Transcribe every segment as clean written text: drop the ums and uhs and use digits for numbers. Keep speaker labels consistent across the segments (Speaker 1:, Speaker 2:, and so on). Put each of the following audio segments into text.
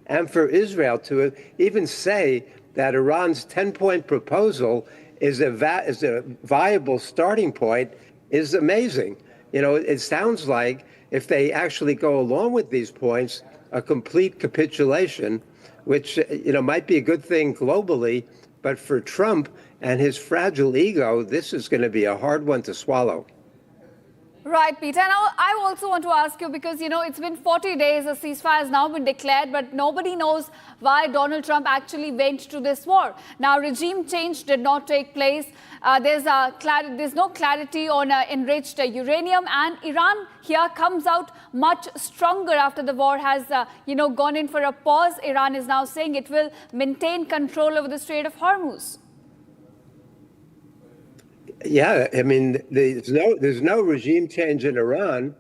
Speaker 1: and for Israel to even say that Iran's 10-point proposal is a viable starting point is amazing. You know, it sounds like if they actually go along with these points, a complete capitulation, which, you know, might be a good thing globally, but for Trump and his fragile ego, this is going to be a hard one to swallow.
Speaker 2: Right, Peter. And I also want to ask you, because, you know, it's been 40 days, a ceasefire has now been declared, but nobody knows why Donald Trump actually went to this war. Now, regime change did not take place. There's no clarity on enriched uranium, and Iran here comes out much stronger after the war has, gone in for a pause. Iran is now saying it will maintain control over the Strait of Hormuz.
Speaker 1: Yeah, I mean, there's no regime change in Iran,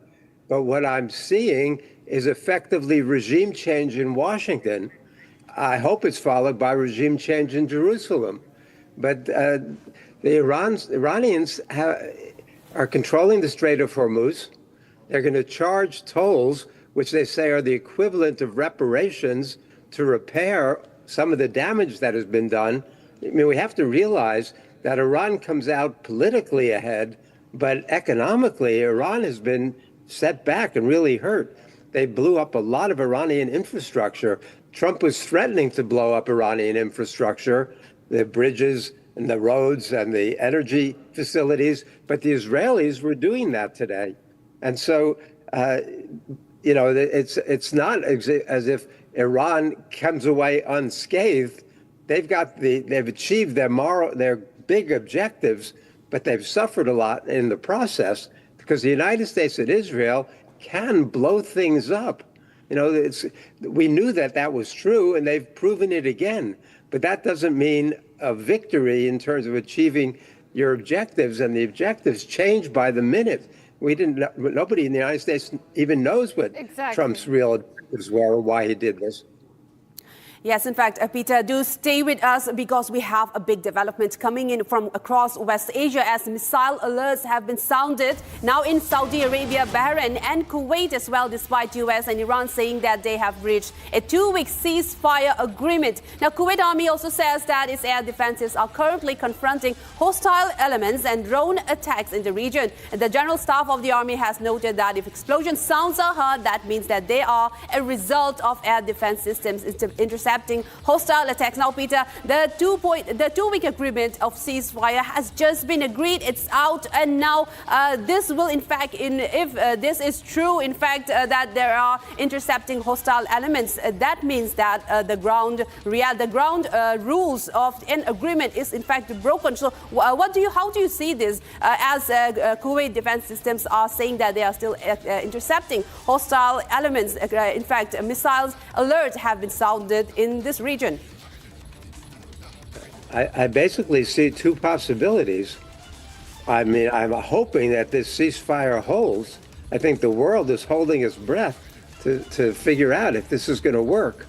Speaker 1: but what I'm seeing is effectively regime change in Washington. I hope it's followed by regime change in Jerusalem. But the Iranians are controlling the Strait of Hormuz. They're going to charge tolls, which they say are the equivalent of reparations to repair some of the damage that has been done. I mean, we have to realize that Iran comes out politically ahead, but economically, Iran has been set back and really hurt. They blew up a lot of Iranian infrastructure. Trump was threatening to blow up Iranian infrastructure, the bridges and the roads and the energy facilities, but the Israelis were doing that today. And so, it's not as if Iran comes away unscathed. They've achieved their big objectives, but they've suffered a lot in the process because the United States and Israel can blow things up. You know, we knew that was true, and they've proven it again. But that doesn't mean a victory in terms of achieving your objectives, and the objectives change by the minute. Nobody in the United States even knows what Trump's real objectives were or why he did this.
Speaker 3: Yes, in fact, Peter, do stay with us because we have a big development coming in from across West Asia as missile alerts have been sounded now in Saudi Arabia, Bahrain and Kuwait as well, despite US and Iran saying that they have reached a 2-week ceasefire agreement. Now, Kuwait Army also says that its air defenses are currently confronting hostile elements and drone attacks in the region. And the General Staff of the Army has noted that if explosion sounds are heard, that means that they are a result of air defense systems intercepting hostile attacks. Now, Peter, the 2-week agreement of ceasefire has just been agreed. It's out, and now this will, in fact, if this is true, in fact, that there are intercepting hostile elements, that means that the ground rules of an agreement is in fact broken. So, how do you see this? As Kuwait defense systems are saying that they are still intercepting hostile elements. In fact, missiles alerts have been sounded in this region.
Speaker 1: I basically see two possibilities. I mean, I'm hoping that this ceasefire holds. I think the world is holding its breath to figure out if this is going to work.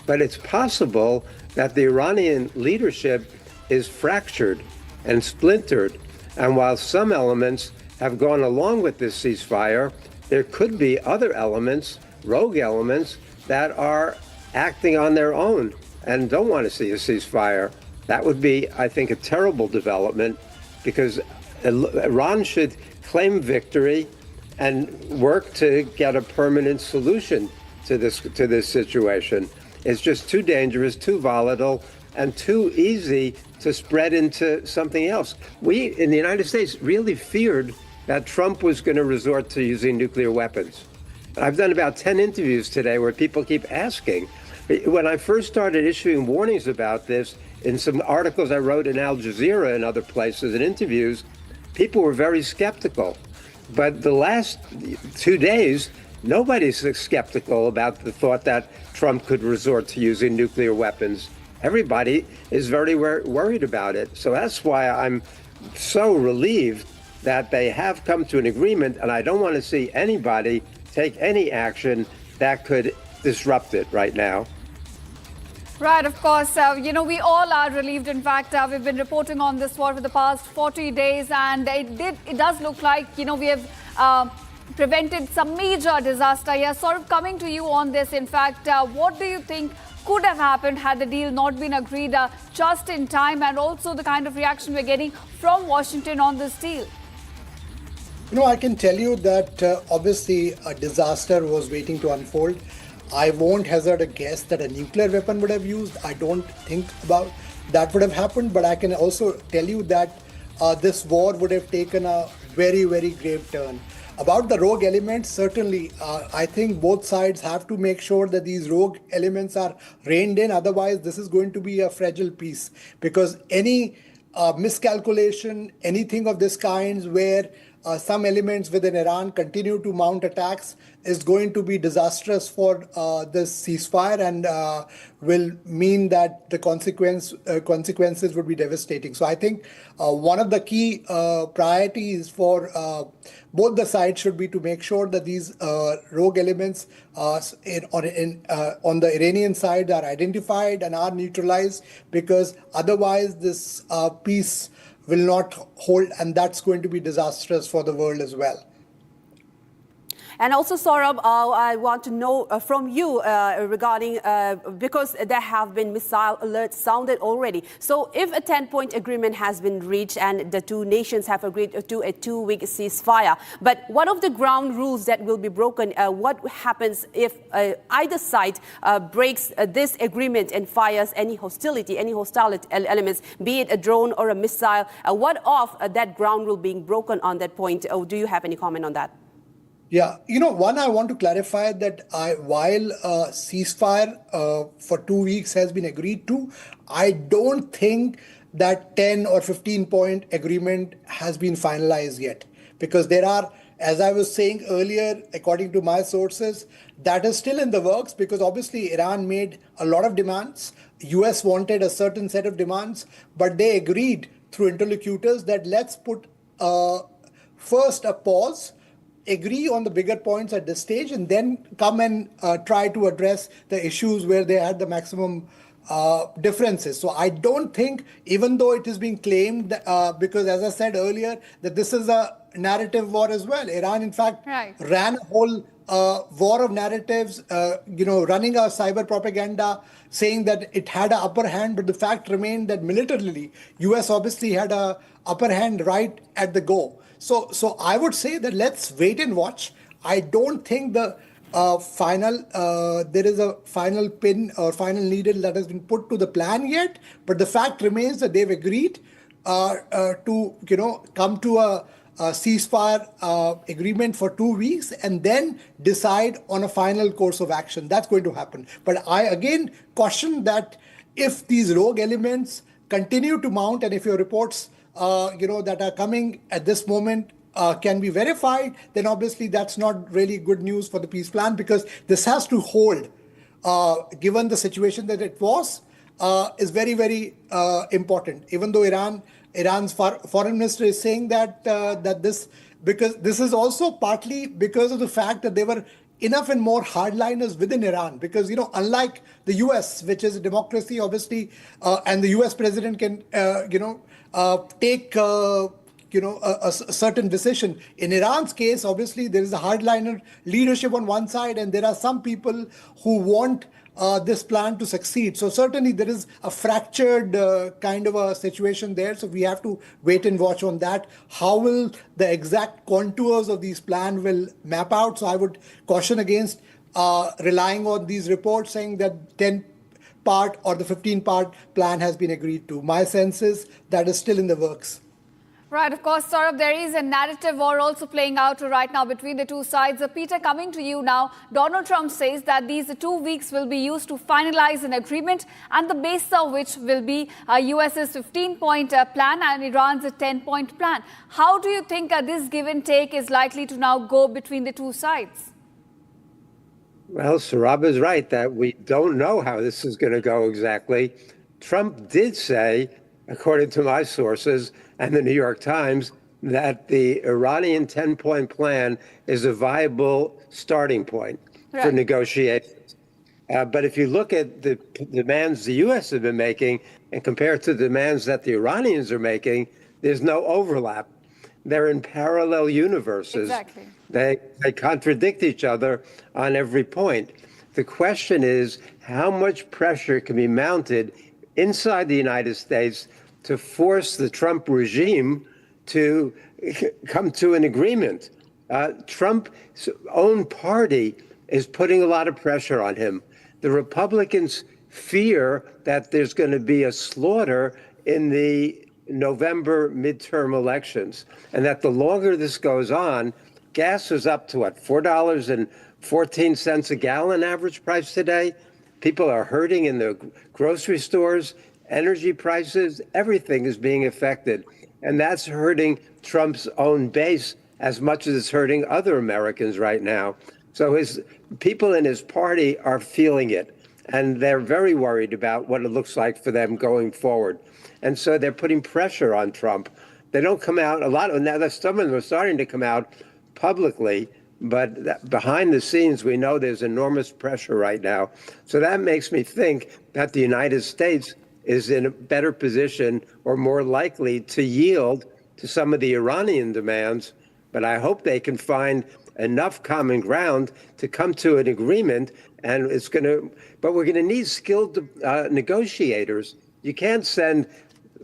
Speaker 1: But it's possible that the Iranian leadership is fractured and splintered. And while some elements have gone along with this ceasefire, there could be other elements, rogue elements, that are acting on their own and don't want to see a ceasefire. That would be, I think, a terrible development because Iran should claim victory and work to get a permanent solution to this situation. It's just too dangerous, too volatile, and too easy to spread into something else. We in the United States really feared that Trump was going to resort to using nuclear weapons. I've done about 10 interviews today where people keep asking. When I first started issuing warnings about this in some articles I wrote in Al Jazeera and other places and interviews, people were very skeptical. But the last 2 days, nobody's skeptical about the thought that Trump could resort to using nuclear weapons. Everybody is very worried about it. So that's why I'm so relieved that they have come to an agreement, and I don't want to see anybody take any action that could disrupt it right now.
Speaker 2: Right, of course. We all are relieved. In fact, we've been reporting on this war for the past 40 days, and it does look like, we have prevented some major disaster. Yeah, sort of coming to you on this. In fact, what do you think could have happened had the deal not been agreed just in time, and also the kind of reaction we're getting from Washington on this deal?
Speaker 4: I can tell you that obviously a disaster was waiting to unfold. I won't hazard a guess that a nuclear weapon would have used. I don't think about that would have happened, but I can also tell you that this war would have taken a very, very grave turn. About the rogue elements, certainly, I think both sides have to make sure that these rogue elements are reined in. Otherwise, this is going to be a fragile peace, because any miscalculation, anything of this kind where some elements within Iran continue to mount attacks is going to be disastrous for this ceasefire, and will mean that the consequences would be devastating. So I think one of the key priorities for both the sides should be to make sure that these rogue elements on the Iranian side are identified and are neutralized, because otherwise this peace will not hold, and that's going to be disastrous for the world as well.
Speaker 3: And also, Saurabh, I want to know from you regarding, because there have been missile alerts sounded already. So if a 10-point agreement has been reached and the two nations have agreed to a 2-week ceasefire, but what of the ground rules that will be broken? What happens if either side breaks this agreement and fires any hostile elements, be it a drone or a missile? What of that ground rule being broken on that point? Do you have any comment on that?
Speaker 4: Yeah, one, I want to clarify that while ceasefire for 2 weeks has been agreed to, I don't think that 10 or 15-point agreement has been finalized yet. Because there are, as I was saying earlier, according to my sources, that is still in the works, because obviously Iran made a lot of demands. US wanted a certain set of demands, but they agreed through interlocutors that let's put first a pause, agree on the bigger points at this stage, and then come and try to address the issues where they had the maximum differences. So I don't think, even though it is being claimed, because as I said earlier, that this is a narrative war as well. Iran, in fact, ran a whole war of narratives, running a cyber propaganda, saying that it had an upper hand, but the fact remained that militarily, US obviously had an upper hand right at the go. So I would say that let's wait and watch. I don't think the there is a final pin or final needle that has been put to the plan yet. But the fact remains that they've agreed to come to a ceasefire agreement for 2 weeks and then decide on a final course of action. That's going to happen. But I again caution that if these rogue elements continue to mount, and if your reports that are coming at this moment can be verified, then obviously that's not really good news for the peace plan, because this has to hold, given the situation that it was, is very, very important. Even though Iran's foreign minister is saying that because this is also partly because of the fact that there were enough and more hardliners within Iran, because unlike the US, which is a democracy obviously, and the US president can take a certain decision. In Iran's case, obviously there is a hardliner leadership on one side, and there are some people who want this plan to succeed. So certainly there is a fractured kind of a situation there. So we have to wait and watch on that. How will the exact contours of these plans will map out? So I would caution against relying on these reports saying that 10-part or the 15-part plan has been agreed to. My sense is that is still in the works.
Speaker 2: Right, of course, Saurabh, there is a narrative war also playing out right now between the two sides. Peter, coming to you now, Donald Trump says that these 2 weeks will be used to finalize an agreement, and the base of which will be US's 15-point plan and Iran's 10-point plan. How do you think this give and take is likely to now go between the two sides?
Speaker 1: Well, Saurabh is right that we don't know how this is going to go exactly. Trump did say, according to my sources and the New York Times, that the Iranian 10-point plan is a viable starting point for negotiations. But if you look at the demands the U.S. has been making and compare it to the demands that the Iranians are making, there's no overlap. they're in parallel universes.
Speaker 2: Exactly.
Speaker 1: They contradict each other on every point. The question is how much pressure can be mounted inside the United States to force the Trump regime to come to an agreement. Trump's own party is putting a lot of pressure on him. The Republicans fear that there's going to be a slaughter in the November midterm elections, and that the longer this goes on, gas is up to what, $4.14 a gallon average price today. People are hurting in the grocery stores, energy prices, everything is being affected. And that's hurting Trump's own base as much as it's hurting other Americans right now. So his people in his party are feeling it, and they're very worried about what it looks like for them going forward. And so they're putting pressure on Trump. They don't come out a lot, now some of them are starting to come out publicly, but behind the scenes, we know there's enormous pressure right now. So that makes me think that the United States is in a better position or more likely to yield to some of the Iranian demands. But I hope they can find enough common ground to come to an agreement. And but we're going to need skilled negotiators. You can't send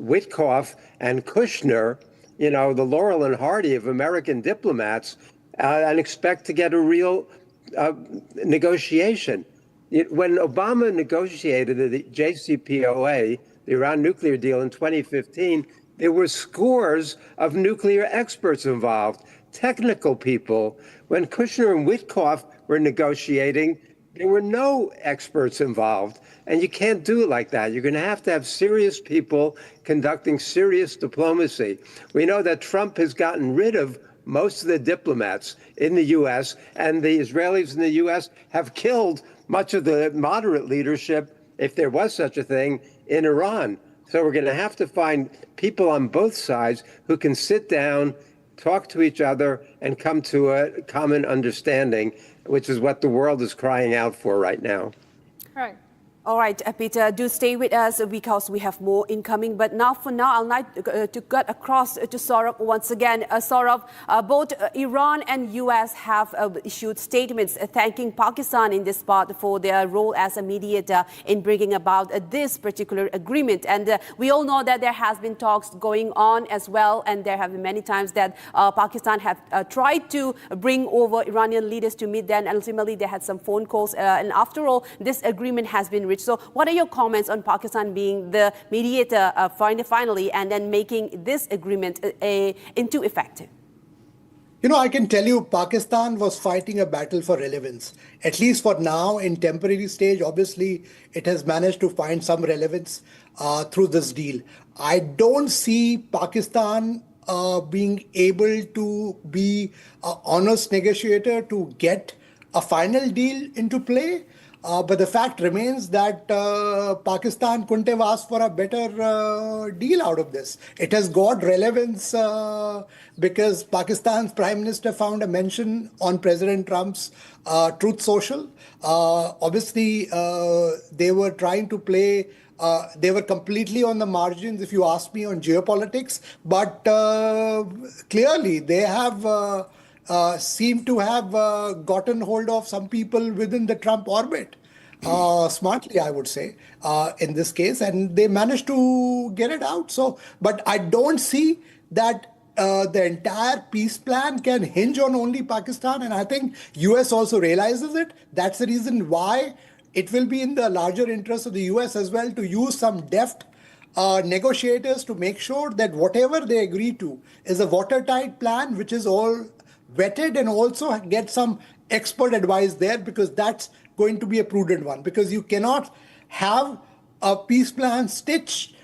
Speaker 1: Witkoff and Kushner, the Laurel and Hardy of American diplomats, and expect to get a real negotiation. When Obama negotiated the JCPOA, the Iran nuclear deal in 2015, there were scores of nuclear experts involved, technical people. When Kushner and Witkoff were negotiating, there were no experts involved. And you can't do it like that. You're going to have serious people conducting serious diplomacy. We know that Trump has gotten rid of most of the diplomats in the U.S., and the Israelis in the U.S. have killed much of the moderate leadership, if there was such a thing, in Iran. So we're going to have to find people on both sides who can sit down, talk to each other, and come to a common understanding, which is what the world is crying out for right now.
Speaker 2: Right.
Speaker 3: All right, Peter, do stay with us because we have more incoming. But now, for now, I'll like to cut across to Saurabh once again. Saurabh, both Iran and U.S. have issued statements thanking Pakistan in this part for their role as a mediator in bringing about this particular agreement. And we all know that there has been talks going on as well, and there have been many times that Pakistan have tried to bring over Iranian leaders to meet them, and ultimately they had some phone calls. And after all, this agreement has been reached. So what are your comments on Pakistan being the mediator finally and then making this agreement into effect?
Speaker 4: I can tell you Pakistan was fighting a battle for relevance, at least for now in temporary stage. Obviously, it has managed to find some relevance through this deal. I don't see Pakistan being able to be an honest negotiator to get a final deal into play. But the fact remains that Pakistan couldn't have asked for a better deal out of this. It has got relevance because Pakistan's Prime Minister found a mention on President Trump's Truth Social. Obviously, they were trying to play, they were completely on the margins, if you ask me, on geopolitics. But clearly, they have seem to have gotten hold of some people within the Trump orbit, smartly, I would say, in this case, and they managed to get it out. So, but I don't see that the entire peace plan can hinge on only Pakistan, and I think US also realizes it. That's the reason why it will be in the larger interest of the US as well to use some deft negotiators to make sure that whatever they agree to is a watertight plan, which is all vetted, and also get some expert advice there, because that's going to be a prudent one, because you cannot have a peace plan stitched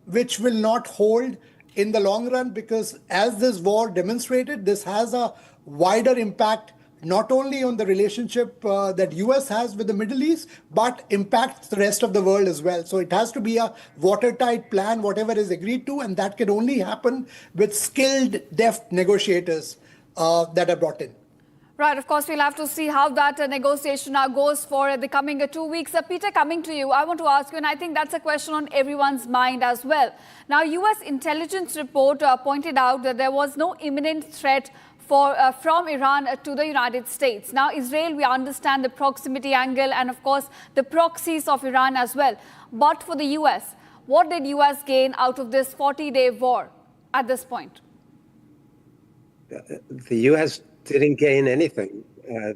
Speaker 4: which will not hold in the long run, because as this war demonstrated, this has a wider impact not only on the relationship that US has with the Middle East, but impacts the rest of the world as well. So it has to be a watertight plan, whatever is agreed to, and that can only happen with skilled, deft negotiators that are brought in.
Speaker 2: Right, of course, we'll have to see how that negotiation now goes for the coming 2 weeks. Peter, coming to you, I want to ask you, and I think that's a question on everyone's mind as well. Now, U.S. intelligence report pointed out that there was no imminent threat from Iran to the United States. Now, Israel, we understand the proximity angle and, of course, the proxies of Iran as well. But for the U.S., what did U.S. gain out of this 40-day war at this point?
Speaker 1: The U.S. didn't gain anything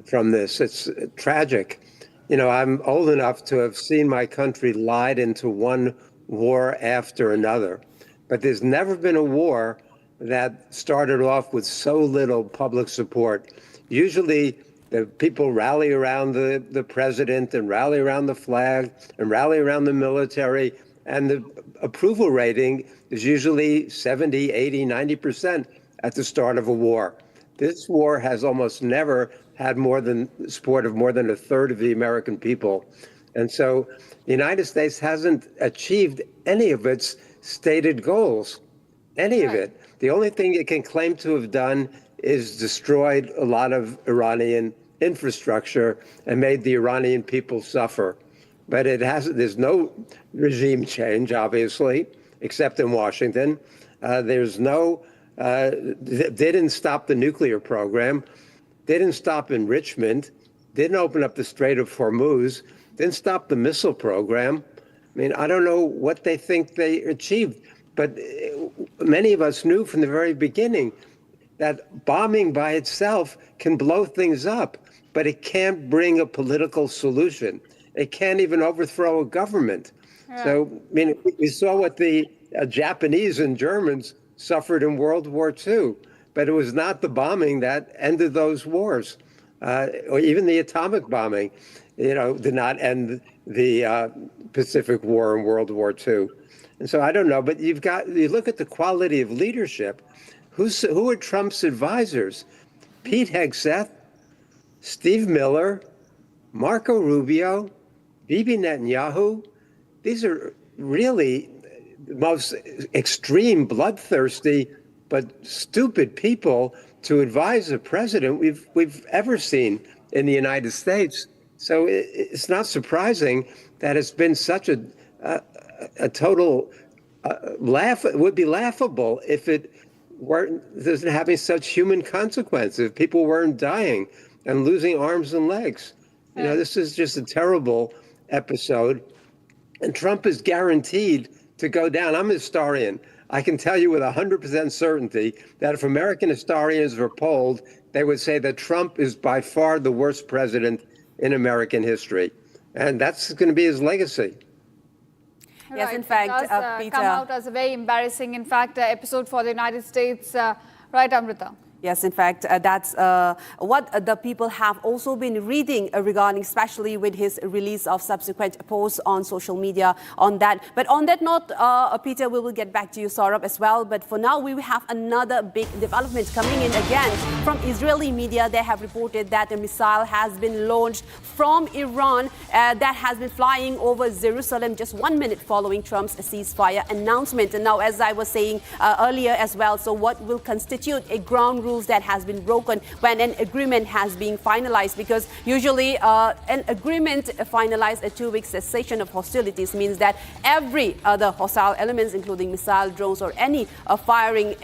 Speaker 1: from this. It's tragic. You know, I'm old enough to have seen my country lied into one war after another. But there's never been a war that started off with so little public support. Usually, the people rally around the president and rally around the flag and rally around the military. And the approval rating is usually 70, 80, 90% at the start of a war. This war has almost never had support of more than a third of the American people. And so the United States hasn't achieved any of its stated goals, any of it. The only thing it can claim to have done is destroyed a lot of Iranian infrastructure and made the Iranian people suffer. But there's no regime change, obviously, except in Washington. There's no they didn't stop the nuclear program, didn't stop enrichment, didn't open up the Strait of Hormuz, didn't stop the missile program. I mean, I don't know what they think they achieved, but many of us knew from the very beginning that bombing by itself can blow things up, but it can't bring a political solution. It can't even overthrow a government. Yeah. So, I mean, we saw what the Japanese and Germans suffered in World War II, but it was not the bombing that ended those wars, or even the atomic bombing, did not end the Pacific War in World War II. And so I don't know, but you look at the quality of leadership. Who are Trump's advisors? Pete Hegseth, Steve Miller, Marco Rubio, Bibi Netanyahu. These are really the most extreme, bloodthirsty, but stupid people to advise a president we've ever seen in the United States. So it's not surprising that it's been such a total laugh. It would be laughable if it weren't having such human consequences, if people weren't dying and losing arms and legs. You know, this is just a terrible episode. And Trump is guaranteed to go down. I'm a historian. I can tell you with 100% certainty that if American historians were polled, they would say that Trump is by far the worst president in American history. And that's going to be his legacy.
Speaker 3: Yes, right. In fact,
Speaker 2: it does,
Speaker 3: Peter,
Speaker 2: come out as a very embarrassing, in fact, episode for the United States. Right, Amrita?
Speaker 3: Yes, in fact, that's what the people have also been reading regarding, especially with his release of subsequent posts on social media on that. But on that note, Peter, we will get back to you, Saurabh, as well. But for now, we have another big development coming in again from Israeli media. They have reported that a missile has been launched from Iran that has been flying over Jerusalem just 1 minute following Trump's ceasefire announcement. And now, as I was saying earlier as well, so what will constitute a ground rules that has been broken when an agreement has been finalized, because usually an agreement finalized a 2-week cessation of hostilities means that every other hostile elements, including missile, drones, or any firing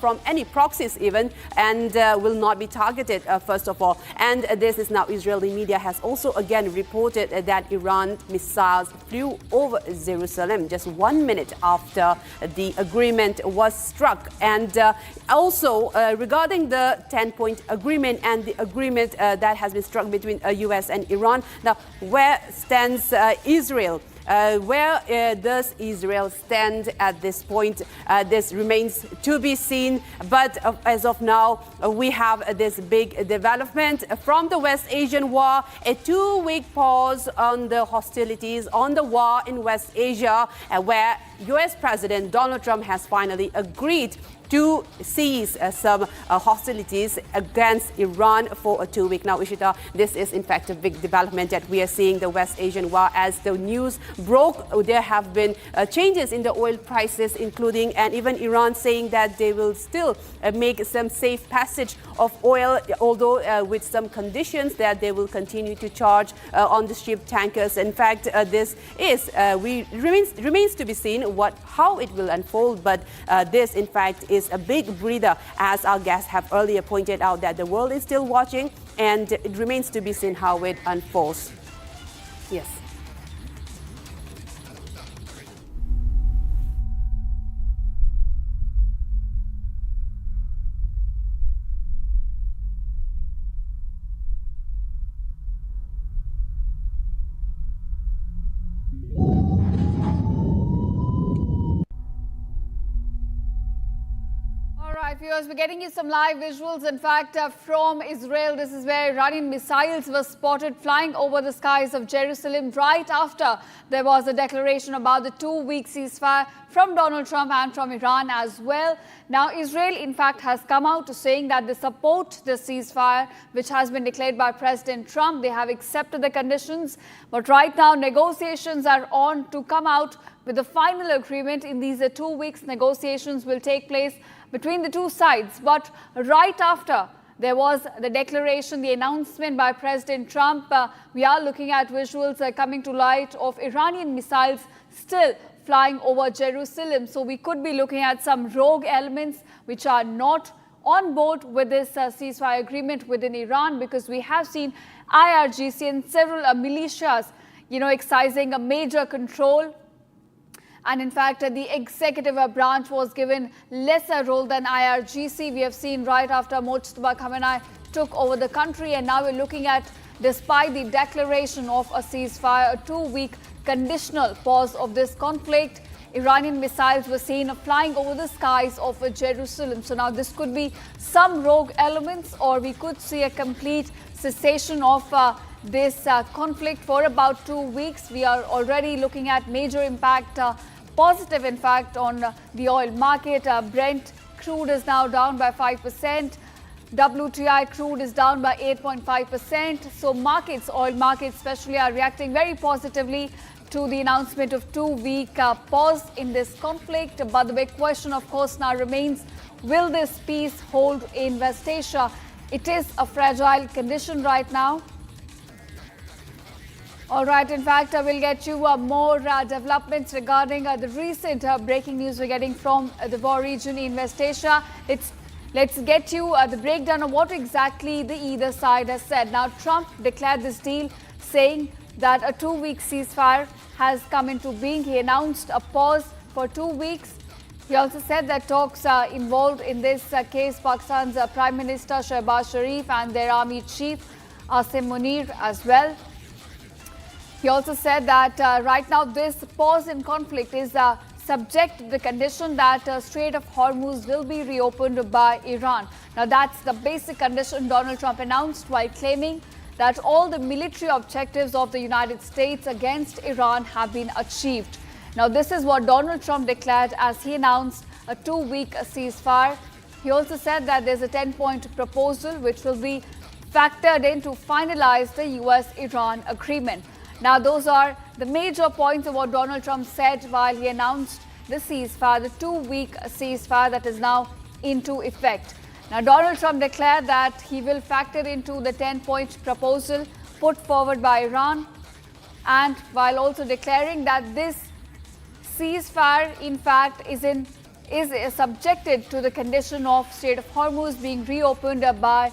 Speaker 3: from any proxies even, and will not be targeted first of all. And this is now Israeli media has also again reported that Iran missiles flew over Jerusalem just 1 minute after the agreement was struck. And also regarding the 10-point agreement and the agreement that has been struck between U.S. and Iran. Now, where stands Israel? Where does Israel stand at this point? This remains to be seen. But as of now, we have this big development from the West Asian war, a 2-week pause on the hostilities, on the war in West Asia, where U.S. President Donald Trump has finally agreed to cease some hostilities against Iran for a 2 week. Now, Ishita, this is in fact a big development that we are seeing the West Asian war. As the news broke, there have been changes in the oil prices, including and even Iran saying that they will still make some safe passage of oil, although with some conditions that they will continue to charge on the ship tankers. In fact, this is remains to be seen how it will unfold. But this, in fact, is a big breather, as our guests have earlier pointed out, that the world is still watching, and it remains to be seen how it unfolds. Yes.
Speaker 2: Viewers, we're getting you some live visuals. In fact, from Israel, this is where Iranian missiles were spotted flying over the skies of Jerusalem right after there was a declaration about the 2-week ceasefire from Donald Trump and from Iran as well. Now, Israel, in fact, has come out to saying that they support the ceasefire, which has been declared by President Trump. They have accepted the conditions. But right now, negotiations are on to come out with the final agreement. In these 2 weeks, negotiations will take place between the two sides. But right after there was the declaration, the announcement by President Trump, we are looking at visuals coming to light of Iranian missiles still flying over Jerusalem. So we could be looking at some rogue elements which are not on board with this ceasefire agreement within Iran, because we have seen IRGC and several militias, exercising a major control. And in fact, the executive branch was given lesser role than IRGC. We have seen right after Mojtaba Khamenei took over the country, and now we're looking at, despite the declaration of a ceasefire, a 2-week conditional pause of this conflict, Iranian missiles were seen flying over the skies of Jerusalem. So now this could be some rogue elements, or we could see a complete cessation of this conflict for about 2 weeks. We are already looking at major impact, positive in fact, on the oil market. Brent crude is now down by 5%. WTI crude is down by 8.5%. So markets, oil markets especially, are reacting very positively to the announcement of 2-week pause in this conflict. But the big question, of course, now remains, will this peace hold in West Asia? It is a fragile condition right now. All right, in fact, we'll get you more developments regarding the recent breaking news we're getting from the war region in West Asia. Let's get you the breakdown of what exactly the either side has said. Now, Trump declared this deal, saying that a 2-week ceasefire has come into being. He announced a pause for 2 weeks. He also said that talks involved in this case Pakistan's Prime Minister Shehbaz Sharif and their army chief Asim Munir as well. He also said that right now this pause in conflict is subject to the condition that Strait of Hormuz will be reopened by Iran. Now, that's the basic condition Donald Trump announced, while claiming that all the military objectives of the United States against Iran have been achieved. Now, this is what Donald Trump declared as he announced a 2-week ceasefire. He also said that there's a 10-point proposal which will be factored in to finalize the US-Iran agreement. Now, those are the major points of what Donald Trump said while he announced the ceasefire, the 2-week ceasefire that is now into effect. Now, Donald Trump declared that he will factor into the 10-point proposal put forward by Iran, and while also declaring that this ceasefire, in fact, is subjected to the condition of Strait of Hormuz being reopened by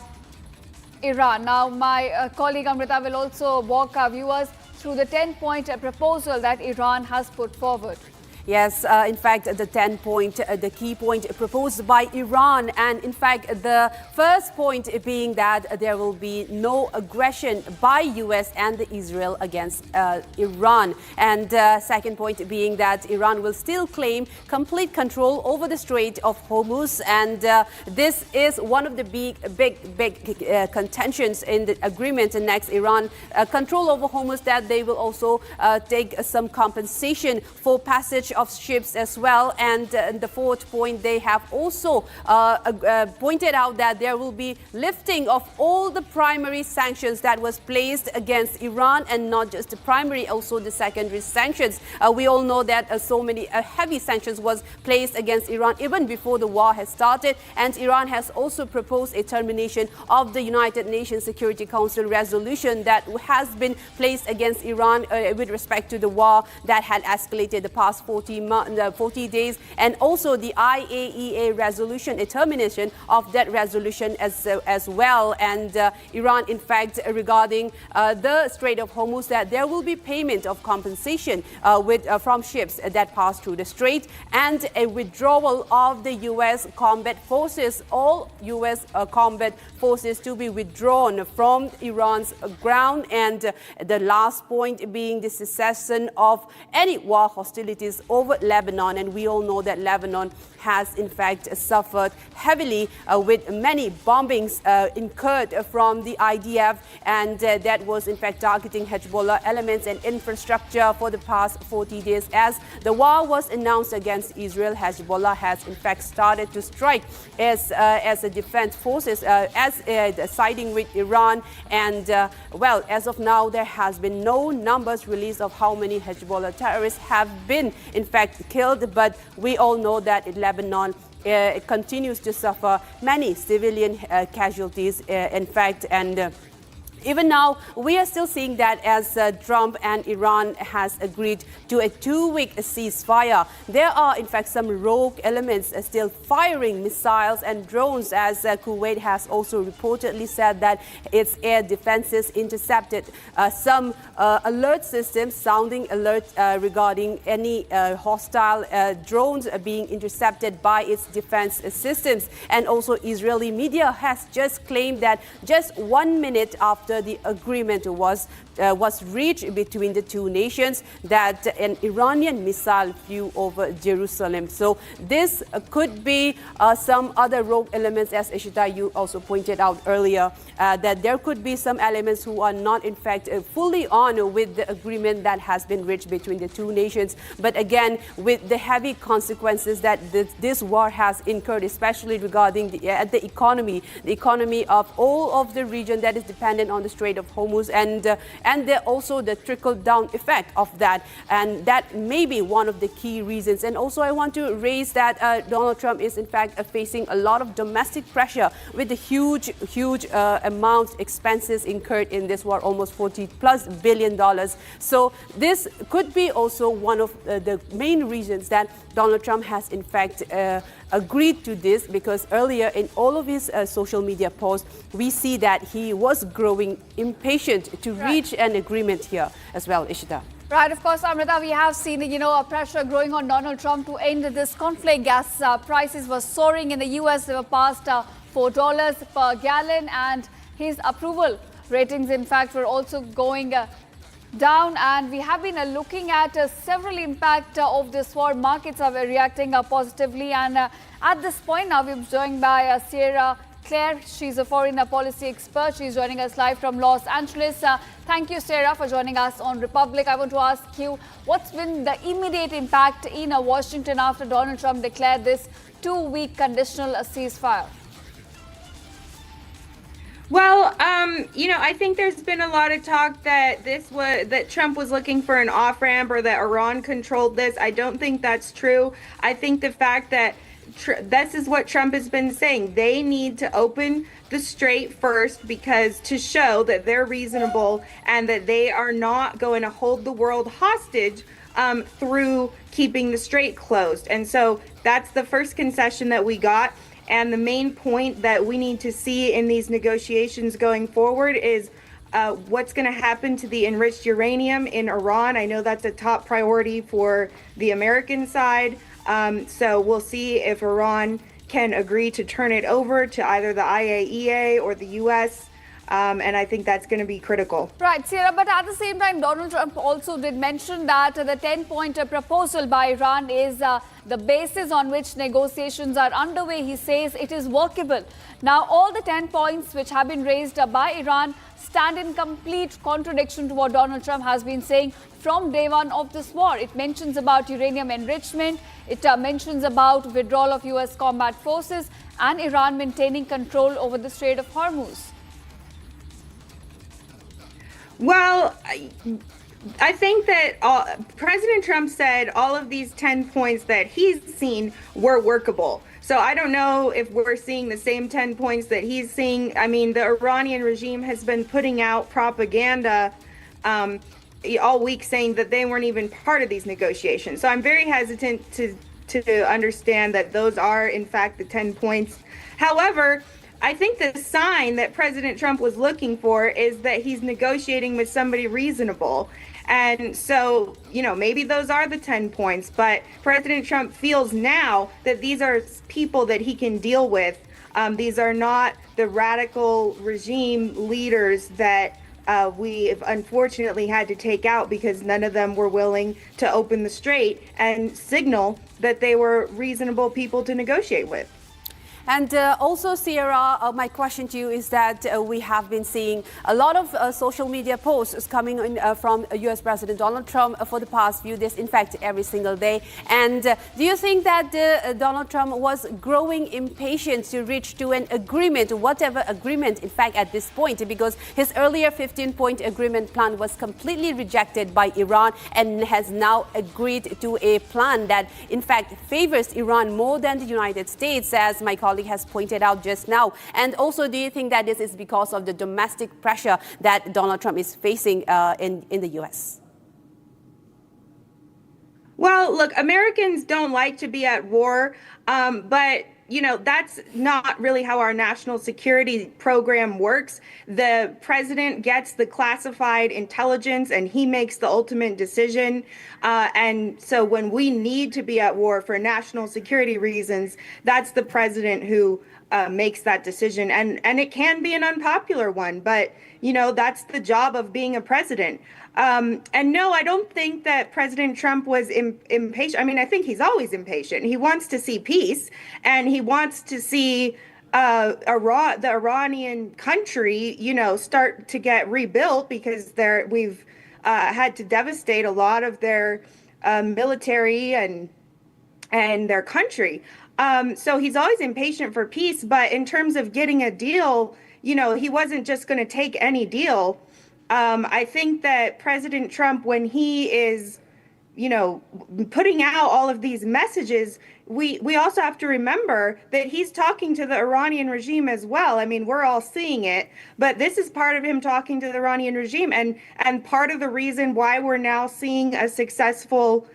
Speaker 2: Iran. Now, my colleague Amrita will also walk our viewers through the 10-point proposal that Iran has put forward.
Speaker 3: Yes, in fact, the 10-point, the key point proposed by Iran. And in fact, the first point being that there will be no aggression by US and Israel against Iran. And second point being that Iran will still claim complete control over the Strait of Hormuz. And this is one of the big contentions in the agreement. And next, Iran control over Hormuz, that they will also take some compensation for passage of ships as well. And the fourth point, they have also pointed out that there will be lifting of all the primary sanctions that was placed against Iran, and not just the primary, also the secondary sanctions. We all know that so many heavy sanctions was placed against Iran even before the war has started, and Iran has also proposed a termination of the United Nations Security Council resolution that has been placed against Iran with respect to the war that had escalated the past 40 days, and also the IAEA resolution, a termination of that resolution as well. And Iran, in fact, regarding the Strait of Hormuz, that there will be payment of compensation from ships that pass through the strait, and a withdrawal of the U.S. combat forces, all U.S. combat forces to be withdrawn from Iran's ground, and the last point being the cessation of any war hostilities over Lebanon. And we all know that Lebanon has in fact suffered heavily with many bombings incurred from the IDF, and that was in fact targeting Hezbollah elements and infrastructure for the past 40 days. As the war was announced against Israel, Hezbollah has in fact started to strike as a defense forces, siding with Iran. And well, as of now, there has been no numbers released of how many Hezbollah terrorists have been in fact killed, but we all know that Lebanon it continues to suffer many civilian casualties, in fact, and even now, we are still seeing that as Trump and Iran has agreed to a 2-week ceasefire. There are, in fact, some rogue elements still firing missiles and drones, as Kuwait has also reportedly said that its air defenses intercepted some alert systems, sounding alert regarding any hostile drones being intercepted by its defense systems. And also, Israeli media has just claimed that just 1 minute after the agreement was reached between the two nations, that an Iranian missile flew over Jerusalem. So this could be some other rogue elements, as Ishita, you also pointed out earlier, that there could be some elements who are not in fact fully on with the agreement that has been reached between the two nations. But again, with the heavy consequences that this war has incurred, especially regarding the economy of all of the region that is dependent on the Strait of Hormuz, and also the trickle-down effect of that. And that may be one of the key reasons. And also I want to raise that Donald Trump is in fact facing a lot of domestic pressure with the huge amounts, expenses incurred in this war, almost $40+ billion. So this could be also one of the main reasons that Donald Trump has in fact agreed to this, because earlier in all of his social media posts, we see that he was growing impatient to reach an agreement here as well, Ishita.
Speaker 2: Right, of course, Amrita, we have seen, a pressure growing on Donald Trump to end this conflict. Gas prices were soaring in the U.S. They were past $4 per gallon, and his approval ratings, in fact, were also going down. And we have been looking at several impact of this war. Markets are reacting positively. And at this point now, we're joined by Sierra Claire. She's a foreign policy expert. She's joining us live from Los Angeles. Thank you, Sarah, for joining us on Republic. I want to ask you, what's been the immediate impact in Washington after Donald Trump declared this 2-week conditional ceasefire?
Speaker 5: Well, I think there's been a lot of talk that that Trump was looking for an off-ramp, or that Iran controlled this. I don't think that's true. I think the fact that this is what Trump has been saying. They need to open the strait first, because to show that they're reasonable and that they are not going to hold the world hostage through keeping the strait closed. And so that's the first concession that we got. And the main point that we need to see in these negotiations going forward is what's going to happen to the enriched uranium in Iran. I know that's a top priority for the American side. So we'll see if Iran can agree to turn it over to either the IAEA or the U.S. And I think that's going to be critical.
Speaker 2: Right, Sierra, but at the same time, Donald Trump also did mention that the 10-point proposal by Iran is the basis on which negotiations are underway. He says it is workable. Now, all the 10 points which have been raised by Iran stand in complete contradiction to what Donald Trump has been saying from day one of this war. It mentions about uranium enrichment, it mentions about withdrawal of U.S. combat forces, and Iran maintaining control over the Strait of Hormuz.
Speaker 5: Well, I think that President Trump said all of these 10 points that he's seen were workable. So I don't know if we're seeing the same 10 points that he's seeing. I mean, the Iranian regime has been putting out propaganda all week saying that they weren't even part of these negotiations. So I'm very hesitant to understand that those are, in fact, the 10 points. However, I think the sign that President Trump was looking for is that he's negotiating with somebody reasonable. And so, maybe those are the 10 points, but President Trump feels now that these are people that he can deal with. These are not the radical regime leaders that we've unfortunately had to take out because none of them were willing to open the strait and signal that they were reasonable people to negotiate with.
Speaker 3: And also, Sierra, my question to you is that we have been seeing a lot of social media posts coming in from U.S. President Donald Trump for the past few days, in fact, every single day. And do you think that Donald Trump was growing impatient to reach to an agreement, whatever agreement, in fact, at this point, because his earlier 15-point agreement plan was completely rejected by Iran and has now agreed to a plan that, in fact, favors Iran more than the United States, as my colleague has pointed out just now? And also, do you think that this is because of the domestic pressure that Donald Trump is facing in the U.S.?
Speaker 5: Well, look, Americans don't like to be at war, but that's not really how our national security program works. The president gets the classified intelligence and he makes the ultimate decision. And so when we need to be at war for national security reasons, that's the president who makes that decision. And it can be an unpopular one, but, that's the job of being a president. And no, I don't think that President Trump was impatient. I mean, I think he's always impatient. He wants to see peace, and he wants to see the Iranian country, start to get rebuilt, because we've had to devastate a lot of their military and their country. So he's always impatient for peace. But in terms of getting a deal, he wasn't just going to take any deal. I think that President Trump, when he is, putting out all of these messages, we also have to remember that he's talking to the Iranian regime as well. I mean, we're all seeing it, but this is part of him talking to the Iranian regime. And part of the reason why we're now seeing a successful,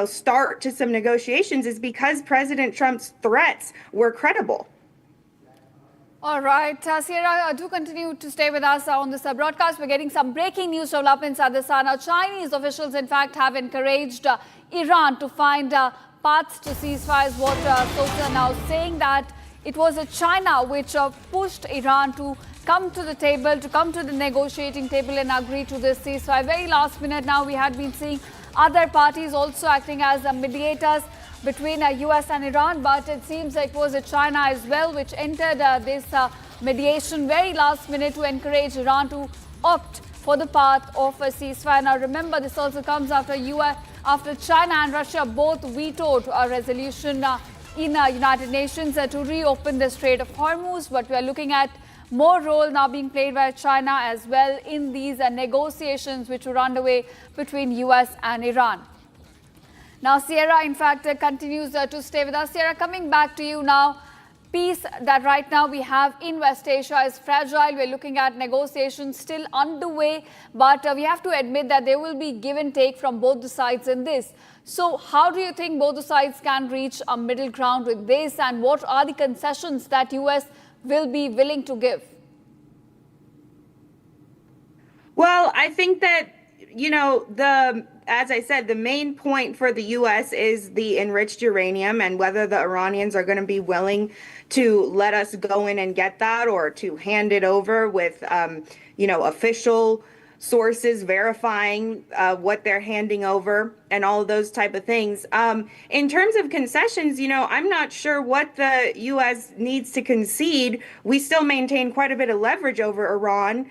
Speaker 5: start to some negotiations is because President Trump's threats were credible.
Speaker 2: All right, Sierra, do continue to stay with us on this broadcast. We're getting some breaking news developments at this hour. Chinese officials, in fact, have encouraged Iran to find paths to ceasefires. What sources are now saying that it was China which pushed Iran to come to the table, to come to the negotiating table and agree to this ceasefire. Very last minute now, we had been seeing other parties also acting as mediators between U.S. and Iran, but it seems it was China as well which entered this mediation very last minute to encourage Iran to opt for the path of a ceasefire. Now remember, this also comes after China and Russia both vetoed a resolution in United Nations to reopen the Strait of Hormuz, but we are looking at more role now being played by China as well in these negotiations which were underway between U.S. and Iran. Now, Sierra, in fact, continues to stay with us. Sierra, coming back to you now, peace that right now we have in West Asia is fragile. We're looking at negotiations still underway, but we have to admit that there will be give and take from both the sides in this. So how do you think both the sides can reach a middle ground with this, and what are the concessions that U.S. will be willing to give?
Speaker 5: Well, I think that as I said, the main point for the U.S. is the enriched uranium and whether the Iranians are going to be willing to let us go in and get that or to hand it over with, official sources verifying what they're handing over and all of those type of things. In terms of concessions, I'm not sure what the U.S. needs to concede. We still maintain quite a bit of leverage over Iran.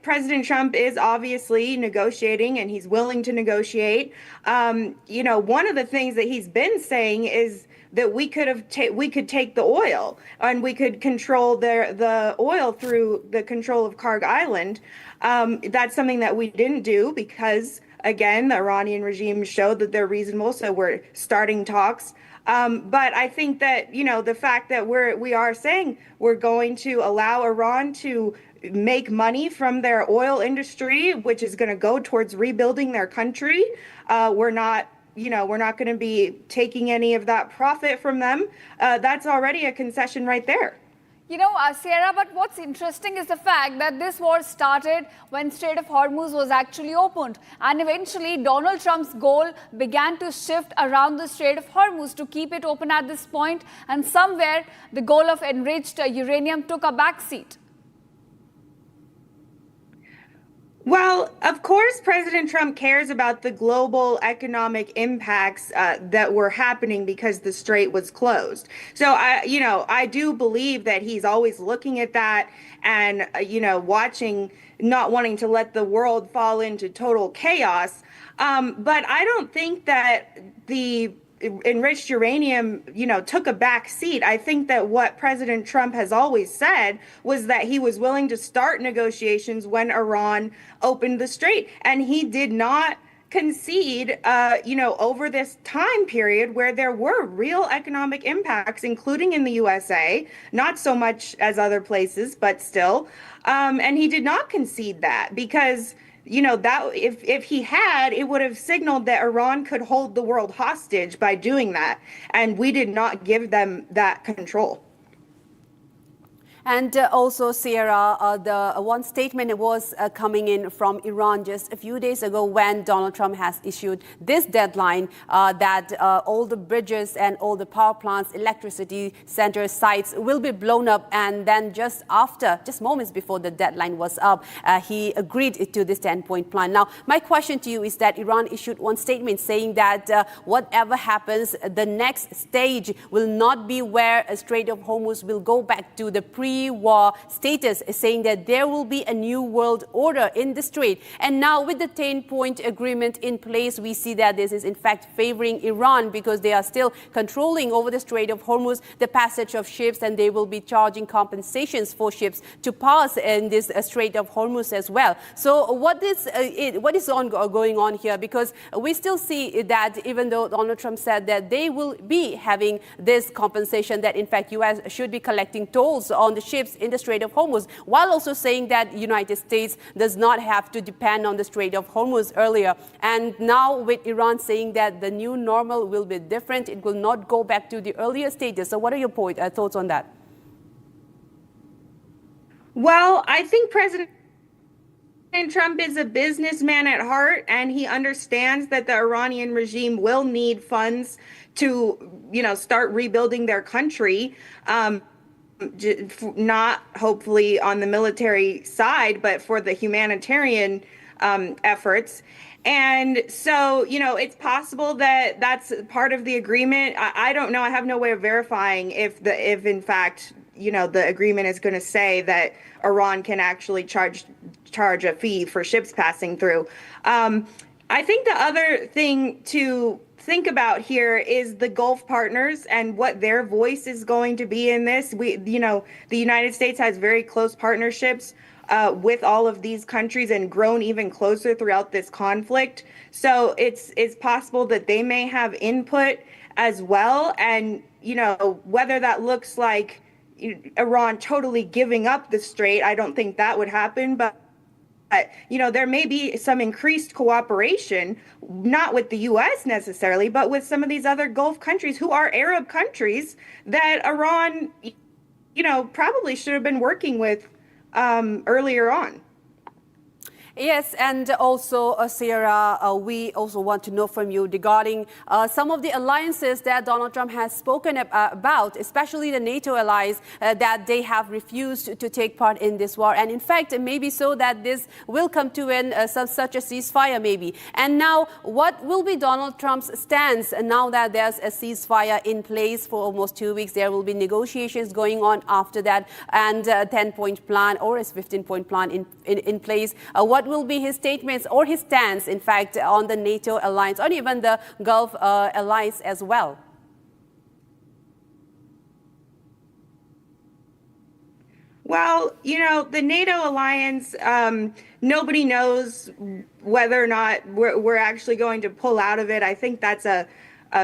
Speaker 5: President Trump is obviously negotiating and he's willing to negotiate. One of the things that he's been saying is that we could take the oil and we could control the oil through the control of Karg Island. That's something that we didn't do because, again, the Iranian regime showed that they're reasonable, so we're starting talks. But I think that, the fact that we are saying we're going to allow Iran to make money from their oil industry, which is going to go towards rebuilding their country. We're not going to be taking any of that profit from them. That's already a concession right there.
Speaker 2: Sierra, but what's interesting is the fact that this war started when Strait of Hormuz was actually opened. And eventually, Donald Trump's goal began to shift around the Strait of Hormuz to keep it open at this point. And somewhere, the goal of enriched uranium took a backseat.
Speaker 5: Well, of course, President Trump cares about the global economic impacts that were happening because the strait was closed. So, I do believe that he's always looking at that and, watching, not wanting to let the world fall into total chaos. But I don't think that the enriched uranium, took a back seat. I think that what President Trump has always said was that he was willing to start negotiations when Iran opened the strait. And he did not concede, over this time period where there were real economic impacts, including in the USA, not so much as other places, but still. And he did not concede that because that if he had, it would have signaled that Iran could hold the world hostage by doing that. And we did not give them that control.
Speaker 3: And also, Sierra, the one statement was coming in from Iran just a few days ago when Donald Trump has issued this deadline that all the bridges and all the power plants, electricity center sites will be blown up. And then just moments before the deadline was up, he agreed to this 10-point plan. Now, my question to you is that Iran issued one statement saying that whatever happens, the next stage will not be where a Strait of Hormuz will go back to the pre-war status, saying that there will be a new world order in the strait. And now with the 10-point agreement in place, we see that this is in fact favoring Iran because they are still controlling over the Strait of Hormuz, the passage of ships, and they will be charging compensations for ships to pass in this Strait of Hormuz as well. So what is going on here? Because we still see that even though Donald Trump said that they will be having this compensation, that in fact U.S. should be collecting tolls on the ships in the Strait of Hormuz, while also saying that the United States does not have to depend on the Strait of Hormuz earlier. And now with Iran saying that the new normal will be different, it will not go back to the earlier status. So what are your thoughts on that?
Speaker 5: Well, I think President Trump is a businessman at heart, and he understands that the Iranian regime will need funds to, start rebuilding their country. Not hopefully on the military side, but for the humanitarian efforts. And so, it's possible that that's part of the agreement. I don't know. I have no way of verifying if in fact, the agreement is going to say that Iran can actually charge a fee for ships passing through. I think the other thing to think about here is the Gulf partners and what their voice is going to be in this. The United States has very close partnerships with all of these countries and grown even closer throughout this conflict. So it's possible that they may have input as well. And, whether that looks like Iran totally giving up the strait, I don't think that would happen. But there may be some increased cooperation, not with the U.S. necessarily, but with some of these other Gulf countries who are Arab countries that Iran, probably should have been working with earlier on.
Speaker 3: Yes, and also, Sierra, we also want to know from you regarding some of the alliances that Donald Trump has spoken about, especially the NATO allies, that they have refused to take part in this war. And in fact, maybe so that this will come to such a ceasefire maybe. And now, what will be Donald Trump's stance now that there's a ceasefire in place for almost 2 weeks? There will be negotiations going on after that, and a 10-point plan or a 15-point plan in place. What will be his statements or his stance, in fact, on the NATO alliance or even the Gulf alliance as well?
Speaker 5: Well, the NATO alliance, nobody knows whether or not we're actually going to pull out of it. I think that's a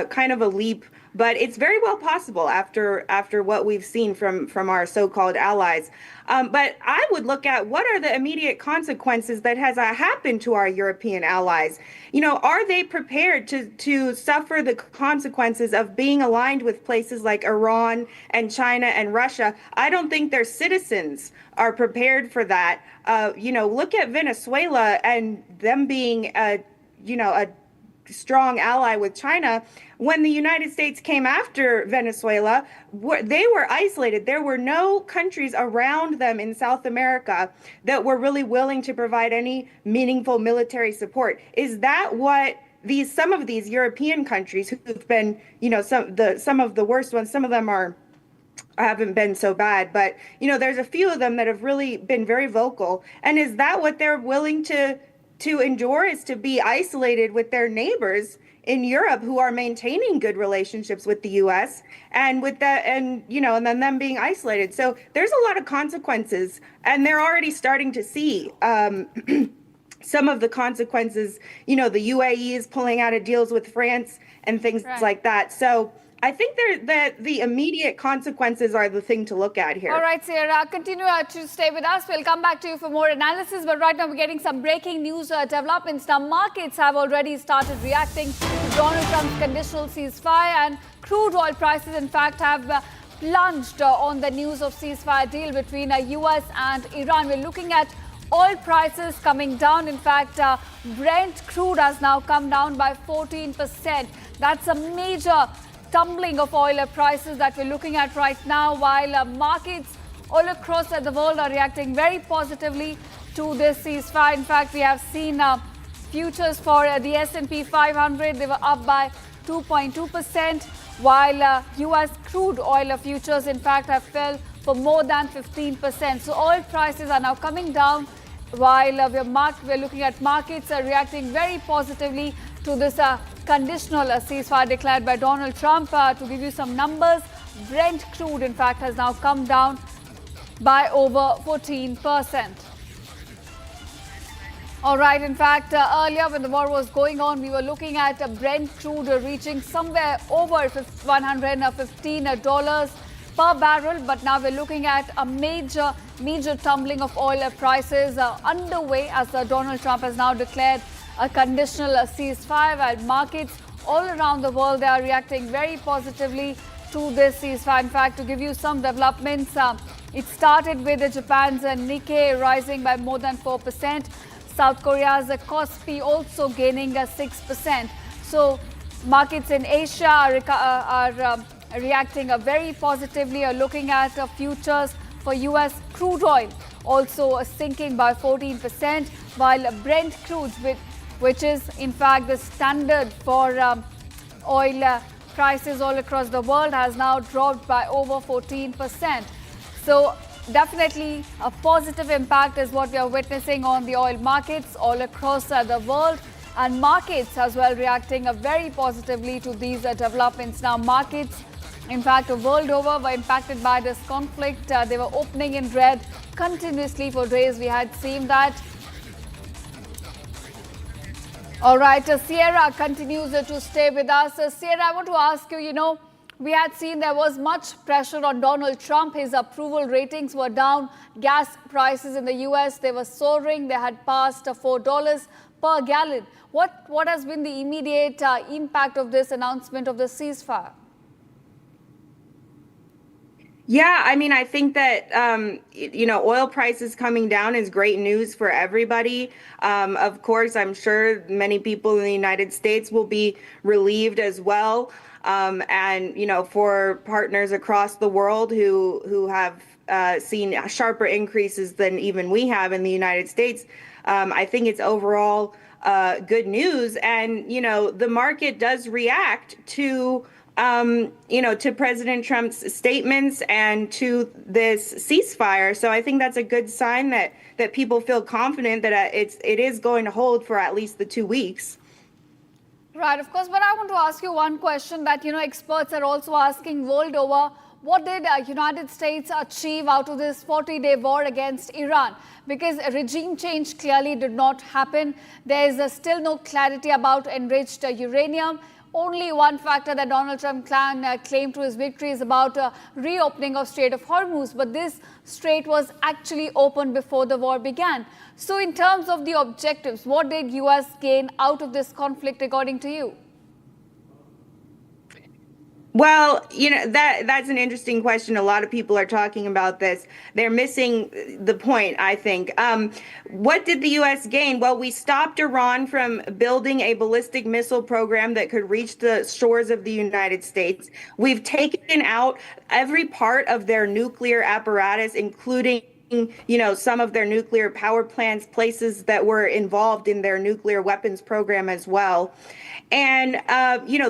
Speaker 5: kind of a leap, but it's very well possible after what we've seen from our so-called allies. But I would look at what are the immediate consequences that has happened to our European allies. Are they prepared to suffer the consequences of being aligned with places like Iran and China and Russia? I don't think their citizens are prepared for that. Look at Venezuela and them being a strong ally with China. When the United States came after Venezuela, they were isolated. There were no countries around them in South America that were really willing to provide any meaningful military support. Is that what some of these European countries who've been, some of the worst ones, some of them haven't been so bad, but there's a few of them that have really been very vocal. And is that what they're willing to endure, is to be isolated with their neighbors in Europe who are maintaining good relationships with the US, and with that, and then them being isolated? So there's a lot of consequences, and they're already starting to see some of the consequences. The UAE is pulling out of deals with France and things like that. So I think the immediate consequences are the thing to look at here.
Speaker 2: All right, Sierra, continue to stay with us. We'll come back to you for more analysis. But right now, we're getting some breaking news developments. Now, markets have already started reacting to Donald Trump's conditional ceasefire, and crude oil prices, in fact, have plunged on the news of ceasefire deal between US and Iran. We're looking at oil prices coming down. In fact, Brent crude has now come down by 14%. That's a major tumbling of oil prices that we're looking at right now, while markets all across the world are reacting very positively to this ceasefire. In fact, we have seen futures for the S&P 500, they were up by 2.2%, while US crude oil futures, in fact, have fell for more than 15%. So oil prices are now coming down, while we're looking at markets reacting very positively to this conditional ceasefire declared by Donald Trump. To give you some numbers, Brent crude, in fact, has now come down by over 14%. All right, in fact, earlier when the war was going on, we were looking at Brent crude reaching somewhere over $115 per barrel, but now we're looking at a major tumbling of oil prices underway as Donald Trump has now declared a conditional ceasefire, while markets all around the world, they are reacting very positively to this ceasefire. In fact, to give you some developments, it started with Japan's Nikkei rising by more than 4%. South Korea's Kospi also gaining 6%. So markets in Asia are reacting very positively. Looking at futures for US crude oil also sinking by 14%, while Brent crude, which is in fact the standard for oil prices all across the world, has now dropped by over 14%. So definitely a positive impact is what we are witnessing on the oil markets all across the world, and markets as well reacting very positively to these developments. Now markets, in fact, the world over were impacted by this conflict. They were opening in red continuously for days. We had seen that. All right, Sierra continues to stay with us. Sierra, I want to ask you, we had seen there was much pressure on Donald Trump. His approval ratings were down. Gas prices in the US, they were soaring. They had passed $4 per gallon. What has been the immediate impact of this announcement of the ceasefire?
Speaker 5: Yeah, I mean, I think that, oil prices coming down is great news for everybody. Of course, I'm sure many people in the United States will be relieved as well. And, for partners across the world who have seen sharper increases than even we have in the United States, I think it's overall good news. And, the market does react to to President Trump's statements and to this ceasefire. So I think that's a good sign that people feel confident that it is going to hold for at least the 2 weeks.
Speaker 2: Right, of course, but I want to ask you one question that, experts are also asking world over. What did United States achieve out of this 40-day war against Iran? Because regime change clearly did not happen. There is still no clarity about enriched uranium. Only one factor that Donald Trump claimed to his victory is about reopening of Strait of Hormuz. But this strait was actually opened before the war began. So in terms of the objectives, what did U.S. gain out of this conflict according to you?
Speaker 5: Well, that's an interesting question. A lot of people are talking about this. They're missing the point, I think. What did the U.S. gain? Well, we stopped Iran from building a ballistic missile program that could reach the shores of the United States. We've taken out every part of their nuclear apparatus, including some of their nuclear power plants, places that were involved in their nuclear weapons program as well. And,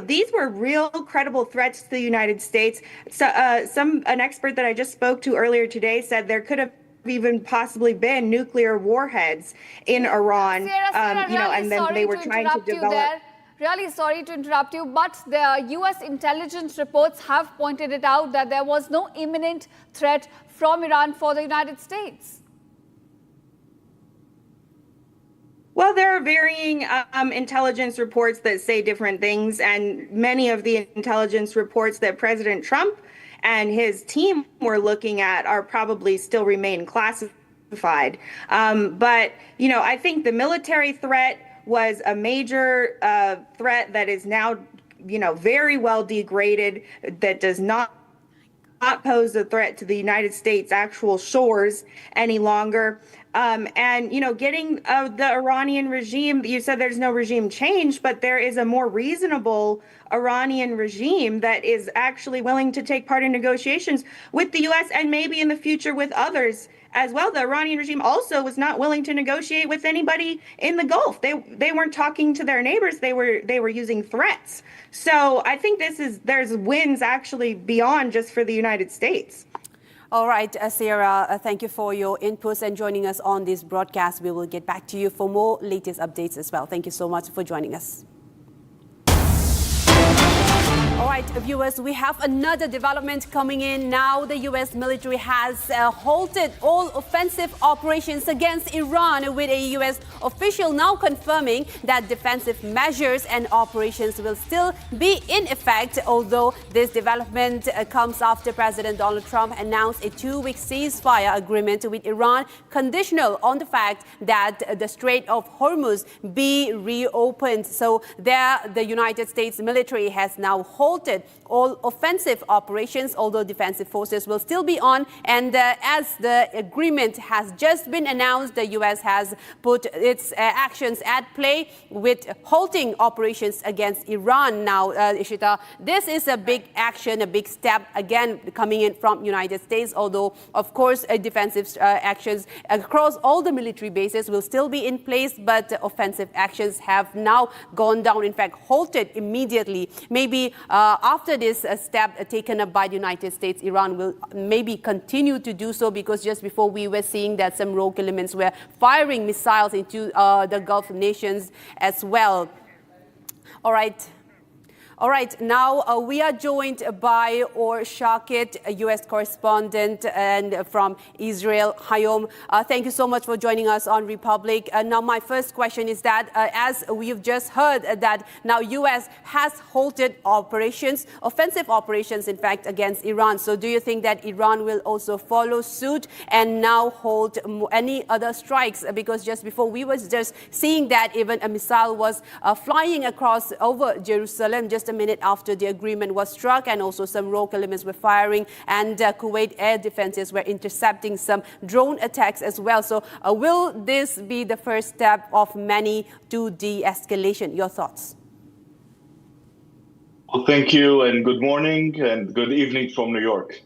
Speaker 5: these were real credible threats to the United States. So an expert that I just spoke to earlier today said there could have even possibly been nuclear warheads in Iran,
Speaker 2: Sarah,
Speaker 5: and then they were trying to develop.
Speaker 2: Really sorry to interrupt you, but the U.S. intelligence reports have pointed it out that there was no imminent threat from Iran for the United States.
Speaker 5: Well, there are varying intelligence reports that say different things, and many of the intelligence reports that President Trump and his team were looking at are probably still remain classified. But, I think the military threat was a major threat that is now, very well degraded, that does not pose a threat to the United States' actual shores any longer. And, getting the Iranian regime, you said there's no regime change, but there is a more reasonable Iranian regime that is actually willing to take part in negotiations with the U.S. and maybe in the future with others as well. The Iranian regime also was not willing to negotiate with anybody in the Gulf. They weren't talking to their neighbors. They were using threats. So I think there's wins actually beyond just for the United States.
Speaker 3: All right, Sarah, thank you for your inputs and joining us on this broadcast. We will get back to you for more latest updates as well. Thank you so much for joining us. All right, viewers, we have another development coming in now. The U.S. military has halted all offensive operations against Iran, with a U.S. official now confirming that defensive measures and operations will still be in effect, although this development comes after President Donald Trump announced a 2-week ceasefire agreement with Iran, conditional on the fact that the Strait of Hormuz be reopened. So there, the United States military has now halted all offensive operations, although defensive forces will still be on. And as the agreement has just been announced, the U.S. has put its actions at play with halting operations against Iran. Now, Ishita, this is a big action, a big step, again, coming in from United States, although, of course, defensive actions across all the military bases will still be in place, but offensive actions have now gone down, in fact, halted immediately. Maybe after this step taken up by the United States, Iran will maybe continue to do so, because just before we were seeing that some rogue elements were firing missiles into the Gulf nations as well. All right, now we are joined by Or Shakit, a U.S. correspondent, and from Israel. Hayom, thank you so much for joining us on Republic. Now, my first question is that, as we've just heard, that now U.S. has halted operations, offensive operations, in fact, against Iran. So do you think that Iran will also follow suit and now hold any other strikes? Because just before we were just seeing that even a missile was flying across over Jerusalem just just a minute after the agreement was struck, and also some rogue elements were firing, and Kuwait air defenses were intercepting some drone attacks as well. So will this be the first step of many to de-escalation? Your thoughts?
Speaker 6: Well, thank you, and good morning and good evening from New York.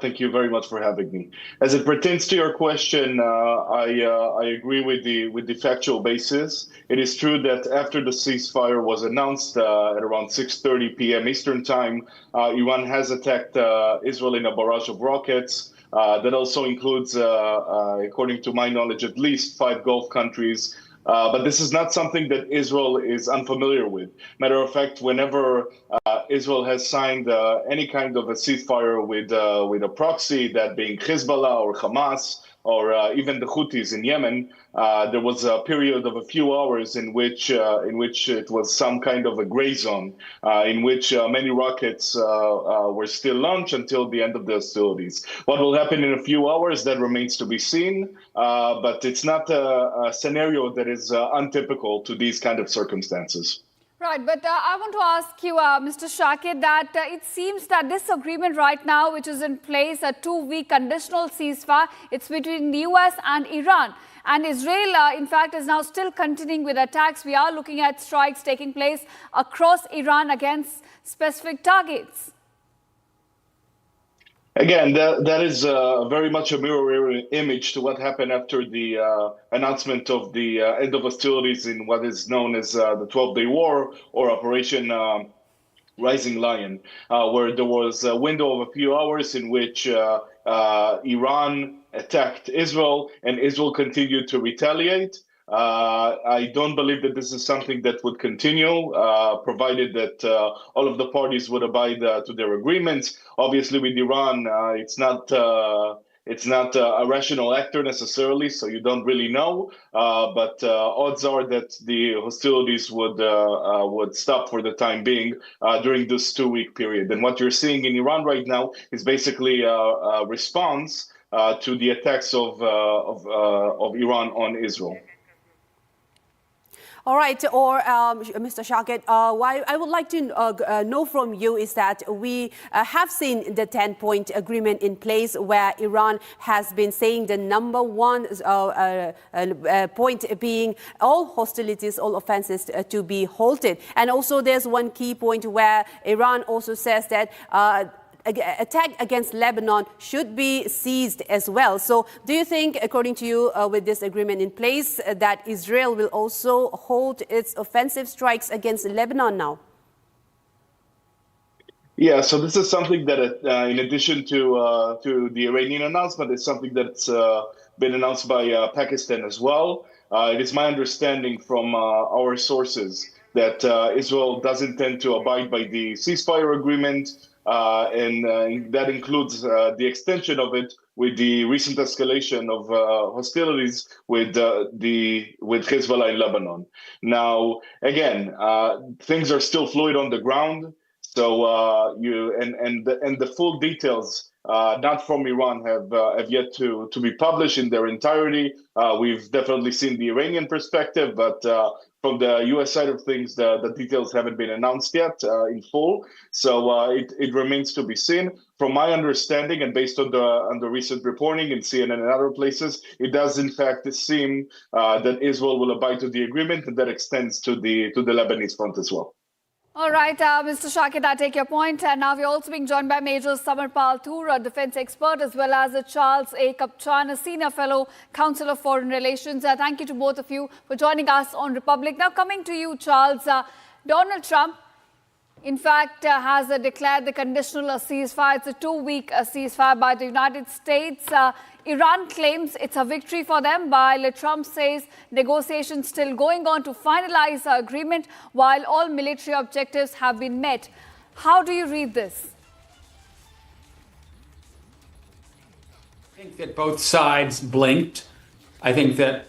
Speaker 6: Thank you very much for having me. As it pertains to your question, I agree with the factual basis. It is true that after the ceasefire was announced at around 6:30 p.m. Eastern Time, Iran has attacked Israel in a barrage of rockets. That also includes, according to my knowledge, at least 5 Gulf countries. But this is not something that Israel is unfamiliar with. Matter of fact, whenever Israel has signed any kind of a ceasefire with a proxy, that being Hezbollah or Hamas or even the Houthis in Yemen, there was a period of a few hours in which it was some kind of a gray zone, in which many rockets were still launched until the end of the hostilities. What will happen in a few hours, that remains to be seen, but it's not a scenario that is untypical to these kind of circumstances.
Speaker 2: Right, but I want to ask you, Mr. Shakir, that it seems that this agreement right now, which is in place, a 2-week conditional ceasefire, it's between the US and Iran. And Israel, in fact, is now still continuing with attacks. We are looking at strikes taking place across Iran against specific targets.
Speaker 6: Again, that is very much a mirror image to what happened after the announcement of the end of hostilities in what is known as the 12-Day War, or Operation Rising Lion, where there was a window of a few hours in which Iran attacked Israel and Israel continued to retaliate. I don't believe that this is something that would continue, provided that all of the parties would abide to their agreements. Obviously, with Iran, it's not a rational actor necessarily, so you don't really know. But odds are that the hostilities would stop for the time being during this 2-week period. And what you're seeing in Iran right now is basically a response to the attacks of Iran on Israel.
Speaker 3: All right, or Mr. Shakir, what I would like to know from you is that we have seen the 10-point agreement in place, where Iran has been saying the number one point being all hostilities, all offenses to be halted. And also there's one key point where Iran also says that attack against Lebanon should be ceased as well. So do you think, according to you, with this agreement in place, that Israel will also hold its offensive strikes against Lebanon now?
Speaker 6: Yeah, so this is something that, in addition to the Iranian announcement, is something that's been announced by Pakistan as well. It is my understanding from our sources that Israel does intend to abide by the ceasefire agreement, and that includes the extension of it with the recent escalation of hostilities with Hezbollah in Lebanon. Now, again, things are still fluid on the ground, so the full details, not from Iran, have yet to be published in their entirety. We've definitely seen the Iranian perspective, but from the U.S. side of things, the details haven't been announced yet in full. So it remains to be seen. From my understanding, and based on the recent reporting in CNN and other places, it does in fact seem that Israel will abide to the agreement, and that extends to the Lebanese front as well.
Speaker 2: All right, Mr. Shakir, I take your point. And now we're also being joined by Major Samarpal Toor, a defense expert, as well as Charles A. Kapchan, a senior fellow, Council of Foreign Relations. Thank you to both of you for joining us on Republic. Now, coming to you, Charles, Donald Trump, in fact, has declared the conditional ceasefire. It's a 2-week ceasefire by the United States. Iran claims it's a victory for them, while Trump says negotiations still going on to finalize the agreement, while all military objectives have been met. How do you read this?
Speaker 7: I think that both sides blinked. I think that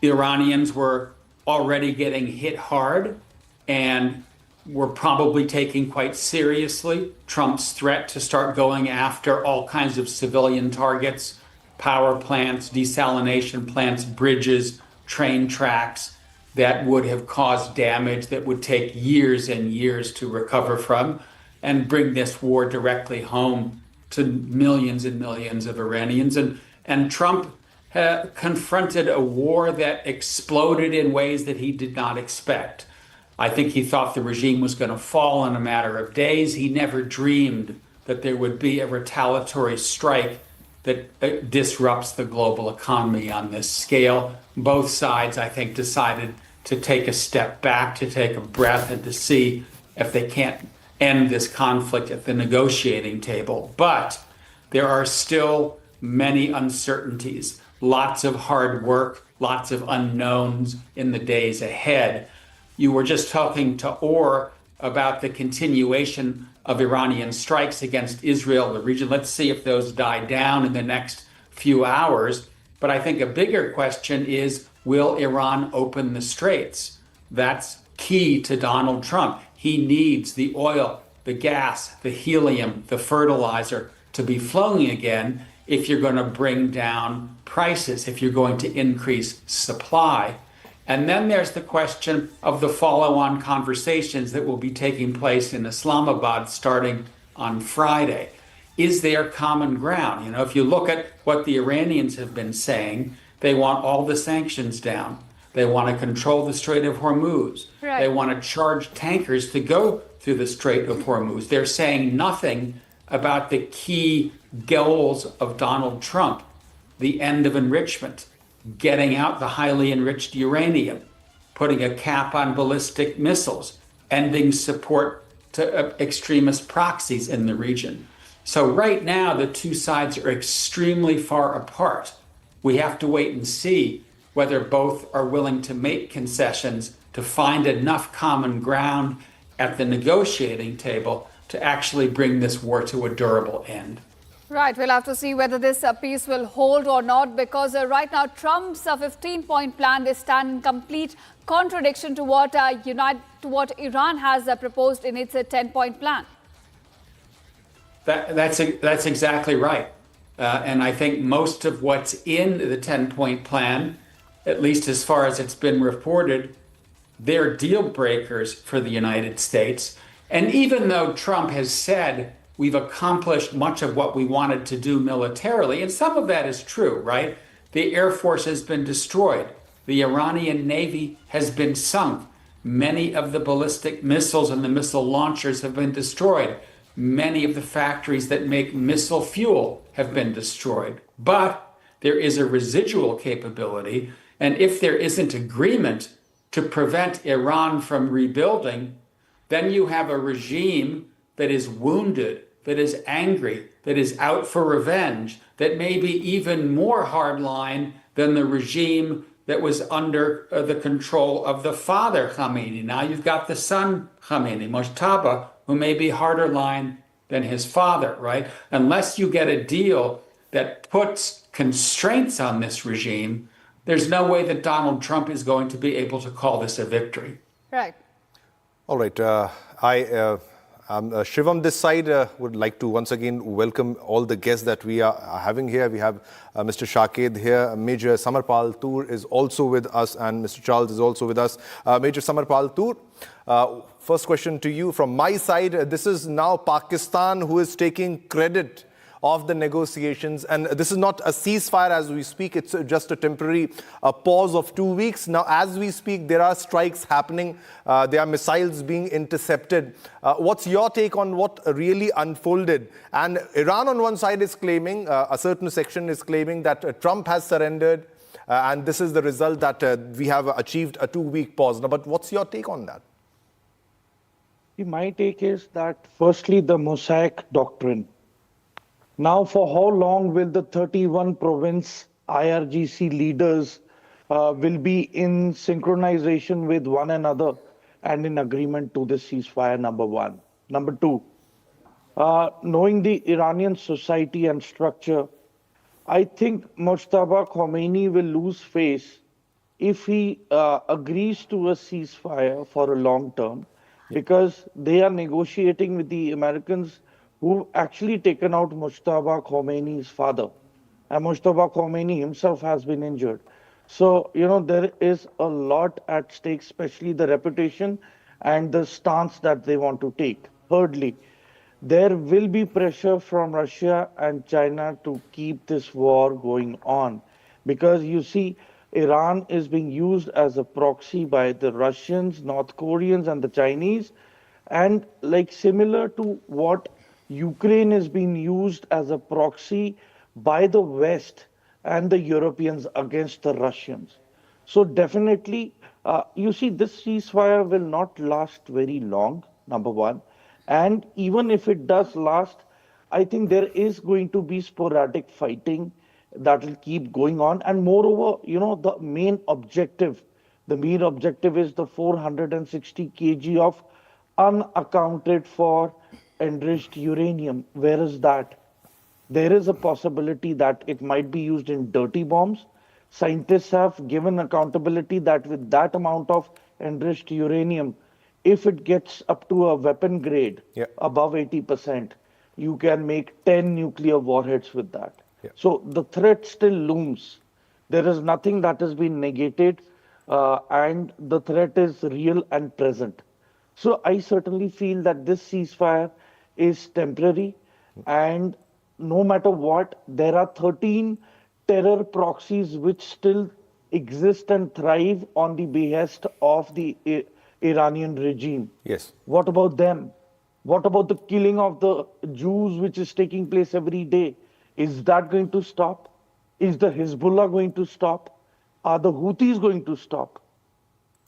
Speaker 7: the Iranians were already getting hit hard and were probably taking quite seriously Trump's threat to start going after all kinds of civilian targets, power plants, desalination plants, bridges, train tracks. that would have caused damage that would take years and years to recover from and bring this war directly home to millions and millions of Iranians. And Trump confronted a war that exploded in ways that he did not expect. I think he thought the regime was going to fall in a matter of days. He never dreamed that there would be a retaliatory strike that disrupts the global economy on this scale. Both sides, I think, decided to take a step back, to take a breath, and to see if they can't end this conflict at the negotiating table. But there are still many uncertainties, lots of hard work, lots of unknowns in the days ahead. You were just talking to Orr about the continuation of Iranian strikes against Israel, the region. Let's see if those die down in the next few hours. But I think a bigger question is, will Iran open the straits? That's key to Donald Trump. He needs the oil, the gas, the helium, the fertilizer to be flowing again if you're going to bring down prices, if you're going to increase supply. And then there's the question of the follow-on conversations that will be taking place in Islamabad starting on Friday. Is there common ground? You know, if you look at what the Iranians have been saying, they want all the sanctions down. They want to control the Strait of Hormuz.
Speaker 2: Right.
Speaker 7: They want to charge tankers to go through the Strait of Hormuz. They're saying nothing about the key goals of Donald Trump, the end of enrichment, getting out the highly enriched uranium, putting a cap on ballistic missiles, ending support to extremist proxies in the region. So right now, the two sides are extremely far apart. We have to wait and see whether both are willing to make concessions to find enough common ground at the negotiating table to actually bring this war to a durable end.
Speaker 2: Right, we'll have to see whether this peace will hold or not, because right now Trump's 15-point plan is stand in complete contradiction to what Iran has proposed in its 10-point plan.
Speaker 7: That's exactly right. And I think most of what's in the 10-point plan, at least as far as it's been reported, they're deal breakers for the United States. And even though Trump has said we've accomplished much of what we wanted to do militarily, and some of that is true, right? The Air Force has been destroyed. The Iranian Navy has been sunk. Many of the ballistic missiles and the missile launchers have been destroyed. Many of the factories that make missile fuel have been destroyed. But there is a residual capability, and if there isn't agreement to prevent Iran from rebuilding, then you have a regime that is wounded, that is angry, that is out for revenge, that may be even more hardline than the regime that was under the control of the father Khamenei. Now you've got the son Khamenei, Mojtaba, who may be harder line than his father, right? Unless you get a deal that puts constraints on this regime, there's no way that Donald Trump is going to be able to call this a victory.
Speaker 2: Right.
Speaker 8: All right. Shivam, this side would like to once again welcome all the guests that we are having here. We have Mr. Shaked here. Major Samarpal Toor is also with us, and Mr. Charles is also with us. Major Samarpal Toor, first question to you from my side. This is now Pakistan who is taking credit of the negotiations, and this is not a ceasefire as we speak. It's just a temporary pause of 2 weeks. Now, as we speak, there are strikes happening. There are missiles being intercepted. What's your take on what really unfolded? And Iran on one side is claiming, a certain section is claiming that Trump has surrendered, and this is the result that we have achieved a 2-week pause. Now, but what's your take on that?
Speaker 9: My take is that firstly, the Mosaic doctrine. Now, for how long will the 31 province IRGC leaders will be in synchronization with one another and in agreement to this ceasefire, number one? Number two, knowing the Iranian society and structure, I think Mojtaba Khomeini will lose face if he agrees to a ceasefire for a long term, because they are negotiating with the Americans who've actually taken out Mojtaba Khomeini's father. And Mojtaba Khomeini himself has been injured. So, there is a lot at stake, especially the reputation and the stance that they want to take. Thirdly, there will be pressure from Russia and China to keep this war going on because you see, Iran is being used as a proxy by the Russians, North Koreans, and the Chinese. And like similar to what Ukraine is being used as a proxy by the West and the Europeans against the Russians. So definitely, you see, this ceasefire will not last very long, number one. And even if it does last, I think there is going to be sporadic fighting that will keep going on. And moreover, the main objective is the 460 kg of unaccounted for enriched uranium. Where is that? There is a possibility that it might be used in dirty bombs. Scientists have given accountability that with that amount of enriched uranium, if it gets up to a weapon grade
Speaker 8: Yeah.
Speaker 9: above 80%, you can make 10 nuclear warheads with that.
Speaker 8: Yeah.
Speaker 9: So the threat still looms. There is nothing that has been negated, and the threat is real and present. So I certainly feel that this ceasefire is temporary, and no matter what, there are 13 terror proxies which still exist and thrive on the behest of the Iranian regime.
Speaker 8: Yes.
Speaker 9: What about them? What about the killing of the Jews which is taking place every day? Is that going to stop? Is the Hezbollah going to stop? Are the Houthis going to stop?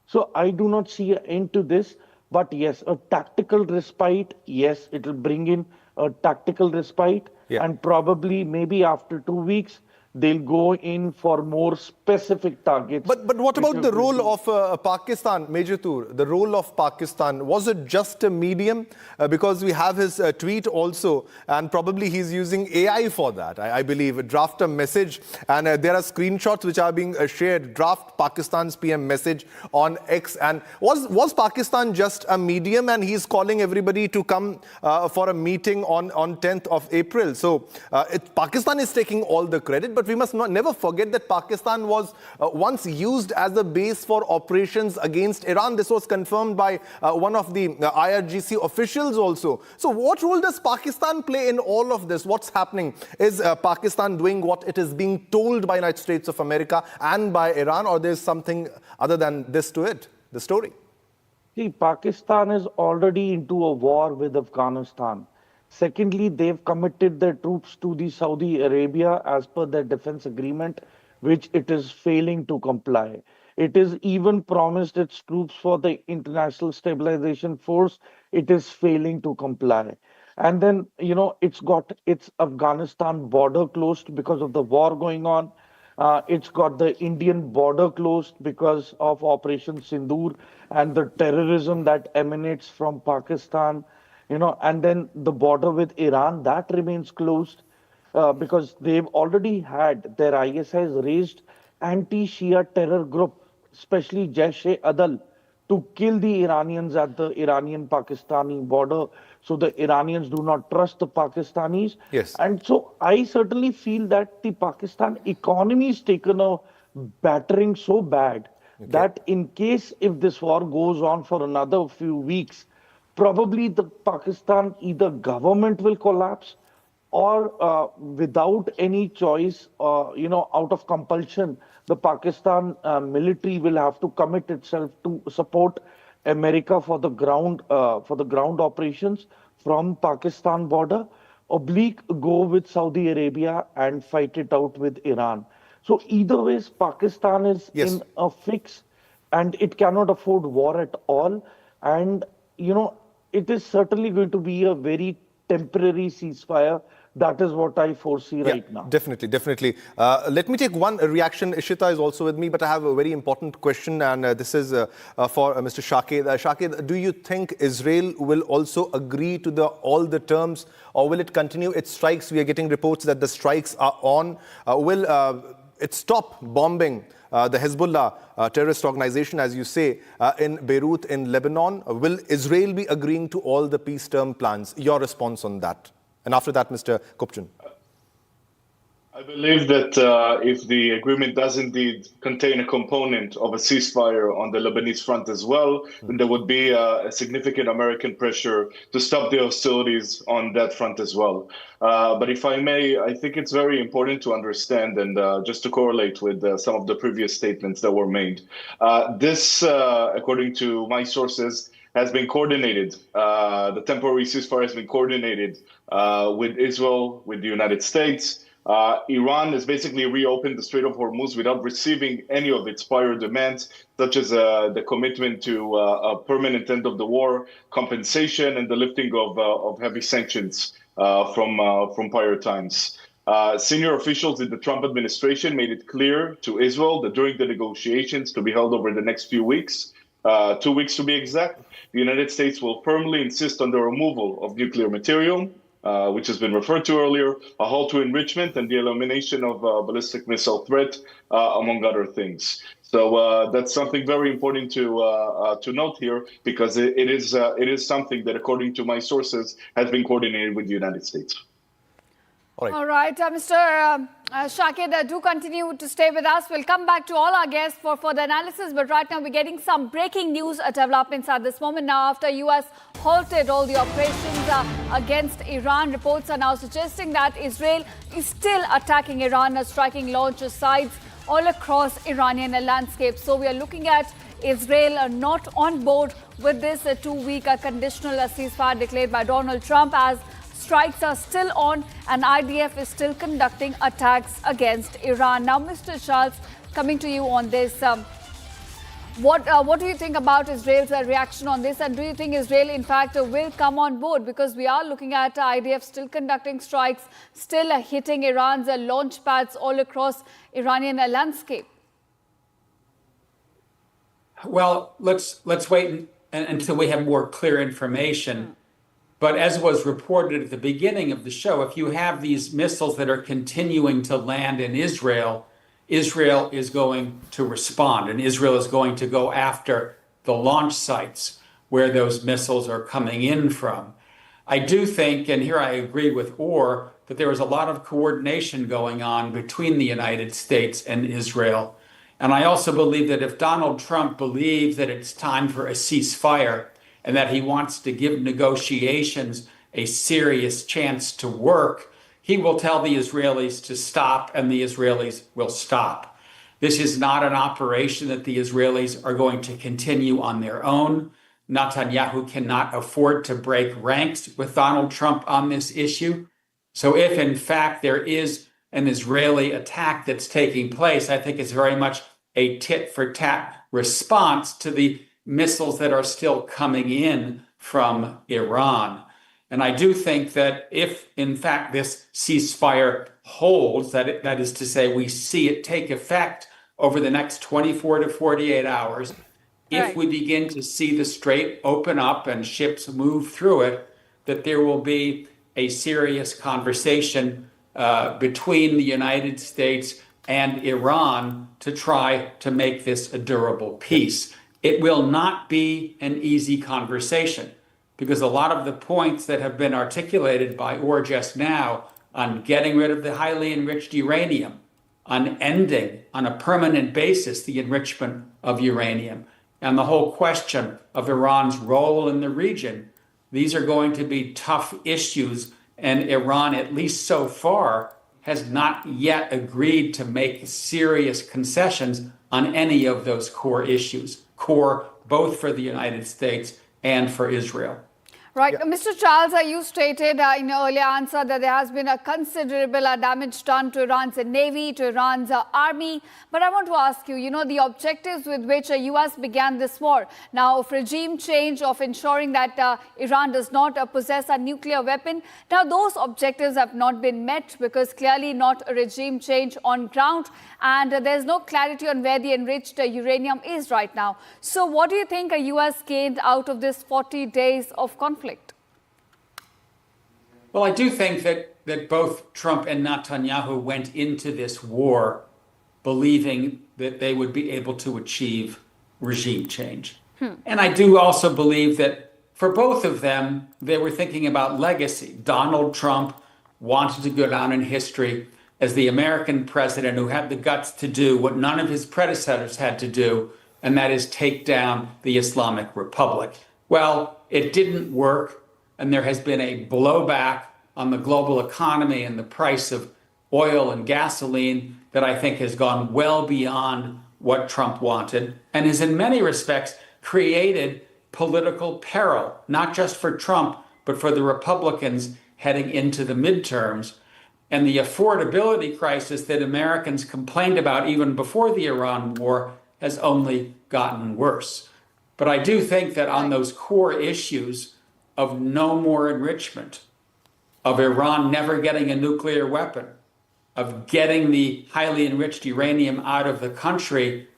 Speaker 9: So I do not see an end to this. But yes, a tactical respite, yes, it will bring in a tactical respite.
Speaker 8: Yeah.
Speaker 9: And probably maybe after 2 weeks, they'll go in for more specific targets.
Speaker 8: But what
Speaker 9: which
Speaker 8: about the
Speaker 9: are going
Speaker 8: role
Speaker 9: to-
Speaker 8: of Pakistan, Major Tur? The role of Pakistan, was it just a medium? Because we have his tweet also, and probably he's using AI for that, I believe. Draft a message, and there are screenshots which are being shared. Draft Pakistan's PM message on X. And was Pakistan just a medium, and he's calling everybody to come for a meeting on 10th of April? So Pakistan is taking all the credit, but we must never forget that Pakistan was once used as a base for operations against Iran. This was confirmed by one of the IRGC officials also. So what role does Pakistan play in all of this? What's happening? Is Pakistan doing what it is being told by United States of America and by Iran, or there's something other than this to it, the story?
Speaker 9: See, Pakistan is already into a war with Afghanistan. Secondly, they've committed their troops to the Saudi Arabia as per their defense agreement, which it is failing to comply. It is even promised its troops for the International Stabilization Force. It is failing to comply. And then, it's got its Afghanistan border closed because of the war going on. It's got the Indian border closed because of Operation Sindoor and the terrorism that emanates from Pakistan. And then the border with Iran, that remains closed because they've already had their ISIs raised anti-Shia terror group, especially Jaish-e-Adal, to kill the Iranians at the Iranian-Pakistani border. So the Iranians do not trust the Pakistanis.
Speaker 8: Yes.
Speaker 9: And so I certainly feel that the Pakistan economy is taken a battering so bad that in case if this war goes on for another few weeks, probably the Pakistan either government will collapse or without any choice, out of compulsion, the Pakistan military will have to commit itself to support America for the ground operations from Pakistan border, oblique go with Saudi Arabia and fight it out with Iran. So either ways, Pakistan is
Speaker 8: Yes.
Speaker 9: in a fix and it cannot afford war at all. And, it is certainly going to be a very temporary ceasefire. That is what I foresee right now.
Speaker 8: Definitely, definitely. Let me take one reaction. Ishita is also with me, but I have a very important question, and this is for Mr. Shaked. Shaked, do you think Israel will also agree to all the terms, or will it continue its strikes? We are getting reports that the strikes are on. Will it stop bombing the Hezbollah terrorist organization, as you say, in Beirut, in Lebanon? Will Israel be agreeing to all the peace term plans? Your response on that? And after that, Mr. Kupchan.
Speaker 6: I believe that if the agreement does indeed contain a component of a ceasefire on the Lebanese front as well, then there would be a significant American pressure to stop the hostilities on that front as well. But if I may, I think it's very important to understand, and just to correlate with some of the previous statements that were made, this, according to my sources, has been coordinated. The temporary ceasefire has been coordinated with Israel, with the United States. Iran has basically reopened the Strait of Hormuz without receiving any of its prior demands, such as the commitment to a permanent end of the war, compensation, and the lifting of heavy sanctions from prior times. Senior officials in the Trump administration made it clear to Israel that during the negotiations to be held over the next few weeks, 2 weeks to be exact, the United States will firmly insist on the removal of nuclear material, which has been referred to earlier, a halt to enrichment, and the elimination of ballistic missile threat, among other things. So that's something very important to note here, because it is something that, according to my sources, has been coordinated with the United States.
Speaker 2: All right, Mr. Shaked, do continue to stay with us. We'll come back to all our guests for further analysis. But right now, we're getting some breaking news developments at this moment. Now, after U.S. halted all the operations against Iran, reports are now suggesting that Israel is still attacking Iran, striking launch sites all across Iranian landscape. So we are looking at Israel not on board with this 2-week conditional ceasefire declared by Donald Trump, as strikes are still on and IDF is still conducting attacks against Iran. Now, Mr. Charles, coming to you on this, what do you think about Israel's reaction on this, and do you think Israel, in fact, will come on board? Because we are looking at IDF still conducting strikes, still hitting Iran's launch pads all across Iranian landscape.
Speaker 7: Well, let's wait until we have more clear information. But as was reported at the beginning of the show, if you have these missiles that are continuing to land in Israel, Israel is going to respond, and Israel is going to go after the launch sites where those missiles are coming in from. I do think, and here I agree with Orr, that there is a lot of coordination going on between the United States and Israel. And I also believe that if Donald Trump believes that it's time for a ceasefire, and that he wants to give negotiations a serious chance to work, he will tell the Israelis to stop, and the Israelis will stop. This is not an operation that the Israelis are going to continue on their own. Netanyahu cannot afford to break ranks with Donald Trump on this issue. So if, in fact, there is an Israeli attack that's taking place, I think it's very much a tit-for-tat response to the missiles that are still coming in from Iran. And I do think that if, in fact, this ceasefire holds, that is to say, we see it take effect over the next 24 to 48 hours, if we begin to see the strait open up and ships move through it, that there will be a serious conversation between the United States and Iran to try to make this a durable peace. It will not be an easy conversation, because a lot of the points that have been articulated by Orr just now on getting rid of the highly enriched uranium, on ending on a permanent basis the enrichment of uranium, and the whole question of Iran's role in the region, these are going to be tough issues, and Iran, at least so far, has not yet agreed to make serious concessions on any of those core issues. Core both for the United States and for Israel.
Speaker 2: Right. Yeah. Mr. Charles, you stated in your earlier answer that there has been a considerable damage done to Iran's navy, to Iran's army. But I want to ask you, the objectives with which the U.S. began this war, now of regime change, of ensuring that Iran does not possess a nuclear weapon. Now, those objectives have not been met, because clearly not a regime change on ground. And there's no clarity on where the enriched uranium is right now. So what do you think the U.S. gained out of this 40 days of conflict?
Speaker 7: Well, I do think that both Trump and Netanyahu went into this war believing that they would be able to achieve regime change. And I do also believe that for both of them, they were thinking about legacy. Donald Trump wanted to go down in history as the American president who had the guts to do what none of his predecessors had to do, and that is take down the Islamic Republic. Well, it didn't work, and there has been a blowback on the global economy and the price of oil and gasoline that I think has gone well beyond what Trump wanted, and has in many respects created political peril, not just for Trump, but for the Republicans heading into the midterms. And the affordability crisis that Americans complained about even before the Iran war has only gotten worse. But I do think that on those core issues of no more enrichment, of Iran never getting a nuclear weapon, of getting the highly enriched uranium out of the country,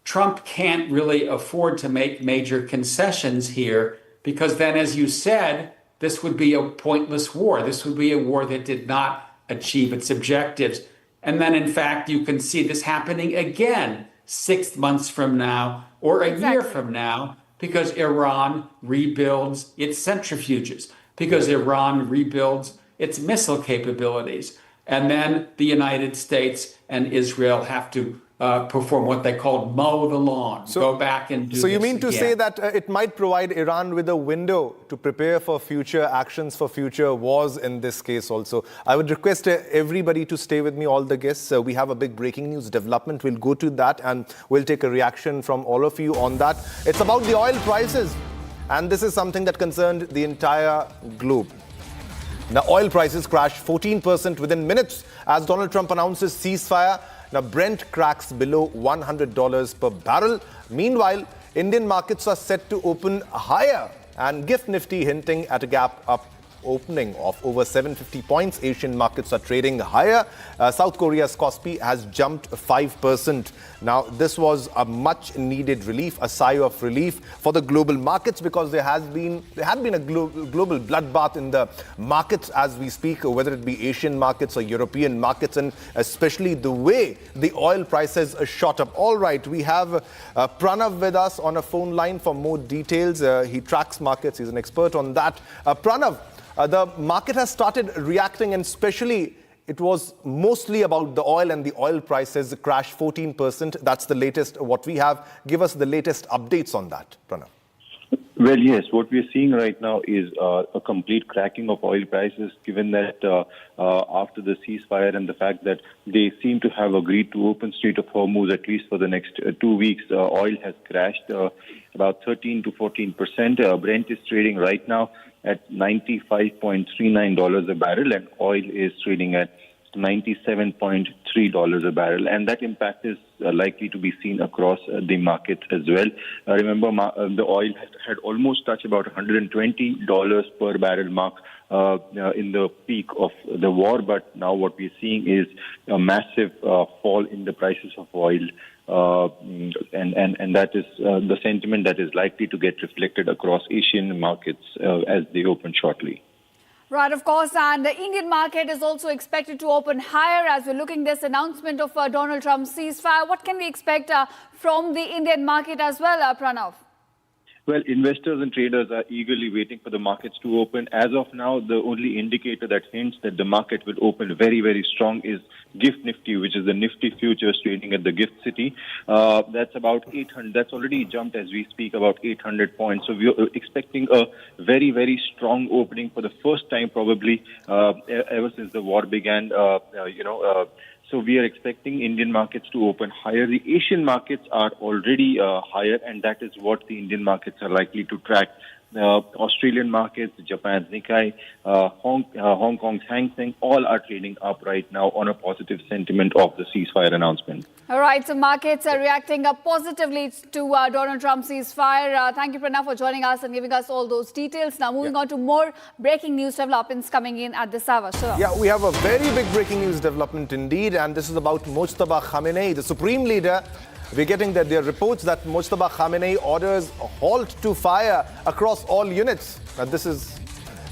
Speaker 7: Trump can't really afford to make major concessions here, because then, as you said, this would be a pointless war. This would be a war that did not achieve its objectives. And then, in fact, you can see this happening again 6 months from now or a year from now, because Iran rebuilds its centrifuges, because Iran rebuilds its missile capabilities. And then the United States and Israel have to perform what they call mow the lawn, go back and do
Speaker 8: So you
Speaker 7: this
Speaker 8: mean to
Speaker 7: again.
Speaker 8: say that it might provide Iran with a window to prepare for future actions, for future wars in this case also. I would request everybody to stay with me, all the guests. We have a big breaking news development. We'll go to that and we'll take a reaction from all of you on that. It's about the oil prices. And this is something that concerned the entire globe. Now, oil prices crashed 14% within minutes as Donald Trump announces ceasefire. Now, Brent cracks below $100 per barrel. Meanwhile, Indian markets are set to open higher, and Gift Nifty hinting at a gap up opening of over 750 points. Asian markets are trading higher. South Korea's Kospi has jumped 5%. Now, this was a much needed relief, a sigh of relief for the global markets, because there had been a global bloodbath in the markets as we speak, whether it be Asian markets or European markets, and especially the way the oil prices shot up. All right, we have Pranav with us on a phone line for more details. He tracks markets. He's an expert on that. Pranav, the market has started reacting, and especially it was mostly about the oil, and the oil prices crashed 14%. That's the latest what we have. Give us the latest updates on that, Pranav.
Speaker 10: Well, yes, what we're seeing right now is a complete cracking of oil prices, given that after the ceasefire and the fact that they seem to have agreed to open Strait of Hormuz at least for the next 2 weeks, oil has crashed about 13 to 14%. Brent is trading right now at $95.39 a barrel, and oil is trading at $97.3 a barrel, and that impact is likely to be seen across the markets as well. Remember, the oil had almost touched about $120 per barrel mark in the peak of the war, but now what we're seeing is a massive fall in the prices of oil. And that is the sentiment that is likely to get reflected across Asian markets as they open shortly.
Speaker 2: Right, of course, and the Indian market is also expected to open higher as we're looking at this announcement of Donald Trump's ceasefire. What can we expect from the Indian market as well, Pranav?
Speaker 10: Well, investors and traders are eagerly waiting for the markets to open. As of now, the only indicator that hints that the market will open very, very strong is Gift Nifty, which is the Nifty futures trading at the Gift City. That's about 800. That's already jumped as we speak, about 800 points. So we're expecting a very, very strong opening for the first time probably ever since the war began. So we are expecting Indian markets to open higher. The Asian markets are already higher, and that is what the Indian markets are likely to track. Australian markets, Japan's Nikkei, Hong Kong's Hang Seng, all are trading up right now on a positive sentiment of the ceasefire announcement.
Speaker 2: All right, so markets are reacting positively to Donald Trump's ceasefire. Thank you, Pranav, for joining us and giving us all those details. Now, moving on to more breaking news developments coming in at this hour. Sure.
Speaker 8: Yeah, we have a very big breaking news development indeed, and this is about Mujtaba Khamenei, the supreme leader. We're getting that there are reports that Mujtaba Khamenei orders a halt to fire across all units. Now, this is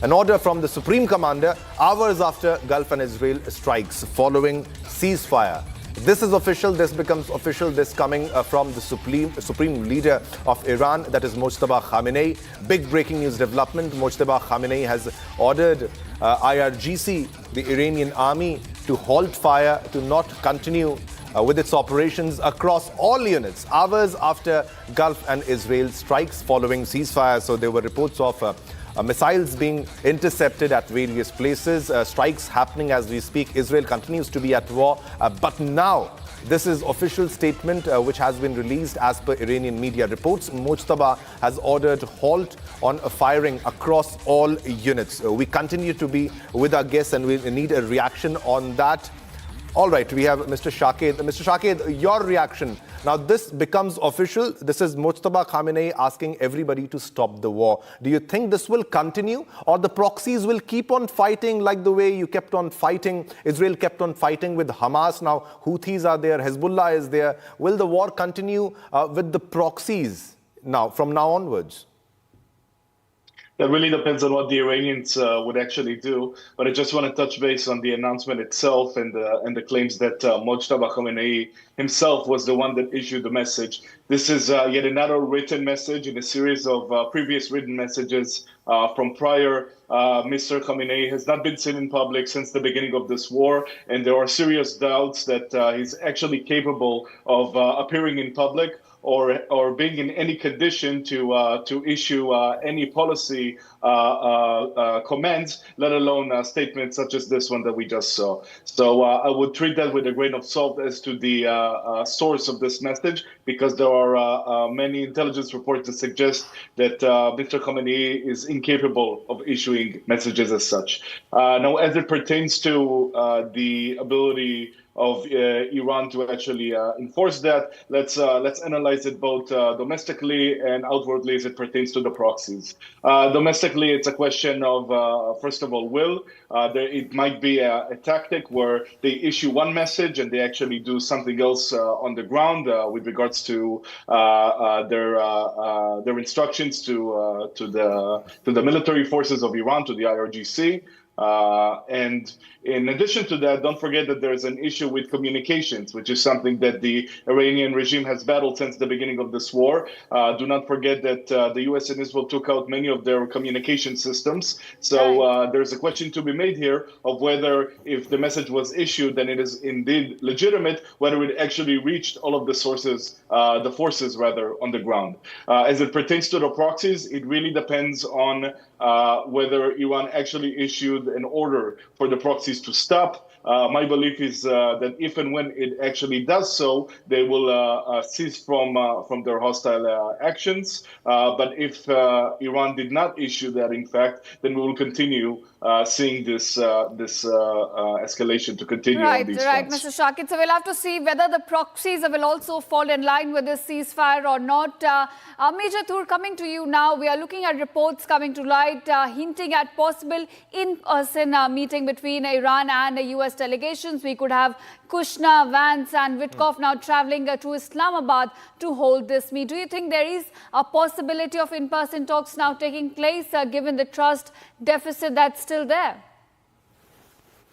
Speaker 8: an order from the Supreme Commander hours after Gulf and Israel strikes following ceasefire. This is official. This becomes official. This coming from the supreme leader of Iran, that is Mojtaba Khamenei. Big breaking news development. Mojtaba Khamenei has ordered IRGC, the Iranian army, to halt fire, to not continue with its operations across all units, hours after Gulf and Israel strikes following ceasefire. So there were reports of missiles being intercepted at various places, strikes happening as we speak. Israel continues to be at war, but now this is official statement which has been released as per Iranian media reports. Mojtaba has ordered halt on firing across all units. We continue to be with our guests and we need a reaction on that. All right, we have Mr. Shaked. Mr. Shaked, your reaction. Now, this becomes official. This is Mojtaba Khamenei asking everybody to stop the war. Do you think this will continue, or the proxies will keep on fighting like the way you kept on fighting? Israel kept on fighting with Hamas. Now, Houthis are there. Hezbollah is there. Will the war continue with the proxies now, from now onwards?
Speaker 6: That really depends on what the Iranians would actually do. But I just want to touch base on the announcement itself and the claims that Mojtaba Khamenei himself was the one that issued the message. This is yet another written message in a series of previous written messages from prior. Mr. Khamenei has not been seen in public since the beginning of this war, and there are serious doubts that he's actually capable of appearing in public or being in any condition to issue any policy comments, let alone statements such as this one that we just saw. So I would treat that with a grain of salt as to the source of this message, because there are many intelligence reports that suggest that Mr. Khamenei is incapable of issuing messages as such. Now, as it pertains to the ability of Iran to actually enforce that, let's analyze it both domestically and outwardly as it pertains to the proxies. Domestically, it's a question of, first of all, will. It might be a tactic where they issue one message and they actually do something else on the ground with regards to their instructions to the military forces of Iran, to the IRGC. And in addition to that, don't forget that there's an issue with communications, which is something that the Iranian regime has battled since the beginning of this war. Do not forget that the US and Israel took out many of their communication systems. So there's a question to be made here of whether, if the message was issued, then it is indeed legitimate, whether it actually reached all of the sources, the forces rather, on the ground. As it pertains to the proxies, it really depends on whether Iran actually issued an order for the proxies to stop. My belief is that if and when it actually does so, they will cease from their hostile actions. But if Iran did not issue that, in fact, then we will continue seeing this escalation to continue on these
Speaker 2: Right,
Speaker 6: fronts.
Speaker 2: Mr. Shaked. So we'll have to see whether the proxies will also fall in line with this ceasefire or not. Major Tur, coming to you now, we are looking at reports coming to light hinting at possible in-person meeting between Iran and the US delegations. We could have Kushner, Vance and Witkoff now traveling to Islamabad to hold this meet. Do you think there is a possibility of in-person talks now taking place given the trust deficit that's still there?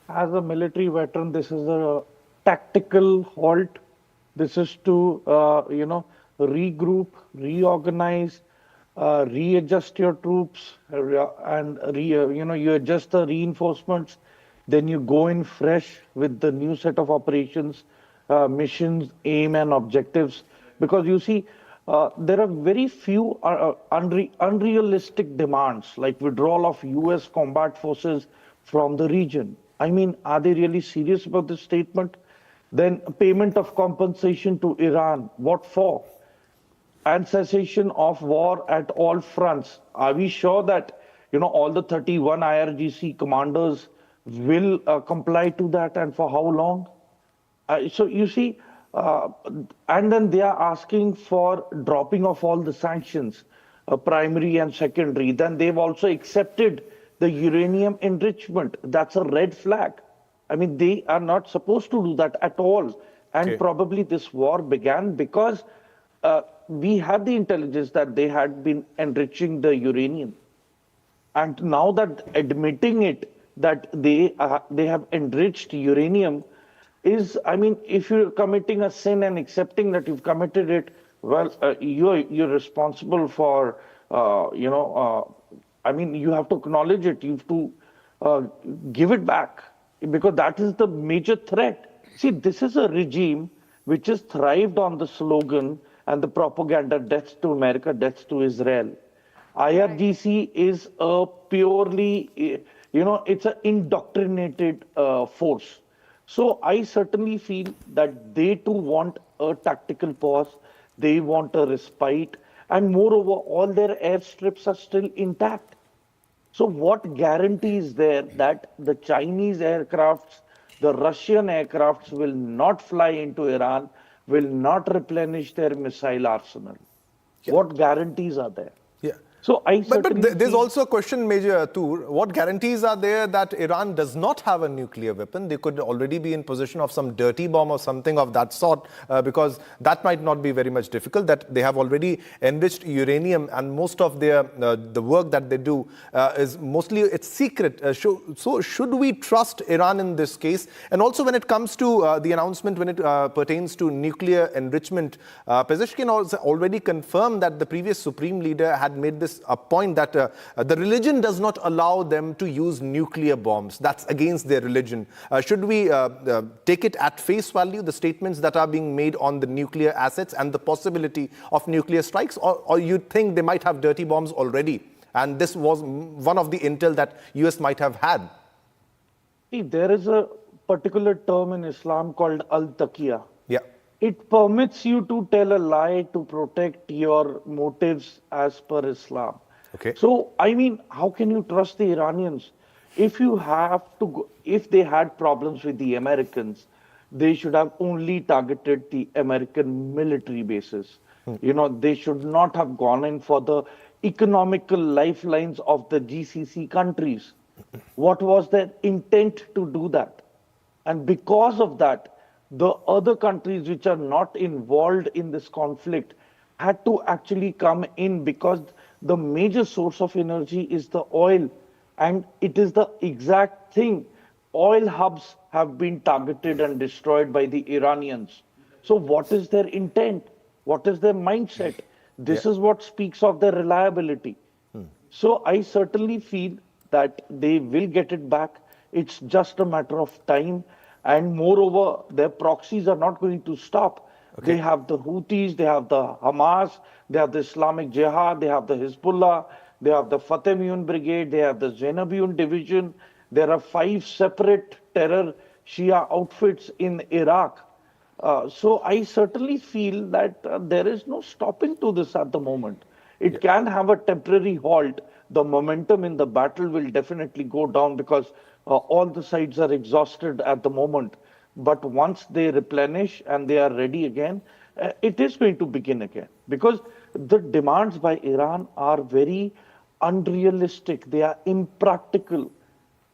Speaker 9: As a military veteran, this is a tactical halt. This is to, regroup, reorganize, readjust your troops, and you adjust the reinforcements. Then you go in fresh with the new set of operations, missions, aim, and objectives. Because you see, there are very few unrealistic demands, like withdrawal of US combat forces from the region. I mean, are they really serious about this statement? Then payment of compensation to Iran. What for? And cessation of war at all fronts. Are we sure that, all the 31 IRGC commanders will comply to that, and for how long? So you see, and then they are asking for dropping of all the sanctions, primary and secondary. Then they've also accepted the uranium enrichment. That's a red flag. I mean, they are not supposed to do that at all. And probably this war began because we had the intelligence that they had been enriching the uranium. And now that admitting it, that they have enriched uranium, is, I mean, if you're committing a sin and accepting that you've committed it, well, you're responsible for, I mean, you have to acknowledge it. You have to give it back because that is the major threat. See, this is a regime which has thrived on the slogan and the propaganda, death to America, death to Israel. IRGC is a purely, it's an indoctrinated force. So I certainly feel that they too want a tactical pause. They want a respite. And moreover, all their airstrips are still intact. So what guarantee is there that the Chinese aircrafts, the Russian aircrafts will not fly into Iran, will not replenish their missile arsenal?
Speaker 8: Yeah.
Speaker 9: What guarantees are there?
Speaker 8: Yeah.
Speaker 9: So
Speaker 8: but there's also a question, Major Tur. What guarantees are there that Iran does not have a nuclear weapon? They could already be in possession of some dirty bomb or something of that sort, because that might not be very much difficult. That they have already enriched uranium, and most of their the work that they do is mostly it's secret. So should we trust Iran in this case? And also when it comes to the announcement when it pertains to nuclear enrichment, Pezeshkian also already confirmed that the previous supreme leader had made this a point that the religion does not allow them to use nuclear bombs. That's against their religion. Should we take it at face value, the statements that are being made on the nuclear assets and the possibility of nuclear strikes, or you think they might have dirty bombs already? And this was one of the intel that US might have had.
Speaker 9: See, there is a particular term in Islam called al-taqiyya.
Speaker 8: Yeah.
Speaker 9: It permits you to tell a lie to protect your motives as per Islam.
Speaker 8: Okay.
Speaker 9: So, I mean, how can you trust the Iranians? If you have to go, if they had problems with the Americans, they should have only targeted the American military bases. They should not have gone in for the economical lifelines of the GCC countries. What was their intent to do that? And because of that, the other countries which are not involved in this conflict had to actually come in, because the major source of energy is the oil. And it is the exact thing. Oil hubs have been targeted and destroyed by the Iranians. So what is their intent? What is their mindset? This is what speaks of their reliability. So I certainly feel that they will get it back. It's just a matter of time. And moreover, their proxies are not going to stop. Okay. They have the Houthis, they have the Hamas, they have the Islamic Jihad, they have the Hezbollah, they have the Fatemiyun Brigade, they have the Zainabiyun Division. There are 5 separate terror Shia outfits in Iraq. So I certainly feel that there is no stopping to this at the moment. It can have a temporary halt. The momentum in the battle will definitely go down because all the sides are exhausted at the moment. But once they replenish and they are ready again, it is going to begin again. Because the demands by Iran are very unrealistic. They are impractical.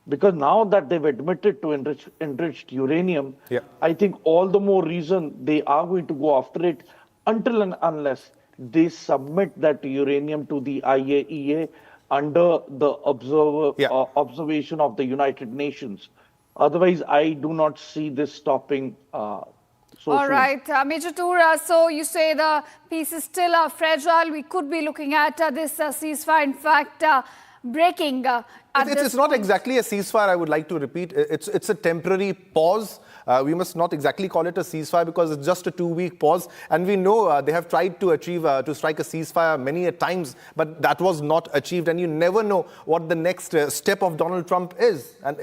Speaker 9: Because now that they've admitted to enriched uranium, I think all the more reason they are going to go after it until and unless they submit that uranium to the IAEA under the observation of the United Nations. Otherwise, I do not see this stopping so
Speaker 2: All
Speaker 9: soon.
Speaker 2: right, Major Tur, so you say the peace is still fragile. We could be looking at this ceasefire, in fact, breaking.
Speaker 8: It's not exactly a ceasefire, I would like to repeat. It's a temporary pause. We must not exactly call it a ceasefire because it's just a 2-week pause. And we know they have tried to achieve, to strike a ceasefire many a times, but that was not achieved. And you never know what the next step of Donald Trump is. And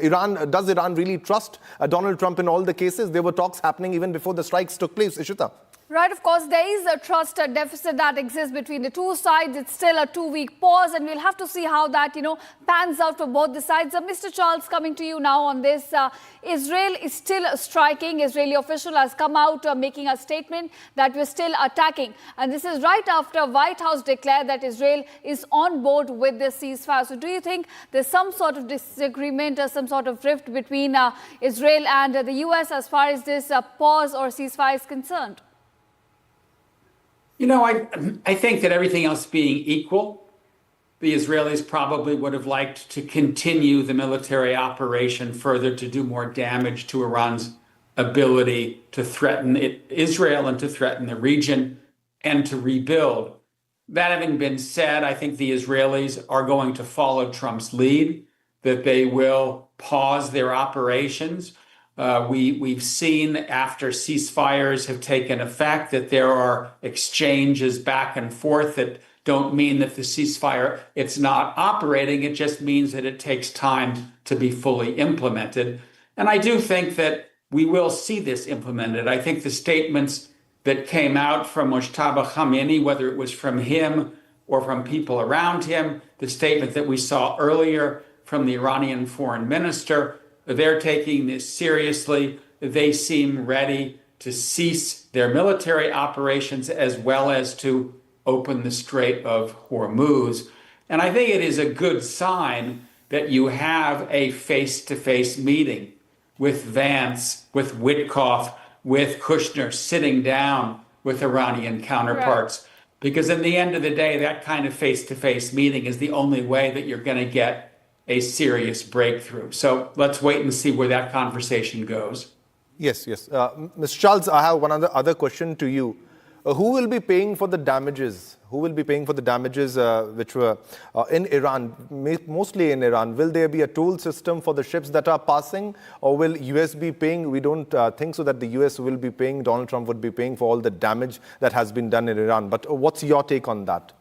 Speaker 8: does Iran really trust Donald Trump in all the cases? There were talks happening even before the strikes took place. Ishita.
Speaker 2: Right, of course, there is a trust deficit that exists between the two sides. It's still a 2-week pause, and we'll have to see how that, pans out for both the sides. Mr. Charles, coming to you now on this. Israel is still striking. Israeli official has come out making a statement that we're still attacking. And this is right after White House declared that Israel is on board with the ceasefire. So do you think there's some sort of disagreement or some sort of rift between Israel and the US as far as this pause or ceasefire is concerned?
Speaker 7: I think that everything else being equal, the Israelis probably would have liked to continue the military operation further to do more damage to Iran's ability to threaten Israel and to threaten the region and to rebuild. That having been said, I think the Israelis are going to follow Trump's lead, that they will pause their operations. We've seen after ceasefires have taken effect that there are exchanges back and forth that don't mean that the ceasefire, it's not operating. It just means that it takes time to be fully implemented. And I do think that we will see this implemented. I think the statements that came out from Mojtaba Khamenei, whether it was from him or from people around him, the statement that we saw earlier from the Iranian foreign minister, they're taking this seriously. They seem ready to cease their military operations as well as to open the Strait of Hormuz. And I think it is a good sign that you have a face-to-face meeting with Vance, with Witkoff, with Kushner sitting down with Iranian counterparts. Right. Because in the end of the day, that kind of face-to-face meeting is the only way that you're going to get a serious breakthrough. So let's wait and see where that conversation goes.
Speaker 8: Yes. Mr. Charles, I have one other question to you. Who will be paying for the damages? Who will be paying for the damages which were in Iran, mostly in Iran? Will there be a toll system for the ships that are passing, or will US be paying? We don't think so that the US will be paying, Donald Trump would be paying for all the damage that has been done in Iran. But what's your take on that?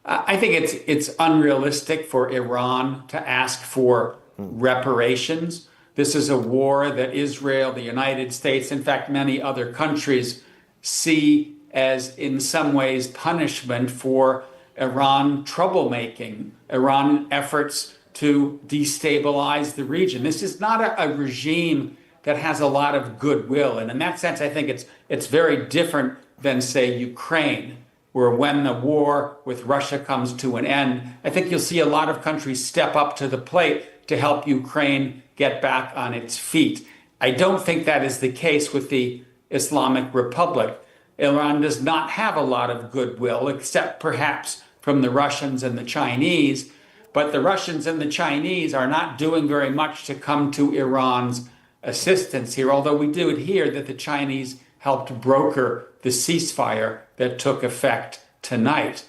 Speaker 7: I think it's unrealistic for Iran to ask for reparations. This is a war that Israel, the United States, in fact, many other countries see as in some ways punishment for Iran troublemaking, Iran efforts to destabilize the region. This is not a regime that has a lot of goodwill. And in that sense, I think it's very different than, say, Ukraine, where when the war with Russia comes to an end, I think you'll see a lot of countries step up to the plate to help Ukraine get back on its feet. I don't think that is the case with the Islamic Republic. Iran does not have a lot of goodwill, except perhaps from the Russians and the Chinese. But the Russians and the Chinese are not doing very much to come to Iran's assistance here, although we do hear that the Chinese helped broker the ceasefire that took effect tonight.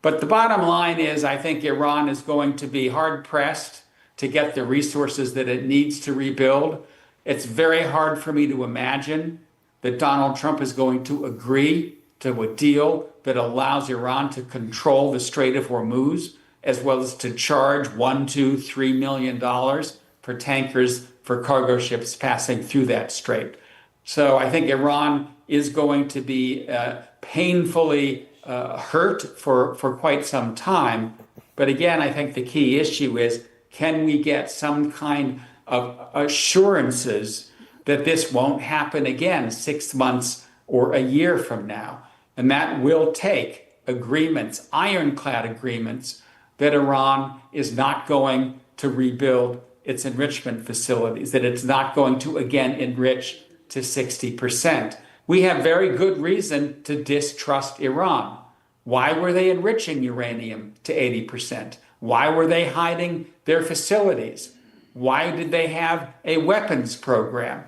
Speaker 7: But the bottom line is, I think Iran is going to be hard-pressed to get the resources that it needs to rebuild. It's very hard for me to imagine that Donald Trump is going to agree to a deal that allows Iran to control the Strait of Hormuz, as well as to charge $1, $2, $3 million for tankers, for cargo ships passing through that strait. So I think Iran is going to be painfully hurt for quite some time. But again, I think the key issue is, can we get some kind of assurances that this won't happen again 6 months or a year from now? And that will take agreements, ironclad agreements, that Iran is not going to rebuild its enrichment facilities, that it's not going to again enrich to 60%. We have very good reason to distrust Iran. Why were they enriching uranium to 80%? Why were they hiding their facilities? Why did they have a weapons program?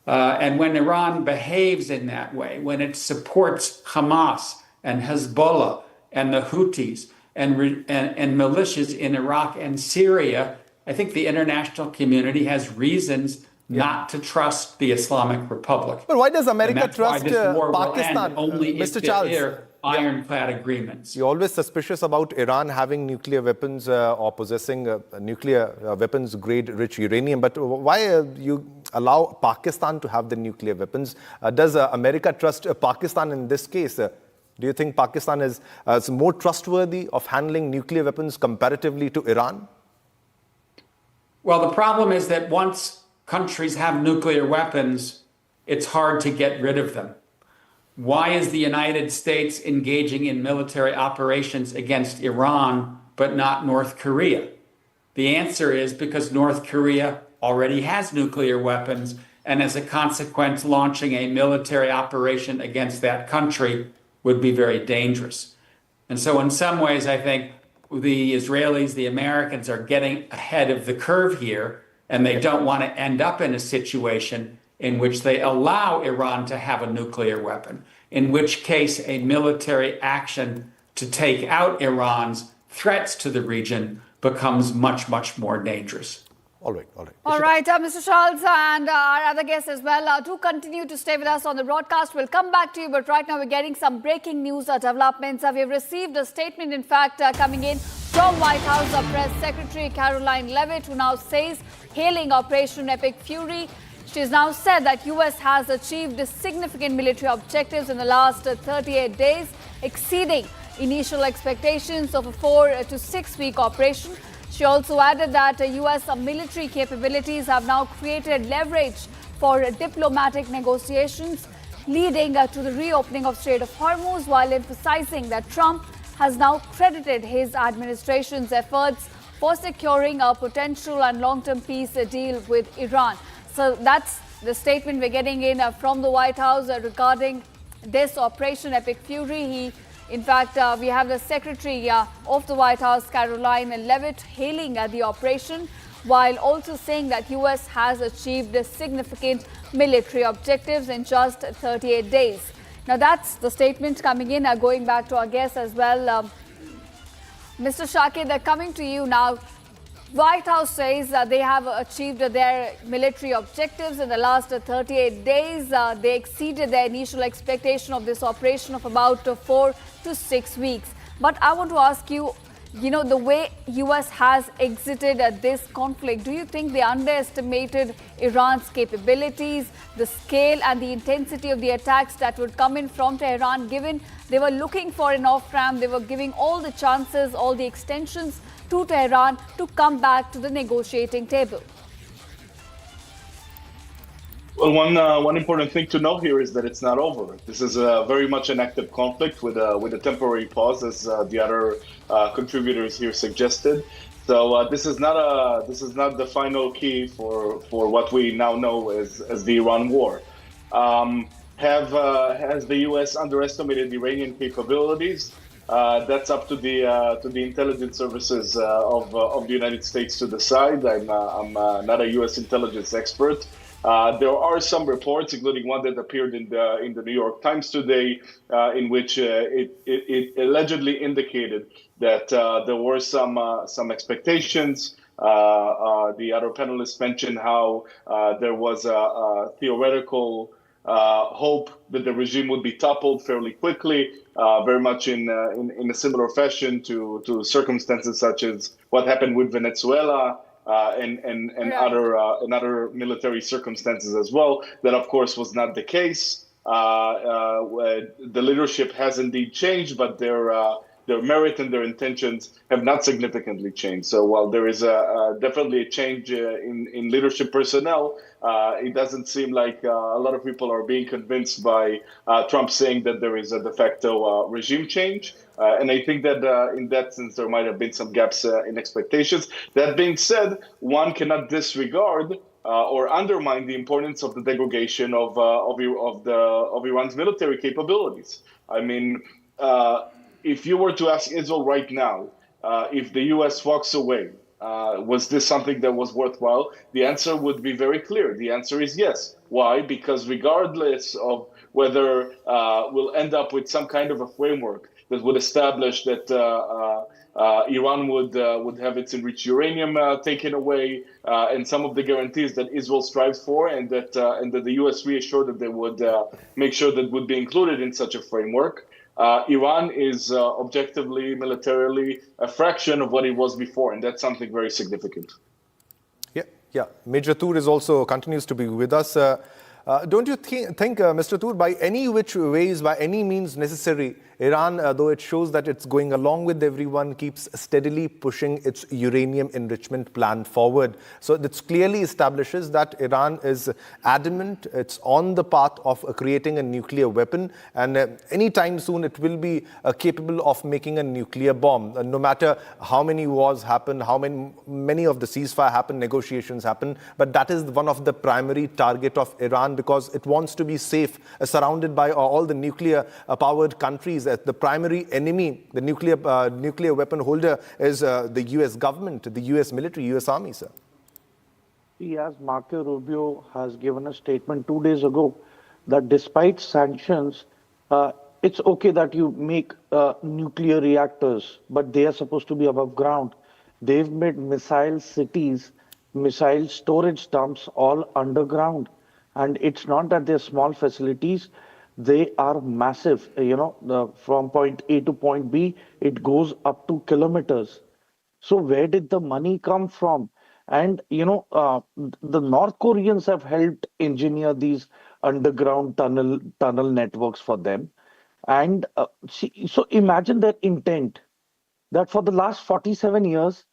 Speaker 7: And when Iran behaves in that way, when it supports Hamas and Hezbollah and the Houthis and militias in Iraq and Syria, I think the international community has reasons not to trust the Islamic Republic.
Speaker 8: But why does America trust
Speaker 7: Pakistan?
Speaker 8: Only
Speaker 7: Mr. Charles, ironclad agreements.
Speaker 8: You're always suspicious about Iran having nuclear weapons or possessing nuclear weapons grade rich uranium. But why you allow Pakistan to have the nuclear weapons? Does America trust Pakistan in this case? Do you think Pakistan is more trustworthy of handling nuclear weapons comparatively to Iran?
Speaker 7: Well, the problem is that once countries have nuclear weapons, it's hard to get rid of them. Why is the United States engaging in military operations against Iran, but not North Korea? The answer is because North Korea already has nuclear weapons, and as a consequence, launching a military operation against that country would be very dangerous. And so in some ways, I think the Israelis, the Americans are getting ahead of the curve here, and they don't want to end up in a situation in which they allow Iran to have a nuclear weapon, in which case a military action to take out Iran's threats to the region becomes much, much more dangerous.
Speaker 8: All right, all right.
Speaker 2: All right, Mr. Charles and our other guests as well, do continue to stay with us on the broadcast. We'll come back to you, but right now we're getting some breaking news developments. We've received a statement, in fact, coming in from White House Press Secretary Caroline Leavitt, who now says, hailing Operation Epic Fury, she's now said that U.S. has achieved significant military objectives in the last 38 days, exceeding initial expectations of a 4 to 6 week operation. She also added that U.S. military capabilities have now created leverage for diplomatic negotiations, leading to the reopening of Strait of Hormuz, while emphasizing that Trump has now credited his administration's efforts for securing a potential and long-term peace deal with Iran. So that's the statement we're getting in from the White House regarding this Operation Epic Fury. In fact, we have the Secretary of the White House, Caroline Leavitt, hailing the operation, while also saying that U.S. has achieved significant military objectives in just 38 days. Now, that's the statement coming in. Going back to our guests as well, Mr. Shakir, they're coming to you now. White House says they have achieved their military objectives in the last 38 days. They exceeded their initial expectation of this operation of about 4 to 6 weeks. But I want to ask you, the way U.S. has exited this conflict, do you think they underestimated Iran's capabilities, the scale and the intensity of the attacks that would come in from Tehran, given they were looking for an off-ramp, they were giving all the chances, all the extensions to Tehran to come back to the negotiating table?
Speaker 6: Well, one important thing to know here is that it's not over. This is very much an active conflict with a temporary pause, as the other contributors here suggested. So this is not the final key for what we now know as the Iran war. Has the U.S. underestimated Iranian capabilities? That's up to the intelligence services of the United States to decide. I'm not a U.S. intelligence expert. There are some reports, including one that appeared in the New York Times today, in which it allegedly indicated that there were some expectations. The other panelists mentioned how there was a theoretical hope that the regime would be toppled fairly quickly, very much in a similar fashion to circumstances such as what happened with Venezuela. And other military circumstances as well. That, of course, was not the case. The leadership has indeed changed, but their merit and their intentions have not significantly changed. So while there is definitely a change in leadership personnel, it doesn't seem like a lot of people are being convinced by Trump saying that there is a de facto regime change. And I think that in that sense, there might have been some gaps in expectations. That being said, one cannot disregard or undermine the importance of the degradation of Iran's military capabilities. I mean, if you were to ask Israel right now, if the U.S. walks away, was this something that was worthwhile? The answer would be very clear. The answer is yes. Why? Because regardless of whether we'll end up with some kind of a framework that would establish that Iran would have its enriched uranium taken away, and some of the guarantees that Israel strives for, and that the U.S. reassured that they would make sure that would be included in such a framework. Iran is objectively, militarily, a fraction of what it was before, and that's something very significant.
Speaker 8: Yeah. Major Tur continues to be with us. Don't you think, Mr. Tur, by any which ways, by any means necessary, Iran, though it shows that it's going along with everyone, keeps steadily pushing its uranium enrichment plan forward. So this clearly establishes that Iran is adamant, it's on the path of creating a nuclear weapon, and anytime soon it will be capable of making a nuclear bomb. No matter how many wars happen, how many of the ceasefire happen, negotiations happen, but that is one of the primary target of Iran, because it wants to be safe, surrounded by all the nuclear-powered countries. The primary enemy, the nuclear weapon holder, is the U.S. government, the U.S. military, U.S. Army, sir.
Speaker 9: See, as Marco Rubio has given a statement 2 days ago, that despite sanctions, it's okay that you make nuclear reactors, but they are supposed to be above ground. They've made missile cities, missile storage dumps all underground. And it's not that they're small facilities, they are massive. From point A to point B, it goes up to kilometers. So where did the money come from? And the North Koreans have helped engineer these underground tunnel networks for them. And so imagine their intent that for the last 47 years,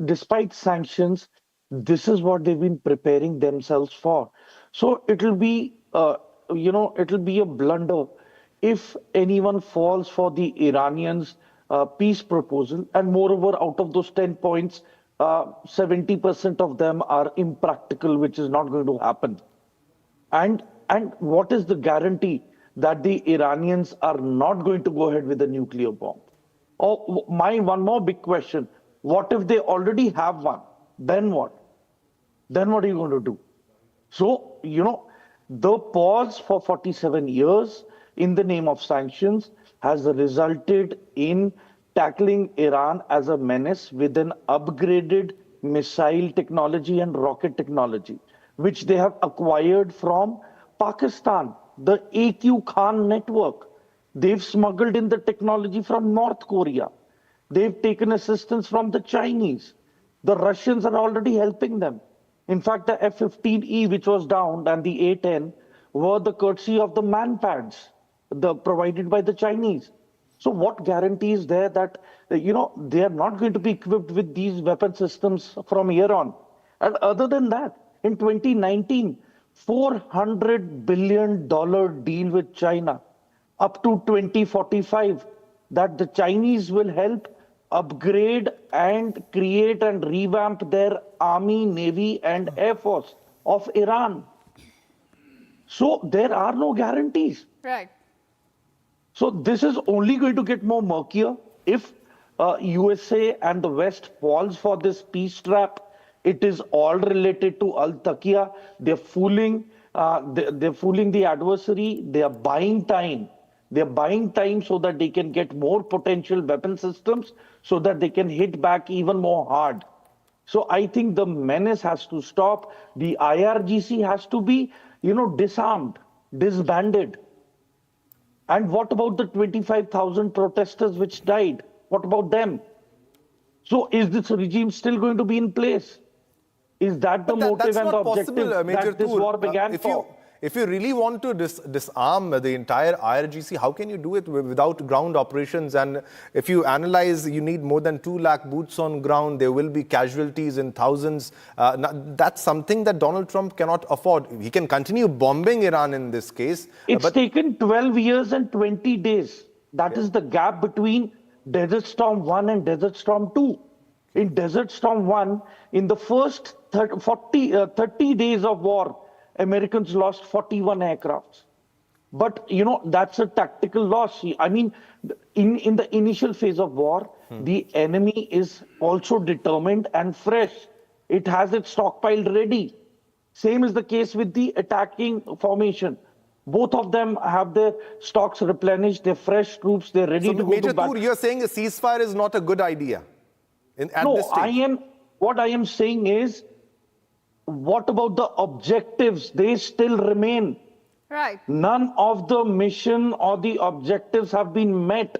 Speaker 9: despite sanctions, this is what they've been preparing themselves for. So it'll be a blunder if anyone falls for the Iranians' peace proposal. And moreover, out of those 10 points, 70% of them are impractical, which is not going to happen. And what is the guarantee that the Iranians are not going to go ahead with a nuclear bomb? Oh, one more big question. What if they already have one? Then what? Then what are you going to do? So, the pause for 47 years in the name of sanctions has resulted in tackling Iran as a menace with an upgraded missile technology and rocket technology, which they have acquired from Pakistan, the AQ Khan network. They've smuggled in the technology from North Korea. They've taken assistance from the Chinese. The Russians are already helping them. In fact, the F-15E, which was downed, and the A-10 were the courtesy of the man-pads provided by the Chinese. So what guarantee is there that, they are not going to be equipped with these weapon systems from here on? And other than that, in 2019, $400 billion deal with China up to 2045 that the Chinese will help upgrade and create and revamp their army, navy, and air force of Iran. So there are no guarantees.
Speaker 2: Right.
Speaker 9: So this is only going to get more murkier if USA and the West falls for this peace trap. It is all related to Al-Taqiyya. They're fooling the adversary. They are buying time. They're buying time so that they can get more potential weapon systems, so that they can hit back even more hard. So I think the menace has to stop. The IRGC has to be, disarmed, disbanded. And what about the 25,000 protesters which died? What about them? So is this regime still going to be in place? Is that the motive and the objective that this war began for?
Speaker 8: If you really want to disarm the entire IRGC, how can you do it without ground operations? And if you analyze, you need more than 2 lakh boots on ground. There will be casualties in thousands. That's something that Donald Trump cannot afford. He can continue bombing Iran in this case.
Speaker 9: It's taken 12 years and 20 days. That is the gap between Desert Storm 1 and Desert Storm 2. In Desert Storm 1, in the first 30 days of war, Americans lost 41 aircrafts. But, that's a tactical loss. I mean, in the initial phase of war, the enemy is also determined and fresh. It has its stockpile ready. Same is the case with the attacking formation. Both of them have their stocks replenished, they're fresh troops, they're ready to go to battle.
Speaker 8: Major Toor, you're saying a ceasefire is not a good idea at this stage?
Speaker 9: What I am saying is, what about the objectives? They still remain.
Speaker 2: Right.
Speaker 9: None of the mission or the objectives have been met.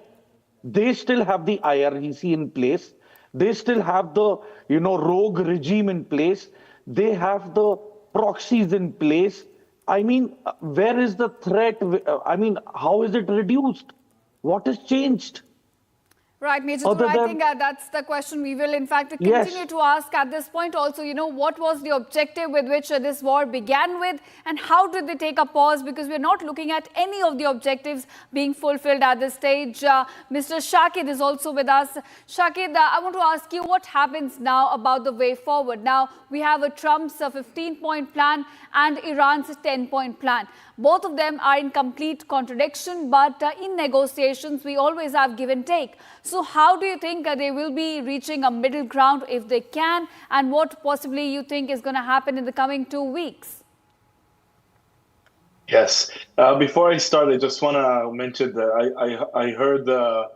Speaker 9: They still have the IRGC in place. They still have the, rogue regime in place. They have the proxies in place. I mean, where is the threat? I mean, how is it reduced? What has changed?
Speaker 2: Right, Major Toor, I think that's the question we will, in fact, continue to ask at this point also. What was the objective with which this war began with, and how did they take a pause? Because we're not looking at any of the objectives being fulfilled at this stage. Mr. Shakid is also with us. Shakid, I want to ask you what happens now about the way forward. Now, we have a Trump's 15-point plan and Iran's 10-point plan. Both of them are in complete contradiction, but in negotiations, we always have give and take. So how do you think they will be reaching a middle ground if they can, and what possibly you think is going to happen in the coming 2 weeks?
Speaker 6: Yes. Before I start, I just want to mention that I heard the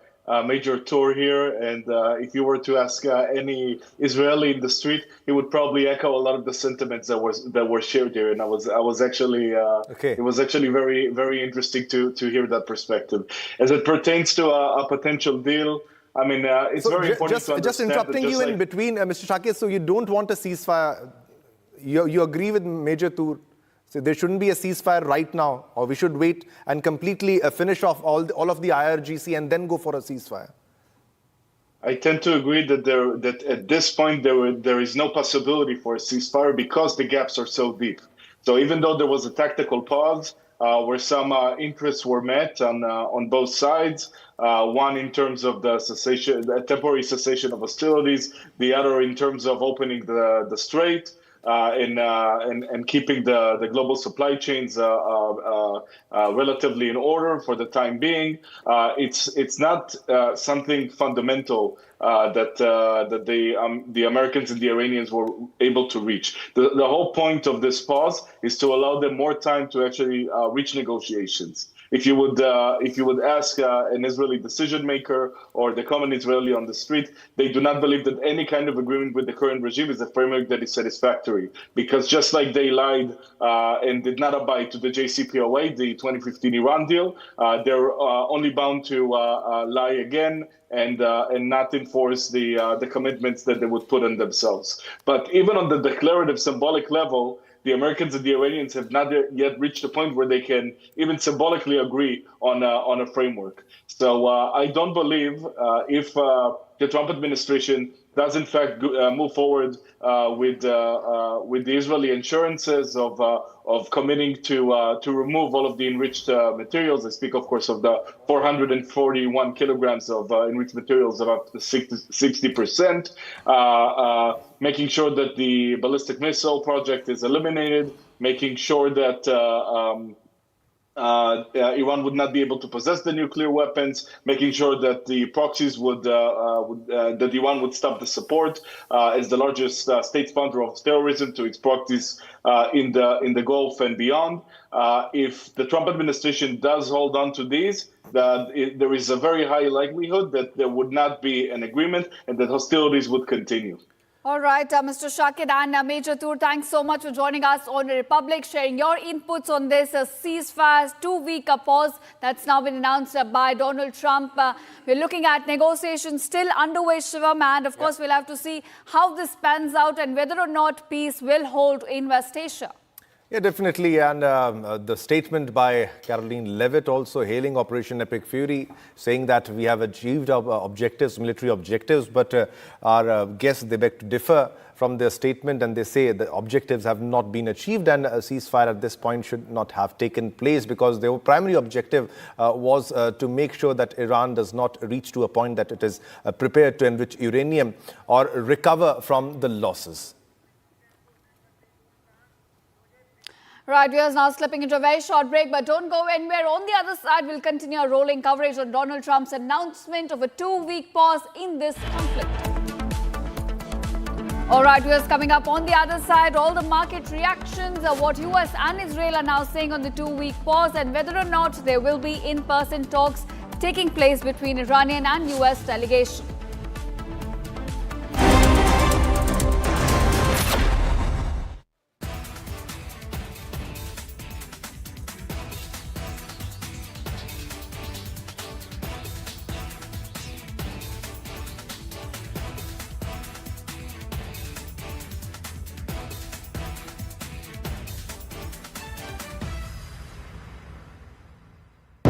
Speaker 6: major tour here, and if you were to ask any Israeli in the street, he would probably echo a lot of the sentiments that were shared here. And I was actually
Speaker 8: Okay.
Speaker 6: it was actually very, very interesting to hear that perspective. As it pertains to a potential deal, I mean, it's very important to understand
Speaker 8: just interrupting
Speaker 6: that
Speaker 8: you in between, Mr. Shakir. So you don't want a ceasefire? You agree with Major Tour? So there shouldn't be a ceasefire right now, or we should wait and completely finish off all of the IRGC and then go for a ceasefire?
Speaker 6: I tend to agree that at this point there is no possibility for a ceasefire because the gaps are so deep. So even though there was a tactical pause where some interests were met on both sides, one in terms of the temporary cessation of hostilities, the other in terms of opening the strait. And keeping the global supply chains relatively in order for the time being, it's not something fundamental that the Americans and the Iranians were able to reach. The whole point of this pause is to allow them more time to actually reach negotiations. If you would ask an Israeli decision maker or the common Israeli on the street, they do not believe that any kind of agreement with the current regime is a framework that is satisfactory. Because just like they lied and did not abide to the JCPOA, the 2015 Iran deal, they're only bound to lie again and not enforce the commitments that they would put on themselves. But even on the declarative, symbolic level, the Americans and the Iranians have not yet reached a point where they can even symbolically agree on a framework. So I don't believe if the Trump administration does in fact move forward with the Israeli assurances of committing to remove all of the enriched materials. I speak, of course, of the 441 kilograms of enriched materials, about 60%. Making sure that the ballistic missile project is eliminated, making sure that Iran would not be able to possess the nuclear weapons, making sure that the proxies that Iran would stop the support as the largest state sponsor of terrorism to its proxies in the Gulf and beyond. If the Trump administration does hold on to these, there is a very high likelihood that there would not be an agreement and that hostilities would continue.
Speaker 2: All right, Mr. Shakir and Major Tour, thanks so much for joining us on Republic, sharing your inputs on this ceasefire, 2-week pause that's now been announced by Donald Trump. We're looking at negotiations still underway, Shivam, and of course we'll have to see how this pans out and whether or not peace will hold in West Asia.
Speaker 8: Yeah, definitely. And the statement by Caroline Levitt also hailing Operation Epic Fury, saying that we have achieved our objectives, military objectives, but our guests, they beg to differ from their statement, and they say the objectives have not been achieved and a ceasefire at this point should not have taken place because their primary objective was to make sure that Iran does not reach to a point that it is prepared to enrich uranium or recover from the losses.
Speaker 2: Right, we are now slipping into a very short break, but don't go anywhere. On the other side, we'll continue our rolling coverage on Donald Trump's announcement of a 2-week pause in this conflict. All right, viewers, coming up on the other side, all the market reactions, what US and Israel are now saying on the 2-week pause and whether or not there will be in-person talks taking place between Iranian and US delegation.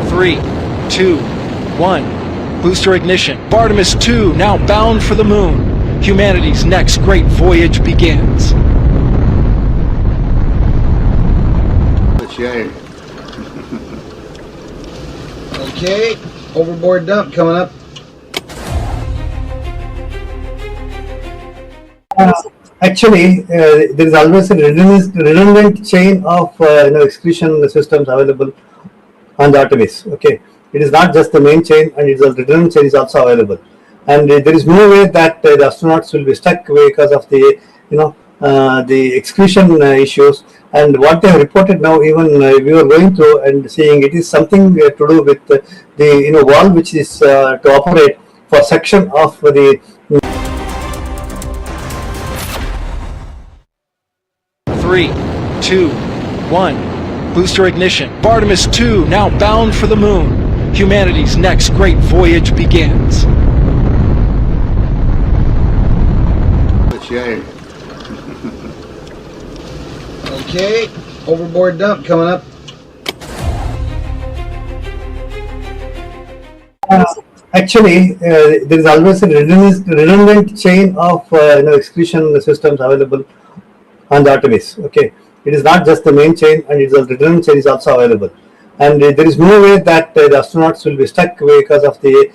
Speaker 11: Three, 2, 1. Booster ignition. Artemis 2 now bound for the moon. Humanity's next great voyage begins.
Speaker 12: Okay, overboard dump coming up.
Speaker 13: Actually, there is always a redundant chain of excretion systems available on the Artemis. Okay, It is not just the main chain, and it's a redundant chain is also available. And there is no way that the astronauts will be stuck because of the the excretion issues. And what they have reported now, even we were going through and seeing, it is something to do with the valve which is to operate for section of the
Speaker 11: 3, 2, 1. Booster ignition. Artemis 2 now bound for the moon. Humanity's next great voyage begins.
Speaker 12: Okay, overboard dump coming up.
Speaker 13: Actually, there is always a redundant chain of excretion systems available on the Artemis. Okay, it is not just the main chain, and it's a redundant chain is also available. And there is no way that the astronauts will be stuck because of the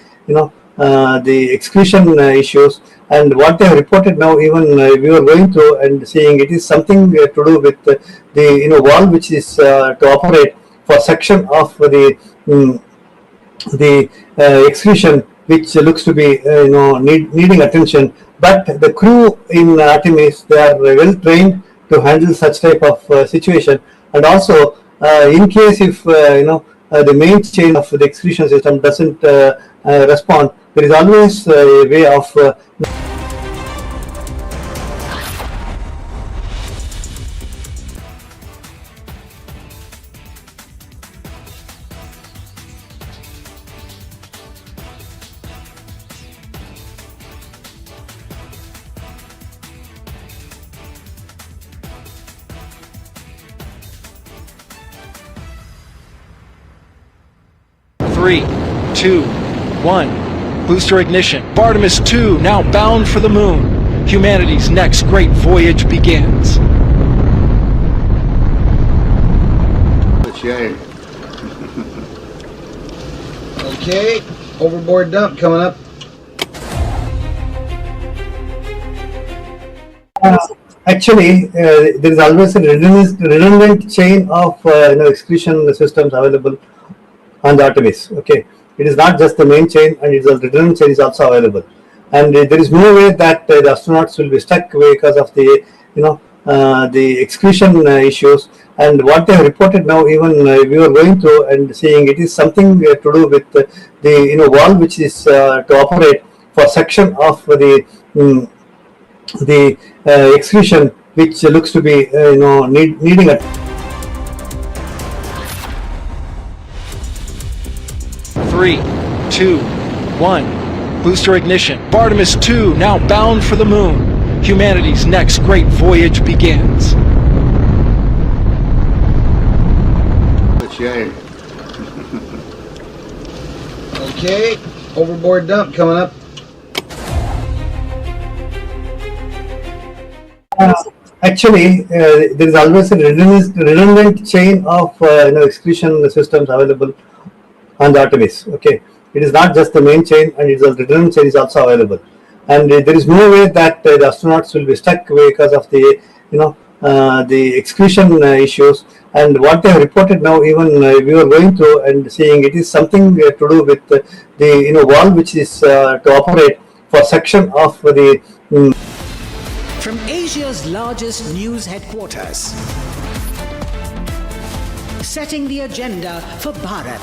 Speaker 13: the excretion issues. And what they have reported now, even we were going through and seeing, it is something to do with the valve which is to operate for section of the excretion, which looks to be needing attention. But the crew in Artemis, they are well trained to handle such type of situation. And also, in case if the main chain of the excretion system doesn't respond, there is always a way of
Speaker 11: 3, 2, 1. Booster ignition. Artemis 2 now bound for the moon. Humanity's next great voyage begins.
Speaker 12: Okay, overboard dump coming up.
Speaker 13: Actually, there is always a redundant chain of excretion systems available on the Artemis. Okay, it is not just the main chain, and it's a redundant chain is also available. And there is no way that the astronauts will be stuck because of the the excretion issues. And what they have reported now, even we were going through and seeing, it is something to do with the valve which is to operate for section of the excretion, which looks to be needing a
Speaker 11: 3, 2, 1. Booster ignition. Artemis 2 now bound for the moon. Humanity's next great voyage begins.
Speaker 12: Okay, overboard dump coming up.
Speaker 13: Actually, there is always a redundant chain of excretion systems available on the Artemis. Okay, it is not just the main chain, and it's a redundant chain is also available. And there is no way that the astronauts will be stuck because of the the excretion issues. And what they have reported now, even we were going through and seeing, it is something to do with the valve which is to operate for section of the
Speaker 14: From Asia's largest news headquarters, setting the agenda for Bharat.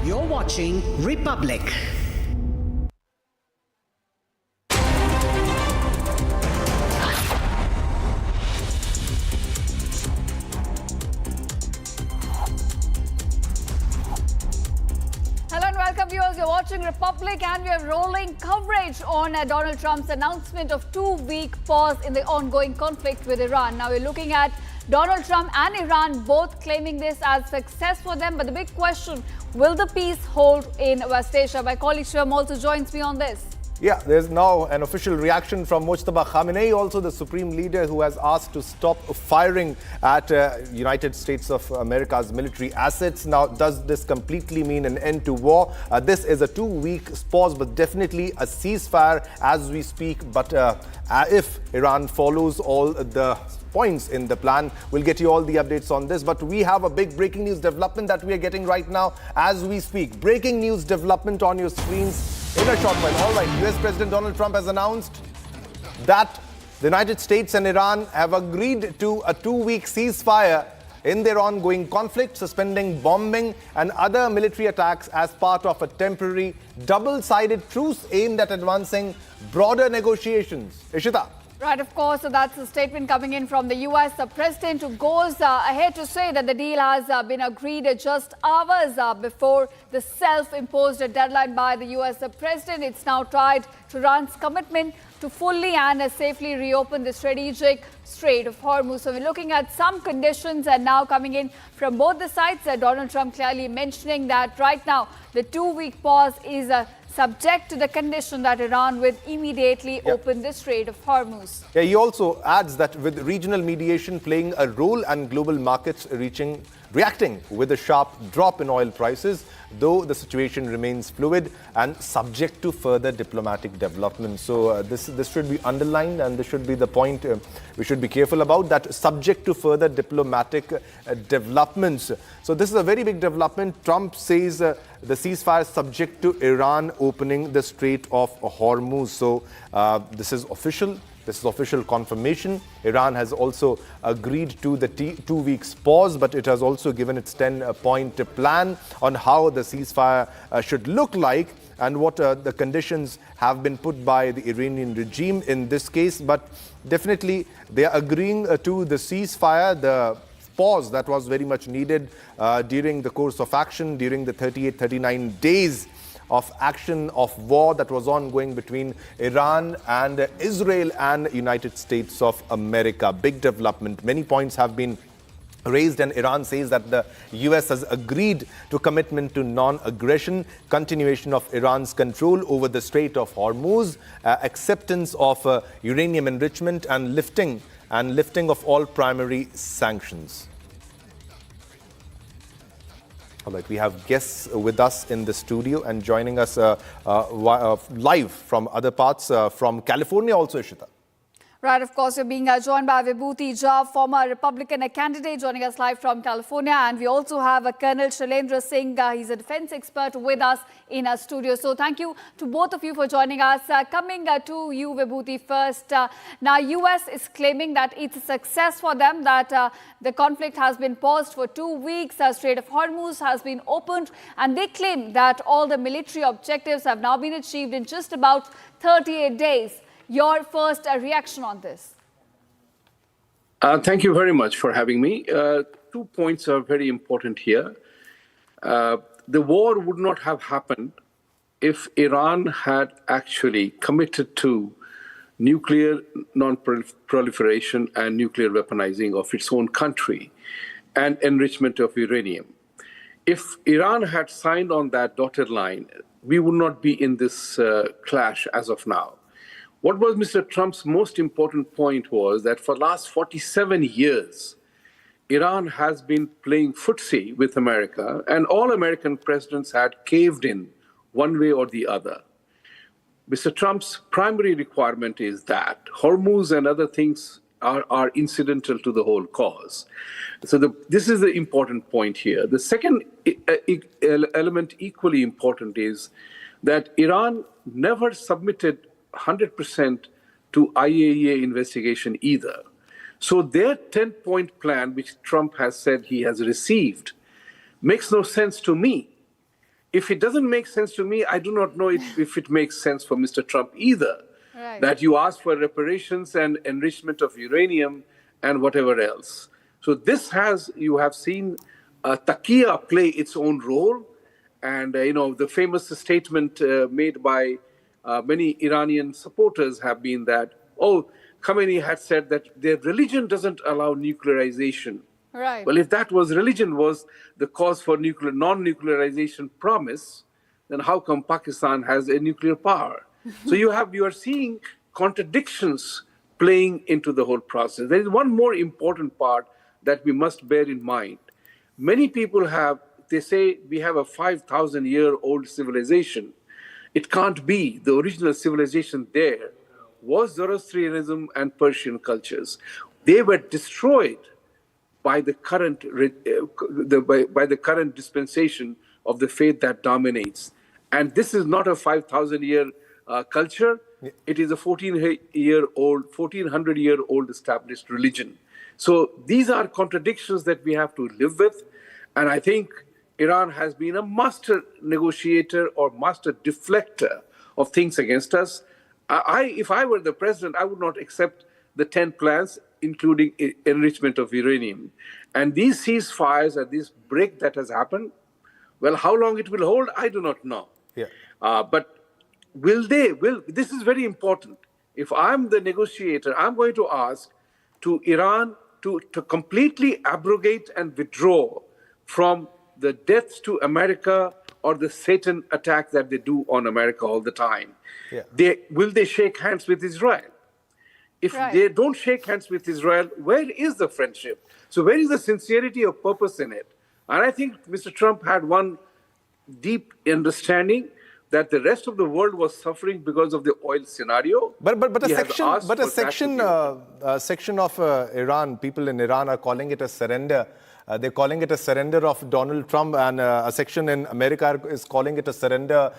Speaker 14: You're watching Republic.
Speaker 2: Hello and welcome viewers, you're watching Republic and we are rolling coverage on Donald Trump's announcement of 2-week pause in the ongoing conflict with Iran. Now we're looking at Donald Trump and Iran both claiming this as success for them, but the big question, will the peace hold in West Asia? My colleague Shivam also joins me on this.
Speaker 8: Yeah, there's now an official reaction from Mujtaba Khamenei, also the supreme leader, who has asked to stop firing at United States of America's military assets. Now, does this completely mean an end to war? This is a 2-week pause, but definitely a ceasefire as we speak. But if Iran follows all the points in the plan, we'll get you all the updates on this. But we have a big breaking news development that we are getting right now as we speak. Breaking news development on your screens in a short while. All right, US President Donald Trump has announced that the United States and Iran have agreed to a 2-week ceasefire in their ongoing conflict, suspending bombing and other military attacks as part of a temporary double-sided truce aimed at advancing broader negotiations. Ishita.
Speaker 2: Right, of course. So that's a statement coming in from the US. The president who goes ahead to say that the deal has been agreed just hours before the self-imposed deadline by the US president. It's now tied to Iran's commitment to fully and safely reopen the strategic Strait of Hormuz. So we're looking at some conditions and now coming in from both the sides. Donald Trump clearly mentioning that right now the 2-week pause is subject to the condition that Iran will immediately open the Strait of Hormuz.
Speaker 8: Yeah, he also adds that with regional mediation playing a role and global markets reacting with a sharp drop in oil prices, though the situation remains fluid and subject to further diplomatic development. So this should be underlined, and this should be the point we should be careful about, that subject to further diplomatic developments. So this is a very big development. Trump says the ceasefire is subject to Iran opening the Strait of Hormuz. So this is official. This is official confirmation. Iran has also agreed to the 2 weeks pause, but it has also given its 10-point plan on how the ceasefire should look like and what the conditions have been put by the Iranian regime in this case. But definitely they are agreeing to the ceasefire, the pause that was very much needed during the course of action, during the 39 days of action of war that was ongoing between Iran and Israel and United States of America. Big development. Many points have been raised, and Iran says that the US has agreed to commitment to non-aggression, continuation of Iran's control over the Strait of Hormuz, acceptance of uranium enrichment and lifting of all primary sanctions. All right, we have guests with us in the studio and joining us live from other parts, from California also, Ishita.
Speaker 2: Right, of course, we're being joined by Vibhuti Jha, former Republican candidate, joining us live from California. And we also have Colonel Shailendra Singh. He's a defense expert with us in our studio. So thank you to both of you for joining us. Coming to you, Vibhuti, first. Now, US is claiming that it's a success for them, that the conflict has been paused for 2 weeks. Strait of Hormuz has been opened. And they claim that all the military objectives have now been achieved in just about 38 days. Your first reaction on this?
Speaker 15: Thank you very much for having me. 2 points are very important here. The war would not have happened if Iran had actually committed to nuclear non-proliferation and nuclear weaponizing of its own country and enrichment of uranium. If Iran had signed on that dotted line, we would not be in this clash as of now. What was Mr. Trump's most important point was that for the last 47 years, Iran has been playing footsie with America, and all American presidents had caved in one way or the other. Mr. Trump's primary requirement is that Hormuz and other things are incidental to the whole cause. So this is the important point here. The second element equally important is that Iran never submitted 100% to IAEA investigation either. So their 10-point plan, which Trump has said he has received, makes no sense to me. If it doesn't make sense to me, I do not know if it makes sense for Mr. Trump either. Right. That you ask for reparations and enrichment of uranium and whatever else. So you have seen Takia play its own role. And, the famous statement made by many Iranian supporters have been that, Khamenei had said that their religion doesn't allow nuclearization. Right. Well, if that was religion was the cause for non-nuclearization promise, then how come Pakistan has a nuclear power? So you are seeing contradictions playing into the whole process. There is one more important part that we must bear in mind. Many people they say we have a 5,000-year-old civilization. It can't be. The original civilization there was Zoroastrianism and Persian cultures. They were destroyed by the current by the current dispensation of the faith that dominates. And this is not a 5,000-year culture. It is a 1,400-year-old established religion. So these are contradictions that we have to live with. And I think Iran has been a master negotiator or master deflector of things against us. If I were the president, I would not accept the 10 plans, including enrichment of uranium. And these ceasefires and this break that has happened, well, how long it will hold, I do not know.
Speaker 8: Yeah.
Speaker 15: But this is very important. If I'm the negotiator, I'm going to ask to Iran to completely abrogate and withdraw from the deaths to America or the Satan attack that they do on America all the time.
Speaker 8: Yeah.
Speaker 15: Will they shake hands with Israel? If they don't shake hands with Israel, where is the friendship? So where is the sincerity of purpose in it? And I think Mr. Trump had one deep understanding that the rest of the world was suffering because of the oil scenario.
Speaker 8: But a section of Iran, people in Iran are calling it a surrender. They're calling it a surrender of Donald Trump, and a section in America is calling it a surrender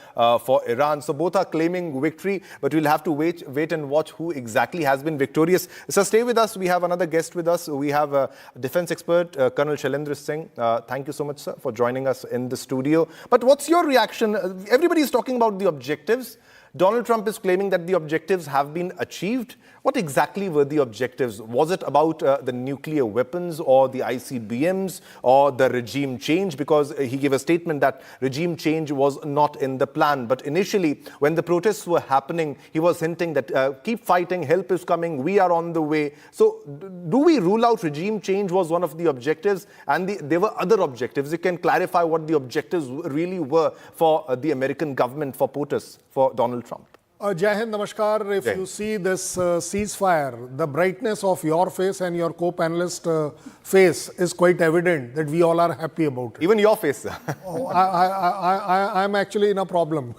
Speaker 8: for Iran. So both are claiming victory, but we'll have to wait and watch who exactly has been victorious. So stay with us. We have another guest with us. We have defense expert, Colonel Shailendra Singh. Thank you so much, sir, for joining us in the studio. But what's your reaction? Everybody is talking about the objectives. Donald Trump is claiming that the objectives have been achieved. What exactly were the objectives? Was it about the nuclear weapons or the ICBMs or the regime change? Because he gave a statement that regime change was not in the plan. But initially, when the protests were happening, he was hinting that keep fighting, help is coming, we are on the way. So do we rule out regime change was one of the objectives? And there were other objectives. You can clarify what the objectives really were for the American government, for POTUS, for Donald Trump.
Speaker 16: Jai Hind, Namaskar. If you see this ceasefire, the brightness of your face and your co-panelist face is quite evident that we all are happy about it.
Speaker 8: Even your face, sir.
Speaker 16: I'm actually in a problem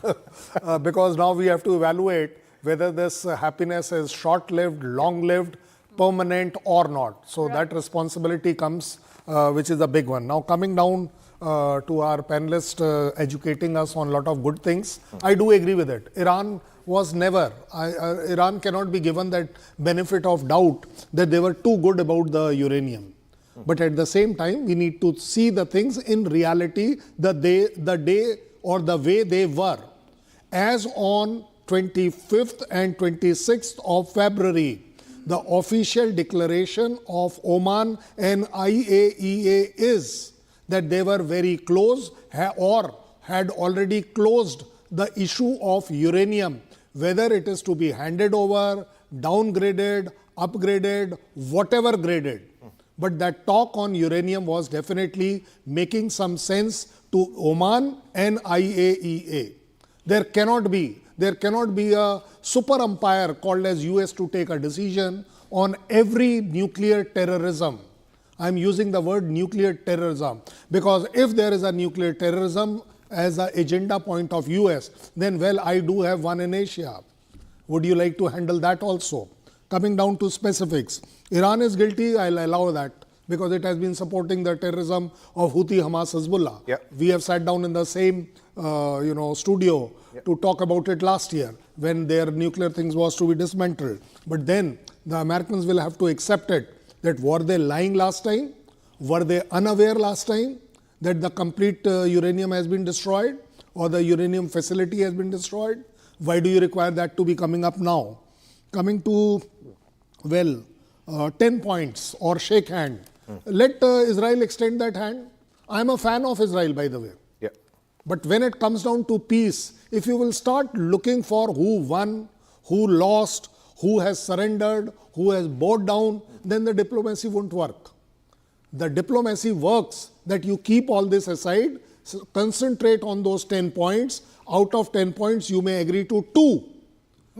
Speaker 16: because now we have to evaluate whether this happiness is short-lived, long-lived, permanent or not. So that responsibility comes, which is a big one. Now coming down to our panelist educating us on a lot of good things, I do agree with it. Iran was never, Iran cannot be given that benefit of doubt that they were too good about the uranium. But at the same time, we need to see the things in reality, the day or the way they were. As on 25th and 26th of February, the official declaration of Oman and IAEA is that they were very close or had already closed the issue of uranium, whether it is to be handed over, downgraded, upgraded, whatever graded. But that talk on uranium was definitely making some sense to Oman and IAEA. There cannot be a super umpire called as US to take a decision on every nuclear terrorism. I'm using the word nuclear terrorism because if there is a nuclear terrorism as an agenda point of US, then well, I do have one in Asia. Would you like to handle that also? Coming down to specifics, Iran is guilty, I'll allow that because it has been supporting the terrorism of Houthi, Hamas, Hezbollah. We have sat down in the same studio to talk about it last year when their nuclear things was to be dismantled. But then the Americans will have to accept it. That were they lying last time? Were they unaware last time that the complete uranium has been destroyed or the uranium facility has been destroyed? Why do you require that to be coming up now? Coming to, 10 points or shake hand. Let Israel extend that hand. I'm a fan of Israel, by the way. But when it comes down to peace, if you will start looking for who won, who lost, who has surrendered, who has bowed down, then the diplomacy won't work. The diplomacy works that you keep all this aside, concentrate on those 10 points. Out of 10 points, you may agree to 2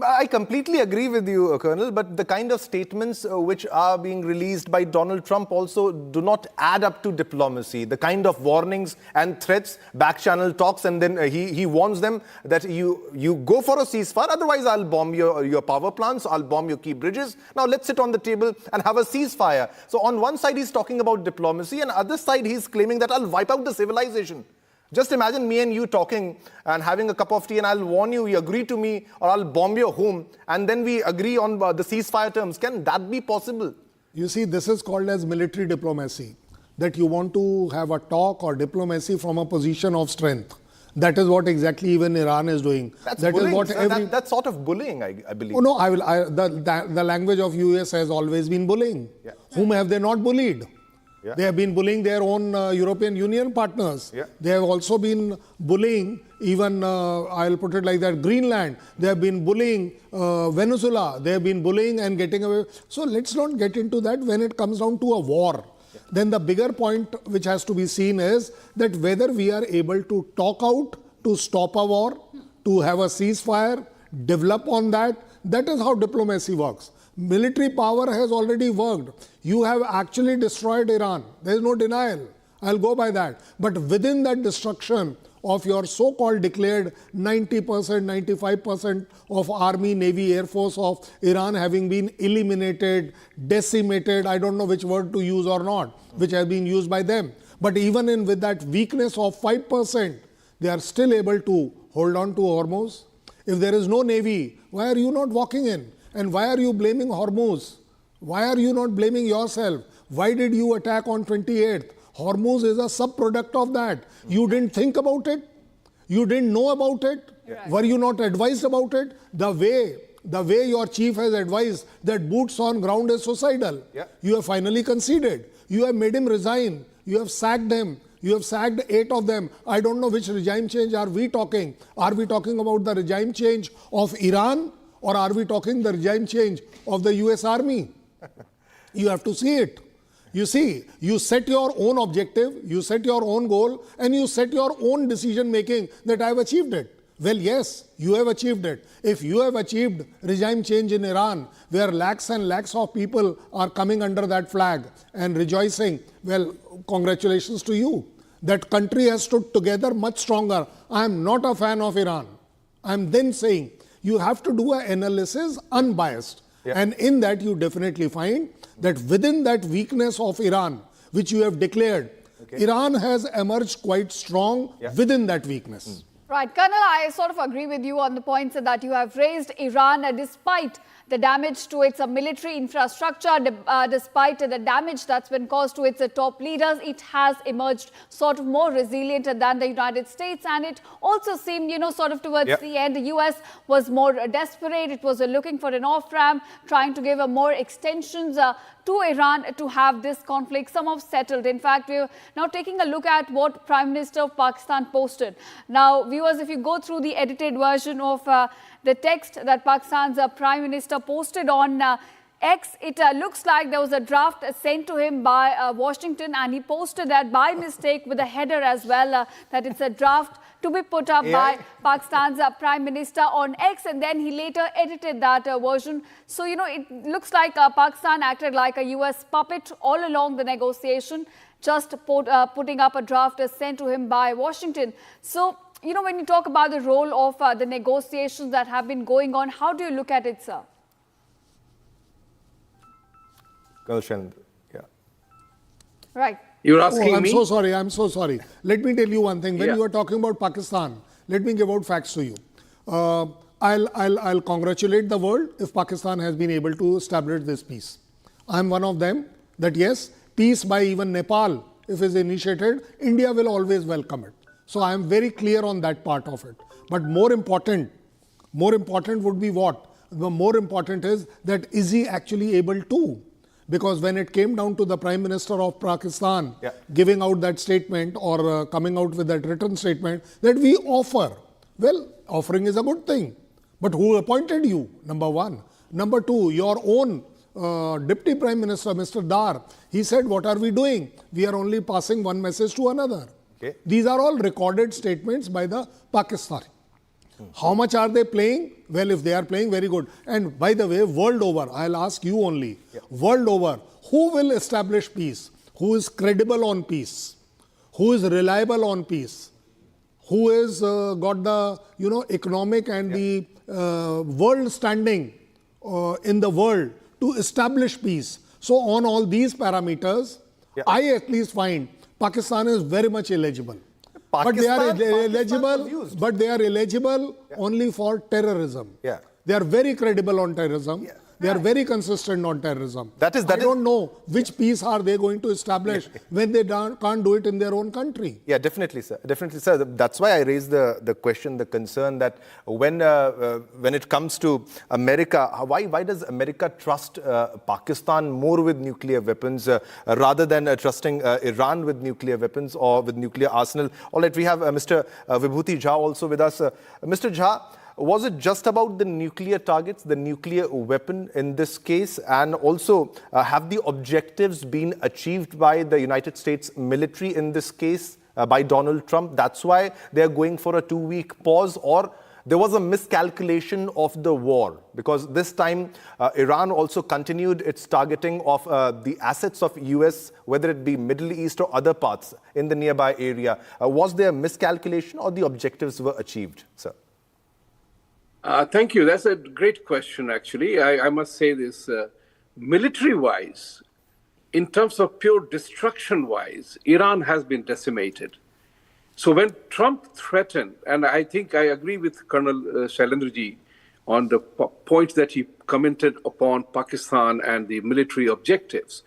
Speaker 8: I completely agree with you, Colonel, but the kind of statements which are being released by Donald Trump also do not add up to diplomacy. The kind of warnings and threats, back-channel talks, and then he warns them that you go for a ceasefire, otherwise I'll bomb your power plants, I'll bomb your key bridges. Now let's sit on the table and have a ceasefire. So on one side he's talking about diplomacy, and other side he's claiming that I'll wipe out the civilization. Just imagine me and you talking and having a cup of tea, and I'll warn you, you agree to me, or I'll bomb your home, and then we agree on the ceasefire terms. Can that be possible?
Speaker 16: You see, this is called as military diplomacy, that you want to have a talk or diplomacy from a position of strength. That is what exactly even Iran is doing.
Speaker 8: That's
Speaker 16: that
Speaker 8: bullying.
Speaker 16: Is what
Speaker 8: That's sort of bullying, I believe.
Speaker 16: Oh no, the language of US has always been bullying.
Speaker 8: Yeah.
Speaker 16: Whom have they not bullied?
Speaker 8: Yeah.
Speaker 16: They have been bullying their own European Union partners.
Speaker 8: Yeah.
Speaker 16: They have also been bullying even, I'll put it like that, Greenland. They have been bullying Venezuela. They have been bullying and getting away. So let's not get into that when it comes down to a war. Yeah. Then the bigger point which has to be seen is that whether we are able to talk out to stop a war, to have a ceasefire, develop on that. That is how diplomacy works. Military power has already worked. You have actually destroyed Iran. There is no denial. I'll go by that. But within that destruction of your so-called declared 90%, 95% of Army, Navy, Air Force of Iran having been eliminated, decimated, I don't know which word to use or not, which has been used by them. But even with that weakness of 5%, they are still able to hold on to Hormuz. If there is no Navy, why are you not walking in? And why are you blaming Hormuz? Why are you not blaming yourself? Why did you attack on 28th? Hormuz is a sub-product of that. You didn't think about it? You didn't know about it? Yeah. Were you not advised about it? The way your chief has advised that boots on ground is suicidal. Yeah. You have finally conceded. You have made him resign. You have sacked him. You have sacked 8 of them. I don't know which regime change are we talking. Are we talking about the regime change of Iran? Or are we talking the regime change of the US Army? You have to see it. You see, you set your own objective, you set your own goal, and you set your own decision making that I have achieved it. Well, yes, you have achieved it. If you have achieved regime change in Iran, where lakhs and lakhs of people are coming under that flag and rejoicing, well, congratulations to you. That country has stood together much stronger. I am not a fan of Iran. I am then saying, you have to do an analysis unbiased. Yeah. And in that, you definitely find that within that weakness of Iran, which you have declared, Iran has emerged quite strong within that weakness.
Speaker 2: Right. Colonel, I sort of agree with you on the points that you have raised. Iran, despite the damage to its military infrastructure, despite the damage that's been caused to its top leaders, it has emerged sort of more resilient than the United States. And it also seemed, sort of towards the end, the US was more desperate. It was looking for an off-ramp, trying to give more extensions to Iran to have this conflict somehow settled. In fact, we're now taking a look at what Prime Minister of Pakistan posted. Now, viewers, if you go through the edited version of the text that Pakistan's Prime Minister posted on X, it looks like there was a draft sent to him by Washington, and he posted that by mistake with a header as well, that it's a draft to be put up by Pakistan's Prime Minister on X, and then he later edited that version. So, it looks like Pakistan acted like a US puppet all along the negotiation, just putting up a draft sent to him by Washington. So, when you talk about the role of the negotiations that have been going on, how do you look at it, sir?
Speaker 8: Yeah.
Speaker 2: Right.
Speaker 15: You're asking me?
Speaker 16: I'm so sorry. Let me tell you one thing. When you are talking about Pakistan, let me give out facts to you. I'll congratulate the world if Pakistan has been able to establish this peace. I'm one of them that yes, peace by even Nepal, if is initiated, India will always welcome it. So I am very clear on that part of it. But more important would be what? The more important is that is he actually able to? Because when it came down to the Prime Minister of Pakistan giving out that statement or coming out with that written statement that we offer. Well, offering is a good thing. But who appointed you? Number one. Number two, your own Deputy Prime Minister, Mr. Dar, he said, what are we doing? We are only passing one message to another. These are all recorded statements by the Pakistani. How much are they playing? Well, if they are playing, very good. And by the way, world over, I'll ask you only, world over, who will establish peace? Who is credible on peace? Who is reliable on peace? Who has got the economic and the world standing in the world to establish peace? So on all these parameters, I at least find Pakistan is very much eligible. But they are eligible only for terrorism. They are very credible on terrorism. They are very consistent on terrorism. I don't know which peace are they going to establish when they can't do it in their own country.
Speaker 8: Yeah, definitely, sir. Definitely, sir. That's why I raised the question, the concern that when it comes to America, why does America trust Pakistan more with nuclear weapons rather than trusting Iran with nuclear weapons or with nuclear arsenal? All right, we have Mr. Vibhuti Jha also with us. Mr. Jha, was it just about the nuclear targets, the nuclear weapon in this case? And also, have the objectives been achieved by the United States military in this case, by Donald Trump? That's why they're going for a 2-week pause, or there was a miscalculation of the war? Because this time, Iran also continued its targeting of the assets of US, whether it be Middle East or other parts in the nearby area. Was there a miscalculation or the objectives were achieved, sir?
Speaker 15: Thank you. That's a great question, actually. I must say this, military-wise, in terms of pure destruction-wise, Iran has been decimated. So when Trump threatened, and I think I agree with Colonel Shailendraji on the point that he commented upon Pakistan and the military objectives,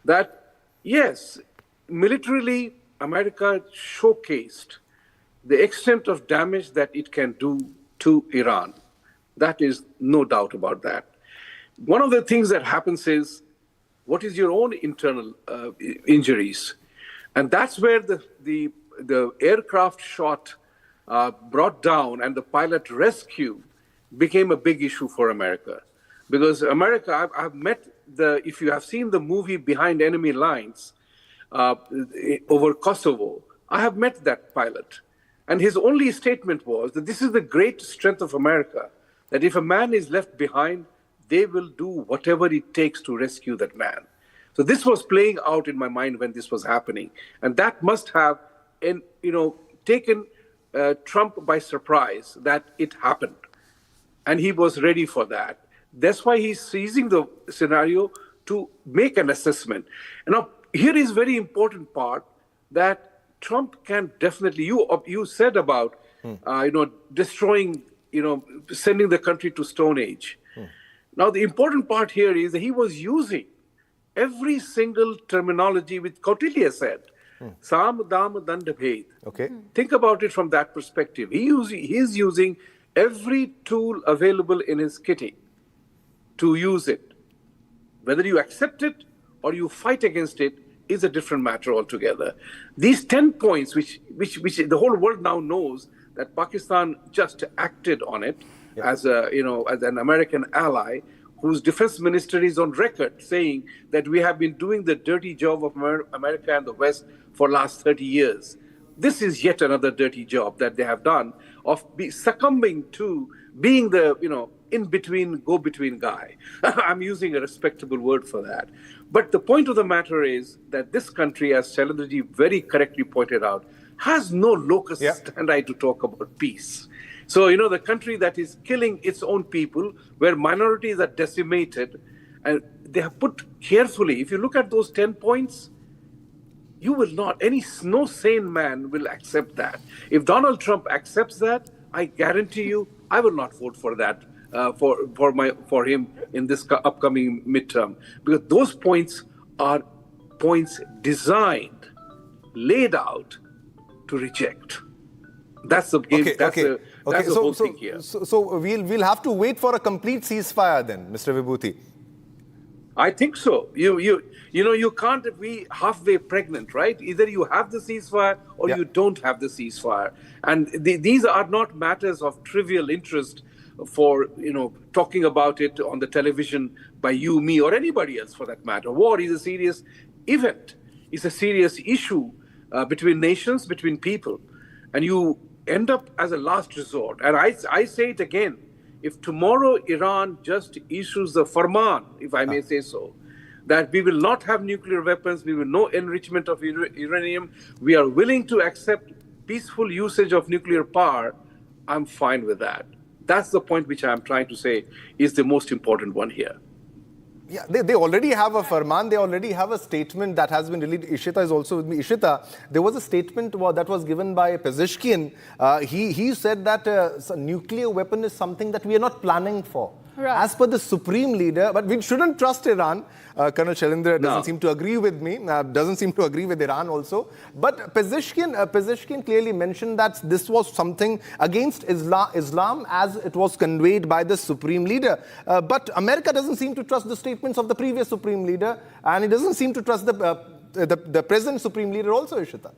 Speaker 15: that yes, militarily, America showcased the extent of damage that it can do to Iran. That is no doubt about that. One of the things that happens is, what is your own internal injuries? And that's where the aircraft shot brought down and the pilot rescue became a big issue for America. Because America, I've met if you have seen the movie Behind Enemy Lines over Kosovo, I have met that pilot. And his only statement was that this is the great strength of America, that if a man is left behind, they will do whatever it takes to rescue that man. So this was playing out in my mind when this was happening. And that must have taken Trump by surprise that it happened. And he was ready for that. That's why he's seizing the scenario to make an assessment. And now, here is very important part that Trump can definitely, you said about, destroying, sending the country to Stone Age. Now, the important part here is that he was using every single terminology which Kautilya said. Sam, Dam, Dand, Bhed.
Speaker 8: Okay.
Speaker 15: Think about it from that perspective. He is using every tool available in his kitty to use it. Whether you accept it or you fight against it is a different matter altogether. These 10 points, which the whole world now knows that Pakistan just acted on it as an American ally, whose defense minister is on record saying that we have been doing the dirty job of America and the West for last 30 years. This is yet another dirty job that they have done of succumbing to being the, in-between, go-between guy. I'm using a respectable word for that. But the point of the matter is that this country, as Shailendraji very correctly pointed out, has no locus standi to talk about peace. So, the country that is killing its own people, where minorities are decimated, and they have put carefully, if you look at those 10 points, you will not, no sane man will accept that. If Donald Trump accepts that, I guarantee you, I will not vote for that, for him in this upcoming midterm. Because those points are points designed, laid out to reject. That's the game. That's the whole thing here.
Speaker 8: So we'll have to wait for a complete ceasefire then, Mr. Vibhuti.
Speaker 15: I think so. You can't be halfway pregnant, right? Either you have the ceasefire or you don't have the ceasefire. And these are not matters of trivial interest for, talking about it on the television by you, me, or anybody else for that matter. War is a serious event. It's a serious issue between nations, between people. And you end up as a last resort. And I say it again, if tomorrow Iran just issues the farman, if I may say so, that we will not have nuclear weapons, we will no enrichment of uranium, we are willing to accept peaceful usage of nuclear power, I'm fine with that. That's the point which I'm trying to say is the most important one here.
Speaker 8: Yeah, they already have a farman, they already have a statement that has been released. Ishita is also with me. Ishita, there was a statement that was given by Pezeshkian. He said that a nuclear weapon is something that we are not planning for.
Speaker 2: Right.
Speaker 8: As per the supreme leader, but we shouldn't trust Iran. Colonel Shailendra doesn't seem to agree with me, doesn't seem to agree with Iran also. But Pezeshkian clearly mentioned that this was something against Islam as it was conveyed by the supreme leader. But America doesn't seem to trust the statements of the previous supreme leader, and it doesn't seem to trust the present supreme leader also, Ishita.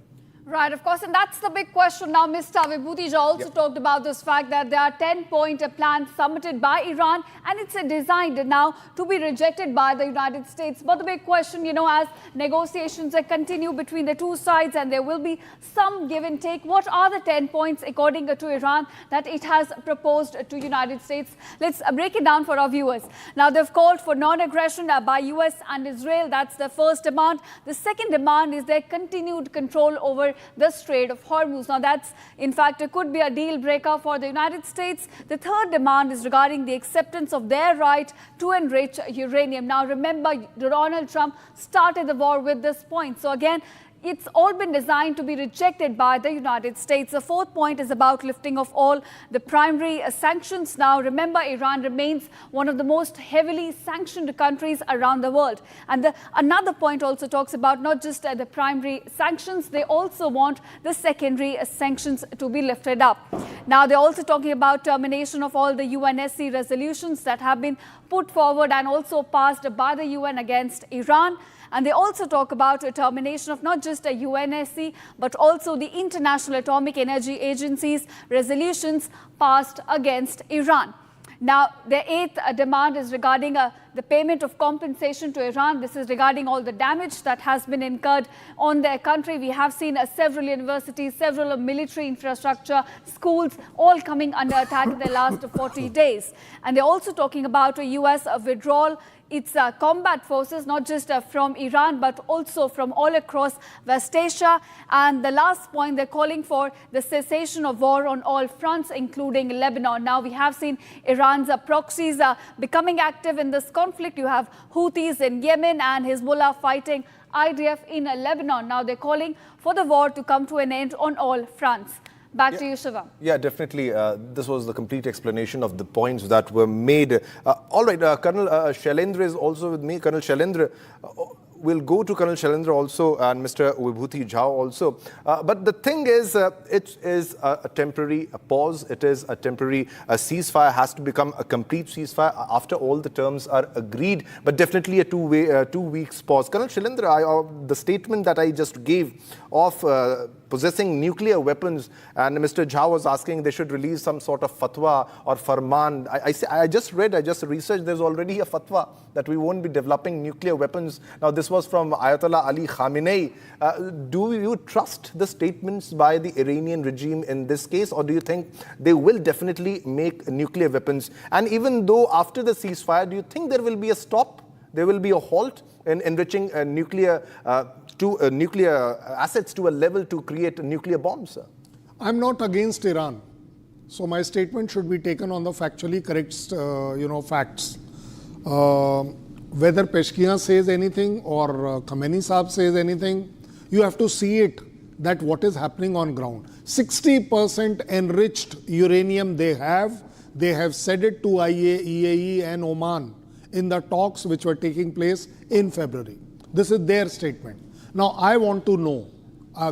Speaker 2: Right, of course, and that's the big question now. Mr. Vibhuti Jha also talked about this fact that there are 10-point plans submitted by Iran, and it's designed now to be rejected by the United States. But the big question, as negotiations continue between the two sides and there will be some give and take, what are the 10 points according to Iran that it has proposed to United States? Let's break it down for our viewers. Now, they've called for non-aggression by US and Israel. That's the first demand. The second demand is their continued control over the Strait of Hormuz. Now, that's, in fact, it could be a deal breaker for the United States. The third demand is regarding the acceptance of their right to enrich uranium. Now, remember, Donald Trump started the war with this point. So, again, it's all been designed to be rejected by the United States. The fourth point is about lifting of all the primary sanctions. Now, remember, Iran remains one of the most heavily sanctioned countries around the world. And another point also talks about not just the primary sanctions, they also want the secondary sanctions to be lifted up. Now, they're also talking about termination of all the UNSC resolutions that have been put forward and also passed by the UN against Iran. And they also talk about a termination of not just a UNSC, but also the International Atomic Energy Agency's resolutions passed against Iran. Now, the eighth demand is regarding the payment of compensation to Iran. This is regarding all the damage that has been incurred on their country. We have seen several universities, several military infrastructure, schools, all coming under attack in the last 40 days. And they're also talking about a US withdrawal. It's combat forces, not just from Iran, but also from all across West Asia. And the last point, they're calling for the cessation of war on all fronts, including Lebanon. Now, we have seen Iran's proxies becoming active in this conflict. You have Houthis in Yemen and Hezbollah fighting IDF in Lebanon. Now, they're calling for the war to come to an end on all fronts. Back to you, Shivam.
Speaker 8: Yeah, definitely. This was the complete explanation of the points that were made. All right, Colonel Shailendra is also with me. Colonel Shailendra, we'll go to Colonel Shailendra also and Mr. Vibhuti Jha also. But the thing is, it is a temporary pause. It is a temporary ceasefire. Has to become a complete ceasefire after all the terms are agreed. But definitely a 2 weeks pause. Colonel Shailendra, the statement that I just gave of possessing nuclear weapons, and Mr. Jha was asking they should release some sort of fatwa or farman. I just researched, there's already a fatwa that we won't be developing nuclear weapons. Now, this was from Ayatollah Ali Khamenei. Do you trust the statements by the Iranian regime in this case, or do you think they will definitely make nuclear weapons? And even though after the ceasefire, do you think there will be a stop? There will be a halt in enriching nuclear assets to a level to create nuclear bombs?
Speaker 16: I'm not against Iran, so my statement should be taken on the factually correct, facts. Whether Pezeshkian says anything or Khamenei Saab says anything, you have to see it that what is happening on ground. 60% enriched uranium they have said it to UAE and Oman in the talks which were taking place in February. This is their statement. Now, I want to know,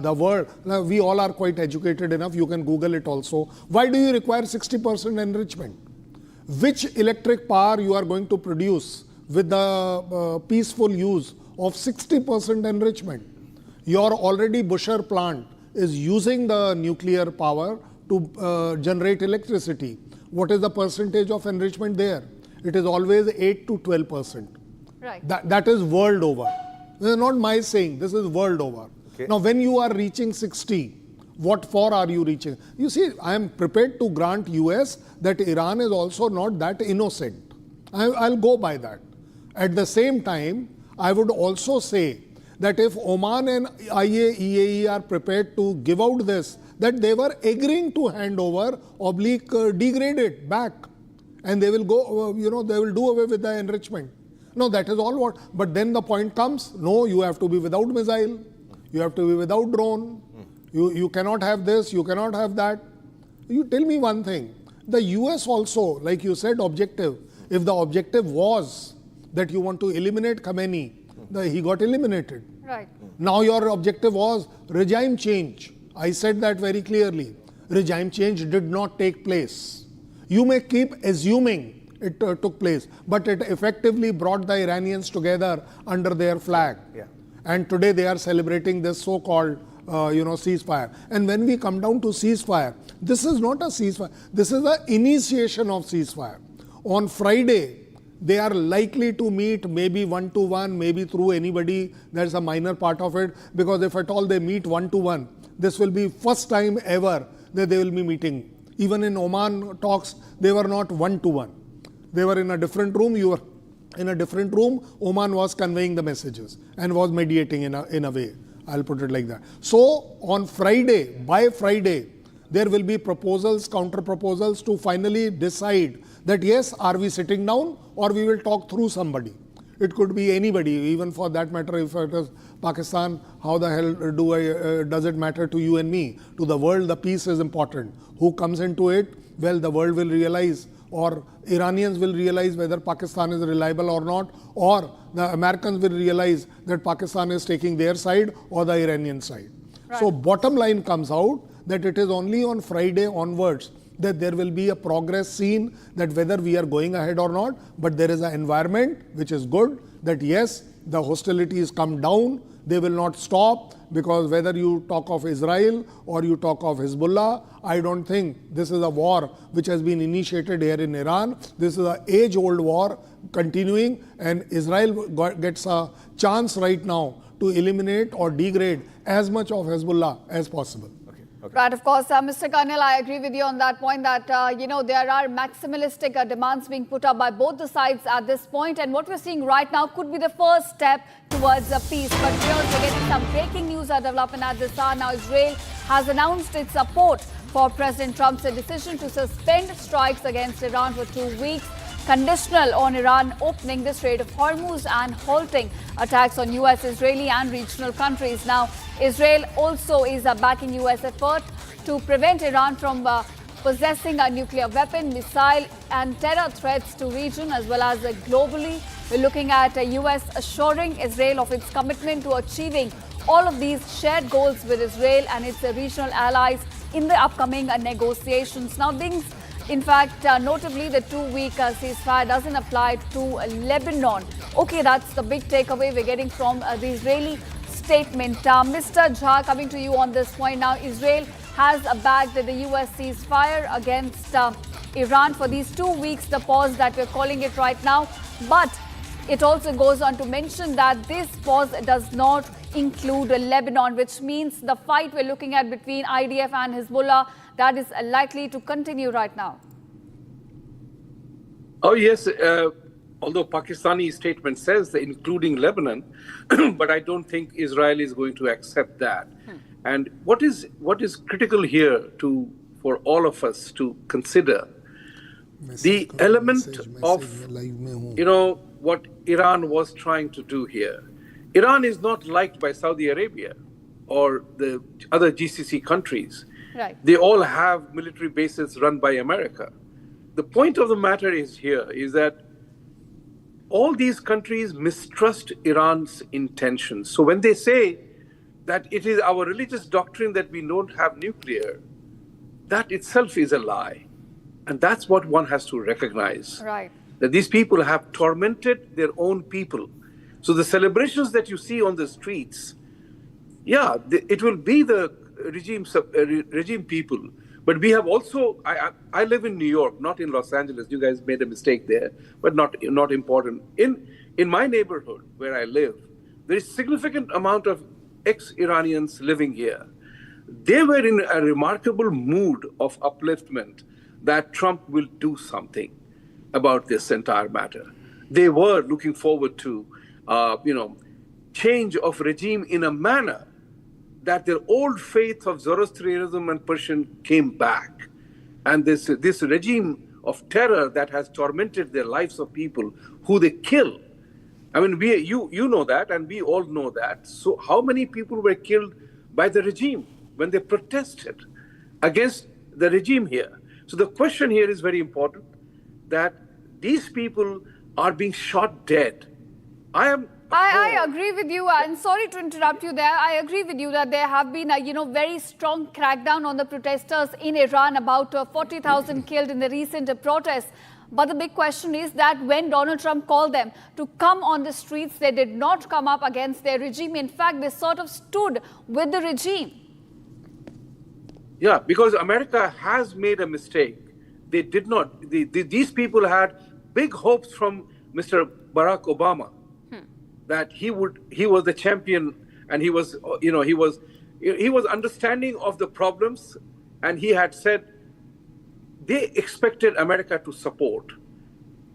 Speaker 16: the world, we all are quite educated enough, you can Google it also. Why do you require 60% enrichment? Which electric power you are going to produce with the peaceful use of 60% enrichment? Your already Bushehr plant is using the nuclear power to generate electricity. What is the percentage of enrichment there? It is always 8 to 12%.
Speaker 2: Right.
Speaker 16: That is world over. This is not my saying, this is world over. Okay. Now, when you are reaching 60, What for are you reaching? You see, I am prepared to grant US that Iran is also not that innocent. I'll go by that. At the same time, I would also say that if Oman and IAEA are prepared to give out this, that they were agreeing to hand over degrade it back, and they will go, they will do away with the enrichment. No, that is all what. But then the point comes, no, you have to be without missile, you have to be without drone, you cannot have this, you cannot have that. You tell me one thing, the US also, like you said, objective. If the objective was that you want to eliminate Khamenei, he got eliminated.
Speaker 2: Right.
Speaker 16: Now your objective was regime change. I said that very clearly. Regime change did not take place. You may keep assuming it took place, but it effectively brought the Iranians together under their flag.
Speaker 8: Yeah.
Speaker 16: And today they are celebrating this so-called ceasefire. And when we come down to ceasefire, this is not a ceasefire. This is the initiation of ceasefire. On Friday, they are likely to meet maybe one-to-one, maybe through anybody. That's a minor part of it, because if at all they meet one-to-one, this will be first time ever that they will be meeting. Even in Oman talks, they were not one-to-one. They were in a different room, you were in a different room. Oman was conveying the messages and was mediating in a way. I'll put it like that. So on Friday, by Friday, there will be proposals, counter proposals to finally decide that yes, are we sitting down or we will talk through somebody. It could be anybody, even for that matter, if it is Pakistan, how the hell does it matter to you and me? To the world, the peace is important. Who comes into it? Well, the world will realize, or Iranians will realize whether Pakistan is reliable or not, or the Americans will realize that Pakistan is taking their side or the Iranian side. Right. So bottom line comes out that it is only on Friday onwards that there will be a progress seen, that whether we are going ahead or not, but there is an environment which is good, that yes, the hostilities come down, they will not stop, because whether you talk of Israel or you talk of Hezbollah, I don't think this is a war which has been initiated here in Iran. This is an age-old war continuing, and Israel gets a chance right now to eliminate or degrade as much of Hezbollah as possible.
Speaker 8: Okay.
Speaker 2: Right, of course, Mr. Karnal, I agree with you on that point that, there are maximalistic demands being put up by both the sides at this point. And what we're seeing right now could be the first step towards a peace. But we're also getting some breaking news development at this hour. Now, Israel has announced its support for President Trump's decision to suspend strikes against Iran for 2 weeks, conditional on Iran opening the Strait of Hormuz and halting attacks on US, Israeli and regional countries. Now, Israel also is backing US effort to prevent Iran from possessing a nuclear weapon, missile and terror threats to region as well as globally. We're looking at US assuring Israel of its commitment to achieving all of these shared goals with Israel and its regional allies in the upcoming negotiations. Now, things in fact, notably, the 2-week ceasefire doesn't apply to Lebanon. Okay, that's the big takeaway we're getting from the Israeli statement. Mr. Jha, coming to you on this point now, Israel has backed the US ceasefire against Iran for these 2 weeks, the pause that we're calling it right now. But it also goes on to mention that this pause does not include Lebanon, which means the fight we're looking at between IDF and Hezbollah, that is likely to continue right now.
Speaker 15: Oh, yes. Although Pakistani statement says that including Lebanon, but I don't think Israel is going to accept that. And what is critical here for all of us to consider, the element of, what Iran was trying to do here. Iran is not liked by Saudi Arabia or the other GCC countries.
Speaker 2: Right.
Speaker 15: They all have military bases run by America. The point of the matter is that all these countries mistrust Iran's intentions. So when they say that it is our religious doctrine that we don't have nuclear, that itself is a lie. And that's what one has to recognize.
Speaker 2: Right.
Speaker 15: That these people have tormented their own people. So the celebrations that you see on the streets, it will be the regime people. But we have also, I live in New York, not in Los Angeles. You guys made a mistake there, but not important. In my neighborhood where I live, there is significant amount of ex-Iranians living here. they were in a remarkable mood of upliftment that Trump will do something about this entire matter. They were looking forward to, change of regime in a manner that their old faith of Zoroastrianism and Persian came back. And this regime of terror that has tormented the lives of people who they kill. I mean, you know that, and we all know that. So how many people were killed by the regime when they protested against the regime here? So the question here is very important, that these people are being shot dead.
Speaker 2: I agree with you, and sorry to interrupt you there. I agree with you that there have been a very strong crackdown on the protesters in Iran, about 40,000 killed in the recent protests. But the big question is that when Donald Trump called them to come on the streets, they did not come up against their regime. In fact, they sort of stood with the regime.
Speaker 15: Yeah, because America has made a mistake. They did not. These people had big hopes from Mr. Barack Obama that he was the champion, and he was understanding of the problems, and he had said they expected America to support.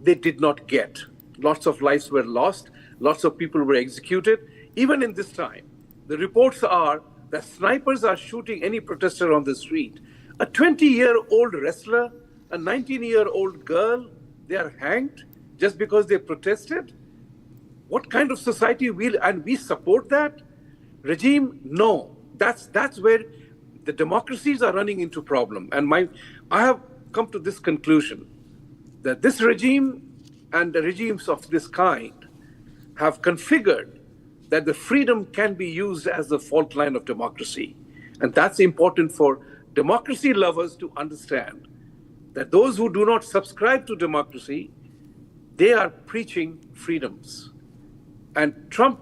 Speaker 15: They did not get. Lots of lives were lost. Lots of people were executed. Even in this time, the reports are that snipers are shooting any protester on the street. A 20-year-old wrestler, a 19-year-old girl, they are hanged just because they protested? What kind of society we support that? Regime? No. That's where the democracies are running into problem. And I have come to this conclusion that this regime and the regimes of this kind have configured that the freedom can be used as the fault line of democracy. And that's important for democracy lovers to understand, that those who do not subscribe to democracy, they are preaching freedoms. And Trump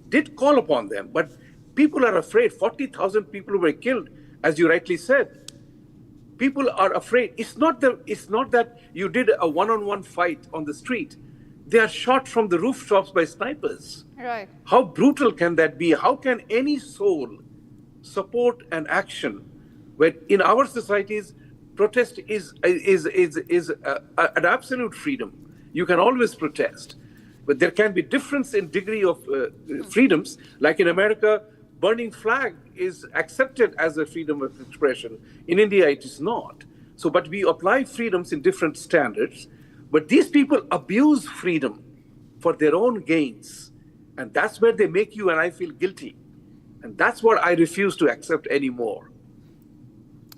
Speaker 15: did call upon them, but people are afraid. 40,000 people were killed, as you rightly said. People are afraid. It's not that you did a one-on-one fight on the street. They are shot from the rooftops by snipers.
Speaker 2: Right.
Speaker 15: How brutal can that be? How can any soul support an action where in our societies protest is an absolute freedom? You can always protest. But there can be difference in degree of freedoms. Like in America, burning flag is accepted as a freedom of expression. In India, it is not. So, but we apply freedoms in different standards. But these people abuse freedom for their own gains. And that's where they make you and I feel guilty. And that's what I refuse to accept anymore.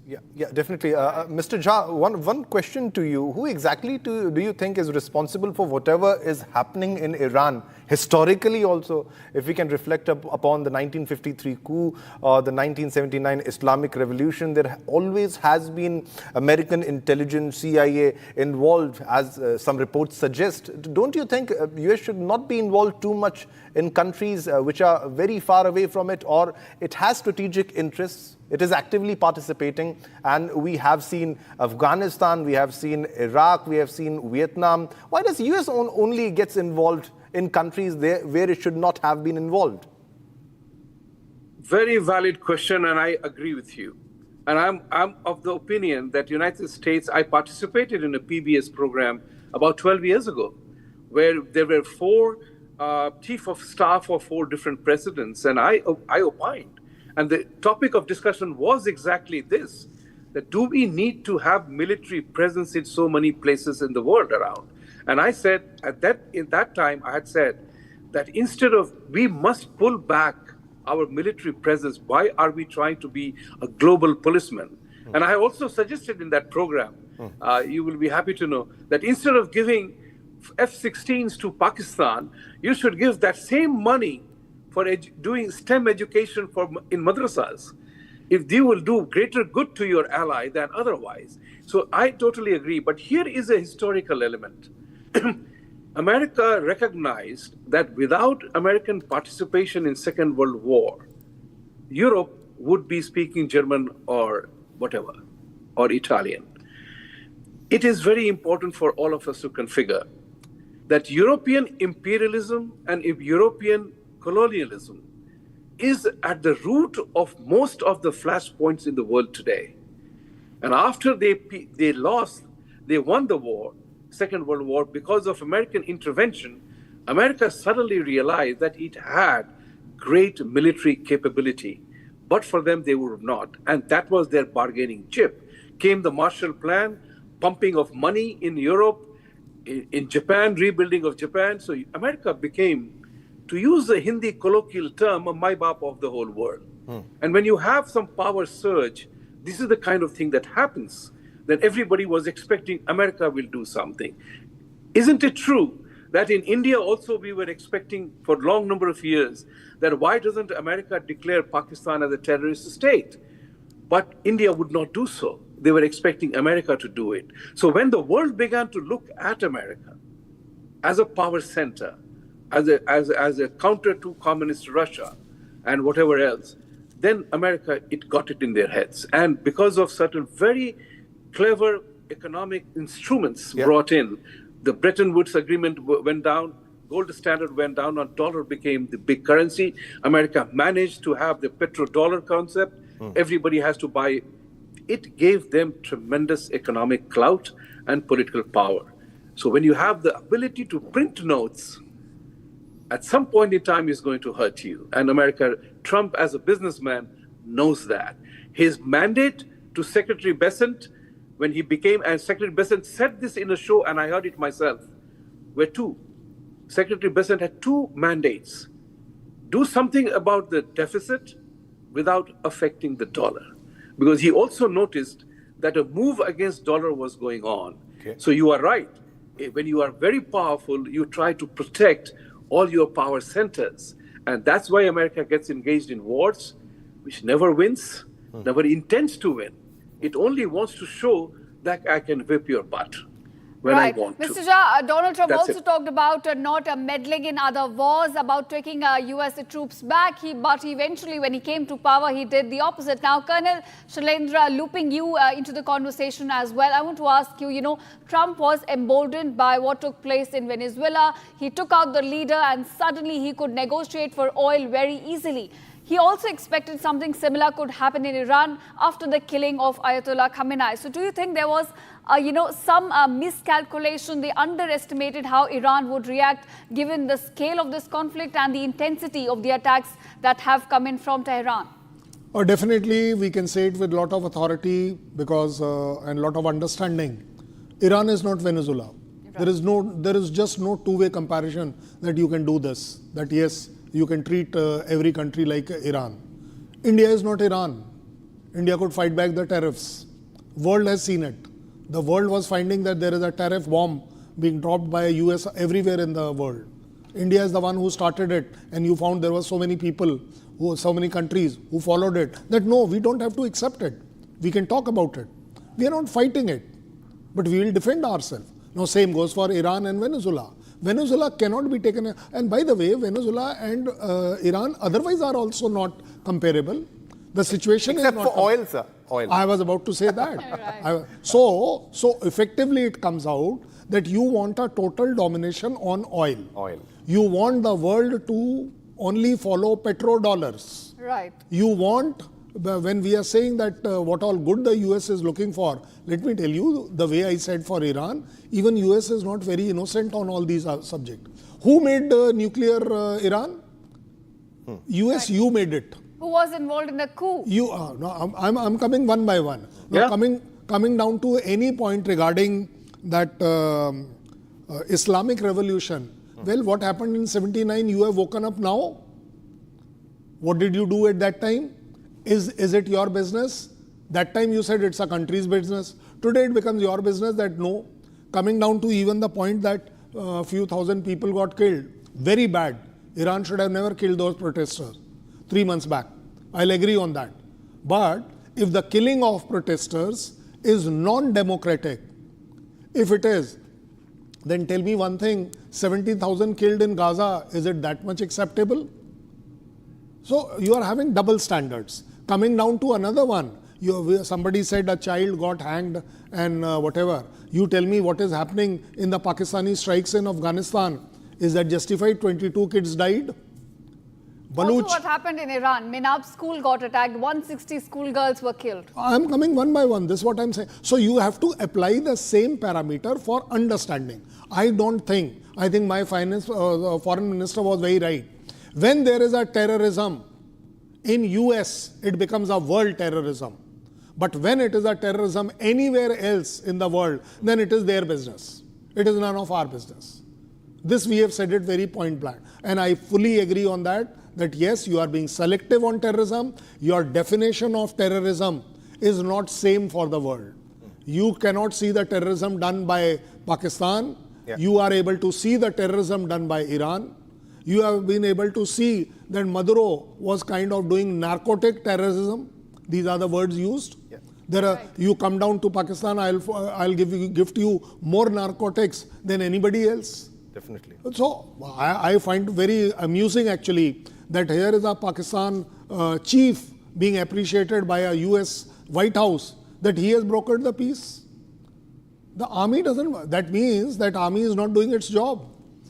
Speaker 8: Yeah, definitely. Mr. Jha, one question to you. Who exactly do you think is responsible for whatever is happening in Iran? Historically also, if we can reflect upon the 1953 coup or the 1979 Islamic Revolution, there always has been American intelligence, CIA involved, as some reports suggest. Don't you think US should not be involved too much in countries which are very far away from it, or it has strategic interests? It is actively participating, and we have seen Afghanistan, we have seen Iraq, we have seen Vietnam. Why does US only gets involved in countries where it should not have been involved?
Speaker 15: Very valid question, and I agree with you. And I'm of the opinion that United States, I participated in a PBS program about 12 years ago, where there were 4 chief of staff of 4 different presidents, and I opined. And the topic of discussion was exactly this, that do we need to have military presence in so many places in the world around? And I said, in that time, I had said that instead of, we must pull back our military presence. Why are we trying to be a global policeman? And I also suggested in that program, you will be happy to know, that instead of giving F-16s to Pakistan, you should give that same money for doing STEM education in madrasas, if they will do greater good to your ally than otherwise. So I totally agree. But here is a historical element. America recognized that without American participation in Second World War, Europe would be speaking German or whatever, or Italian. It is very important for all of us to configure that European imperialism and European colonialism is at the root of most of the flashpoints in the world today. And after they lost, they won the war, Second World War, because of American intervention, America suddenly realized that it had great military capability. But for them, they would have not. And that was their bargaining chip. Came the Marshall Plan, pumping of money in Europe, in Japan, rebuilding of Japan. So America became, to use the Hindi colloquial term, a Mai-Baap of the whole world. And when you have some power surge, this is the kind of thing that happens. That everybody was expecting America will do something. Isn't it true that in India also we were expecting for a long number of years that why doesn't America declare Pakistan as a terrorist state? But India would not do so. They were expecting America to do it. So when the world began to look at America as a power center, as a counter to communist Russia and whatever else, then America, it got it in their heads. And because of certain very clever economic instruments brought in, the Bretton Woods agreement went down, gold standard went down, and dollar became the big currency. America managed to have the petrodollar concept. Everybody has to buy. It gave them tremendous economic clout and political power. So when you have the ability to print notes, at some point in time is going to hurt you. And Trump as a businessman knows that. His mandate to Secretary Bessent, when he became, and Secretary Bessent said this in a show, and I heard it myself, were two. Secretary Bessent had two mandates. Do something about the deficit without affecting the dollar. Because he also noticed that a move against dollar was going on. So you are right. When you are very powerful, you try to protect all your power centers. And that's why America gets engaged in wars, which never wins, never intends to win. It only wants to show that I can whip your butt when I want to.
Speaker 2: Mr. Shah, Donald Trump
Speaker 15: That's
Speaker 2: also talked about not meddling in other wars, about taking US troops back. But eventually, when he came to power, he did the opposite. Now, Colonel Shailendra, looping you into the conversation as well, I want to ask you, Trump was emboldened by what took place in Venezuela. He took out the leader and suddenly he could negotiate for oil very easily. He also expected something similar could happen in Iran after the killing of Ayatollah Khamenei. So do you think there was, some miscalculation? They underestimated how Iran would react given the scale of this conflict and the intensity of the attacks that have come in from Tehran?
Speaker 16: Definitely, we can say it with a lot of authority because and a lot of understanding. Iran is not Venezuela. Right. There is just no two-way comparison that you can do this. That yes, you can treat every country like Iran. India is not Iran. India could fight back the tariffs. World has seen it. The world was finding that there is a tariff bomb being dropped by US everywhere in the world. India is the one who started it, and you found there were so many people, so many countries who followed it, that no, we don't have to accept it. We can talk about it. We are not fighting it, but we will defend ourselves. Now, same goes for Iran and Venezuela. Venezuela cannot be taken, and by the way, Venezuela and Iran otherwise are also not comparable. The situation
Speaker 8: except
Speaker 16: is not
Speaker 8: for oil, sir. Oil.
Speaker 16: I was about to say that. So effectively it comes out that you want a total domination on oil. You want the world to only follow petrodollars.
Speaker 2: Right.
Speaker 16: You want, when we are saying that what all good the US is looking for, let me tell you, the way I said for Iran, even US is not very innocent on all these subjects. Who made nuclear Iran? US, you made it.
Speaker 2: Who was involved in the coup?
Speaker 16: You are. No, I'm coming one by one. Now, coming down to any point regarding that Islamic revolution. Well, what happened in 79? You have woken up now. What did you do at that time? Is it your business? That time you said it's a country's business. Today it becomes your business that no. Coming down to even the point that a few thousand people got killed. Very bad. Iran should have never killed those protesters 3 months back. I'll agree on that. But if the killing of protesters is non-democratic, if it is, then tell me one thing, 70,000 killed in Gaza, is it that much acceptable? So you are having double standards. Coming down to another one, somebody said a child got hanged and whatever. You tell me what is happening in the Pakistani strikes in Afghanistan. Is that justified? 22 kids died.
Speaker 2: Also what happened in Iran, Minab school got attacked, 160 schoolgirls were killed.
Speaker 16: I'm coming one by one. This is what I'm saying. So you have to apply the same parameter for understanding. I think my foreign minister was very right. When there is a terrorism in US, it becomes a world terrorism. But when it is a terrorism anywhere else in the world, then it is their business. It is none of our business. This we have said it very point blank. And I fully agree on that yes, you are being selective on terrorism. Your definition of terrorism is not same for the world. You cannot see the terrorism done by Pakistan. Yeah. You are able to see the terrorism done by Iran. You have been able to see that Maduro was kind of doing narcotic terrorism. These are the words used. Yeah. You come down to Pakistan, I'll gift you more narcotics than anybody else.
Speaker 8: Definitely.
Speaker 16: So I find very amusing actually that here is a Pakistan chief being appreciated by a US White House that he has brokered the peace. The army doesn't. That means that army is not doing its job.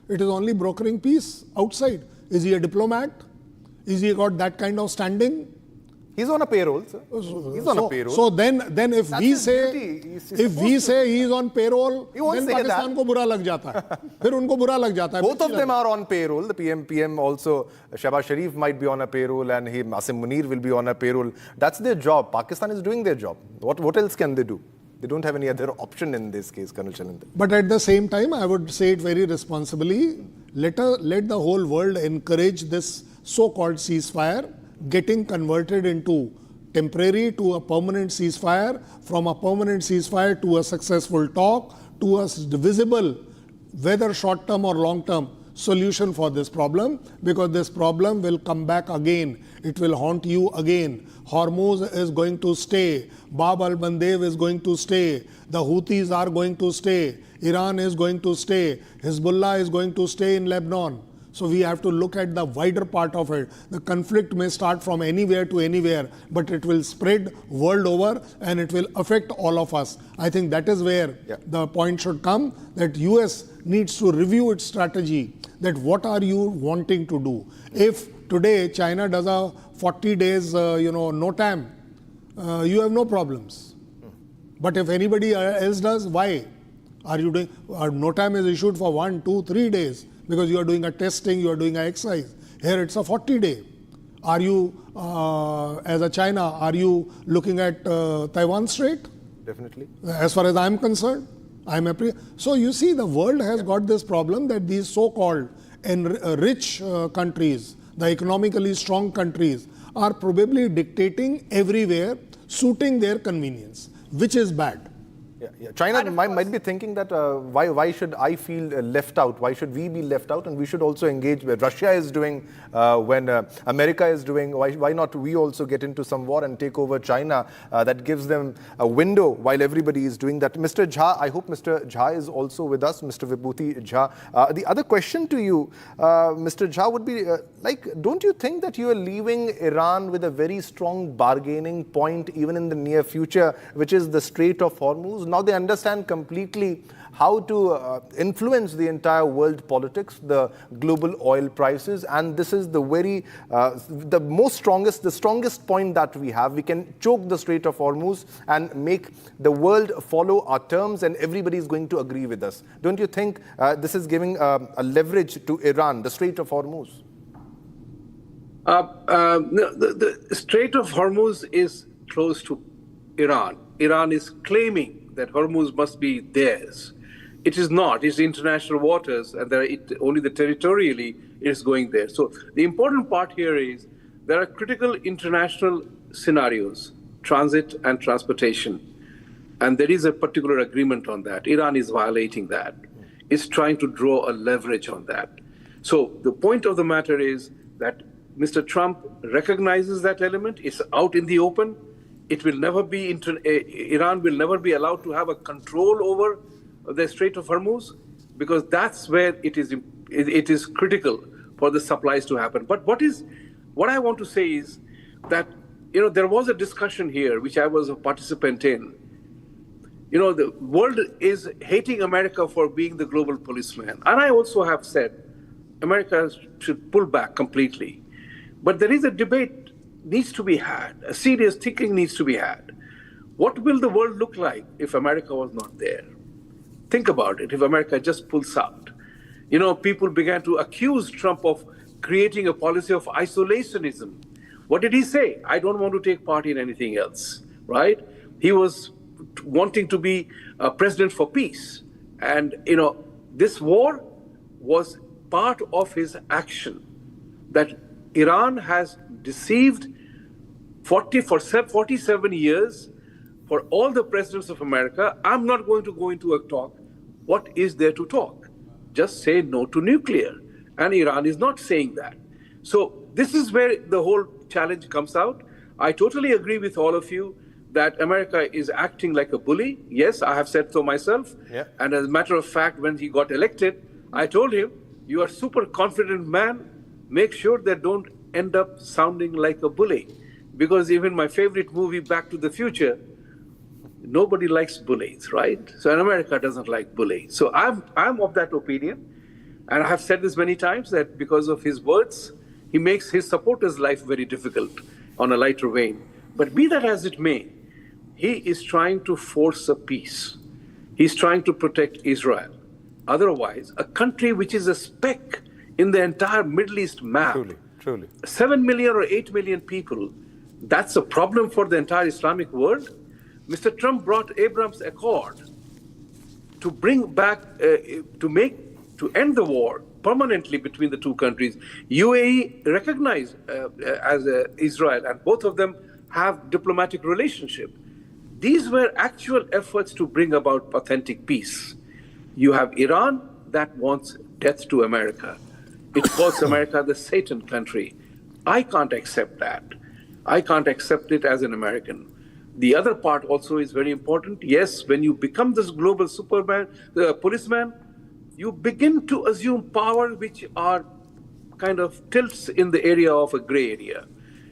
Speaker 16: It is only brokering peace outside. Is he a diplomat? Is he got that kind of standing?
Speaker 8: He's on a payroll, sir. He's on a payroll.
Speaker 16: So then if we say he is on payroll, then Pakistan ko bura lag jata hai. Phir unko bura lag jata hai.
Speaker 8: Both of them are on payroll. The PM also, Shehbaz Sharif might be on a payroll and Asim Munir will be on a payroll. That's their job. Pakistan is doing their job. What else can they do? They don't have any other option in this case, Colonel Chalendra.
Speaker 16: But at the same time, I would say it very responsibly. Let the whole world encourage this so-called ceasefire getting converted into temporary to a permanent ceasefire, from a permanent ceasefire to a successful talk, to a visible, whether short-term or long-term solution for this problem, because this problem will come back again. It will haunt you again. Hormuz is going to stay. Bab al-Mandeb is going to stay. The Houthis are going to stay. Iran is going to stay. Hezbollah is going to stay in Lebanon. So we have to look at the wider part of it. The conflict may start from anywhere to anywhere, but it will spread world over and it will affect all of us. I think that is where the point should come, that US needs to review its strategy, that what are you wanting to do. If today China does a 40 days, NOTAM, you have no problems. But if anybody else does, why? Are you doing, NOTAM is issued for 1, 2, 3 days. Because you are doing a testing, you are doing an exercise. Here it's a 40-day. Are you, as a China, are you looking at Taiwan Strait?
Speaker 8: Definitely.
Speaker 16: As far as I'm concerned, so you see, the world has got this problem that these so-called rich countries, the economically strong countries, are probably dictating everywhere, suiting their convenience, which is bad.
Speaker 8: Yeah. China might be thinking that why should I feel left out? Why should we be left out? And we should also engage where Russia is doing, when America is doing. Why not we also get into some war and take over China? That gives them a window while everybody is doing that. Mr. Jha, I hope Mr. Jha is also with us, Mr. Vibhuti Jha. The other question to you, Mr. Jha, would be don't you think that you are leaving Iran with a very strong bargaining point even in the near future, which is the Strait of Hormuz? Now they understand completely how to influence the entire world politics, the global oil prices, and this is the strongest point that we have. We can choke the Strait of Hormuz and make the world follow our terms, and everybody is going to agree with us. Don't you think this is giving a leverage to Iran, the Strait of Hormuz?
Speaker 15: The Strait of Hormuz is close to Iran. Iran is claiming that Hormuz must be theirs. It is not. It's international waters, and only the territorially is going there. So the important part here is there are critical international scenarios, transit and transportation, and there is a particular agreement on that. Iran is violating that. It's trying to draw a leverage on that. So the point of the matter is that Mr. Trump recognizes that element. It's out in the open. It will never be, Iran will never be allowed to have a control over the Strait of Hormuz, because that's where it is critical for the supplies to happen. But what I want to say is that, there was a discussion here, which I was a participant in. The world is hating America for being the global policeman. And I also have said America should pull back completely. But there is a debate needs to be had, a serious thinking needs to be had. What will the world look like if America was not there? Think about it, if America just pulls out. You know, people began to accuse Trump of creating a policy of isolationism. What did he say? I don't want to take part in anything else, right? He was wanting to be a president for peace. And, you know, this war was part of his action, that Iran has deceived for 47 years for all the presidents of America. I'm not going to go into a talk. What is there to talk? Just say no to nuclear. And Iran is not saying that. So this is where the whole challenge comes out. I totally agree with all of you that America is acting like a bully. Yes, I have said so myself.
Speaker 8: Yeah.
Speaker 15: And as a matter of fact, when he got elected, I told him, you are a super confident man. Make sure that don't end up sounding like a bully. Because even my favorite movie, Back to the Future, nobody likes bullies, right? So and America doesn't like bullies. So I'm of that opinion. And I have said this many times that because of his words, he makes his supporters' life very difficult on a lighter vein. But be that as it may, he is trying to force a peace. He's trying to protect Israel. Otherwise, a country which is a speck in the entire Middle East map,
Speaker 8: Truly.
Speaker 15: 7 million or 8 million people, that's a problem for the entire Islamic world. Mr. Trump brought Abraham's Accord to bring back, to end the war permanently between the two countries. UAE recognized as Israel, and both of them have diplomatic relationship. These were actual efforts to bring about authentic peace. You have Iran that wants death to America. It calls America the Satan country. I can't accept that. I can't accept it as an American. The other part also is very important. Yes, when you become this global Superman, policeman, you begin to assume power which are kind of tilts in the area of a gray area.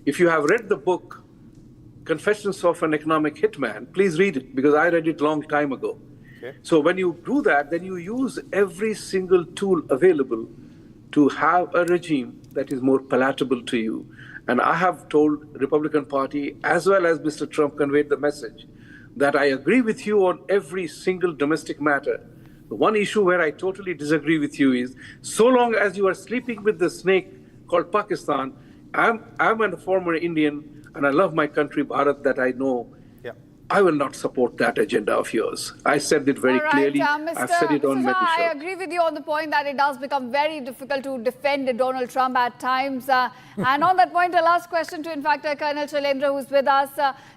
Speaker 15: If you have read the book, Confessions of an Economic Hitman, please read it, because I read it long time ago. Okay. So when you do that, then you use every single tool available to have a regime that is more palatable to you. And I have told Republican Party, as well as Mr. Trump conveyed the message, that I agree with you on every single domestic matter. The one issue where I totally disagree with you is, so long as you are sleeping with the snake called Pakistan, I'm a former Indian, and I love my country, Bharat, that I know. Yeah. I will not support that agenda of yours. I said it very clearly. I've said it on many shows.
Speaker 2: I agree with you on the point that it does become very difficult to defend Donald Trump at times. And on that point, a last question to, in fact, Colonel Shailendra, who's with us.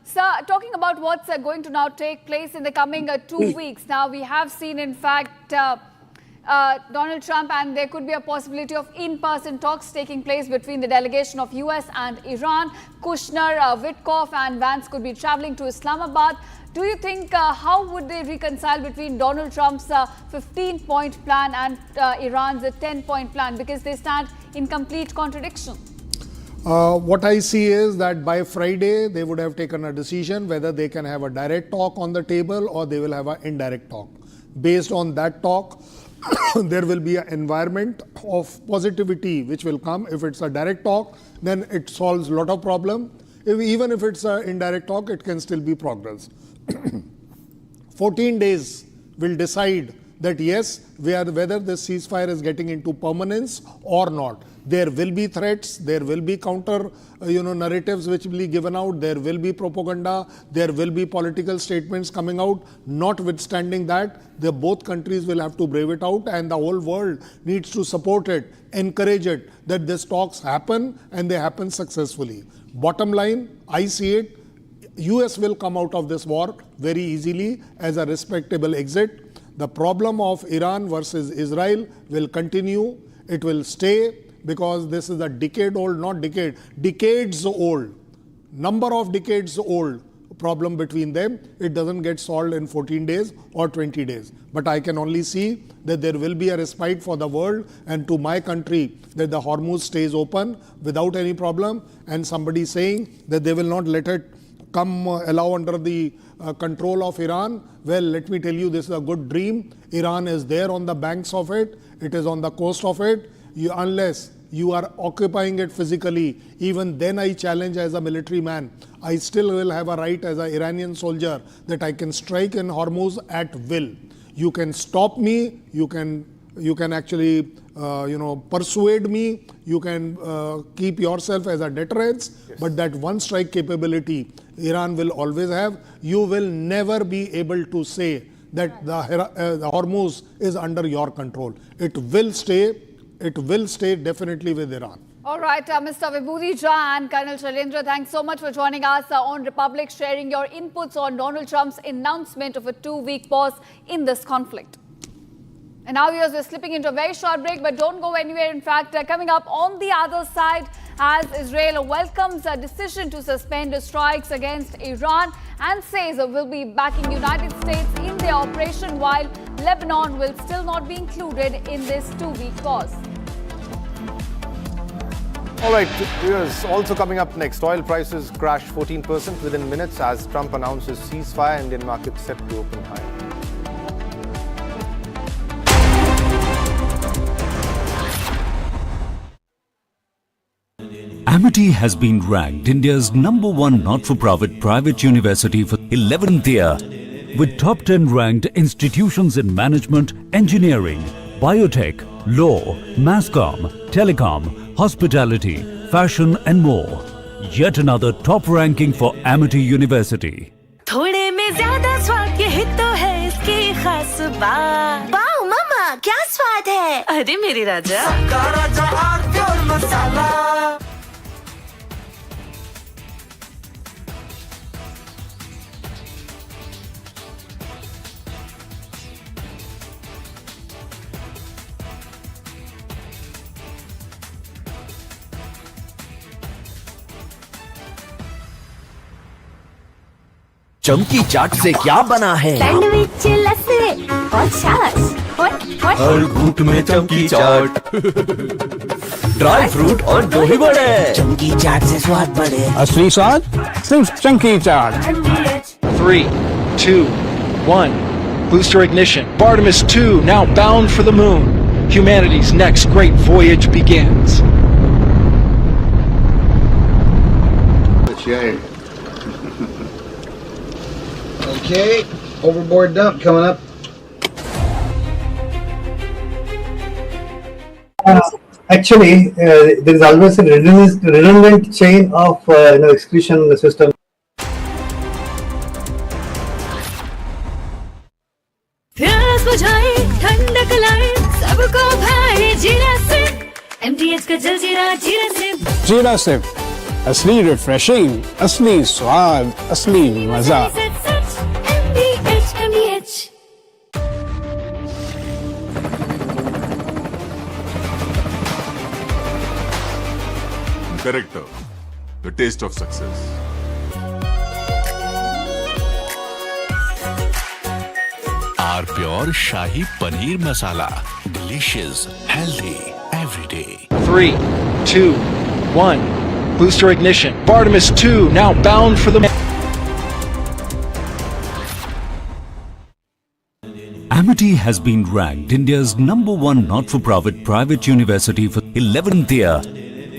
Speaker 2: Sir, talking about what's going to now take place in the coming 2 weeks. Now, we have seen, in fact, Donald Trump, and there could be a possibility of in-person talks taking place between the delegation of US and Iran. Kushner, Witkoff and Vance could be traveling to Islamabad. Do you think, how would they reconcile between Donald Trump's 15-point plan and Iran's 10-point plan? Because they stand in complete contradiction.
Speaker 16: What I see is that by Friday, they would have taken a decision whether they can have a direct talk on the table or they will have an indirect talk. Based on that talk, there will be an environment of positivity which will come. If it's a direct talk, then it solves a lot of problem. Even if it's an indirect talk, it can still be progress. 14 days will decide that yes, whether this ceasefire is getting into permanence or not. There will be threats, there will be counter narratives which will be given out, there will be propaganda, there will be political statements coming out. Notwithstanding that, both countries will have to brave it out, and the whole world needs to support it, encourage it, that these talks happen and they happen successfully. Bottom line, I see it, US will come out of this war very easily as a respectable exit. The problem of Iran versus Israel will continue, it will stay, because this is a decades old number of decades old problem between them. It doesn't get solved in 14 days or 20 days. But I can only see that there will be a respite for the world and to my country, that the Hormuz stays open without any problem, and somebody saying that they will not let it allow under the control of Iran. Well, let me tell you, this is a good dream. Iran is there on the banks of it. It is on the coast of it. Unless you are occupying it physically, even then I challenge as a military man, I still will have a right as an Iranian soldier that I can strike in Hormuz at will. You can stop me, you can actually persuade me, you can keep yourself as a deterrence, but that one strike capability Iran will always have. You will never be able to say that the Hormuz is under your control. It will stay definitely with Iran.
Speaker 2: All right, Mr. Vibhuti Jha and Colonel Shailendra, thanks so much for joining us on Republic, sharing your inputs on Donald Trump's announcement of a 2-week pause in this conflict. And now, viewers, we're slipping into a very short break, but don't go anywhere. In fact, coming up on the other side, as Israel welcomes a decision to suspend strikes against Iran and says it will be backing United States in their operation, while Lebanon will still not be included in this 2-week pause.
Speaker 8: All right, viewers, also coming up next, oil prices crash 14% within minutes as Trump announces ceasefire. Indian markets set to open high.
Speaker 17: Amity has been ranked India's #1 not-for-profit private university for 11th year, with top 10 ranked institutions in management, engineering, biotech, law, masscom, telecom, hospitality, fashion and more. Yet another top ranking for Amity University.
Speaker 18: थोड़े में ज़्यादा स्वाद ये तो है इसकी खास बात। वाओ मामा, क्या स्वाद है? अरे मेरे राजा। सबका राजा और प्योर मसाला।
Speaker 19: चमकी चाट से क्या बना है?
Speaker 18: सैंडविच, लस्सी और छाछ और
Speaker 19: हर घूंट में चमकी चाट। ड्राई फ्रूट और दही बड़े। चमकी चाट से स्वाद बढ़े।
Speaker 11: असली स्वाद सिर्फ chunky chaat. 3, 2, 1. Booster ignition. Artemis 2 now bound for the moon. Humanity's next great voyage begins.
Speaker 12: Okay, overboard dump coming up.
Speaker 13: Actually, there is always a redundant chain of excretion system.
Speaker 18: प्यास बुझाए, ठंडक लाए, सबको भाए जीरा से। MTH का जलजीरा जीरा से।
Speaker 11: जीरा सिर्फ असली रिफ्रेशिंग, असली स्वाद, असली मजा।
Speaker 20: Character, the taste of success.
Speaker 21: Our pure Shahi Paneer Masala. Delicious, healthy, every day.
Speaker 11: 3, 2, 1. Booster ignition. Artemis 2 now bound for the
Speaker 17: Amity has been ranked India's #1 not-for-profit private university for 11th year,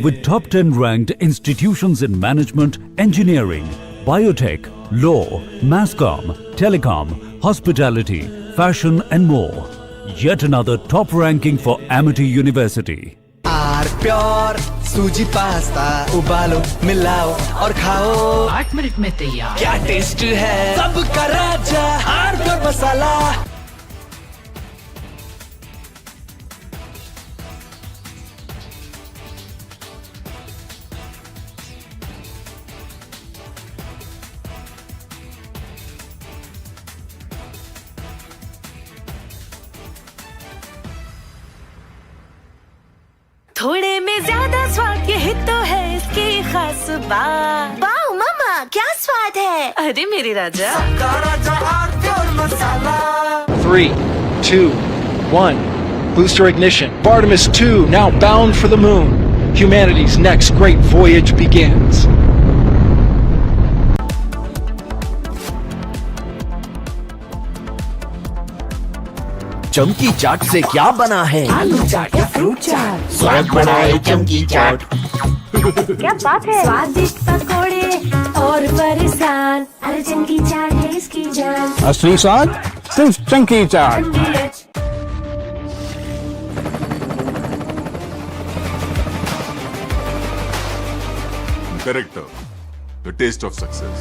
Speaker 17: with top 10 ranked institutions in management, engineering, biotech, law, masscom, telecom, hospitality, fashion and more. Yet another top ranking for Amity University.
Speaker 19: R pure सूजी pasta उबालो, मिलाओ और खाओ।
Speaker 14: 8 minute में तैयार।
Speaker 19: क्या taste है सबका राजा आर प्योर मसाला।
Speaker 18: थोड़े में ज्यादा स्वाद ये तो है इसकी खास बात। वाओ मामा, क्या स्वाद है? अरे मेरे राजा। सबका राजा और pure masala.
Speaker 11: 3, 2, 1. Booster ignition. Artemis 2 now bound for the moon. Humanity's next great voyage begins.
Speaker 19: चमकी चाट से क्या बना है?
Speaker 18: आलू चाट या फ्रूट चाट,
Speaker 19: स्वाद बढ़ाए चमकी चाट।
Speaker 18: क्या बात है? स्वादिष्ट पकोड़े और परेशान, अरे चमकी चाट है इसकी जान।
Speaker 11: असली स्वाद सिर्फ चंकी चाट।
Speaker 20: Character, the taste of success.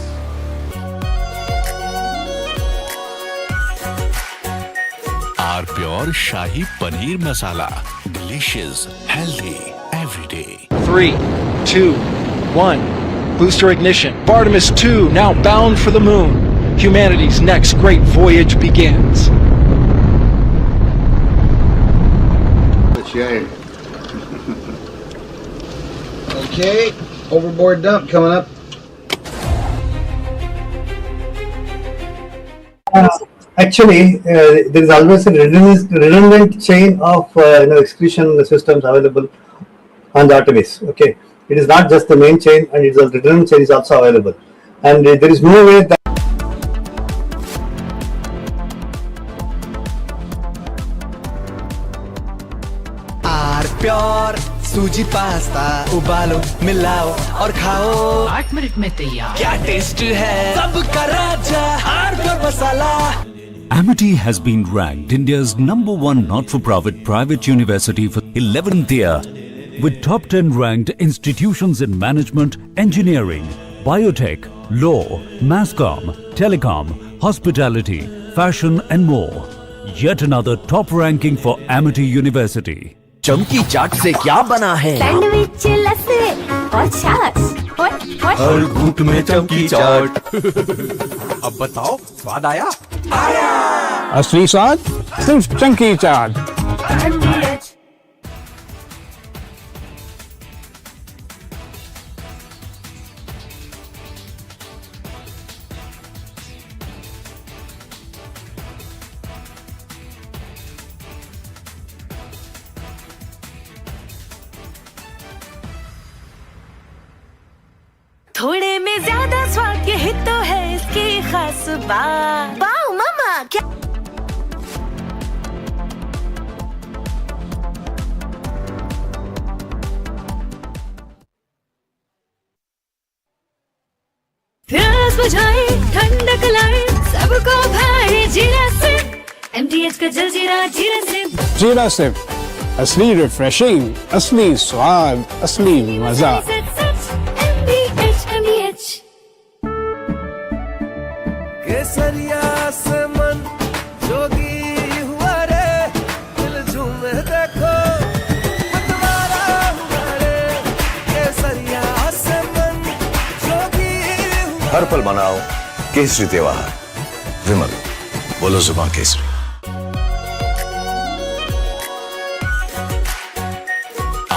Speaker 21: R pure shahi paneer masala, delicious, healthy every day.
Speaker 11: 3, 2, 1. Booster ignition. Artemis 2 now bound for the moon. Humanity's next great voyage begins.
Speaker 12: Okay, overboard dump coming up.
Speaker 13: Actually, there is always a redundant chain of excretion systems available on the Artemis. Okay, it is not just the main chain, and it's a redundant chain is also available, and there is no way that
Speaker 19: R pure सूजी pasta उबालो मिलाओ और खाओ
Speaker 14: 8 minute में तैयार।
Speaker 19: क्या taste है सबका राजा R pure masala.
Speaker 17: Amity has been ranked India's #1 not-for-profit private university for 11th year, with top 10 ranked institutions in management, engineering, biotech, law, masscom, telecom, hospitality, fashion and more. Yet another top ranking for Amity University.
Speaker 19: चमकी चाट से क्या बना है?
Speaker 18: Sandwich लस्सी और छाछ।
Speaker 19: हर घूंट में चमकी चाट। अब बताओ स्वाद आया?
Speaker 11: असली स्वाद सिर्फ चंकी चाट।
Speaker 18: थोड़े में ज्यादा स्वाद, यही तो है इसकी खास बात। वाओ मामा क्या प्यास बुझाए, ठंडक लाए, सबको भाए जीरा से। MTH का जलजीरा जीरा से।
Speaker 11: जीरा सिर्फ असली रिफ्रेशिंग, असली स्वाद, असली मजा।
Speaker 19: केसरिया से मन जोगी हुआ रे, दिल झूमे देखो मतवारा हुआ रे। केसरिया से मन जोगी हुआ।
Speaker 4: हर पल मनाओ केसरी त्योहार। विमल बोलो जुबान केसरी।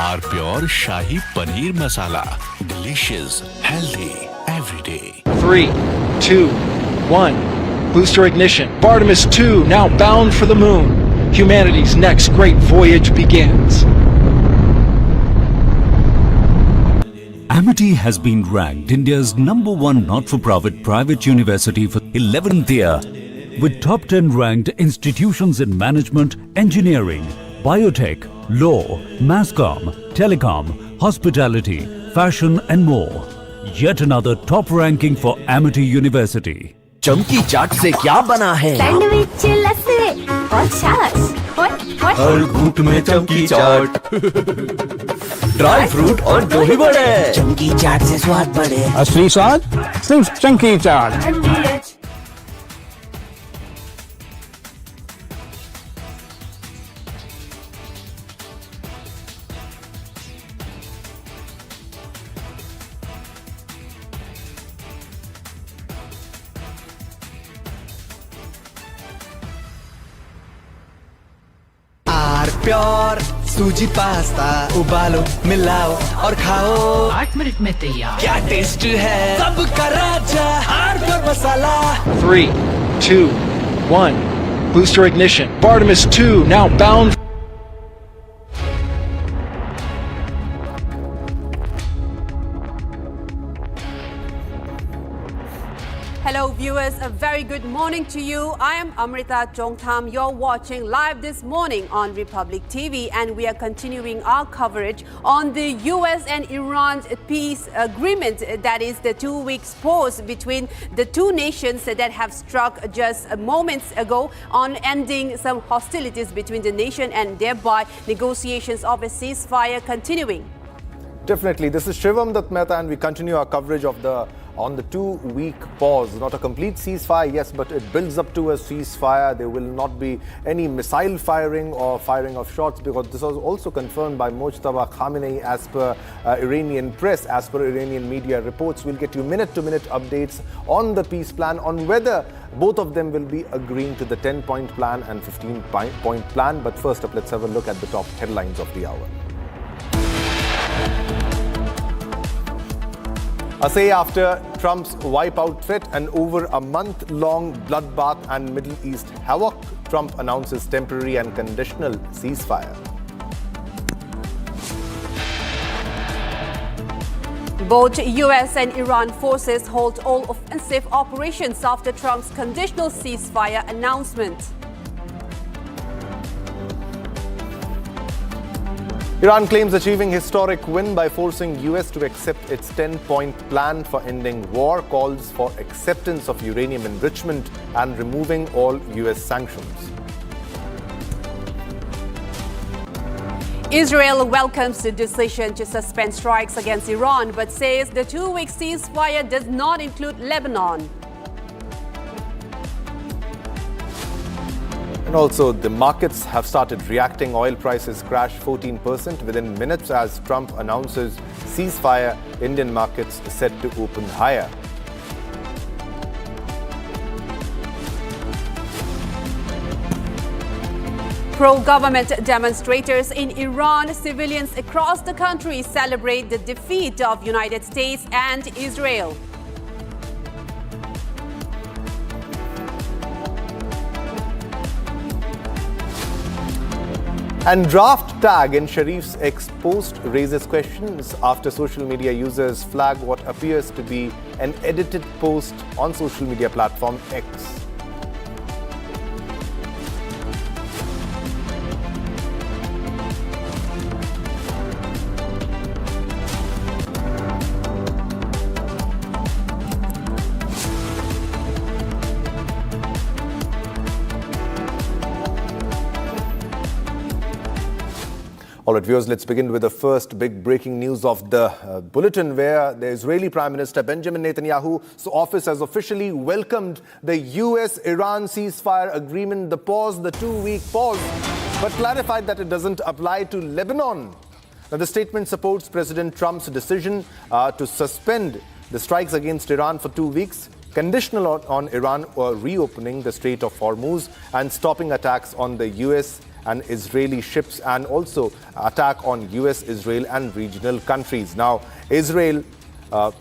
Speaker 21: R pure shahi paneer masala, delicious, healthy every day.
Speaker 11: 3, 2, 1. Booster ignition. Artemis 2 now bound for the moon. Humanity's next great voyage begins.
Speaker 17: Amity has been ranked India's #1 not-for-profit private university for 11th year, with top 10 ranked institutions in management, engineering, biotech, law, masscom, telecom, hospitality, fashion and more. Yet another top ranking for Amity University.
Speaker 19: चमकी चाट से क्या बना है?
Speaker 18: Sandwich लस्सी और छाछ।
Speaker 19: हर घूंट में चमकी चाट। ड्राई फ्रूट और दही बड़े, चमकी चाट से स्वाद बढ़े।
Speaker 11: असली स्वाद सिर्फ चंकी चाट।
Speaker 19: प्योर सूजी पास्ता उबालो मिलाओ और खाओ
Speaker 14: 8 मिनट में तैयार।
Speaker 19: क्या टेस्ट है सबका राजा R pure masala.
Speaker 11: 3, 2, 1. Booster ignition. Artemis 2 now bound.
Speaker 3: Hello, viewers, a very good morning to you. I am Amrita Chongtham. You're watching live this morning on Republic TV, and we are continuing our coverage on the US and Iran peace agreement. That is the 2 weeks pause between the two nations that have struck just moments ago on ending some hostilities between the nation and thereby negotiations of a ceasefire continuing.
Speaker 8: Definitely. This is Shivam Dutt Mehta, and we continue our coverage of on the 2-week pause. Not a complete ceasefire, yes, but it builds up to a ceasefire. There will not be any missile firing or firing of shots, because this was also confirmed by Mojtaba Khamenei as per Iranian press, as per Iranian media reports. We'll get you minute-to-minute updates on the peace plan, on whether both of them will be agreeing to the 10-point plan and 15-point plan. But first up, let's have a look at the top headlines of the hour. A say after Trump's wipeout threat and over a month-long bloodbath and Middle East havoc, Trump announces temporary and conditional ceasefire.
Speaker 3: Both US and Iran forces halt all offensive operations after Trump's conditional ceasefire announcement.
Speaker 8: Iran claims achieving historic win by forcing US to accept its 10-point plan for ending war, calls for acceptance of uranium enrichment and removing all US sanctions.
Speaker 3: Israel welcomes the decision to suspend strikes against Iran, but says the 2-week ceasefire does not include Lebanon.
Speaker 8: And also, the markets have started reacting. Oil prices crashed 14% within minutes as Trump announces ceasefire. Indian markets set to open higher.
Speaker 3: Pro-government demonstrators in Iran, civilians across the country celebrate the defeat of United States and Israel.
Speaker 8: And draft tag in Sharif's X post raises questions after social media users flag what appears to be an edited post on social media platform X. All right, viewers, let's begin with the first big breaking news of the bulletin, where the Israeli Prime Minister Benjamin Netanyahu's office has officially welcomed the US-Iran ceasefire agreement, the pause, the 2-week pause, but clarified that it doesn't apply to Lebanon. Now, the statement supports President Trump's decision to suspend the strikes against Iran for 2 weeks, conditional on Iran reopening the Strait of Hormuz and stopping attacks on the US and Israeli ships, and also attack on US, Israel and regional countries. Now, Israel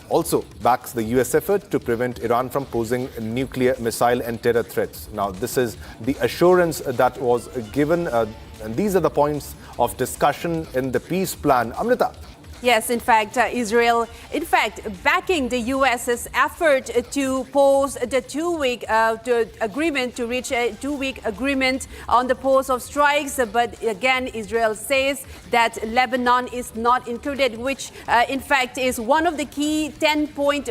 Speaker 8: also backs the US effort to prevent Iran from posing nuclear, missile and terror threats. Now, this is the assurance that was given, and these are the points of discussion in the peace plan. Amrita.
Speaker 3: Yes, in fact, Israel, backing the US's effort to pause the 2-week agreement, to reach a 2-week agreement on the pause of strikes. But again, Israel says that Lebanon is not included, which in fact is one of the key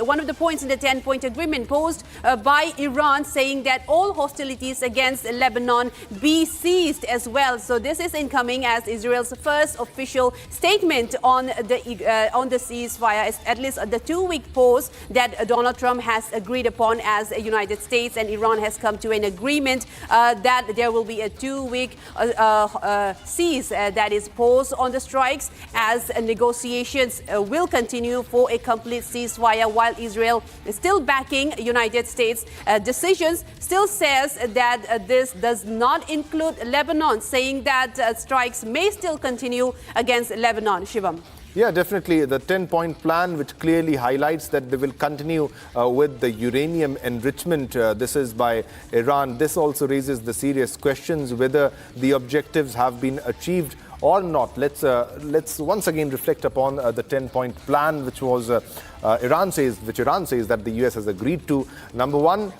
Speaker 3: one of the points in the 10-point agreement posed by Iran, saying that all hostilities against Lebanon be ceased as well. So this is incoming as Israel's first official statement on the ceasefire, at least the 2-week pause that Donald Trump has agreed upon, as the United States and Iran has come to an agreement that there will be a 2-week cease, that is pause on the strikes, as negotiations will continue for a complete ceasefire, while Israel is still backing United States decisions, still says that this does not include Lebanon, saying that strikes may still continue against Lebanon. Shivam.
Speaker 8: Yeah, definitely. The 10-point plan, which clearly highlights that they will continue with the uranium enrichment. This is by Iran. This also raises the serious questions whether the objectives have been achieved or not. Let's once again reflect upon the 10-point plan, which Iran says that the US has agreed to. Number one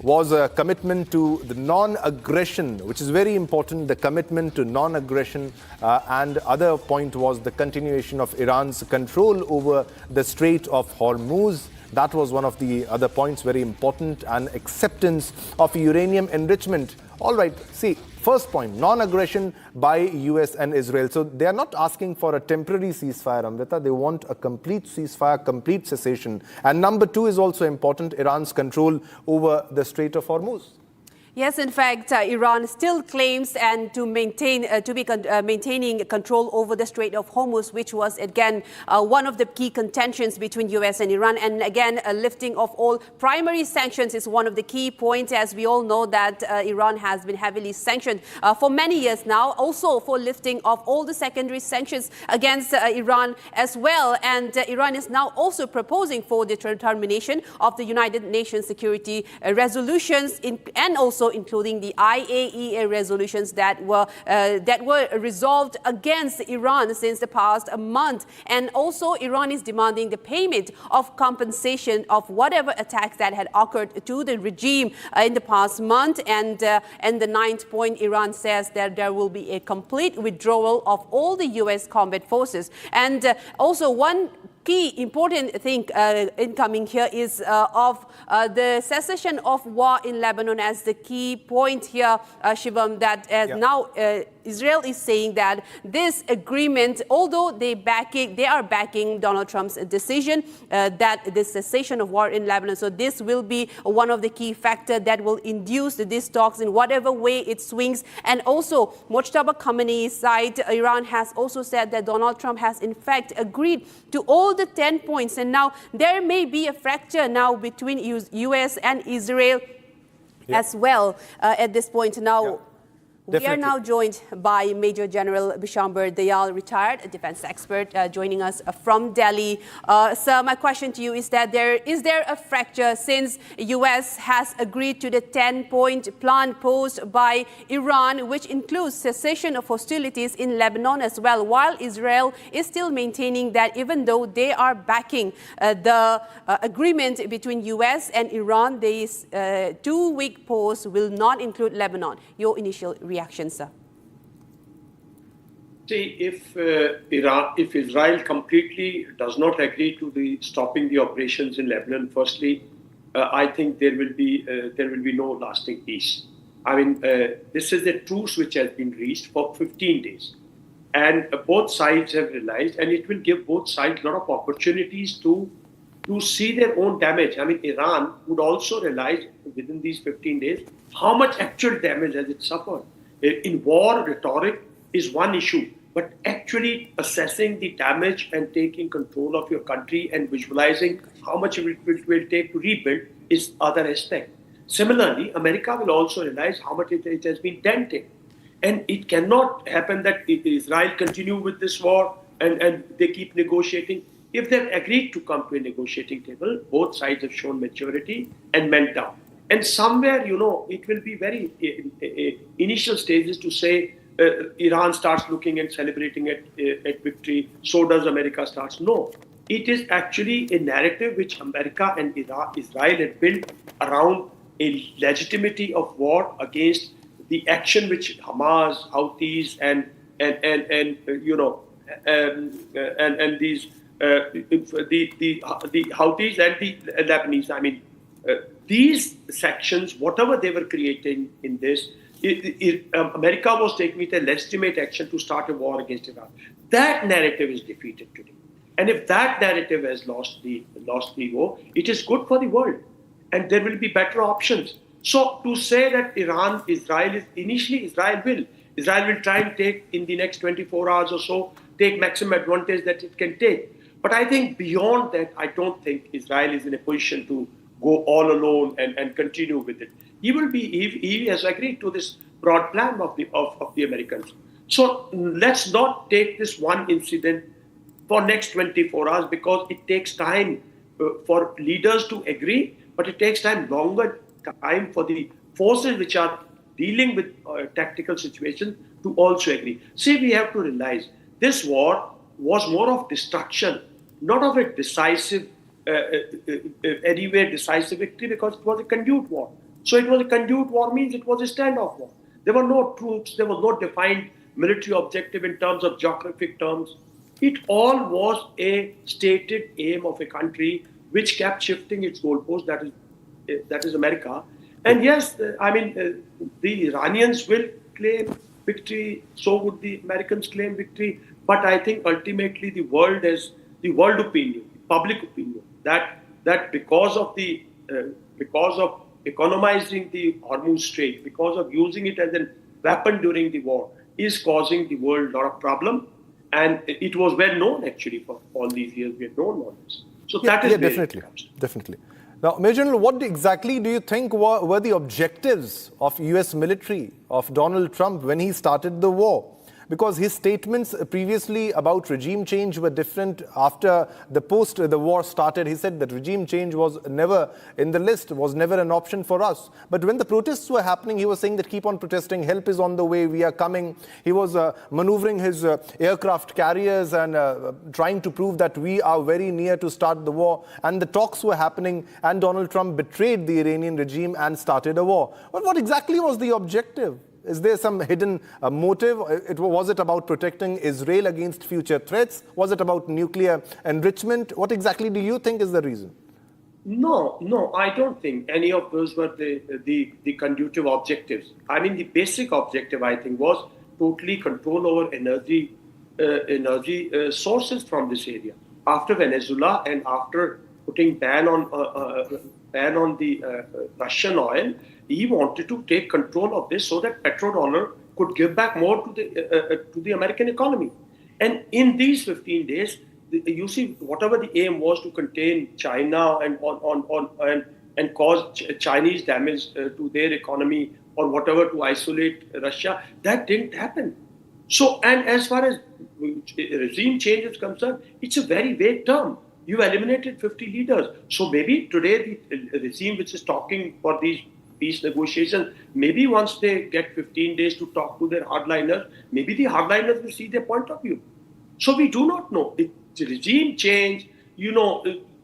Speaker 8: was a commitment to the non-aggression, which is very important, the commitment to non-aggression, and other point was the continuation of Iran's control over the Strait of Hormuz. That was one of the other points, very important, and acceptance of uranium enrichment. All right, see, first point, non-aggression by US and Israel. So they are not asking for a temporary ceasefire, Amrita. They want a complete ceasefire, complete cessation. And number two is also important, Iran's control over the Strait of Hormuz.
Speaker 3: Yes, in fact, Iran still claims and to maintain maintaining control over the Strait of Hormuz, which was again one of the key contentions between US and Iran. And again, a lifting of all primary sanctions is one of the key points, as we all know that Iran has been heavily sanctioned for many years now. Also for lifting of all the secondary sanctions against Iran as well. And Iran is now also proposing for the termination of the United Nations security resolutions and also including the IAEA resolutions that were resolved against Iran since the past month. And also Iran is demanding the payment of compensation of whatever attacks that had occurred to the regime in the past month. And the ninth point, Iran says that there will be a complete withdrawal of all the US combat forces. And also one key important thing incoming here is of the cessation of war in Lebanon as the key point here, Shivam, that now Israel is saying that this agreement, although they are backing Donald Trump's decision that the cessation of war in Lebanon. So this will be one of the key factors that will induce these talks in whatever way it swings. And also, Mojtaba Khamenei's side, Iran has also said that Donald Trump has in fact agreed to all the 10 points. And now there may be a fracture now between US and Israel as well at this point. Now, we are now joined by Major General Bishamber Dayal, retired defense expert, joining us from Delhi. Sir, my question to you is that is there a fracture since US has agreed to the 10-point plan posed by Iran, which includes cessation of hostilities in Lebanon as well, while Israel is still maintaining that even though they are backing the agreement between US and Iran, this 2-week pause will not include Lebanon. Your initial reaction, sir?
Speaker 1: See, if Israel completely does not agree to the stopping the operations in Lebanon, firstly, I think there will be no lasting peace. I mean, this is a truce which has been reached for 15 days, and both sides have realized, and it will give both sides a lot of opportunities to see their own damage. I mean, Iran would also realize within these 15 days how much actual damage has it suffered. In war, rhetoric is one issue, but actually assessing the damage and taking control of your country and visualizing how much it will take to rebuild is other aspect. Similarly, America will also realize how much it has been dented. And it cannot happen that Israel continue with this war and they keep negotiating. If they've agreed to come to a negotiating table, both sides have shown maturity and melt down. And somewhere, it will be very initial stages to say Iran starts looking and celebrating at victory, so does America starts. No, it is actually a narrative which America and Israel had built around a legitimacy of war against the action which Hamas, Houthis, and these the Houthis and the Lebanese. I mean, these sections, whatever they were creating in this, America was taking it a legitimate action to start a war against Iran. That narrative is defeated today. And if that narrative has lost the war, it is good for the world. And there will be better options. So to say that Israel will try and take in the next 24 hours or so, take maximum advantage that it can take. But I think beyond that, I don't think Israel is in a position to go all alone and continue with it. He has agreed to this broad plan of the Americans. So let's not take this one incident for next 24 hours because it takes time for leaders to agree, but it takes longer time for the forces which are dealing with tactical situations to also agree. See, we have to realize this war was more of destruction, not of a decisive, anywhere decisive victory, because it was a conduit war. So it was a conduit war means it was a standoff war. There were no troops, there was no defined military objective in terms of geographic terms. It all was a stated aim of a country which kept shifting its goalpost, that is America. And yes, the Iranians will claim victory, so would the Americans claim victory. But I think ultimately the world opinion, public opinion, that because of economizing the Hormuz Strait, because of using it as a weapon during the war, is causing the world a lot of problem. And it was well known actually for all these years. We had known all this. So that is
Speaker 8: definitely. Now, Major General, what exactly do you think were the objectives of US military, of Donald Trump when he started the war? Because his statements previously about regime change were different after the war started. He said that regime change was never in the list, was never an option for us. But when the protests were happening, he was saying that keep on protesting, help is on the way, we are coming. He was maneuvering his aircraft carriers and trying to prove that we are very near to start the war. And the talks were happening, and Donald Trump betrayed the Iranian regime and started a war. But what exactly was the objective? Is there some hidden motive? Was it about protecting Israel against future threats? Was it about nuclear enrichment? What exactly do you think is the reason?
Speaker 1: No, I don't think any of those were the conducive objectives. I mean, the basic objective, I think, was totally control over energy sources from this area. After Venezuela and after putting ban on the Russian oil, he wanted to take control of this so that petrodollar could give back more to the American economy. And in these 15 days, you see, whatever the aim was to contain China and cause Chinese damage to their economy or whatever to isolate Russia, that didn't happen. So, and as far as regime change is concerned, it's a very vague term. You eliminated 50 leaders. So maybe today the regime which is talking for these peace negotiations, maybe once they get 15 days to talk to their hardliners, maybe the hardliners will see their point of view. So we do not know. The regime change,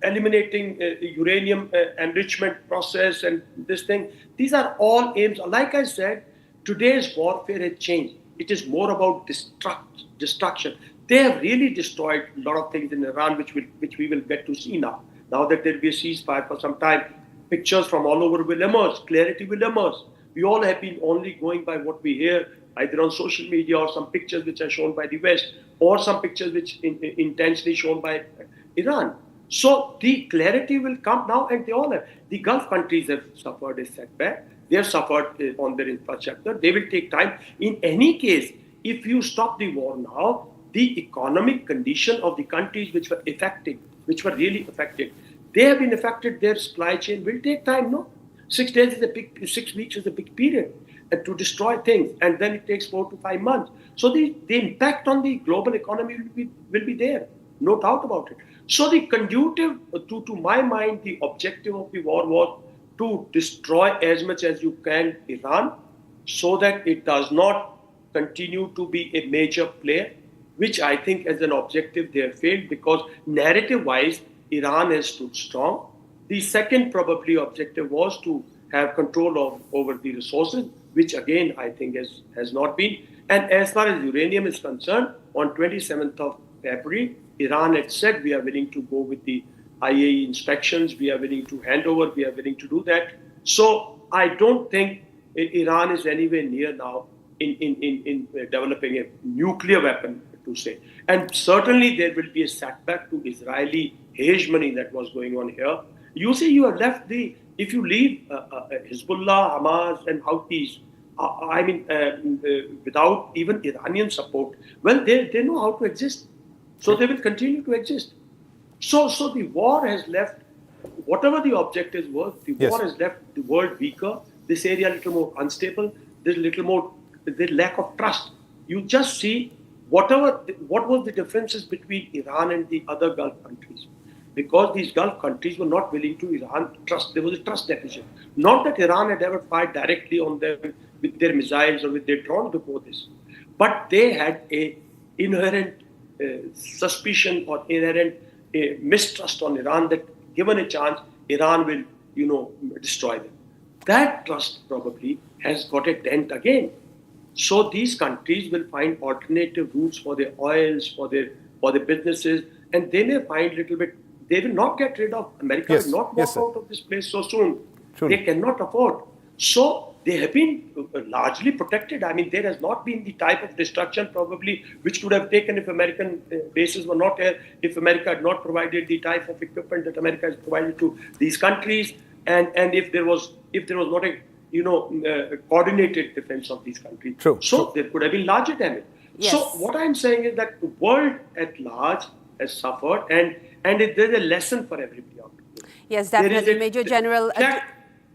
Speaker 1: eliminating uranium enrichment process and this thing, these are all aims. Like I said, today's warfare has changed. It is more about destruction. They have really destroyed a lot of things in Iran, which we will get to see now. Now that there will be a ceasefire for some time, pictures from all over will emerge, clarity will emerge. We all have been only going by what we hear, either on social media or some pictures which are shown by the West, or some pictures which intentionally shown by Iran. So the clarity will come now, and they all have. The Gulf countries have suffered a setback. They have suffered on their infrastructure. They will take time. In any case, if you stop the war now, the economic condition of the countries which were really affected, they have been affected. Their supply chain will take time. No, 6 weeks is a big period to destroy things, and then it takes 4 to 5 months. So the impact on the global economy will be there, no doubt about it. So the conducive, to my mind, the objective of the war was to destroy as much as you can Iran, so that it does not continue to be a major player, which I think as an objective they have failed, because narrative-wise, Iran has stood strong. The second probably objective was to have control over the resources, which again I think has not been. And as far as uranium is concerned, on 27th of February, Iran had said we are willing to go with the IAEA inspections, we are willing to hand over, we are willing to do that. So I don't think Iran is anywhere near now in developing a nuclear weapon, to say. And certainly there will be a setback to Israeli hegemony that was going on here. You see, you are left if you leave Hezbollah, Hamas and Houthis, without even Iranian support, well, they know how to exist. So they will continue to exist. So the war has left, whatever the objectives were, the war has left the world weaker, this area a little more unstable, there's a little more, the lack of trust. You just see what was the differences between Iran and the other Gulf countries. Because these Gulf countries were not willing to Iran trust. There was a trust deficit. Not that Iran had ever fired directly on them with their missiles or with their drones before this. But they had a inherent suspicion or inherent mistrust on Iran that given a chance, Iran will, destroy them. That trust probably has got a dent again. So these countries will find alternative routes for their oils, for their businesses, and they may find little bit. They will not get rid of America.
Speaker 8: Yes.
Speaker 1: Will not
Speaker 8: Yes,
Speaker 1: walk
Speaker 8: sir.
Speaker 1: out of this place so soon.
Speaker 8: Truly.
Speaker 1: They cannot afford. So they have been largely protected. I mean, there has not been the type of destruction probably which would have taken if American bases were not there, if America had not provided the type of equipment that America has provided to these countries, and if there was not a coordinated defense of these countries.
Speaker 8: True.
Speaker 1: So there could have been larger damage.
Speaker 3: Yes.
Speaker 1: So what I'm saying is that the world at large has suffered, and there's a lesson for everybody out there.
Speaker 3: Yes,
Speaker 1: There is
Speaker 3: definitely,
Speaker 1: a-
Speaker 3: Major General.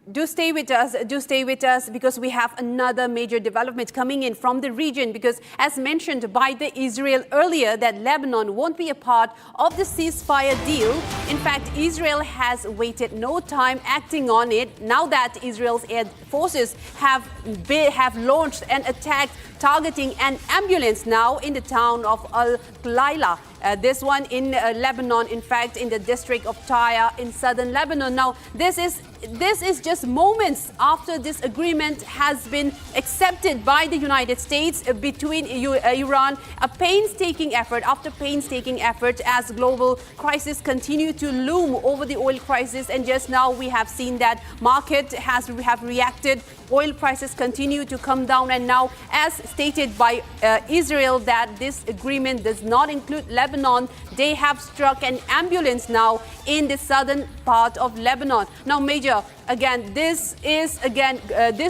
Speaker 3: Do stay with us because we have another major development coming in from the region, because as mentioned by the Israel earlier that Lebanon won't be a part of the ceasefire deal. In fact, Israel has waited no time acting on it now that Israel's air forces have launched an attack targeting an ambulance now in the town of Al-Qulaila. This one in Lebanon, in fact, in the district of Tyre in southern Lebanon. Now, this is just moments after this agreement has been accepted by the United States between Iran. A painstaking effort after painstaking effort as global crisis continue to loom over the oil crisis. And just now we have seen that market have reacted. Oil prices continue to come down, and now, as stated by Israel, that this agreement does not include Lebanon. They have struck an ambulance now in the southern part of Lebanon. Now, Major, again, this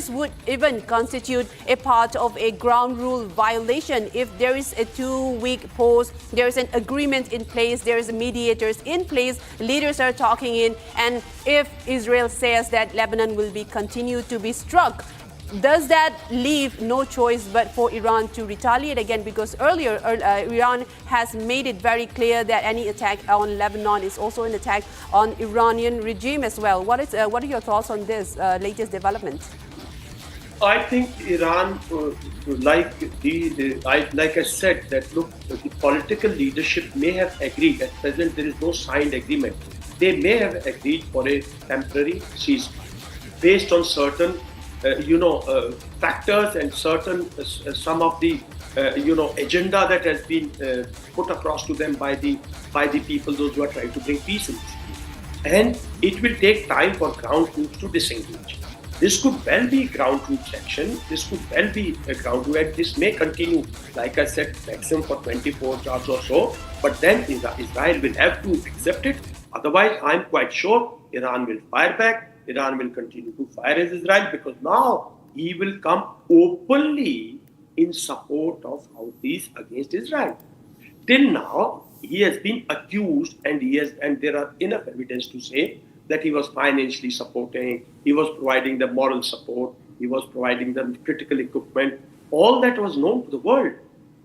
Speaker 3: would even constitute a part of a ground rule violation. If there is a 2-week pause, there is an agreement in place, there is mediators in place, leaders are talking in, and if Israel says that Lebanon will be continued to be struck, does that leave no choice but for Iran to retaliate again? Because earlier, Iran has made it very clear that any attack on Lebanon is also an attack on Iranian regime as well. What are your thoughts on this latest development?
Speaker 1: I think Iran, like I said, that look, the political leadership may have agreed. At present, there is no signed agreement. They may have agreed for a temporary ceasefire based on certain factors and certain some of the agenda that has been put across to them by the people, those who are trying to bring peace in this. And it will take time for ground troops to disengage. This could well be ground troops action. This could well be a ground troop. This may continue, like I said, maximum for 24 hours or so. But then Israel will have to accept it. Otherwise, I'm quite sure Iran will fire back. Iran will continue to fire as Israel, because now he will come openly in support of Houthis against Israel. Till now, he has been accused, and there are enough evidence to say that he was financially supporting, he was providing the moral support, he was providing the critical equipment. All that was known to the world.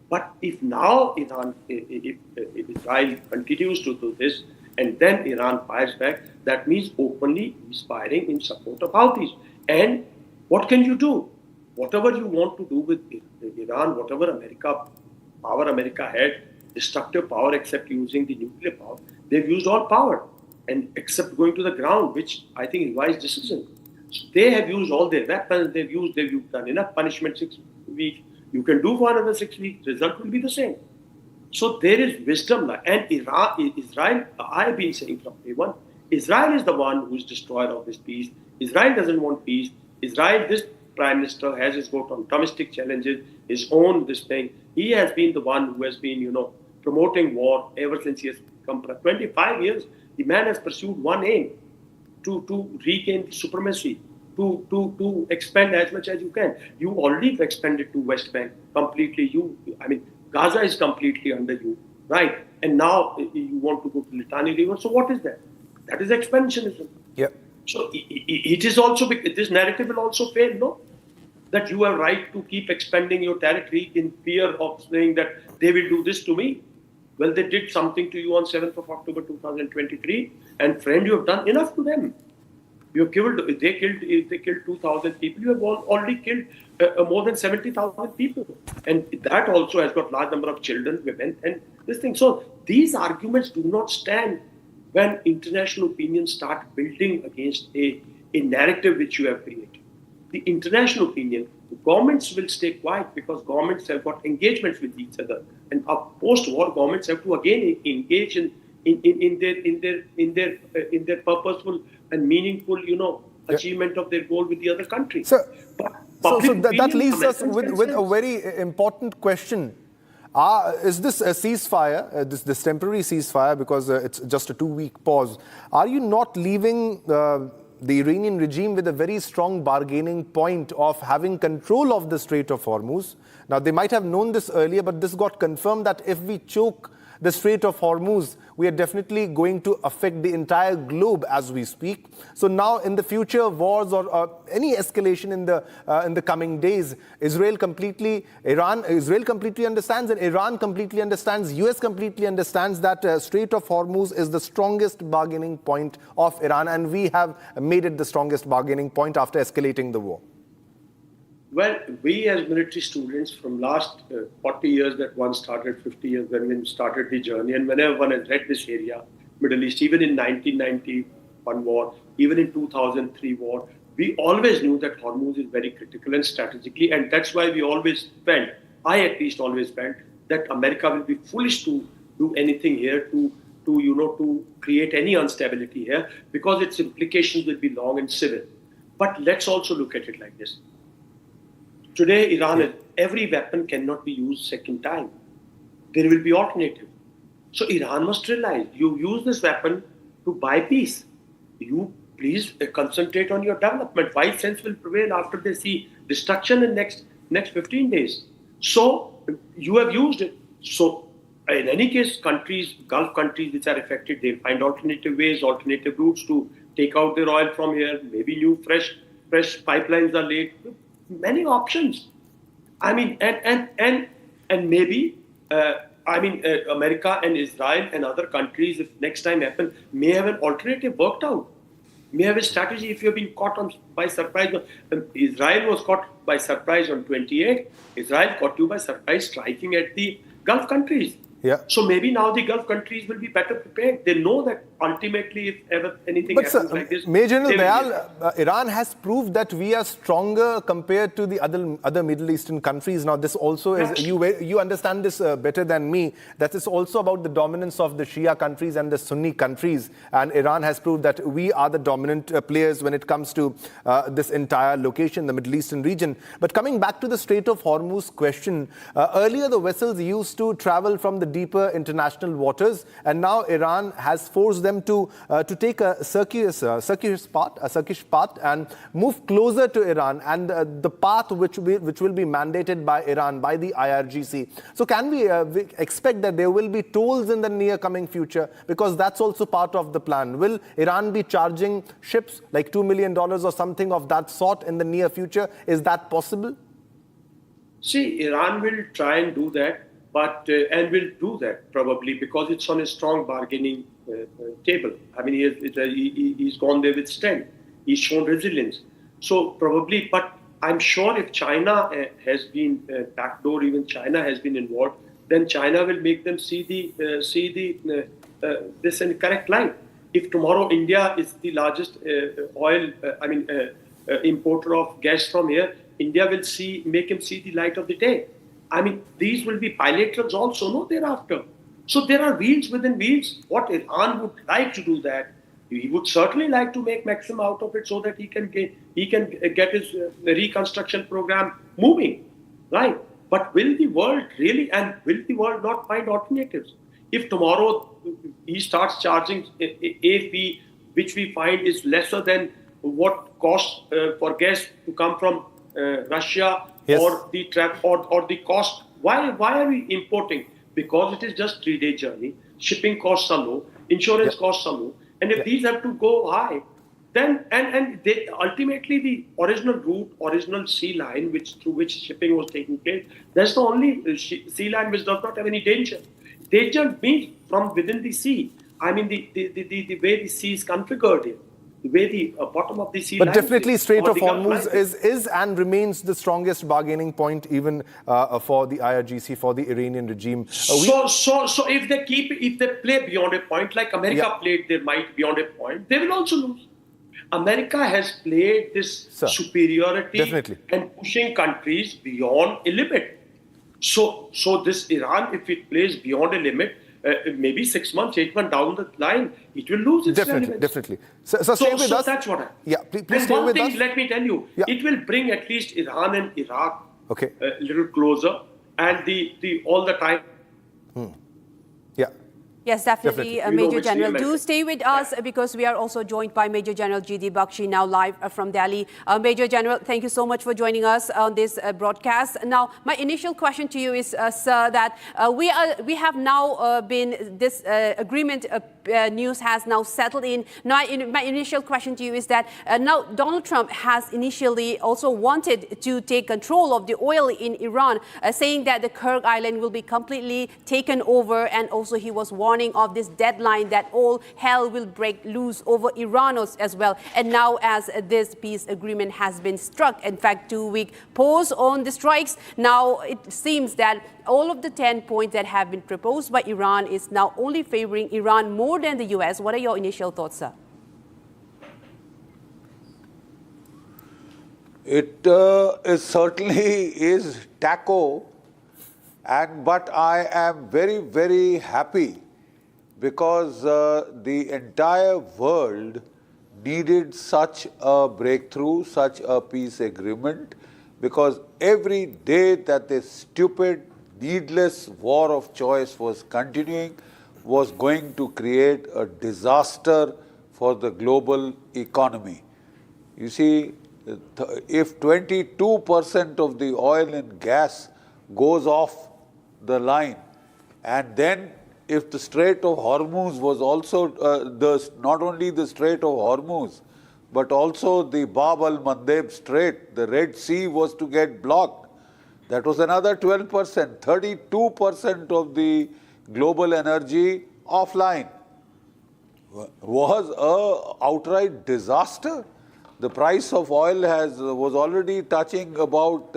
Speaker 1: But if now if Israel continues to do this, and then Iran fires back, that means openly he's firing in support of Houthis. And what can you do? Whatever you want to do with Iran, whatever power America had, destructive power except using the nuclear power, they've used all power, and except going to the ground, which I think is wise decision. So they have used all their weapons, they've done enough punishment, 6 weeks. You can do for another 6 weeks, result will be the same. So there is wisdom. And Israel, I have been saying from day one, Israel is the one who is destroyer of this peace. Israel doesn't want peace. Israel, this prime minister has his vote on domestic challenges, his own this thing. He has been the one who has been, promoting war ever since he has come for 25 years. The man has pursued one aim, to regain supremacy, to expand as much as you can. You already expanded to West Bank completely. Gaza is completely under you, right? And now you want to go to Litani River. So what is that? That is expansionism.
Speaker 8: Yeah.
Speaker 1: So it is also, this narrative will also fail, no? That you have right to keep expanding your territory in fear of saying that they will do this to me. Well, they did something to you on 7th of October 2023, and friend, you have done enough to them. You have killed. They killed 2,000 people. You have already killed more than 70,000 people. And that also has got large number of children, women, and this thing. So these arguments do not stand when international opinions start building against a narrative which you have created. The international opinion, governments will stay quiet because governments have got engagements with each other. And post-war, governments have to again engage in their purposeful and meaningful, achievement of their goal with the other country.
Speaker 8: So that leaves us with a very important question. Is this a ceasefire, this temporary ceasefire, because it's just a 2-week pause, are you not leaving the Iranian regime with a very strong bargaining point of having control of the Strait of Hormuz? Now, they might have known this earlier, but this got confirmed that if we choke the Strait of Hormuz, we are definitely going to affect the entire globe as we speak. So now in the future wars or any escalation in the coming days, Israel completely understands, and Iran completely understands, US completely understands that Strait of Hormuz is the strongest bargaining point of Iran, and we have made it the strongest bargaining point after escalating the war.
Speaker 1: Well, we as military students from last 40 years that one started, 50 years when we started the journey, and whenever one has read this area, Middle East, even in 1991 war, even in 2003 war, we always knew that Hormuz is very critical and strategically, and that's why we always felt, I at least always felt, that America will be foolish to do anything here to create any instability here, because its implications will be long and severe. But let's also look at it like this. Today, Iran, every weapon cannot be used second time. There will be alternative. So Iran must realize, you use this weapon to buy peace. You please concentrate on your development. Wise sense will prevail after they see destruction in next 15 days. So you have used it. So in any case, countries, Gulf countries which are affected, they'll find alternative ways, alternative routes to take out their oil from here. Maybe new fresh pipelines are laid. Many options. I mean, and maybe, America and Israel and other countries, if next time happen, may have an alternative worked out. May have a strategy if you've been caught by surprise. Israel was caught by surprise on 28. Israel caught you by surprise striking at the Gulf countries.
Speaker 8: Yeah.
Speaker 1: So maybe now the Gulf countries will be better prepared. They know that ultimately, if ever anything happens like this,
Speaker 8: Major General Dayal, Iran has proved that we are stronger compared to the other Middle Eastern countries. Now, this also is, you understand this better than me, that is also about the dominance of the Shia countries and the Sunni countries. And Iran has proved that we are the dominant players when it comes to this entire location, the Middle Eastern region. But coming back to the Strait of Hormuz question, earlier the vessels used to travel from the deeper international waters, and now Iran has forced them to take a circuitous path and move closer to Iran, and the path which will be mandated by Iran, by the IRGC. So can we expect that there will be tolls in the near coming future, because that's also part of the plan? Will Iran be charging ships like $2 million or something of that sort in the near future? Is that possible?
Speaker 1: See, Iran will try and do that. But and will do that probably because it's on a strong bargaining table. I mean, he's gone there with strength. He's shown resilience. So probably, but I'm sure if China has been backdoor, even China has been involved, then China will make them see this in a correct light. If tomorrow India is the largest importer of gas from here, India will make him see the light of the day. I mean, these will be bilaterals also, no, thereafter. So there are wheels within wheels. What Iran would like to do that, he would certainly like to make maximum out of it so that he can get his reconstruction program moving, right? But will the world really, and will the world not find alternatives? If tomorrow he starts charging a fee, which we find is lesser than what costs for gas to come from Russia, yes, or the cost. Why are we importing? Because it is just 3-day journey. Shipping costs are low. Insurance costs are low. And if these have to go high, then ultimately the original route, original sea line, through which shipping was taking place, that's the only sea line which does not have any danger. Danger means from within the sea. I mean the way the sea is configured here. the way the bottom of the sea
Speaker 8: But
Speaker 1: line
Speaker 8: definitely
Speaker 1: is,
Speaker 8: Strait
Speaker 1: or
Speaker 8: of
Speaker 1: the Gulf
Speaker 8: Hormuz
Speaker 1: line
Speaker 8: is and remains the strongest bargaining point even for the IRGC, for the Iranian regime.
Speaker 1: So if they play beyond a point, like America played their might beyond a point, they will also lose. America has played this superiority and pushing countries beyond a limit. So this Iran, if it plays beyond a limit, maybe 6 months, 8 months down the line, it will lose its relevance.
Speaker 8: Definitely. So stay with us.
Speaker 1: That's what I.
Speaker 8: Yeah, please stay
Speaker 1: one
Speaker 8: with
Speaker 1: thing,
Speaker 8: us.
Speaker 1: let me tell you, it will bring at least Iran and Iraq a little closer, and the all the time.
Speaker 3: Yes, definitely, Major General. Do stay with us because we are also joined by Major General G.D. Bakshi now live from Delhi. Major General, thank you so much for joining us on this broadcast. Now, my initial question to you is, sir, that we have now been, this agreement news has now settled in. Now, my initial question to you is that now Donald Trump has initially also wanted to take control of the oil in Iran, saying that the Kurg Island will be completely taken over, and also he was warning of this deadline that all hell will break loose over Iran as well. And now as this peace agreement has been struck, in fact 2-week pause on the strikes, now it seems that all of the 10 points that have been proposed by Iran is now only favoring Iran more than the US. What are your initial thoughts, sir?
Speaker 5: It certainly is taco, but I am very, very happy because the entire world needed such a breakthrough, such a peace agreement, because every day that this stupid, needless war of choice was continuing was going to create a disaster for the global economy. You see, if 22% of the oil and gas goes off the line, and then if the Strait of Hormuz was also, not only the Strait of Hormuz, but also the Bab al-Mandeb Strait, the Red Sea was to get blocked. That was another 12%, 32% of the global energy offline. Was an outright disaster. The price of oil was already touching about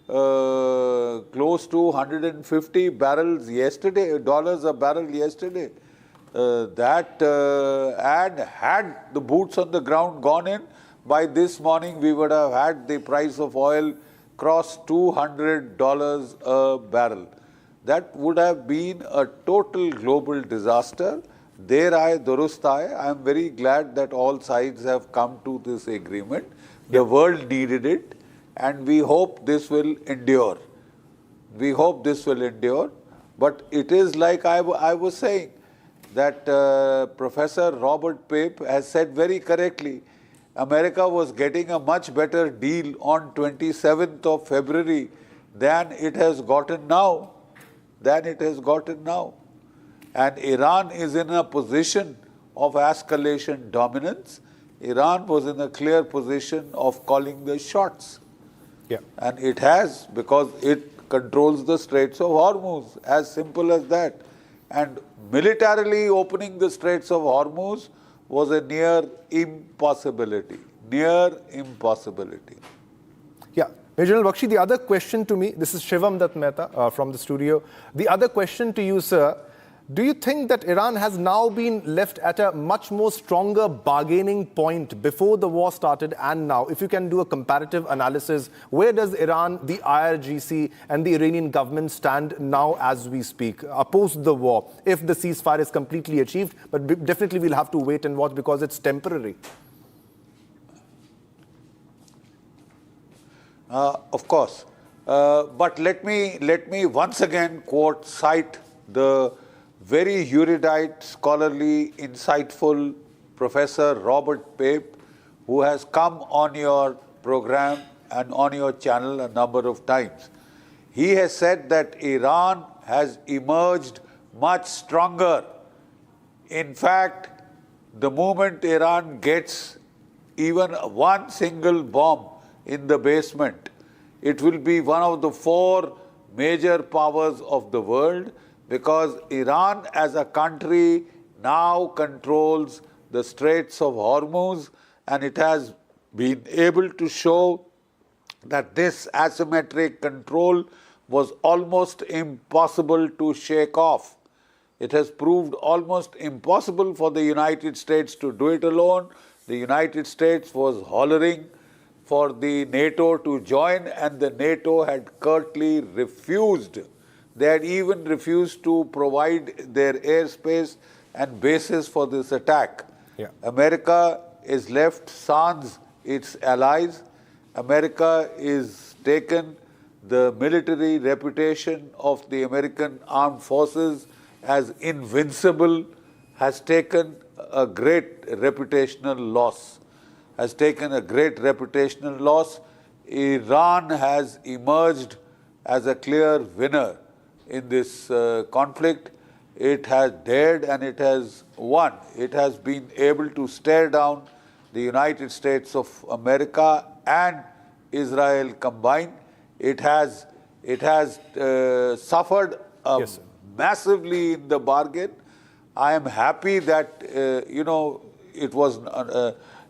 Speaker 5: close to 150 barrels yesterday, dollars a barrel yesterday. And had the boots on the ground gone in, by this morning we would have had the price of oil cross $200 a barrel. That would have been a total global disaster. I am very glad that all sides have come to this agreement. The world needed it, and we hope this will endure. We hope this will endure. But it is like I was saying, that Professor Robert Pape has said very correctly, America was getting a much better deal on 27th of February than it has gotten now. And Iran is in a position of escalation dominance. Iran was in a clear position of calling the shots. And it has, because it controls the Straits of Hormuz, as simple as that. And militarily opening the Straits of Hormuz was a near impossibility. Yeah.
Speaker 8: Major General Bakshi, the other question to me, this is Shivam Dutt Mehta from the studio. The other question to you, sir, do you think that Iran has now been left at a much more stronger bargaining point before the war started and now? If you can do a comparative analysis, where does Iran, the IRGC and the Iranian government stand now as we speak, opposed the war, if the ceasefire is completely achieved? But definitely we'll have to wait and watch because it's temporary.
Speaker 5: Of course. But let me once again cite the very erudite, scholarly, insightful Professor Robert Pape, who has come on your program and on your channel a number of times. He has said that Iran has emerged much stronger. In fact, the moment Iran gets even one single bomb in the basement, it will be one of the 4 major powers of the world, because Iran as a country now controls the Straits of Hormuz, and it has been able to show that this asymmetric control was almost impossible to shake off. It has proved almost impossible for the United States to do it alone. The United States was hollering for the NATO to join, and the NATO had curtly refused. They had even refused to provide their airspace and bases for this attack.
Speaker 8: Yeah.
Speaker 5: America is left sans its allies. America is taken the military reputation of the American armed forces as invincible, has taken a great reputational loss. Iran has emerged as a clear winner in this conflict. It has dared and it has won. It has been able to stare down the United States of America and Israel combined. It has suffered massively in the bargain. I am happy that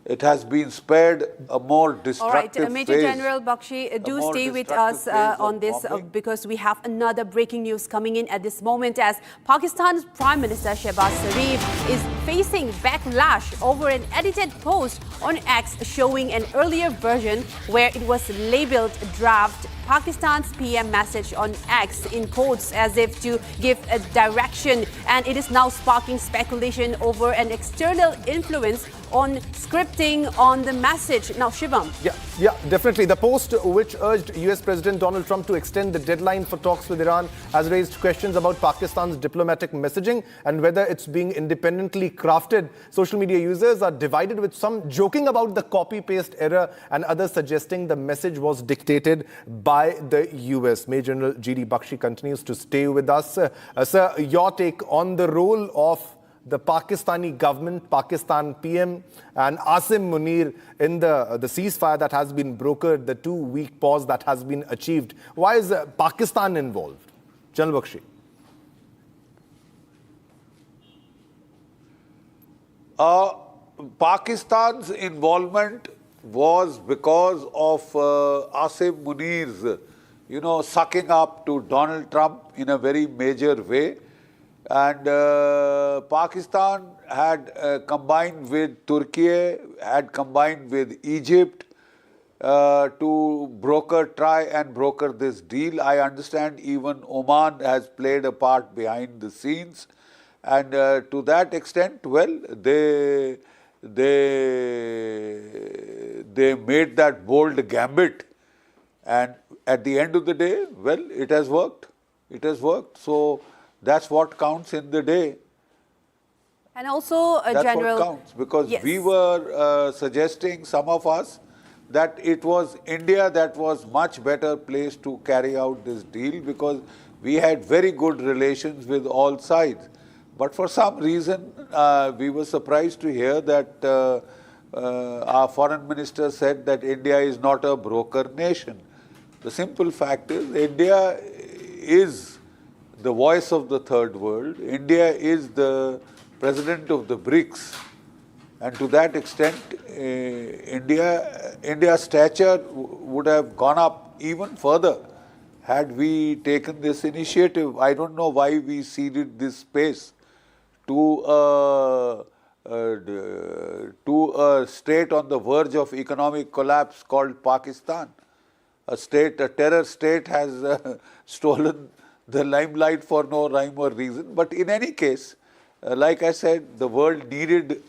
Speaker 5: it has been spared a more destructive
Speaker 3: All right, Major
Speaker 5: phase.
Speaker 3: General Bakshi, do stay with us on this because we have another breaking news coming in at this moment as Pakistan's Prime Minister Shehbaz Sharif is facing backlash over an edited post on X showing an earlier version where it was labeled draft Pakistan's PM message on X in quotes as if to give a direction, and it is now sparking speculation over an external influence on scripting on the message. Now, Shivam.
Speaker 8: Yeah, definitely. The post which urged US President Donald Trump to extend the deadline for talks with Iran has raised questions about Pakistan's diplomatic messaging and whether it's being independently crafted. Social media users are divided, with some joking about the copy-paste error and others suggesting the message was dictated by the US. Major General G.D. Bakshi continues to stay with us. Sir, your take on the role of the Pakistani government, Pakistan PM and Asim Munir in the ceasefire that has been brokered, the 2-week pause that has been achieved. Why is Pakistan involved? General Bakshi.
Speaker 5: Pakistan's involvement was because of Asim Munir's, sucking up to Donald Trump in a very major way. And Pakistan had combined with Turkey, had combined with Egypt to try and broker this deal. I understand even Oman has played a part behind the scenes. And to that extent, well, they made that bold gambit. And at the end of the day, well, it has worked. It has worked. So that's what counts in the day.
Speaker 3: And also,
Speaker 5: that's
Speaker 3: General...
Speaker 5: what counts, because
Speaker 3: yes.
Speaker 5: we were suggesting, some of us, that it was India that was much better placed to carry out this deal because we had very good relations with all sides. But for some reason, we were surprised to hear that our foreign minister said that India is not a broker nation. The simple fact is, India is the voice of the third world. India is the president of the BRICS. And to that extent, India's stature would have gone up even further had we taken this initiative. I don't know why we ceded this space to a state on the verge of economic collapse called Pakistan. A terror state has stolen the limelight for no rhyme or reason. But in any case, like I said, the world needed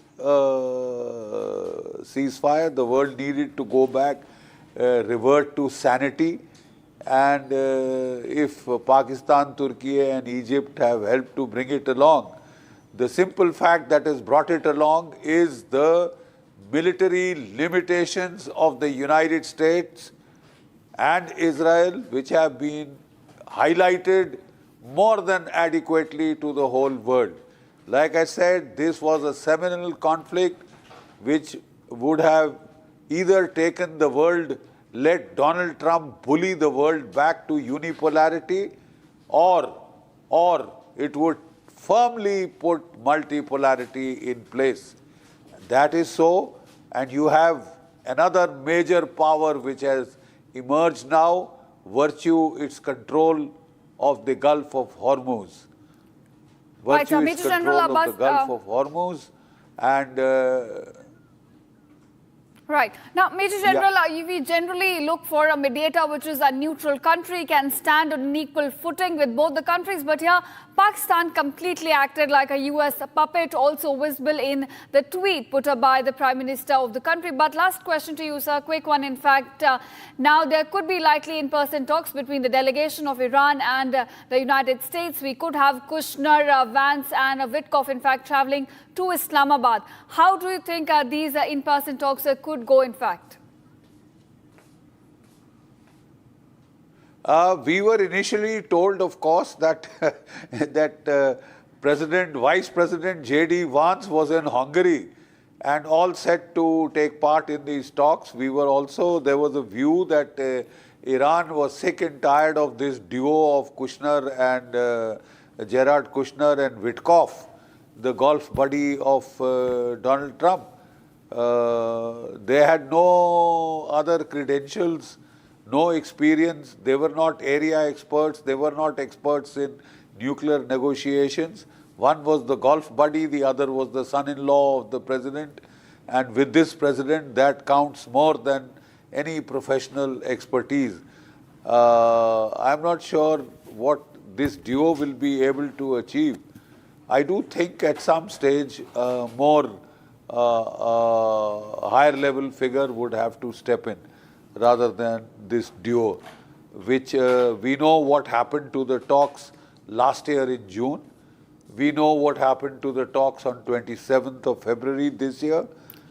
Speaker 5: ceasefire. The world needed to go back, revert to sanity. And if Pakistan, Turkey and Egypt have helped to bring it along, the simple fact that has brought it along is the military limitations of the United States and Israel, which have been highlighted more than adequately to the whole world. Like I said, this was a seminal conflict which would have either taken the world, let Donald Trump bully the world back to unipolarity, or it would firmly put multipolarity in place. That is so, and you have another major power which has emerged now, virtue its control of the Gulf of Hormuz.
Speaker 2: Right,
Speaker 5: Virtue its
Speaker 2: Major General
Speaker 5: control of the
Speaker 2: Abbas,
Speaker 5: Gulf of Hormuz, and
Speaker 2: right. Now, Major General, we generally look for a mediator which is a neutral country, can stand on an equal footing with both the countries. But here, Pakistan completely acted like a US puppet, also visible in the tweet put up by the Prime Minister of the country. But last question to you, sir, quick one. In fact, now there could be likely in-person talks between the delegation of Iran and the United States. We could have Kushner, Vance and Witkoff, in fact, traveling to Islamabad. How do you think these in-person talks could go, in fact?
Speaker 5: we were initially told, of course, that Vice President J.D. Vance was in Hungary and all set to take part in these talks. There was a view that Iran was sick and tired of this duo of Kushner and Jared Kushner and Witkoff, the golf buddy of Donald Trump. They had no other credentials, no experience. They were not area experts. They were not experts in nuclear negotiations. One was the golf buddy, the other was the son-in-law of the president. And with this president, that counts more than any professional expertise. I'm not sure what this duo will be able to achieve. I do think at some stage more higher level figure would have to step in rather than this duo, which we know what happened to the talks last year in June. We know what happened to the talks on 27th of February this year.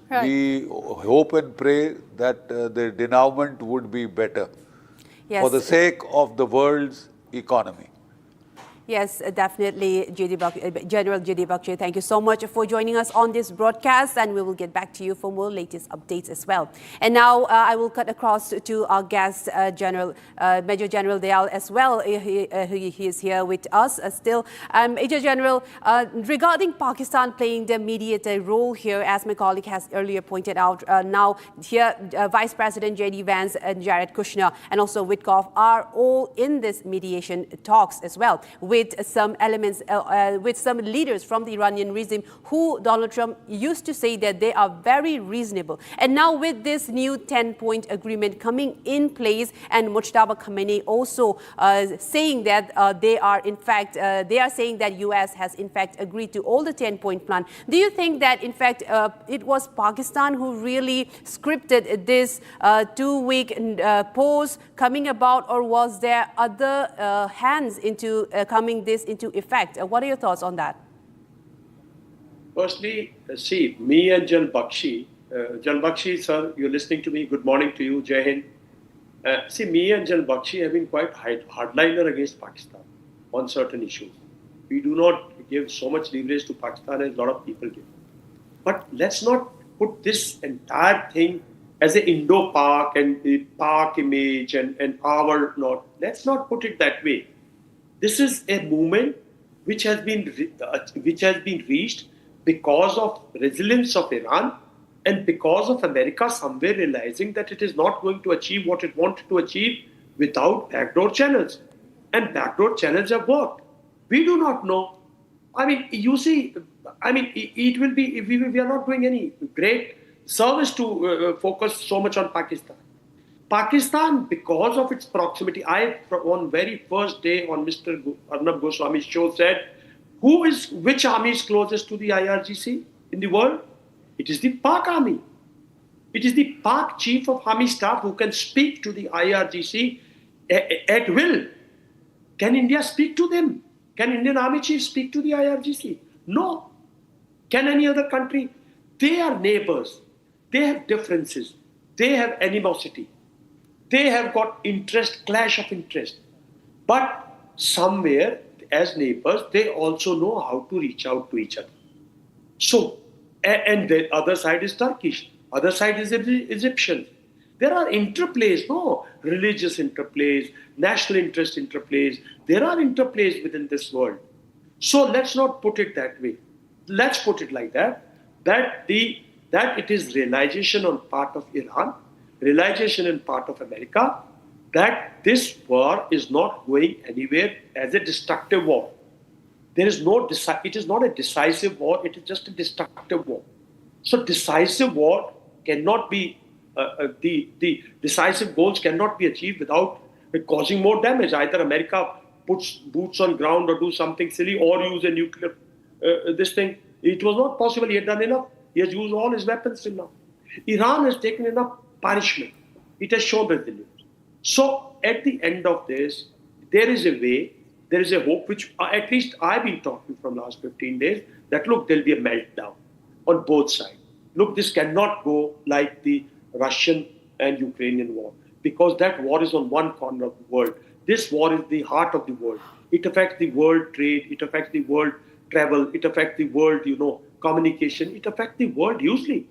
Speaker 2: Right.
Speaker 5: We hope and pray that the denouement would be better for the sake of the world's economy.
Speaker 3: Yes, definitely, General J.D. Bakshi. Thank you so much for joining us on this broadcast, and we will get back to you for more latest updates as well. And now I will cut across to our guest, Major General Dayal as well. He is here with us still. Major General, regarding Pakistan playing the mediator role here, as my colleague has earlier pointed out, now here Vice President J.D. Vance and Jared Kushner and also Witkoff are all in this mediation talks as well, with some elements, with some leaders from the Iranian regime who Donald Trump used to say that they are very reasonable. And now with this new 10-point agreement coming in place and Mujtaba Khamenei also saying that they are saying that US has in fact agreed to all the 10-point plan. Do you think that in fact it was Pakistan who really scripted this 2-week pause coming about, or was there other hands into coming this into effect? What are your thoughts on that?
Speaker 1: Firstly, see, me and Jan Bakshi, sir, you're listening to me. Good morning to you, Jai Hind. See, me and Jan Bakshi have been quite hardliner against Pakistan on certain issues. We do not give so much leverage to Pakistan as a lot of people give. But let's not put this entire thing as an Indo-Pak and the Pak image and our not. Let's not put it that way. This is a movement which has been reached because of resilience of Iran and because of America somewhere realizing that it is not going to achieve what it wanted to achieve without backdoor channels. And backdoor channels have worked. We do not know. I mean, you see, it will be, we are not doing any great service to focus so much on Pakistan. Pakistan, because of its proximity, on very first day on Mr. Arnab Goswami's show said, which army is closest to the IRGC in the world? It is the Pak army. It is the Pak chief of army staff who can speak to the IRGC at will. Can India speak to them? Can Indian army chief speak to the IRGC? No. Can any other country? They are neighbors. They have differences. They have animosity. They have got clash of interest. But somewhere, as neighbors, they also know how to reach out to each other. So, and the other side is Turkish. Other side is Egyptian. There are interplays, religious interplays, national interest interplays. There are interplays within this world. So let's not put it that way. Let's put it like that the that it is realization on part of Iran, realization on part of America, that this war is not going anywhere as a destructive war. There is no, it is not a decisive war, it is just a destructive war. So decisive war cannot be, the decisive goals cannot be achieved without causing more damage. Either America puts boots on ground or do something silly or use a nuclear, this thing. It was not possible, he had done enough. He has used all his weapons till now. Iran has taken enough punishment. It has shown resilience. So at the end of this, there is a way, there is a hope, which at least I've been talking from last 15 days, that look, there'll be a meltdown on both sides. Look, this cannot go like the Russian and Ukrainian war, because that war is on one corner of the world. This war is the heart of the world. It affects the world trade, it affects the world travel, it affects the world, communication, it affects the world hugely.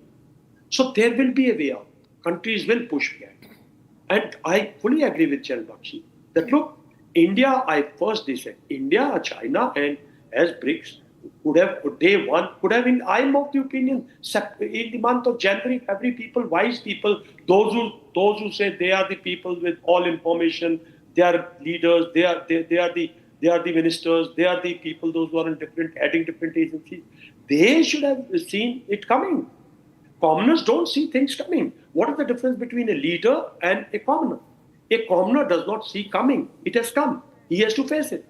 Speaker 1: So there will be a way out. Countries will push back. And I fully agree with Chairman Bakshi that look, India, they said, India, China, and as BRICS could have, day one, could have been, I'm of the opinion, in the month of January, February, people, wise people, those who say they are the people with all information, they are leaders, they are the ministers, they are the people, those who are in heading different agencies, they should have seen it coming. Commoners don't see things coming. What is the difference between a leader and a commoner? A commoner does not see coming. It has come. He has to face it.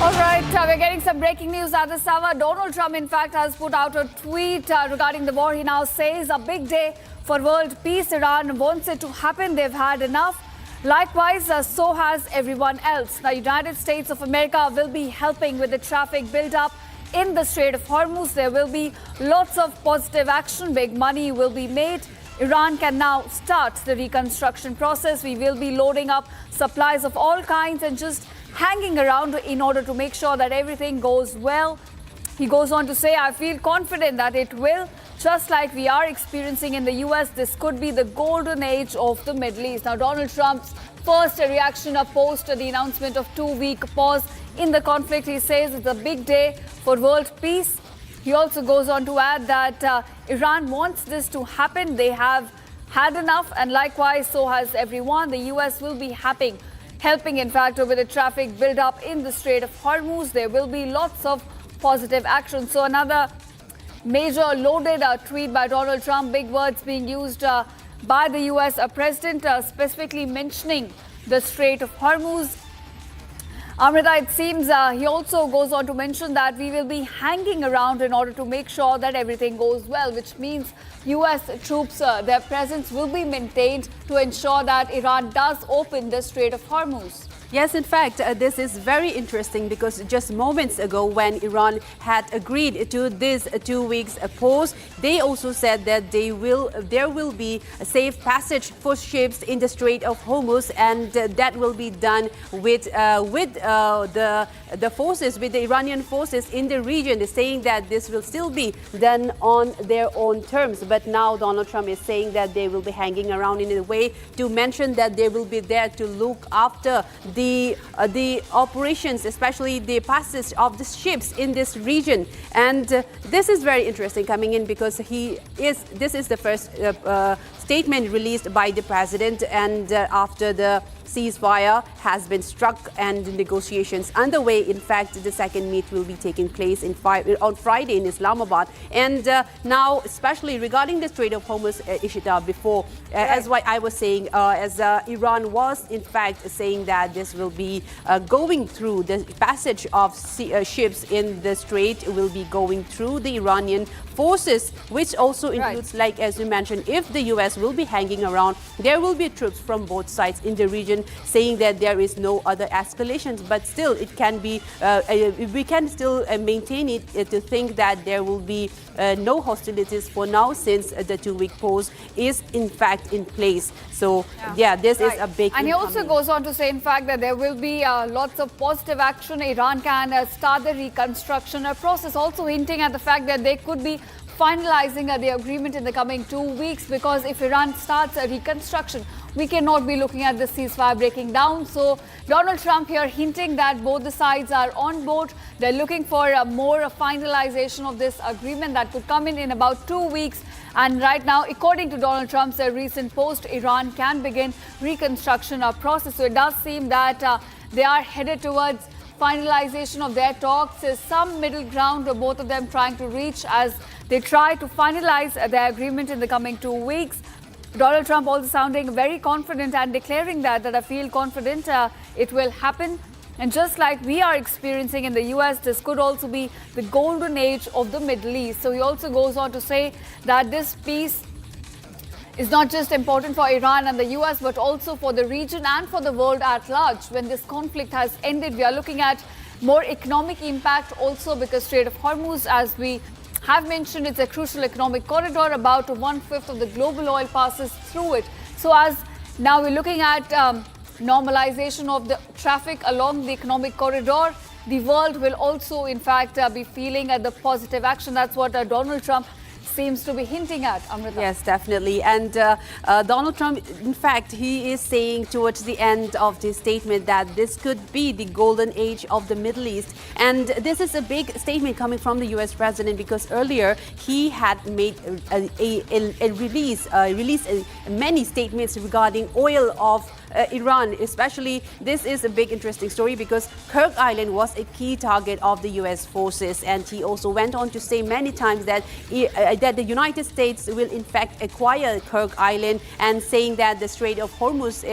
Speaker 2: All right, we're getting some breaking news at this hour. Donald Trump, in fact, has put out a tweet regarding the war. He now says a big day for world peace. Iran wants it to happen. They've had enough. Likewise, so has everyone else. The United States of America will be helping with the traffic build-up in the Strait of Hormuz. There will be lots of positive action. Big money will be made. Iran can now start the reconstruction process. We will be loading up supplies of all kinds and just hanging around in order to make sure that everything goes well. He goes on to say, I feel confident that it will. Just like we are experiencing in the US, this could be the golden age of the Middle East. Now, Donald Trump's first reaction post the announcement of 2-week pause in the conflict, he says it's a big day for world peace. He also goes on to add that Iran wants this to happen. They have had enough, and likewise, so has everyone. The US will be helping, in fact, with the traffic build-up in the Strait of Hormuz. There will be lots of positive action. So another major loaded tweet by Donald Trump, big words being used by the US president, specifically mentioning the Strait of Hormuz. Amrita, it seems he also goes on to mention that we will be hanging around in order to make sure that everything goes well, which means US troops, their presence will be maintained to ensure that Iran does open the Strait of Hormuz.
Speaker 3: Yes, in fact, this is very interesting because just moments ago when Iran had agreed to this 2 weeks pause, they also said that there will be a safe passage for ships in the Strait of Hormuz, and that will be done with the forces, with the Iranian forces in the region, saying that this will still be done on their own terms. But now Donald Trump is saying that they will be hanging around in a way to mention that they will be there to look after the operations, especially the passage of the ships in this region. And this is very interesting coming in because this is the first statement released by the president, and after the ceasefire has been struck and negotiations underway. In fact, the second meet will be taking place on Friday in Islamabad. And now, especially regarding the Strait of Hormuz, Ishita, before, as what I was saying, as Iran was in fact saying that this will be going through the passage of ships in the strait will be going through the Iranian forces, which also includes, like as you mentioned, if the US will be hanging around, there will be troops from both sides in the region saying that there is no other escalations, but still it can be, we can still maintain it to think that there will be no hostilities for now, since the 2-week pause is in fact in place. So yeah, this is a big.
Speaker 2: And he also goes on to say, in fact, that there will be lots of positive action. Iran can start the reconstruction process, also hinting at the fact that there could be finalizing the agreement in the coming 2 weeks, because if Iran starts a reconstruction, we cannot be looking at the ceasefire breaking down. So Donald Trump here hinting that both the sides are on board. They're looking for a more finalization of this agreement that could come in about 2 weeks. And right now, according to Donald Trump's recent post, Iran can begin reconstruction process. So it does seem that they are headed towards finalization of their talks. There's some middle ground, both of them trying to reach as they try to finalize their agreement in the coming 2 weeks. Donald Trump also sounding very confident and declaring that I feel confident it will happen. And just like we are experiencing in the US, this could also be the golden age of the Middle East. So he also goes on to say that this peace is not just important for Iran and the US, but also for the region and for the world at large. When this conflict has ended, we are looking at more economic impact also, because Strait of Hormuz, as we have mentioned, it's a crucial economic corridor. About 1/5 of the global oil passes through it. So as now we're looking at normalization of the traffic along the economic corridor, the world will also in fact be feeling the positive action. That's what Donald Trump seems to be hinting at, Amrita.
Speaker 3: Yes, definitely. And Donald Trump, in fact, he is saying towards the end of this statement that this could be the golden age of the Middle East. And this is a big statement coming from the US president, because earlier he had made released many statements regarding oil of Iran. Especially, this is a big interesting story because Kirk Island was a key target of the US forces, and he also went on to say many times that the United States will in fact acquire Kirk Island, and saying that the Strait of Hormuz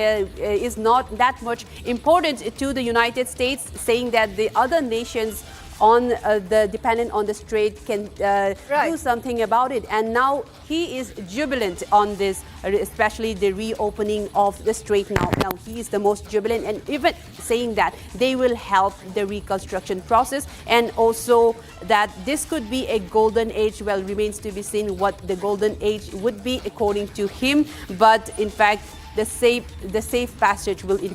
Speaker 3: is not that much important to the United States, saying that the other nations dependent on the strait can do something about it. And now he is jubilant on this, especially the reopening of the strait. Now he is the most jubilant, and even saying that they will help the reconstruction process, and also that this could be a golden age. Well, remains to be seen what the golden age would be according to him, but in fact the safe passage will in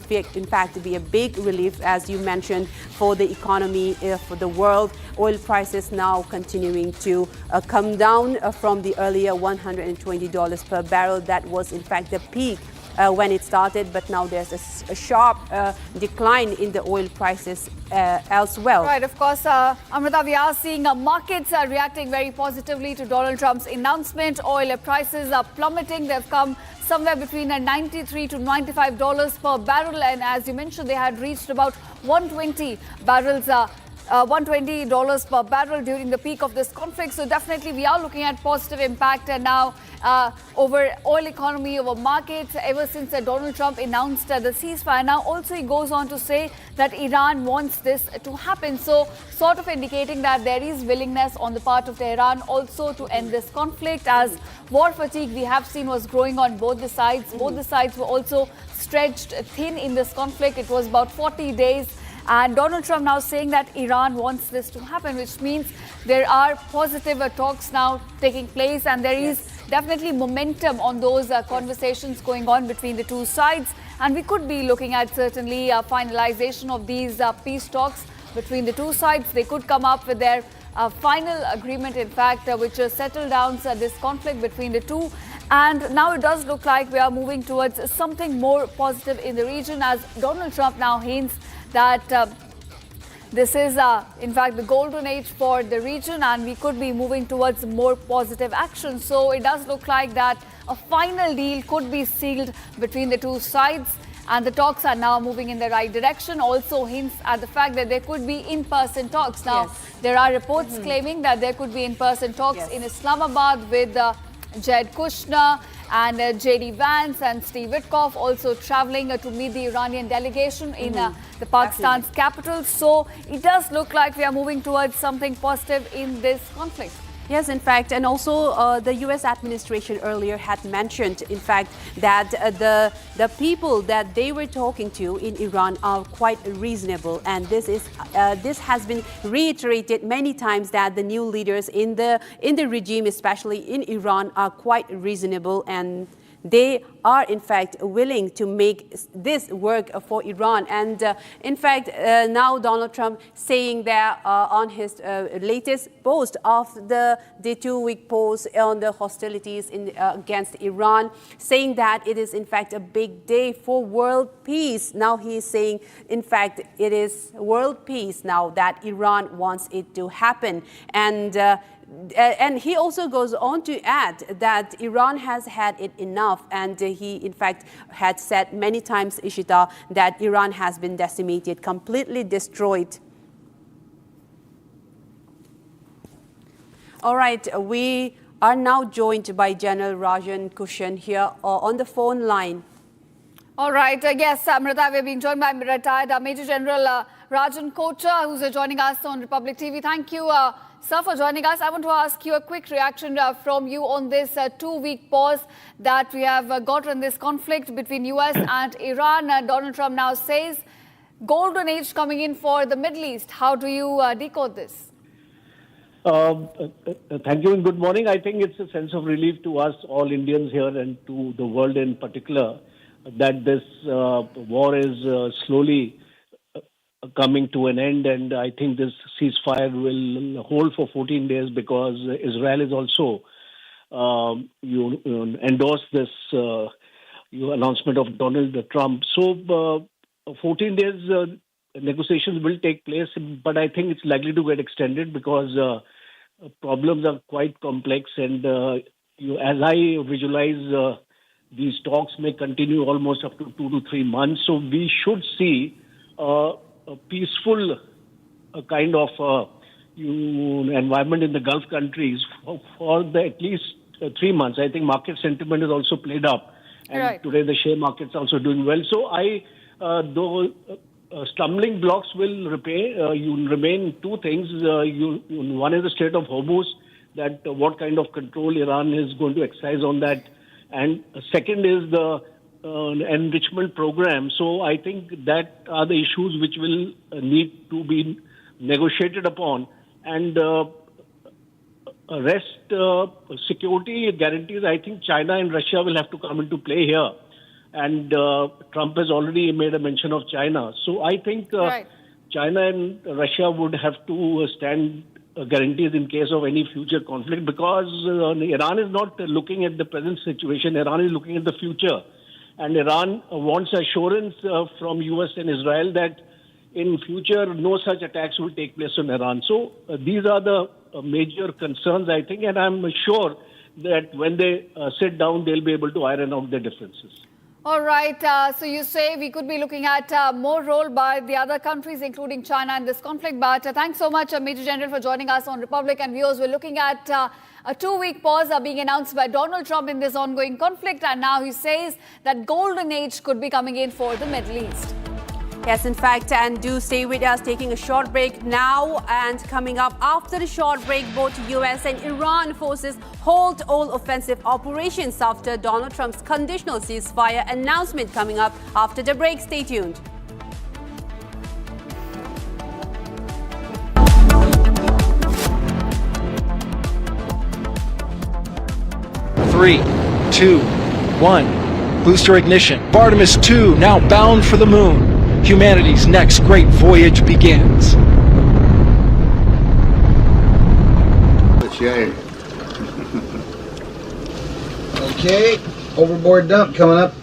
Speaker 3: fact be a big relief, as you mentioned, for the economy, for the world. Oil prices now continuing to come down from the earlier $120 per barrel. That was in fact the peak when it started, but now there's a sharp decline in the oil prices as well.
Speaker 2: Right, of course, Amrita, we are seeing markets are reacting very positively to Donald Trump's announcement. Oil prices are plummeting. They've come somewhere between $93 to $95 per barrel, and as you mentioned, they had reached about $120 per barrel during the peak of this conflict. So definitely we are looking at positive impact and now over oil economy, over markets, ever since Donald Trump announced the ceasefire. Now also he goes on to say that Iran wants this to happen. So sort of indicating that there is willingness on the part of Tehran also to end this conflict, as war fatigue we have seen was growing on both the sides. Both the sides were also stretched thin in this conflict. It was about 40 days. And Donald Trump now saying that Iran wants this to happen, which means there are positive talks now taking place, and there is definitely momentum on those conversations going on between the two sides. And we could be looking at certainly finalization of these peace talks between the two sides. They could come up with their final agreement, in fact, which settle down this conflict between the two. And now it does look like we are moving towards something more positive in the region, as Donald Trump now hints that this is in fact the golden age for the region, and we could be moving towards more positive action. So it does look like that a final deal could be sealed between the two sides, and the talks are now moving in the right direction. Also hints at the fact that there could be in-person talks. Now there are reports claiming that there could be in-person talks in Islamabad with Jared Kushner and J.D. Vance and Steve Witkoff also traveling to meet the Iranian delegation in the Pakistan's capital. So it does look like we are moving towards something positive in this conflict.
Speaker 3: Yes, in fact, and also the U.S. administration earlier had mentioned, in fact, that the people that they were talking to in Iran are quite reasonable, and this has been reiterated many times, that the new leaders in the regime, especially in Iran, are quite reasonable, and they are in fact willing to make this work for Iran. And in fact, now Donald Trump saying that on his latest post of the 2-week pause on the hostilities against Iran, saying that it is in fact a big day for world peace. Now he is saying, in fact, it is world peace now that Iran wants it to happen. And he also goes on to add that Iran has had it enough, and he in fact had said many times, Ishita, that Iran has been decimated, completely destroyed. All right, we are now joined by General Rajan Kushan here on the phone line.
Speaker 2: All right, yes, Amrita, we're being joined by retired Major General Rajan Kocha, who's joining us on Republic TV. Thank you, sir, for joining us. I want to ask you a quick reaction from you on this 2-week pause that we have got in this conflict between US and Iran. Donald Trump now says golden age coming in for the Middle East. How do you decode this?
Speaker 10: Thank you and good morning. I think it's a sense of relief to us, all Indians here, and to the world in particular, that this war is slowly coming to an end, and I think this ceasefire will hold for 14 days because Israel is also endorsed this announcement of Donald Trump. So 14 days negotiations will take place, but I think it's likely to get extended because problems are quite complex, and as I visualize, these talks may continue almost up to 2 to 3 months. So we should see a peaceful kind of environment in the Gulf countries for at least 3 months. I think market sentiment is also played up, and today the share market's also doing well. So though stumbling blocks will remain two things. One is the Strait of Hormuz, that what kind of control Iran is going to exercise on that. And second is the enrichment program. So I think that are the issues which will need to be negotiated upon. And security guarantees, I think China and Russia will have to come into play here. And Trump has already made a mention of China. So I think China and Russia would have to stand guarantees in case of any future conflict, because Iran is not looking at the present situation. Iran is looking at the future. And Iran wants assurance from US and Israel that in future no such attacks will take place on Iran. So these are the major concerns, I think, and I'm sure that when they sit down, they'll be able to iron out their differences.
Speaker 2: All right. So you say we could be looking at more role by the other countries, including China, in this conflict. But thanks so much, Major General, for joining us on Republic. And viewers, we're looking at a 2-week pause being announced by Donald Trump in this ongoing conflict. And now he says that golden age could be coming in for the Middle East.
Speaker 3: Yes, in fact, and do stay with us, taking a short break now. And coming up after the short break, both US and Iran forces halt all offensive operations after Donald Trump's conditional ceasefire announcement. Coming up after the break. Stay tuned.
Speaker 11: Three, 2, 1. Booster ignition. Artemis 2 now bound for the moon. Humanity's next great voyage begins.
Speaker 12: Okay, overboard dump coming up.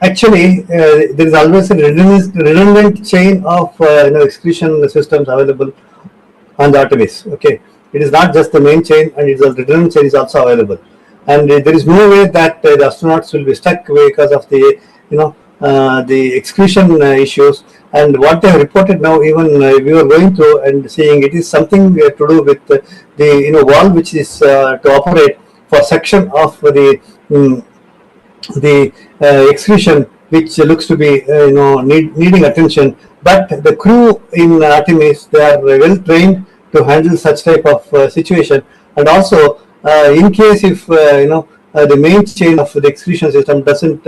Speaker 13: Actually, there is always a redundant chain of excretion systems available on the Artemis. Okay, it is not just the main chain, and it is a redundant chain is also available. And there is no way that the astronauts will be stuck because of the the excretion issues. And what they have reported now, even we were going through and seeing, it is something to do with the valve which is to operate for section of the excretion, which looks to be needing attention. But the crew in Artemis, they are well trained to handle such type of situation. And also, in case if the main chain of the excretion system doesn't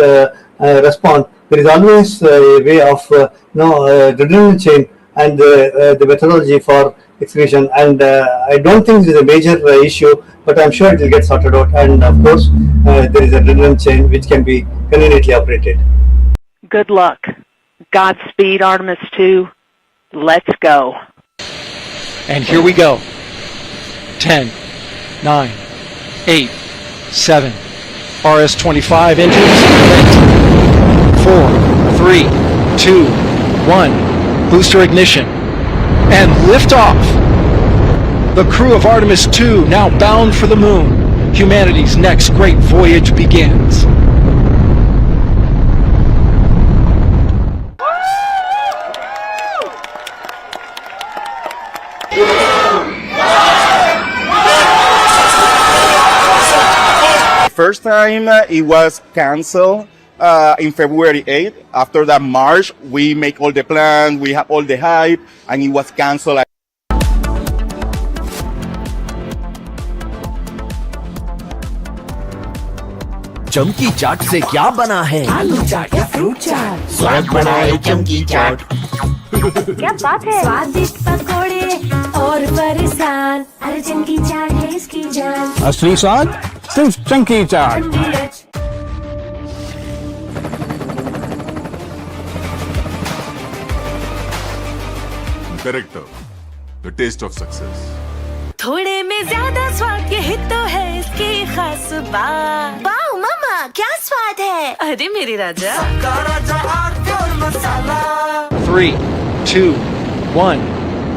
Speaker 13: respond, there is always a way of redundant chain and the methodology for excretion, and I don't think it is a major issue, but I'm sure it will get sorted out. And of course, there is a redundant chain which can be conveniently operated.
Speaker 7: Good luck. Godspeed, Artemis 2. Let's go.
Speaker 11: And here we go. 10, 9, 8, 7. RS-25 engines lit. 4, 3, 2, 1. Booster ignition. And liftoff. The crew of Artemis 2 now bound for the moon. Humanity's next great voyage begins.
Speaker 22: First time it was canceled in February 8th. After that March, we make all the plans, we have all the hype, and it was canceled.
Speaker 19: चमकी चाट से क्या बना है? आलू चाट या fruit चाट, स्वाद बनाए चमकी चाट।
Speaker 18: क्या बात है? स्वादिष्ट पकोड़े और परेशान, अरे चमकी चाट है इसकी जान।
Speaker 11: असली स्वाद सिर्फ चमकी चाट।
Speaker 20: Character, the taste of success.
Speaker 18: थोड़े में ज्यादा स्वाद, यही तो है इसकी खास बात। वाओ मामा, क्या स्वाद है? अरे मेरे राजा, सबका राजा और मसाला।
Speaker 11: 3, 2, 1.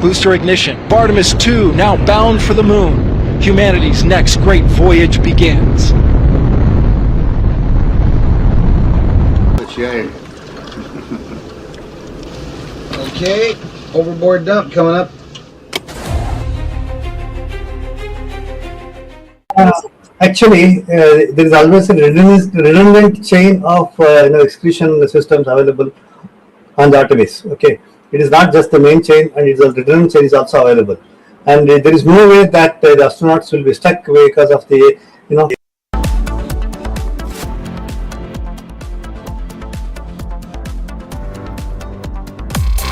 Speaker 11: Booster ignition. Artemis 2 now bound for the moon. Humanity's next great voyage begins.
Speaker 12: Okay, overboard dump coming up.
Speaker 13: Actually, there is always a redundant chain of excretion systems available on the Artemis. Okay, it is not just the main chain, and it is a redundant chain is also available. And there is no way that the astronauts will be stuck because of the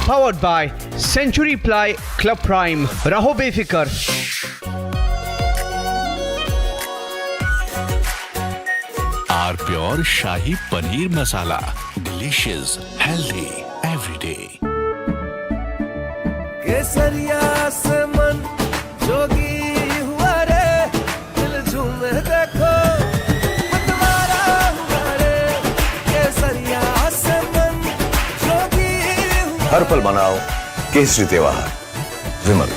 Speaker 23: Powered by Century Ply Club Prime. Raho befikar.
Speaker 21: R pure shahi paneer masala, delicious, healthy everyday.
Speaker 19: केसरिया से मन जोगी हुआ रे, दिल झूमे देखो मतवारा हुआ रे। केसरिया से मन जोगी हुआ।
Speaker 4: हर पल मनाओ केसरी त्योहार। विमल,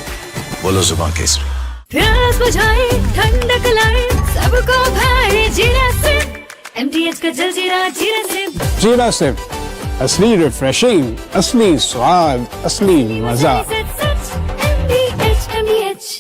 Speaker 4: बोलो जुबान केसरी।
Speaker 18: प्यास बुझाए, ठंडक लाए, सबको भाए जीरा से। MTH का जल जीरा, जीरा से।
Speaker 11: जीरा सिप, असली रिफ्रेशिंग, असली स्वाद, असली मजा।
Speaker 18: MTH।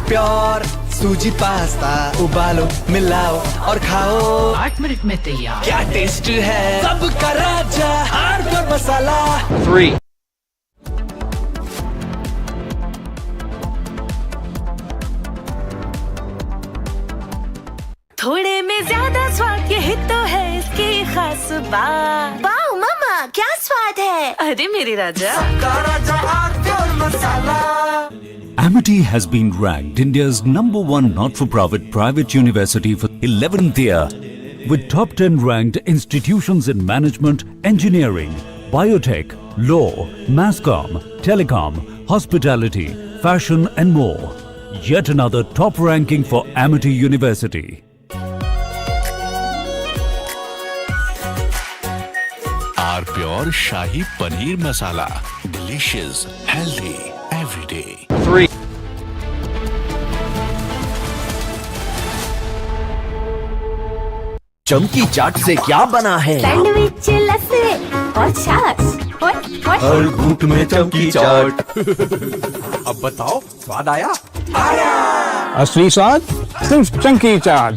Speaker 19: प्योर सूजी पास्ता, उबालो, मिलाओ और खाओ।
Speaker 14: 8 मिनट में तैयार।
Speaker 19: क्या टेस्ट है, सबका राजा आर प्योर मसाला।
Speaker 11: 3.
Speaker 18: थोड़े में ज्यादा स्वाद, यही तो है इसकी खास बात। वाओ मामा, क्या स्वाद है? अरे मेरे राजा, सबका राजा और pure masala.
Speaker 17: Amity has been ranked India's #1 not-for-profit private university for 11th year, with top 10 ranked institutions in management, engineering, biotech, law, masscom, telecom, hospitality, fashion and more. Yet another top ranking for Amity University.
Speaker 21: R pure shahi paneer masala, delicious, healthy everyday.
Speaker 11: 3.
Speaker 19: चमकी चाट से क्या बना है?
Speaker 18: Sandwich, लस्सी और छाछ।
Speaker 19: हर घूंट में चमकी चाट। अब बताओ, स्वाद आया? आया।
Speaker 11: असली स्वाद सिर्फ चमकी चाट।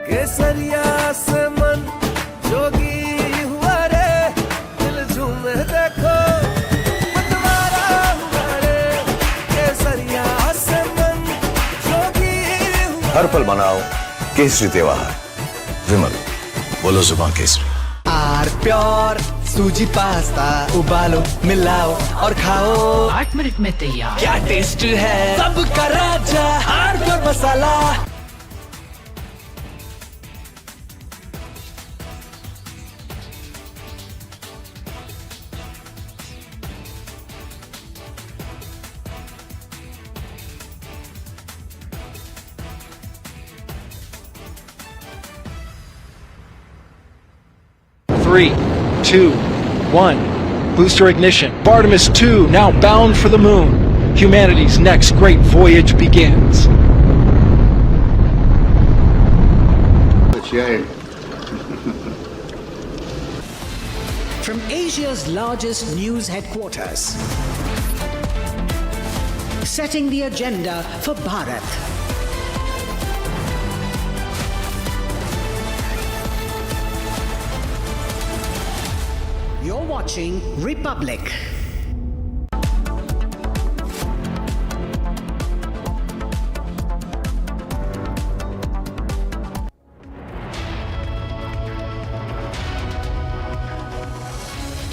Speaker 19: केसरिया से
Speaker 4: हर पल मनाओ केसरी त्योहार। विमल, बोलो जुबान केसरी।
Speaker 6: आर प्योर सूजी पास्ता उबालो मिलाओ और खाओ
Speaker 14: 8 मिनट में तैयार।
Speaker 6: क्या टेस्ट है सबका राजा R pure masala.
Speaker 11: Three, 2, 1. Booster ignition. Artemis 2 now bound for the moon. Humanity's next great voyage begins.
Speaker 14: From Asia's largest news headquarters, setting the agenda for Bharat. You're watching Republic.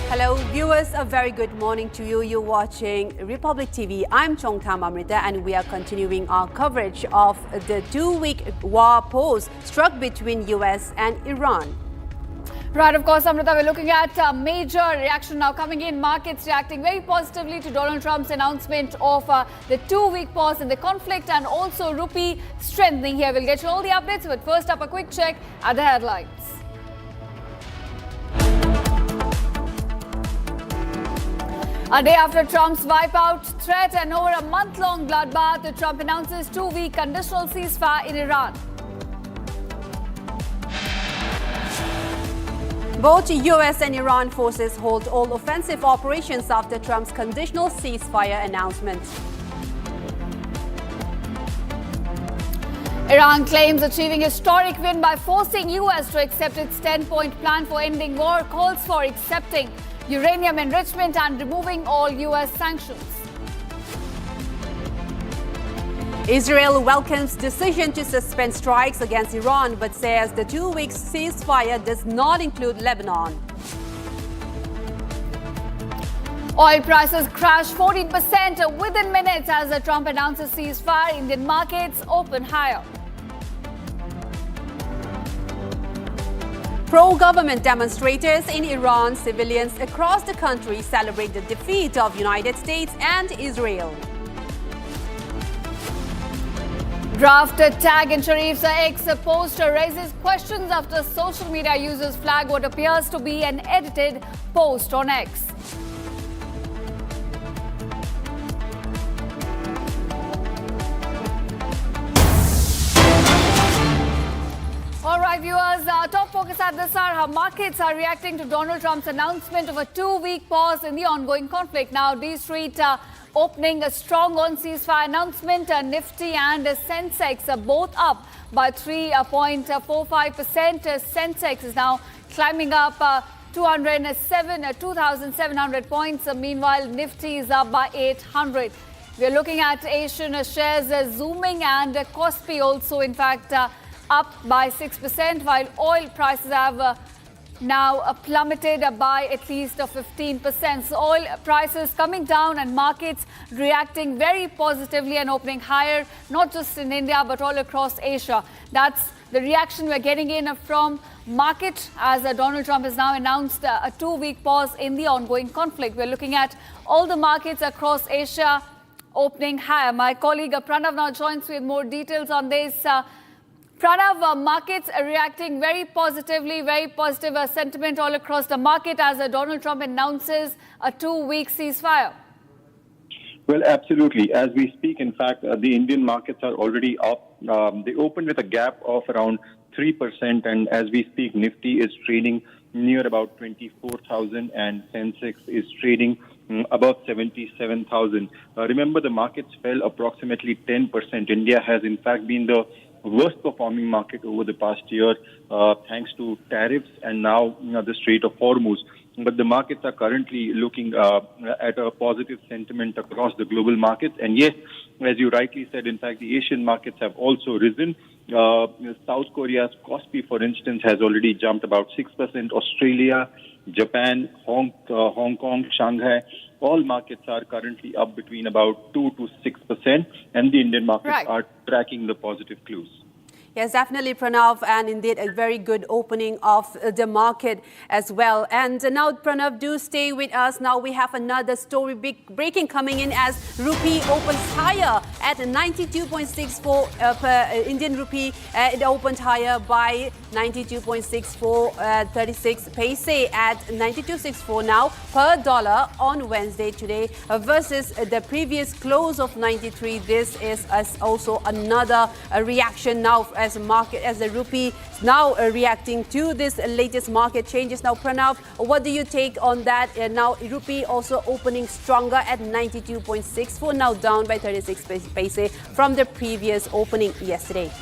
Speaker 3: Hello viewers, a very good morning to you. You're watching Republic TV. I'm Chongtham Amrita and we are continuing our coverage of the 2-week war pause struck between US and Iran.
Speaker 2: Right, of course, Amrita, we're looking at a major reaction now coming in. Markets reacting very positively to Donald Trump's announcement of the 2-week pause in the conflict and also rupee strengthening here. We'll get you all the updates, but first up, a quick check at the headlines. A day after Trump's wipeout threat and over a month-long bloodbath, Trump announces 2-week conditional ceasefire in Iran.
Speaker 3: Both US and Iran forces hold all offensive operations after Trump's conditional ceasefire announcement.
Speaker 2: Iran claims achieving historic win by forcing US to accept its 10-point plan for ending war, calls for accepting uranium enrichment and removing all US sanctions.
Speaker 3: Israel welcomes decision to suspend strikes against Iran but says the 2-week ceasefire does not include Lebanon.
Speaker 2: Oil prices crash 14% within minutes as Trump announces ceasefire. Indian markets open higher.
Speaker 3: Pro-government demonstrators in Iran, civilians across the country celebrate the defeat of United States and Israel.
Speaker 2: Draft tag in Sharif's X poster raises questions after social media users flag what appears to be an edited post on X. All right, viewers, top focus at this hour, how markets are reacting to Donald Trump's announcement of a 2-week pause in the ongoing conflict. Now, D Street opening a strong on ceasefire announcement. Nifty and Sensex are both up by 3.45%. Sensex is now climbing up 2,700 points. Meanwhile, Nifty is up by 800. We're looking at Asian shares zooming and Kospi also, in fact, up by 6%, while oil prices have now plummeted by at least 15%. So oil prices coming down and markets reacting very positively and opening higher, not just in India, but all across Asia. That's the reaction we're getting in from market as Donald Trump has now announced a 2-week pause in the ongoing conflict. We're looking at all the markets across Asia opening higher. My colleague Pranav now joins with more details on this. Pranav, markets are reacting very positively, very positive sentiment all across the market as Donald Trump announces a 2-week ceasefire.
Speaker 9: Well, absolutely. As we speak, in fact, the Indian markets are already up. They opened with a gap of around 3%, and as we speak, Nifty is trading near about 24,000 and Sensex is trading above 77,000. Remember, the markets fell approximately 10%. India has, in fact, been the worst performing market over the past year, thanks to tariffs and now the Strait of Hormuz. but the markets are currently looking at a positive sentiment across the global markets. And yes, as you rightly said, in fact, the Asian markets have also risen. South Korea's Kospi, for instance, has already jumped about 6%. Australia, Japan, Hong Kong, Shanghai, all markets are currently up between about 2 to 6%, and the Indian markets are tracking the positive clues.
Speaker 3: Yes, definitely, Pranav, and indeed a very good opening of the market as well. And now, Pranav, do stay with us. Now we have another story breaking coming in as rupee opens higher at 92.64 per Indian rupee. It opened higher by 92.64, 36 paise at 92.64 now per dollar on Wednesday today versus the previous close of 93. This is also another reaction now as the rupee now reacting to this latest market changes. Now, Pranav, what do you take on that? Now, rupee also opening stronger at 92.64, now down by 36 paise from the previous opening yesterday.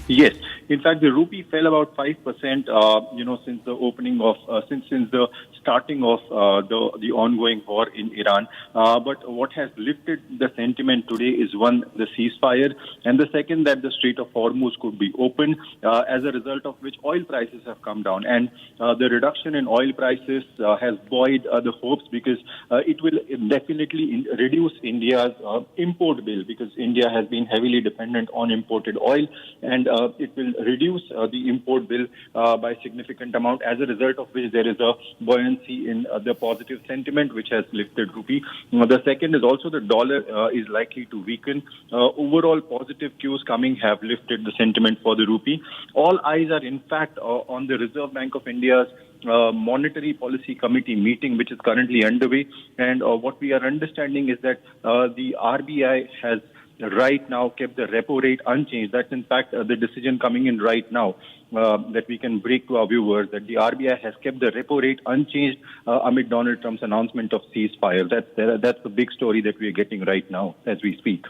Speaker 9: Yes. In fact, the rupee fell about 5%, since the opening of, since the starting of the ongoing war in Iran. But what has lifted the sentiment today is one, the ceasefire, and the second, that the Strait of Hormuz could be opened, as a result of which oil prices have come down. And the reduction in oil prices has buoyed the hopes, because it will definitely reduce India's import bill, because India has been heavily dependent on imported oil, and it will reduce the import bill by a significant amount, as a result of which there is a buoyancy in the positive sentiment, which has lifted rupee. The second is also the dollar is likely to weaken. Overall positive cues coming have lifted the sentiment for the rupee. All eyes are in fact on the Reserve Bank of India's Monetary Policy Committee meeting, which is currently underway. And what we are understanding is that the RBI has right now kept the repo rate unchanged. That's in fact the decision coming in right now that we can break to our viewers, that the RBI has kept the repo rate unchanged amid Donald Trump's announcement of ceasefire. That's the big story that we are getting right now as we speak.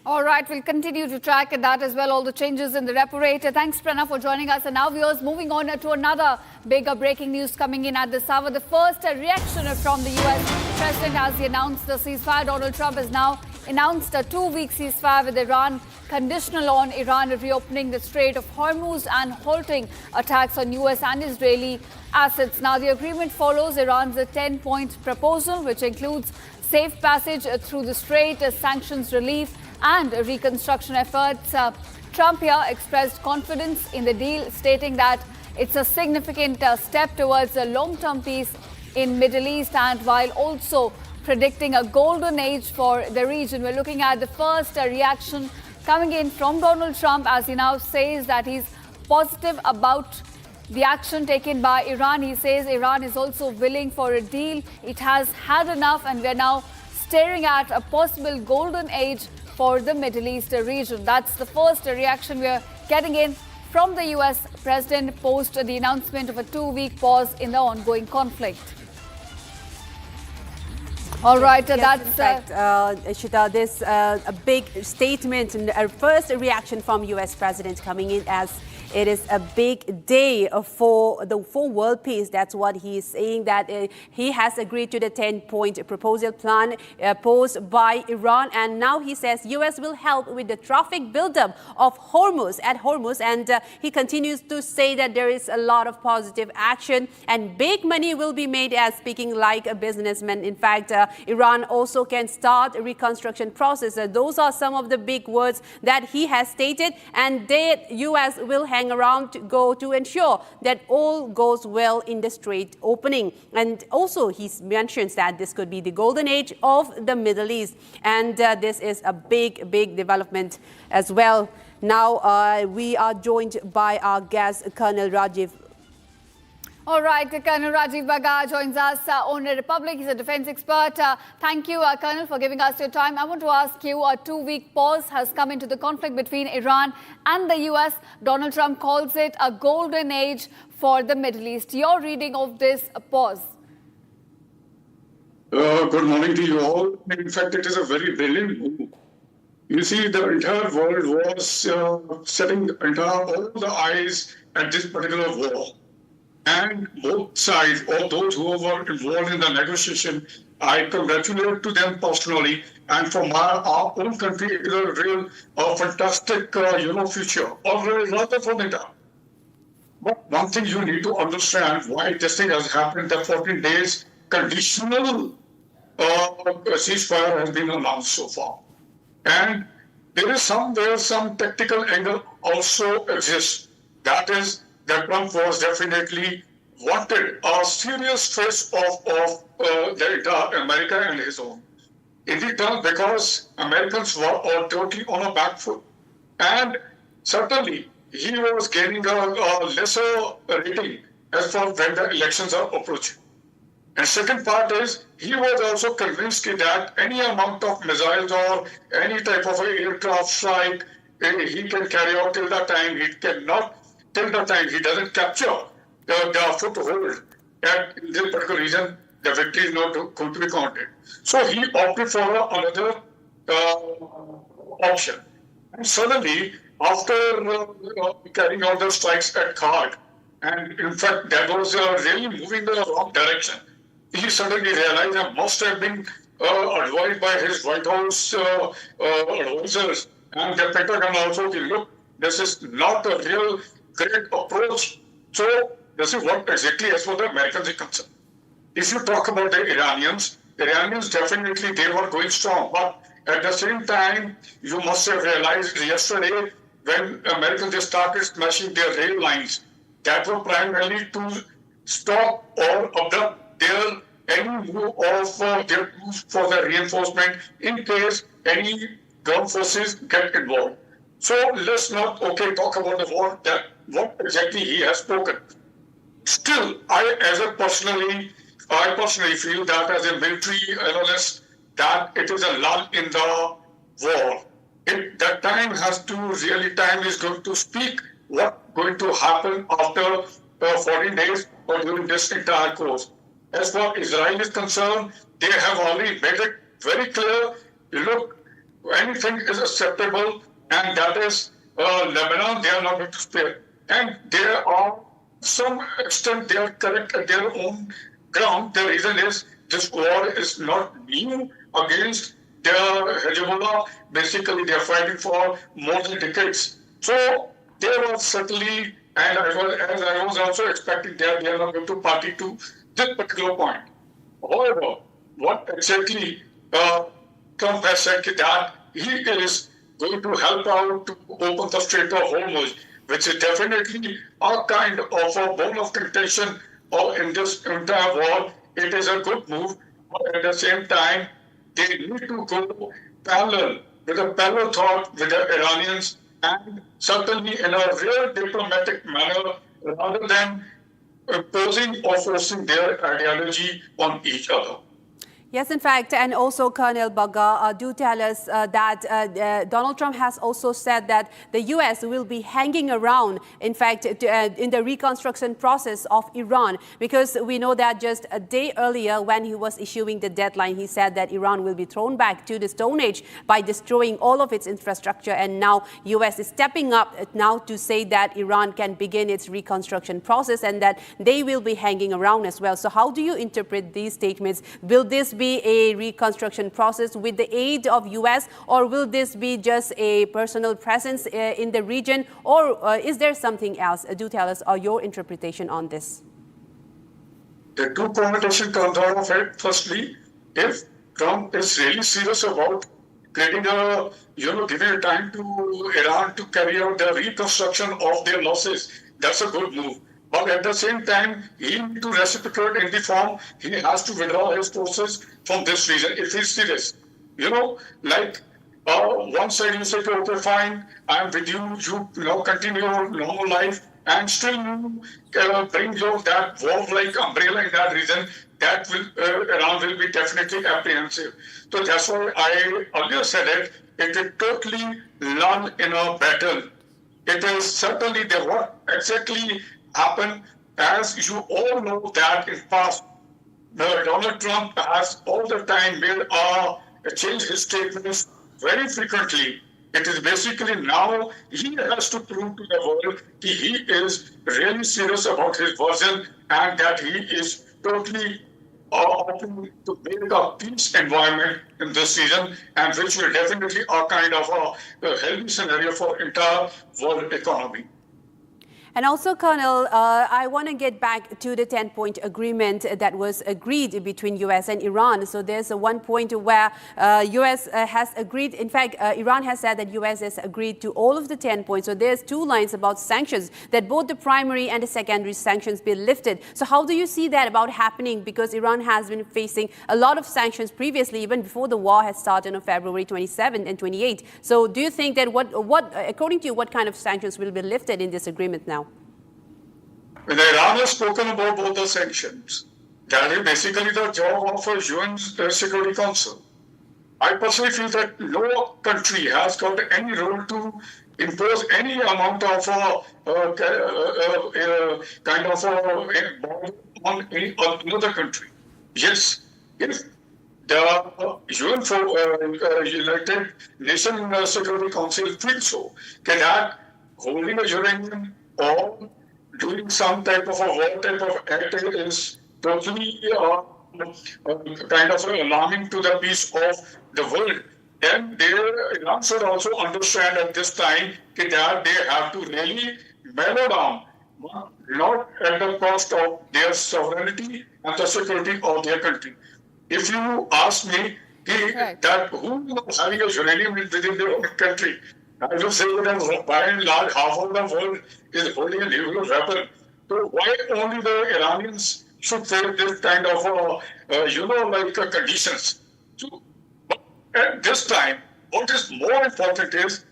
Speaker 2: All right, we'll continue to track that as well, all the changes in the repo rate. Thanks, Pranav, for joining us. And now, viewers, moving on to another bigger breaking news coming in at this hour. The first reaction from the U.S. president as he announced the ceasefire. Donald Trump has now announced a 2-week ceasefire with Iran, conditional on Iran reopening the Strait of Hormuz and halting attacks on U.S. and Israeli assets. Now, the agreement follows Iran's 10-point proposal, which includes safe passage through the strait, sanctions relief, and reconstruction efforts. Trump here expressed confidence in the deal, stating that it's a significant step towards a long-term peace in Middle East, and while also predicting a golden age for the region. We're looking at the first reaction coming in from Donald Trump as he now says that he's positive about the action taken by Iran. He says Iran is also willing for a deal. It has had enough, and we're now staring at a possible golden age for the Middle East region. That's the first reaction we're getting in from the US president post the announcement of a 2-week pause in the ongoing conflict. All right,
Speaker 3: yes,
Speaker 2: that's
Speaker 3: in fact, Ishita, this a big statement and a first reaction from US president coming in as it is a big day for world peace. That's what he's saying, that he has agreed to the 10-point proposal plan posed by Iran. And now he says US will help with the traffic buildup of Hormuz, and he continues to say that there is a lot of positive action and big money will be made, as speaking like a businessman. In fact, Iran also can start a reconstruction process. Those are some of the big words that he has stated, and the US will hang around to ensure that all goes well in the strait opening. And also he mentions that this could be the golden age of the Middle East, and this is a big development as well. Now we are joined by our guest, Colonel Rajiv.
Speaker 2: All right, Colonel Rajiv Baga joins us on Republic. He's a defense expert. Thank you, Colonel, for giving us your time. I want to ask you, a 2-week pause has come into the conflict between Iran and the US. Donald Trump calls it a golden age for the Middle East. Your reading of this pause?
Speaker 8: Good morning to you all. In fact, it is a very brilliant move. You see, the entire world was setting all the eyes at this particular war. And both sides, or those who were involved in the negotiation, I congratulate to them personally. And for our own country, it is a real fantastic, future, or rather for India. But one thing you need to understand why this thing has happened, the 14 days conditional ceasefire has been announced so far. And there is somewhere some tactical angle also exists. That is, that Trump was definitely wanted a serious stress of the entire America and his own. In return, because Americans were totally on a back foot. And certainly, he was gaining a lesser rating as far when the elections are approaching. And second part is, he was also convinced that any amount of missiles or any type of aircraft strike he can carry out till the time he doesn't capture the foothold at this particular region, the victory is not going to be counted. So he opted for another option. And suddenly, after carrying out the strikes at Khark, and in fact that was really moving in the wrong direction, he suddenly realized that must have been advised by his White House advisors and the Pentagon also, look, this is not a real great approach. So this is what exactly as for the Americans is concerned. If you talk about the Iranians definitely they were going strong, but at the same time, you must have realized yesterday when Americans just started smashing their rail lines, that were primarily to stop or abduct their any move of their troops for the reinforcement in case any ground forces get involved. So let's not talk about the war, that what exactly he has spoken. Still, I personally feel that as a military analyst, that it is a lull in the war. That time is going to speak what's going to happen after 14 days or during this entire course. As far as Israel is concerned, they have already made it very clear, look, anything is acceptable, and that is Lebanon, they are not going to spare. And there are some extent they are correct at their own ground. The reason is this war is not new against the Hezbollah. Basically, they are fighting for more than decades. So there was certainly, and as I was also expecting, they are not going to party to this particular point. However, what exactly Trump has said that he is going to help out to open the Strait of Hormuz, which is definitely a kind of a bone of contention in this entire war. It is a good move, but at the same time, they need to go parallel with a parallel thought with the Iranians, and certainly in a real diplomatic manner, rather than imposing or forcing their ideology on each other.
Speaker 3: Yes, in fact, and also Colonel Bagga, do tell us that Donald Trump has also said that the U.S. will be hanging around, in fact, in the reconstruction process of Iran, because we know that just a day earlier when he was issuing the deadline, he said that Iran will be thrown back to the Stone Age by destroying all of its infrastructure, and now U.S. is stepping up now to say that Iran can begin its reconstruction process and that they will be hanging around as well. So how do you interpret these statements? Will this be a reconstruction process with the aid of U.S., or will this be just a personal presence in the region, or is there something else? Do tell us your interpretation on this.
Speaker 8: The two connotations comes out of it. Firstly, if Trump is really serious about creating a, giving a time to Iran to carry out the reconstruction of their losses, that's a good move. But at the same time, he needs to reciprocate in the form he has to withdraw his forces from this region if he's serious. One side you say, okay, fine, I'm with you, you continue your normal life, and still you bring your that war-like umbrella in that region, that will Iran will be definitely apprehensive. So that's why I earlier said it is totally lull in a battle. It is certainly what exactly happened, as you all know that in past, Donald Trump has all the time made change his statements very frequently, It is basically now he has to prove to the world that he is really serious about his version and that he is totally open to make a peace environment in this season, and which will definitely a kind of a healthy scenario for entire world economy.
Speaker 3: And also, Colonel, I want to get back to the 10-point agreement that was agreed between U.S. and Iran. So there's one point where U.S. has agreed. In fact, Iran has said that U.S. has agreed to all of the 10 points. So there's two lines about sanctions, that both the primary and the secondary sanctions be lifted. So how do you see that about happening? Because Iran has been facing a lot of sanctions previously, even before the war has started on February 27 and 28. So do you think that according to you, what kind of sanctions will be lifted in this agreement now?
Speaker 8: When Iran has spoken about both the sanctions, that is basically the job of a UN Security Council. I personally feel that no country has got any role to impose any amount of kind of bomb on another country. Yes, if the UN United Nations Security Council feels so, that holding a uranium or doing some type of a war type of act is totally kind of alarming to the peace of the world. And Iran should also understand at this time that they have to really mellow down, not at the cost of their sovereignty and the security of their country. If you ask me that who is having a uranium within their own country, I will say that by and large, half of the world is holding a nuclear weapon. So why only the Iranians should face this kind of, conditions? So, at this time, what is more important is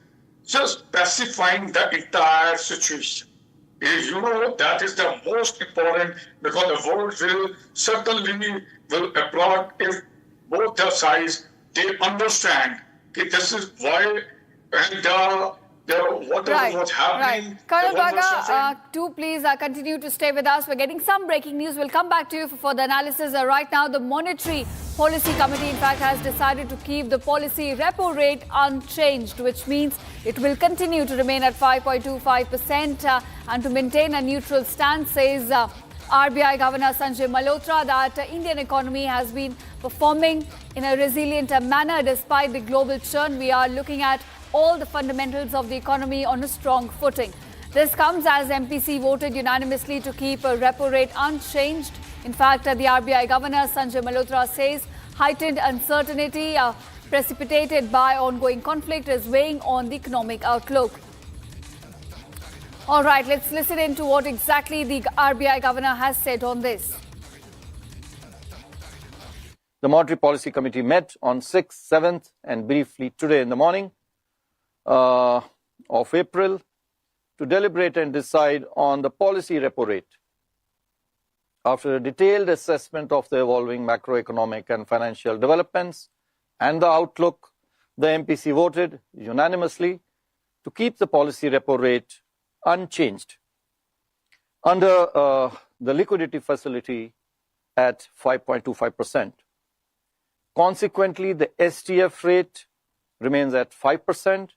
Speaker 8: just pacifying the entire situation. That is the most important, because the world will certainly applaud if both the sides, they understand that this is why. And whatever was happening.
Speaker 2: Right. Colonel Baga, do please continue to stay with us. We're getting some breaking news. We'll come back to you for the analysis. Right now, the Monetary Policy Committee, in fact, has decided to keep the policy repo rate unchanged, which means it will continue to remain at 5.25% and to maintain a neutral stance, says RBI Governor Sanjay Malhotra, that Indian economy has been performing in a resilient manner despite the global churn. We are looking at all the fundamentals of the economy on a strong footing. This comes as MPC voted unanimously to keep a repo rate unchanged. In fact, the RBI Governor Sanjay Malhotra says heightened uncertainty precipitated by ongoing conflict is weighing on the economic outlook. All right, let's listen in to what exactly the RBI Governor has said on this.
Speaker 5: The Monetary Policy Committee met on 6th, 7th and briefly today in the morning of April to deliberate and decide on the policy repo rate. After a detailed assessment of the evolving macroeconomic and financial developments and the outlook, the MPC voted unanimously to keep the policy repo rate unchanged under the liquidity facility at 5.25%. Consequently, the STF rate remains at 5%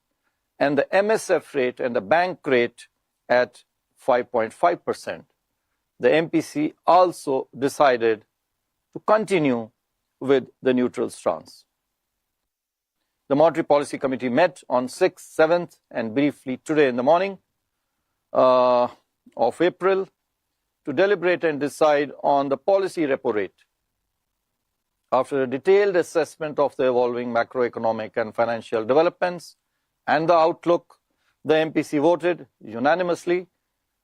Speaker 5: and the MSF rate and the bank rate at 5.5%. The MPC also decided to continue with the neutral stance. The Monetary Policy Committee met on 6th, 7th and briefly today in the morning of April to deliberate and decide on the policy repo rate. After a detailed assessment of the evolving macroeconomic and financial developments and the outlook, the MPC voted unanimously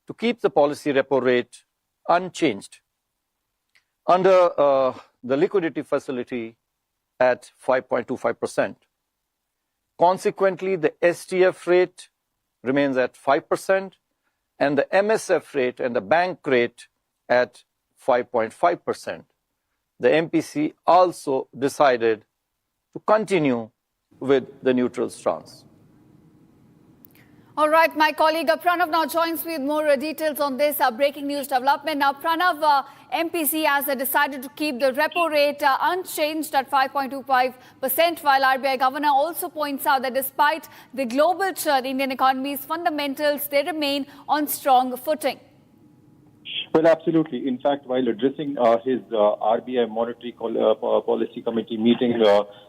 Speaker 5: to keep the policy repo rate unchanged under the liquidity facility at 5.25%. Consequently, the STF rate remains at 5% and the MSF rate and the bank rate at 5.5%. The MPC also decided to continue with the neutral stance.
Speaker 2: All right, my colleague Pranav now joins me with more details on this breaking news development. Now, Pranav, MPC has decided to keep the repo rate unchanged at 5.25%, while RBI governor also points out that despite the global churn, Indian economy's fundamentals, they remain on strong footing.
Speaker 9: Well, absolutely. In fact, while addressing his RBI Monetary Policy Committee meeting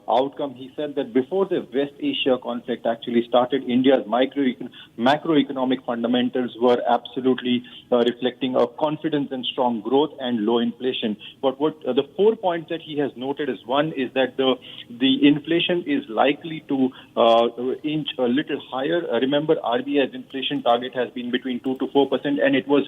Speaker 9: outcome, he said that before the West Asia conflict actually started, India's macroeconomic fundamentals were absolutely reflecting a confidence in strong growth and low inflation. But what the 4 points that he has noted is, one is that the inflation is likely to inch a little higher. Remember, RBI's inflation target has been between 2 to 4%, and it was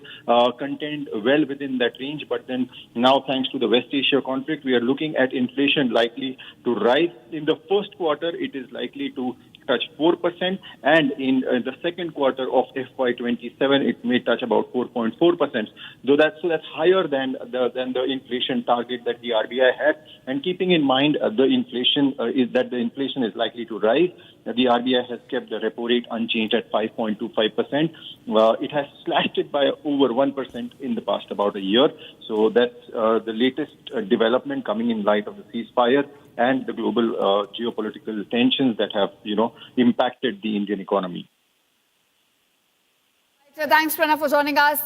Speaker 9: contained well within that range. But then now, thanks to the West Asia conflict, we are looking at inflation likely to rise. In the first quarter, it is likely to touch 4%, and in the second quarter of FY27, it may touch about 4.4%. Though that's higher than the inflation target that the RBI had. And keeping in mind the inflation is likely to rise, the RBI has kept the repo rate unchanged at 5.25%. It has slashed it by over 1% in the past about a year. So that's the latest development coming in light of the ceasefire and the global geopolitical tensions that have, impacted the Indian economy.
Speaker 2: Thanks, Pranav, for joining us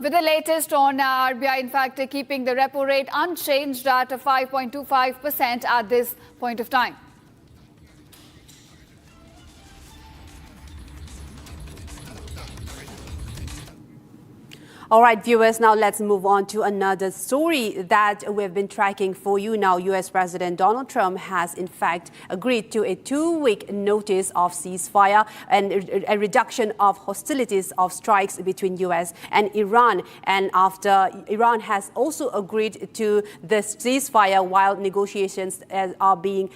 Speaker 2: with the latest on RBI, in fact, keeping the repo rate unchanged at 5.25% at this point of time.
Speaker 3: All right, viewers, now let's move on to another story that we've been tracking for you now. U.S. President Donald Trump has, in fact, agreed to a 2-week notice of ceasefire and a reduction of hostilities of strikes between U.S. and Iran. And after Iran has also agreed to this ceasefire while negotiations are being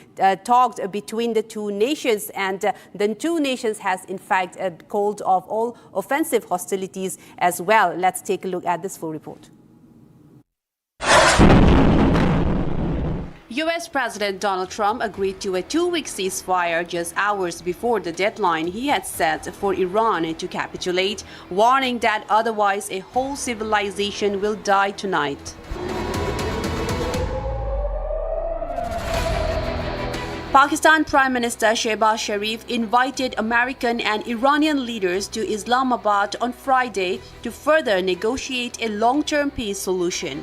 Speaker 3: talked between the two nations. And the two nations has, in fact, called off all offensive hostilities as well. Let's take a look at this full report. U.S. President Donald Trump agreed to a 2-week ceasefire just hours before the deadline he had set for Iran to capitulate, warning that otherwise a whole civilization will die tonight. Pakistan Prime Minister Shehbaz Sharif invited American and Iranian leaders to Islamabad on Friday to further negotiate a long-term peace solution.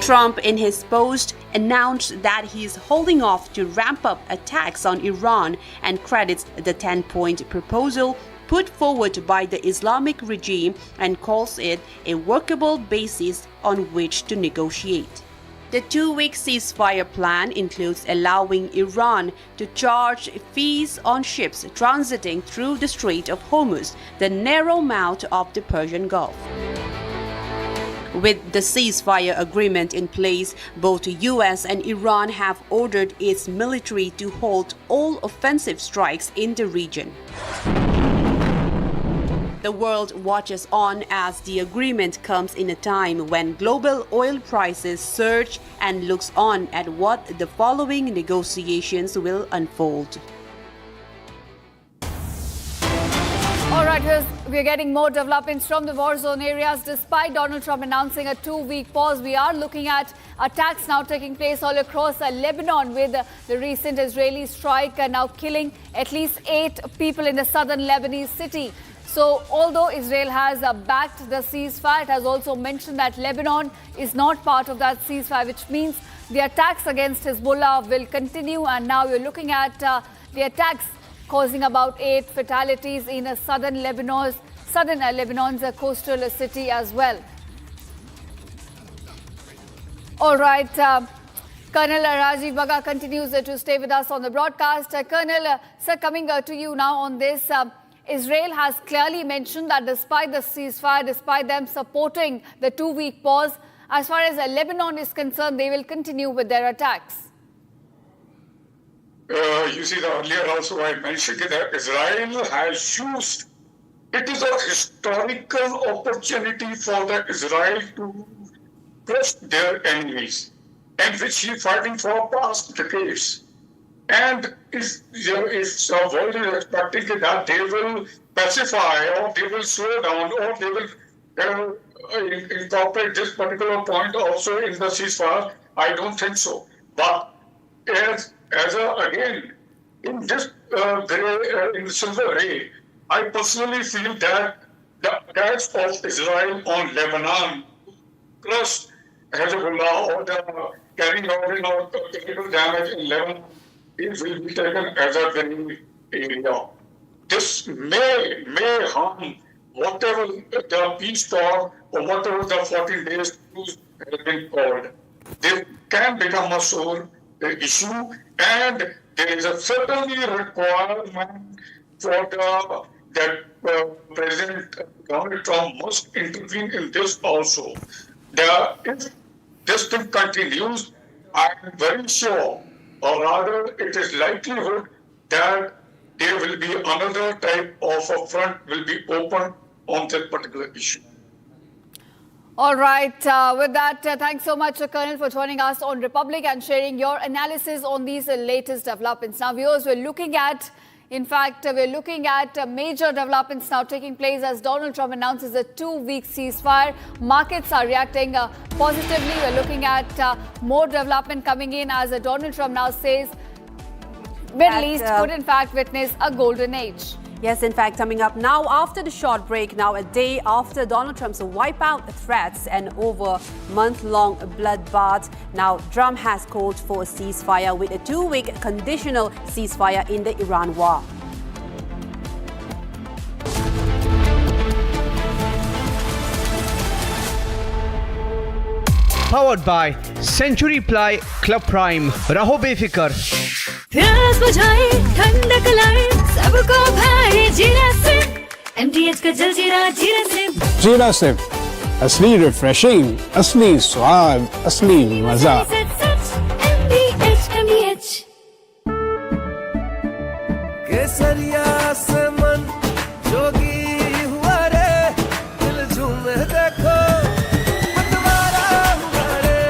Speaker 3: Trump, in his post, announced that he is holding off to ramp up attacks on Iran and credits the 10-point proposal put forward by the Islamic regime and calls it a workable basis on which to negotiate. The 2-week ceasefire plan includes allowing Iran to charge fees on ships transiting through the Strait of Hormuz, the narrow mouth of the Persian Gulf. With the ceasefire agreement in place, both the U.S. and Iran have ordered its military to halt all offensive strikes in the region. The world watches on as the agreement comes in a time when global oil prices surge and looks on at what the following negotiations will unfold.
Speaker 2: All right, we're getting more developments from the war zone areas. Despite Donald Trump announcing a 2-week pause, we are looking at attacks now taking place all across Lebanon, with the recent Israeli strike now killing at least 8 people in the southern Lebanese city. So, although Israel has backed the ceasefire, it has also mentioned that Lebanon is not part of that ceasefire, which means the attacks against Hezbollah will continue. And now you're looking at the attacks causing about 8 fatalities in southern Lebanon's coastal city as well. All right. Colonel Rajiv Bagga continues to stay with us on the broadcast. Colonel, sir, coming to you now on this. Israel has clearly mentioned that despite the ceasefire, despite them supporting the 2-week pause, as far as Lebanon is concerned, they will continue with their attacks.
Speaker 8: You see, earlier also I mentioned that Israel has used, it is a historical opportunity for the Israel to crush their enemies, and which he is fighting for past decades. And if the world is expecting that they will pacify or they will slow down or they will incorporate this particular point also in the ceasefire, I don't think so. But again, in this in the silver ray, I personally feel that the attacks of Israel on Lebanon plus Hezbollah or the carrying out technical damage in Lebanon, it will be taken as a winning area. This may harm whatever the peace talk or whatever the 14 days truce has been called. This can become a sore issue, and there is a certainly requirement for that President Donald Trump must intervene in this also. If this thing continues, I am very sure, or rather it is likelihood that there will be another type of a front will be opened on that particular issue.
Speaker 2: All right. With that, thanks so much, Colonel, for joining us on Republic and sharing your analysis on these latest developments. Now, viewers, we're looking at major developments now taking place as Donald Trump announces a 2-week ceasefire. Markets are reacting positively. We're looking at more development coming in as Donald Trump now says Middle East could in fact witness a golden age.
Speaker 3: Yes, in fact, coming up now after the short break, now a day after Donald Trump's wipeout threats and over month-long bloodbath, now Trump has called for a ceasefire with a 2-week conditional ceasefire in the Iran war.
Speaker 23: Powered by Century Ply Club Prime. Raho befikar.
Speaker 18: प्यास बुझाए ठंडक लाए सबको भाए जीरा से MTH का जल जीरा जीरा से
Speaker 11: जीरा से असली रिफ्रेशिंग, असली स्वाद, असली मजा।
Speaker 18: MTH
Speaker 6: केसरिया से मन जोगी हुआ रे, दिल झूमे देखो मतवारा हुआ रे,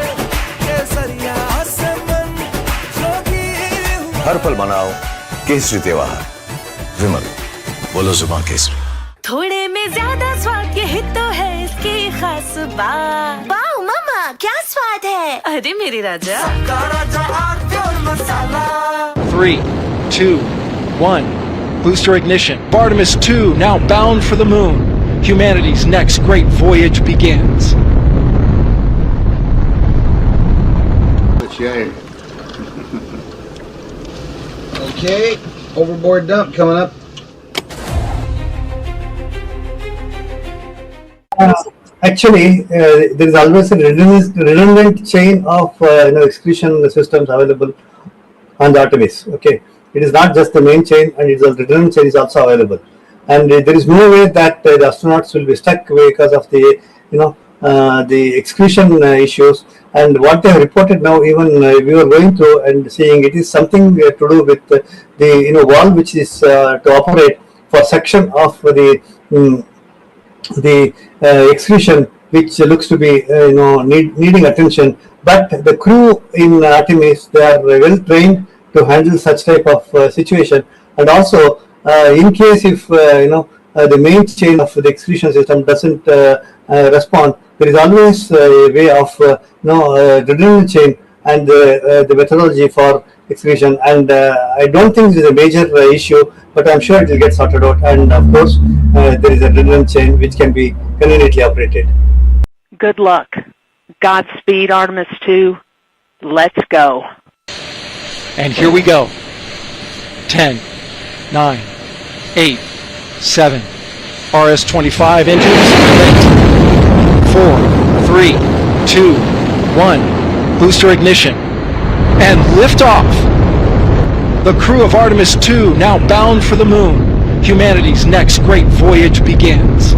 Speaker 6: केसरिया से मन जोगी
Speaker 4: हर पल मनाओ केसरी त्योहार। विमल, बोलो जुबान केसरी।
Speaker 18: थोड़े में ज्यादा स्वाद यही तो है इसकी खास बात। वाओ मामा, क्या स्वाद है? अरे मेरे राजा।
Speaker 11: 3, 2, 1. Booster ignition. Artemis 2 now bound for the moon. Humanity's next great voyage begins.
Speaker 12: Okay, overboard dump coming up.
Speaker 13: Actually, there is always a redundant chain of excretion systems available on the Artemis. Okay, it is not just the main chain, and it's a redundant chain is also available. And there is no way that the astronauts will be stuck because of the the excretion issues. And what they have reported now, even we were going through and seeing, it is something to do with the valve which is to operate for section of the excretion, which looks to be needing attention. But the crew in Artemis, they are well trained to handle such type of situation. And also, in case if the main chain of the excretion system doesn't respond, there is always a way of redundant chain and the methodology for excretion. And I don't think it is a major issue, but I'm sure it will get sorted out. And of course, there is a redundant chain which can be conveniently operated.
Speaker 7: Good luck. Godspeed, Artemis 2. Let's go.
Speaker 11: And here we go. 10, 9, 8, 7. RS-25 engines ready. 4, 3, 2, 1. Booster ignition. And liftoff. The crew of Artemis 2 now bound for the moon. Humanity's next great voyage begins.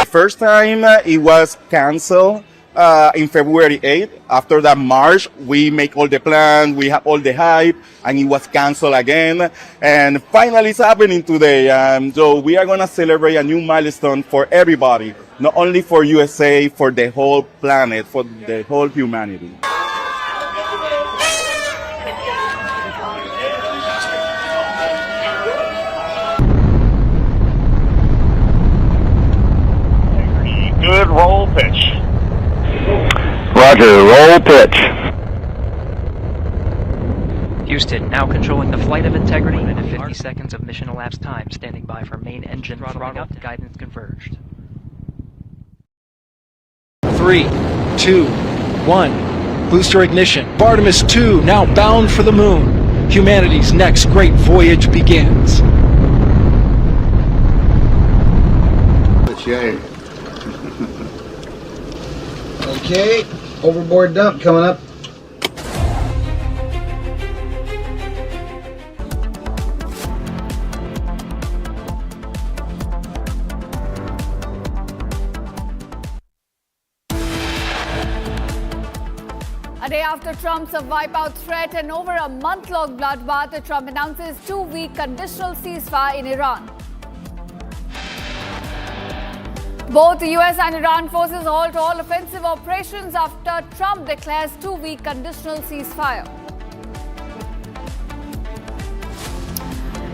Speaker 22: First time it was canceled in February 8th. After that march, we make all the plans, we have all the hype, and it was canceled again. And finally, it's happening today. So we are going to celebrate a new milestone for everybody, not only for USA, for the whole planet, for the whole humanity.
Speaker 1: Good roll pitch.
Speaker 15: Roger, roll pitch.
Speaker 16: Houston, now controlling the flight of Integrity. 50 seconds of mission elapsed time. Standing by for main engine throttling up. Guidance converged.
Speaker 11: 3, 2, 1. Booster ignition. Artemis 2 now bound for the moon. Humanity's next great voyage begins.
Speaker 12: Okay, overboard dump coming up.
Speaker 2: A day after Trump's wipeout threat and over a month-long bloodbath, Trump announces 2-week conditional ceasefire in Iran. Both the US and Iran forces halt all offensive operations after Trump declares 2-week conditional ceasefire.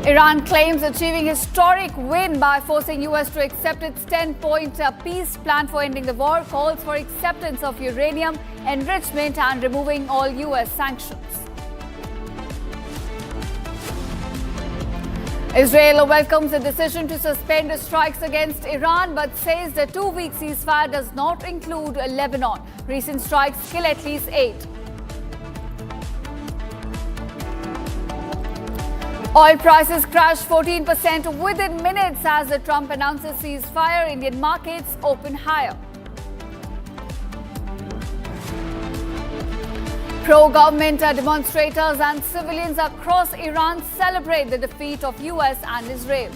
Speaker 2: Iran claims achieving historic win by forcing US to accept its 10-point peace plan for ending the war, calls for acceptance of uranium enrichment and removing all US sanctions. Israel welcomes the decision to suspend strikes against Iran but says the 2-week ceasefire does not include Lebanon. Recent strikes kill at least 8. Oil prices crashed 14% within minutes as Trump announces ceasefire. Indian markets open higher. Pro-government demonstrators and civilians across Iran celebrate the defeat of US and Israel.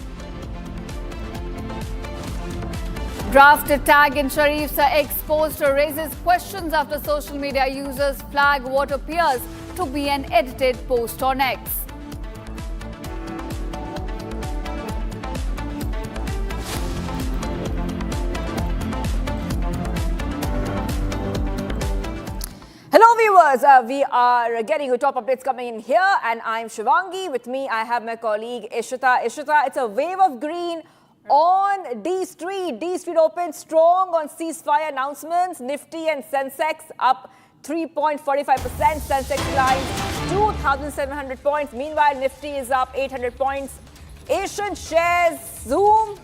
Speaker 2: Draft tag in Sharif's X post raises questions after social media users flag what appears to be an edited post on X.
Speaker 24: Hello viewers, we are getting your top updates coming in here and I'm Shivangi. With me I have my colleague Ishita. Ishita, it's a wave of green on D Street. D Street opened strong on ceasefire announcements. Nifty and Sensex up 3.45%. Sensex climbs 2,700 points. Meanwhile, Nifty is up 800 points. Asian shares zoom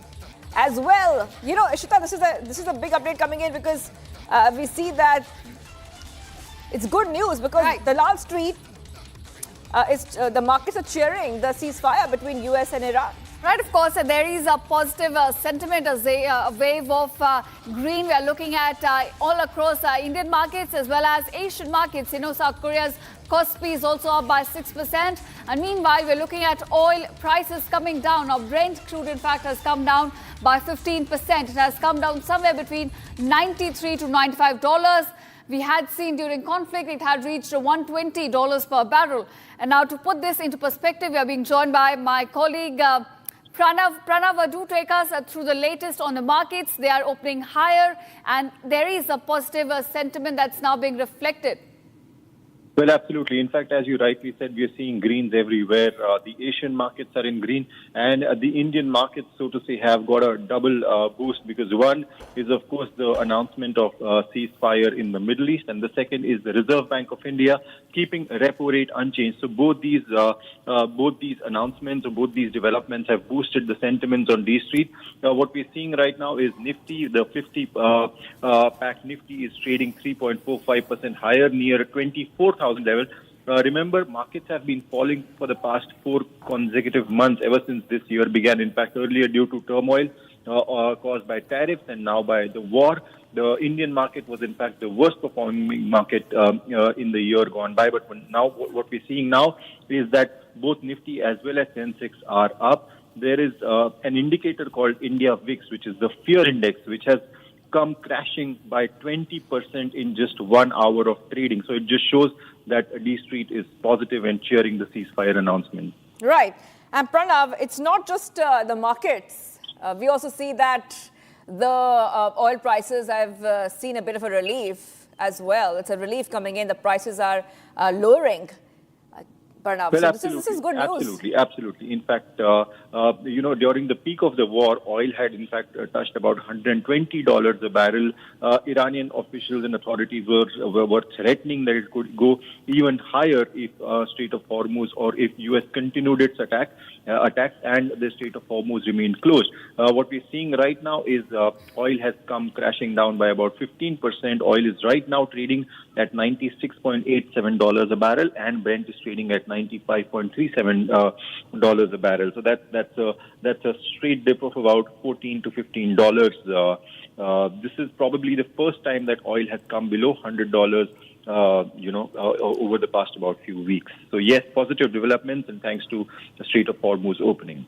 Speaker 24: as well. You know, Ishita, this is a big update coming in because we see that it's good news because the Lal Street, the markets are cheering the ceasefire between US and Iran.
Speaker 2: Right, of course, there is a positive sentiment, a wave of green. We are looking at all across Indian markets as well as Asian markets. You know, South Korea's Kospi is also up by 6%. And meanwhile, we're looking at oil prices coming down. Now, Brent crude, in fact, has come down by 15%. It has come down somewhere between $93 to $95. We had seen during conflict, it had reached $120 per barrel. And now to put this into perspective, we are being joined by my colleague Pranav. Pranav, do take us through the latest on the markets. They are opening higher and there is a positive sentiment that's now being reflected.
Speaker 9: Well, absolutely. In fact, as you rightly said, we are seeing greens everywhere. The Asian markets are in green and the Indian markets, so to say, have got a double boost because one is, of course, the announcement of ceasefire in the Middle East and the second is the Reserve Bank of India keeping repo rate unchanged. So both these announcements or both these developments have boosted the sentiments on D Street. What we're seeing right now is Nifty, the 50 pack Nifty is trading 3.45% higher near 24,000 level. Remember, markets have been falling for the past 4 consecutive months ever since this year began. In fact, earlier due to turmoil caused by tariffs and now by the war. The Indian market was in fact the worst performing market in the year gone by. But now what we're seeing now is that both Nifty as well as Sensex are up. There is an indicator called India VIX, which is the fear index, which has come crashing by 20% in just 1 hour of trading. So it just shows that D Street is positive and cheering the ceasefire announcement.
Speaker 24: Right. And Pranav, it's not just the markets. We also see that the oil prices have seen a bit of a relief as well. It's a relief coming in. The prices are lowering. Pranav,
Speaker 9: Well,
Speaker 24: so this is good news.
Speaker 9: Absolutely. In fact, during the peak of the war, oil had in fact touched about $120 a barrel. Iranian officials and authorities were threatening that it could go even higher if Strait of Hormuz or if US continued its attacks and the Strait of Hormuz remained closed. What we're seeing right now is oil has come crashing down by about 15%. Oil is right now trading at $96.87 a barrel, and Brent is trading at $95.37 a barrel. So that's a straight dip of about $14 to $15. This is probably the first time that oil has come below $100. Over the past about few weeks. So yes, positive developments, and thanks to the Strait of Hormuz opening.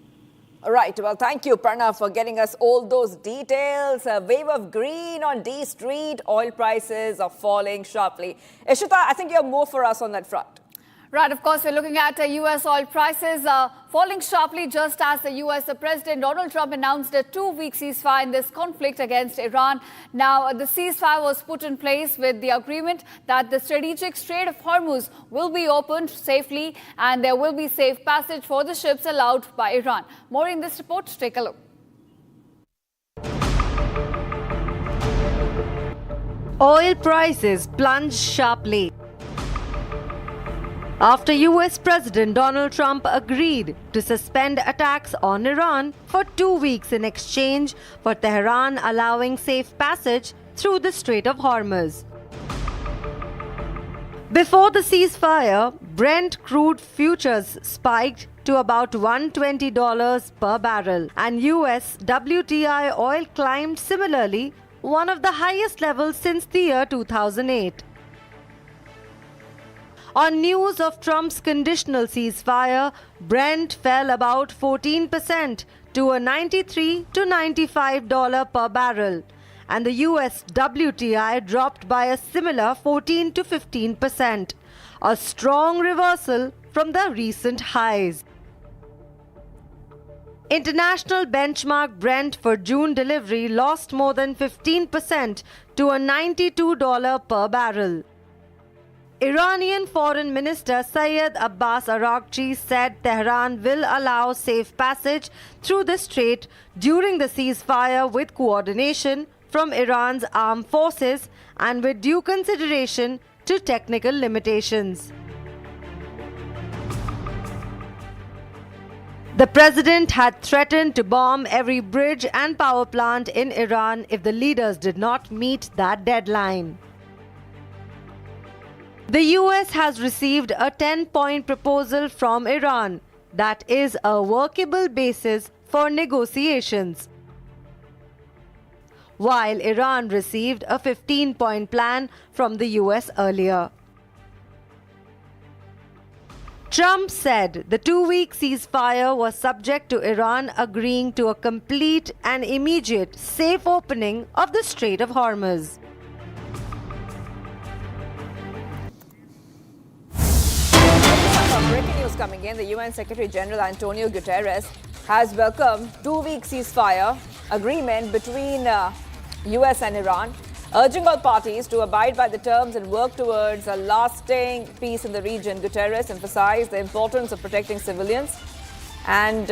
Speaker 24: All right. Well, thank you, Pranav, for getting us all those details. A wave of green on D Street. Oil prices are falling sharply. Ishita, I think you have more for us on that front.
Speaker 2: Right, of course, we're looking at U.S. oil prices falling sharply just as the U.S. President Donald Trump announced a 2-week ceasefire in this conflict against Iran. Now, the ceasefire was put in place with the agreement that the strategic Strait of Hormuz will be opened safely and there will be safe passage for the ships allowed by Iran. More in this report. Take a look.
Speaker 10: Oil prices plunged sharply after US President Donald Trump agreed to suspend attacks on Iran for 2 weeks in exchange for Tehran allowing safe passage through the Strait of Hormuz. Before the ceasefire, Brent crude futures spiked to about $120 per barrel, and US WTI oil climbed similarly, one of the highest levels since the year 2008. On news of Trump's conditional ceasefire, Brent fell about 14% to a $93 to $95 per barrel, and the US WTI dropped by a similar 14 to 15%, a strong reversal from the recent highs. International benchmark Brent for June delivery lost more than 15% to a $92 per barrel. Iranian Foreign Minister Syed Abbas Araghchi said Tehran will allow safe passage through the strait during the ceasefire with coordination from Iran's armed forces and with due consideration to technical limitations. The president had threatened to bomb every bridge and power plant in Iran if the leaders did not meet that deadline. The US has received a 10-point proposal from Iran that is a workable basis for negotiations, while Iran received a 15-point plan from the US earlier. Trump said the 2-week ceasefire was subject to Iran agreeing to a complete and immediate safe opening of the Strait of Hormuz.
Speaker 24: Breaking news coming in. The UN Secretary General Antonio Guterres has welcomed 2-week ceasefire agreement between US and Iran, urging all parties to abide by the terms and work towards a lasting peace in the region. Guterres emphasized the importance of protecting civilians, and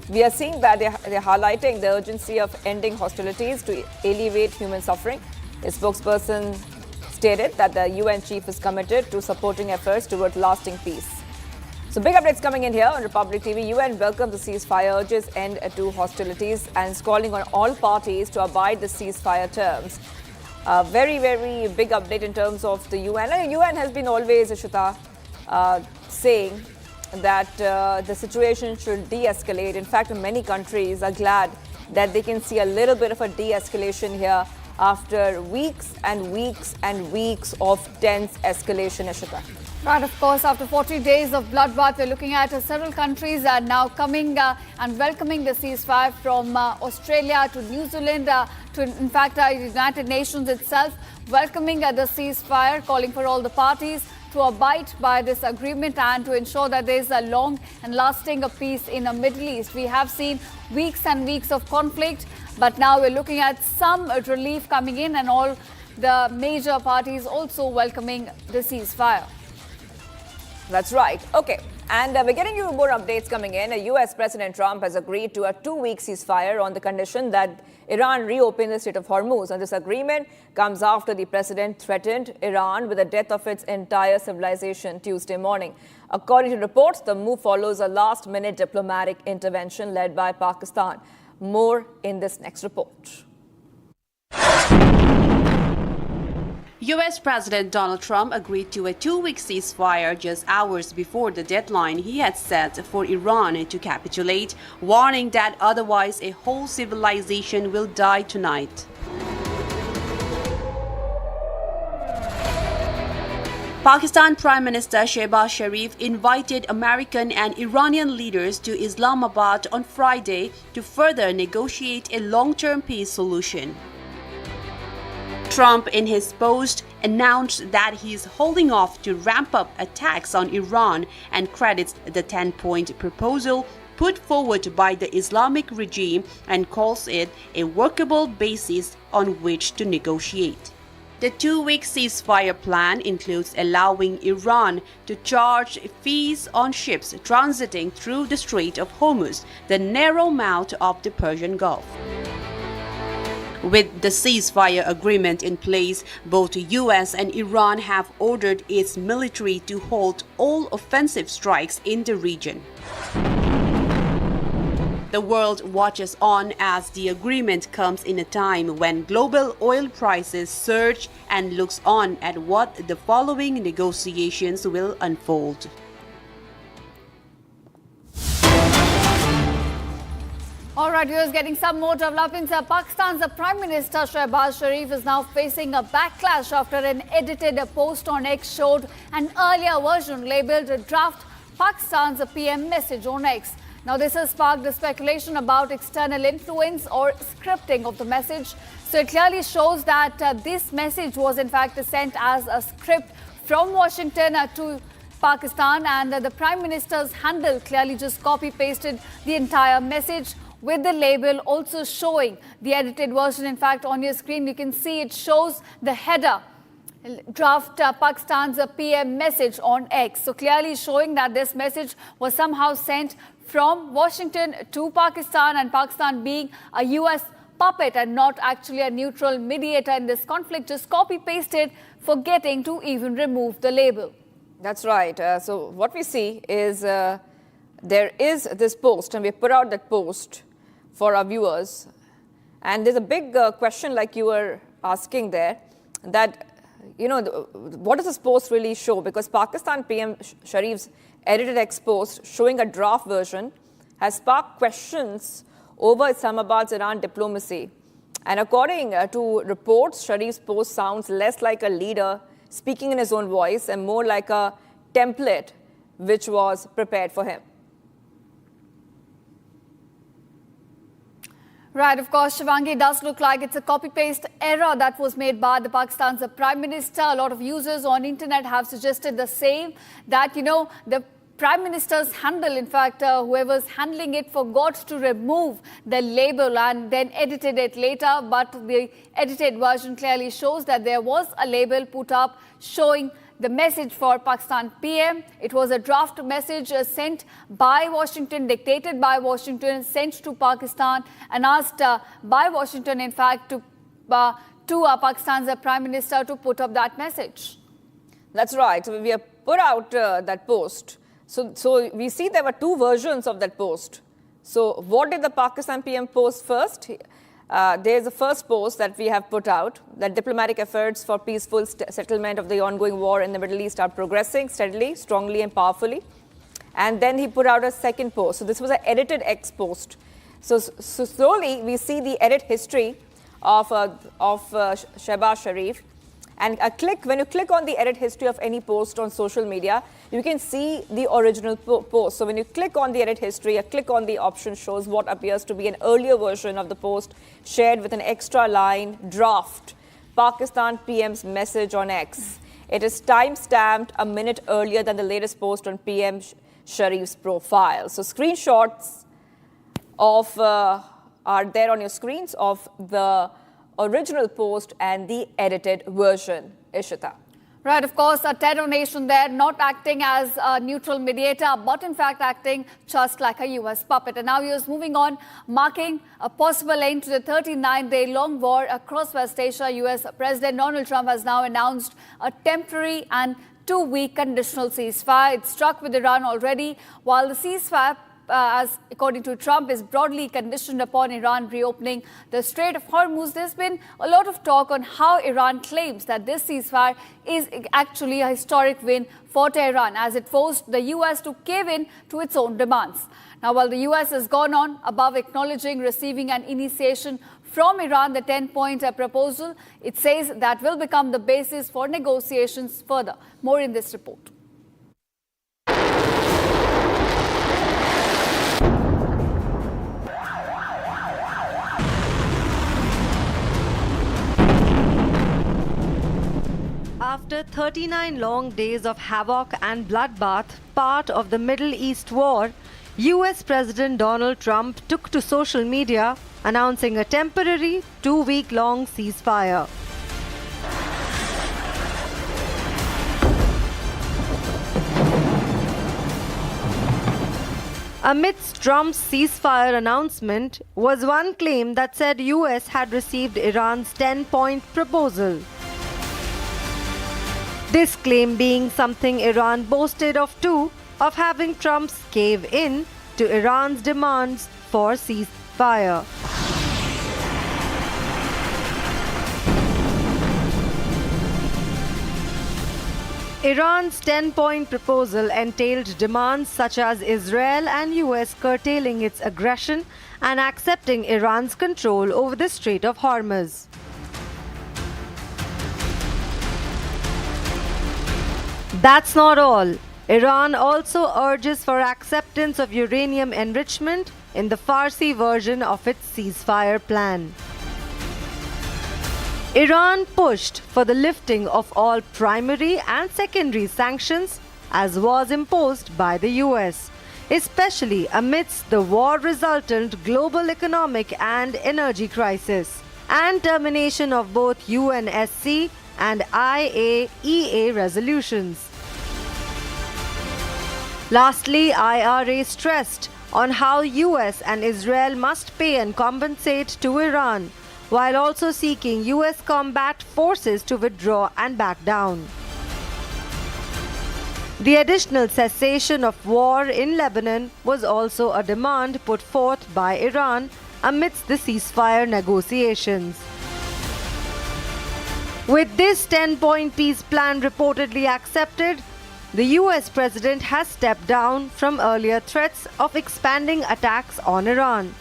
Speaker 24: we are seeing that they're highlighting the urgency of ending hostilities to alleviate human suffering. A spokesperson stated that the UN chief is committed to supporting efforts towards lasting peace. So big updates coming in here on Republic TV. UN welcomes the ceasefire, urges end to hostilities, and is calling on all parties to abide the ceasefire terms. Very, very big update in terms of the UN. The UN has been always, Ishita, saying that the situation should de-escalate. In fact, many countries are glad that they can see a little bit of a de-escalation here after weeks and weeks and weeks of tense escalation, Ishita.
Speaker 2: Right, of course, after 40 days of bloodbath, we're looking at several countries are now coming and welcoming the ceasefire, from Australia to New Zealand to, in fact, United Nations itself welcoming the ceasefire, calling for all the parties to abide by this agreement and to ensure that there is a long and lasting peace in the Middle East. We have seen weeks and weeks of conflict, but now we're looking at some relief coming in, and all the major parties also welcoming the ceasefire.
Speaker 24: That's right. Okay. And we're getting you more updates coming in. US President Trump has agreed to a 2-week ceasefire on the condition that Iran reopen the Strait of Hormuz. And this agreement comes after the president threatened Iran with the death of its entire civilization Tuesday morning. According to reports, the move follows a last-minute diplomatic intervention led by Pakistan. More in this next report.
Speaker 15: U.S. President Donald Trump agreed to a 2-week ceasefire just hours before the deadline he had set for Iran to capitulate, warning that otherwise a whole civilization will die tonight. Pakistan Prime Minister Shehbaz Sharif invited American and Iranian leaders to Islamabad on Friday to further negotiate a long-term peace solution. Trump, in his post, announced that he is holding off to ramp up attacks on Iran and credits the 10-point proposal put forward by the Islamic regime and calls it a workable basis on which to negotiate. The 2-week ceasefire plan includes allowing Iran to charge fees on ships transiting through the Strait of Hormuz, the narrow mouth of the Persian Gulf. With the ceasefire agreement in place, both the U.S. and Iran have ordered its military to halt all offensive strikes in the region. The world watches on as the agreement comes in a time when global oil prices surge and looks on at what the following negotiations will unfold.
Speaker 2: All right, viewers, getting some more developments. Pakistan's Prime Minister Shehbaz Sharif is now facing a backlash after an edited post on X showed an earlier version labelled Draft Pakistan's PM message on X. Now, this has sparked the speculation about external influence or scripting of the message. So it clearly shows that this message was in fact sent as a script from Washington to Pakistan, and the Prime Minister's handle clearly just copy-pasted the entire message, with the label also showing the edited version. In fact, on your screen, you can see it shows the header, Draft Pakistan's PM message on X. So clearly showing that this message was somehow sent from Washington to Pakistan, and Pakistan being a US puppet and not actually a neutral mediator in this conflict, just copy-pasted, forgetting to even remove the label.
Speaker 24: That's right. So what we see is there is this post, and we put out that post for our viewers. And there's a big question, like you were asking there, that, you know, what does this post really show? Because Pakistan PM Sharif's edited X post showing a draft version has sparked questions over Islamabad's Iran diplomacy. And according to reports, Sharif's post sounds less like a leader speaking in his own voice and more like a template which was prepared for him.
Speaker 2: Right, of course, Shivangi, does look like it's a copy-paste error that was made by the Pakistan's Prime Minister. A lot of users on internet have suggested the same, that, you know, the Prime Minister's handle, in fact, whoever's handling it forgot to remove the label and then edited it later. But the edited version clearly shows that there was a label put up showing the message for Pakistan PM. It was a draft message sent by Washington, dictated by Washington, sent to Pakistan and asked by Washington, in fact, to Pakistan's Prime Minister to put up that message.
Speaker 24: That's right. So we have put out that post. So we see there were two versions of that post. So what did the Pakistan PM post first? There's the first post that we have put out, that diplomatic efforts for peaceful settlement of the ongoing war in the Middle East are progressing steadily, strongly and powerfully. And then he put out a second post. So this was an edited X post. So slowly we see the edit history of Shehbaz Sharif. And when you click on the edit history of any post on social media, you can see the original post. So when you click on the edit history, a click on the option shows what appears to be an earlier version of the post shared with an extra line, draft, Pakistan PM's message on X. It is time-stamped a minute earlier than the latest post on PM Sharif's profile. So screenshots of are there on your screens of the original post and the edited version. Ishita.
Speaker 2: Right, of course, a terror nation there, not acting as a neutral mediator, but in fact acting just like a US puppet. And now he is moving on, marking a possible end to the 39-day-long war across West Asia. US President Donald Trump has now announced a temporary and 2-week conditional ceasefire. It's struck with Iran already, while the ceasefire, as according to Trump, is broadly conditioned upon Iran reopening the Strait of Hormuz. There's been a lot of talk on how Iran claims that this ceasefire is actually a historic win for Tehran, as it forced the US to cave in to its own demands. Now, while the US has gone on above acknowledging receiving an initiation from Iran, the 10-point proposal, it says that will become the basis for negotiations further. More in this report.
Speaker 10: After 39 long days of havoc and bloodbath, part of the Middle East war, US President Donald Trump took to social media announcing a temporary 2-week-long ceasefire. Amidst Trump's ceasefire announcement was one claim that said US had received Iran's 10-point proposal. This claim being something Iran boasted of too, of having Trump's cave in to Iran's demands for ceasefire. Iran's 10-point proposal entailed demands such as Israel and US curtailing its aggression and accepting Iran's control over the Strait of Hormuz. That's not all. Iran also urges for acceptance of uranium enrichment in the Farsi version of its ceasefire plan. Iran pushed for the lifting of all primary and secondary sanctions as was imposed by the US, especially amidst the war-resultant global economic and energy crisis, and termination of both UNSC and IAEA resolutions. Lastly, IRA stressed on how US and Israel must pay and compensate to Iran, while also seeking US combat forces to withdraw and back down. The additional cessation of war in Lebanon was also a demand put forth by Iran amidst the ceasefire negotiations. With this 10-point peace plan reportedly accepted, the US president has stepped down from earlier threats of expanding attacks on Iran,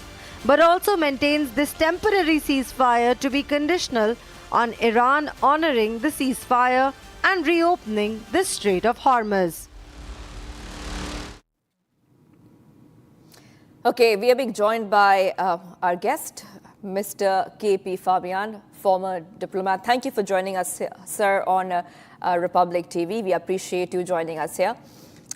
Speaker 10: but also maintains this temporary ceasefire to be conditional on Iran honoring the ceasefire and reopening the Strait of Hormuz.
Speaker 24: Okay, we are being joined by our guest, Mr. K.P. Fabian, former diplomat. Thank you for joining us, sir, on Republic TV. We appreciate you joining us here.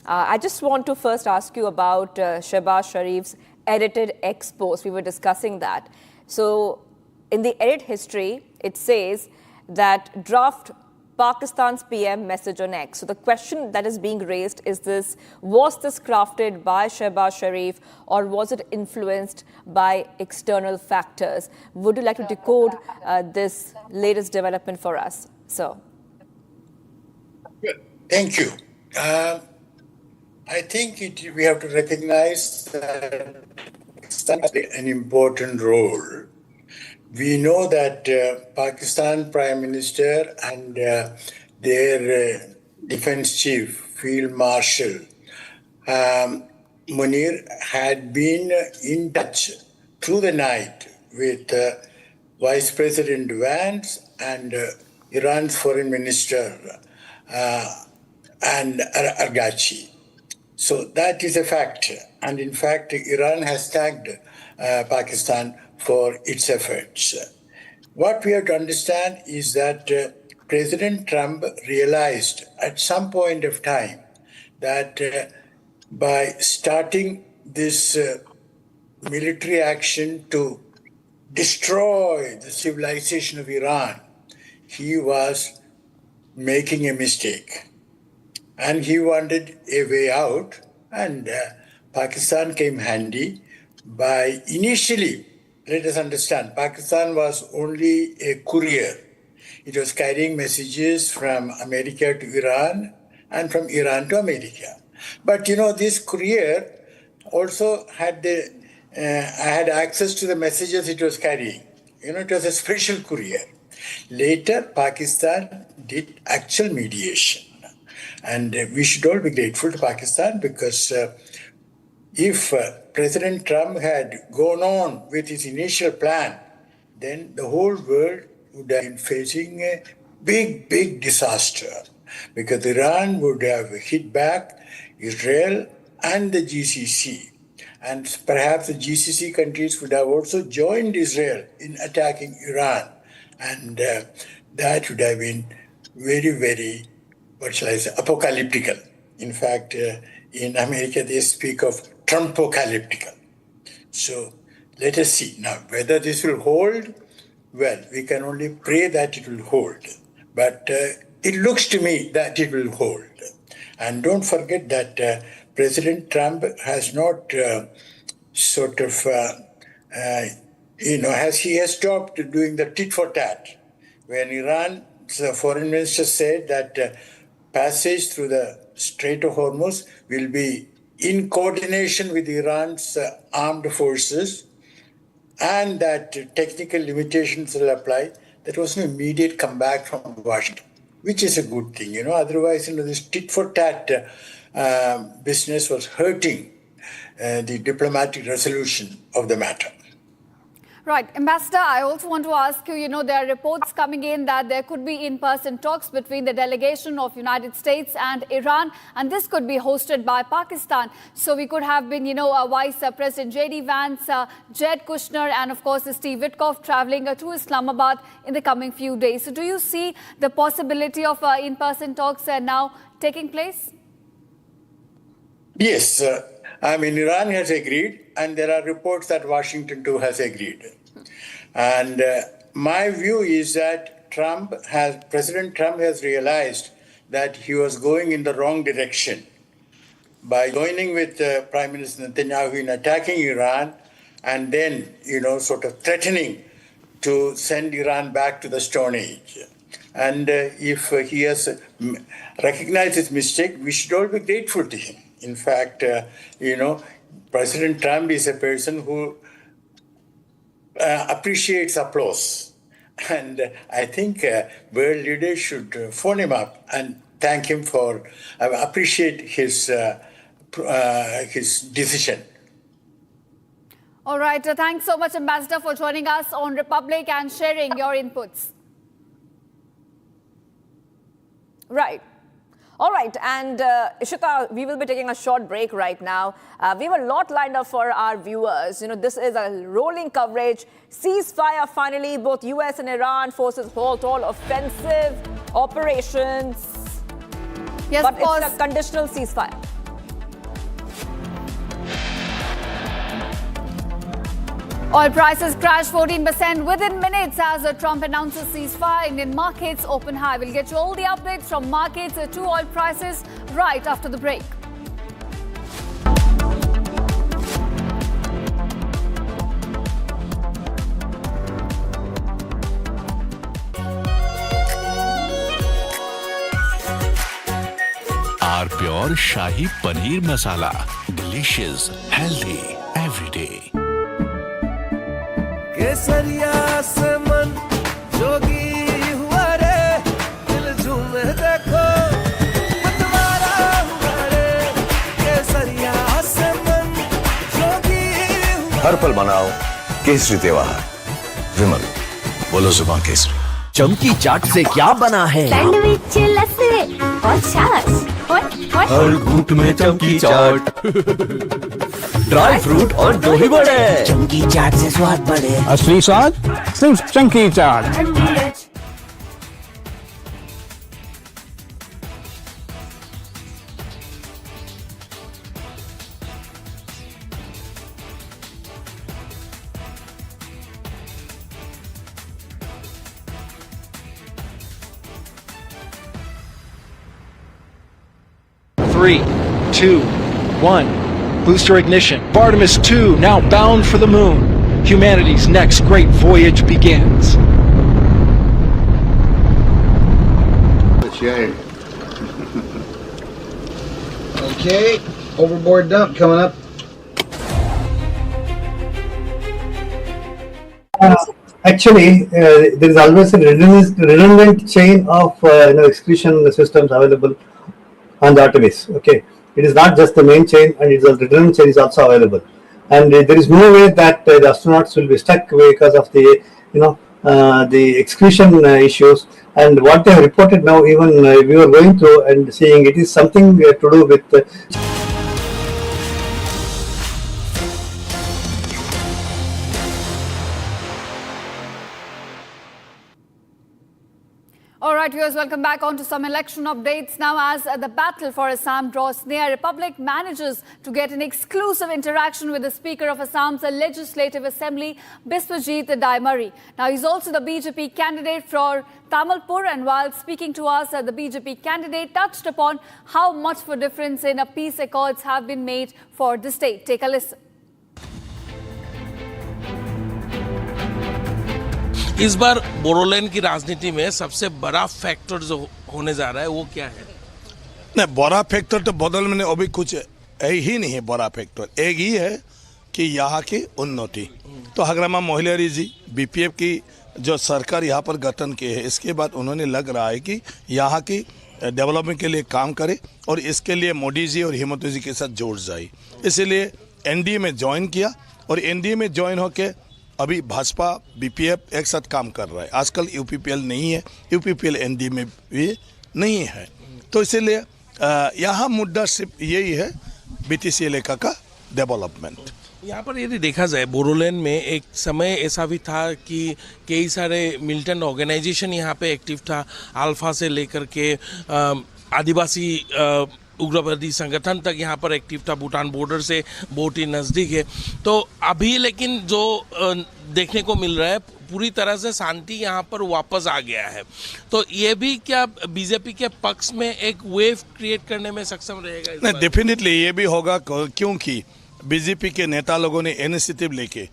Speaker 24: I just want to first ask you about Shehbaz Sharif's edited X post. We were discussing that. So in the edit history, it says that draft Pakistan's PM message on X. So the question that is being raised is this: was this crafted by Shehbaz Sharif or was it influenced by external factors? Would you like to decode this latest development for us? So,
Speaker 17: thank you. I think we have to recognize that Pakistan has an important role. We know that Pakistan Prime Minister and their Defense Chief, Field Marshal Munir, had been in touch through the night with Vice President Vance and Iran's foreign minister and Argachi. So that is a fact. And in fact, Iran has thanked Pakistan for its efforts. What we have to understand is that President Trump realized at some point of time that by starting this military action to destroy the civilization of Iran, he was making a mistake. And he wanted a way out, and Pakistan came handy by initially, let us understand, Pakistan was only a courier. It was carrying messages from America to Iran and from Iran to America. But this courier also had had access to the messages it was carrying. It was a special courier. Later, Pakistan did actual mediation. And we should all be grateful to Pakistan because if President Trump had gone on with his initial plan, then the whole world would have been facing a big, big disaster because Iran would have hit back Israel and the GCC. And perhaps the GCC countries would have also joined Israel in attacking Iran. And that would have been very, very, what shall I say, apocalyptical. In fact, in America, they speak of Trumpocalyptical. So let us see. Now, whether this will hold, well, we can only pray that it will hold. But it looks to me that it will hold. And don't forget that President Trump has not he has stopped doing the tit for tat. When Iran's foreign minister said that passage through the Strait of Hormuz will be in coordination with Iran's armed forces and that technical limitations will apply, there was no immediate comeback from Washington, which is a good thing. Otherwise, this tit for tat business was hurting the diplomatic resolution of the matter.
Speaker 2: Right. Ambassador, I also want to ask you, there are reports coming in that there could be in-person talks between the delegation of United States and Iran, and this could be hosted by Pakistan. So we could have been, Vice President J.D. Vance, Jared Kushner, and of course, Steve Witkoff traveling to Islamabad in the coming few days. So do you see the possibility of in-person talks now taking place?
Speaker 17: Yes. Iran has agreed, and there are reports that Washington too has agreed. And my view is that President Trump has realized that he was going in the wrong direction by joining with Prime Minister Netanyahu in attacking Iran and then, sort of threatening to send Iran back to the Stone Age. And if he has recognized his mistake, we should all be grateful to him. In fact, President Trump is a person who appreciates applause. And I think world leaders should phone him up and thank him for, appreciate his decision.
Speaker 2: All right. Thanks so much, Ambassador, for joining us on Republic and sharing your inputs.
Speaker 24: Right. All right, and Ishita, we will be taking a short break right now. We have a lot lined up for our viewers. This is a rolling coverage. Ceasefire finally, both US and Iran forces halt all offensive operations.
Speaker 2: Yes,
Speaker 24: but it's a conditional ceasefire.
Speaker 2: Oil prices crashed 14% within minutes as Trump announces ceasefire. Indian markets open high. We'll get you all the updates from markets to oil prices right after the break.
Speaker 14: Our pure Shahi Paneer Masala. Delicious, healthy, every day.
Speaker 6: केसरिया से मन जोगी हुआ रे दिल झूमे देखो मतवारा हुआ रे केसरिया से मन जोगी हुआ
Speaker 4: हर पल मनाओ केसरी त्योहार विमल बोलो जुबान केसरी
Speaker 6: चमकी चाट से क्या बना है?
Speaker 18: सैंडविच लस्सी और छाछ
Speaker 6: हर घूंट में चमकी चाट। ड्राई फ्रूट और दही बड़े, चमकी चाट से स्वाद बढ़े।
Speaker 11: असली स्वाद सिर्फ chunky chaat. Three, 2, 1. Booster ignition. Artemis 2 now bound for the moon. Humanity's next great voyage begins.
Speaker 12: Okay, overboard dump coming up.
Speaker 13: Actually, there is always a redundant chain of excretion systems available on the Artemis. Okay, it is not just the main chain, and it's a redundant chain is also available. And there is no way that the astronauts will be stuck because of the the excretion issues. And what they have reported now, even we were going through and seeing, it is something to do with.
Speaker 2: All right, viewers, welcome back on to some election updates. Now, as the battle for Assam draws near, Republic manages to get an exclusive interaction with the Speaker of Assam's Legislative Assembly, Biswajit Daimari. Now, he's also the BJP candidate for Tamalpur, and while speaking to us, the BJP candidate touched upon how much of a difference in peace accords have been made for the state. Take a listen.
Speaker 5: इस बार बोडोलैंड की राजनीति में सबसे बड़ा factor जो होने जा रहा है वो क्या है?
Speaker 17: नहीं, बड़ा फैक्टर तो बदल में अभी कुछ ही नहीं है। बड़ा फैक्टर एक ही है कि यहाँ की उन्नति। तो हगरामा मोहिलारी जी बीपीएफ की जो सरकार यहाँ पर गठन की है, इसके बाद उन्होंने लग रहा है कि यहाँ की डेवलपमेंट के लिए काम करे और इसके लिए मोदी जी और हेमंत जी के साथ जोड़ जाए। इसीलिए एनडीए में ज्वाइन किया और एनडीए में ज्वाइन होके अभी भाजपा बीपीएफ एक साथ काम कर रहा है। आजकल यूपीपीएल नहीं है, यूपीपीएल एनडीए में भी नहीं है। तो इसीलिए यहाँ मुद्दा सिर्फ यही है बीटीसी इलाका का डेवलपमेंट।
Speaker 5: यहाँ पर यदि देखा जाए बोडोलैंड में एक समय ऐसा भी था कि कई सारे मिलिटेंट ऑर्गेनाइजेशन यहाँ पे एक्टिव था, अल्फा से लेकर के आदिवासी उग्रवादी संगठन तक यहाँ पर एक्टिव था। भूटान बॉर्डर से बहुत ही नज़दीक है। तो अभी लेकिन जो देखने को मिल रहा है, पूरी तरह से शांति यहाँ पर वापस आ गया है। तो ये भी क्या बीजेपी के पक्ष में एक वेव क्रिएट करने में सक्षम रहेगा?
Speaker 17: नहीं, डेफिनेटली ये भी होगा, क्योंकि बीजेपी के नेता लोगों ने इनिशिएटिव लेके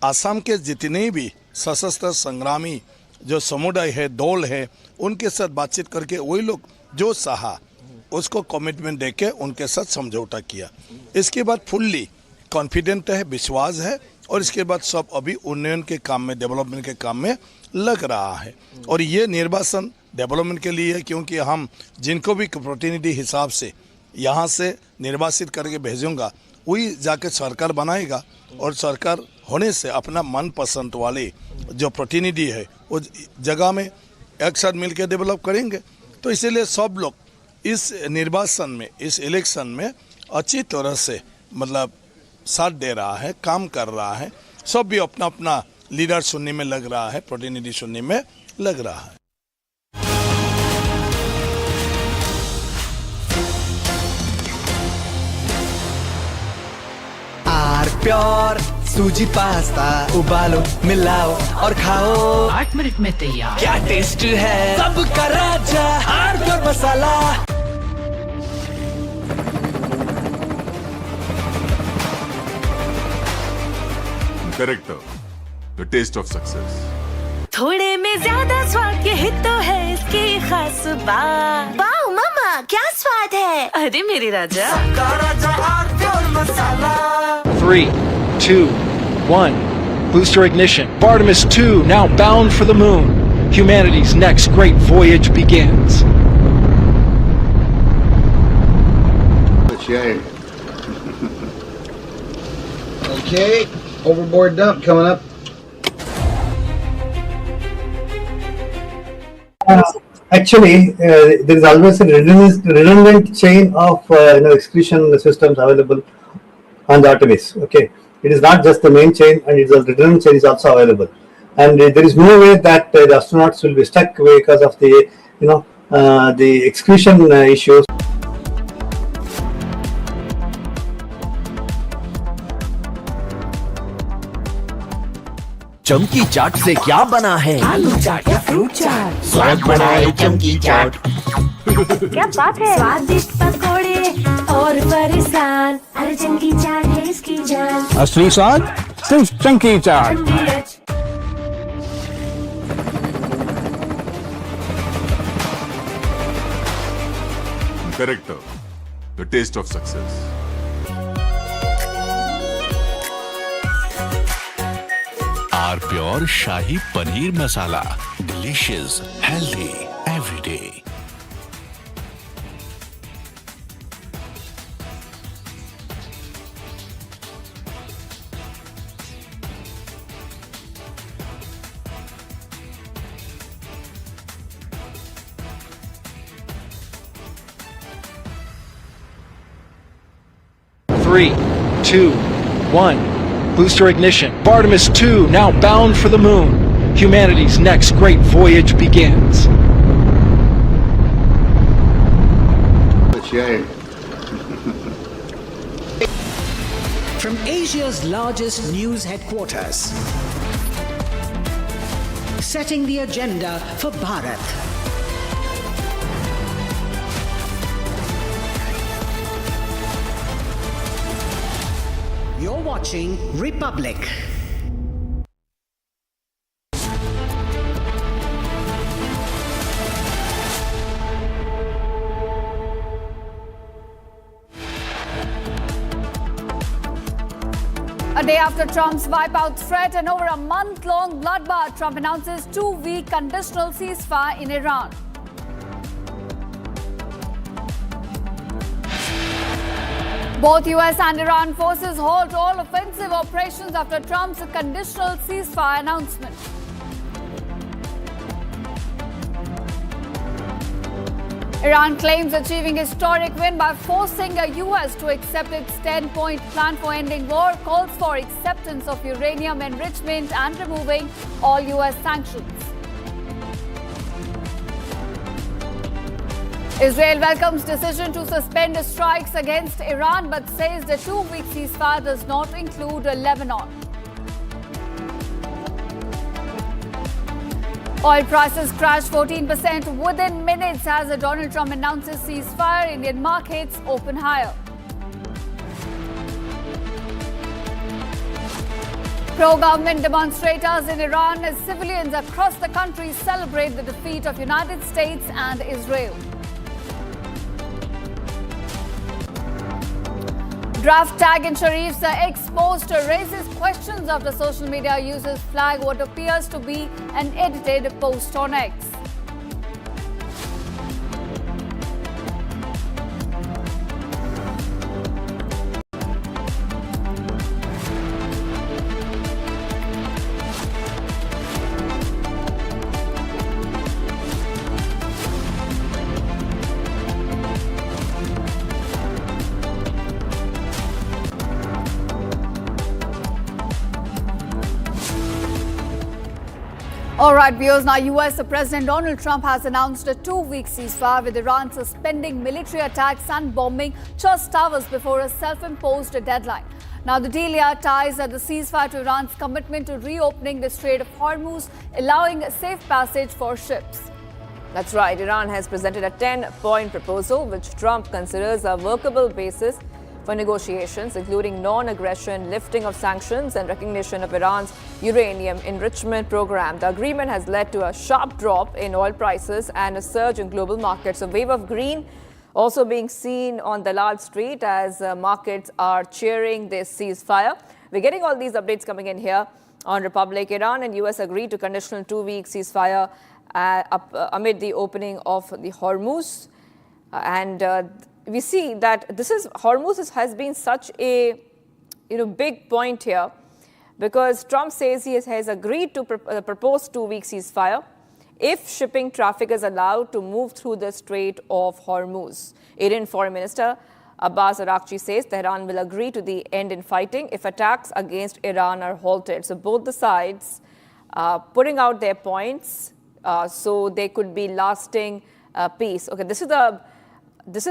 Speaker 17: असम के जितने भी सशस्त्र संग्रामी जो समुदाय है, दल है, उनके साथ बातचीत करके वही लोग जो चाहा उसको कमिटमेंट देके उनके साथ समझौता किया। इसके बाद फुल्ली कॉन्फिडेंट है, विश्वास है और इसके बाद सब अभी उन्नयन के काम में, डेवलपमेंट के काम में लग रहा है। और ये निर्वाचन डेवलपमेंट के लिए है, क्योंकि हम जिनको भी प्रतिनिधि हिसाब से यहाँ से निर्वाचित करके भेजूंगा वही जाके सरकार बनाएगा और सरकार होने से अपना मनपसंद वाले जो प्रतिनिधि है वो जगह में एक साथ मिलकर डेवलप करेंगे। तो इसीलिए सब लोग इस निर्वाचन में, इस इलेक्शन में अच्छी तरह से मतलब साथ दे रहा है, काम कर रहा है। सब भी अपना अपना लीडर चुनने में लग रहा है, प्रतिनिधि चुनने में लग रहा है।
Speaker 6: आर प्योर सूजी पास्ता उबालो, मिलाओ और खाओ,
Speaker 19: 8 मिनट में तैयार।
Speaker 6: क्या टेस्ट है, सबका राजा R pure masala.
Speaker 20: Correct, the taste of success.
Speaker 18: थोड़े में ज्यादा स्वाद यही तो है इसकी खास बात। वाओ मामा, क्या स्वाद है? अरे मेरे राजा, सबका राजा R pure masala.
Speaker 11: 3, 2, 1. Booster ignition. Artemis 2 now bound for the moon. Humanity's next great voyage begins.
Speaker 12: Okay, overboard dump coming up.
Speaker 13: Actually, there is always a redundant chain of execution systems available on the Artemis. Okay, it is not just the main chain, and it's a redundant chain is also available. And there is no way that the astronauts will be stuck because of the the execution issues.
Speaker 6: चमकी चाट से क्या बना है?
Speaker 18: आलू चाट या fruit चाट,
Speaker 6: स्वाद बनाए चमकी चाट।
Speaker 18: क्या बात है? स्वादिष्ट पकोड़े और फरसान, अरे चमकी चाट है इसकी जान।
Speaker 11: असली स्वाद सिर्फ चंकी चाट।
Speaker 20: Correct. The taste of success.
Speaker 14: R pure shahi paneer masala, delicious, healthy every day.
Speaker 11: Three, 2, 1. Booster ignition. Artemis 2 now bound for the moon. Humanity's next great voyage begins.
Speaker 19: From Asia's largest news headquarters, setting the agenda for Bharat. You're watching Republic.
Speaker 2: A day after Trump's wipeout threat and over a month-long bloodbath, Trump announces 2-week conditional ceasefire in Iran. Both US and Iran forces halt all offensive operations after Trump's conditional ceasefire announcement. Iran claims achieving historic win by forcing the US to accept its 10-point plan for ending war, calls for acceptance of uranium enrichment and removing all US sanctions. Israel welcomes decision to suspend strikes against Iran but says the 2-week ceasefire does not include Lebanon. Oil prices crashed 14% within minutes as Donald Trump announces ceasefire. Indian markets open higher. Pro-government demonstrators in Iran as civilians across the country celebrate the defeat of United States and Israel. Draft tag in Sharif's ex-post raises questions after social media users flag what appears to be an edited post on X. All right, viewers, now US President Donald Trump has announced a 2-week ceasefire with Iran suspending military attacks and bombing just hours before a self-imposed deadline. Now, the deal here ties the ceasefire to Iran's commitment to reopening the Strait of Hormuz, allowing safe passage for ships.
Speaker 24: That's right. Iran has presented a 10-point proposal, which Trump considers a workable basis for negotiations, including non-aggression, lifting of sanctions, and recognition of Iran's uranium enrichment program. The agreement has led to a sharp drop in oil prices and a surge in global markets. A wave of green also being seen on the Dalal Street as markets are cheering this ceasefire. We're getting all these updates coming in here on Republic. Iran and US agreed to conditional 2-week ceasefire amid the opening of the Hormuz. We see that Hormuz has been such a big point here, because Trump says he has agreed to propose 2-week ceasefire. if shipping traffic is allowed to move through the Strait of Hormuz. Iranian Foreign Minister Abbas Araghchi says Tehran will agree to the end in fighting if attacks against Iran are halted. So both the sides putting out their points so there could be lasting peace. Okay, this is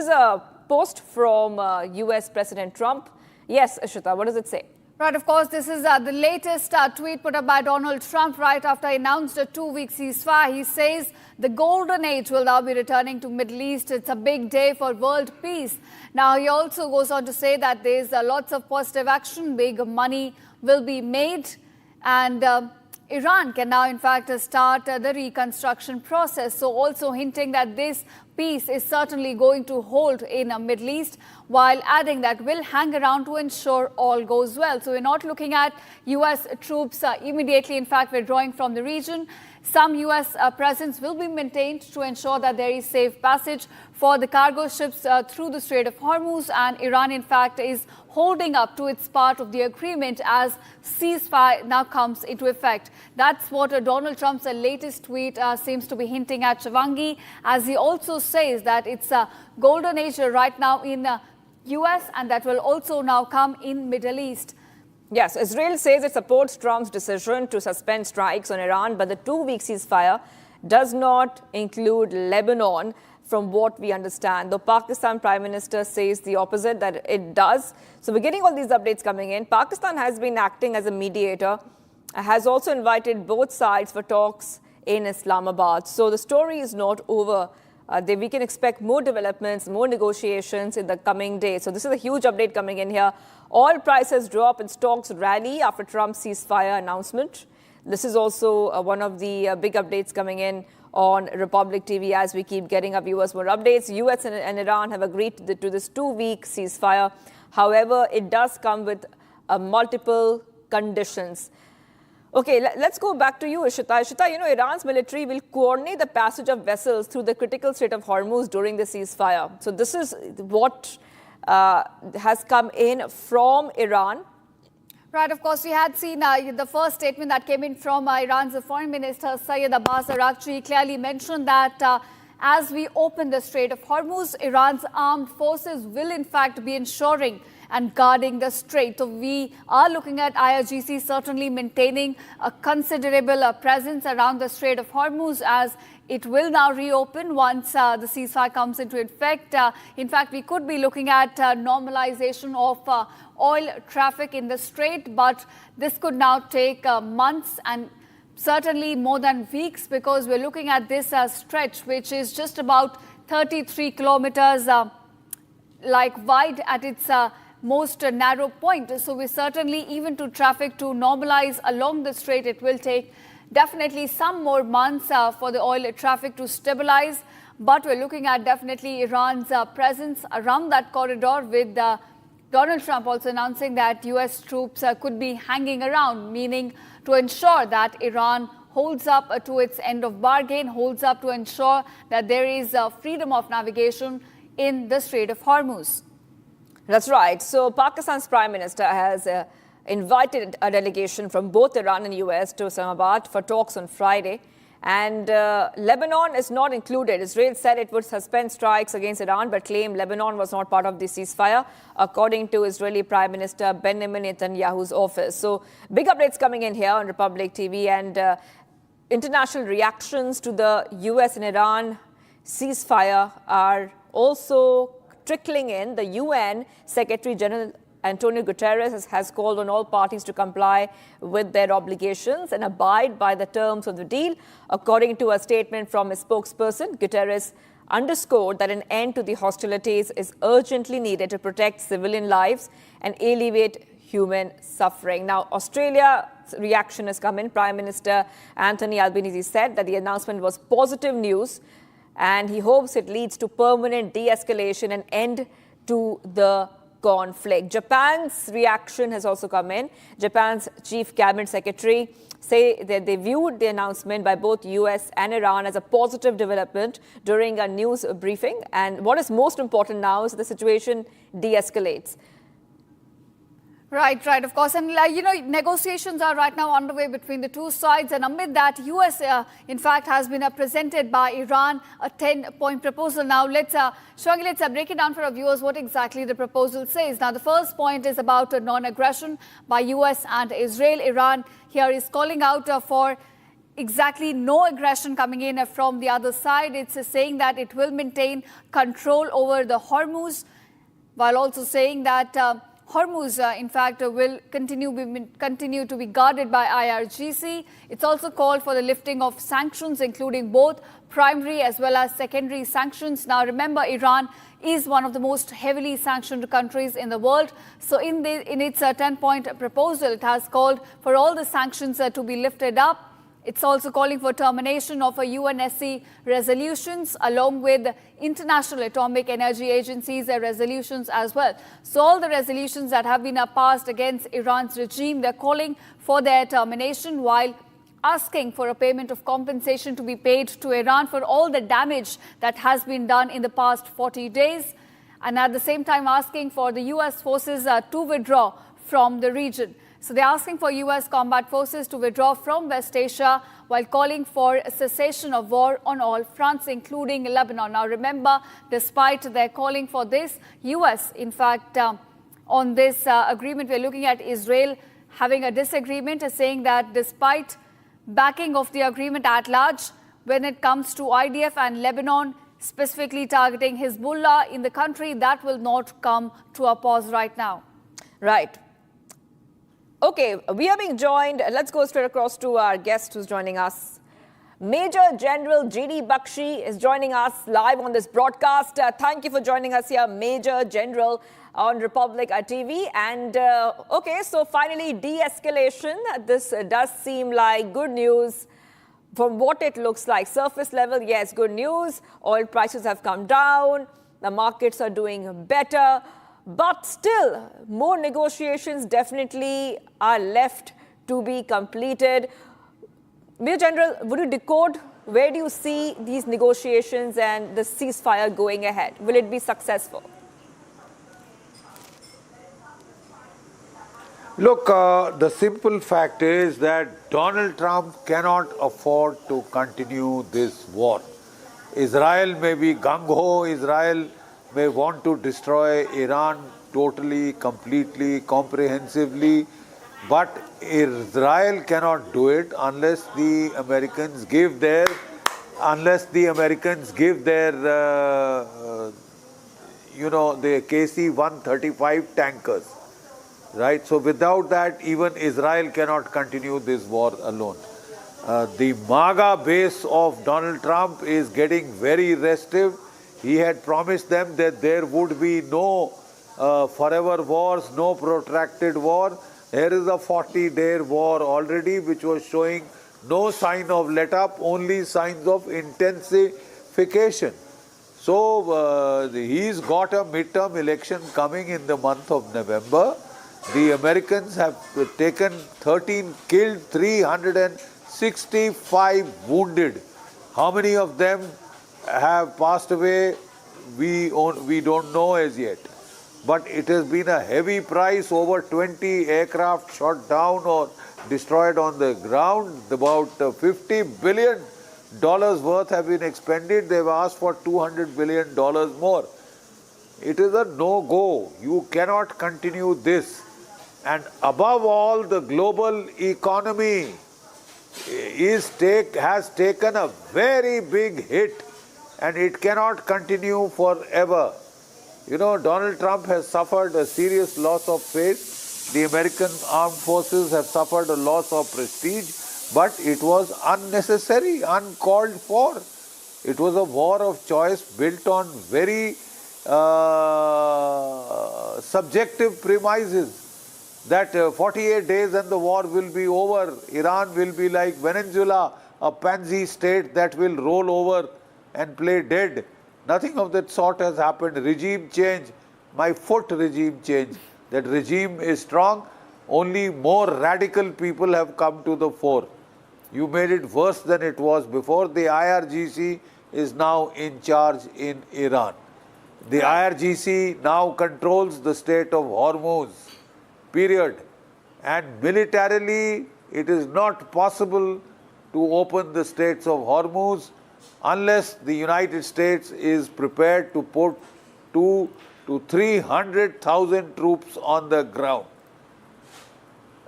Speaker 24: a post from US President Trump. Yes, Ishita, what does it say?
Speaker 2: Right, of course, this is the latest tweet put up by Donald Trump right after he announced a 2-week ceasefire. He says the golden age will now be returning to Middle East. It's a big day for world peace. Now, he also goes on to say that there's lots of positive action, big money will be made, and Iran can now, in fact, start the reconstruction process. So also hinting that this peace is certainly going to hold in the Middle East, while adding that we'll hang around to ensure all goes well. So we're not looking at US troops immediately, in fact, withdrawing from the region. Some US presence will be maintained to ensure that there is safe passage for the cargo ships through the Strait of Hormuz, and Iran, in fact, is holding up to its part of the agreement as ceasefire now comes into effect. That's what Donald Trump's latest tweet seems to be hinting at, Shivangi, as he also says that it's a golden age right now in US, and that will also now come in Middle East.
Speaker 24: Yes, Israel says it supports Trump's decision to suspend strikes on Iran, but the 2-week ceasefire does not include Lebanon, from what we understand. The Pakistan Prime Minister says the opposite, that it does. So we're getting all these updates coming in. Pakistan has been acting as a mediator, has also invited both sides for talks in Islamabad. So the story is not over. We can expect more developments, more negotiations in the coming days. So this is a huge update coming in here. Oil prices drop and stocks rally after Trump's ceasefire announcement. This is also one of the big updates coming in on Republic TV as we keep getting our viewers more updates. US and Iran have agreed to this 2-week ceasefire. However, it does come with multiple conditions. Okay, let's go back to you, Ishita. Ishita, you know, Iran's military will coordinate the passage of vessels through the critical Strait of Hormuz during the ceasefire. So this is what has come in from Iran.
Speaker 2: Right, of course, we had seen the first statement that came in from Iran's Foreign Minister Sayed Abbas Araghchi clearly mentioned that as we open the Strait of Hormuz, Iran's armed forces will in fact be ensuring and guarding the strait. So we are looking at IRGC certainly maintaining a considerable presence around the Strait of Hormuz as it will now reopen once the ceasefire comes into effect. In fact, we could be looking at normalization of oil traffic in the strait, but this could now take months and certainly more than weeks, because we're looking at this stretch which is just about 33 kilometers wide at its most narrow point. So we certainly, even to traffic to normalize along the strait, it will take definitely some more months for the oil traffic to stabilize. But we're looking at definitely Iran's presence around that corridor, with Donald Trump also announcing that US troops could be hanging around, meaning to ensure that Iran holds up to its end of bargain, holds up to ensure that there is freedom of navigation in the Strait of Hormuz.
Speaker 24: That's right. So Pakistan's Prime Minister has invited a delegation from both Iran and US to Islamabad for talks on Friday. And Lebanon is not included. Israel said it would suspend strikes against Iran, but claimed Lebanon was not part of the ceasefire, according to Israeli Prime Minister Benjamin Netanyahu's office. So big updates coming in here on Republic TV, and international reactions to the US and Iran ceasefire are also trickling in. The UN Secretary General Antonio Guterres has called on all parties to comply with their obligations and abide by the terms of the deal. According to a statement from his spokesperson, Guterres underscored that an end to the hostilities is urgently needed to protect civilian lives and alleviate human suffering. Now, Australia's reaction has come in. Prime Minister Anthony Albanese said that the announcement was positive news, and he hopes it leads to permanent de-escalation and end to the conflict. Japan's reaction has also come in. Japan's chief cabinet secretary say that they viewed the announcement by both US and Iran as a positive development during a news briefing. And what is most important now is the situation de-escalates.
Speaker 2: Right, of course. And, negotiations are right now underway between the two sides. And amid that, US, in fact, has been presented by Iran a 10-point proposal. Now, let's break it down for our viewers what exactly the proposal says. Now, the first point is about non-aggression by US and Israel. Iran here is calling out for exactly no aggression coming in from the other side. It's saying that it will maintain control over the Hormuz, while also saying that Hormuz, in fact, will continue to be guarded by IRGC. It's also called for the lifting of sanctions, including both primary as well as secondary sanctions. Now, remember, Iran is one of the most heavily sanctioned countries in the world. So in its 10-point proposal, it has called for all the sanctions to be lifted up. It's also calling for termination of UNSC resolutions along with International Atomic Energy Agency's resolutions as well. So all the resolutions that have been passed against Iran's regime, they're calling for their termination while asking for a payment of compensation to be paid to Iran for all the damage that has been done in the past 40 days. And at the same time asking for the US forces to withdraw from the region. So they're asking for US combat forces to withdraw from West Asia while calling for a cessation of war on all fronts, including Lebanon. Now, remember, despite their calling for this, US, in fact, on this agreement, we're looking at Israel having a disagreement, saying that despite backing of the agreement at large, when it comes to IDF and Lebanon, specifically targeting Hezbollah in the country, that will not come to a pause right now.
Speaker 24: Right. Okay, we are being joined. Let's go straight across to our guest who's joining us. Major General G.D. Bakshi is joining us live on this broadcast. Thank you for joining us here, Major General, on Republic TV. And okay, so finally, de-escalation. This does seem like good news from what it looks like. Surface level, yes, good news. Oil prices have come down. The markets are doing better. But still, more negotiations definitely are left to be completed. Major General, would you decode where do you see these negotiations and the ceasefire going ahead? Will it be successful?
Speaker 3: Look, the simple fact is that Donald Trump cannot afford to continue this war. Israel may be gung-ho, Israel may want to destroy Iran totally, completely, comprehensively, but Israel cannot do it unless the Americans give their, the KC-135 tankers, right? So without that, even Israel cannot continue this war alone. The MAGA base of Donald Trump is getting very restive. He had promised them that there would be no forever wars, no protracted war. Here is a 40-day war already, which was showing no sign of let-up, only signs of intensification. So he's got a midterm election coming in the month of November. The Americans have taken 13 killed, 365 wounded. How many of them have passed away, we don't know as yet. But it has been a heavy price, over 20 aircraft shot down or destroyed on the ground. About $50 billion worth have been expended. They've asked for $200 billion more. It is a no-go. You cannot continue this. And above all, the global economy has taken a very big hit. And it cannot continue forever. You know, Donald Trump has suffered a serious loss of faith. The American armed forces have suffered a loss of prestige. But it was unnecessary, uncalled for. It was a war of choice built on very subjective premises. That 48 days and the war will be over. Iran will be like Venezuela, a pansy state that will roll over and play dead. Nothing of that sort has happened. Regime change, my foot regime change. That regime is strong. Only more radical people have come to the fore. You made it worse than it was before. The IRGC is now in charge in Iran. The IRGC now controls the state of Hormuz. period. And militarily, it is not possible to open the Straits of Hormuz unless the United States is prepared to put 200,000 to 300,000 troops on the ground.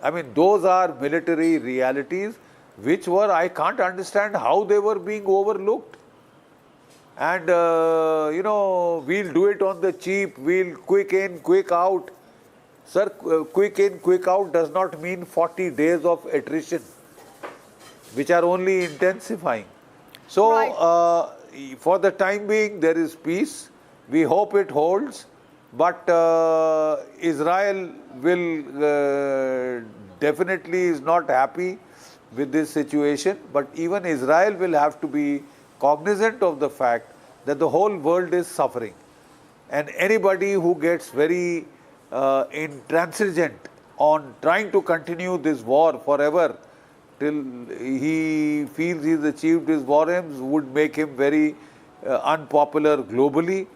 Speaker 3: I mean, those are military realities which were, I can't understand how they were being overlooked. And, we'll do it on the cheap, we'll quick in, quick out. Sir, quick in, quick out does not mean 40 days of attrition, which are only intensifying. So, for the time being, there is peace. We hope it holds, but Israel will definitely is not happy with this situation. But even Israel will have to be cognizant of the fact that the whole world is suffering. And anybody who gets very intransigent on trying to continue this war forever till he feels he's achieved his war aims would make him very unpopular globally.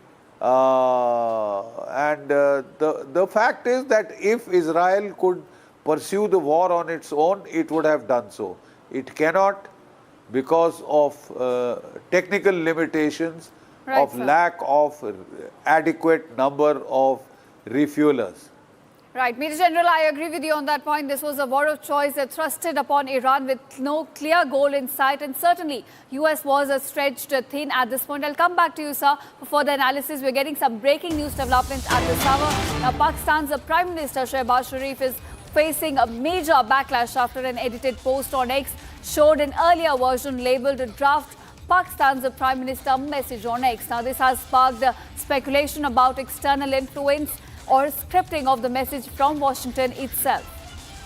Speaker 3: The fact is that if Israel could pursue the war on its own, it would have done so. It cannot because of technical limitations, of lack of adequate number of refuelers.
Speaker 2: Right, Major General, I agree with you on that point. This was a war of choice that thrusted upon Iran with no clear goal in sight, and certainly US was stretched thin at this point. I'll come back to you, sir, for further analysis. We're getting some breaking news developments at this hour. Now, Pakistan's Prime Minister Shehbaz Sharif is facing a major backlash after an edited post on X showed an earlier version labelled draft Pakistan's Prime Minister message on X. Now, this has sparked speculation about external influence or scripting of the message from Washington itself.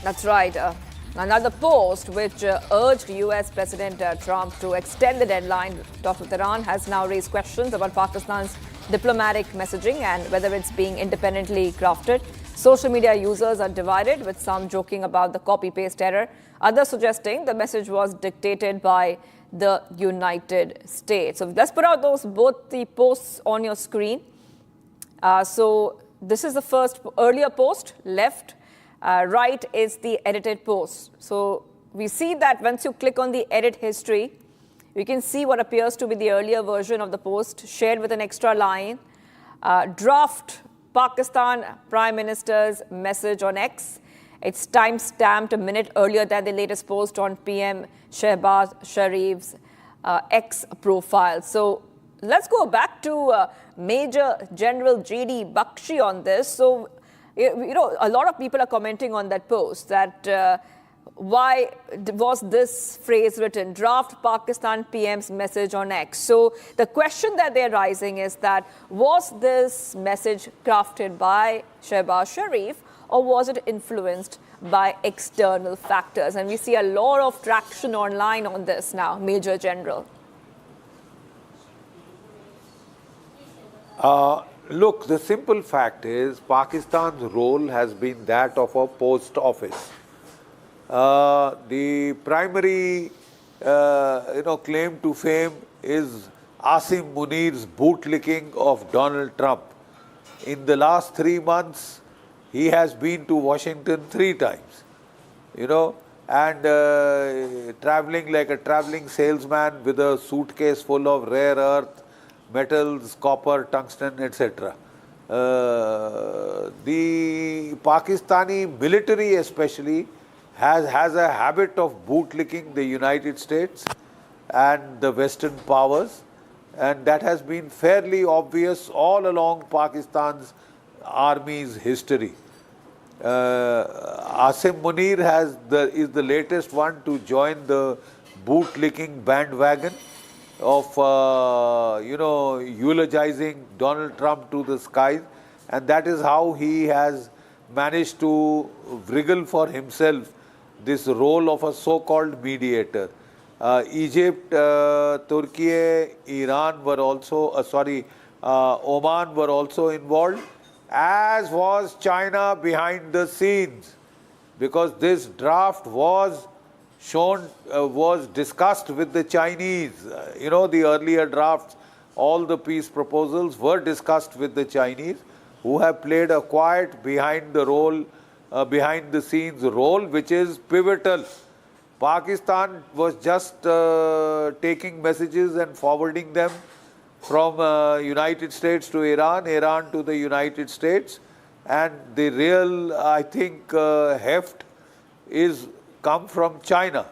Speaker 24: That's right. Another post which urged US President Trump to extend the deadline to talk with Iran has now raised questions about Pakistan's diplomatic messaging and whether it's being independently crafted. Social media users are divided, with some joking about the copy-paste error, others suggesting the message was dictated by the United States. So let's put out both the posts on your screen. So this is the first earlier post, left. Right is the edited post. So we see that once you click on the edit history, you can see what appears to be the earlier version of the post shared with an extra line. Draft Pakistan Prime Minister's message on X. It's time-stamped a minute earlier than the latest post on PM Shehbaz Sharif's X profile. So let's go back to Major General J.D. Bakshi on this. So, a lot of people are commenting on that post that why was this phrase written, draft Pakistan PM's message on X? So the question that they're raising is that was this message crafted by Shehbaz Sharif or was it influenced by external factors? And we see a lot of traction online on this now, Major General.
Speaker 3: Look, the simple fact is Pakistan's role has been that of a post office. The primary, claim to fame is Asim Munir's bootlicking of Donald Trump. In the last 3 months, he has been to Washington 3 times, and traveling like a traveling salesman with a suitcase full of rare earth, metals, copper, tungsten, etc. The Pakistani military especially has a habit of bootlicking the United States and the Western powers, and that has been fairly obvious all along Pakistan's army's history. Asim Munir is the latest one to join the bootlicking bandwagon of eulogizing Donald Trump to the skies, and that is how he has managed to wriggle for himself this role of a so-called mediator. Egypt, Turkey, Iran were also, Oman were also involved, as was China behind the scenes, because this draft was discussed with the Chinese. The earlier drafts, all the peace proposals were discussed with the Chinese, who have played a quiet behind the role behind the scenes role, which is pivotal. Pakistan was just taking messages and forwarding them from United States to Iran, Iran to the United States, and the real, I think, heft is come from China,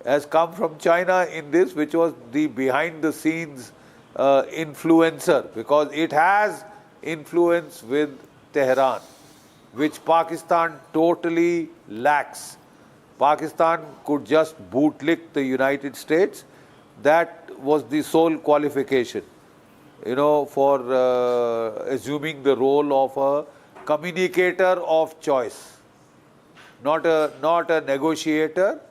Speaker 3: has come from China in this, which was the behind the scenes influencer, because it has influence with Tehran, which Pakistan totally lacks. Pakistan could just bootlick the United States. That was the sole qualification, for assuming the role of a communicator of choice, not a negotiator,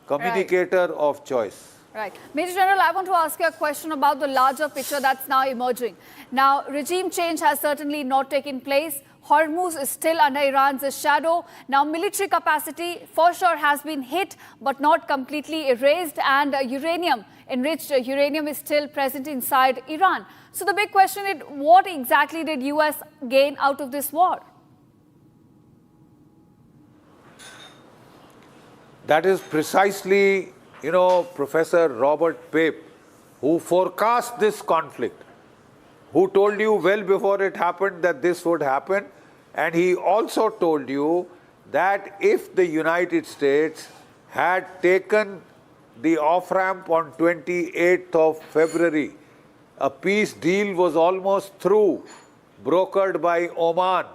Speaker 3: communicator of choice.
Speaker 2: Right. Major General, I want to ask you a question about the larger picture that's now emerging. Now, regime change has certainly not taken place. Hormuz is still under Iran's shadow. Now, military capacity for sure has been hit, but not completely erased. And enriched uranium is still present inside Iran. So the big question is, what exactly did US gain out of this war?
Speaker 3: That is precisely, Professor Robert Pape, who forecast this conflict, who told you well before it happened that this would happen. And he also told you that if the United States had taken the off-ramp on 28th of February, a peace deal was almost through, brokered by Oman.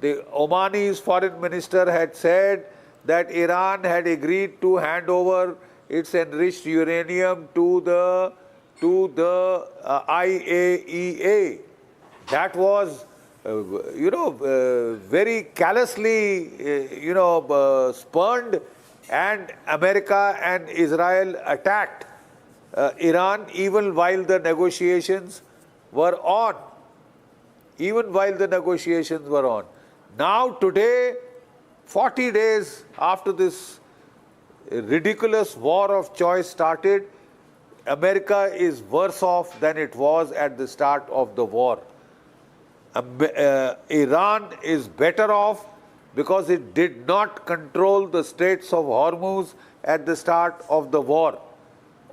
Speaker 3: The Omani's foreign minister had said that Iran had agreed to hand over its enriched uranium to the IAEA. That was, very callously, spurned, and America and Israel attacked Iran even while the negotiations were on. Now today, 40 days after this ridiculous war of choice started, America is worse off than it was at the start of the war. Iran is better off because it did not control the Straits of Hormuz at the start of the war.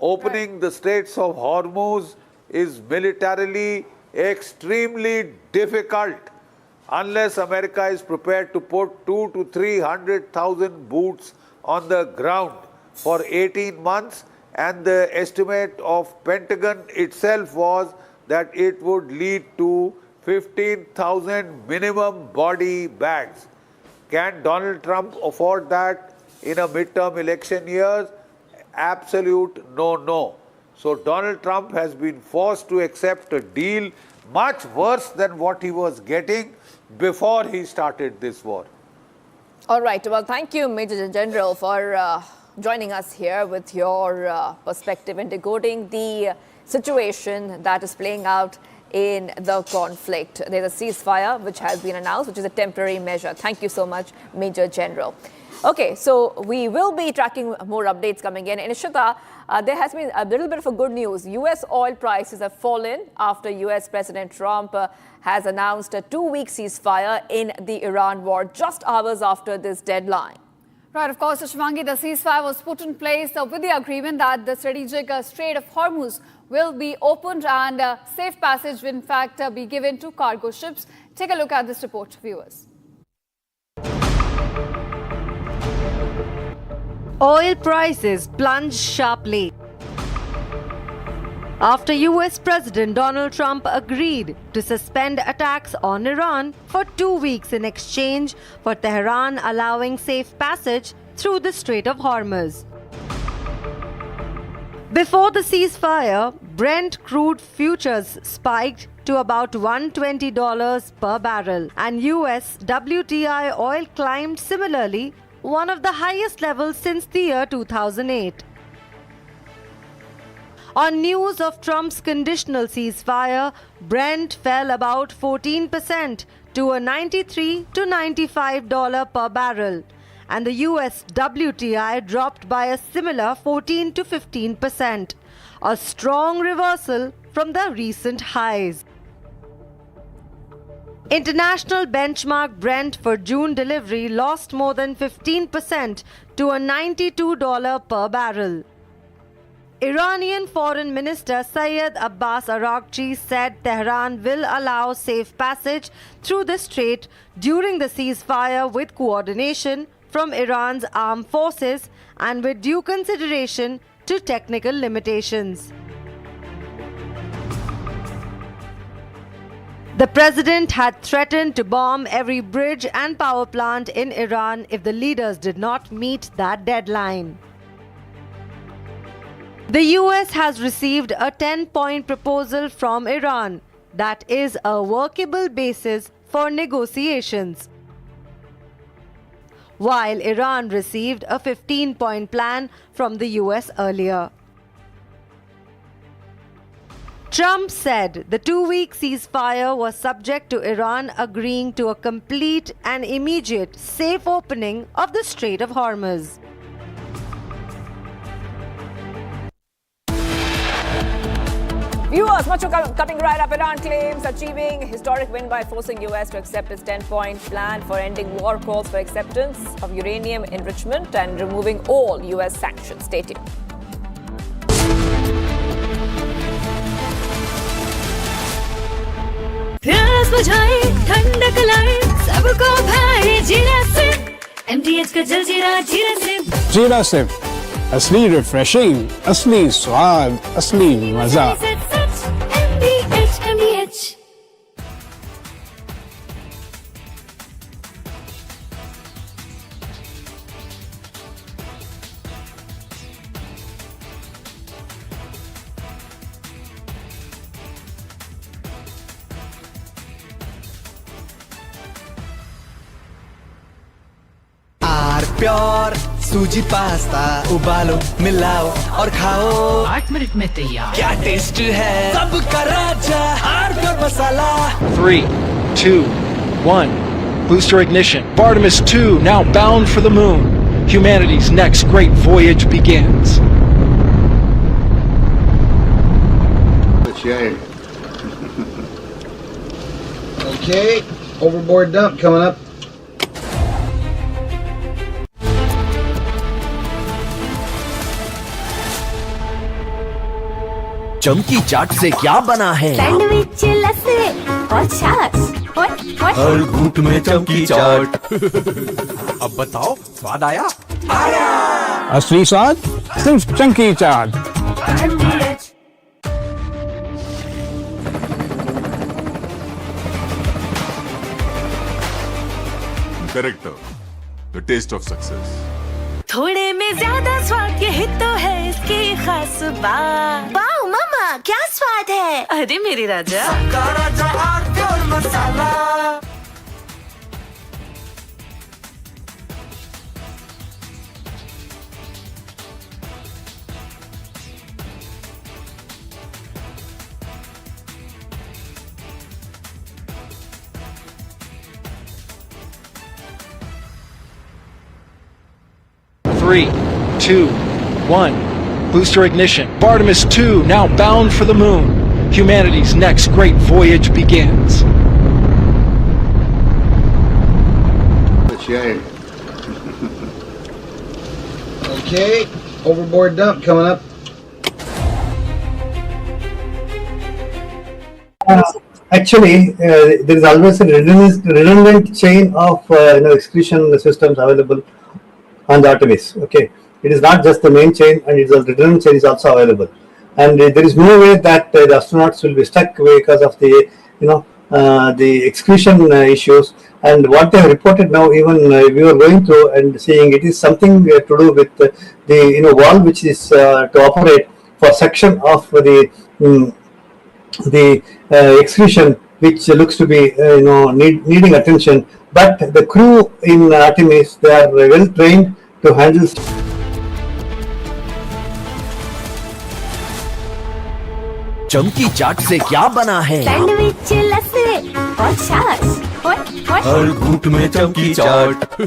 Speaker 3: Opening the Straits of Hormuz is militarily extremely difficult unless America is prepared to put 200,000 to 300,000 boots on the ground for 18 months, and the estimate of Pentagon itself was that it would lead to 15,000 minimum body bags. Can Donald Trump afford that in a midterm election year? Absolute no. So Donald Trump has been forced to accept a deal much worse than what he was getting before he started this war.
Speaker 24: All right. Well, thank you, Major General, for joining us here with your perspective in decoding the situation that is playing out in the conflict. There's a ceasefire which has been announced, which is a temporary measure. Thank you so much, Major General. Okay, so we will be tracking more updates coming in. And Ishita, there has been a little bit of a good news. U.S. oil prices have fallen after U.S. President Trump has announced a 2-week ceasefire in the Iran war just hours after this deadline.
Speaker 2: Right, of course, Shivangi, the ceasefire was put in place with the agreement that the strategic Strait of Hormuz will be opened and safe passage will in fact be given to cargo ships. Take a look at this report, viewers.
Speaker 10: Oil prices plunged sharply after US President Donald Trump agreed to suspend attacks on Iran for 2 weeks in exchange for Tehran allowing safe passage through the Strait of Hormuz. Before the ceasefire, Brent crude futures spiked to about $120 per barrel, and US WTI oil climbed similarly, one of the highest levels since the year 2008. On news of Trump's conditional ceasefire, Brent fell about 14% to a $93 to $95 per barrel, and the US WTI dropped by a similar 14 to 15%, a strong reversal from the recent highs. International benchmark Brent for June delivery lost more than 15% to a $92 per barrel. Iranian Foreign Minister Syed Abbas Araghchi said Tehran will allow safe passage through the strait during the ceasefire with coordination from Iran's armed forces and with due consideration to technical limitations. The president had threatened to bomb every bridge and power plant in Iran if the leaders did not meet that deadline. The US has received a 10-point proposal from Iran that is a workable basis for negotiations, while Iran received a 15-point plan from the US earlier. Trump said the 2-week ceasefire was subject to Iran agreeing to a complete and immediate safe opening of the Strait of Hormuz.
Speaker 24: Viewers, much coming right up. Iran claims achieving historic win by forcing US to accept its 10-point plan for ending war, calls for acceptance of uranium enrichment and removing all US sanctions. Stay tuned.
Speaker 18: प्यास बुझाए ठंडक लाए सबको भाई जीरा से MTH का जलजीरा जीरा से
Speaker 11: जीरा से असली रिफ्रेशिंग, असली स्वाद, असली मजा।
Speaker 18: MTH
Speaker 6: प्योर सूजी पास्ता उबालो मिलाओ और खाओ
Speaker 19: 8 मिनट में तैयार।
Speaker 6: क्या टेस्ट है सबका राजा R pure masala.
Speaker 11: 3, 2, 1. Booster ignition. Artemis 2 now bound for the moon. Humanity's next great voyage begins.
Speaker 12: Okay, overboard dump coming up.
Speaker 6: चमकी चाट से क्या बना है?
Speaker 18: सैंडविच लस्सी और छाछ
Speaker 6: हर घूंट में चमकी चाट। अब बताओ स्वाद आया? आया।
Speaker 11: असली स्वाद सिर्फ chunky chaat.
Speaker 20: Director, the taste of success.
Speaker 18: थोड़े में ज्यादा स्वाद यही तो है इसकी खास बात। वाओ मामा क्या स्वाद है? अरे मेरी राजा
Speaker 6: सबका राजा R pure masala.
Speaker 11: Three, 2, 1. Booster ignition. Artemis 2 now bound for the moon. Humanity's next great voyage begins.
Speaker 12: Okay, overboard dump coming up.
Speaker 13: Actually, there is always a redundant chain of excretion systems available on the Artemis. Okay, it is not just the main chain, and it's a redundant chain is also available. And there is no way that the astronauts will be stuck because of the the excretion issues. And what they have reported now, even we were going through and seeing, it is something to do with the valve which is to operate for section of the excretion, which looks to be needing attention. But the crew in Artemis, they are well trained to handle.
Speaker 6: चमकी चाट से क्या बना है?
Speaker 18: Sandwich लस्सी और छाछ
Speaker 6: हर घूंट में चमकी चाट।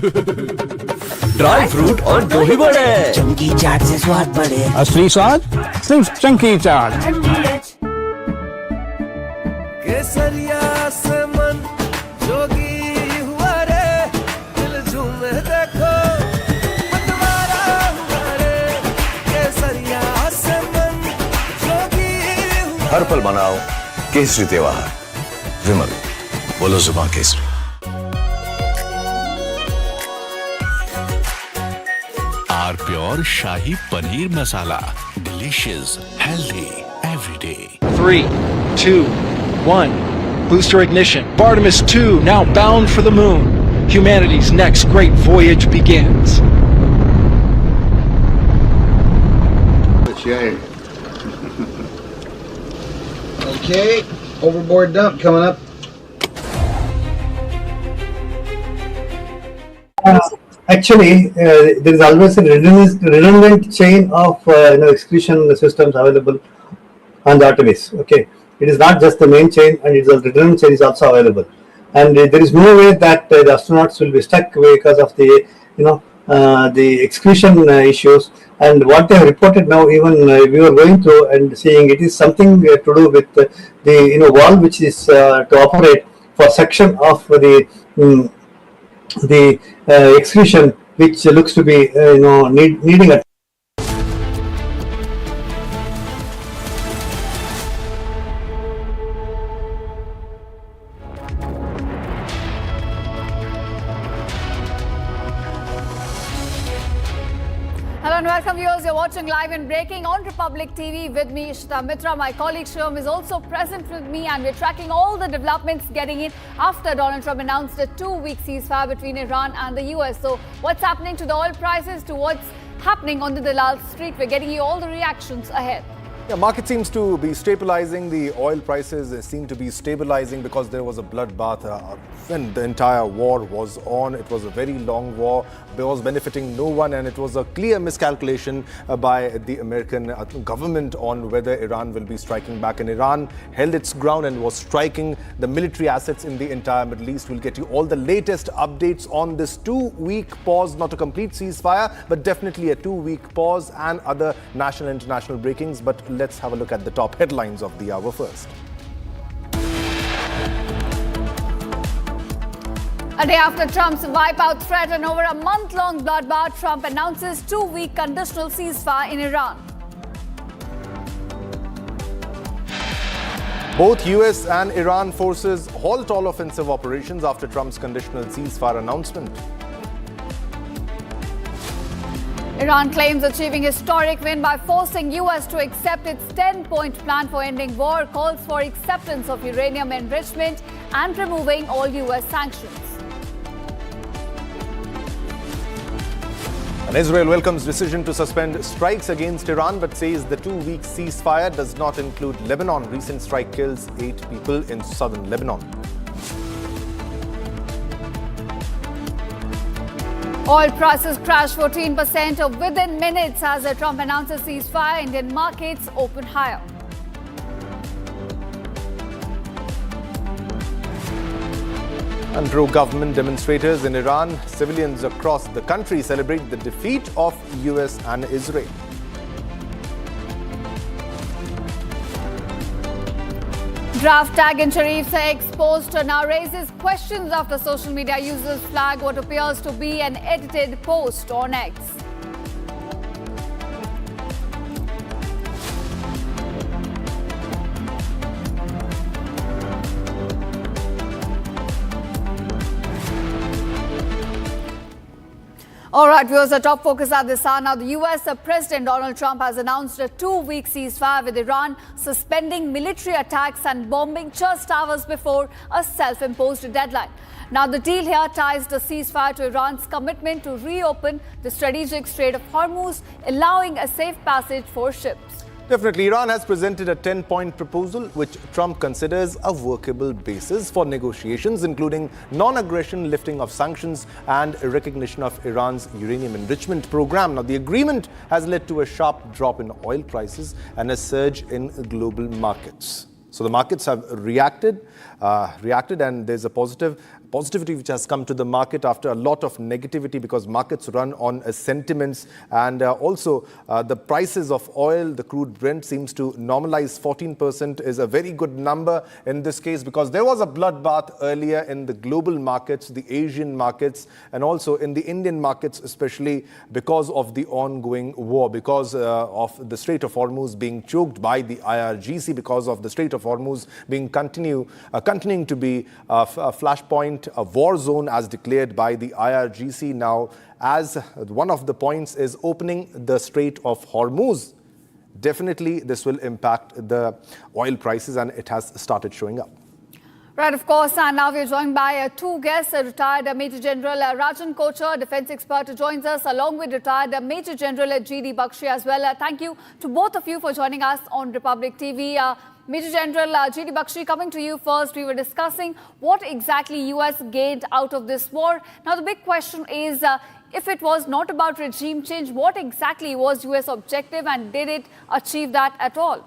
Speaker 6: ड्राई फ्रूट और दही बड़े। चमकी चाट से स्वाद बढ़े।
Speaker 11: असली स्वाद सिर्फ चंकी चाट।
Speaker 6: केसरिया से मन
Speaker 4: हर पल मनाओ केसरी त्योहार। विमल, बोलो जुबान केसरी।
Speaker 14: R pure shahi paneer masala, delicious, healthy everyday.
Speaker 11: 3, 2, 1. Booster ignition. Artemis 2 now bound for the moon. Humanity's next great voyage begins.
Speaker 12: Okay, overboard dump coming up.
Speaker 13: Actually, there is always a redundant chain of excretion systems available on the Artemis. Okay, it is not just the main chain, and it is a redundant chain is also available. And there is no way that the astronauts will be stuck because of the the excretion issues. And what they have reported now, even we were going through and seeing, it is something to do with the valve which is to operate for section of the excretion, which looks to be needing a
Speaker 2: Hello and welcome viewers, you're watching Live and Breaking on Republic TV with me, Ishita Mitra. My colleague Shivam is also present with me, and we're tracking all the developments getting in after Donald Trump announced a 2-week ceasefire between Iran and the US. So what's happening to the oil prices, to what's happening on the Dalal Street? We're getting you all the reactions ahead.
Speaker 7: Yeah, market seems to be stabilizing. The oil prices seem to be stabilizing because there was a bloodbath when the entire war was on. It was a very long war. It was benefiting no one, and it was a clear miscalculation by the American government on whether Iran will be striking back. And Iran held its ground and was striking the military assets in the entire Middle East. We'll get you all the latest updates on this 2-week pause, not a complete ceasefire, but definitely a 2-week pause, and other national and international breakings. But let's have a look at the top headlines of the hour first.
Speaker 2: A day after Trump's wipeout threat and over a month-long bloodbath, Trump announces 2-week conditional ceasefire in Iran.
Speaker 7: Both US and Iran forces halt all offensive operations after Trump's conditional ceasefire announcement.
Speaker 2: Iran claims achieving historic win by forcing US to accept its 10-point plan for ending war, calls for acceptance of uranium enrichment and removing all US sanctions.
Speaker 7: And Israel welcomes decision to suspend strikes against Iran, but says the 2-week ceasefire does not include Lebanon. Recent strike kills 8 people in southern Lebanon.
Speaker 2: Oil prices crashed 14% within minutes as Trump announces ceasefire. Indian markets open higher.
Speaker 7: And pro-government demonstrators in Iran, civilians across the country celebrate the defeat of US and Israel.
Speaker 2: Draft tag in Sharif's X post now raises questions after social media users flag what appears to be an edited post on X. All right, viewers, the top focus at this hour. Now, the US President Donald Trump has announced a 2-week ceasefire with Iran, suspending military attacks and bombing just hours before a self-imposed deadline. Now, the deal here ties the ceasefire to Iran's commitment to reopen the strategic Strait of Hormuz, allowing a safe passage for ships.
Speaker 7: Definitely, Iran has presented a 10-point proposal which Trump considers a workable basis for negotiations, including non-aggression, lifting of sanctions, and recognition of Iran's uranium enrichment program. Now, the agreement has led to a sharp drop in oil prices and a surge in global markets. So the markets have reacted and there's a positive positivity which has come to the market after a lot of negativity, because markets run on sentiments, and also the prices of oil, the crude Brent, seems to normalize. 14% is a very good number in this case, because there was a bloodbath earlier in the global markets, the Asian markets, and also in the Indian markets, especially because of the ongoing war, because of the Strait of Hormuz being choked by the IRGC, because of the Strait of Hormuz being continuing to be a flashpoint, a war zone as declared by the IRGC. Now, as one of the points is opening the Strait of Hormuz, definitely this will impact the oil prices, and it has started showing up.
Speaker 2: Right, of course, and now we're joined by two guests, retired Major General Rajan Kochar, defense expert, who joins us, along with retired Major General G.D. Bakshi as well. Thank you to both of you for joining us on Republic TV. Major General G.D. Bakshi, coming to you first, we were discussing what exactly US gained out of this war. Now, the big question is, if it was not about regime change, what exactly was US objective, and did it achieve that at all?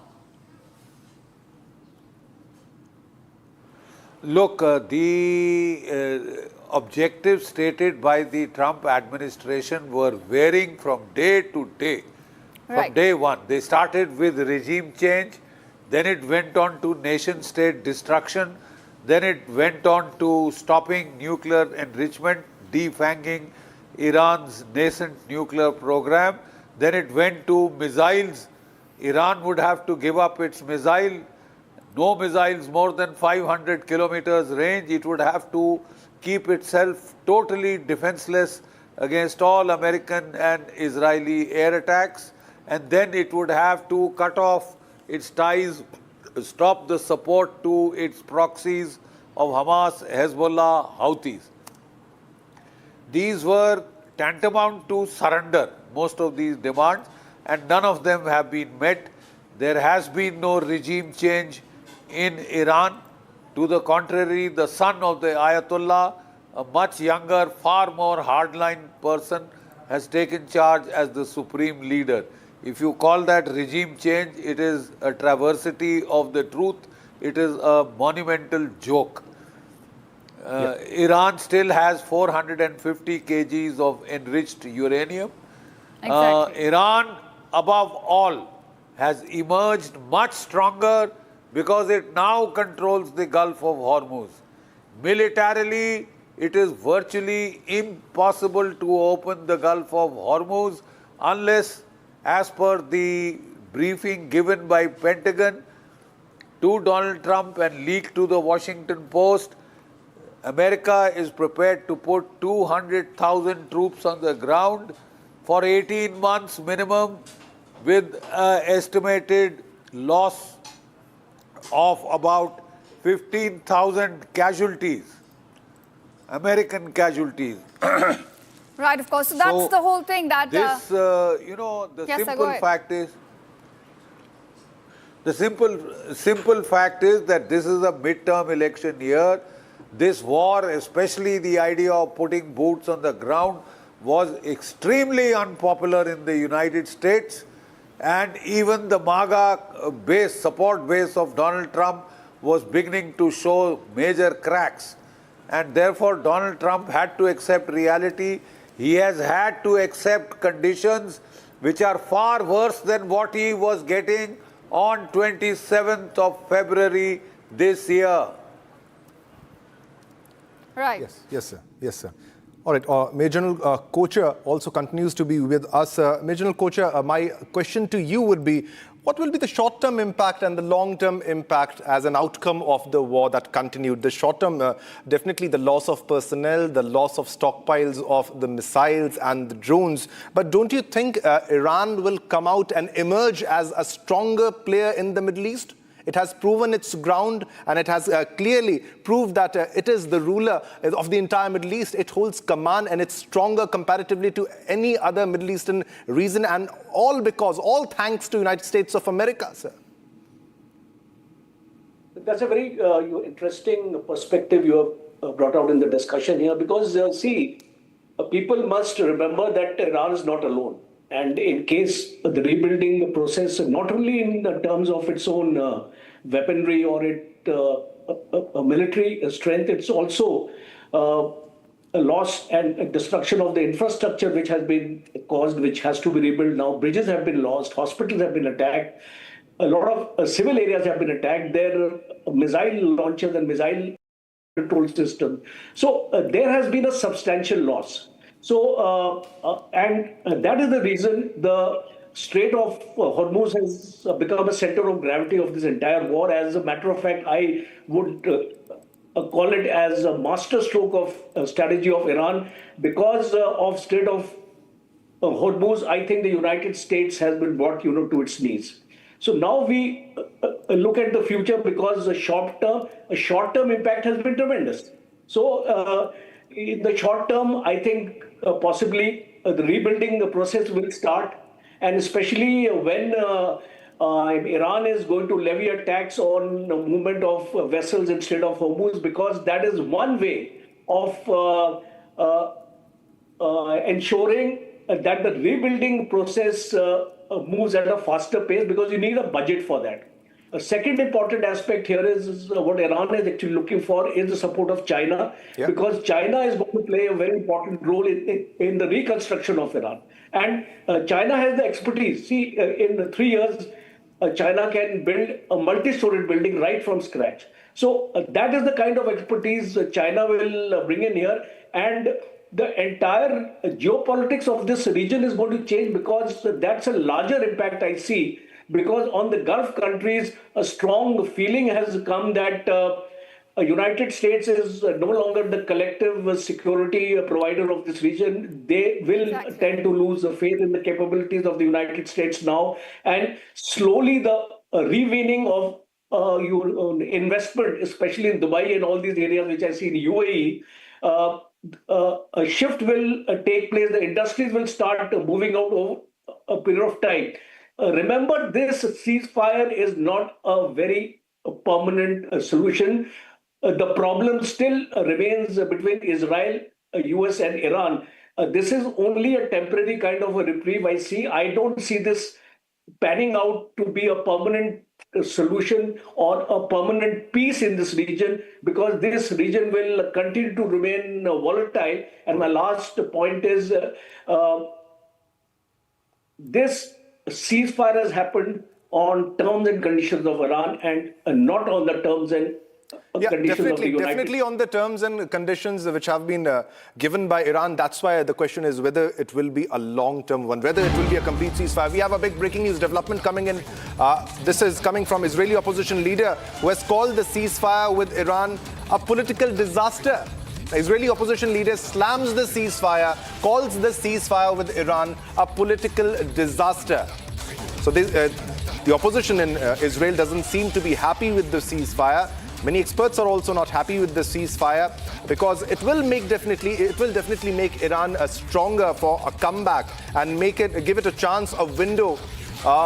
Speaker 3: Look, the objectives stated by the Trump administration were varying from day to day. From day one, they started with regime change, then it went on to nation-state destruction, then it went on to stopping nuclear enrichment, defanging Iran's nascent nuclear program, then it went to missiles. Iran would have to give up its missile. No missiles more than 500 kilometers range. It would have to keep itself totally defenseless against all American and Israeli air attacks. And then it would have to cut off its ties, stop the support to its proxies of Hamas, Hezbollah, Houthis. These were tantamount to surrender, most of these demands, and none of them have been met. There has been no regime change in Iran. To the contrary, the son of the Ayatollah, a much younger, far more hardline person, has taken charge as the supreme leader. If you call that regime change, it is a travesty of the truth. It is a monumental joke. Iran still has 450 kgs of enriched uranium. Iran, above all, has emerged much stronger because it now controls the Gulf of Hormuz. Militarily, it is virtually impossible to open the Gulf of Hormuz unless, as per the briefing given by Pentagon to Donald Trump and leaked to the Washington Post, America is prepared to put 200,000 troops on the ground for 18 months minimum, with estimated loss of about 15,000 casualties, American casualties.
Speaker 2: Right, of course. So that's the whole thing that...
Speaker 3: This, simple fact is that this is a midterm election year. This war, especially the idea of putting boots on the ground, was extremely unpopular in the United States. And even the MAGA base, support base of Donald Trump was beginning to show major cracks. And therefore, Donald Trump had to accept reality. He has had to accept conditions which are far worse than what he was getting on 27th of February this year.
Speaker 2: Right.
Speaker 7: Yes, sir. Yes, sir. All right. Major General Kochar also continues to be with us. Major General Kochar, my question to you would be, what will be the short-term impact and the long-term impact as an outcome of the war that continued? The short-term, definitely the loss of personnel, the loss of stockpiles of the missiles and the drones. But don't you think Iran will come out and emerge as a stronger player in the Middle East? It has proven its ground, and it has clearly proved that it is the ruler of the entire Middle East. It holds command, and it's stronger comparatively to any other Middle Eastern region, and all thanks to United States of America, sir.
Speaker 8: That's a very interesting perspective you have brought out in the discussion here, because people must remember that Iran is not alone. And in case the rebuilding process, not only in the terms of its own weaponry or military strength, it's also a loss and a destruction of the infrastructure which has been caused, which has to be rebuilt now. Bridges have been lost, hospitals have been attacked, a lot of civil areas have been attacked. There are missile launchers and missile control system. So there has been a substantial loss. So and that is the reason the Strait of Hormuz has become a center of gravity of this entire war. As a matter of fact, I would call it as a masterstroke of strategy of Iran. Because of Strait of Hormuz, I think the United States has been brought, to its knees. So now we look at the future, because a short-term impact has been tremendous. So in the short term, I think possibly the rebuilding process will start, and especially when Iran is going to levy a tax on the movement of vessels in Strait of Hormuz, because that is one way of ensuring that the rebuilding process moves at a faster pace, because you need a budget for that. A second important aspect here is what Iran is actually looking for is the support of China, because China is going to play a very important role in the reconstruction of Iran. And China has the expertise. See, in 3 years, China can build a multi-storied building right from scratch. So that is the kind of expertise China will bring in here. And the entire geopolitics of this region is going to change, because that's a larger impact I see. Because on the Gulf countries, a strong feeling has come that United States is no longer the collective security provider of this region. They will tend to lose faith in the capabilities of the United States now. And slowly the reweaning of investment, especially in Dubai and all these areas which I see in UAE, a shift will take place. The industries will start moving out over a period of time. Remember, this ceasefire is not a very permanent solution. The problem still remains between Israel, US and Iran. This is only a temporary kind of a reprieve I see. I don't see this panning out to be a permanent solution or a permanent peace in this region, because this region will continue to remain volatile. And my last point is this ceasefire has happened on terms and conditions of Iran, and not on the terms and conditions of the United States.
Speaker 7: Definitely on the terms and conditions which have been given by Iran. That's why the question is whether it will be a long-term one, whether it will be a complete ceasefire. We have a big breaking news development coming in. This is coming from Israeli opposition leader, who has called the ceasefire with Iran a political disaster. The Israeli opposition leader slams the ceasefire, calls the ceasefire with Iran a political disaster. So the opposition in Israel doesn't seem to be happy with the ceasefire. Many experts are also not happy with the ceasefire, because it will definitely make Iran stronger for a comeback and give it a chance, a window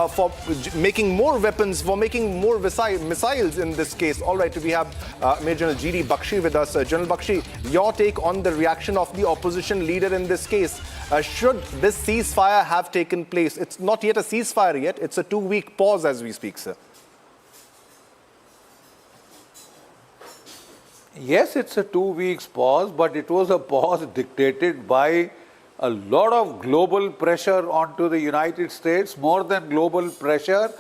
Speaker 7: for making more weapons, for making more missiles in this case. All right, we have Major General G.D. Bakshi with us. General Bakshi, your take on the reaction of the opposition leader in this case. Should this ceasefire have taken place? It's not yet a ceasefire yet. It's a 2-week pause as we speak, sir.
Speaker 3: Yes, it's a 2 weeks pause, but it was a pause dictated by a lot of global pressure onto the United States, more than global pressure,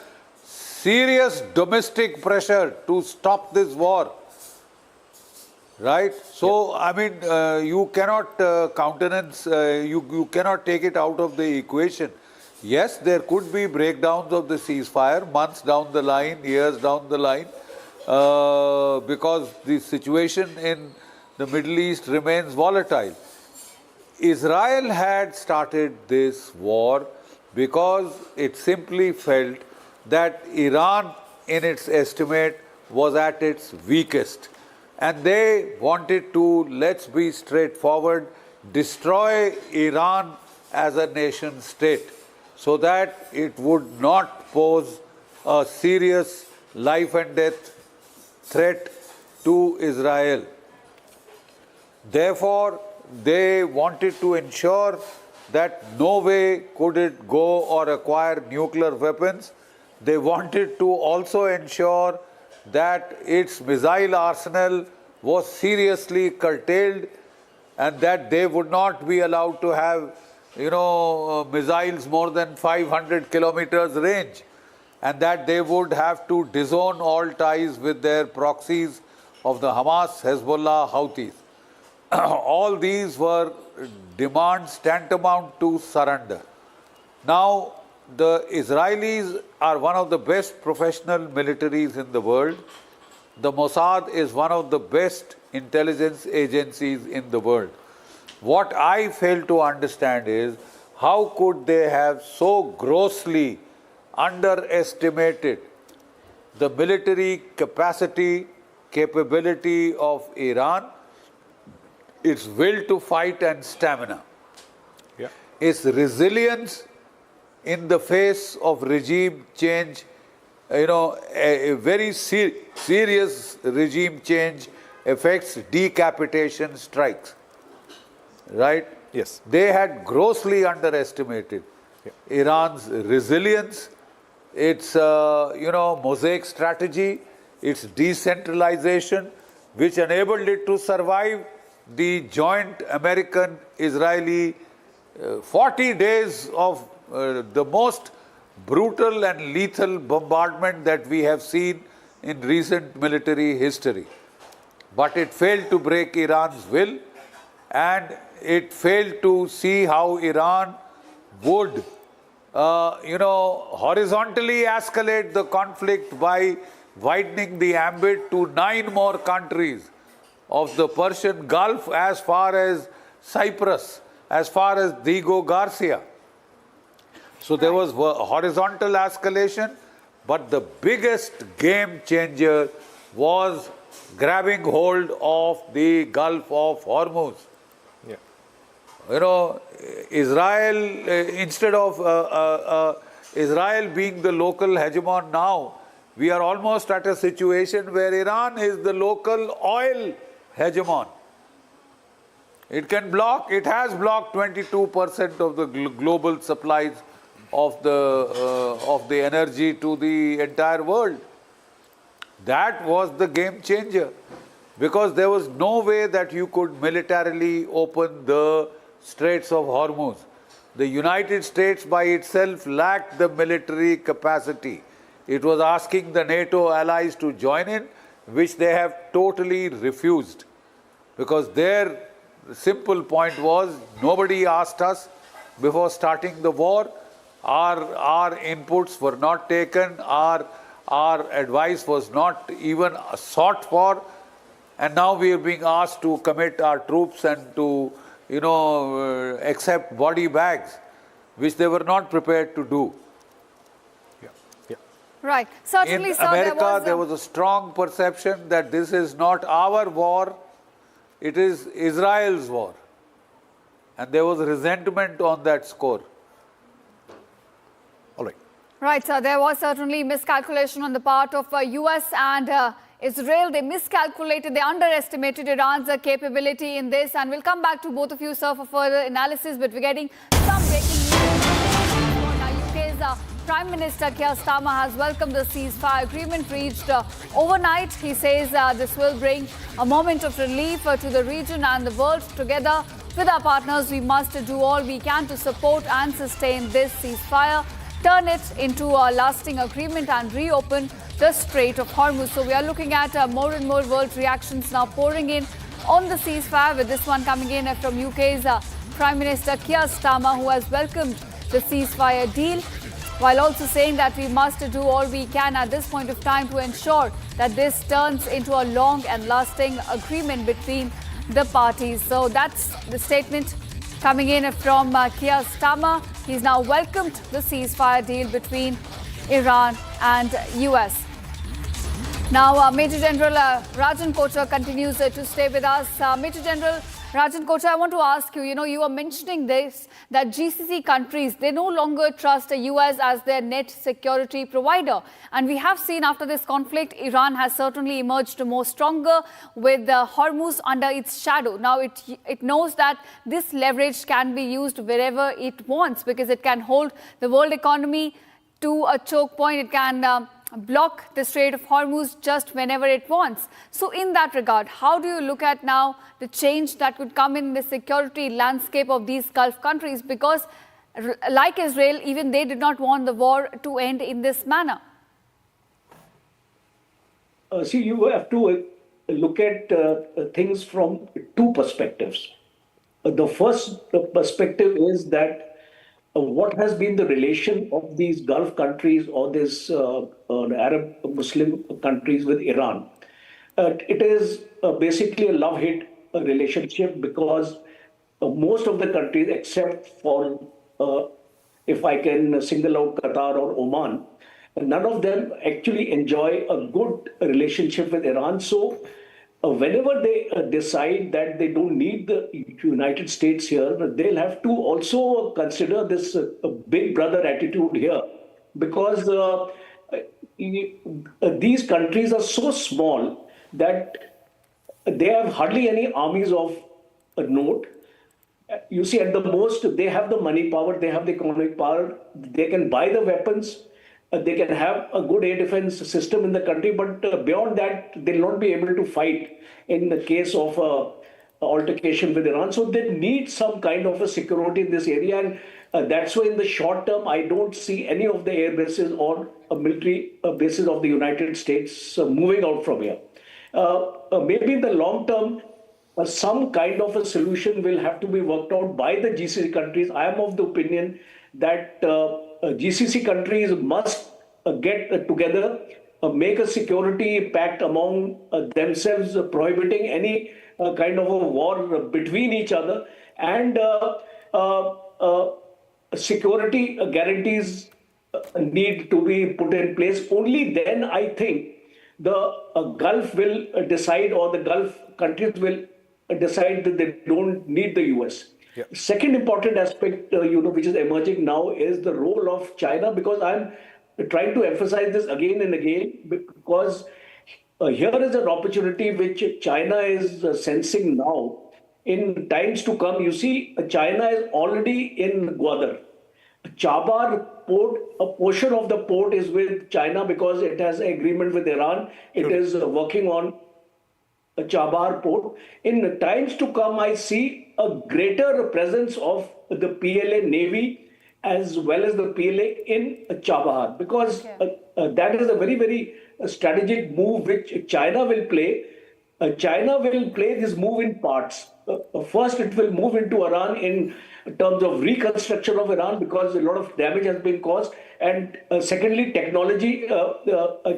Speaker 3: serious domestic pressure to stop this war. Right? So, I mean, you cannot countenance, you cannot take it out of the equation. Yes, there could be breakdowns of the ceasefire months down the line, years down the line, because the situation in the Middle East remains volatile. Israel had started this war because it simply felt that Iran, in its estimate, was at its weakest. And they wanted to, let's be straightforward, destroy Iran as a nation state so that it would not pose a serious life and death threat to Israel. Therefore, they wanted to ensure that no way could it go or acquire nuclear weapons. They wanted to also ensure that its missile arsenal was seriously curtailed, and that they would not be allowed to have, missiles more than 500 kilometers range, and that they would have to disown all ties with their proxies of the Hamas, Hezbollah, Houthis. All these were demands tantamount to surrender. Now, the Israelis are one of the best professional militaries in the world. The Mossad is one of the best intelligence agencies in the world. What I fail to understand is how could they have so grossly underestimated the military capability of Iran, its will to fight and stamina, its resilience in the face of regime change, a very serious regime change affects decapitation strikes, right?
Speaker 7: Yes.
Speaker 3: They had grossly underestimated Iran's resilience, its, mosaic strategy, its decentralization, which enabled it to survive the joint American-Israeli 40 days of the most brutal and lethal bombardment that we have seen in recent military history. But it failed to break Iran's will, and it failed to see how Iran would, horizontally escalate the conflict by widening the ambit to 9 more countries of the Persian Gulf, as far as Cyprus, as far as Diego Garcia. So there was horizontal escalation, but the biggest game changer was grabbing hold of the Gulf of Hormuz. Israel, instead of Israel being the local hegemon now, we are almost at a situation where Iran is the local oil hegemon. It has blocked 22% of the global supplies of the energy to the entire world. That was the game changer, because there was no way that you could militarily open the Straits of Hormuz. The United States by itself lacked the military capacity. It was asking the NATO allies to join in, which they have totally refused, because their simple point was, nobody asked us before starting the war, our inputs were not taken, our advice was not even sought for, and now we are being asked to commit our troops and to accept body bags, which they were not prepared to do.
Speaker 2: Right. Certainly,
Speaker 3: in
Speaker 2: sir,
Speaker 3: America, there was a strong perception that this is not our war, it is Israel's war. And there was resentment on that score.
Speaker 7: All right.
Speaker 2: Right, sir. There was certainly miscalculation on the part of US and Israel. They miscalculated, they underestimated Iran's capability in this. And we'll come back to both of you, sir, for further analysis. But we're getting some breaking news. UK's Prime Minister Keir Starmer has welcomed the ceasefire agreement reached overnight. He says this will bring a moment of relief to the region and the world. Together with our partners, we must do all we can to support and sustain this ceasefire, turn it into a lasting agreement and reopen the Strait of Hormuz. So we are looking at more and more world reactions now pouring in on the ceasefire, with this one coming in from UK's Prime Minister Keir Starmer, who has welcomed the ceasefire deal, while also saying that we must do all we can at this point of time to ensure that this turns into a long and lasting agreement between the parties. So that's the statement coming in from Keir Starmer. He's now welcomed the ceasefire deal between Iran and US. Now, Major General Rajan Kochhar continues to stay with us. Major General Rajan Kochhar, I want to ask you, you were mentioning this, that GCC countries, they no longer trust the US as their net security provider. And we have seen after this conflict, Iran has certainly emerged more stronger with Hormuz under its shadow. Now, it knows that this leverage can be used wherever it wants, because it can hold the world economy to a choke point. It can block the Strait of Hormuz just whenever it wants. So in that regard, how do you look at now the change that could come in the security landscape of these Gulf countries? Because like Israel, even they did not want the war to end in this manner.
Speaker 8: See, you have to look at things from two perspectives. The first perspective is that what has been the relation of these Gulf countries or these Arab Muslim countries with Iran. It is basically a love-hate relationship because most of the countries, except for, if I can single out Qatar or Oman, none of them actually enjoy a good relationship with Iran. So whenever they decide that they don't need the United States here, they'll have to also consider this big brother attitude here because these countries are so small that they have hardly any armies of note. You see, at the most, they have the money power, they have the economic power, they can buy the weapons, they can have a good air defense system in the country, but beyond that, they'll not be able to fight in the case of altercation with Iran. So they need some kind of a security in this area, and that's why in the short term, I don't see any of the air bases or military bases of the United States moving out from here. Maybe in the long term, some kind of a solution will have to be worked out by the GCC countries. I am of the opinion that GCC countries must get together, make a security pact among themselves, prohibiting any kind of a war between each other, and security guarantees need to be put in place. Only then I think the Gulf will decide, or the Gulf countries will decide that they don't need the US. Yeah. Second important aspect, which is emerging now is the role of China, because I'm trying to emphasize this again and again, because here is an opportunity which China is sensing now. In times to come, you see, China is already in Gwadar. Chabar port, a portion of the port is with China because it has an agreement with Iran. It is working on Chabar port. In times to come, I see a greater presence of the PLA Navy as well as the PLA in Chabahar, because that is a very, very strategic move which China will play. China will play this move in parts. First, it will move into Iran in terms of reconstruction of Iran because a lot of damage has been caused. And secondly, technology.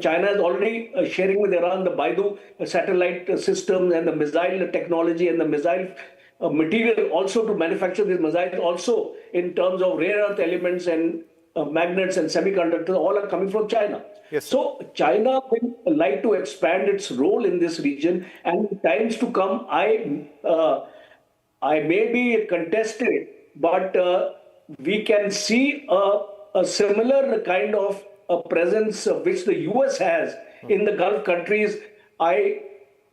Speaker 8: China is already sharing with Iran the Baidu satellite systems and the missile technology and the missile material also to manufacture these missiles. Also, in terms of rare earth elements and magnets and semiconductors, all are coming from China. Yes. So China will like to expand its role in this region, and in times to come, I may be contested, but we can see a similar kind of presence which the US has in the Gulf countries. I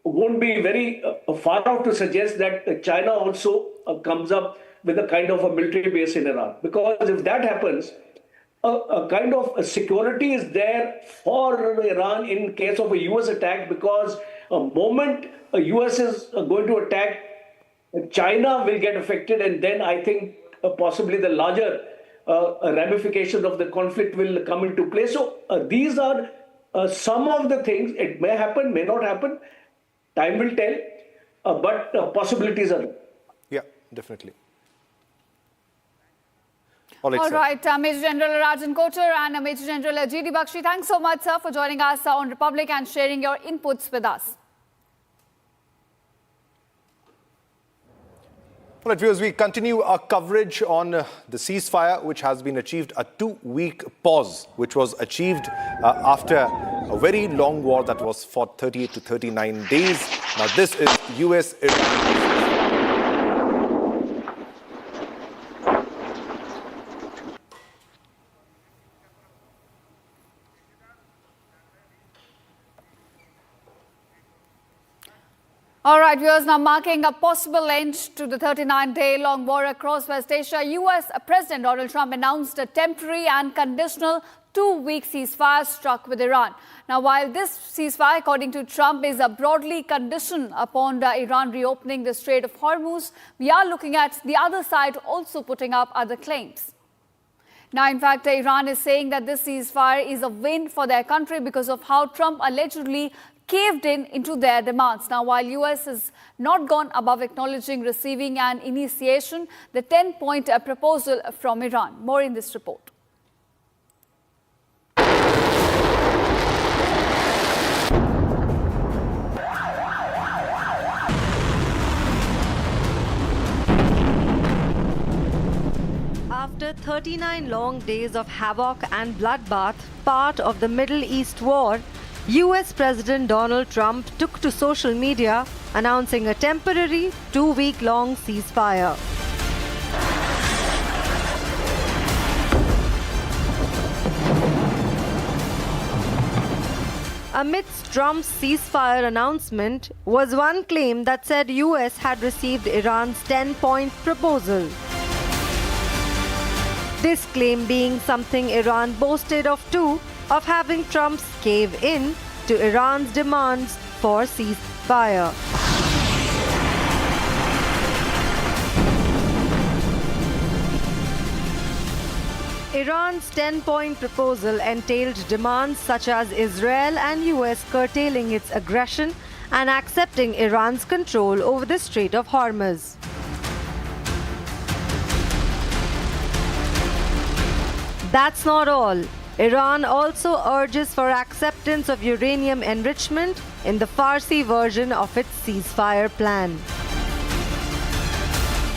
Speaker 8: won't be very far out to suggest that China also comes up with a kind of a military base in Iran, because if that happens, a kind of a security is there for Iran in case of a US attack, because a moment a US is going to attack, China will get affected, and then I think possibly the larger ramifications of the conflict will come into play. So these are some of the things. It may happen, may not happen. Time will tell, but possibilities are there.
Speaker 7: Yeah, definitely.
Speaker 2: All right, Major General Rajan Kochar and Major General G.D. Bakshi, thanks so much, sir, for joining us on Republic and sharing your inputs with us.
Speaker 7: All right, viewers, we continue our coverage on the ceasefire, which has been achieved, a 2-week pause, which was achieved after a very long war that was fought 38 to 39 days. Now, this is US-Iran.
Speaker 2: All right, viewers, now marking a possible end to the 39-day-long war across West Asia, U.S. President Donald Trump announced a temporary and conditional 2-week ceasefire struck with Iran. Now, while this ceasefire, according to Trump, is broadly conditioned upon Iran reopening the Strait of Hormuz, we are looking at the other side also putting up other claims. Now, in fact, Iran is saying that this ceasefire is a win for their country because of how Trump allegedly caved into their demands. Now, while US has not gone above acknowledging receiving an initiation, the 10-point proposal from Iran. More in this report.
Speaker 10: After 39 long days of havoc and bloodbath, part of the Middle East war, US President Donald Trump took to social media announcing a temporary 2-week-long ceasefire. Amidst Trump's ceasefire announcement was one claim that said US had received Iran's 10-point proposal. This claim being something Iran boasted of too, of having Trump's cave in to Iran's demands for ceasefire. Iran's 10-point proposal entailed demands such as Israel and US curtailing its aggression and accepting Iran's control over the Strait of Hormuz. That's not all. Iran also urges for acceptance of uranium enrichment in the Farsi version of its ceasefire plan.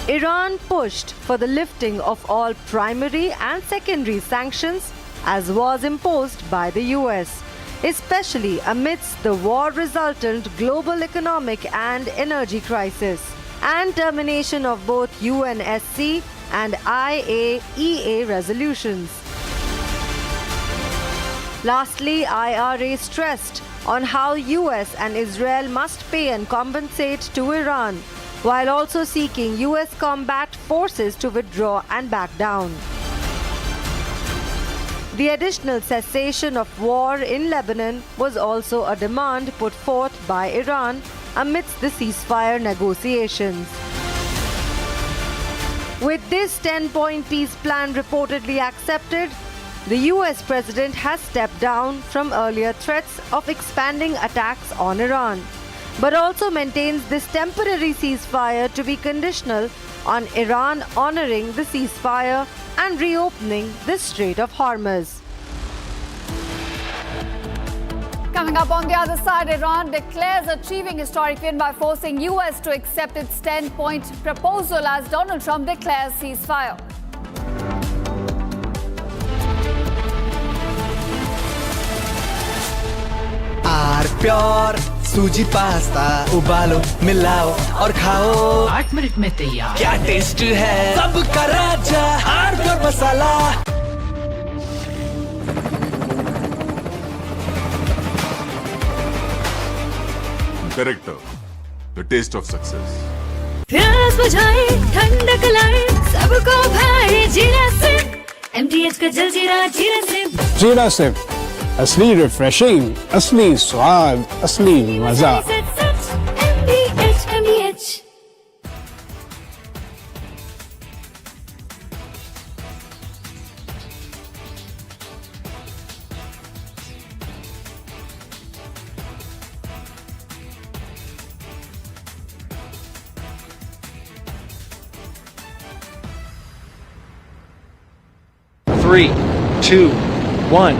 Speaker 10: Iran pushed for the lifting of all primary and secondary sanctions as was imposed by the US, especially amidst the war-resultant global economic and energy crisis, and termination of both UNSC and IAEA resolutions. Lastly, IRA stressed on how US and Israel must pay and compensate to Iran, while also seeking US combat forces to withdraw and back down. The additional cessation of war in Lebanon was also a demand put forth by Iran amidst the ceasefire negotiations. With this 10-point peace plan reportedly accepted, the US president has stepped down from earlier threats of expanding attacks on Iran, but also maintains this temporary ceasefire to be conditional on Iran honoring the ceasefire and reopening the Strait of Hormuz.
Speaker 2: Coming up on the other side, Iran declares achieving historic win by forcing US to accept its 10-point proposal as Donald Trump declares ceasefire.
Speaker 6: R pure सूजी pasta उबालो मिलाओ और खाओ
Speaker 19: 8 minute में तैयार।
Speaker 6: क्या taste है सबका राजा R pure masala.
Speaker 20: Correct. The taste of success.
Speaker 18: प्यास बुझाए ठंडक लाए सबको भाए जीरा से MTH का जलजीरा जीरा से
Speaker 11: जीरा से असली रिफ्रेशिंग, असली स्वाद, असली मजा।
Speaker 18: MTH
Speaker 11: Three, 2, 1.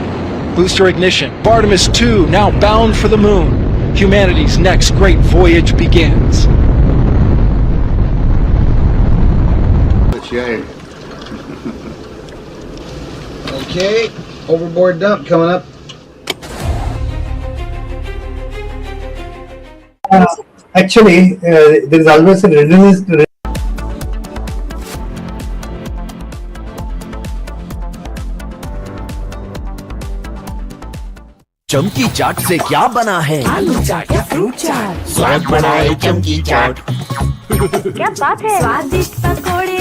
Speaker 11: Booster ignition. Artemis 2 now bound for the moon. Humanity's next great voyage begins.
Speaker 12: Okay, overboard dump coming up.
Speaker 13: Actually, there is always a readiness.
Speaker 6: चमकी चाट से क्या बना है?
Speaker 18: आलू चाट या फ्रूट चाट,
Speaker 6: स्वाद बनाए चमकी चाट।
Speaker 18: क्या बात है? स्वादिष्ट पकोड़े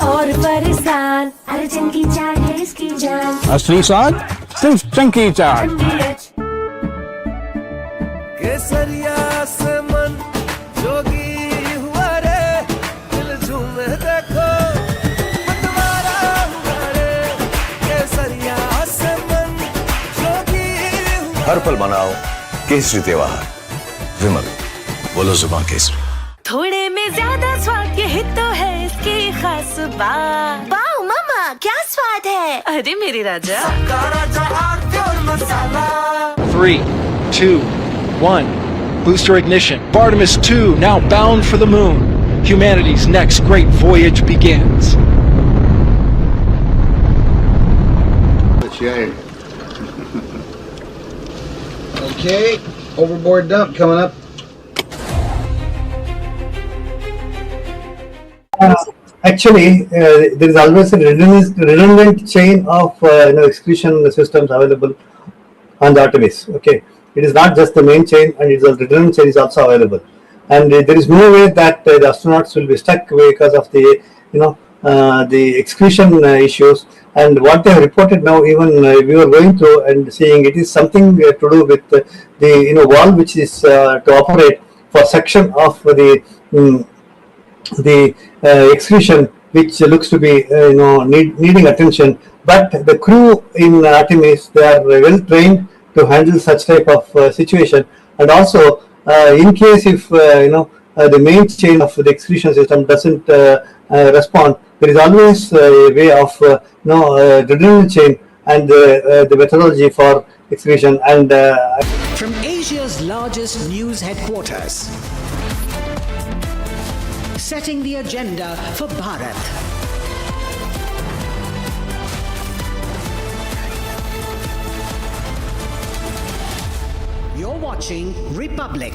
Speaker 18: और फरसान, अरे चमकी चाट है इसकी जान।
Speaker 11: असली स्वाद सिर्फ चंकी चाट।
Speaker 6: केसरिया से मन जोगी हुआ रे, दिल झूमे देखो मतवारा हुआ रे। केसरिया से मन जोगी हुआ।
Speaker 4: हर पल मनाओ केसरी त्योहार। विमल, बोलो जुबान केसरी।
Speaker 18: थोड़े में ज्यादा स्वाद, यही तो है इसकी खास बात। वाओ मामा, क्या स्वाद है? अरे मेरे राजा,
Speaker 6: सबका राजा आरती और मसाला।
Speaker 11: 3, 2, 1. Booster ignition. Artemis 2 now bound for the moon. Humanity's next great voyage begins.
Speaker 12: Okay, overboard dump coming up.
Speaker 13: Actually, there is always a redundant chain of excretion systems available on the Artemis. Okay, it is not just the main chain, and it's a redundant chain is also available. And there is no way that the astronauts will be stuck because of the the excretion issues. And what they have reported now, even we were going through and seeing, it is something to do with the valve which is to operate for section of the excretion, which looks to be needing attention. But the crew in Artemis, they are well trained to handle such type of situation. And also, in case if the main chain of the excretion system doesn't respond, there is always a way of redundant chain and the methodology for excretion. And
Speaker 19: From Asia's largest news headquarters, setting the agenda for Bharat. You're watching Republic.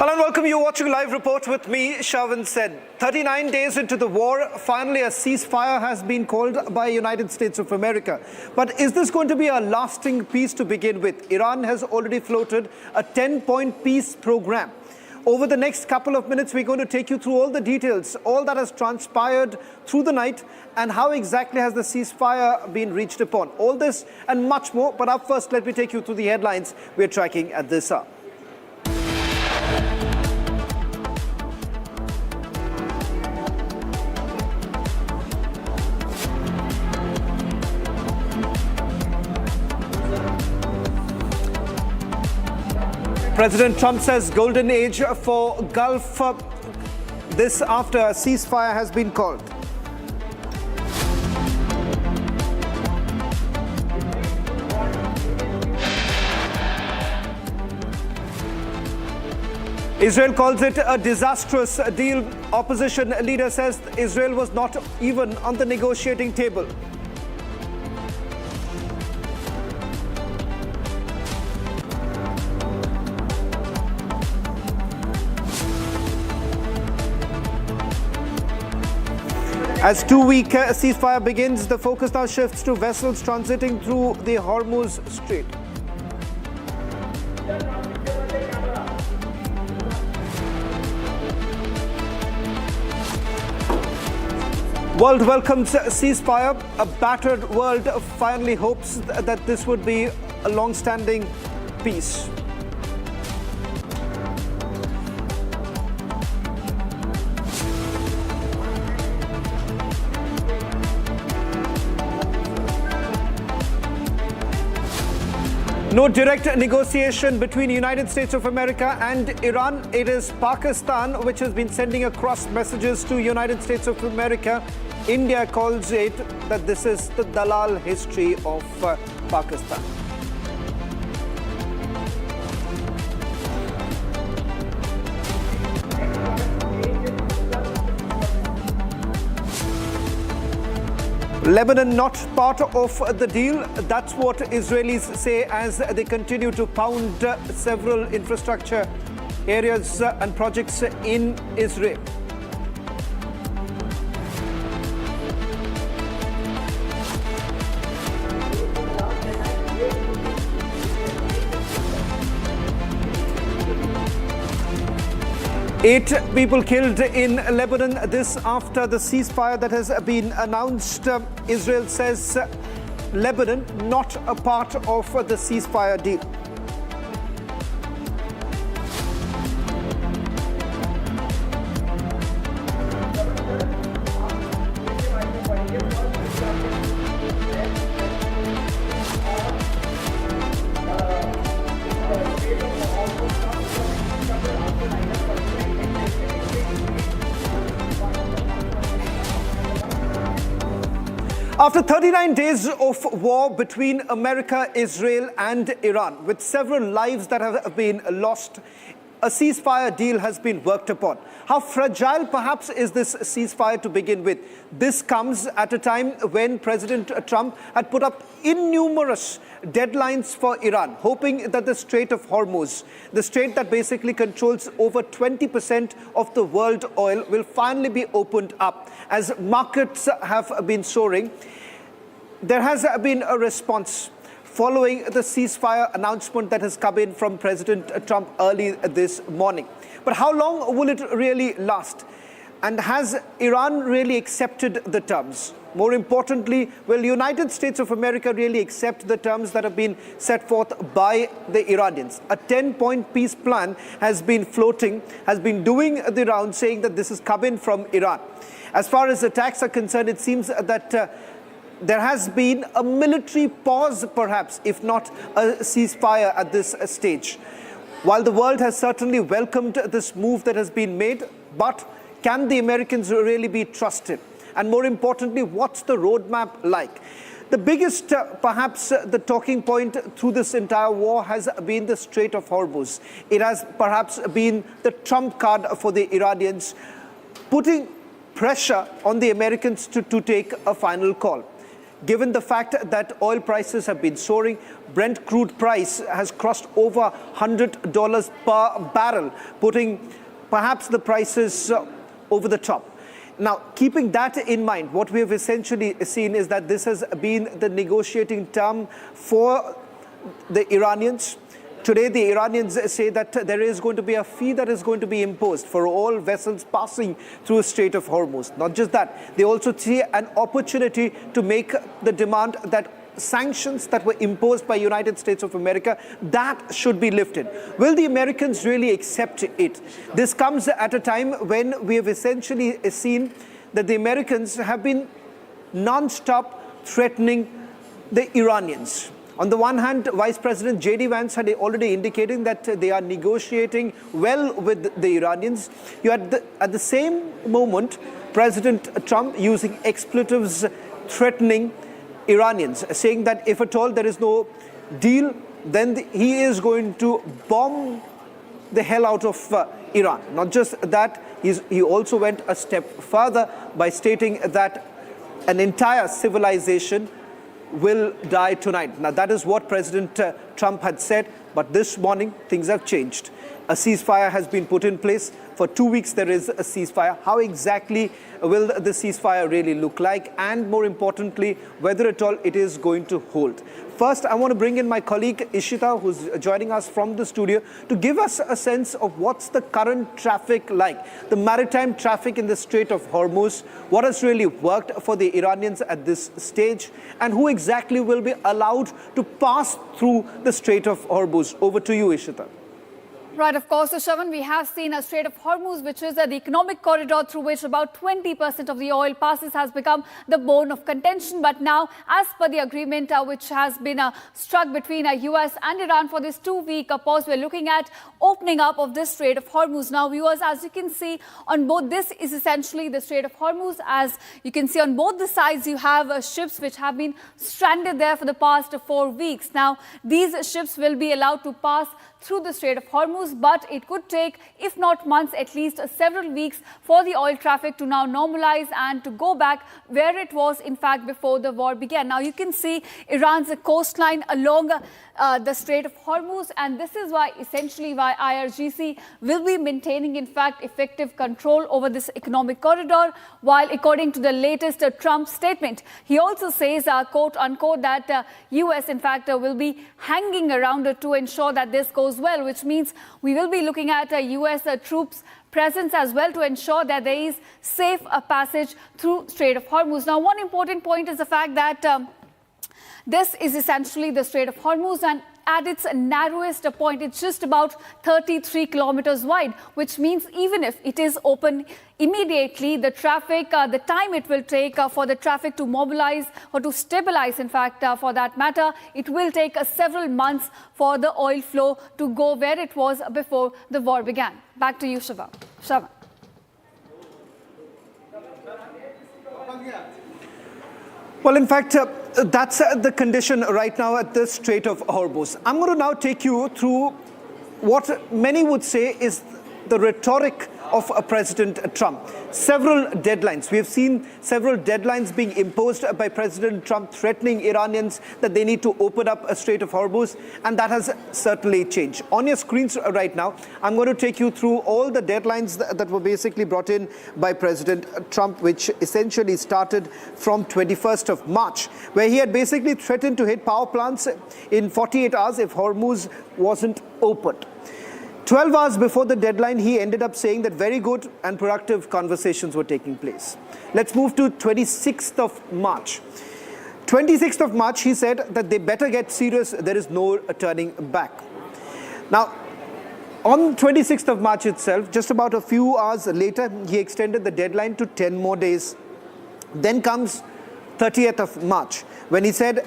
Speaker 1: Hello and welcome. You're watching a live report with me, Shavan Sen. 39 days into the war, finally a ceasefire has been called by United States of America. But is this going to be a lasting peace to begin with? Iran has already floated a 10-point peace program. Over the next couple of minutes, we're going to take you through all the details, all that has transpired through the night, and how exactly has the ceasefire been reached upon. All this and much more. But up first, let me take you through the headlines we're tracking at this hour. President Trump says golden age for Gulf. This after a ceasefire has been called. Israel calls it a disastrous deal. Opposition leader says Israel was not even on the negotiating table. As two-week ceasefire begins, the focus now shifts to vessels transiting through the Hormuz Strait. World welcomes ceasefire. A battered world finally hopes that this would be a long-standing peace. No direct negotiation between the United States of America and Iran. It is Pakistan which has been sending across messages to United States of America. India calls it that this is the Dalal history of Pakistan. Lebanon not part of the deal. That That's what Israelis say as they continue to pound several infrastructure areas and projects in Israel. Eight people killed in Lebanon. This after the ceasefire that has been announced. Israel says Lebanon not a part of the ceasefire deal. After 39 days of war between America, Israel and Iran, with several lives that have been lost, a ceasefire deal has been worked upon. How fragile perhaps is this ceasefire to begin with? This comes at a time when President Trump had put up innumerous deadlines for Iran, hoping that the Strait of Hormuz, the strait that basically controls over 20% of the world oil, will finally be opened up. As markets have been soaring, there has been a response following the ceasefire announcement that has come in from President Trump early this morning. But how long will it really last? And has Iran really accepted the terms? More importantly, will the United States of America really accept the terms that have been set forth by the Iranians? A 10-point peace plan has been floating, has been doing the round, saying that this is coming from Iran. As far as attacks are concerned, it seems that there has been a military pause, perhaps, if not a ceasefire at this stage. While the world has certainly welcomed this move that has been made, but can the Americans really be trusted? And more importantly, what's the roadmap like? The biggest, perhaps, the talking point through this entire war has been the Strait of Hormuz. It has perhaps been the trump card for the Iranians, putting pressure on the Americans to take a final call. Given the fact that oil prices have been soaring, Brent crude price has crossed over $100 per barrel, putting perhaps the prices over the top. Now, keeping that in mind, what we have essentially seen is that this has been the negotiating term for the Iranians. Today, the Iranians say that there is going to be a fee that is going to be imposed for all vessels passing through the Strait of Hormuz. Not just that, they also see an opportunity to make the demand that sanctions that were imposed by United States of America, that should be lifted. Will the Americans really accept it? This comes at a time when we have essentially seen that the Americans have been non-stop threatening the Iranians. On the one hand, Vice President J.D. Vance had already indicated that they are negotiating well with the Iranians. You had at the same moment, President Trump using expletives threatening Iranians, saying that if at all there is no deal, then he is going to bomb the hell out of Iran. Not just that, he also went a step further by stating that an entire civilization will die tonight. Now, that is what President Trump had said, but this morning things have changed. A ceasefire has been put in place. For 2 weeks there is a ceasefire. How exactly will the ceasefire really look like? And more importantly, whether at all it is going to hold. First, I want to bring in my colleague Ishita, who's joining us from the studio, to give us a sense of what's the current traffic like, the maritime traffic in the Strait of Hormuz, what has really worked for the Iranians at this stage, and who exactly will be allowed to pass through the Strait of Hormuz. Over to you, Ishita.
Speaker 2: Right, of course, so Shravan, we have seen a Strait of Hormuz, which is the economic corridor through which about 20% of the oil passes, has become the bone of contention. But now, as per the agreement which has been struck between US and Iran for this 2-week pause, we're looking at opening up of this Strait of Hormuz. Now, viewers, as you can see on both, this is essentially the Strait of Hormuz. As you can see on both the sides, you have ships which have been stranded there for the past 4 weeks. Now, these ships will be allowed to pass through the Strait of Hormuz, but it could take, if not months, at least several weeks for the oil traffic to now normalize and to go back where it was, in fact, before the war began. Now, you can see Iran's coastline along the Strait of Hormuz, and this is why, essentially, why IRGC will be maintaining, in fact, effective control over this economic corridor, while according to the latest Trump statement, he also says, quote unquote, that US, in fact, will be hanging around to ensure that this goes well, which means we will be looking at US troops presence as well to ensure that there is safe passage through Strait of Hormuz. Now, one important point is the fact that this is essentially the Strait of Hormuz, and at its narrowest point, it's just about 33 kilometers wide, which means even if it is open immediately, the traffic, the time it will take for the traffic to mobilize or to stabilize, in fact, for that matter, it will take several months for the oil flow to go where it was before the war began. Back to you, Shravan.
Speaker 1: Well, in fact, that's the condition right now at the Strait of Hormuz. I'm going to now take you through what many would say is the rhetoric of President Trump. Several deadlines. We have seen several deadlines being imposed by President Trump threatening Iranians that they need to open up a Strait of Hormuz, and that has certainly changed. On your screens right now, I'm going to take you through all the deadlines that were basically brought in by President Trump, which essentially started from 21st of March, where he had basically threatened to hit power plants in 48 hours if Hormuz wasn't opened. 12 hours before the deadline, he ended up saying that very good and productive conversations were taking place. Let's move to 26th of March. 26th of March, he said that they better get serious. There is no turning back. Now, on 26th of March itself, just about a few hours later, he extended the deadline to 10 more days. Then comes 30th of March, when he said,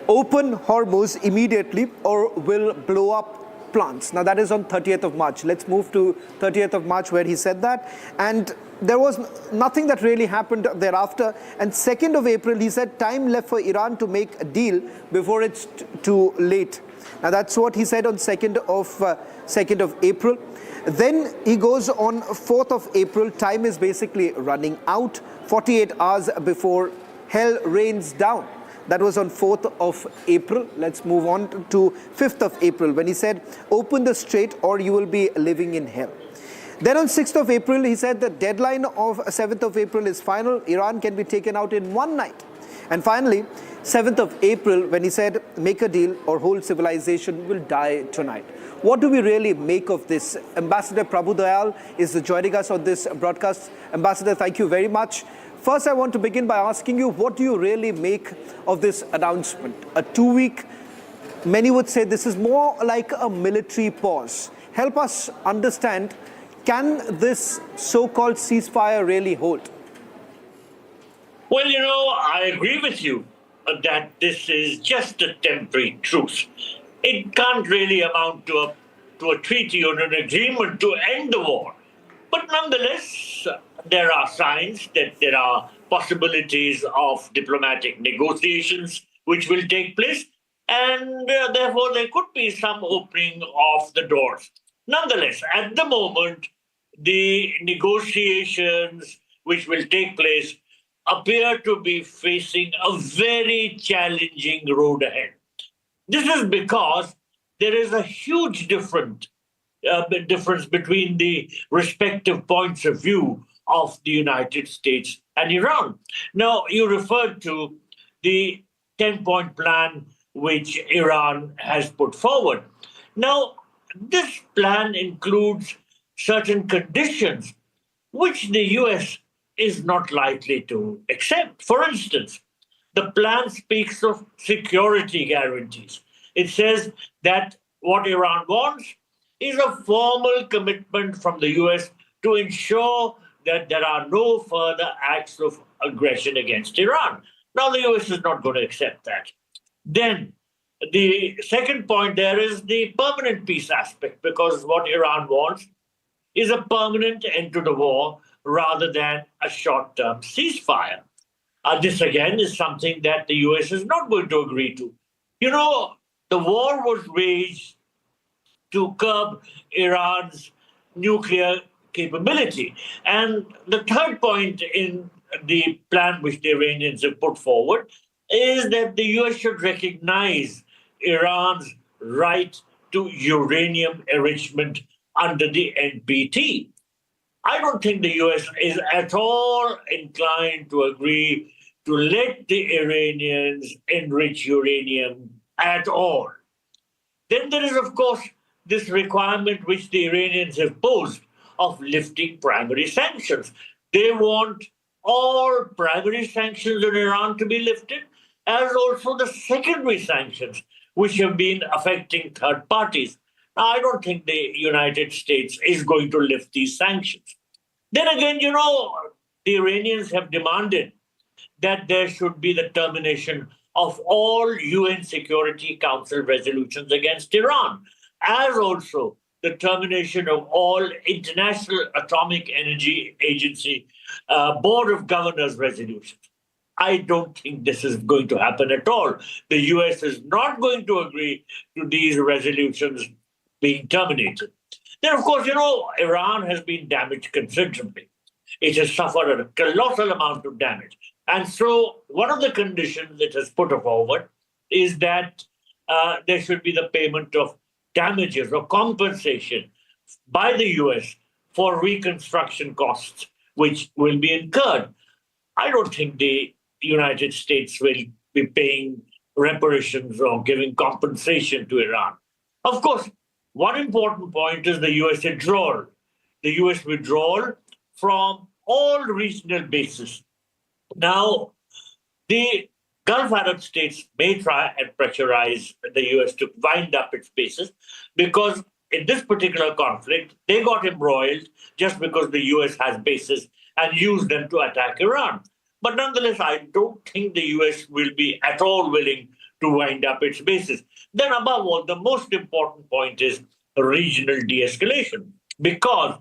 Speaker 1: open Hormuz immediately or we'll blow up plants. Now that is on 30th of March. Let's move to 30th of March where he said that. And there was nothing that really happened thereafter. And 2nd of April, he said time left for Iran to make a deal before it's too late. Now that's what he said on 2nd of April. Then he goes on 4th of April. Time is basically running out. 48 hours before hell rains down. That was on 4th of April. Let's move on to 5th of April when he said, open the strait or you will be living in hell. Then on 6th of April, he said the deadline of 7th of April is final. Iran can be taken out in one night. And finally, 7th of April, when he said, make a deal or whole civilization will die tonight. What do we really make of this? Ambassador Prabhu Dayal is joining us on this broadcast. Ambassador, thank you very much. First, I want to begin by asking you, what do you really make of this announcement? A 2-week, many would say this is more like a military pause. Help us understand, can this so-called ceasefire really hold?
Speaker 16: Well, I agree with you that this is just a temporary truce. It can't really amount to a treaty or an agreement to end the war. But nonetheless, there are signs that there are possibilities of diplomatic negotiations which will take place, and therefore there could be some opening of the doors. Nonetheless, at the moment, the negotiations which will take place appear to be facing a very challenging road ahead. This is because there is a huge difference between the respective points of view of the United States and Iran. Now, you referred to the 10-point plan which Iran has put forward. Now, this plan includes certain conditions which the US is not likely to accept. For instance, the plan speaks of security guarantees. It says that what Iran wants is a formal commitment from the US to ensure that there are no further acts of aggression against Iran. Now, the US is not going to accept that. Then, the second point there is the permanent peace aspect, because what Iran wants is a permanent end to the war rather than a short-term ceasefire. This, again, is something that the US is not going to agree to. The war was waged to curb Iran's nuclear capability. And the third point in the plan which the Iranians have put forward is that the US should recognize Iran's right to uranium enrichment under the NPT. I don't think the US is at all inclined to agree to let the Iranians enrich uranium at all. Then there is, of course, this requirement which the Iranians have posed of lifting primary sanctions. They want all primary sanctions on Iran to be lifted, as also the secondary sanctions, which have been affecting third parties. Now, I don't think the United States is going to lift these sanctions. Then again, the Iranians have demanded that there should be the termination of all UN Security Council resolutions against Iran, as also the termination of all International Atomic Energy Agency Board of Governors resolutions. I don't think this is going to happen at all. The US is not going to agree to these resolutions being terminated. Then, of course, Iran has been damaged considerably. It has suffered a colossal amount of damage. And so one of the conditions it has put forward is that there should be the payment of damages or compensation by the US for reconstruction costs, which will be incurred. I don't think the United States will be paying reparations or giving compensation to Iran. Of course, one important point is the US withdrawal. The US withdrawal from all regional bases. Now, the Gulf Arab states may try and pressurize the US to wind up its bases because in this particular conflict, they got embroiled just because the US has bases and used them to attack Iran. But nonetheless, I don't think the US will be at all willing to wind up its bases. Then above all, the most important point is regional de-escalation, because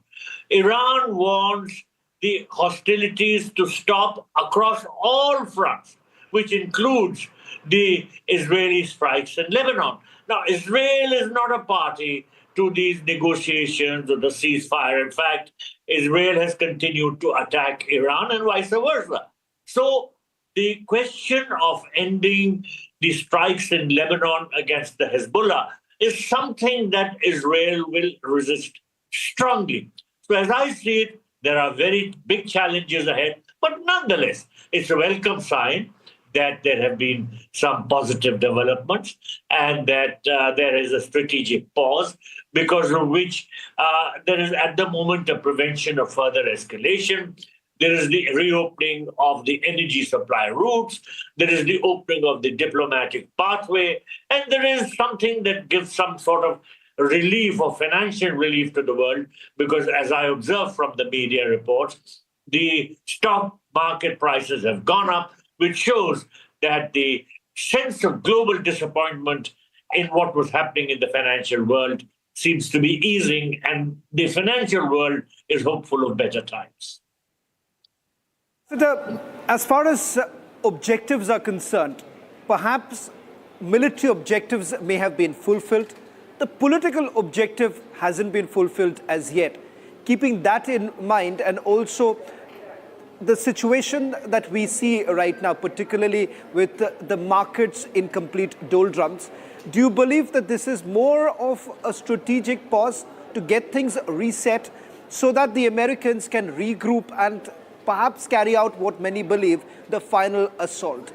Speaker 16: Iran wants the hostilities to stop across all fronts, which includes the Israeli strikes in Lebanon. Now, Israel is not a party to these negotiations or the ceasefire. In fact, Israel has continued to attack Iran and vice versa. So the question of ending the strikes in Lebanon against the Hezbollah is something that Israel will resist strongly. So as I see it, there are very big challenges ahead, but nonetheless, it's a welcome sign that there have been some positive developments and that there is a strategic pause because of which there is at the moment a prevention of further escalation. There is the reopening of the energy supply routes. There is the opening of the diplomatic pathway. And there is something that gives some sort of relief or financial relief to the world, because as I observe from the media reports, the stock market prices have gone up, which shows that the sense of global disappointment in what was happening in the financial world seems to be easing, and the financial world is hopeful of better times.
Speaker 1: As far as objectives are concerned, perhaps military objectives may have been fulfilled. The political objective hasn't been fulfilled as yet. Keeping that in mind, and also the situation that we see right now, particularly with the markets in complete doldrums, do you believe that this is more of a strategic pause to get things reset so that the Americans can regroup and perhaps carry out what many believe the final assault?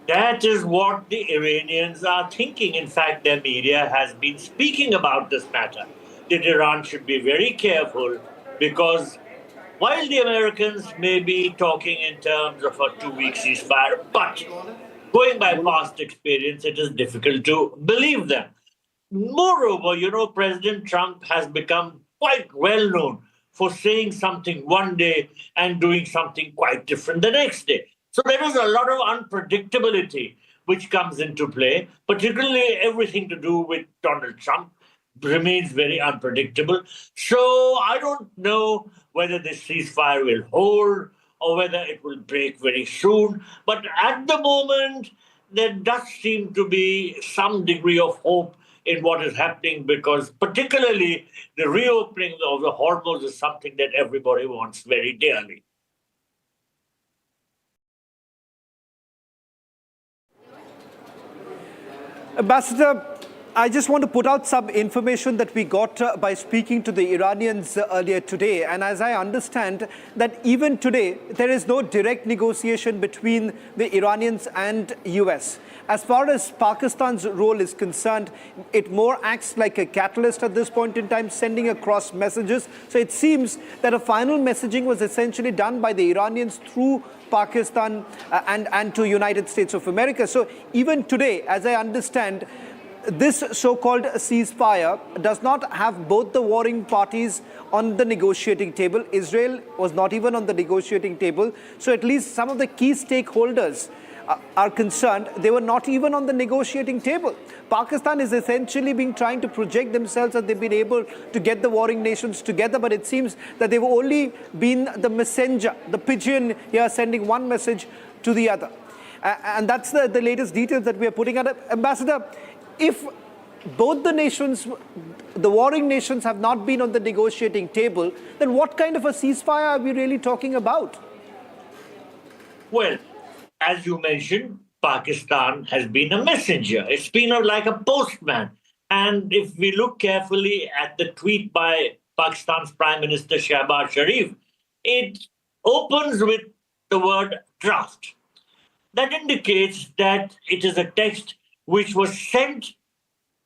Speaker 16: That is what the Iranians are thinking. In fact, their media has been speaking about this matter, that Iran should be very careful, because while the Americans may be talking in terms of a 2-week ceasefire, but going by past experience, it is difficult to believe them. Moreover, President Trump has become quite well known for saying something one day and doing something quite different the next day. So there is a lot of unpredictability which comes into play, particularly everything to do with Donald Trump remains very unpredictable. So I don't know whether this ceasefire will hold or whether it will break very soon. But at the moment, there does seem to be some degree of hope in what is happening, because particularly the reopening of the Hormuz is something that everybody wants very dearly.
Speaker 1: Ambassador, I just want to put out some information that we got by speaking to the Iranians earlier today. And as I understand that even today, there is no direct negotiation between the Iranians and US. As far as Pakistan's role is concerned, it more acts like a catalyst at this point in time, sending across messages. So it seems that a final messaging was essentially done by the Iranians through Pakistan and to United States of America. So even today, as I understand, this so-called ceasefire does not have both the warring parties on the negotiating table. Israel was not even on the negotiating table. So at least some of the key stakeholders are concerned, they were not even on the negotiating table. Pakistan is essentially trying to project themselves that they've been able to get the warring nations together, but it seems that they've only been the messenger, the pigeon here sending one message to the other. And that's the latest details that we are putting out. Ambassador, if both the nations, the warring nations, have not been on the negotiating table, then what kind of a ceasefire are we really talking about?
Speaker 16: Well, as you mentioned, Pakistan has been a messenger. It's been like a postman. And if we look carefully at the tweet by Pakistan's Prime Minister Shehbaz Sharif, it opens with the word draft. That indicates that it is a text which was sent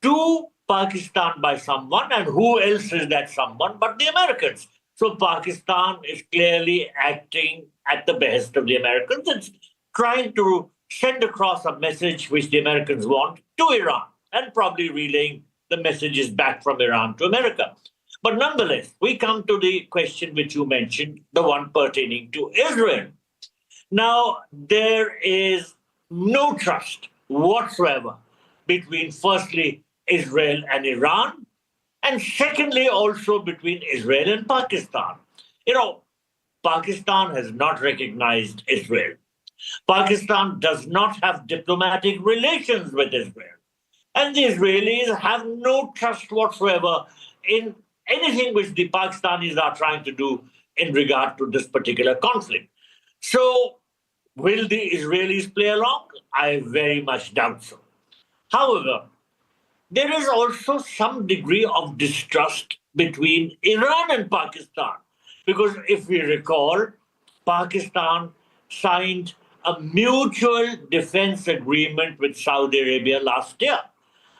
Speaker 16: to Pakistan by someone, and who else is that someone but the Americans? So Pakistan is clearly acting at the behest of the Americans. It's trying to send across a message which the Americans want to Iran, and probably relaying the messages back from Iran to America. But nonetheless, we come to the question which you mentioned, the one pertaining to Israel. Now, there is no trust whatsoever between, firstly, Israel and Iran, and secondly, also between Israel and Pakistan. You know, Pakistan has not recognized Israel. Pakistan does not have diplomatic relations with Israel. And the Israelis have no trust whatsoever in anything which the Pakistanis are trying to do in regard to this particular conflict. So, will the Israelis play along? I very much doubt so. However, there is also some degree of distrust between Iran and Pakistan. Because if we recall, Pakistan signed a mutual defense agreement with Saudi Arabia last year.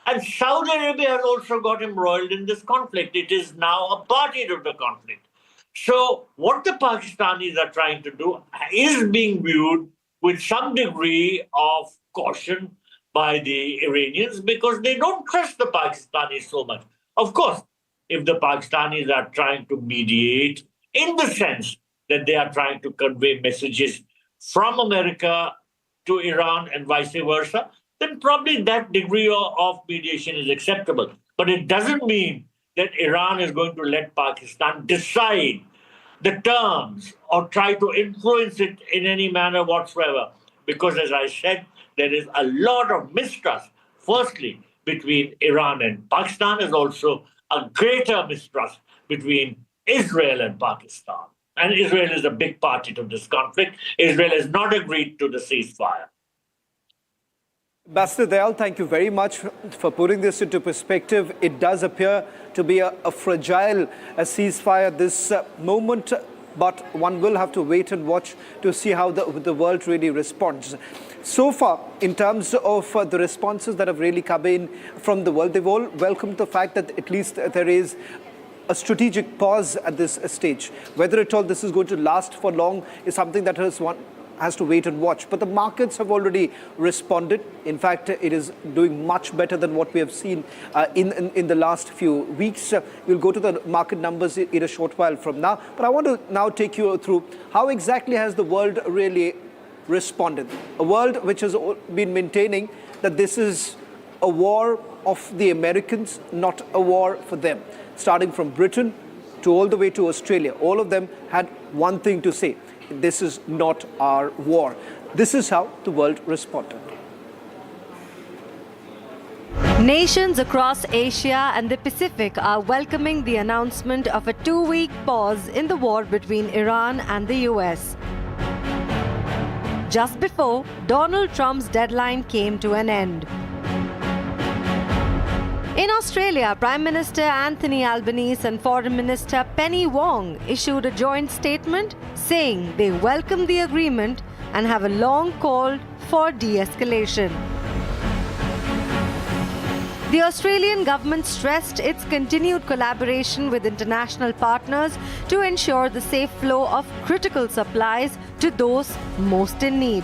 Speaker 16: And Saudi Arabia has also got embroiled in this conflict. It is now a party to the conflict. So what the Pakistanis are trying to do is being viewed with some degree of caution by the Iranians, because they don't trust the Pakistanis so much. Of course, if the Pakistanis are trying to mediate in the sense that they are trying to convey messages from America to Iran and vice versa, then probably that degree of mediation is acceptable. But it doesn't mean that Iran is going to let Pakistan decide the terms or try to influence it in any manner whatsoever. Because, as I said, there is a lot of mistrust, firstly, between Iran and Pakistan. There's also a greater mistrust between Israel and Pakistan. And Israel is a big party to this conflict. Israel has not agreed to the ceasefire.
Speaker 1: Ambassador Dayal, thank you very much for putting this into perspective. It does appear to be a fragile ceasefire this moment, but one will have to wait and watch to see how the world really responds. So far, in terms of the responses that have really come in from the world, they've all welcomed the fact that at least there is a strategic pause at this stage. Whether at all this is going to last for long is something that one has to wait and watch. But the markets have already responded. In fact, it is doing much better than what we have seen in the last few weeks. We'll go to the market numbers in a short while from now. But I want to now take you through how exactly has the world really responded. A world which has been maintaining that this is a war of the Americans, not a war for them. Starting from Britain to all the way to Australia, all of them had one thing to say: this is not our war. This is how the world responded.
Speaker 10: Nations across Asia and the Pacific are welcoming the announcement of a 2-week pause in the war between Iran and the US. Just before Donald Trump's deadline came to an end. In Australia, Prime Minister Anthony Albanese and Foreign Minister Penny Wong issued a joint statement saying they welcome the agreement and have a long call for de-escalation. The Australian government stressed its continued collaboration with international partners to ensure the safe flow of critical supplies to those most in need.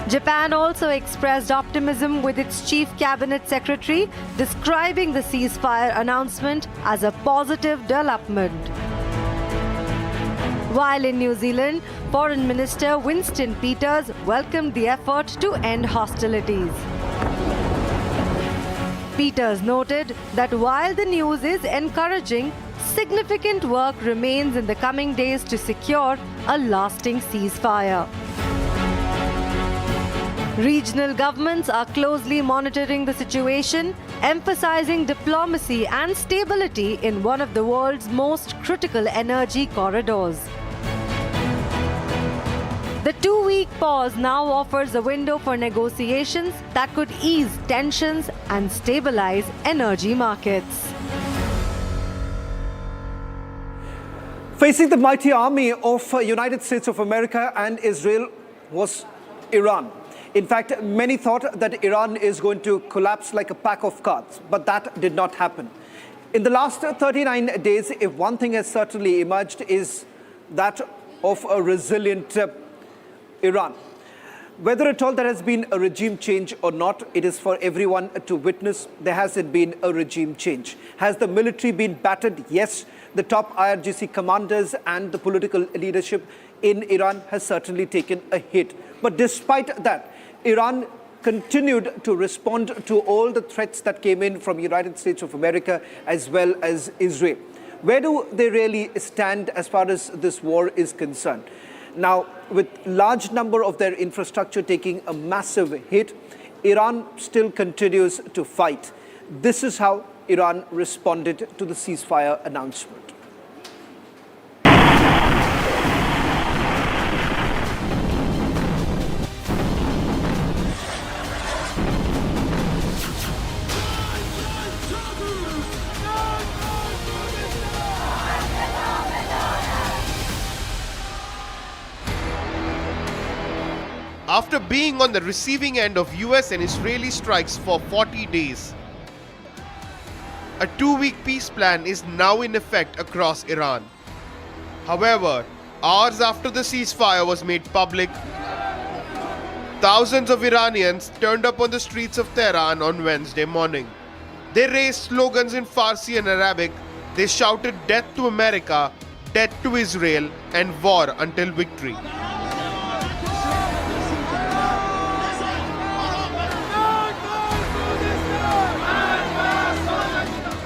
Speaker 10: Japan also expressed optimism with its chief cabinet secretary, describing the ceasefire announcement as a positive development. While in New Zealand, Foreign Minister Winston Peters welcomed the effort to end hostilities. Peters noted that while the news is encouraging, significant work remains in the coming days to secure a lasting ceasefire. Regional governments are closely monitoring the situation, emphasizing diplomacy and stability in one of the world's most critical energy corridors. The 2-week pause now offers a window for negotiations that could ease tensions and stabilize energy markets.
Speaker 1: Facing the mighty army of United States of America and Israel was Iran. In fact, many thought that Iran is going to collapse like a pack of cards, but that did not happen. In the last 39 days, if one thing has certainly emerged is that of a resilient Iran. Whether at all there has been a regime change or not, it is for everyone to witness. There hasn't been a regime change. Has the military been battered? Yes. The top IRGC commanders and the political leadership in Iran has certainly taken a hit. But despite that, Iran continued to respond to all the threats that came in from United States of America as well as Israel. Where do they really stand as far as this war is concerned? Now, with large number of their infrastructure taking a massive hit, Iran still continues to fight. This is how Iran responded to the ceasefire announcement.
Speaker 9: After being on the receiving end of US and Israeli strikes for 40 days, a 2-week peace plan is now in effect across Iran. However, hours after the ceasefire was made public, thousands of Iranians turned up on the streets of Tehran on Wednesday morning. They raised slogans in Farsi and Arabic. They shouted "Death to America," "Death to Israel," and "War until victory."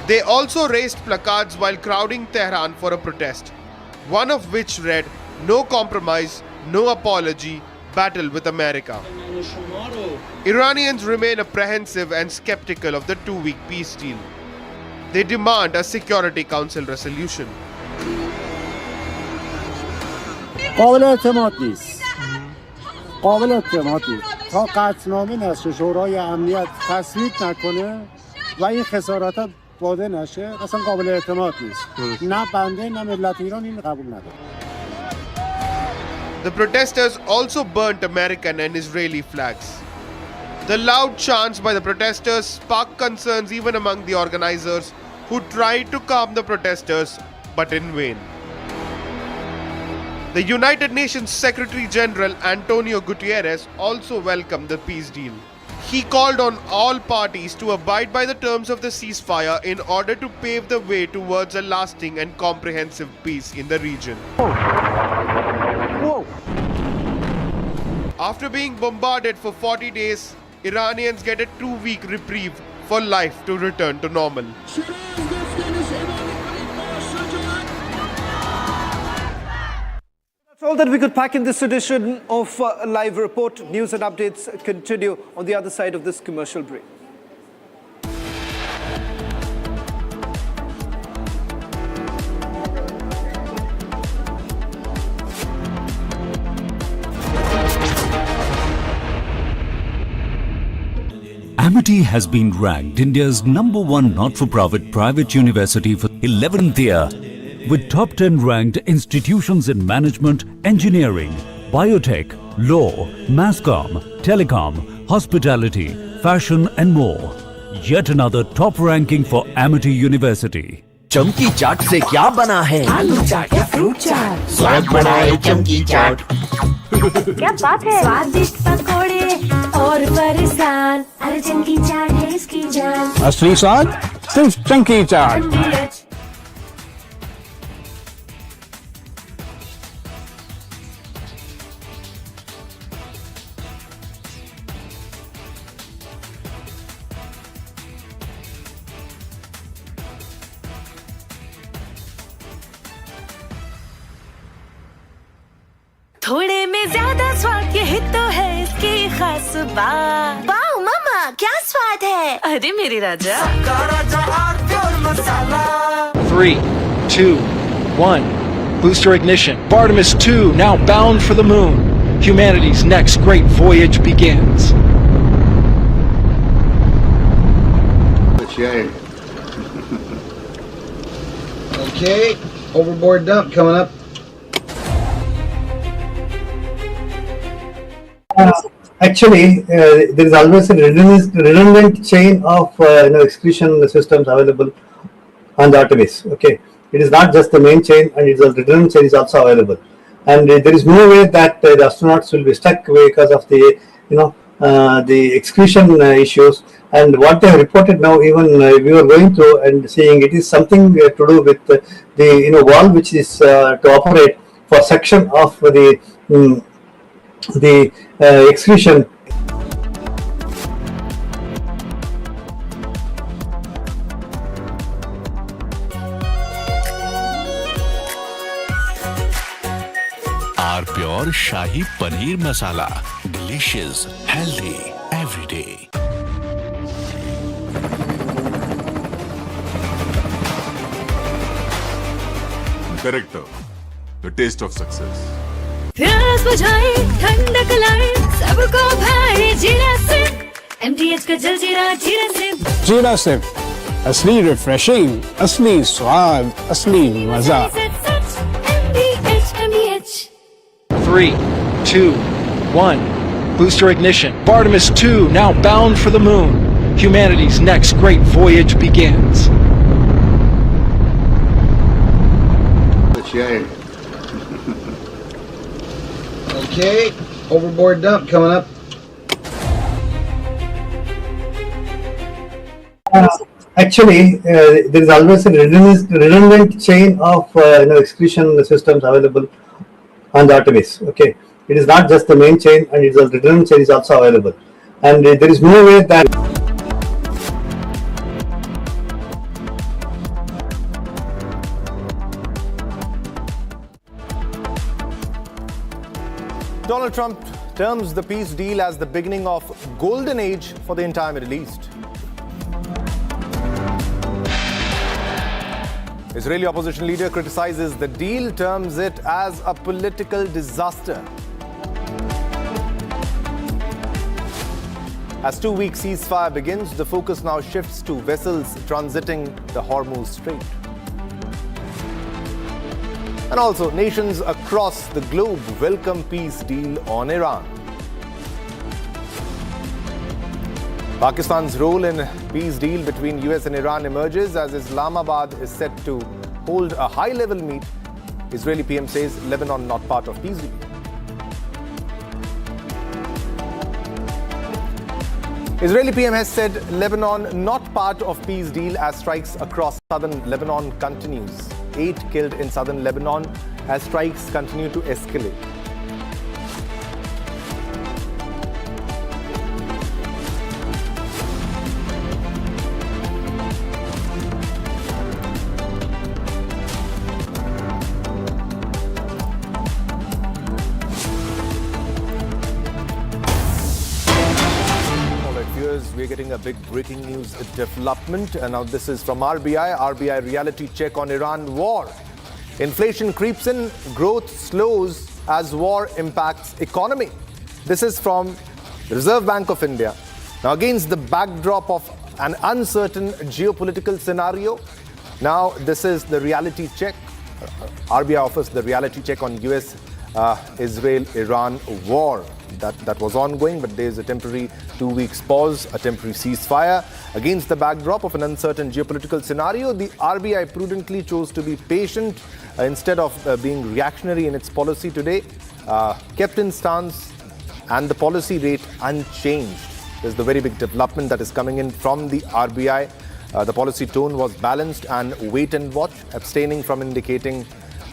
Speaker 9: They also raised placards while crowding Tehran for a protest, one of which read, "No compromise, no apology, battle with America." Iranians remain apprehensive and skeptical of the 2-week peace deal. They demand a Security Council resolution.
Speaker 21: قابل اعتماد نیست. قابل اعتماد نیست. تا قطعنامه نشه شورای امنیت تصویب نکنه و این خسارات واده نشه اصلا قابل اعتماد نیست. نه بنده نه ملت ایران این قبول نداره.
Speaker 9: The protesters also burnt American and Israeli flags. The loud chants by the protesters sparked concerns even among the organizers, who tried to calm the protesters, but in vain. The United Nations Secretary General Antonio Guterres also welcomed the peace deal. He called on all parties to abide by the terms of the ceasefire in order to pave the way towards a lasting and comprehensive peace in the region.
Speaker 21: Whoa.
Speaker 9: After being bombarded for 40 days, Iranians get a 2-week reprieve for life to return to normal.
Speaker 1: all that we could pack in this edition of Live Report. News and updates continue on the other side of this commercial break.
Speaker 5: Amity has been ranked India's #1 not-for-profit private university for 11th year, with top 10 ranked institutions in management, engineering, biotech, law, masscom, telecom, hospitality, fashion and more. Yet another top ranking for Amity University.
Speaker 6: चमकी चाट से क्या बना है?
Speaker 18: आलू चाट या fruit चाट,
Speaker 6: स्वाद बढ़ाए चमकी चाट।
Speaker 18: क्या बात है? स्वादिष्ट पकोड़े और फरसान, अरे चमकी चाट है इसकी जान।
Speaker 21: असली स्वाद सिर्फ चंकी चाट।
Speaker 18: थोड़े में ज्यादा स्वाद, यही तो है इसकी खास बात। वाओ मामा, क्या स्वाद है? अरे मेरे राजा, सबका राजा और मसाला।
Speaker 11: 3, 2, 1. Booster ignition. Artemis 2 now bound for the moon. Humanity's next great voyage begins.
Speaker 12: Okay, overboard dump coming up.
Speaker 13: Actually, there is always a redundant chain of excretion systems available on the Artemis. Okay, it is not just the main chain, and it's a redundant chain is also available. And there is no way that the astronauts will be stuck because of the the excretion issues. And what they have reported now, even we were going through and seeing, it is something to do with the valve which is to operate for suction of the excretion.
Speaker 14: Our pure Shahi Paneer Masala. Delicious, healthy, every day.
Speaker 20: Director, the taste of success.
Speaker 18: प्यास बुझाए, ठंडक लाए, सबको भाए जीरा SIP. MTH का जल जीरा, जीरा सिप।
Speaker 21: जीरा सिप, असली रिफ्रेशिंग, असली स्वाद, असली मजा।
Speaker 18: MTH।
Speaker 11: 3, 2, 1. Booster ignition. Artemis 2 now bound for the moon. Humanity's next great voyage begins.
Speaker 12: Okay, overboard dump coming up.
Speaker 13: Actually, there is always a redundant chain of excretion systems available on the Artemis. Okay, it is not just the main chain, and it's a redundant chain is also available. And there is no way that
Speaker 7: Donald Trump terms the peace deal as the beginning of golden age for the entire Middle East. Israeli opposition leader criticizes the deal, terms it as a political disaster. As 2-week ceasefire begins, the focus now shifts to vessels transiting the Hormuz Strait. And also, nations across the globe welcome peace deal on Iran. Pakistan's role in peace deal between US and Iran emerges as Islamabad is set to hold a high-level meet. Israeli PM says Lebanon not part of peace deal. Israeli PM has said Lebanon not part of peace deal as strikes across southern Lebanon continues. 8 killed in southern Lebanon as strikes continue to escalate. a big breaking news development. And now this is from RBI reality check on Iran war. Inflation creeps in, growth slows as war impacts economy. This is from the Reserve Bank of India. Now, against the backdrop of an uncertain geopolitical scenario, now this is the reality check. RBI offers the reality check on US Israel-Iran war that was ongoing, but there is a temporary 2 weeks pause, a temporary ceasefire. Against the backdrop of an uncertain geopolitical scenario, the RBI prudently chose to be patient instead of being reactionary in its policy today, kept in stance and the policy rate unchanged. This is the very big development that is coming in from the RBI. The policy tone was balanced and wait and watch, abstaining from indicating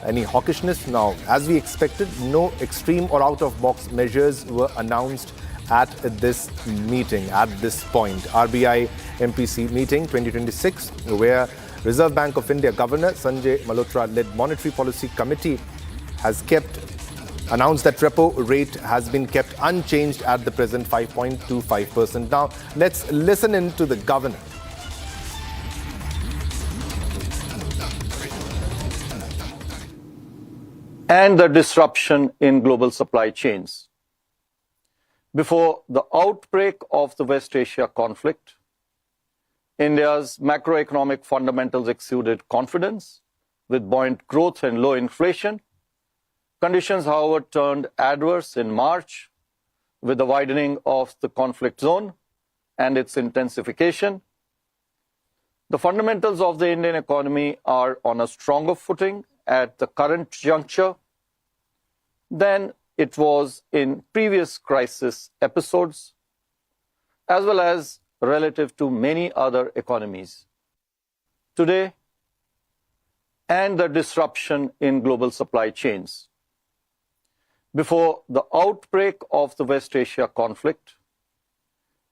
Speaker 7: any hawkishness. Now, as we expected, no extreme or out-of-box measures were announced at this meeting, at this point. RBI MPC meeting 2026, where Reserve Bank of India Governor Sanjay Malhotra-led Monetary Policy Committee has announced that repo rate has been kept unchanged at the present 5.25%. Now, let's listen in to the governor.
Speaker 15: And the disruption in global supply chains. Before the outbreak of the West Asia conflict, India's macroeconomic fundamentals exuded confidence, with buoyant growth and low inflation. Conditions, however, turned adverse in March with the widening of the conflict zone and its intensification. The fundamentals of the Indian economy are on a stronger footing at the current juncture than it was in previous crisis episodes, as well as relative to many other economies. Today, and the disruption in global supply chains. Before the outbreak of the West Asia conflict,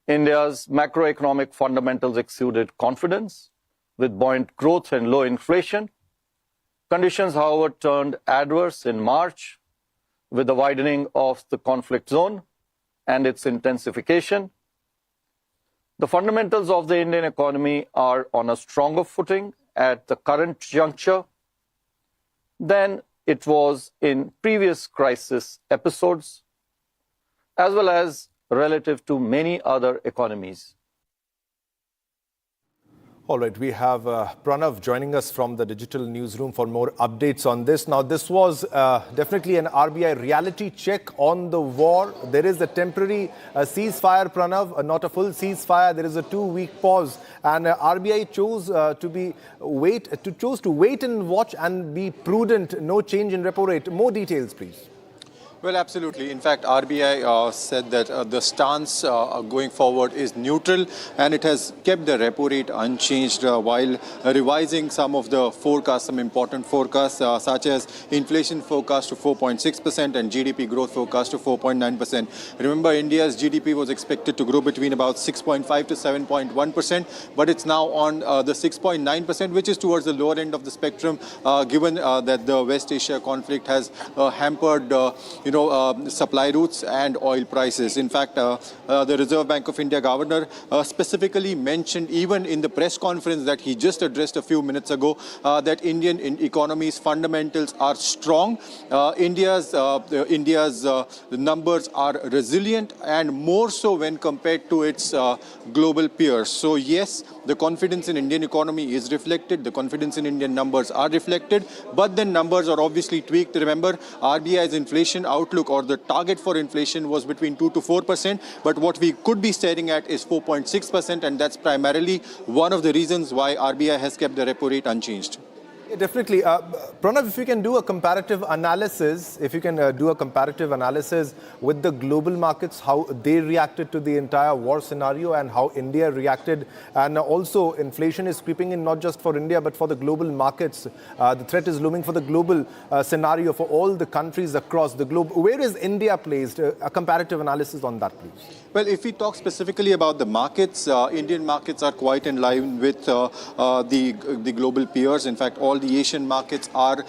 Speaker 15: India's macroeconomic fundamentals exuded confidence, with buoyant growth and low inflation. Conditions, however, turned adverse in March with the widening of the conflict zone and its intensification. The fundamentals of the Indian economy are on a stronger footing at the current juncture than it was in previous crisis episodes, as well as relative to many other economies.
Speaker 7: All right, we have Pranav joining us from the digital newsroom for more updates on this. Now, this was definitely an RBI reality check on the war. There is a temporary ceasefire, Pranav, not a full ceasefire. There is a 2 week pause, and RBI chose to wait and watch and be prudent. No change in repo rate. More details, please.
Speaker 17: Well, absolutely. In fact, RBI said that the stance going forward is neutral, and it has kept the repo rate unchanged while revising some of the forecasts, some important forecasts, such as inflation forecast to 4.6% and GDP growth forecast to 4.9%. Remember, India's GDP was expected to grow between about 6.5 to 7.1%, but it's now on the 6.9%, which is towards the lower end of the spectrum, given that the West Asia conflict has hampered supply routes and oil prices. In fact, the Reserve Bank of India governor specifically mentioned, even in the press conference that he just addressed a few minutes ago, that Indian economy's fundamentals are strong. India's numbers are resilient, and more so when compared to its global peers. So yes, the confidence in Indian economy is reflected, the confidence in Indian numbers are reflected, but then numbers are obviously tweaked. Remember, RBI's inflation outlook, or the target for inflation, was between 2 to 4%, but what we could be staring at is 4.6%, and that's primarily one of the reasons why RBI has kept the repo rate unchanged.
Speaker 7: Yeah, definitely. Pranav, if you can do a comparative analysis, with the global markets, how they reacted to the entire war scenario and how India reacted. And also, inflation is creeping in not just for India, but for the global markets. The threat is looming for the global scenario for all the countries across the globe. Where is India placed? A comparative analysis on that, please.
Speaker 17: Well, if we talk specifically about the markets, Indian markets are quite in line with the global peers. In fact, all the Asian markets are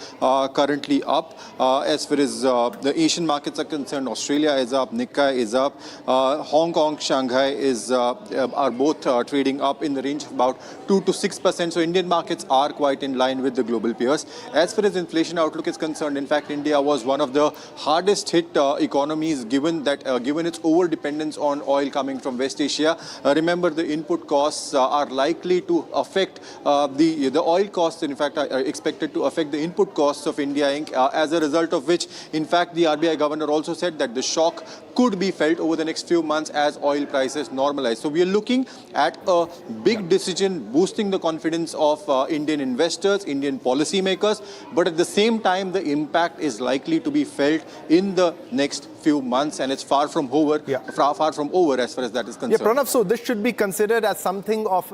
Speaker 17: currently up. As far as the Asian markets are concerned, Australia is up, Nikkei is up, Hong Kong, Shanghai are both trading up in the range of about 2 to 6%. So Indian markets are quite in line with the global peers. As far as inflation outlook is concerned, in fact, India was one of the hardest hit economies given its over dependence on oil coming from West Asia. Remember, the input costs are likely to affect the oil costs, in fact, are expected to affect the input costs of India Inc. As a result of which, in fact, the RBI governor also said that the shock could be felt over the next few months as oil prices normalize. So we are looking at a big decision boosting the confidence of Indian investors, Indian policymakers, but at the same time, the impact is likely to be felt in the next few months, and it's far from over as far as that is concerned.
Speaker 7: Yeah, Pranav, so this should be considered as something of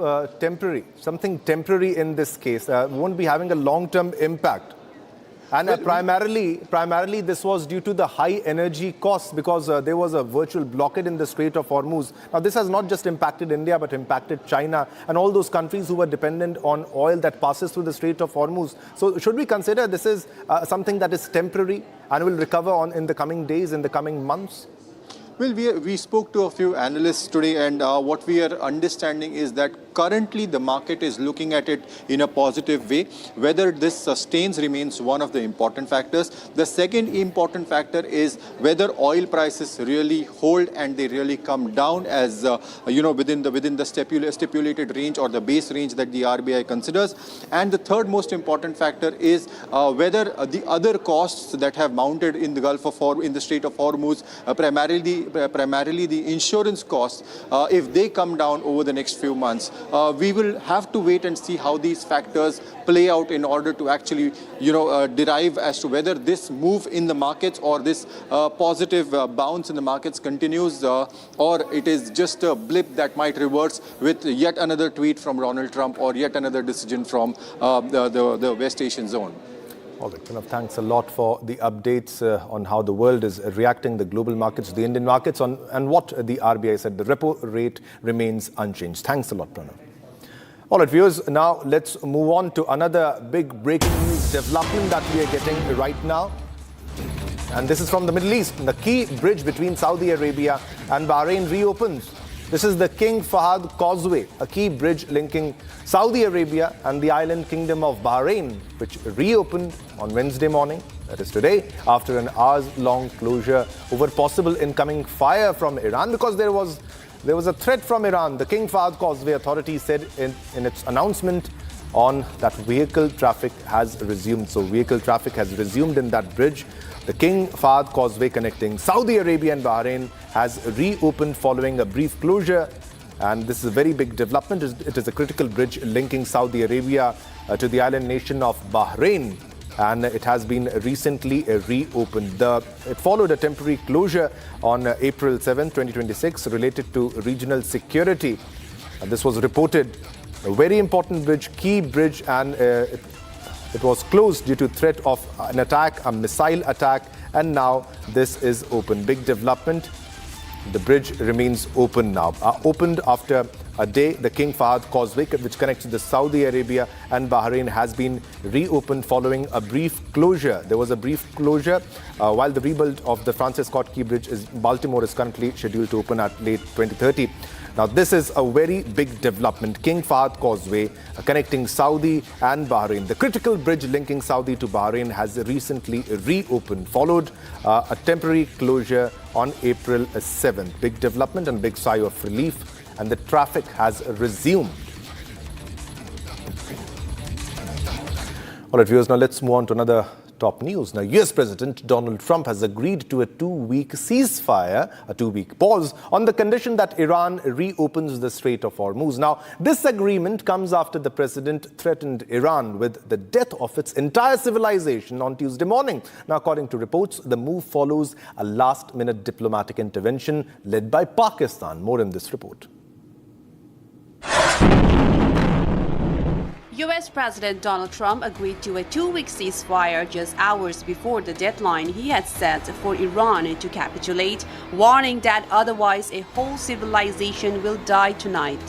Speaker 7: something temporary in this case. Won't be having a long-term impact. And primarily this was due to the high energy costs because there was a virtual blockade in the Strait of Hormuz. Now, this has not just impacted India, but impacted China and all those countries who were dependent on oil that passes through the Strait of Hormuz. So should we consider this is something that is temporary and will recover in the coming days, in the coming months?
Speaker 17: Well, we spoke to a few analysts today, and what we are understanding is that currently the market is looking at it in a positive way. Whether this sustains remains one of the important factors. The second important factor is whether oil prices really hold and they really come down as within the stipulated range or the base range that the RBI considers. And the third most important factor is whether the other costs that have mounted in the in the Strait of Hormuz, primarily the insurance costs, if they come down over the next few months, we will have to wait and see how these factors play out in order to actually, derive as to whether this move in the markets or this positive bounce in the markets continues or it is just a blip that might reverse with yet another tweet from Donald Trump or yet another decision from the West Asian zone.
Speaker 7: All right, Pranav, thanks a lot for the updates on how the world is reacting, the global markets, the Indian markets, and what the RBI said. The repo rate remains unchanged. Thanks a lot, Pranav. All right, viewers, now let's move on to another big breaking news development that we are getting right now. And this is from the Middle East. The key bridge between Saudi Arabia and Bahrain reopens. This is the King Fahd Causeway, a key bridge linking Saudi Arabia and the island kingdom of Bahrain, which reopened on Wednesday morning, that is today, after an hours-long closure over possible incoming fire from Iran because there was a threat from Iran. The King Fahd Causeway Authority said in its announcement on that vehicle traffic has resumed. So vehicle traffic has resumed in that bridge. The King Fahd Causeway connecting Saudi Arabia and Bahrain has reopened following a brief closure. And this is a very big development. It is a critical bridge linking Saudi Arabia to the island nation of Bahrain. And it has been recently reopened. It followed a temporary closure on April 7, 2026 related to regional security. This was reported a very important bridge, key bridge, and it was closed due to threat of an attack, a missile attack, and now this is open. Big development. The bridge remains open now. Opened after a day, the King Fahd Causeway, which connects the Saudi Arabia and Bahrain, has been reopened following a brief closure. There was a brief closure while the rebuild of the Francis Scott Key Bridge in Baltimore is currently scheduled to open at late 2030. Now, this is a very big development. King Fahd Causeway connecting Saudi and Bahrain. The critical bridge linking Saudi to Bahrain has recently reopened, followed a temporary closure on April 7th. Big development and big sigh of relief, and the traffic has resumed. All right, viewers, now let's move on to another top news. Now, US President Donald Trump has agreed to a 2-week ceasefire, a 2-week pause, on the condition that Iran reopens the Strait of Hormuz. Now, this agreement comes after the president threatened Iran with the death of its entire civilization on Tuesday morning. Now, according to reports, the move follows a last-minute diplomatic intervention led by Pakistan. More in this report.
Speaker 3: US President Donald Trump agreed to a 2-week ceasefire just hours before the deadline he had set for Iran to capitulate, warning that otherwise a whole civilization will die tonight.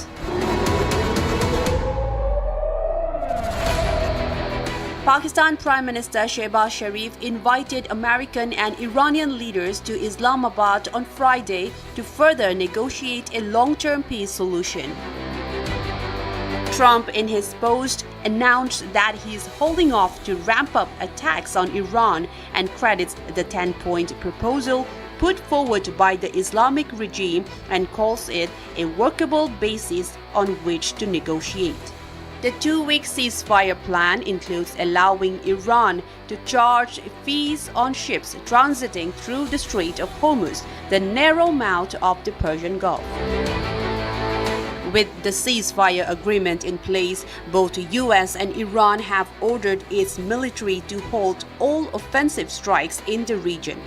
Speaker 3: Pakistan Prime Minister Shehbaz Sharif invited American and Iranian leaders to Islamabad on Friday to further negotiate a long-term peace solution. Trump, in his post, announced that he is holding off to ramp up attacks on Iran and credits the 10-point proposal put forward by the Islamic regime and calls it a workable basis on which to negotiate. The 2-week ceasefire plan includes allowing Iran to charge fees on ships transiting through the Strait of Hormuz, the narrow mouth of the Persian Gulf. With the ceasefire agreement in place, both the US and Iran have ordered its military to halt all offensive strikes in the region.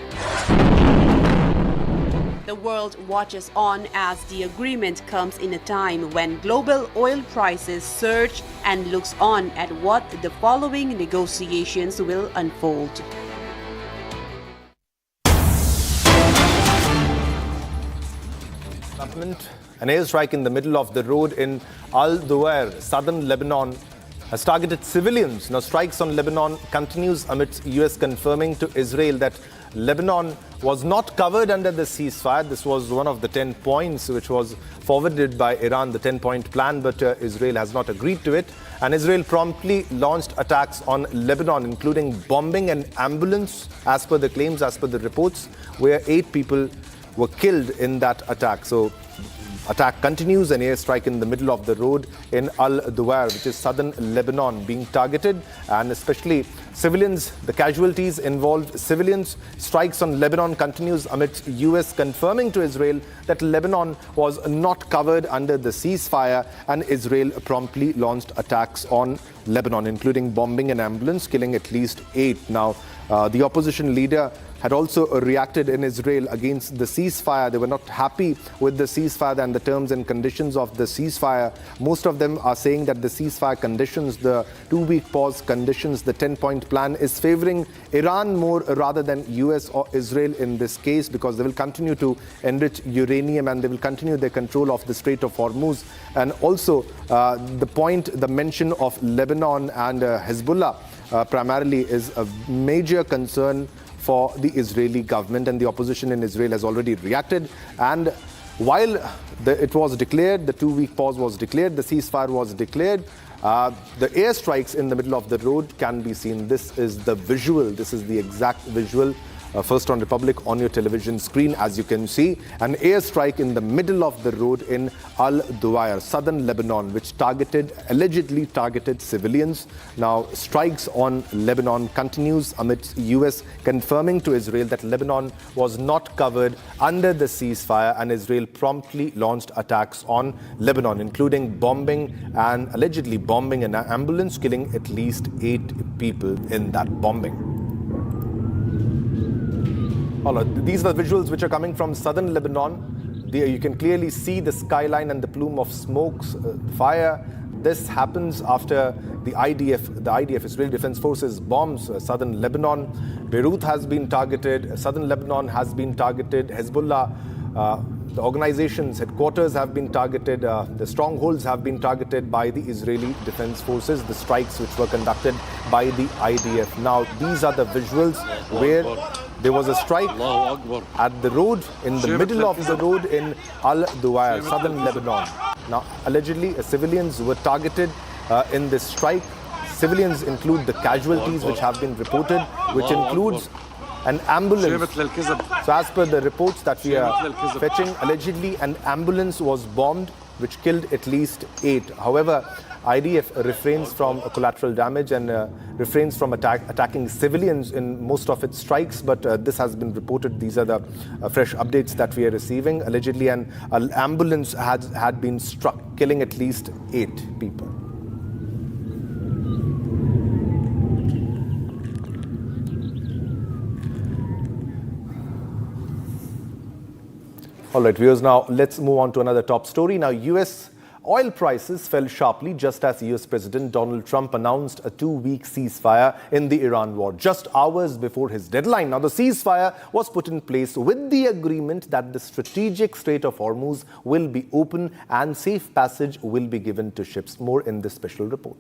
Speaker 3: The world watches on as the agreement comes in a time when global oil prices surge and looks on at what the following negotiations will unfold.
Speaker 7: An airstrike in the middle of the road in Al-Duwair, southern Lebanon, has targeted civilians. Now, strikes on Lebanon continues amidst US confirming to Israel that Lebanon was not covered under the ceasefire. This was one of the 10 points which was forwarded by Iran, the 10-point plan, but Israel has not agreed to it. And Israel promptly launched attacks on Lebanon, including bombing an ambulance, as per the claims, as per the reports, where 8 people were killed in that attack. So, attack continues, an airstrike in the middle of the road in Al-Duwair, which is southern Lebanon, being targeted, and especially civilians, the casualties involved civilians. Strikes on Lebanon continues amidst US confirming to Israel that Lebanon was not covered under the ceasefire, and Israel promptly launched attacks on Lebanon, including bombing an ambulance, killing at least 8. Now, the opposition leader had also reacted in Israel against the ceasefire. They were not happy with the ceasefire and the terms and conditions of the ceasefire. Most of them are saying that the ceasefire conditions, the 2-week pause conditions, the 10-point plan is favoring Iran more rather than US or Israel in this case, because they will continue to enrich uranium and they will continue their control of the Strait of Hormuz. And also the mention of Lebanon and Hezbollah primarily is a major concern for the Israeli government, and the opposition in Israel has already reacted. And while it was declared, the 2-week pause was declared, the ceasefire was declared, the airstrikes in the middle of the road can be seen. This is the visual, this is the exact visual. First on Republic on your television screen, as you can see, an airstrike in the middle of the road in Al-Duwair, southern Lebanon, which allegedly targeted civilians. Now, strikes on Lebanon continues amidst US confirming to Israel that Lebanon was not covered under the ceasefire, and Israel promptly launched attacks on Lebanon, including allegedly bombing an ambulance, killing at least 8 people in that bombing. These are the visuals which are coming from southern Lebanon. You can clearly see the skyline and the plume of smoke, fire. This happens after the IDF, Israeli Defense Forces, bombs southern Lebanon. Beirut has been targeted. Southern Lebanon has been targeted. Hezbollah, the organization's headquarters have been targeted. The strongholds have been targeted by the Israeli Defense Forces, the strikes which were conducted by the IDF. Now, these are the visuals where there was a strike at the road, in the middle of the road in Al-Duwair, southern Lebanon. Now, allegedly, civilians were targeted in this strike. Civilians include the casualties which have been reported, which includes an ambulance. So as per the reports that we are fetching, allegedly an ambulance was bombed, which killed at least 8. However, IDF refrains from collateral damage and refrains from attacking civilians in most of its strikes, but this has been reported. These are the fresh updates that we are receiving. Allegedly, an ambulance had been struck, killing at least 8 people. All right, viewers, now let's move on to another top story. Now, US Oil prices fell sharply just as US President Donald Trump announced a 2-week ceasefire in the Iran war, just hours before his deadline. Now, the ceasefire was put in place with the agreement that the strategic Strait of Hormuz will be open and safe passage will be given to ships. More in this special report.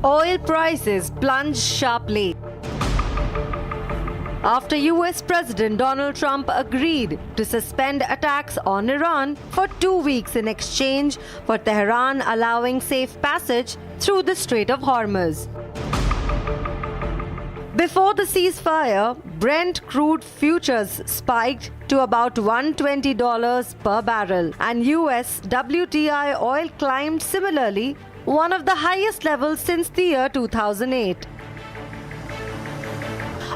Speaker 10: Oil prices plunged sharply after US President Donald Trump agreed to suspend attacks on Iran for 2 weeks in exchange for Tehran allowing safe passage through the Strait of Hormuz. Before the ceasefire, Brent crude futures spiked to about $120 per barrel, and US WTI oil climbed similarly, one of the highest levels since the year 2008.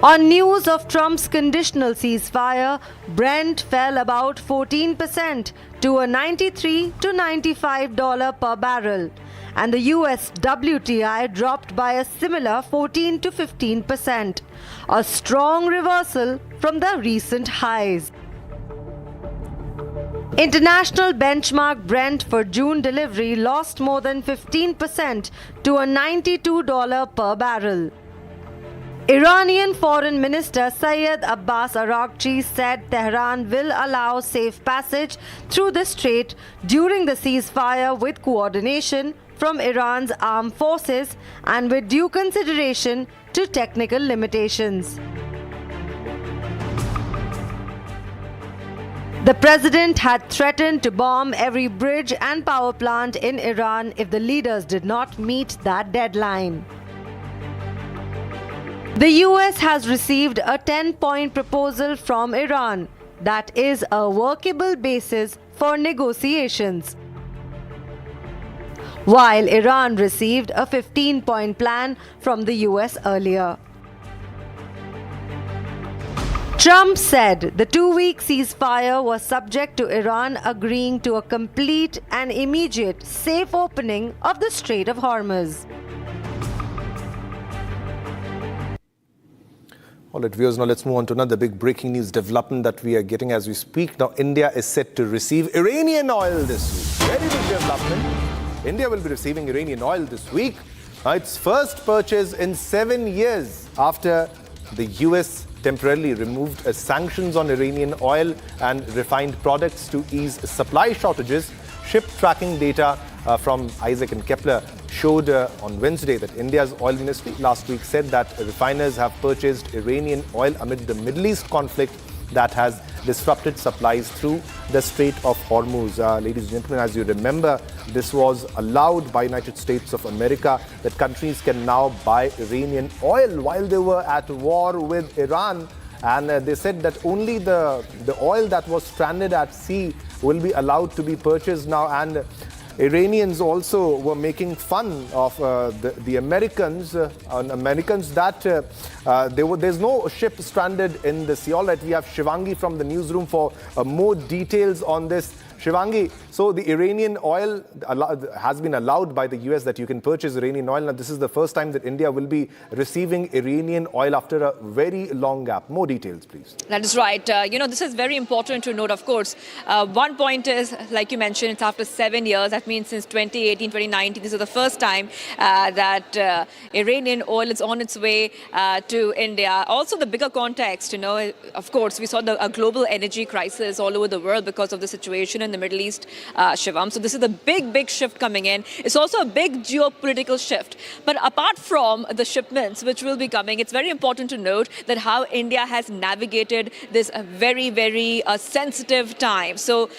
Speaker 10: On news of Trump's conditional ceasefire, Brent fell about 14% to a $93 to $95 per barrel, and the US WTI dropped by a similar 14 to 15%, a strong reversal from the recent highs. International benchmark Brent for June delivery lost more than 15% to a $92 per barrel. Iranian Foreign Minister Syed Abbas Araghchi said Tehran will allow safe passage through the strait during the ceasefire with coordination from Iran's armed forces and with due consideration to technical limitations. The president had threatened to bomb every bridge and power plant in Iran if the leaders did not meet that deadline. The US has received a 10-point proposal from Iran that is a workable basis for negotiations, while Iran received a 15-point plan from the US earlier. Trump said the 2-week ceasefire was subject to Iran agreeing to a complete and immediate safe opening of the Strait of Hormuz.
Speaker 7: All right, viewers, now let's move on to another big breaking news development that we are getting as we speak. Now, India is set to receive Iranian oil this week. Very big development. India will be receiving Iranian oil this week. Its first purchase in 7 years after the US temporarily removed sanctions on Iranian oil and refined products to ease supply shortages. Ship tracking data from Isaac and Kepler showed on Wednesday that India's oil ministry last week said that refiners have purchased Iranian oil amid the Middle East conflict that has disrupted supplies through the Strait of Hormuz. Ladies and gentlemen, as you remember, this was allowed by United States of America, that countries can now buy Iranian oil while they were at war with Iran. And they said that only the oil that was stranded at sea will be allowed to be purchased now. And Iranians also were making fun of the Americans, that there's no ship stranded in the sea. All right, we have Shivangi from the newsroom for more details on this. Shivangi, so the Iranian oil has been allowed by the US that you can purchase Iranian oil. Now, this is the first time that India will be receiving Iranian oil after a very long gap. More details, please.
Speaker 8: That is right. This is very important to note, of course. One point is, like you mentioned, it's after 7 years. That means since 2018, 2019, this is the first time that Iranian oil is on its way to India. Also, the bigger context, of course, we saw a global energy crisis all over the world because of the situation in the Middle East, Shivam. So this is a big shift coming in. It's also a big geopolitical shift. But apart from the shipments which will be coming, it's very important to note that how India has navigated this very sensitive time. So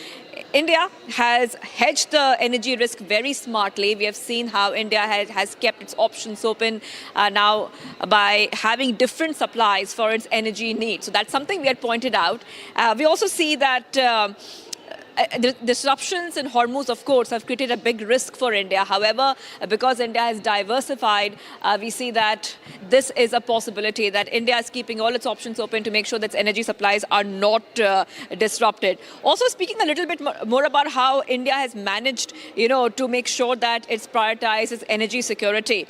Speaker 8: India has hedged the energy risk very smartly. We have seen how India has kept its options open now by having different supplies for its energy needs. So that's something we had pointed out. We also see that the disruptions in Hormuz, of course, have created a big risk for India. However, because India has diversified, we see that this is a possibility, that India is keeping all its options open to make sure that its energy supplies are not disrupted. Also, speaking a little bit more about how India has managed, to make sure that it's prioritized its energy security.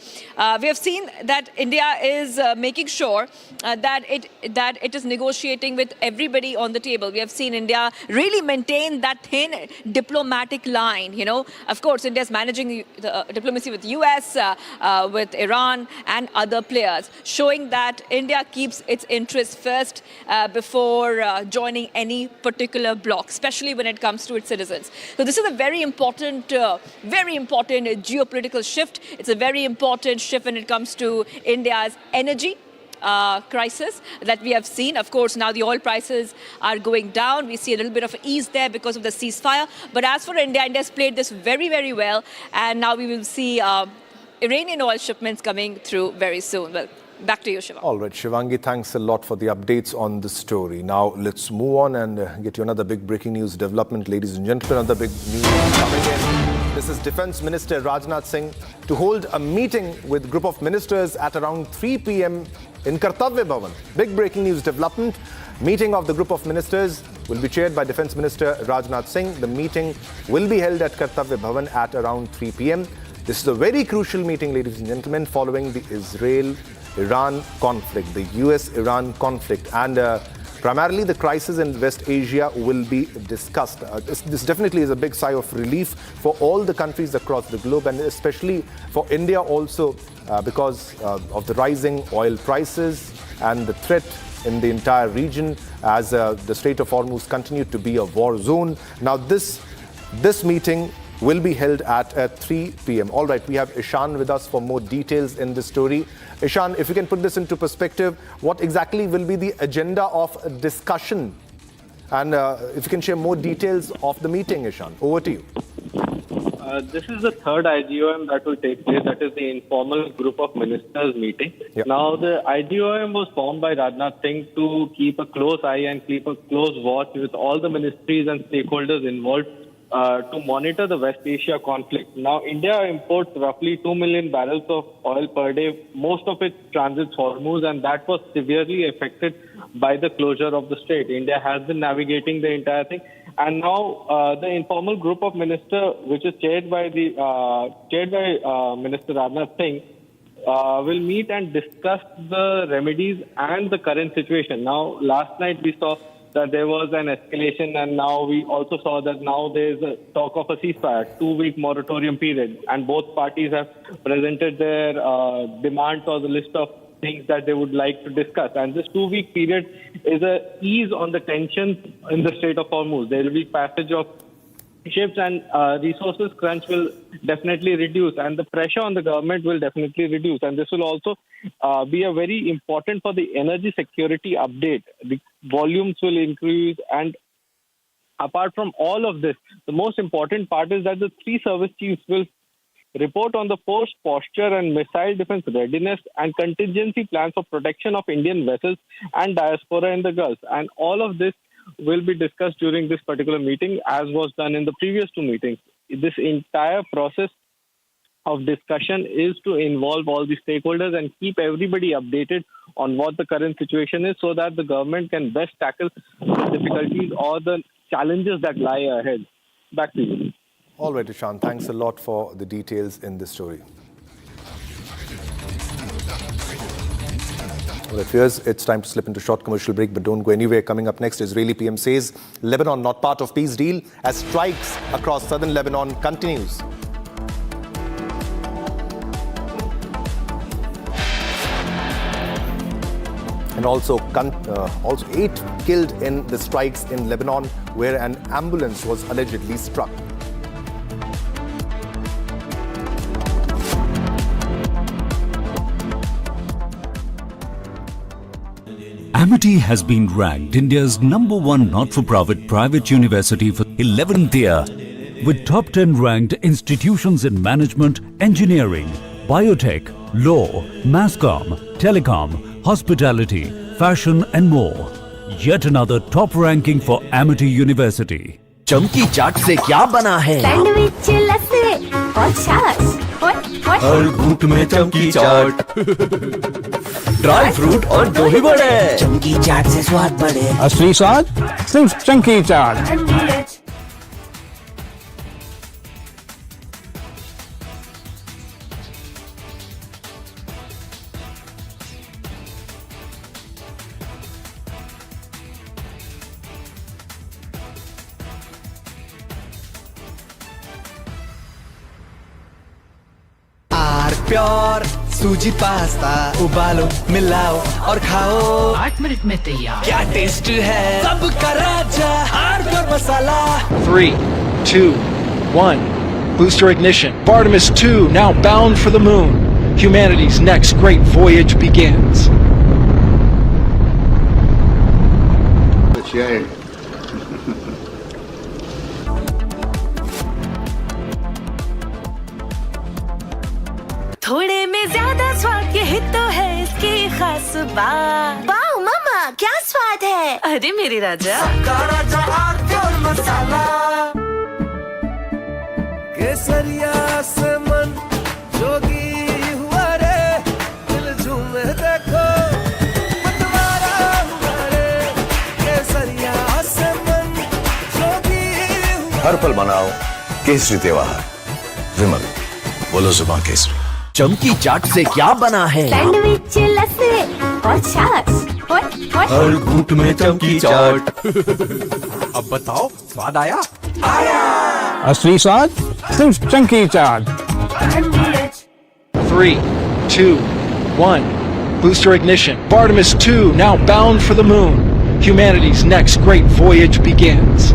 Speaker 8: We have seen that India is making sure that it is negotiating with everybody on the table. We have seen India really maintain that thin diplomatic line. Of course, India is managing the diplomacy with US, with Iran and other players, showing that India keeps its interests first before joining any particular bloc, especially when it comes to its citizens. So this is a very important geopolitical shift. It's a very important shift when it comes to India's energy crisis that we have seen. Of course, now the oil prices are going down. We see a little bit of ease there because of the ceasefire. But as for India, India has played this very, very well. And now we will see Iranian oil shipments coming through very soon. Well, back to you, Shiva.
Speaker 7: All right, Shivangi, thanks a lot for the updates on the story. Now, let's move on and get you another big breaking news development. Ladies and gentlemen, another big news coming in. This is Defense Minister Rajnath Singh to hold a meeting with group of ministers at around 3 p.m. in Kartavya Bhavan. Big breaking news development. Meeting of the group of ministers will be chaired by Defense Minister Rajnath Singh. The meeting will be held at Kartavya Bhavan at around 3 p.m. This is a very crucial meeting, ladies and gentlemen, following the Israel-Iran conflict, the US-Iran conflict, and primarily the crisis in West Asia will be discussed. This definitely is a big sigh of relief for all the countries across the globe, and especially for India also, because of the rising oil prices and the threat in the entire region as the Strait of Hormuz continued to be a war zone. Now this meeting will be held at 3 p.m. All right, we have Ishan with us for more details in this story. Ishan, if you can put this into perspective, what exactly will be the agenda of discussion? And if you can share more details of the meeting, Ishan, over to you.
Speaker 4: This is the third IGOM that will take place. That is the informal group of ministers meeting.
Speaker 7: Yep.
Speaker 4: Now, the IGOM was formed by Rajnath Singh to keep a close eye and keep a close watch with all the ministries and stakeholders involved to monitor the West Asia conflict. Now, India imports roughly 2 million barrels of oil per day. Most of it transits Hormuz, and that was severely affected by the closure of the strait. India has been navigating the entire thing. And now the informal group of ministers, which is chaired by Minister Arnab Singh, will meet and discuss the remedies and the current situation. Now, last night we saw that there was an escalation, and now we also saw that now there is a talk of a ceasefire, 2-week moratorium period, and both parties have presented their demands or the list of things that they would like to discuss. And this 2-week period is a ease on the tensions in the Strait of Hormuz. There will be passage of ships, and resources crunch will definitely reduce, and the pressure on the government will definitely reduce. And this will also be a very important for the energy security update. The volumes will increase, and apart from all of this, the most important part is that the 3 service chiefs will report on the force posture and missile defense readiness and contingency plans for protection of Indian vessels and diaspora in the Gulf. And all of this will be discussed during this particular meeting, as was done in the previous 2 meetings. This entire process of discussion is to involve all the stakeholders and keep everybody updated on what the current situation is, so that the government can best tackle the difficulties or the challenges that lie ahead. Back to you.
Speaker 7: All right, Ishan, thanks a lot for the details in this story. Well, it appears it's time to slip into a short commercial break, but don't go anywhere. Coming up next, Israeli PM says Lebanon not part of peace deal as strikes across southern Lebanon continues. And also 8 killed in the strikes in Lebanon, where an ambulance was allegedly struck.
Speaker 5: Amity has been ranked India's #1 not-for-profit private university for 11th year, with top 10 ranked institutions in management, engineering, biotech, law, masscom, telecom, hospitality, fashion and more. Yet another top ranking for Amity University.
Speaker 6: चमकी चाट से क्या बना है?
Speaker 18: Sandwich लस्सी और छाछ
Speaker 6: हर घूंट में चमकी चाट। ड्राई फ्रूट और दही बड़े, चमकी चाट से स्वाद बढ़े।
Speaker 21: असली स्वाद सिर्फ चंकी चाट।
Speaker 6: प्योर सूजी पास्ता उबालो मिलाओ और खाओ 8 मिनट में तैयार। क्या टेस्ट है सबका राजा hardcore masala.
Speaker 11: 3, 2, 1. Booster ignition. Artemis 2 now bound for the moon. Humanity's next great voyage begins.
Speaker 18: थोड़े में ज्यादा स्वाद यही तो है इसकी खास बात। वाओ मामा क्या स्वाद है। अरे मेरे राजा
Speaker 6: राजा हार्डकोर मसाला। केसरिया से मन जोगी हुआ रे, दिल झूमे देखो मतवारा हुआ रे। केसरिया से मन जोगी हुआ।
Speaker 19: हर पल मनाओ केसरी त्योहार। विमल बोलो जुबान केसरी।
Speaker 6: चमकी चाट से क्या बना है?
Speaker 18: सैंडविच लस्सी और छाछ
Speaker 6: हर घूंट में चमकी चाट। अब बताओ स्वाद आया?
Speaker 21: असली स्वाद सिर्फ chunky chaat.
Speaker 11: 3, 2, 1. Booster ignition. Artemis 2 now bound for the moon. Humanity's next great voyage begins.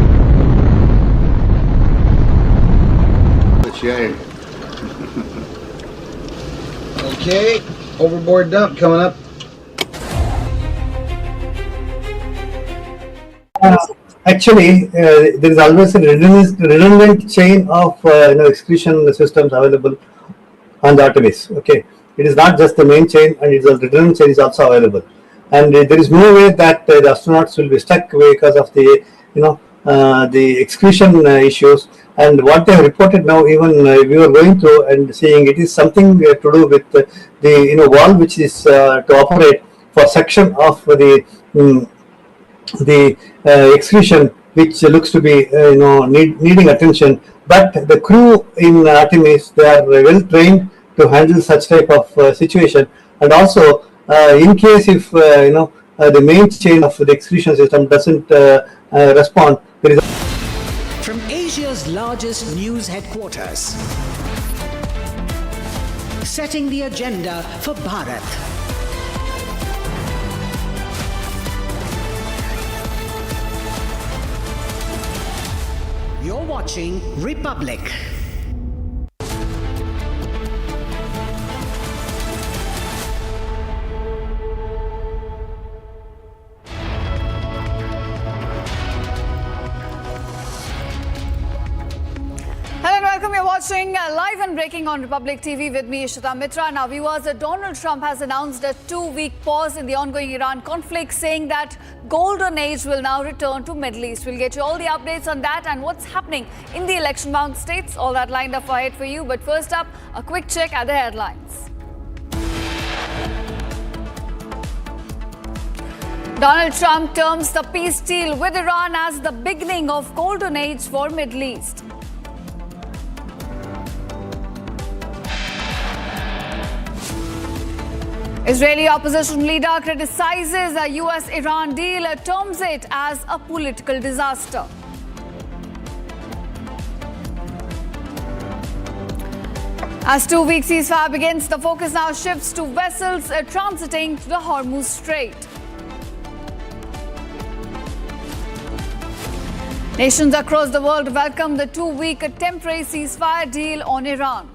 Speaker 12: Okay, overboard dump coming up.
Speaker 13: Actually, there is always a redundant chain of excretion systems available on the Artemis. Okay, it is not just the main chain, and it is a redundant chain is also available. And there is no way that the astronauts will be stuck because of the the excretion issues. And what they have reported now, even we were going through and seeing, it is something to do with the valve which is to operate for suction of the excretion, which looks to be needing attention. But the crew in Artemis, they are well trained to handle such type of situation. And also, in case if the main chain of the excretion system doesn't respond, there is
Speaker 22: from Asia's largest news headquarters, setting the agenda for Bharat. You're watching Republic.
Speaker 2: Hello and welcome. You're watching live and breaking on Republic TV with me, Ishita Mitra. Now, viewers, Donald Trump has announced a 2-week pause in the ongoing Iran conflict, saying that golden age will now return to Middle East. We'll get you all the updates on that and what's happening in the election-bound states. All that lined up ahead for you. But first up, a quick check at the headlines. Donald Trump terms the peace deal with Iran as the beginning of golden age for Middle East. Israeli opposition leader criticizes a US-Iran deal, terms it as a political disaster. As 2-week ceasefire begins, the focus now shifts to vessels transiting to the Hormuz Strait. Nations across the world welcome the 2-week temporary ceasefire deal on Iran.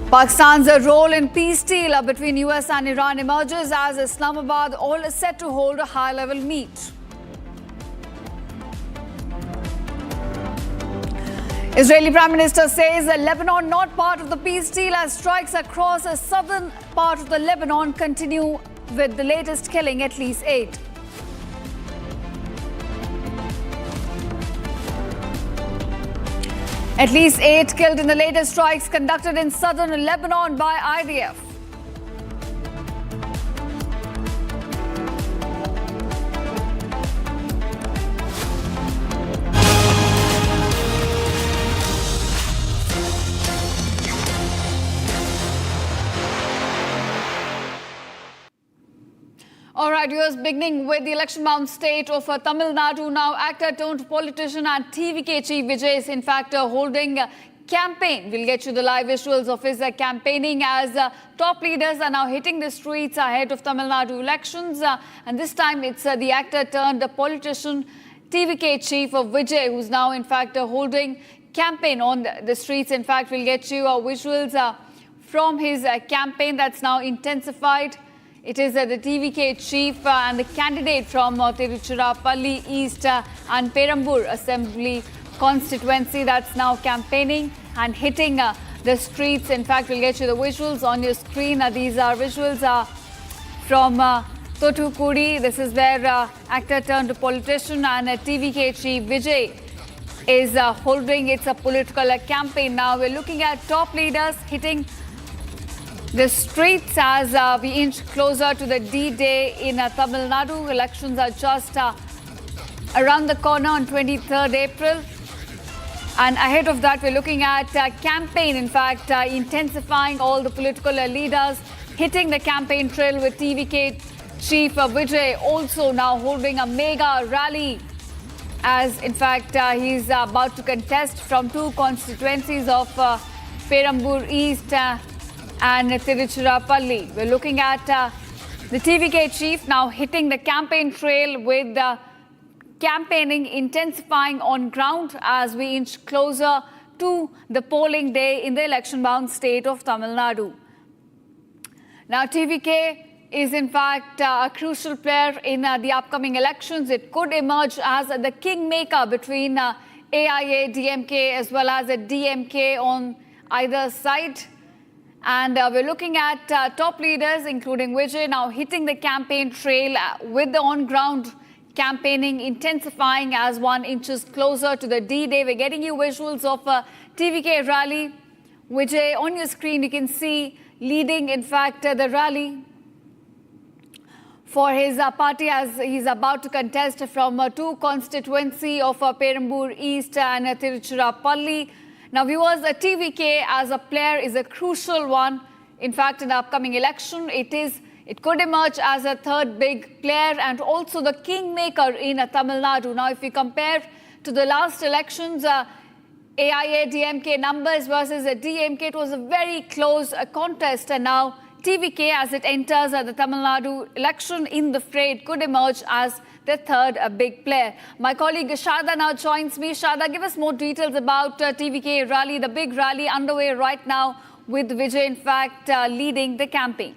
Speaker 2: Pakistan's role in peace deal between US and Iran emerges as Islamabad all is set to hold a high-level meet. Israeli Prime Minister says Lebanon not part of the peace deal as strikes across the southern part of the Lebanon continue with the latest killing at least 8. At least 8 killed in the latest strikes conducted in southern Lebanon by IDF. All right, viewers, beginning with the election-bound state of Tamil Nadu, now actor turned politician and TVK chief Vijay is in fact holding a campaign. We'll get you the live visuals of his campaigning as top leaders are now hitting the streets ahead of Tamil Nadu elections. And this time it's the actor turned politician TVK chief of Vijay, who's now in fact holding campaign on the streets. In fact, we'll get you visuals from his campaign that's now intensified. It is the TVK chief and the candidate from Tiruchirappalli East and Perambur Assembly constituency that's now campaigning and hitting the streets. In fact, we'll get you the visuals on your screen. These are visuals from Thoothukudi. This is where actor turned politician and TVK chief Vijay is holding its political campaign. Now we're looking at top leaders hitting the streets as we inch closer to the D-Day in Tamil Nadu. Elections are just around the corner on 23rd April. And ahead of that, we're looking at campaign, in fact, intensifying all the political leaders, hitting the campaign trail with TVK chief Vijay also now holding a mega rally as, in fact, he's about to contest from two constituencies of Perambur East and Tiruchirappalli. We're looking at the TVK chief now hitting the campaign trail with campaigning intensifying on ground as we inch closer to the polling day in the election-bound state of Tamil Nadu. Now, TVK is in fact a crucial player in the upcoming elections. It could emerge as the kingmaker between AIA, DMK as well as a DMK on either side. And we're looking at top leaders, including Vijay, now hitting the campaign trail with the on-ground campaigning intensifying as one inches closer to the D-Day. We're getting you visuals of a TVK rally. Vijay, on your screen, you can see leading, in fact, the rally for his party as he's about to contest from two constituency of Perambur East and Tiruchirappalli. Now, viewers, TVK as a player is a crucial one. In fact, in the upcoming election, it could emerge as a third big player and also the kingmaker in Tamil Nadu. Now, if we compare to the last elections, AIA DMK numbers versus DMK, it was a very close contest. And now TVK, as it enters the Tamil Nadu election in the fray, it could emerge as the third big player. My colleague Sharda now joins me. Sharda, give us more details about TVK rally, the big rally underway right now with Vijay, in fact, leading the campaign.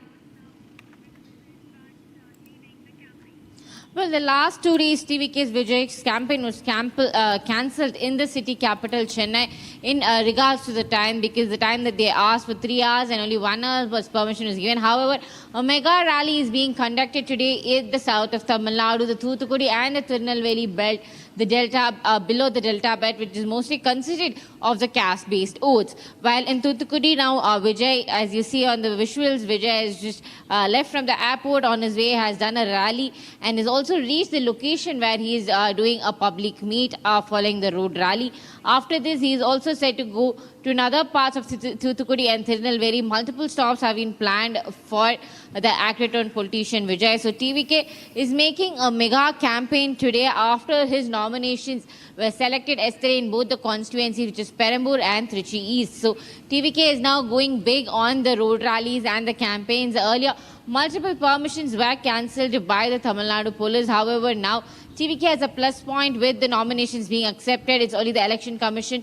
Speaker 9: Well, the last 2 days, TVK's Vijay's campaign was cancelled in the city capital, Chennai, in regards to the time, because the time that they asked for 3 hours and only 1 hour was permission was given. However, a mega rally is being conducted today in the south of Tamil Nadu, the Thoothukudi and the Tirunelveli belt, the delta, below the delta belt, which is mostly consisted of the caste-based oaths. While in Thoothukudi now, Vijay, as you see on the visuals, Vijay has just left from the airport on his way, has done a rally and is also reached the location where he is doing a public meet following the road rally. After this, he is also set to go to another parts of Thoothukudi and Tirunelveli. Multiple stops have been planned for the actor-turned politician Vijay. So TVK is making a mega campaign today after his nominations were selected yesterday in both the constituencies, which is Perambur and Trichy East. So TVK is now going big on the road rallies and the campaigns. Earlier, multiple permissions were cancelled by the Tamil Nadu police. However, now TVK has a plus point with the nominations being accepted. It's only the election commission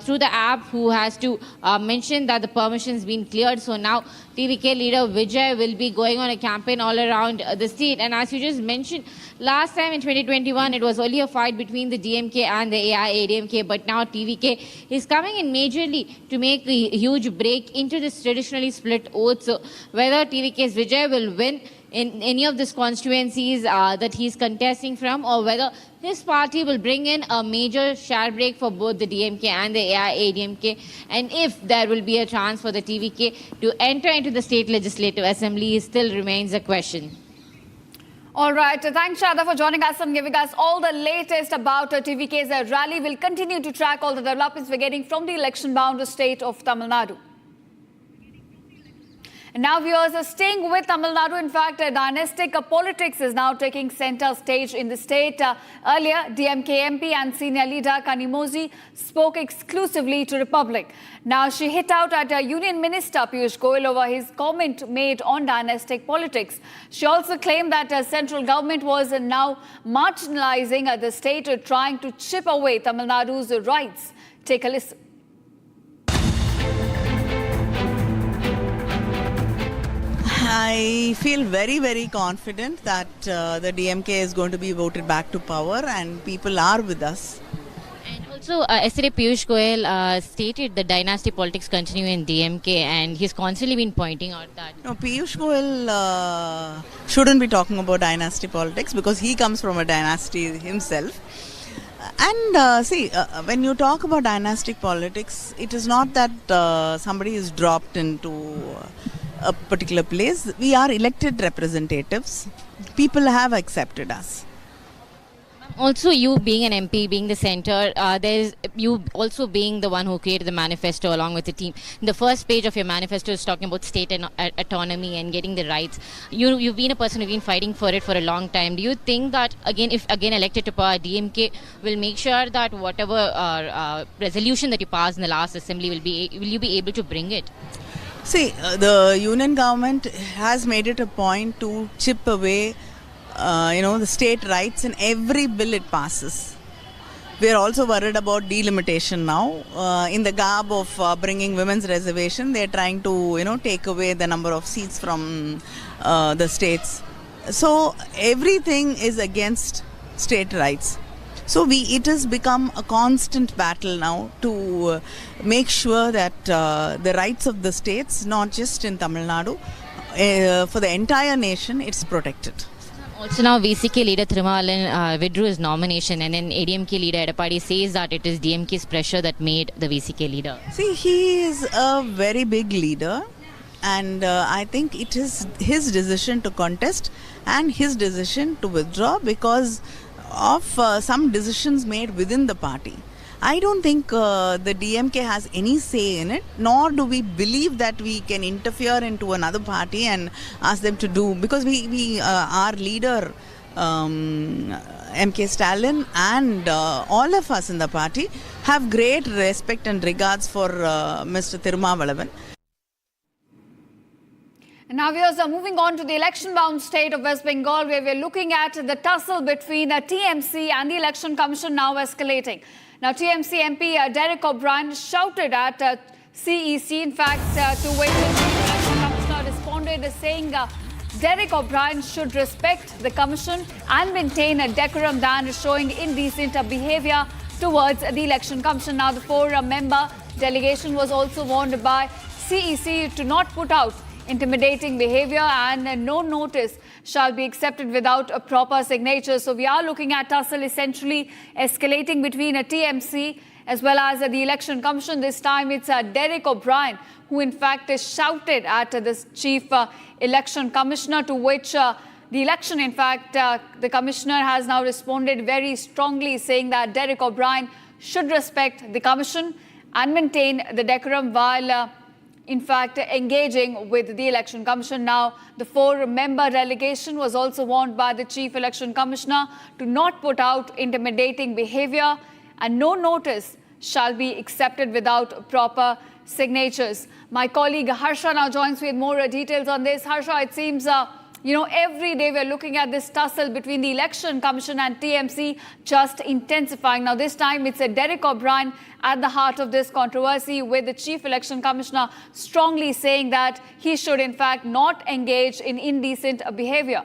Speaker 9: through the app who has to mention that the permissions been cleared. So now TVK leader Vijay will be going on a campaign all around the state. And as you just mentioned, last time in 2021, it was only a fight between the DMK and the AIADMK. But now TVK is coming in majorly to make a huge break into this traditionally split oath. So whether TVK's Vijay will win in any of these constituencies that he's contesting from, or whether his party will bring in a major share break for both the DMK and the AIADMK, and if there will be a chance for the TVK to enter into the state legislative assembly still remains a question.
Speaker 2: All right. Thanks, Shada, for joining us and giving us all the latest about TVK's rally. We'll continue to track all the developments we're getting from the election-bound state of Tamil Nadu. And now, viewers, are staying with Tamil Nadu. In fact, dynastic politics is now taking center stage in the state. Earlier, DMK MP and senior leader Kanimozi spoke exclusively to Republic. Now, she hit out at Union Minister Piyush Goyal over his comment made on dynastic politics. She also claimed that central government was now marginalizing the state, trying to chip away Tamil Nadu's rights. Take a listen.
Speaker 1: I feel very, very confident that the DMK is going to be voted back to power and people are with us.
Speaker 9: And also, yesterday Piyush Goyal stated that dynasty politics continue in DMK, and he's constantly been pointing out that.
Speaker 1: No, Piyush Goyal shouldn't be talking about dynasty politics because he comes from a dynasty himself. And see, when you talk about dynastic politics, it is not that somebody is dropped into a particular place. We are elected representatives. People have accepted us.
Speaker 9: Also, you being an MP, being the centre, there's you also being the one who created the manifesto along with the team. The first page of your manifesto is talking about state and autonomy and getting the rights. You've been a person who's been fighting for it for a long time. Do you think that if elected to power, DMK will make sure that whatever resolution that you pass in the last assembly will you be able to bring it?
Speaker 1: See, the union government has made it a point to chip away, the state rights in every bill it passes. We are also worried about delimitation now. In the garb of bringing women's reservation, they are trying to, take away the number of seats from the states. So everything is against state rights. So it has become a constant battle now to make sure that the rights of the states, not just in Tamil Nadu, for the entire nation, it's protected.
Speaker 9: Also now VCK leader Thirumalan withdrew his nomination, and then ADMK leader Edapadi says that it is DMK's pressure that made the VCK leader.
Speaker 1: See, he is a very big leader, and I think it is his decision to contest and his decision to withdraw because of some decisions made within the party. I don't think the DMK has any say in it, nor do we believe that we can interfere into another party and ask them to do, because our leader MK Stalin and all of us in the party have great respect and regards for Mr. Thirumavalavan.
Speaker 2: Now, viewers, are moving on to the election-bound state of West Bengal, where we're looking at the tussle between TMC and the Election Commission now escalating. Now, TMC MP Derek O'Brien shouted at CEC, in fact, to which the Election Commissioner responded saying Derek O'Brien should respect the Commission and maintain a decorum than showing indecent behaviour towards the Election Commission. Now, the four-member delegation was also warned by CEC to not put out intimidating behavior, and no notice shall be accepted without a proper signature. So we are looking at tussle essentially escalating between a TMC as well as the Election Commission. This time it's Derek O'Brien who in fact is shouted at this Chief Election Commissioner, to which the election, in fact, the Commissioner has now responded very strongly, saying that Derek O'Brien should respect the Commission and maintain the decorum while in fact engaging with the Election Commission. Now, the four-member delegation was also warned by the Chief Election Commissioner to not put out intimidating behaviour, and no notice shall be accepted without proper signatures. My colleague Harsha now joins with more details on this. Harsha, it seems every day we're looking at this tussle between the Election Commission and TMC just intensifying. Now, this time it's Derek O'Brien at the heart of this controversy, with the Chief Election Commissioner strongly saying that he should, in fact, not engage in indecent behavior.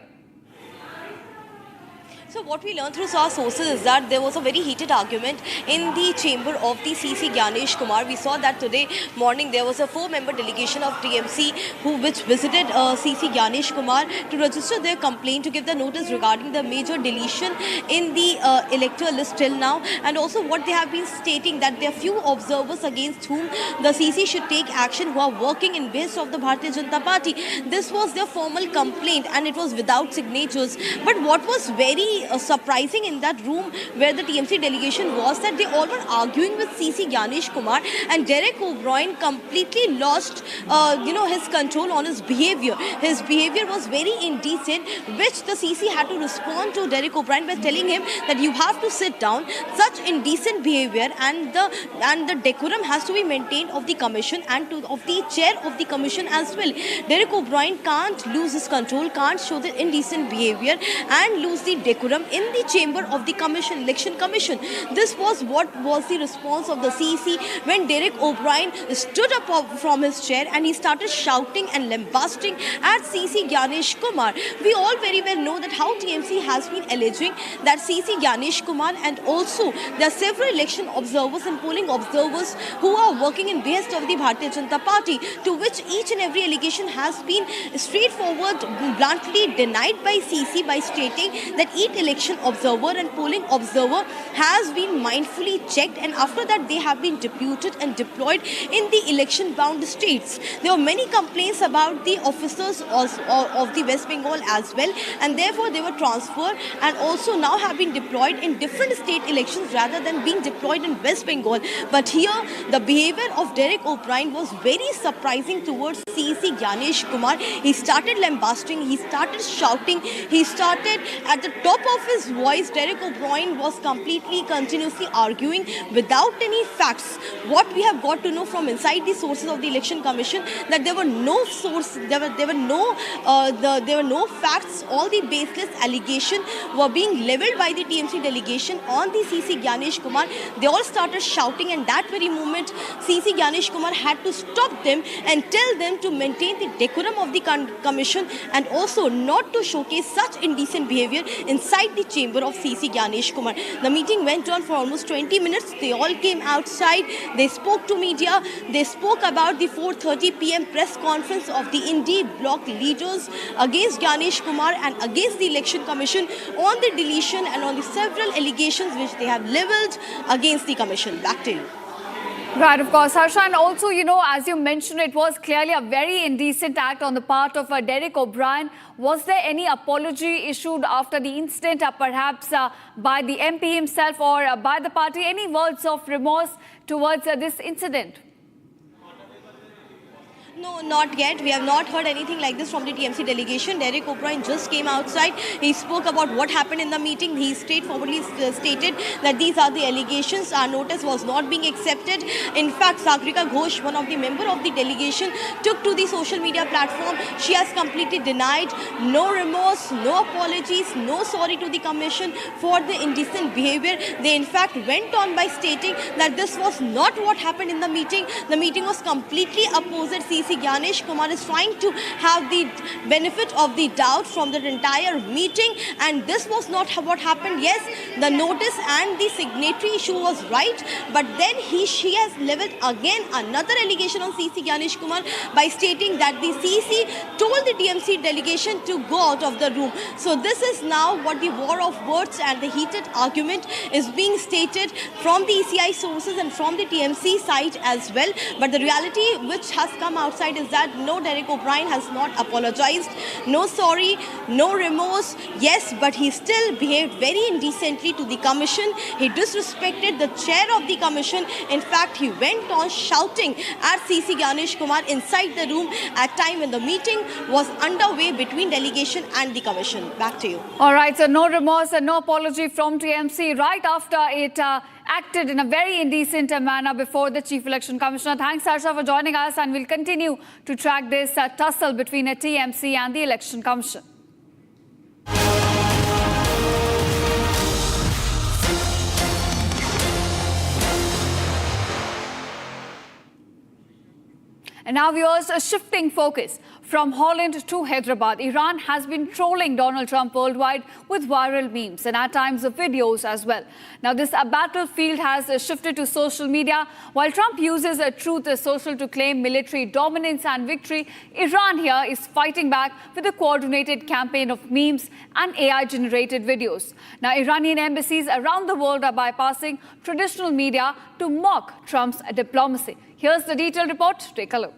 Speaker 14: So what we learned through our sources is that there was a very heated argument in the chamber of the CC Gyanesh Kumar. We saw that today morning there was a 4-member delegation of TMC which visited CC Gyanesh Kumar to register their complaint, to give the notice regarding the major deletion in the electoral list till now, and also what they have been stating that there are few observers against whom the CC should take action who are working in base of the Bharatiya Janata Party. This was their formal complaint and it was without signatures. But what was very surprising in that room where the TMC delegation was, that they all were arguing with CC Gyanesh Kumar, and Derek O'Brien completely lost his control on his behavior. His behavior was very indecent, which the CC had to respond to Derek O'Brien by telling him that you have to sit down. Such indecent behavior and the decorum has to be maintained of the commission and of the chair of the commission as well. Derek O'Brien can't lose his control, can't show the indecent behavior and lose the decorum in the chamber of the commission, election commission. This was what was the response of the CEC when Derek O'Brien stood up from his chair and he started shouting and lambasting at CC Gyanesh Kumar. We all very well know that how TMC has been alleging that CC Gyanesh Kumar, and also there are several election observers and polling observers who are working in behest of the Bharatiya Janata Party, to which each and every allegation has been straightforward, bluntly denied by CC by stating that each election observer and polling observer has been mindfully checked, and after that they have been deputed and deployed in the election bound states. There were many complaints about the officers of the West Bengal as well, and therefore they were transferred and also now have been deployed in different state elections rather than being deployed in West Bengal. But here the behavior of Derek O'Brien was very surprising towards CC Gyanesh Kumar. He started lambasting, he started shouting, he started at the top of his voice. Derek O'Brien was continuously arguing without any facts. What we have got to know from inside the sources of the election commission, that there were no facts. All the baseless allegations were being levelled by the TMC delegation on the CC Gyanesh Kumar. They all started shouting, and that very moment CC Gyanesh Kumar had to stop them and tell them to maintain the decorum of the commission and also not to showcase such indecent behavior inside the chamber of CC Gyanesh Kumar. The meeting went on for almost 20 minutes. They all came outside. They spoke to media. They spoke about the 4:30 p.m. press conference of the Indie bloc leaders against Gyanesh Kumar and against the election commission on the deletion and on the several allegations which they have levelled against the commission. Back to you.
Speaker 2: Right, of course, Harsha, and also, as you mentioned, it was clearly a very indecent act on the part of Derek O'Brien. Was there any apology issued after the incident, perhaps by the MP himself or by the party? Any words of remorse towards this incident?
Speaker 14: No, not yet. We have not heard anything like this from the TMC delegation. Derek O'Brien just came outside. He spoke about what happened in the meeting. He straightforwardly stated that these are the allegations. Our notice was not being accepted. In fact, Sagrika Ghosh, one of the member of the delegation, took to the social media platform. She has completely denied. No remorse, no apologies, no sorry to the commission for the indecent behavior. They in fact went on by stating that this was not what happened in the meeting. The meeting was completely opposite. CC Gyanesh Kumar is trying to have the benefit of the doubt from the entire meeting, and this was not what happened. Yes, the notice and the signatory issue was right, but then she has levelled again another allegation on CC Gyanesh Kumar by stating that the CC told the TMC delegation to go out of the room. So this is now what the war of words and the heated argument is being stated from the ECI sources and from the TMC side as well. But the reality which has come outside is that no, Derek O'Brien has not apologized, no sorry, no remorse. Yes, but he still behaved very indecently to the commission. He disrespected the chair of the commission. In fact, he went on shouting at CC Gyanesh Kumar inside the room at time when the meeting was underway between delegation and the commission. Back to you.
Speaker 2: All right, so no remorse and no apology from TMC right after it acted in a very indecent manner before the Chief Election Commissioner. Thanks, Harsha, for joining us, and we'll continue to track this tussle between TMC and the Election Commission. And now viewers, a shifting focus from Holland to Hyderabad. Iran has been trolling Donald Trump worldwide with viral memes and at times videos as well. Now this battlefield has shifted to social media. While Trump uses Truth Social to claim military dominance and victory, Iran here is fighting back with a coordinated campaign of memes and AI-generated videos. Now Iranian embassies around the world are bypassing traditional media to mock Trump's diplomacy. Here's the detailed report. Take a look.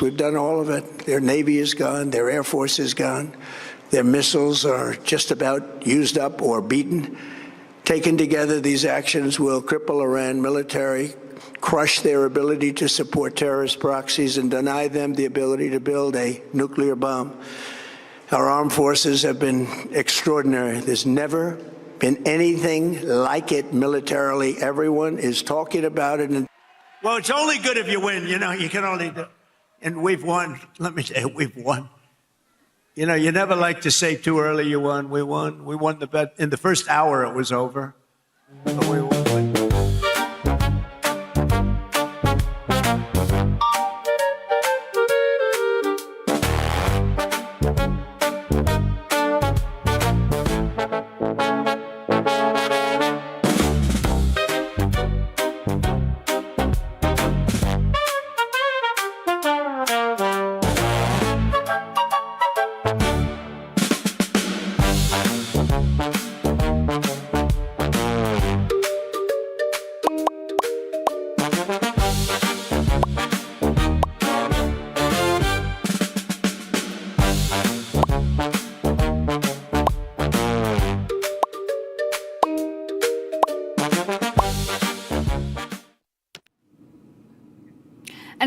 Speaker 16: We've done all of it. Their Navy is gone. Their Air Force is gone. Their missiles are just about used up or beaten. Taken together, these actions will cripple Iran military, crush their ability to support terrorist proxies, and deny them the ability to build a nuclear bomb. Our armed forces have been extraordinary. There's never been anything like it militarily. Everyone is talking about it.
Speaker 20: Well, it's only good if you win. You know, you can only do. And we've won. Let me say, we've won. You know, you never like to say too early you won. We won. We won the bet. In the first hour, it was over. But we won.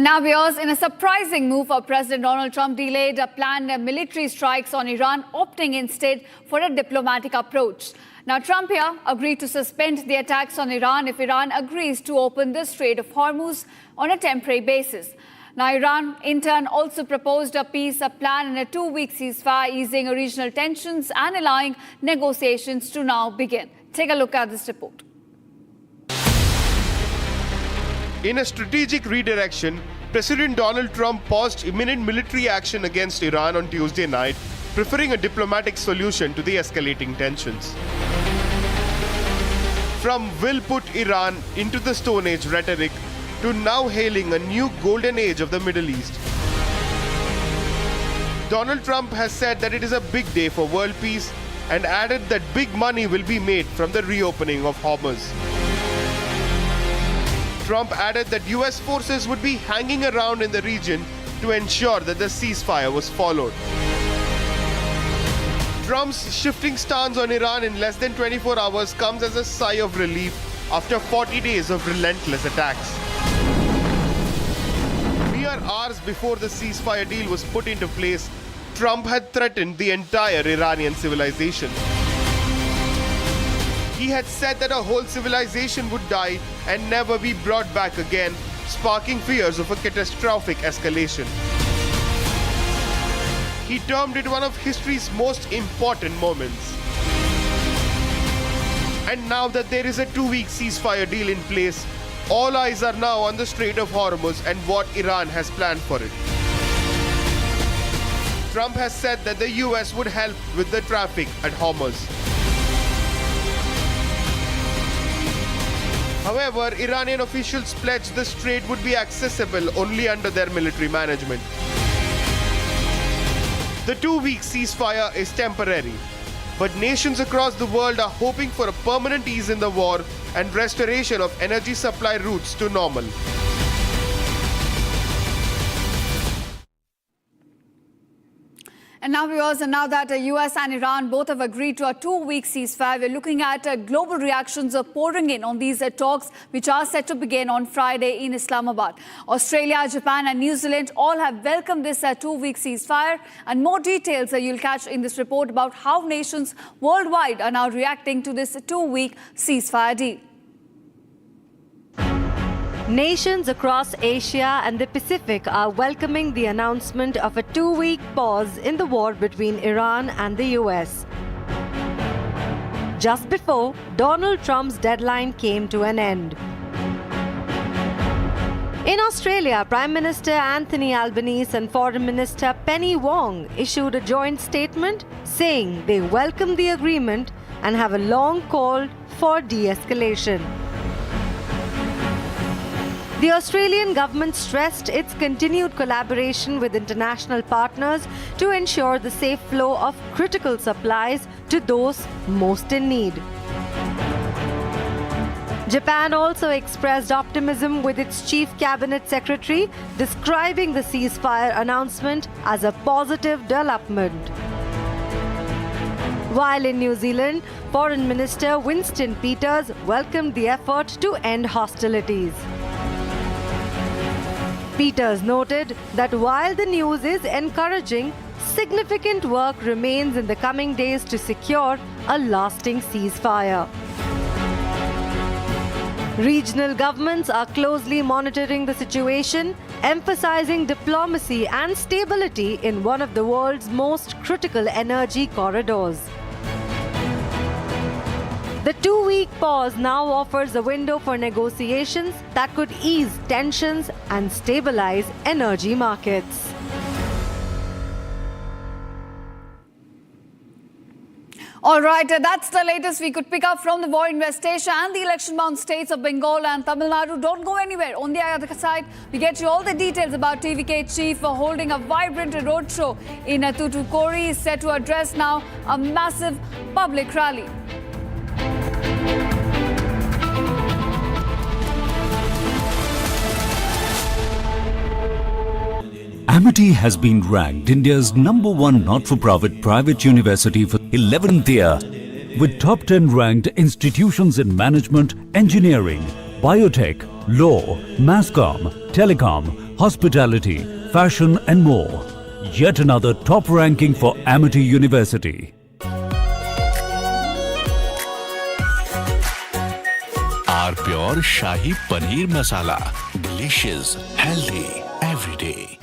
Speaker 2: And now viewers, in a surprising move, President Donald Trump delayed planned military strikes on Iran, opting instead for a diplomatic approach. Now, Trump here agreed to suspend the attacks on Iran if Iran agrees to open the Strait of Hormuz on a temporary basis. Now, Iran, in turn, also proposed a peace plan and a 2-week ceasefire, easing regional tensions and allowing negotiations to now begin. Take a look at this report.
Speaker 15: In a strategic redirection, President Donald Trump paused imminent military action against Iran on Tuesday night, preferring a diplomatic solution to the escalating tensions. From "will put Iran into the Stone Age" rhetoric to now hailing a new golden age of the Middle East. Donald Trump has said that it is a big day for world peace and added that big money will be made from the reopening of Hormuz. Trump added that US forces would be hanging around in the region to ensure that the ceasefire was followed. Trump's shifting stance on Iran in less than 24 hours comes as a sigh of relief after 40 days of relentless attacks. Mere hours before the ceasefire deal was put into place, Trump had threatened the entire Iranian civilization. He had said that a whole civilization would die and never be brought back again, sparking fears of a catastrophic escalation. He termed it one of history's most important moments. And now that there is a 2-week ceasefire deal in place, all eyes are now on the Strait of Hormuz and what Iran has planned for it. Trump has said that the US would help with the traffic at Hormuz. However, Iranian officials pledged the strait would be accessible only under their military management. The 2-week ceasefire is temporary, but nations across the world are hoping for a permanent ease in the war and restoration of energy supply routes to normal.
Speaker 2: And now viewers, and now that the US and Iran both have agreed to a 2-week ceasefire, we're looking at global reactions pouring in on these talks, which are set to begin on Friday in Islamabad. Australia, Japan and New Zealand all have welcomed this 2-week ceasefire. And more details you'll catch in this report about how nations worldwide are now reacting to this 2-week ceasefire deal.
Speaker 10: Nations across Asia and the Pacific are welcoming the announcement of a 2-week pause in the war between Iran and the US. Just before Donald Trump's deadline came to an end. In Australia, Prime Minister Anthony Albanese and Foreign Minister Penny Wong issued a joint statement saying they welcome the agreement and have a long call for de-escalation. The Australian government stressed its continued collaboration with international partners to ensure the safe flow of critical supplies to those most in need. Japan also expressed optimism with its chief cabinet secretary, describing the ceasefire announcement as a positive development. While in New Zealand, Foreign Minister Winston Peters welcomed the effort to end hostilities. Peters noted that while the news is encouraging, significant work remains in the coming days to secure a lasting ceasefire. Regional governments are closely monitoring the situation, emphasizing diplomacy and stability in one of the world's most critical energy corridors. The 2-week pause now offers a window for negotiations that could ease tensions and stabilize energy markets.
Speaker 2: All right, that's the latest we could pick up from the war in West Asia and the election-bound states of Bengal and Tamil Nadu. Don't go anywhere. On the other side, we get you all the details about TVK chief holding a vibrant roadshow in Tuticorin. He is set to address now a massive public rally.
Speaker 5: Amity has been ranked India's #1 not-for-profit private university for 11th year, with top 10 ranked institutions in management, engineering, biotech, law, mass comm, telecom, hospitality, fashion and more. Yet another top ranking for Amity University.
Speaker 3: R Pure Shahi Paneer Masala. Delicious, healthy, every day.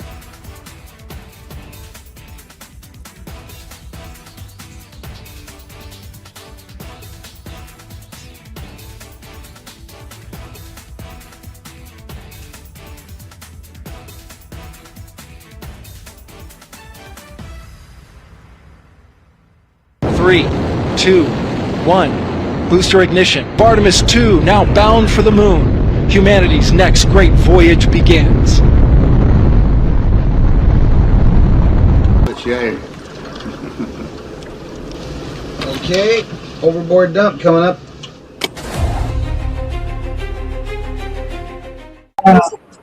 Speaker 11: Three, two, one. Booster ignition. Artemis 2 now bound for the moon. Humanity's next great voyage begins.
Speaker 12: Okay, overboard dump coming up.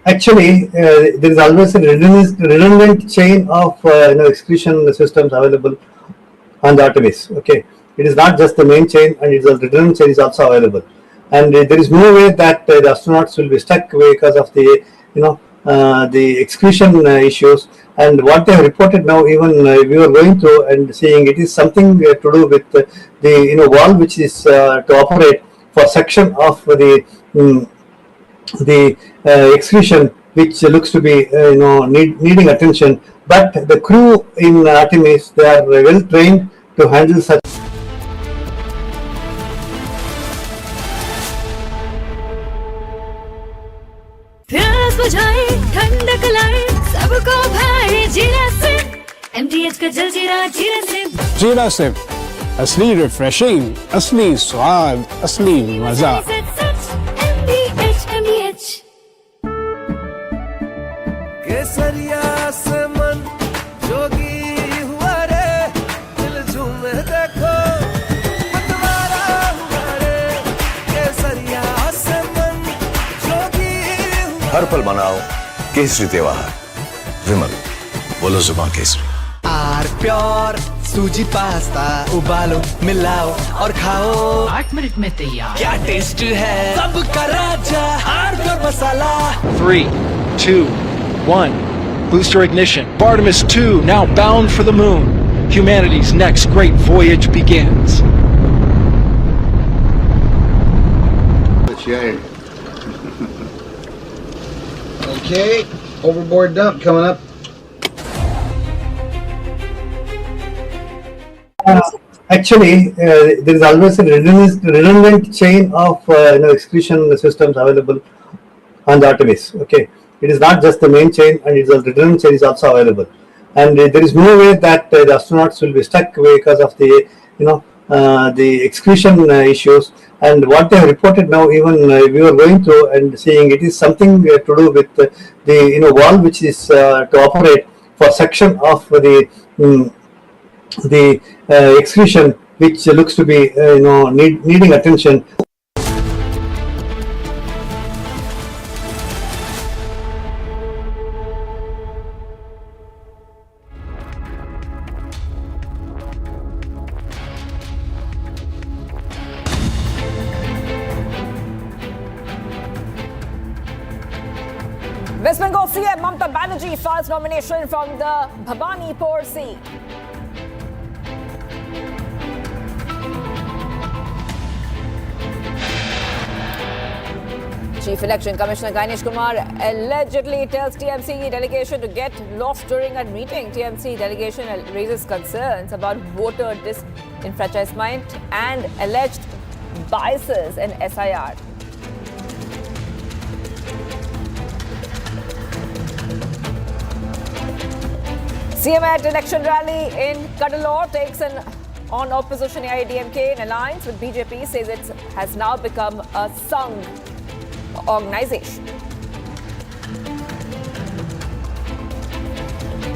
Speaker 13: Actually, there is always a redundant chain of excretion systems available on the Artemis. Okay, it is not just the main chain, and it's a redundant chain is also available. And there is no way that the astronauts will be stuck because of the the excretion issues. And what they have reported now, even we were going through and seeing, it is something to do with the valve which is to operate for section of the excretion, which looks to be needing attention. But the crew in Artemis, they are well trained to handle such.
Speaker 18: प्यास बुझाए ठंडक लाए सबको भाए जीरा से MTH का जल जीरा जीरा से
Speaker 21: जीरा से असली रिफ्रेशिंग, असली स्वाद, असली मजा।
Speaker 18: MTH
Speaker 6: केसरिया से मन जोगी हुआ रे, दिल झूमे देखो मतवारा हुआ रे। केसरिया से मन जोगी
Speaker 19: हर पल मनाओ केसरी त्योहार। विमल, बोलो जुबान केसरी।
Speaker 6: आर प्योर सूजी पास्ता उबालो मिलाओ और खाओ
Speaker 22: 8 मिनट में तैयार।
Speaker 6: क्या टेस्ट है सबका राजा R pure masala.
Speaker 11: 3, 2, 1. Booster ignition. Artemis 2 now bound for the moon. Humanity's next great voyage begins.
Speaker 12: Okay, overboard dump coming up.
Speaker 13: Actually, there is always a redundant chain of excretion systems available on the Artemis. Okay, it is not just the main chain, and it's a redundant chain is also available. And there is no way that the astronauts will be stuck because of the the excretion issues. And what they have reported now, even we were going through and seeing, it is something to do with the valve which is to operate for section of the excretion, which looks to be needing attention.
Speaker 17: West Bengal CM Mamata Banerjee files nomination from the Bhabanipur seat. Chief Election Commissioner Ganesh Kumar allegedly tells TMC delegation to get lost during a meeting. TMC delegation raises concerns about voter disenfranchisement and alleged biases in SIR. CM at election rally in Cuddalore takes on opposition AIDMK in alliance with BJP, says it has now become a Sangh organization.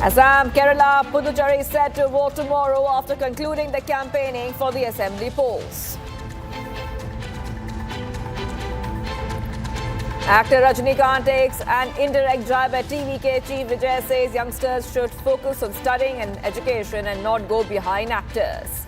Speaker 17: Assam, Kerala, Puducherry set to vote tomorrow after concluding the campaigning for the assembly polls. Actor Rajinikanth takes an indirect jab at TVK chief. Vijay says youngsters should focus on studying and education and not go behind actors.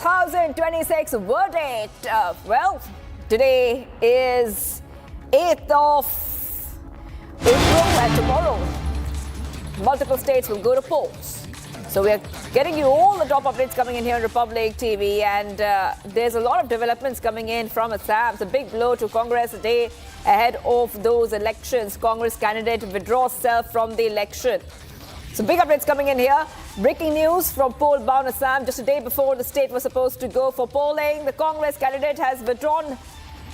Speaker 17: 2026 verdict. Well, today is 8th of April and tomorrow multiple states will go to polls. So we're getting you all the top updates coming in here on Republic TV, and there's a lot of developments coming in from Assam. It's a big blow to Congress a day ahead of those elections. Congress candidate withdraws self from the election. So big updates coming in here. Breaking news from poll-bound Assam. Just a day before the state was supposed to go for polling, the Congress candidate has withdrawn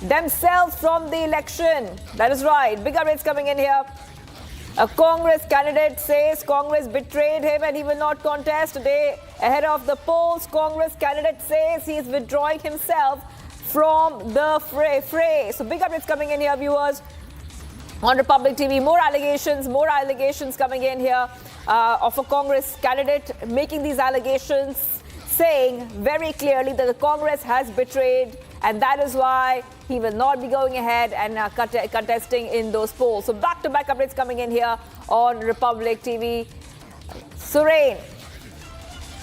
Speaker 17: themselves from the election. That is right. Big updates coming in here. A Congress candidate says Congress betrayed him and he will not contest. Today, ahead of the polls, Congress candidate says he is withdrawing himself from the fray. So big updates coming in here, viewers. On Republic TV, more allegations coming in here of a Congress candidate making these allegations, saying very clearly that the Congress has betrayed, and that is why he will not be going ahead and contesting in those polls. So back-to-back updates coming in here on Republic TV. Suren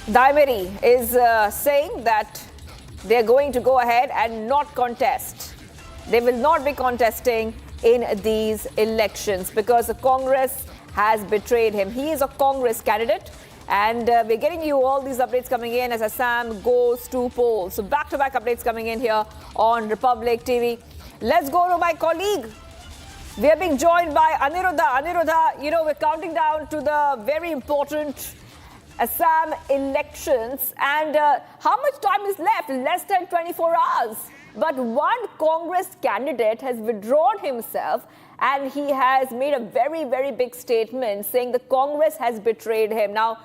Speaker 17: Daimeri is saying that they're going to go ahead and not contest. They will not be contesting in these elections because the Congress has betrayed him. He is a Congress candidate. And we're getting you all these updates coming in as Assam goes to polls. So back-to-back updates coming in here on Republic TV. Let's go to my colleague. We are being joined by Aniruddha. Aniruddha, we're counting down to the very important Assam elections. And how much time is left? Less than 24 hours. But one Congress candidate has withdrawn himself, and he has made a very, very big statement saying the Congress has betrayed him. Now,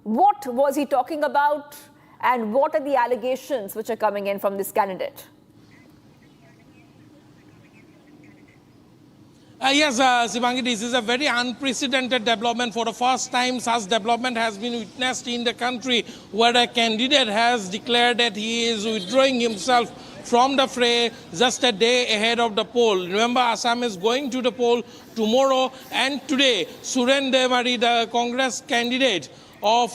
Speaker 17: what was he talking about, and what are the allegations which are coming in from this candidate?
Speaker 4: Yes, Sivangi, this is a very unprecedented development. For the first time, such development has been witnessed in the country, where a candidate has declared that he is withdrawing himself from the fray just a day ahead of the poll. Remember, Assam is going to the poll tomorrow and today. Suren Daimeri, the Congress candidate of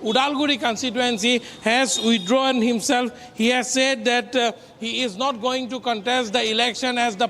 Speaker 4: Udalguri constituency, has withdrawn himself. He has said that he is not going to contest the election as the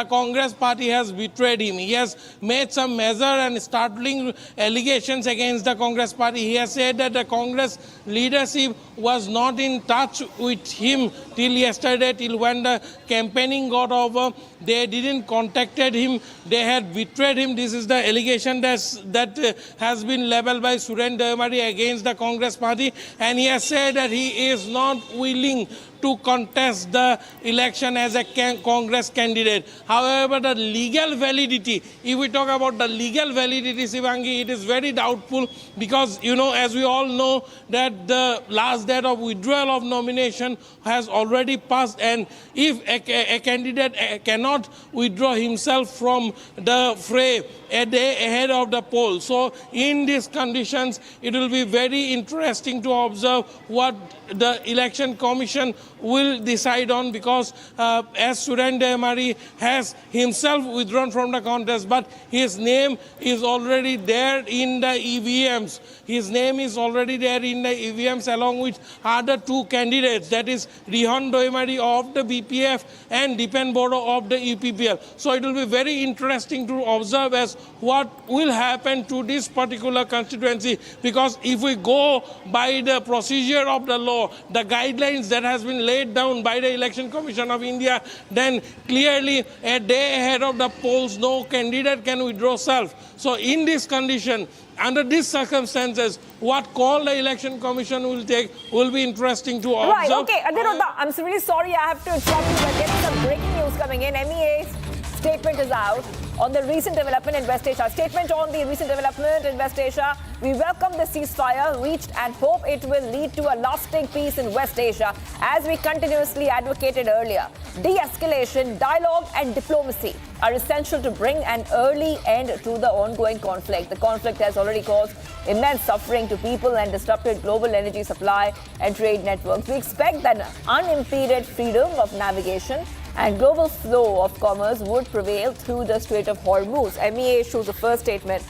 Speaker 4: Congress party has betrayed him. He has made some major and startling allegations against the Congress party. He has said that the Congress leadership was not in touch with him till yesterday, till when the campaigning got over. They didn't contacted him. They had betrayed him. This is the allegation that has been leveled by Suren Daimeri against the Congress party. And he has said that he is not willing to contest the election as a Congress candidate. However, the legal validity, if we talk about the legal validity, Sivangi, it is very doubtful because, as we all know, that the last date of withdrawal of nomination has already passed, and if a candidate cannot withdraw himself from the fray a day ahead of the poll. So in these conditions, it will be very interesting to observe what the Election Commission will decide on, because as Suren Daimeri has himself withdrawn from the contest, but his name is already there in the EVMs. His name is already there in the EVMs along with other two candidates, that is Rihan Daimeri of the BPF and Dipen Bodo of the UPPL. So it will be very interesting to observe as what will happen to this particular constituency, because if we go by the procedure of the law, the guidelines that has been laid down by the Election Commission of India, then clearly a day ahead of the polls, no candidate can withdraw self. So in this condition, under these circumstances, what call the Election Commission will take will be interesting to observe.
Speaker 17: Right, okay, Aniruddha, I'm really sorry I have to interrupt you. We're getting some breaking news coming in. MEA's statement is out on the recent development in West Asia. Statement on the recent development in West Asia. We welcome the ceasefire reached and hope it will lead to a lasting peace in West Asia, as we continuously advocated earlier. De-escalation, dialogue and diplomacy are essential to bring an early end to the ongoing conflict. The conflict has already caused immense suffering to people and disrupted global energy supply and trade networks. We expect that unimpeded freedom of navigation and global flow of commerce would prevail through the Strait of Hormuz. MEA issues the first statement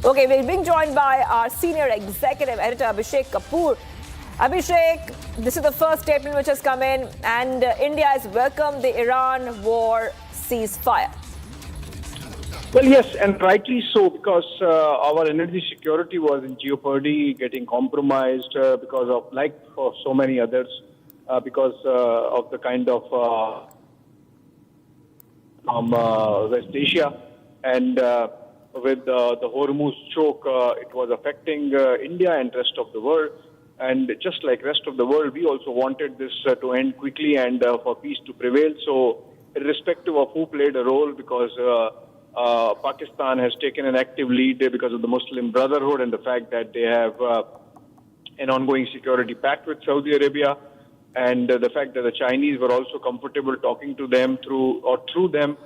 Speaker 17: Okay, we're being joined by our senior executive editor, Abhishek Kapoor. Abhishek, this is the first statement which has come in, and India has welcomed the Iran war ceasefire.
Speaker 11: Well, yes, and rightly so, because our energy security was in jeopardy, getting compromised because of, like for so many others, because of the kind of from West Asia, and with the Hormuz choke, it was affecting India and rest of the world. And just like rest of the world, we also wanted this to end quickly and for peace to prevail. So, irrespective of who played a role, because Pakistan has taken an active lead because of the Muslim Brotherhood and the fact that they have an ongoing security pact with Saudi Arabia, and the fact that the Chinese were also comfortable talking to them through them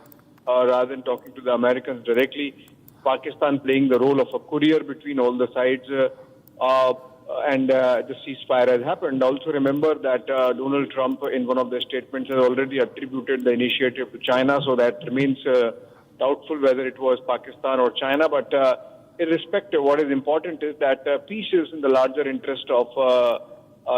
Speaker 11: rather than talking to the Americans directly. Pakistan playing the role of a courier between all the sides, and the ceasefire has happened. Also remember that Donald Trump, in one of their statements, has already attributed the initiative to China, so that remains doubtful whether it was Pakistan or China. But irrespective, what is important is that peace is in the larger interest of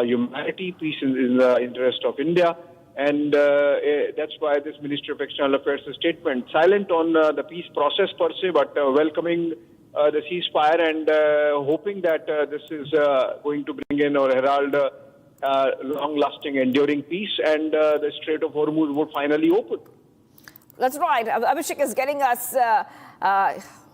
Speaker 11: humanity, peace is in the interest of India. And that's why this Ministry of External Affairs statement, silent on the peace process per se, but welcoming the ceasefire and hoping that this is going to bring in or herald long-lasting, enduring peace, and the Strait of Hormuz would finally open.
Speaker 17: That's right. Abhishek is getting us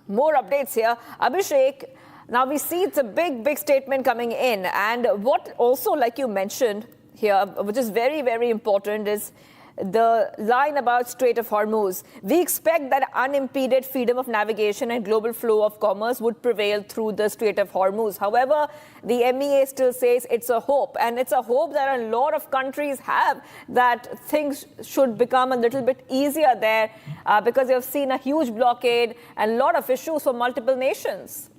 Speaker 17: more updates here. Abhishek, now we see it's a big statement coming in. And what also, like you mentioned here, which is very, very important, is the line about Strait of Hormuz. We expect that unimpeded freedom of navigation and global flow of commerce would prevail through the Strait of Hormuz. However, the MEA still says it's a hope, and it's a hope that a lot of countries have, that things should become a little bit easier there because you've seen a huge blockade and a lot of issues for multiple nations.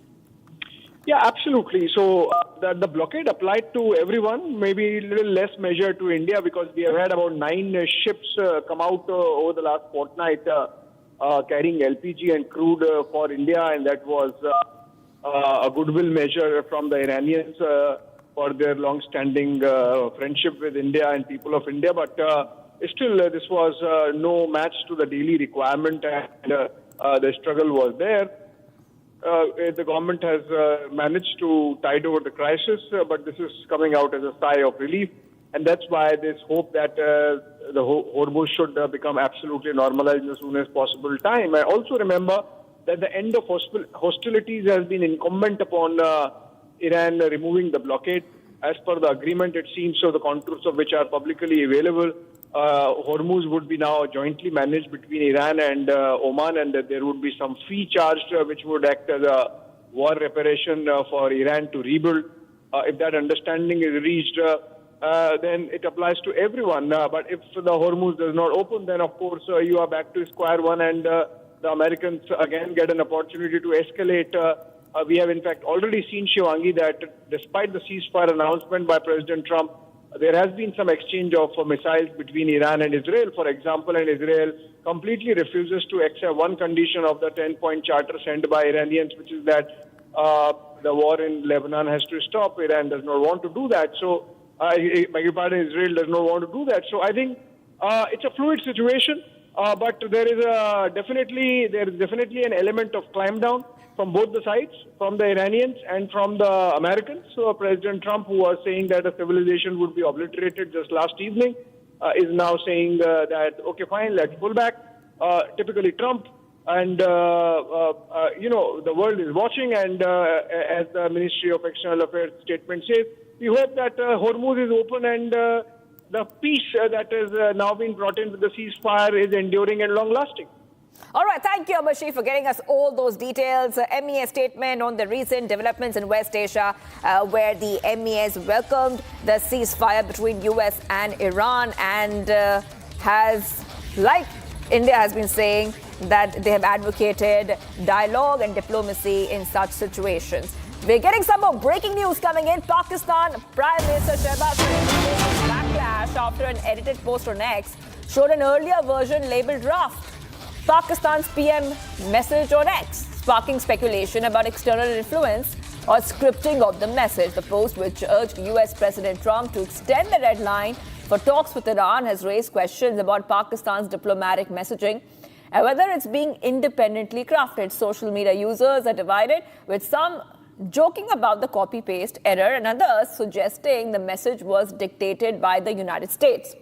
Speaker 11: Yeah, absolutely. So the blockade applied to everyone, maybe a little less measure to India, because we have had about 9 ships come out over the last fortnight carrying LPG and crude for India, and that was a goodwill measure from the Iranians for their long-standing friendship with India and people of India. But still, this was no match to the daily requirement, and the struggle was there. The government has managed to tide over the crisis, but this is coming out as a sigh of relief. And that's why there's hope that the Hormuz should become absolutely normalized in as soon as possible time. I also remember that the end of hostilities has been incumbent upon Iran removing the blockade. As per the agreement, it seems, so the contours of which are publicly available, Hormuz would be now jointly managed between Iran and Oman, and that there would be some fee charged which would act as a war reparation for Iran to rebuild. If that understanding is reached, then it applies to everyone. But if the Hormuz does not open, then of course you are back to square one, and the Americans again get an opportunity to escalate. We have in fact already seen, Shivangi, that despite the ceasefire announcement by President Trump, there has been some exchange of missiles between Iran and Israel, for example, and Israel completely refuses to accept one condition of the 10-point charter sent by Iranians, which is that the war in Lebanon has to stop. Iran does not want to do that. So, Israel does not want to do that. So, I think it's a fluid situation, but there is definitely an element of climb down from both the sides, from the Iranians and from the Americans. So President Trump, who was saying that a civilization would be obliterated just last evening, is now saying that, okay, fine, let's pull back. Typically Trump, and, the world is watching, and as the Ministry of External Affairs statement says, we hope that Hormuz is open, and the peace that has now been brought into the ceasefire is enduring and long-lasting.
Speaker 17: All right, thank you, Abhishek, for getting us all those details. MEA statement on the recent developments in West Asia, where the MEA has welcomed the ceasefire between US and Iran, and has, like India has been saying, that they have advocated dialogue and diplomacy in such situations. We're getting some more breaking news coming in. Pakistan Prime Minister Shehbaz Sharif's backlash after an edited post on X showed an earlier version labeled rough. Pakistan's PM message on X. sparking speculation about external influence or scripting of the message. The post, which urged US President Trump to extend the deadline for talks with Iran, has raised questions about Pakistan's diplomatic messaging and whether it's being independently crafted. Social media users are divided, with some joking about the copy-paste error and others suggesting the message was dictated by the United States.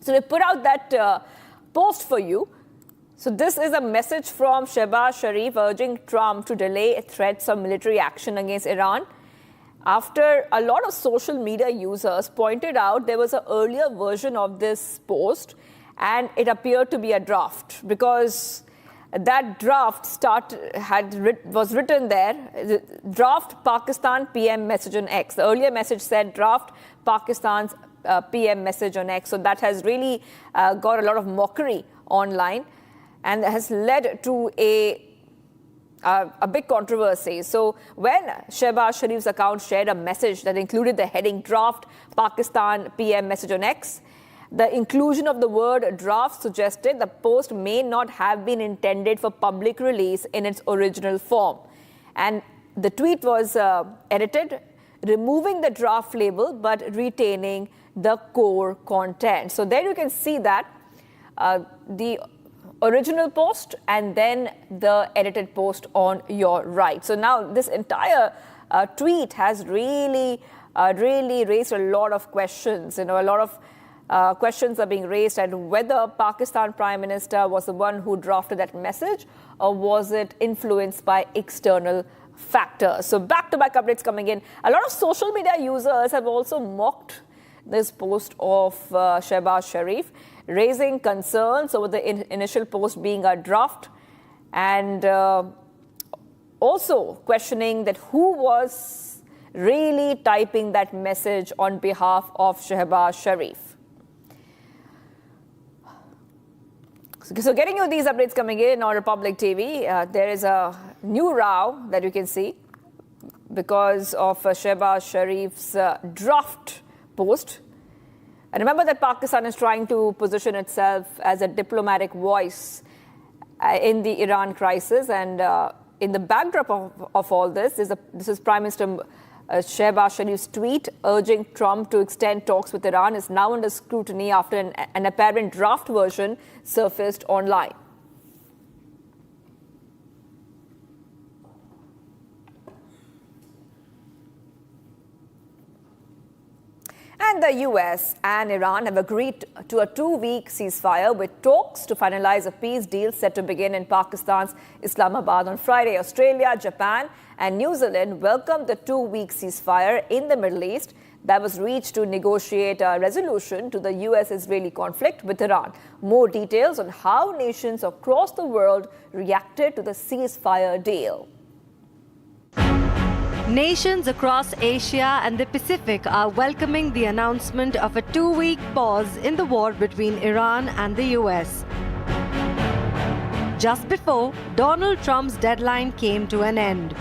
Speaker 17: So they put out that post for you. So this is a message from Shehbaz Sharif urging Trump to delay threats of military action against Iran. After a lot of social media users pointed out there was an earlier version of this post and it appeared to be a draft, because that draft was written there, draft Pakistan PM message on X. The earlier message said draft Pakistan's PM message on X. So that has really got a lot of mockery online and has led to a big controversy. So when Shehbaz Sharif's account shared a message that included the heading draft Pakistan PM message on X, the inclusion of the word draft suggested the post may not have been intended for public release in its original form. And the tweet was edited, removing the draft label but retaining the core content. So there you can see that the original post and then the edited post on your right. So now this entire tweet has really raised a lot of questions. A lot of questions are being raised and whether Pakistan Prime Minister was the one who drafted that message or was it influenced by external factors. So back-to-back updates coming in. A lot of social media users have also mocked this post of Shehbaz Sharif, raising concerns over the initial post being a draft and also questioning that who was really typing that message on behalf of Shehbaz Sharif. So getting you these updates coming in on Republic TV, there is a new row that you can see because of Shehbaz Sharif's draft post. And remember that Pakistan is trying to position itself as a diplomatic voice in the Iran crisis. And in the backdrop of all this is Prime Minister Shehbaz Sharif's tweet urging Trump to extend talks with Iran is now under scrutiny after an apparent draft version surfaced online. And the US and Iran have agreed to a 2-week ceasefire with talks to finalize a peace deal set to begin in Pakistan's Islamabad on Friday. Australia, Japan and New Zealand welcomed the 2-week ceasefire in the Middle East that was reached to negotiate a resolution to the US-Israeli conflict with Iran. More details on how nations across the world reacted to the ceasefire deal.
Speaker 10: Nations across Asia and the Pacific are welcoming the announcement of a 2-week pause in the war between Iran and the US. Just before Donald Trump's deadline came to an end.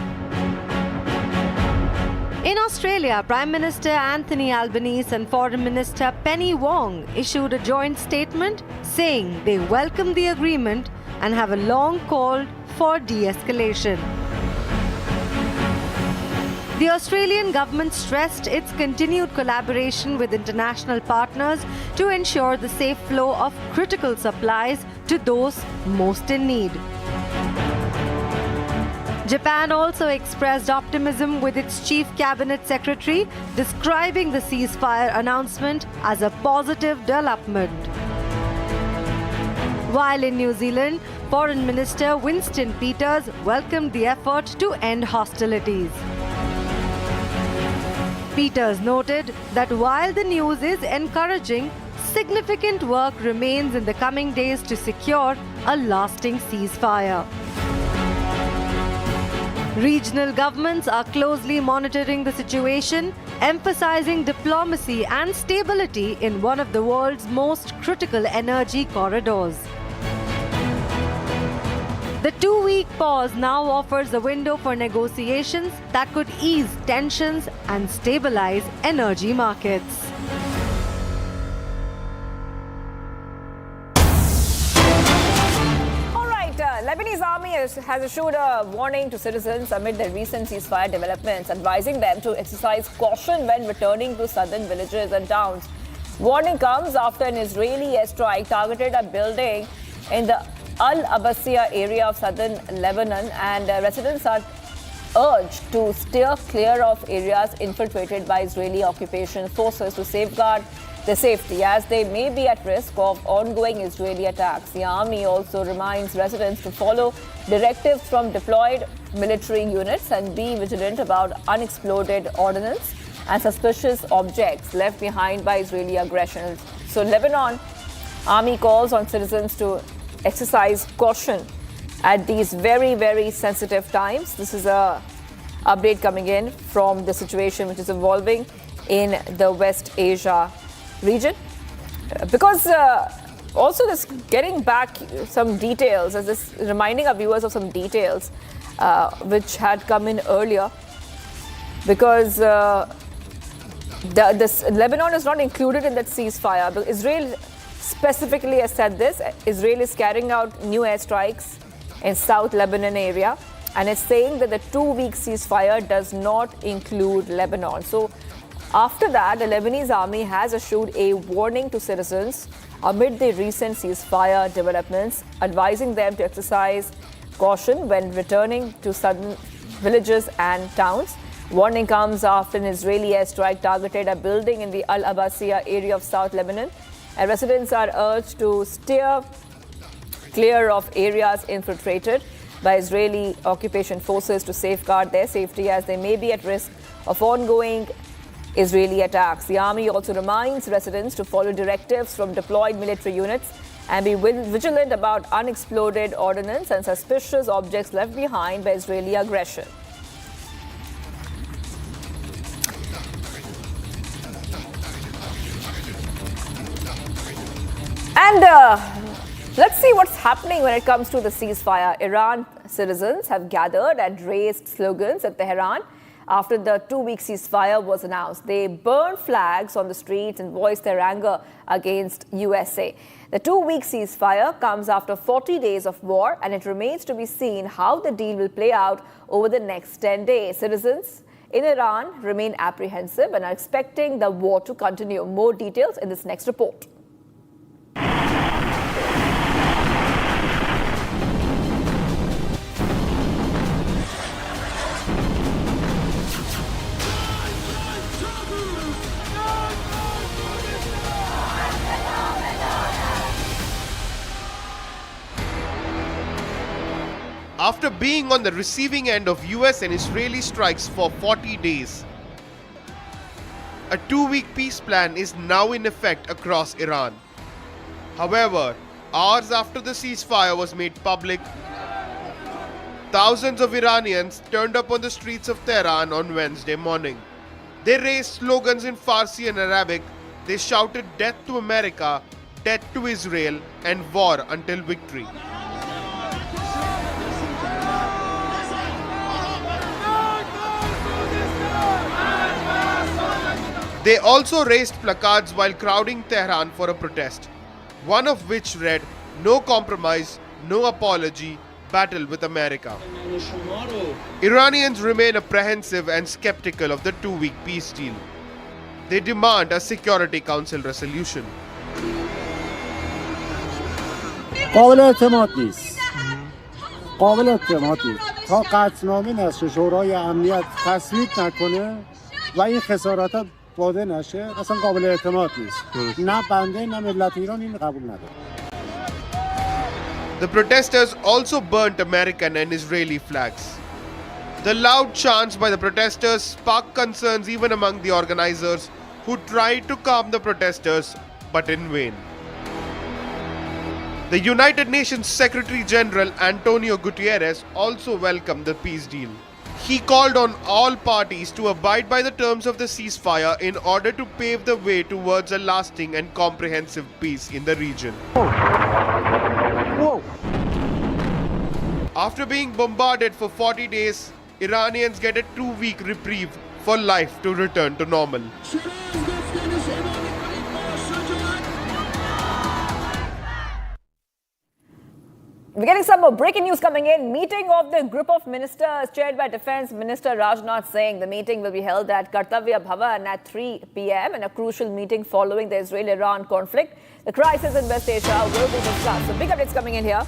Speaker 10: In Australia, Prime Minister Anthony Albanese and Foreign Minister Penny Wong issued a joint statement saying they welcome the agreement and have a long call for de-escalation. The Australian government stressed its continued collaboration with international partners to ensure the safe flow of critical supplies to those most in need. Japan also expressed optimism with its chief cabinet secretary, describing the ceasefire announcement as a positive development. While in New Zealand, Foreign Minister Winston Peters welcomed the effort to end hostilities. Peters noted that while the news is encouraging, significant work remains in the coming days to secure a lasting ceasefire. Regional governments are closely monitoring the situation, emphasizing diplomacy and stability in one of the world's most critical energy corridors. The 2-week pause now offers a window for negotiations that could ease tensions and stabilize energy markets.
Speaker 17: Lebanese army has has issued a warning to citizens amid the recent ceasefire developments, advising them to exercise caution when returning to southern villages and towns. Warning comes after an Israeli airstrike targeted a building in the Al-Abbasiyah area of southern Lebanon, and residents are urged to steer clear of areas infiltrated by Israeli occupation forces to safeguard their safety, as they may be at risk of ongoing Israeli attacks. The army also reminds residents to follow directives from deployed military units and be vigilant about unexploded ordnance and suspicious objects left behind by Israeli aggression. So Lebanon army calls on citizens to exercise caution at these very, very sensitive times. This is a update coming in from the situation which is evolving in the West Asia region. Because also this getting back some details, as this reminding our viewers of some details which had come in earlier, because Lebanon is not included in that ceasefire. But Israel specifically has said this. Israel is carrying out new airstrikes in South Lebanon area, and it's saying that the 2-week ceasefire does not include Lebanon. So after that, the Lebanese army has issued a warning to citizens amid the recent ceasefire developments, advising them to exercise caution when returning to southern villages and towns. Warning comes after an Israeli airstrike targeted a building in the Al-Abbasiyah area of South Lebanon, and residents are urged to steer clear of areas infiltrated by Israeli occupation forces to safeguard their safety, as they may be at risk of ongoing Israeli attacks. The army also reminds residents to follow directives from deployed military units and be vigilant about unexploded ordnance and suspicious objects left behind by Israeli aggression. And let's see what's happening when it comes to the ceasefire. Iran citizens have gathered and raised slogans at Tehran after the 2-week ceasefire was announced. They burned flags on the streets and voiced their anger against USA. The 2-week ceasefire comes after 40 days of war, and it remains to be seen how the deal will play out over the next 10 days. Citizens in Iran remain apprehensive and are expecting the war to continue. More details in this next report.
Speaker 15: After being on the receiving end of US and Israeli strikes for 40 days, a 2-week peace plan is now in effect across Iran. However, hours after the ceasefire was made public, thousands of Iranians turned up on the streets of Tehran on Wednesday morning. They raised slogans in Farsi and Arabic. They shouted "Death to America," "Death to Israel," and "War until victory." They also raised placards while crowding Tehran for a protest, one of which read, "No compromise, no apology, battle with America." Iranians remain apprehensive and skeptical of the 2-week peace deal. They demand a Security Council resolution.
Speaker 21: قابل اعتماد نیست. قابل اعتماد نیست. تا قطعنامه نشه شورای امنیت تصویب نکنه و این خسارات واده نشه اصلا قابل اعتماد نیست. نه بنده نه ملت ایران این قبول نداره.
Speaker 15: The protesters also burnt American and Israeli flags. The loud chants by the protesters sparked concerns even among the organizers, who tried to calm the protesters, but in vain. The United Nations Secretary General Antonio Guterres also welcomed the peace deal. He called on all parties to abide by the terms of the ceasefire in order to pave the way towards a lasting and comprehensive peace in the region.
Speaker 21: Whoa.
Speaker 15: After being bombarded for 40 days, Iranians get a 2-week reprieve for life to return to normal.
Speaker 17: We're getting some more breaking news coming in. Meeting of the group of ministers chaired by Defence Minister Rajnath Singh. The meeting will be held at Kartavya Bhavan at 3 p.m. and a crucial meeting following the Israel-Iran conflict. The crisis in West Asia will be discussed. So big updates coming in here.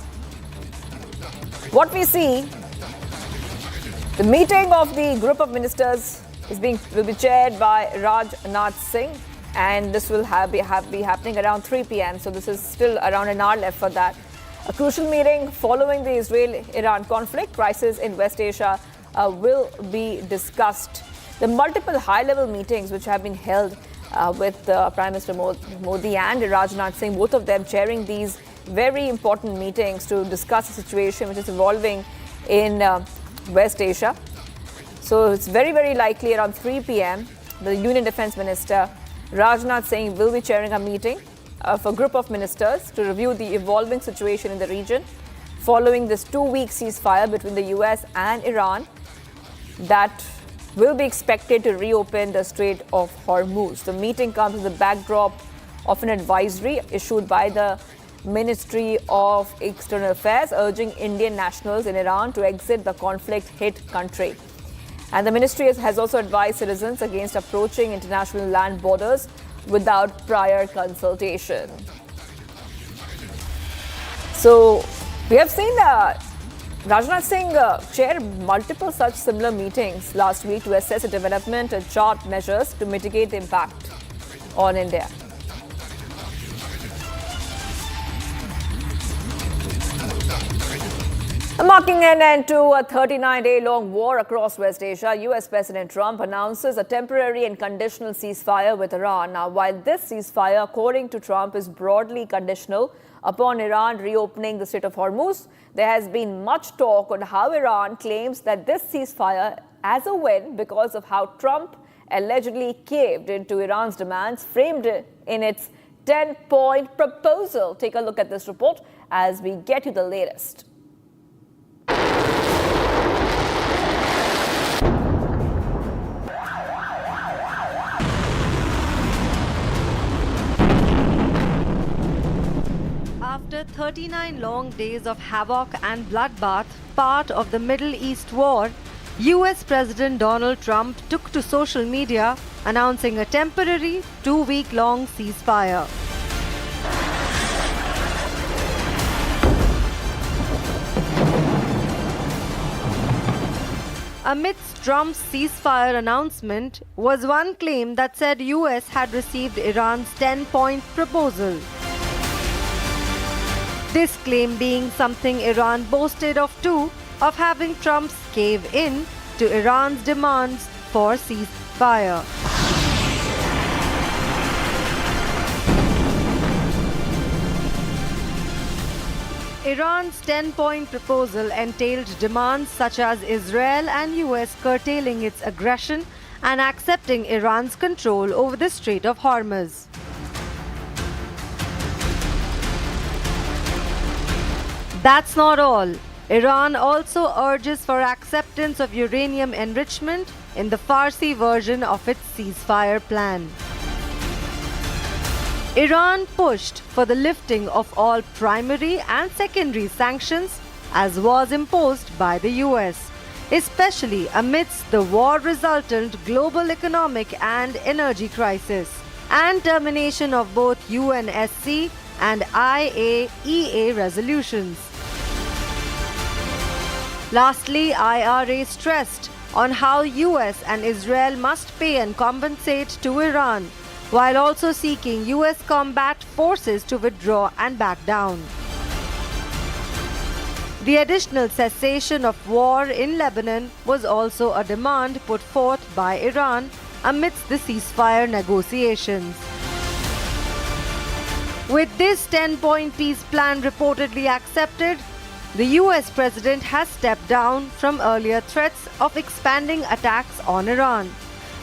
Speaker 17: What we see, the meeting of the group of ministers will be chaired by Rajnath Singh, and this will be happening around 3 p.m. So this is still around an hour left for that. A crucial meeting following the Israel-Iran conflict, crisis in West Asia will be discussed. The multiple high-level meetings which have been held with Prime Minister Modi and Rajnath Singh, both of them chairing these very important meetings to discuss the situation which is evolving in West Asia. So it's very, very likely around 3 p.m. the Union Defence Minister Rajnath Singh will be chairing a meeting of a group of ministers to review the evolving situation in the region following this 2-week ceasefire between the US and Iran that will be expected to reopen the Strait of Hormuz. The meeting comes in the backdrop of an advisory issued by the Ministry of External Affairs urging Indian nationals in Iran to exit the conflict-hit country. And the ministry has also advised citizens against approaching international land borders without prior consultation. So we have seen Rajnath Singh chair multiple such similar meetings last week to assess the development and chart measures to mitigate the impact on India. Marking an end to a 39-day-long war across West Asia, US President Trump announces a temporary and conditional ceasefire with Iran. Now, while this ceasefire, according to Trump, is broadly conditional upon Iran reopening the Strait of Hormuz, there has been much talk on how Iran claims that this ceasefire as a win because of how Trump allegedly caved into Iran's demands framed in its 10-point proposal. Take a look at this report as we get you the latest.
Speaker 10: After 39 long days of havoc and bloodbath, part of the Middle East war, US President Donald Trump took to social media announcing a temporary 2-week-long ceasefire. Amidst Trump's ceasefire announcement was one claim that said US had received Iran's 10-point proposal. This claim being something Iran boasted of too, of having Trump's cave in to Iran's demands for ceasefire. Iran's 10-point proposal entailed demands such as Israel and US curtailing its aggression and accepting Iran's control over the Strait of Hormuz. That's not all. Iran also urges for acceptance of uranium enrichment in the Farsi version of its ceasefire plan. Iran pushed for the lifting of all primary and secondary sanctions as was imposed by the US, especially amidst the war-resultant global economic and energy crisis, and termination of both UNSC and IAEA resolutions. Lastly, IRA stressed on how US and Israel must pay and compensate to Iran, while also seeking US combat forces to withdraw and back down. The additional cessation of war in Lebanon was also a demand put forth by Iran amidst the ceasefire negotiations. With this 10-point peace plan reportedly accepted, the US president has stepped down from earlier threats of expanding attacks on Iran,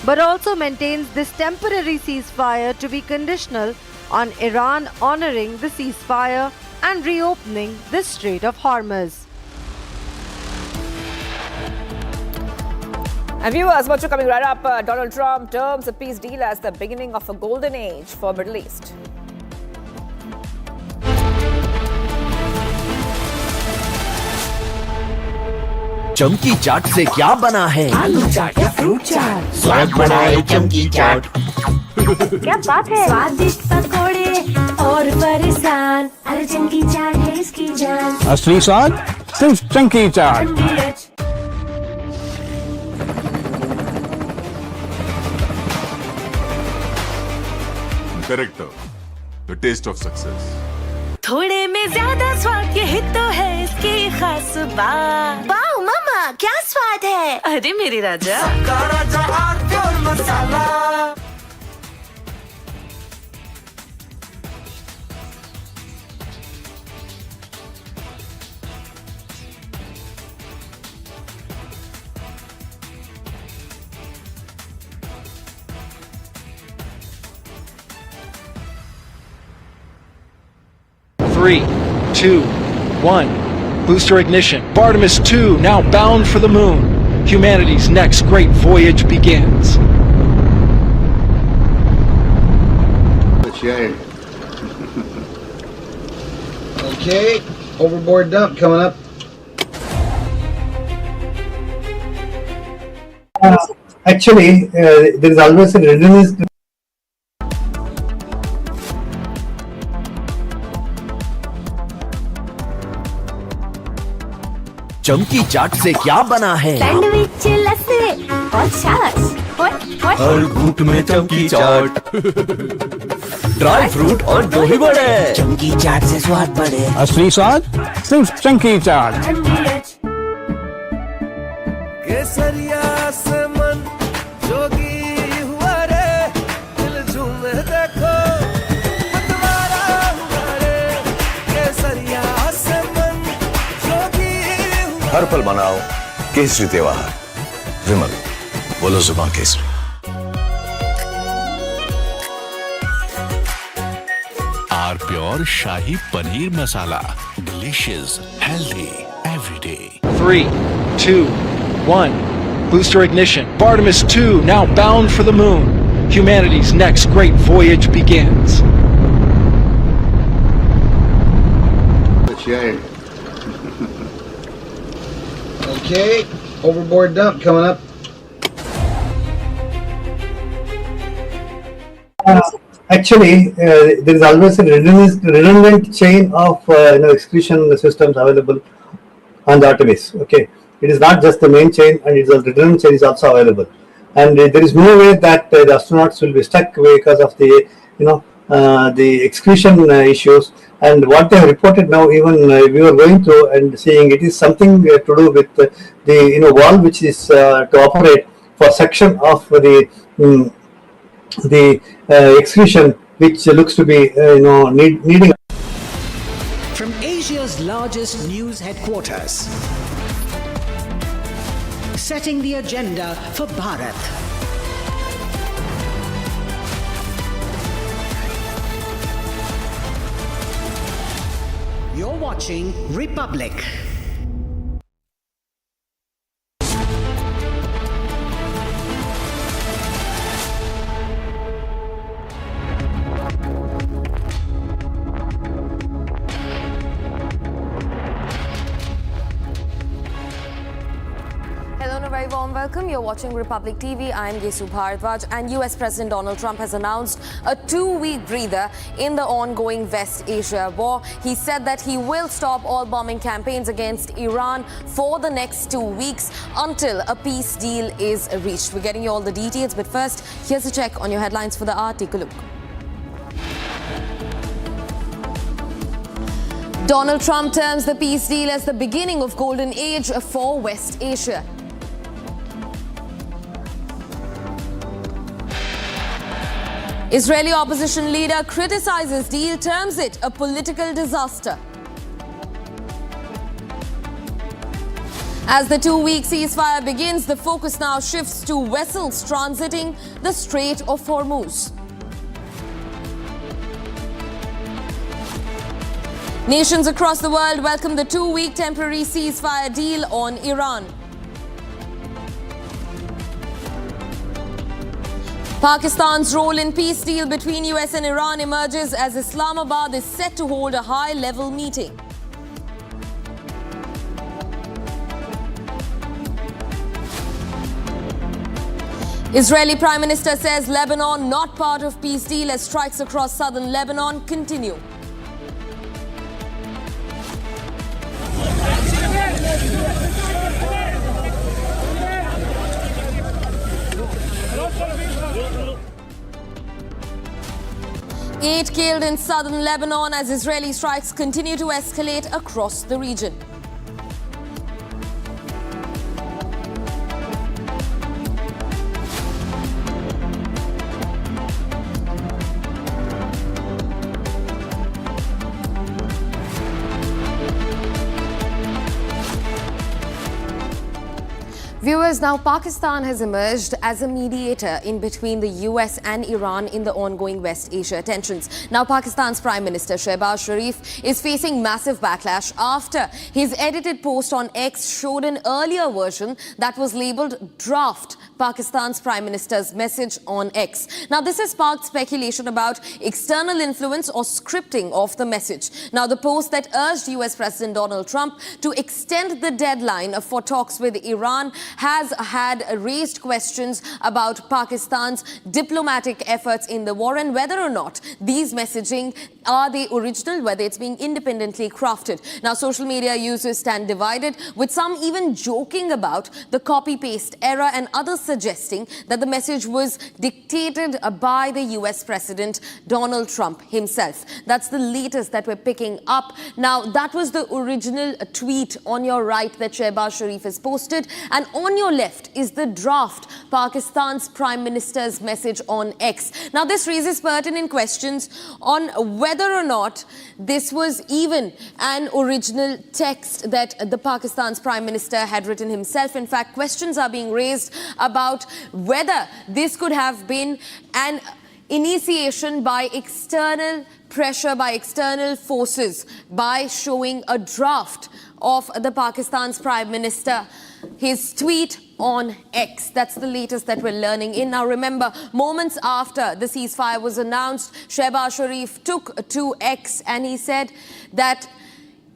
Speaker 10: but also maintains this temporary ceasefire to be conditional on Iran honoring the ceasefire and reopening the Strait of Hormuz.
Speaker 17: And viewers, what's coming right up? Donald Trump terms a peace deal as the beginning of a golden age for Middle East.
Speaker 6: चमकी चाट से क्या बना है?
Speaker 18: आलू चाट या fruit चाट,
Speaker 6: स्वाद बढ़ाए चमकी चाट।
Speaker 18: क्या बात है? स्वादिष्ट पकोड़े और फरसान, अरे चमकी चाट है इसकी जान।
Speaker 11: असली स्वाद सिर्फ चंकी चाट।
Speaker 7: Character, the taste of success.
Speaker 18: थोड़े में ज्यादा स्वाद, यही तो है इसकी खास बात। वाओ मामा, क्या स्वाद है? अरे मेरे राजा, सबका राजा आरती और मसाला।
Speaker 11: Three, 2, 1. Booster ignition. Artemis 2 now bound for the moon. Humanity's next great voyage begins.
Speaker 12: Okay, overboard dump coming up.
Speaker 13: Actually, there is always a readiness.
Speaker 6: चमकी चाट से क्या बना है?
Speaker 18: सैंडविच, लस्सी और छाछ।
Speaker 6: हर घूंट में चमकी चाट। ड्राई फ्रूट और दही बड़े। चमकी चाट से स्वाद बढ़े।
Speaker 11: असली स्वाद सिर्फ चंकी चाट।
Speaker 6: केसरिया से मन जोगी हुआ रे, दिल झूमे देखो मतवारा हुआ रे। केसरिया से मन जोगी हुआ। हर पल मनाओ केसरी त्योहार। विमल, बोलो जुबान केसरी।
Speaker 3: R pure shahi paneer masala, delicious, healthy everyday.
Speaker 11: 3, 2, 1. Booster ignition. Artemis 2 now bound for the moon. Humanity's next great voyage begins.
Speaker 12: Okay, overboard dump coming up.
Speaker 13: Actually, there is always a redundant chain of excretion systems available on the Artemis. Okay, it is not just the main chain, and it's a redundant chain is also available. And there is no way that the astronauts will be stuck because of the the excretion issues. And what they have reported now, even we were going through and seeing, it is something to do with the valve which is to operate for section of the excretion, which looks to be needing.
Speaker 22: From Asia's largest news headquarters, setting the agenda for Bharat. You're watching Republic.
Speaker 14: Hello and a very warm welcome. You're watching Republic TV. I'm Yesu Bharadwaj, and US President Donald Trump has announced a 2-week breather in the ongoing West Asia war. He said that he will stop all bombing campaigns against Iran for the next 2 weeks until a peace deal is reached. We're getting you all the details, but first, here's a check on your headlines for the hour. Take a look. Donald Trump terms the peace deal as the beginning of golden age for West Asia. Israeli opposition leader criticizes deal, terms it a political disaster. As the 2-week ceasefire begins, the focus now shifts to vessels transiting the Strait of Hormuz. Nations across the world welcome the 2-week temporary ceasefire deal on Iran. Pakistan's role in peace deal between US and Iran emerges as Islamabad is set to hold a high-level meeting.
Speaker 8: Israeli Prime Minister says Lebanon not part of peace deal as strikes across southern Lebanon continue. Eight killed in southern Lebanon as Israeli strikes continue to escalate across the region. Viewers, now Pakistan has emerged as a mediator in between the US and Iran in the ongoing West Asia tensions. Now Pakistan's Prime Minister Shehbaz Sharif is facing massive backlash after his edited post on X showed an earlier version that was labelled draft Pakistan's Prime Minister's message on X. Now this has sparked speculation about external influence or scripting of the message. Now the post that urged US President Donald Trump to extend the deadline for talks with Iran has had raised questions about Pakistan's diplomatic efforts in the war and whether or not these messaging are they original, whether it's being independently crafted. Now social media users stand divided, with some even joking about the copy-paste era and others suggesting that the message was dictated by the US President Donald Trump himself. That's the latest that we're picking up. Now that was the original tweet on your right that Shehbaz Sharif has posted, and on your left is the draft Pakistan's Prime Minister's message on X. Now this raises pertinent questions on whether or not this was even an original text that the Pakistan's Prime Minister had written himself. In fact, questions are being raised about whether this could have been an initiation by external pressure, by external forces, by showing a draft of the Pakistan's Prime Minister, his tweet on X. That's the latest that we're learning in. Now remember, moments after the ceasefire was announced, Shehbaz Sharif took to X and he said that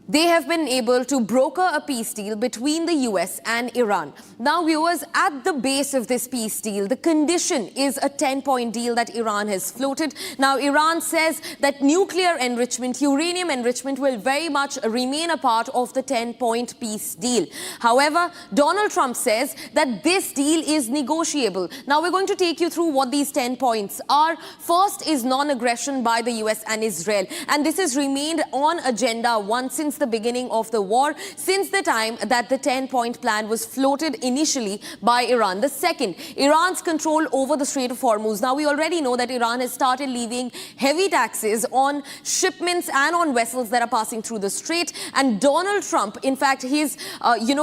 Speaker 8: they have been able to broker a peace deal between the US and Iran. Now, viewers, at the base of this peace deal, the condition is a 10-point deal that Iran has floated. Now, Iran says that nuclear enrichment, uranium enrichment will very much remain a part of the 10-point peace deal. However, Donald Trump says that this deal is negotiable. Now, we're going to take you through what these 10 points are. First is non-aggression by the US and Israel. And this has remained on agenda 1 since the beginning of the war, since the time that the 10-point plan was floated initially by Iran. The second, Iran's control over the Strait of Hormuz. Now, we already know that Iran has started levying heavy taxes on shipments and on vessels that are passing through the strait. And Donald Trump, in fact, his,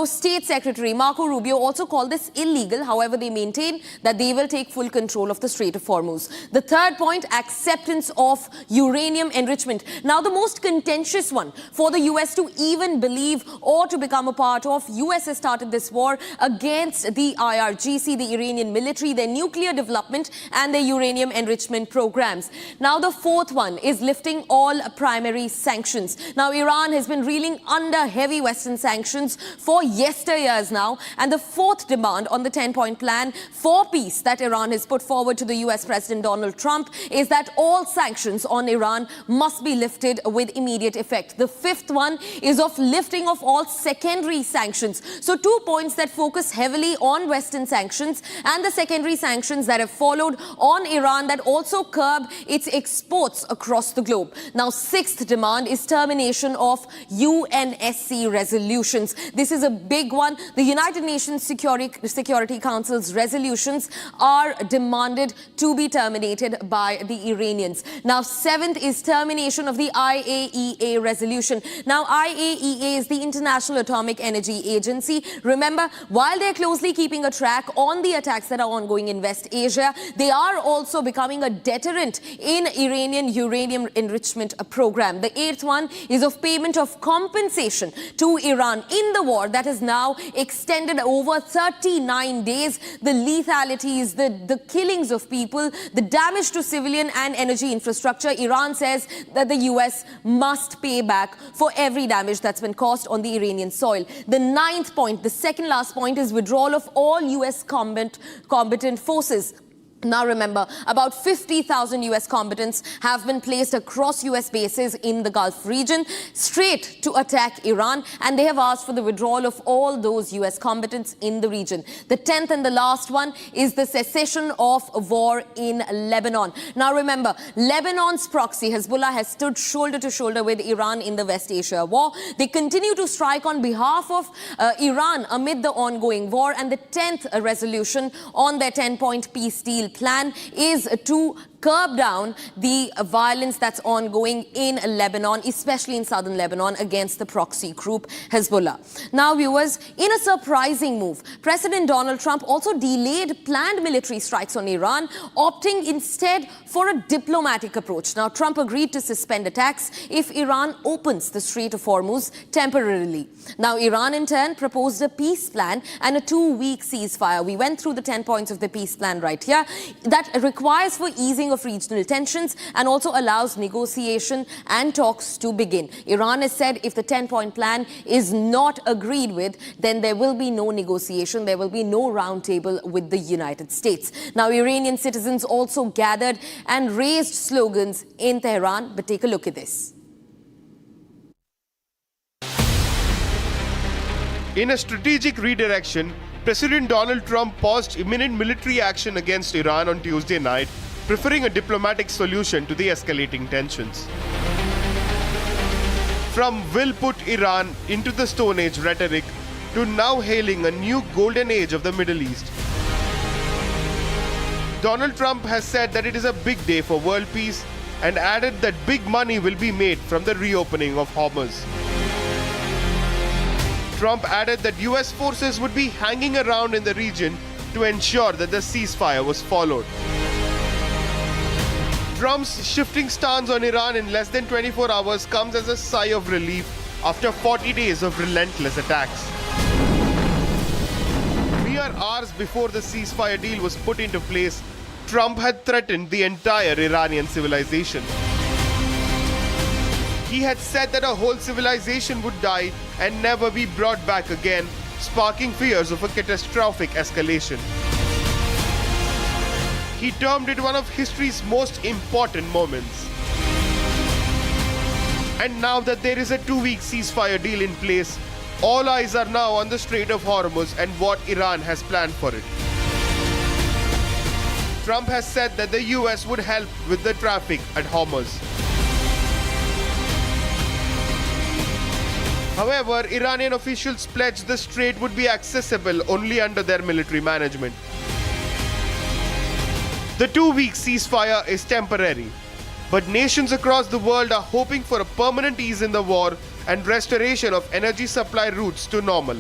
Speaker 8: State Secretary Marco Rubio also called this illegal. However, they maintain that they will take full control of the Strait of Hormuz. The third point, acceptance of uranium enrichment. Now, the most contentious one for the US to even believe or to become a part of. US has started this war against the IRGC, the Iranian military, their nuclear development and their uranium enrichment programs. Now the fourth one is lifting all primary sanctions. Now Iran has been reeling under heavy Western sanctions for yesteryears now, and the fourth demand on the 10-point plan for peace that Iran has put forward to the US President Donald Trump is that all sanctions on Iran must be lifted with immediate effect. The fifth one is of lifting of all secondary sanctions. So 2 points that focus heavily on Western sanctions and the secondary sanctions that have followed on Iran that also curb its exports across the globe. Now, sixth demand is termination of UNSC resolutions. This is a big one. The United Nations Security Council's resolutions are demanded to be terminated by the Iranians. Now, seventh is termination of the IAEA resolution. Now, IAEA is the International Atomic Energy Agency. Remember, while they're closely keeping a track on the attacks that are ongoing in West Asia, they are also becoming a deterrent in Iranian uranium enrichment program. The eighth one is of payment of compensation to Iran in the war that is now extended over 39 days. The lethalities, the killings of people, the damage to civilian and energy infrastructure. Iran says that the US must pay back for every every damage that's been caused on the Iranian soil. The ninth point, the second last point, is withdrawal of all US combatant forces. Now remember, about 50,000 US combatants have been placed across US bases in the Gulf region straight to attack Iran, and they have asked for the withdrawal of all those US combatants in the region. The 10th and the last one is the cessation of war in Lebanon. Now remember, Lebanon's proxy Hezbollah has stood shoulder to shoulder with Iran in the West Asia war. They continue to strike on behalf of Iran amid the ongoing war, and the 10th resolution on their 10-point peace deal plan is to curb down the violence that's ongoing in Lebanon, especially in southern Lebanon, against the proxy group Hezbollah. Now, viewers, in a surprising move, President Donald Trump also delayed planned military strikes on Iran, opting instead for a diplomatic approach. Now, Trump agreed to suspend attacks if Iran opens the Strait of Hormuz temporarily. Now, Iran in turn proposed a peace plan and a 2-week ceasefire. We went through the 10 points of the peace plan right here. That requires for easing of regional tensions and also allows negotiation and talks to begin. Iran has said if the 10-point plan is not agreed with, then there will be no negotiation, there will be no roundtable with the United States. Now, Iranian citizens also gathered and raised slogans in Tehran, but take a look at this.
Speaker 15: In a strategic redirection, President Donald Trump paused imminent military action against Iran on Tuesday night, preferring a diplomatic solution to the escalating tensions. From "will put Iran into the Stone Age" rhetoric to now hailing a new golden age of the Middle East, Donald Trump has said that it is a big day for world peace and added that big money will be made from the reopening of Hormuz. Trump added that US forces would be hanging around in the region to ensure that the ceasefire was followed. Trump's shifting stance on Iran in less than 24 hours comes as a sigh of relief after 40 days of relentless attacks. Mere hours before the ceasefire deal was put into place, Trump had threatened the entire Iranian civilization. He had said that a whole civilization would die and never be brought back again, sparking fears of a catastrophic escalation. He termed it one of history's most important moments. And now that there is a 2-week ceasefire deal in place, all eyes are now on the Strait of Hormuz and what Iran has planned for it. Trump has said that the US would help with the traffic at Hormuz. However, Iranian officials pledged the strait would be accessible only under their military management. The 2-week ceasefire is temporary, but nations across the world are hoping for a permanent ease in the war and restoration of energy supply routes to normal.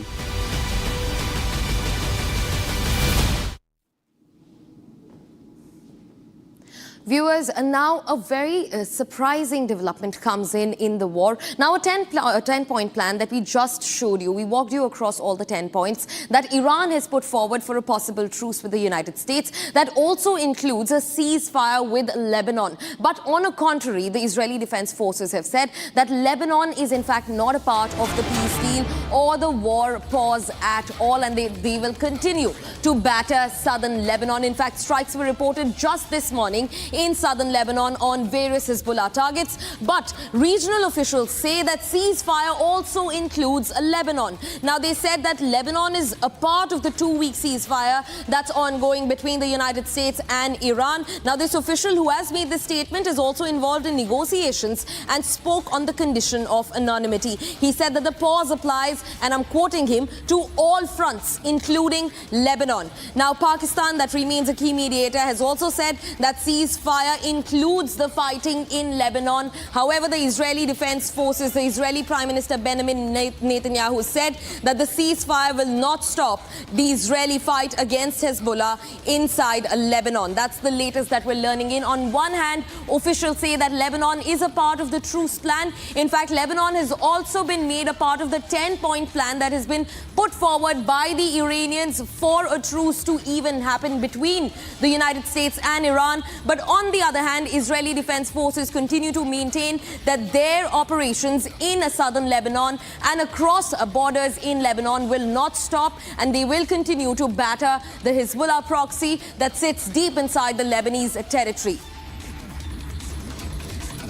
Speaker 8: Viewers, now a very surprising development comes in the war. Now a 10-point plan that we just showed you, we walked you across all the 10 points that Iran has put forward for a possible truce with the United States. That also includes a ceasefire with Lebanon. But on a contrary, the Israeli Defense Forces have said that Lebanon is in fact not a part of the peace deal or the war pause at all, and they will continue to batter southern Lebanon. In fact, strikes were reported just this morning in southern Lebanon on various Hezbollah targets. But regional officials say that ceasefire also includes Lebanon. Now, they said that Lebanon is a part of the 2-week ceasefire that's ongoing between the United States and Iran. Now, this official who has made this statement is also involved in negotiations and spoke on the condition of anonymity. He said that the pause applies, and I'm quoting him, to all fronts, including Lebanon. Now, Pakistan, that remains a key mediator, has also said that ceasefire includes the fighting in Lebanon. However, the Israeli Defense Forces, the Israeli Prime Minister Benjamin Netanyahu said that the ceasefire will not stop the Israeli fight against Hezbollah inside Lebanon. That's the latest that we're learning in. On one hand, officials say that Lebanon is a part of the truce plan. In fact, Lebanon has also been made a part of the 10-point plan that has been put forward by the Iranians for a truce to even happen between the United States and Iran. But on the other hand, Israeli Defense Forces continue to maintain that their operations in southern Lebanon and across borders in Lebanon will not stop, and they will continue to batter the Hezbollah proxy that sits deep inside the Lebanese territory.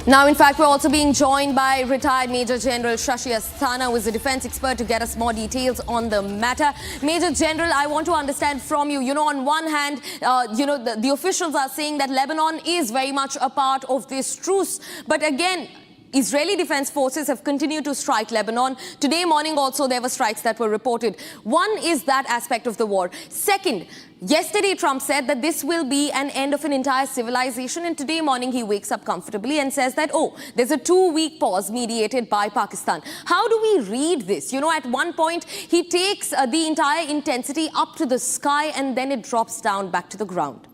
Speaker 8: Now, in fact, we're also being joined by retired Major General Shashi Asthana, who is a defense expert, to get us more details on the matter. Major General, I want to understand from you, on one hand, the officials are saying that Lebanon is very much a part of this truce. But again, Israeli Defense Forces have continued to strike Lebanon. Today morning also there were strikes that were reported. One is that aspect of the war. Second, yesterday Trump said that this will be an end of an entire civilization, and today morning he wakes up comfortably and says that, there's a 2-week pause mediated by Pakistan. How do we read this? At one point he takes the entire intensity up to the sky and then it drops down back to the ground.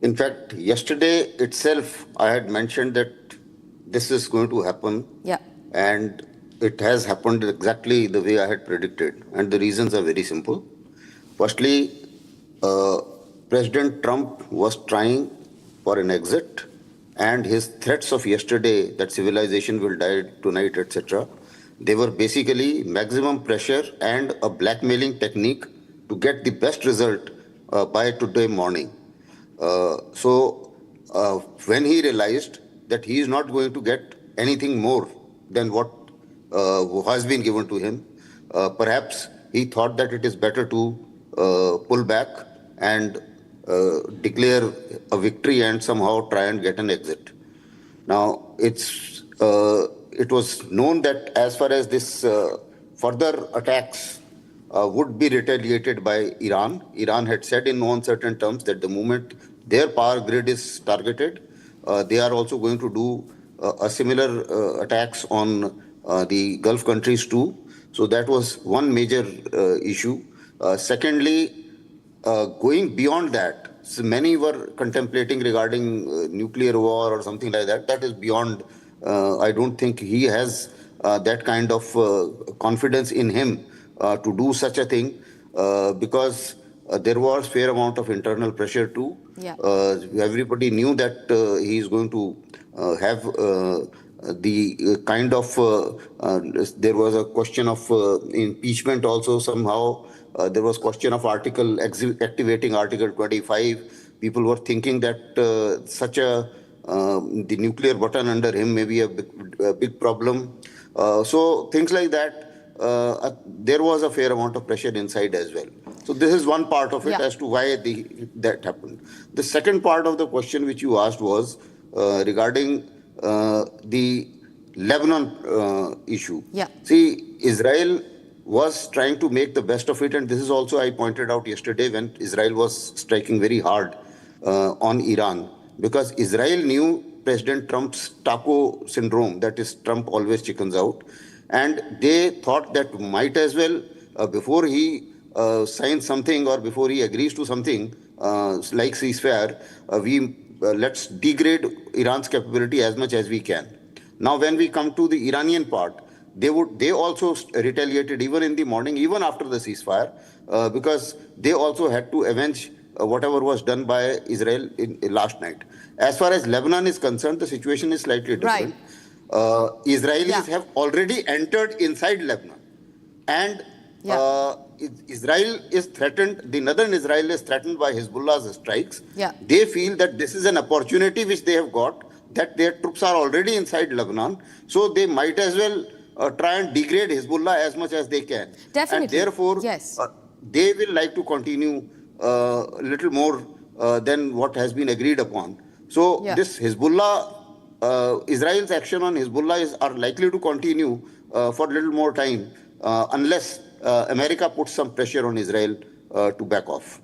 Speaker 1: In fact, yesterday itself, I had mentioned that this is going to happen.
Speaker 8: Yeah.
Speaker 1: And it has happened exactly the way I had predicted. And the reasons are very simple. Firstly, President Trump was trying for an exit, and his threats of yesterday that civilization will die tonight, etc., they were basically maximum pressure and a blackmailing technique to get the best result by today morning. So when he realized that he is not going to get anything more than what has been given to him, perhaps he thought that it is better to pull back and declare a victory and somehow try and get an exit. Now, it was known that as far as this further attacks would be retaliated by Iran. Iran had said in no uncertain terms that the moment their power grid is targeted, they are also going to do a similar attacks on the Gulf countries too. So that was one major issue. Secondly, going beyond that, so many were contemplating regarding nuclear war or something like that. That is beyond. I don't think he has that kind of confidence in him to do such a thing, because there was fair amount of internal pressure too.
Speaker 8: Yeah.
Speaker 1: Everybody knew that he is going to have the kind of, there was a question of impeachment also somehow. There was question of activating Article 25. People were thinking that the nuclear button under him may be a big problem. So things like that. There was a fair amount of pressure inside as well. So this is one part of it as to why that happened. The second part of the question which you asked was regarding the Lebanon issue.
Speaker 8: Yeah.
Speaker 1: See, Israel was trying to make the best of it, and this is also I pointed out yesterday when Israel was striking very hard on Iran, because Israel knew President Trump's taco syndrome, that is, Trump always chickens out. And they thought that might as well, before he signs something or before he agrees to something like ceasefire, let's degrade Iran's capability as much as we can. Now, when we come to the Iranian part, they also retaliated even in the morning, even after the ceasefire, because they also had to avenge whatever was done by Israel in last night. As far as Lebanon is concerned, the situation is slightly different.
Speaker 8: Right.
Speaker 1: Israelis have already entered inside Lebanon, and Israel is threatened, the northern Israel is threatened by Hezbollah's strikes.
Speaker 8: Yeah.
Speaker 1: They feel that this is an opportunity which they have got, that their troops are already inside Lebanon, so they might as well try and degrade Hezbollah as much as they can.
Speaker 8: Definitely.
Speaker 1: And therefore, they will like to continue a little more than what has been agreed upon. So this Hezbollah, Israel's action on Hezbollah are likely to continue for a little more time unless America puts some pressure on Israel to back off.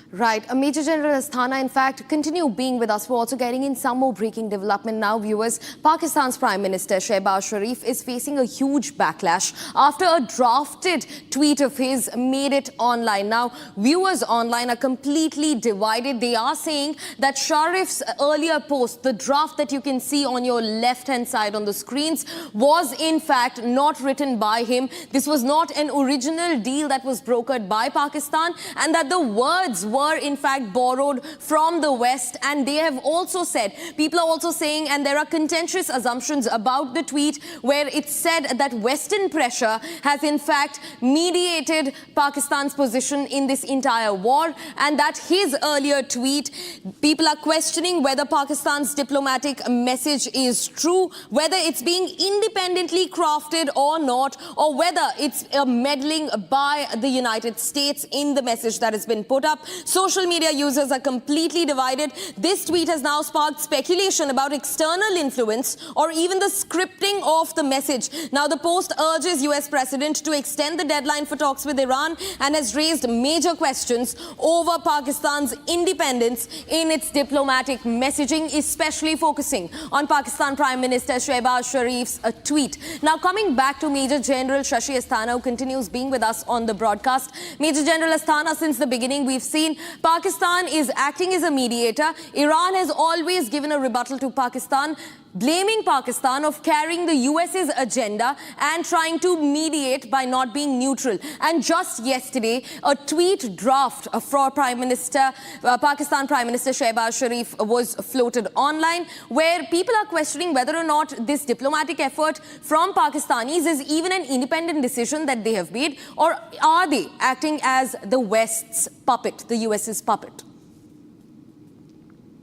Speaker 8: Right. Major General Asthana, in fact, continue being with us. We're also getting in some more breaking development now, viewers. Pakistan's Prime Minister Shehbaz Sharif is facing a huge backlash after a drafted tweet of his made it online. Now, viewers online are completely divided. They are saying that Sharif's earlier post, the draft that you can see on your left-hand side on the screens, was in fact not written by him. This was not an original deal that was brokered by Pakistan, and that the words words were in fact borrowed from the West, and they have also said, people are also saying, and there are contentious assumptions about the tweet where it said that Western pressure has in fact mediated Pakistan's position in this entire war, and that his earlier tweet, people are questioning whether Pakistan's diplomatic message is true, whether it's being independently crafted or not, or whether it's a meddling by the United States in the message that has been put up. Social media users are completely divided. This tweet has now sparked speculation about external influence or even the scripting of the message. Now, the post urges US President to extend the deadline for talks with Iran and has raised major questions over Pakistan's independence in its diplomatic messaging, especially focusing on Pakistan Prime Minister Shehbaz Sharif's tweet. Now, coming back to Major General Shashi Asthana, who continues being with us on the broadcast. Major General Asthana, since the beginning, we've seen Pakistan is acting as a mediator. Iran has always given a rebuttal to Pakistan, blaming Pakistan of carrying the US's agenda and trying to mediate by not being neutral. And just yesterday, a tweet draft for Pakistan Prime Minister Shehbaz Sharif was floated online, where people are questioning whether or not this diplomatic effort from Pakistanis is even an independent decision that they have made, or are they acting as the West's puppet, the US's puppet?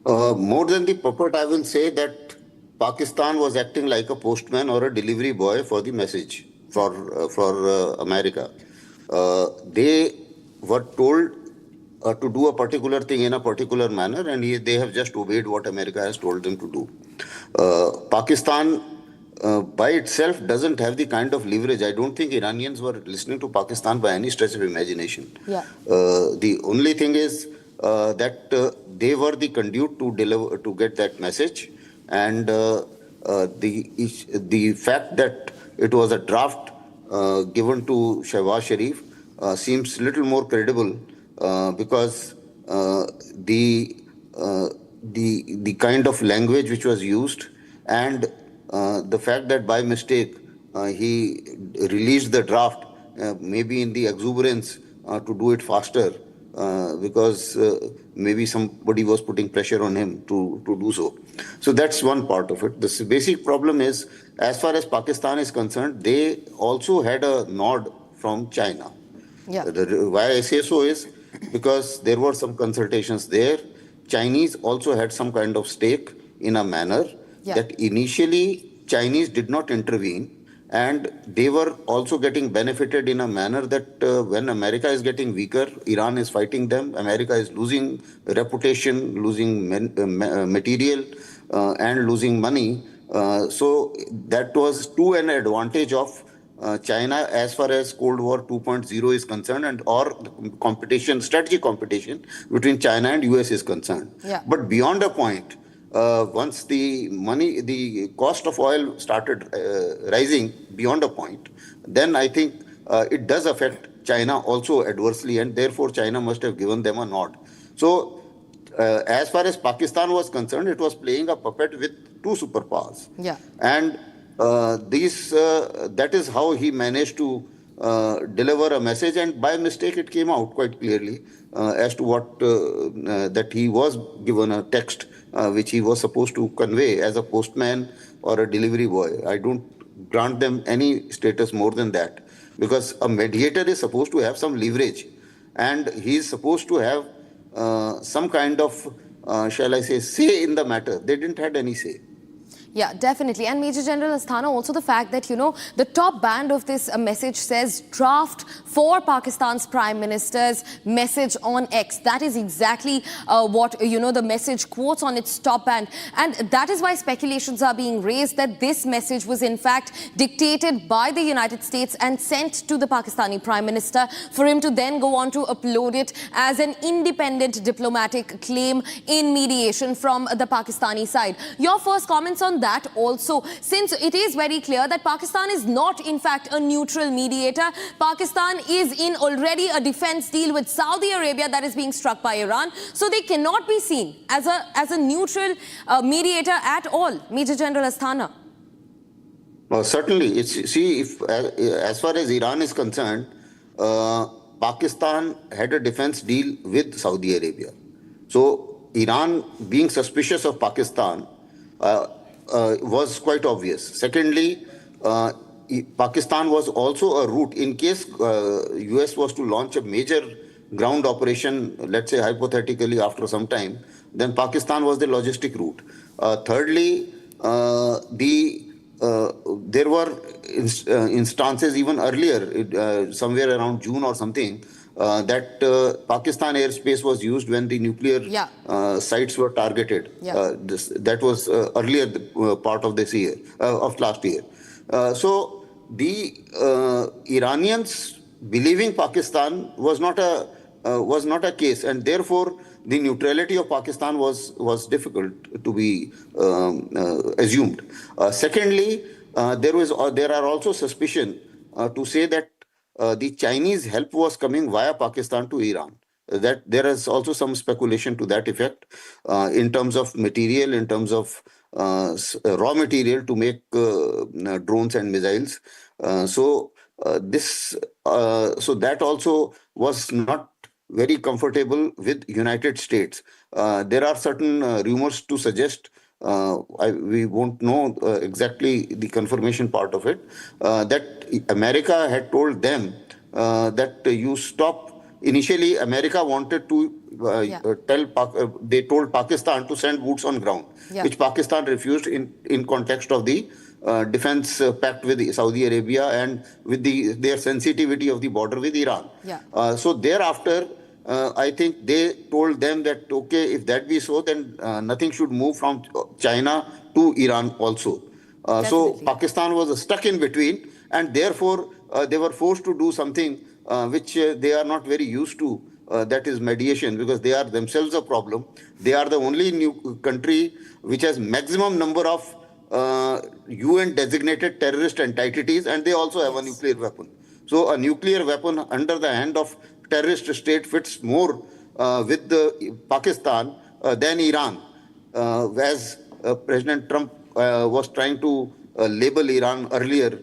Speaker 1: More than the puppet, I will say that Pakistan was acting like a postman or a delivery boy for the message for America. They were told to do a particular thing in a particular manner, and they have just obeyed what America has told them to do. Pakistan by itself doesn't have the kind of leverage. I don't think Iranians were listening to Pakistan by any stretch of imagination.
Speaker 8: Yeah.
Speaker 1: The only thing is that they were the conduit to get that message. And the fact that it was a draft given to Shehbaz Sharif seems little more credible because the kind of language which was used and the fact that by mistake he released the draft, maybe in the exuberance to do it faster, because maybe somebody was putting pressure on him to do so. So that's one part of it. The basic problem is, as far as Pakistan is concerned, they also had a nod from China.
Speaker 8: Yeah.
Speaker 1: Why I say so is because there were some consultations there. Chinese also had some kind of stake in a manner that initially Chinese did not intervene. And they were also getting benefited in a manner that when America is getting weaker, Iran is fighting them. America is losing reputation, losing material, and losing money. So that was to an advantage of China as far as Cold War 2.0 is concerned, and or competition, strategic competition between China and US is concerned.
Speaker 8: Yeah.
Speaker 1: But beyond a point, once the cost of oil started rising beyond a point, then I think it does affect China also adversely, and therefore China must have given them a nod. So as far as Pakistan was concerned, it was playing a puppet with two superpowers.
Speaker 8: Yeah.
Speaker 1: And that is how he managed to deliver a message, and by mistake it came out quite clearly as to what that he was given a text which he was supposed to convey as a postman or a delivery boy. I don't grant them any status more than that, because a mediator is supposed to have some leverage, and he is supposed to have some kind of, shall I say in the matter. They didn't have any say.
Speaker 8: Yeah, definitely. And Major General Asthana, also the fact that, you know, the top band of this message says draft for Pakistan's Prime Minister's message on X. That is exactly what, you know, the message quotes on its top band. And that is why speculations are being raised that this message was in fact dictated by the United States and sent to the Pakistani Prime Minister for him to then go on to upload it as an independent diplomatic claim in mediation from the Pakistani side. Your first comments on that also, since it is very clear that Pakistan is not in fact a neutral mediator. Pakistan is in already a defense deal with Saudi Arabia that is being struck by Iran, so they cannot be seen as a neutral mediator at all. Major General Asthana.
Speaker 1: Certainly, if as far as Iran is concerned, Pakistan had a defense deal with Saudi Arabia. So Iran being suspicious of Pakistan was quite obvious. Secondly, Pakistan was also a route in case US was to launch a major ground operation, let's say hypothetically after some time, then Pakistan was the logistic route. Thirdly, there were instances even earlier, somewhere around June or something, that Pakistan airspace was used when the nuclear sites were targeted. That was earlier part of this year, of last year. So the Iranians believing Pakistan was not a case, and therefore the neutrality of Pakistan was difficult to be assumed. Secondly, there are also suspicion to say that the Chinese help was coming via Pakistan to Iran. That there is also some speculation to that effect in terms of material, in terms of raw material to make drones and missiles. So that also was not very comfortable with United States. There are certain rumors to suggest, we won't know exactly the confirmation part of it, that America had told them that you stop. Initially, America wanted to they told Pakistan to send boots on ground, which Pakistan refused in context of the defense pact with Saudi Arabia and with their sensitivity of the border with Iran. So thereafter, I think they told them that, okay, if that be so, then nothing should move from China to Iran also. So Pakistan was stuck in between, and therefore they were forced to do something which they are not very used to, that is mediation, because they are themselves a problem. They are the only new country which has maximum number of UN designated terrorist entities, and they also have a nuclear weapon. So a nuclear weapon under the hand of terrorist state fits more with Pakistan than Iran, as President Trump was trying to label Iran earlier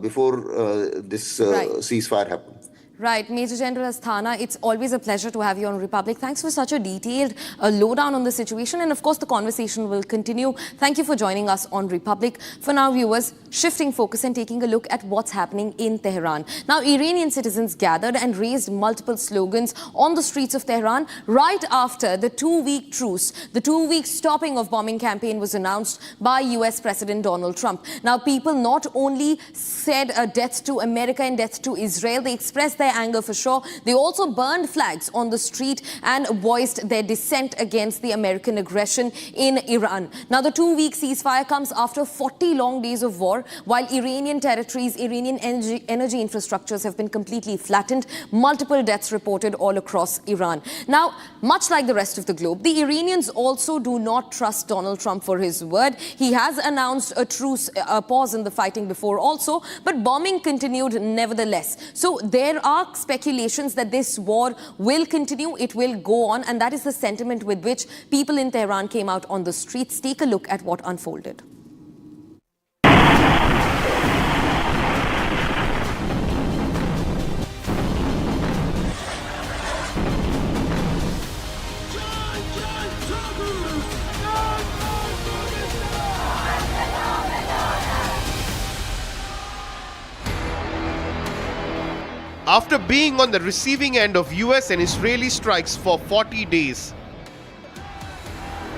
Speaker 1: before this ceasefire happened.
Speaker 8: Right, Major General Asthana, it's always a pleasure to have you on Republic. Thanks for such a detailed lowdown on the situation, and of course the conversation will continue. Thank you for joining us on Republic. For now, viewers, shifting focus and taking a look at what's happening in Tehran. Now, Iranian citizens gathered and raised multiple slogans on the streets of Tehran right after the two-week truce. The two-week stopping of bombing campaign was announced by US President Donald Trump. Now, people not only said death to America and death to Israel, they expressed their anger for sure. They also burned flags on the street and voiced their dissent against the American aggression in Iran. Now, the two-week ceasefire comes after 40 long days of war, while Iranian territories, Iranian energy infrastructures have been completely flattened. Multiple deaths reported all across Iran. Now, much like the rest of the globe, the Iranians also do not trust Donald Trump for his word. He has announced a truce, a pause in the fighting before also, but bombing continued nevertheless. So there are speculations that this war will continue, it will go on, and that is the sentiment with which people in Tehran came out on the streets. Take a look at what unfolded.
Speaker 15: After being on the receiving end of US and Israeli strikes for 40 days,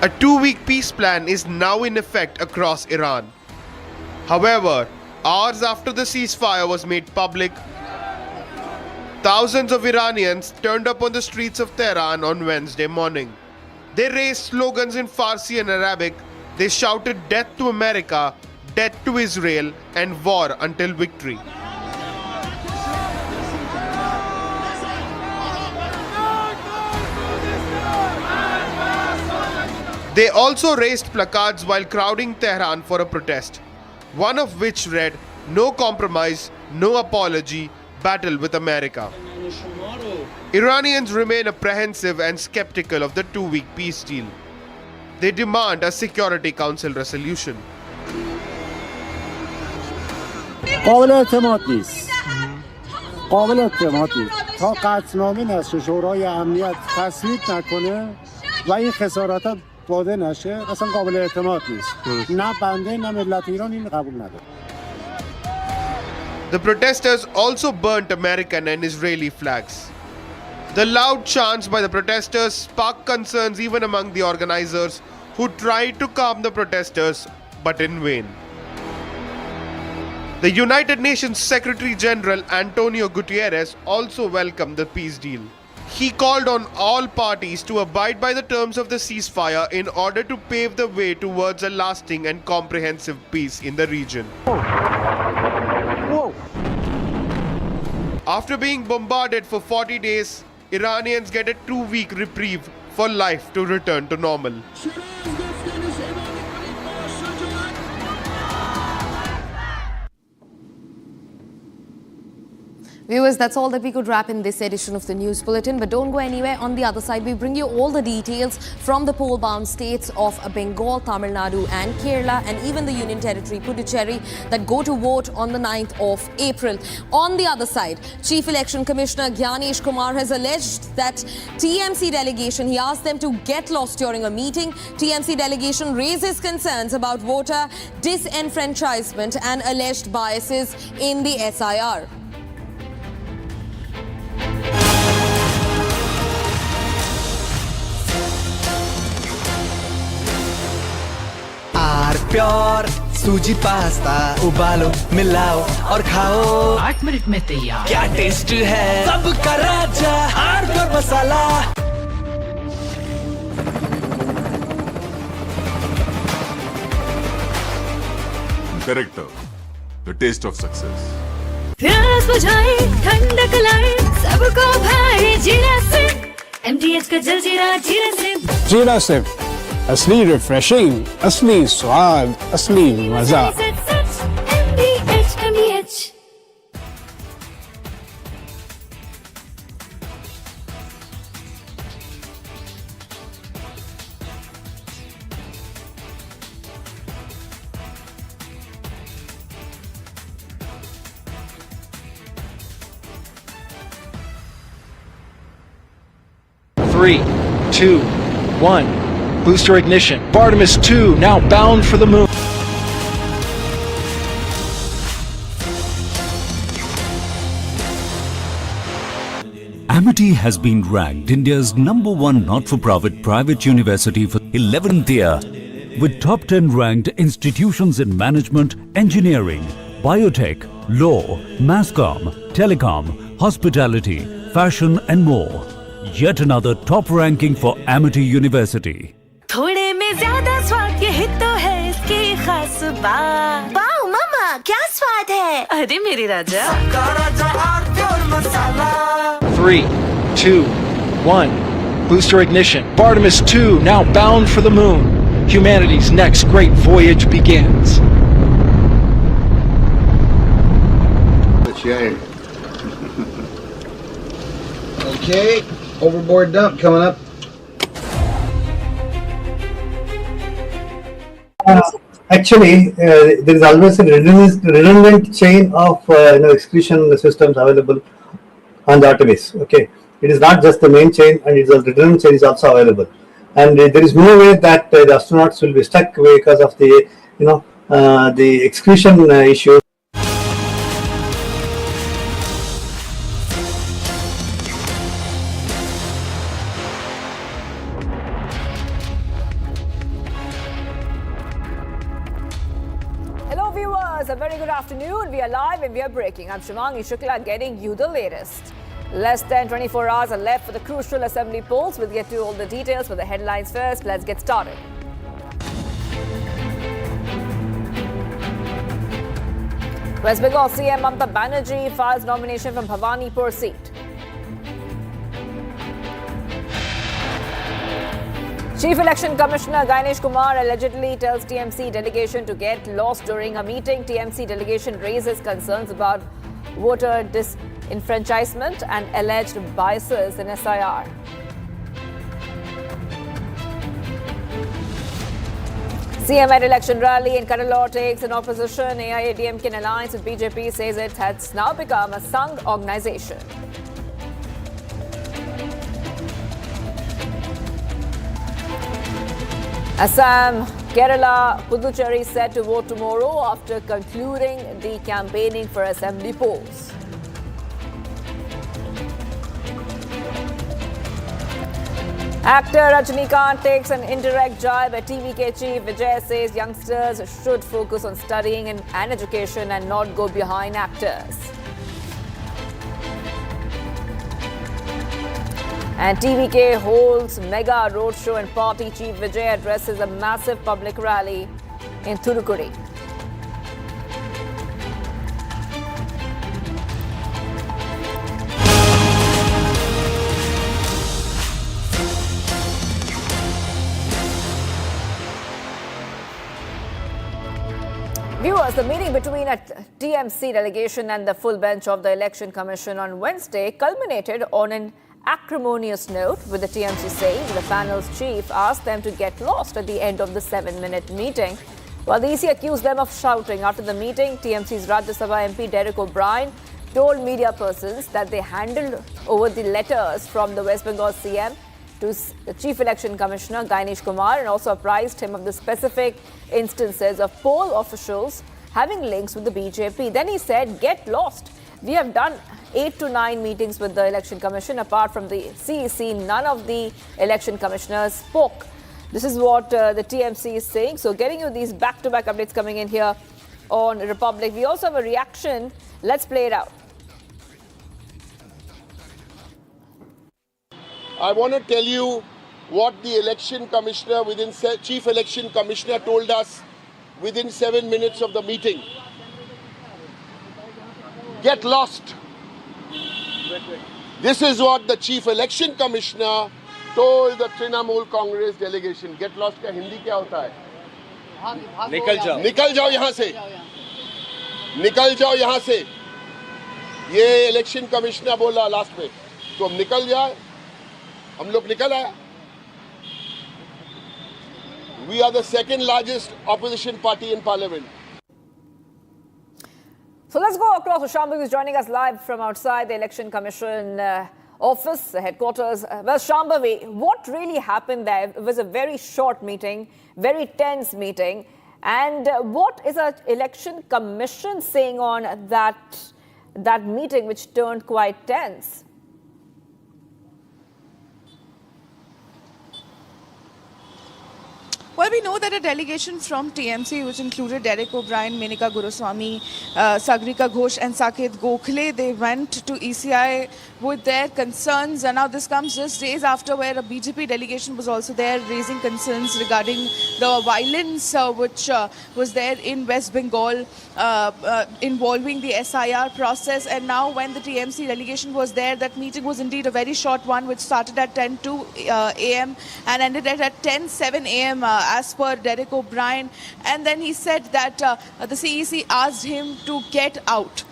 Speaker 15: a two-week peace plan is now in effect across Iran. However, hours after the ceasefire was made public, thousands of Iranians turned up on the streets of Tehran on Wednesday morning. They raised slogans in Farsi and Arabic. They shouted death to America, death to Israel, and war until victory. They also raised placards while crowding Tehran for a protest, one of which read, "No compromise, no apology, battle with America." Iranians remain apprehensive and skeptical of the two-week peace deal. They demand a Security Council resolution.
Speaker 21: قابل اعتماد نیست. قابل اعتماد نیست تا قطعنامه نشه شورای امنیت تصویب نکنه و این خسارات داده نشه اصلا قابل اعتماد نیست نه بنده نه ملت ایران این قبول نداره.
Speaker 15: The protesters also burnt American and Israeli flags. The loud chants by the protesters sparked concerns even among the organizers, who tried to calm the protesters, but in vain. The United Nations Secretary General Antonio Guterres also welcomed the peace deal. He called on all parties to abide by the terms of the ceasefire in order to pave the way towards a lasting and comprehensive peace in the region. After being bombarded for 40 days, Iranians get a 2-week reprieve for life to return to normal.
Speaker 8: Viewers, that's all that we could wrap in this edition of the News Bulletin. But don't go anywhere. On the other side, we bring you all the details from the poll-bound states of Bengal, Tamil Nadu and Kerala, and even the Union Territory, Puducherry, that go to vote on the 9th of April. On the other side, Chief Election Commissioner Gyanesh Kumar has alleged that TMC delegation, he asked them to get lost during a meeting. TMC delegation raises concerns about voter disenfranchisement and alleged biases in the SIR.
Speaker 6: R pure सूजी pasta उबालो मिलाओ और खाओ
Speaker 22: 8 minute में तैयार।
Speaker 6: क्या taste है सबका राजा R pure masala.
Speaker 7: Character, the taste of success.
Speaker 18: प्यास बुझाए ठंडक लाए सबको भाए जीरा से MDH का जलजीरा जीरा से
Speaker 21: जीरा से असली रिफ्रेशिंग असली स्वाद असली मजा।
Speaker 18: MDH
Speaker 11: Three, 2, 1. Booster ignition. Artemis 2 now bound for the moon.
Speaker 5: Amity has been ranked India's #1 not-for-profit private university for 11th year, with top 10 ranked institutions in management, engineering, biotech, law, masscom, telecom, hospitality, fashion and more. Yet another top ranking for Amity University.
Speaker 18: थोड़े में ज्यादा स्वाद यही तो है इसकी खास बात। वाओ मामा क्या स्वाद है। अरे मेरे राजा। सबका राजा R pure masala.
Speaker 11: 3, 2, 1. Booster ignition. Artemis 2 now bound for the moon. Humanity's next great voyage begins.
Speaker 12: Okay, overboard dump coming up.
Speaker 13: Actually, there is always a redundant chain of excretion systems available on the Artemis. Okay, it is not just the main chain, and it's a redundant chain is also available. And there is no way that the astronauts will be stuck because of the the excretion issue.
Speaker 17: Hello viewers, a very good afternoon. We are live and we are breaking. I'm Shivangi Shukla getting you the latest. Less than 24 hours are left for the crucial assembly polls. We'll get to all the details for the headlines first. Let's get started. West Bengal CM Mamata Banerjee files nomination from Bhawanipur seat. Chief Election Commissioner Gyanesh Kumar allegedly tells TMC delegation to get lost during a meeting. TMC delegation raises concerns about voter disenfranchisement and alleged biases in SIR. CM at election rally in Kannalore takes an opposition. AIADMK in alliance with BJP says it has now become a Sangh organization. Assam, Kerala, Puducherry set to vote tomorrow after concluding the campaigning for assembly polls. Actor Rajinikanth takes an indirect jibe at TVK chief. Vijay says youngsters should focus on studying and education and not go behind actors. And TVK holds mega roadshow and party chief Vijay addresses a massive public rally in Thoothukudi. Viewers, the meeting between a TMC delegation and the full bench of the Election Commission on Wednesday culminated on an acrimonious note, with the TMC saying the panel's chief asked them to get lost at the end of the 7-minute meeting. While the EC accused them of shouting after the meeting, TMC's Rajya Sabha MP Derek O'Brien told media persons that they handed over the letters from the West Bengal CM to the Chief Election Commissioner Ganesh Kumar and also apprised him of the specific instances of poll officials having links with the BJP. Then he said, "Get lost. We have done 8 to 9 meetings with the Election Commission. Apart from the CEC, none of the election commissioners spoke." This is what the TMC is saying. So getting you these back-to-back updates coming in here on Republic. We also have a reaction. Let's play it out.
Speaker 9: I want to tell you what the election commissioner Chief Election Commissioner told us within 7 minutes of the meeting. Get lost. This is what the Chief Election Commissioner told the Trinamool Congress delegation. Get lost का हिंदी क्या होता है? निकल जाओ यहाँ से. निकल जाओ यहाँ से. ये इलेक्शन कमिश्नर बोला लास्ट में. तो हम निकल जाए. हम लोग निकल आए. We are the second largest opposition party in parliament.
Speaker 17: So let's go across. Shambhavi is joining us live from outside the Election Commission office, headquarters. Well, Shambhavi, what really happened there? It was a very short meeting, very tense meeting. And what is an Election Commission saying on that meeting, which turned quite tense?
Speaker 16: Well, we know that a delegation from TMC, which included Derek O'Brien, Menika Goswami, Sagrika Ghosh and Saket Gokhale, they went to ECI with their concerns. And now this comes just days after where a BJP delegation was also there raising concerns regarding the violence which was there in West Bengal involving the SIR process. And now when the TMC delegation was there, that meeting was indeed a very short one, which started at 10:02 a.m. and ended at 10:07 a.m. As per Derek O'Brien. And then he said that the CEC asked him to get out.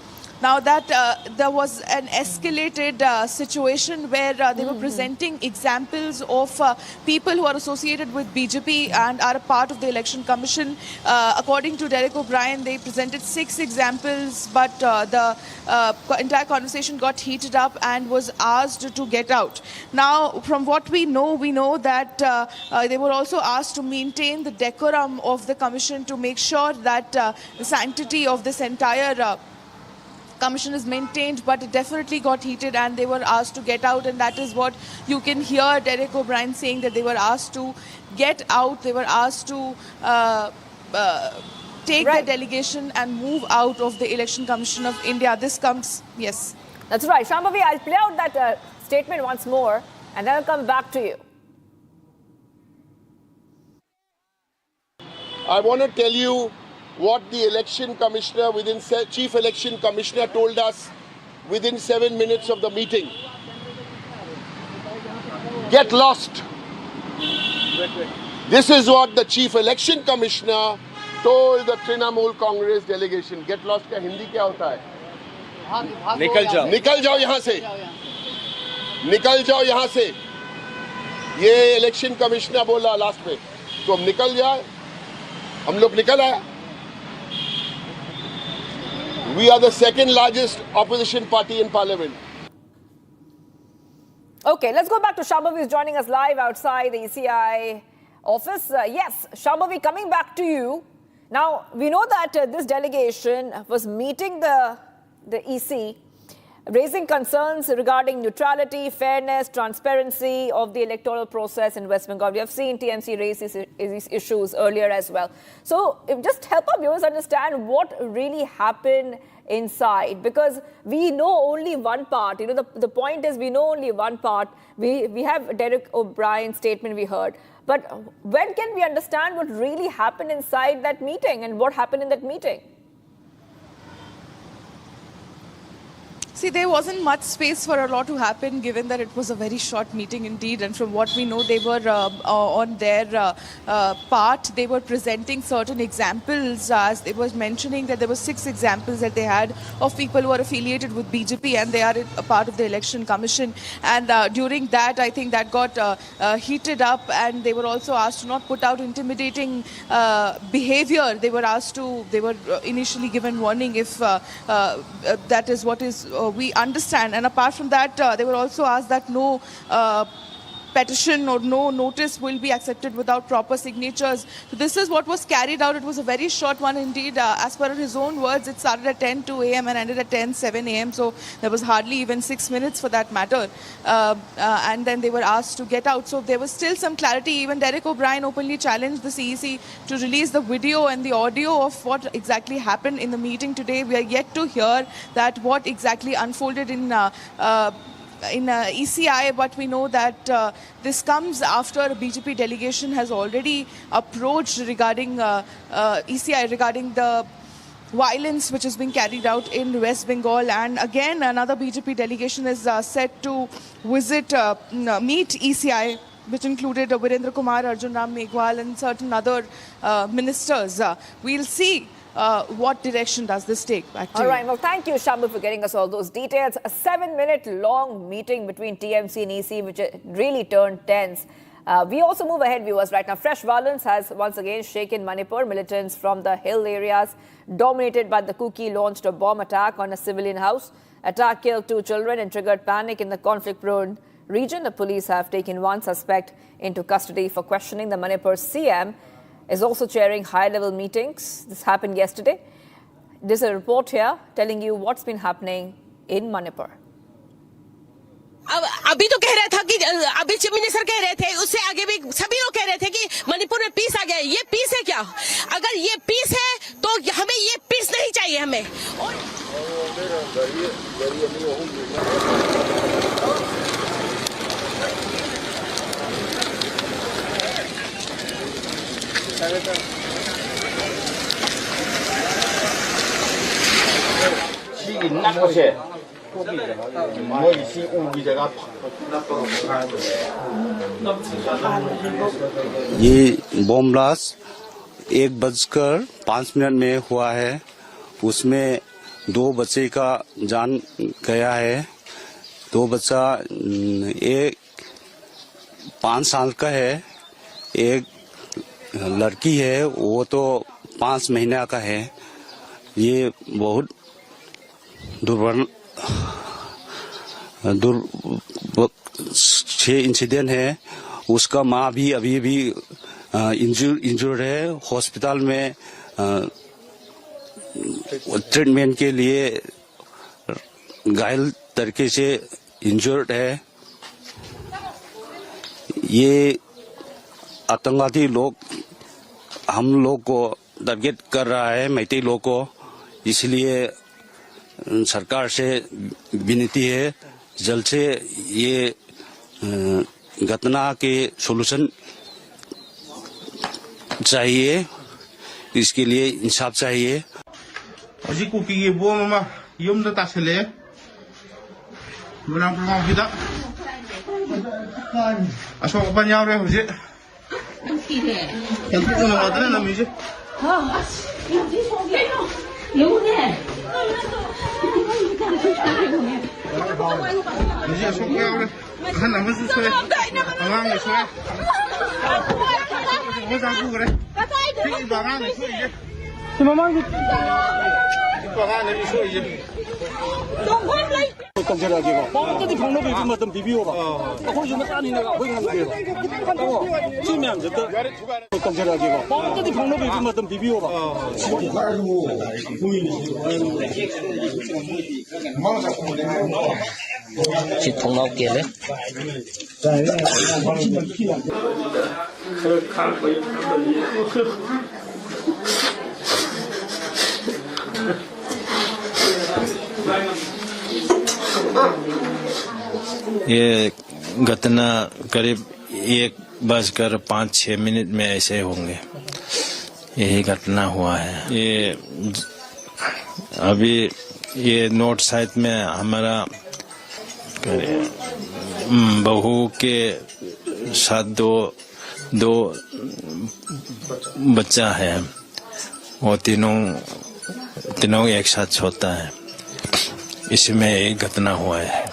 Speaker 16: Now that there was an escalated situation where they were presenting examples of people who are associated with BJP and are a part of the Election Commission. According to Derek O'Brien, they presented 6 examples, but the entire conversation got heated up and was asked to get out. Now, from what we know that they were also asked to maintain the decorum of the commission to make sure that the sanctity of this entire commission is maintained, but it definitely got heated and they were asked to get out. And that is what you can hear Derek O'Brien saying, that they were asked to get out. They were asked to take their delegation and move out of the Election Commission of India. This comes, yes.
Speaker 17: That's right. Shambhavi, I'll play out that statement once more and then I'll come back to you.
Speaker 9: I want to tell you what the election commissioner Chief Election Commissioner told us within 7 minutes of the meeting. Get lost. This is what the Chief Election Commissioner told the Trinamool Congress delegation. Get lost का हिंदी क्या होता है? निकल जाओ यहाँ से. निकल जाओ यहाँ से. ये इलेक्शन कमिश्नर बोला लास्ट में. तो हम निकल जाए. हम लोग निकल आए. We are the second largest opposition party in parliament.
Speaker 17: Okay, let's go back to Shambhavi, who's joining us live outside the ECI office. Yes, Shambhavi, coming back to you. Now, we know that this delegation was meeting the EC, raising concerns regarding neutrality, fairness, transparency of the electoral process in West Bengal. We have seen TMC raise these issues earlier as well. So, just help our viewers understand what really happened inside, because we know only one part. You know, the point is we know only one part. We have Derek O'Brien's statement we heard. But when can we understand what really happened inside that meeting and what happened in that meeting?
Speaker 16: See, there wasn't much space for a lot to happen, given that it was a very short meeting indeed. And from what we know, they were on their part, they were presenting certain examples. As they were mentioning that there were 6 examples that they had of people who are affiliated with BJP and they are a part of the election commission. And during that, I think that got heated up, and they were also asked to not put out intimidating behavior. They were asked to, they were initially given warning if that is what is we understand. And apart from that, they were also asked that no petition or no notice will be accepted without proper signatures. So this is what was carried out. It was a very short one indeed. As per his own words, it started at 10:02 a.m. and ended at 10:07 a.m. So there was hardly even 6 minutes for that matter. And then they were asked to get out. So there was still some clarity. Even Derek O'Brien openly challenged the CEC to release the video and the audio of what exactly happened in the meeting today. We are yet to hear that what exactly unfolded in ECI, but we know that this comes after a BJP delegation has already approached regarding ECI, regarding the violence which is being carried out in West Bengal. And again, another BJP delegation is set to visit, meet ECI, which included Virendra Kumar, Arjun Ram Meghwal and certain other ministers. We'll see what direction does this take? Back to
Speaker 17: all
Speaker 16: you.
Speaker 17: right, well, thank you, Shambhu, for getting us all those details. A 7-minute long meeting between TMC and EC, which really turned tense. We also move ahead, viewers, right now. Fresh violence has once again shaken Manipur. Militants from the hill areas dominated by the Kuki launched a bomb attack on a civilian house. Attack killed 2 children and triggered panic in the conflict-prone region. The police have taken 1 suspect into custody for questioning. The Manipur CM is also chairing high-level meetings. This happened yesterday. There's a report here telling you what's been happening in Manipur.
Speaker 2: अभी तो कह रहा था कि अभी chief minister कह रहे थे, उससे आगे भी सभी लोग कह रहे थे कि मणिपुर में पीस आ गया. ये पीस है क्या? अगर ये पीस है तो हमें ये पीस नहीं चाहिए हमें.
Speaker 20: ये बॉम्ब ब्लास्ट 1:05 में हुआ है. उसमें 2 बच्चे का जान गया है. 2 बच्चा, एक 5 साल का है, एक लड़की है, वो तो 5 महीना का है. ये बहुत छह इंसिडेंट है. उसका माँ भी अभी भी इंजर्ड है. हॉस्पिटल में ट्रीटमेंट के लिए घायल तरीके से इंजर्ड है. ये आतंकवादी लोग हम लोग को टारगेट कर रहा है, मैती लोग को. इसलिए सरकार से विनती है, जल्द से ये घटना के सॉल्यूशन चाहिए. इसके लिए इंसाफ चाहिए.
Speaker 23: अजी कुकी ये बो मामा युम द तासले मुना प्रमाण हिदा असो पंजाब रे होजे हम को ना वादन ना मिजे हां ये हो गया यो ने मुझे असो क्या रे खाना मत सोए हमारा सोए
Speaker 4: ये घटना करीब 1:05 में ऐसे होंगे, यही घटना हुआ है। ये अभी ये नॉर्थ साइड में हमारा बहू के साथ दो बच्चा है, वो तीनों एक साथ होता है, इसमें एक घटना हुआ है।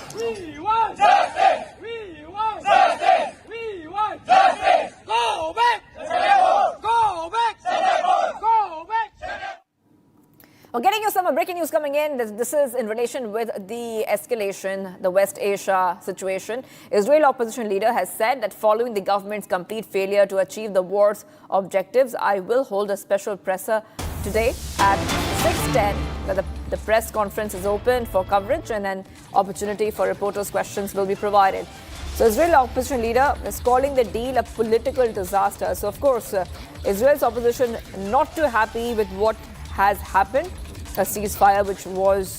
Speaker 17: We're getting you some breaking news coming in. This is in relation with the escalation, the West Asia situation. Israel opposition leader has said that following the government's complete failure to achieve the war's objectives, I will hold a special presser today at 6:10. The press conference is open for coverage and an opportunity for reporters' questions will be provided. So Israel opposition leader is calling the deal a political disaster. So of course, Israel's opposition not too happy with what has happened, a ceasefire which was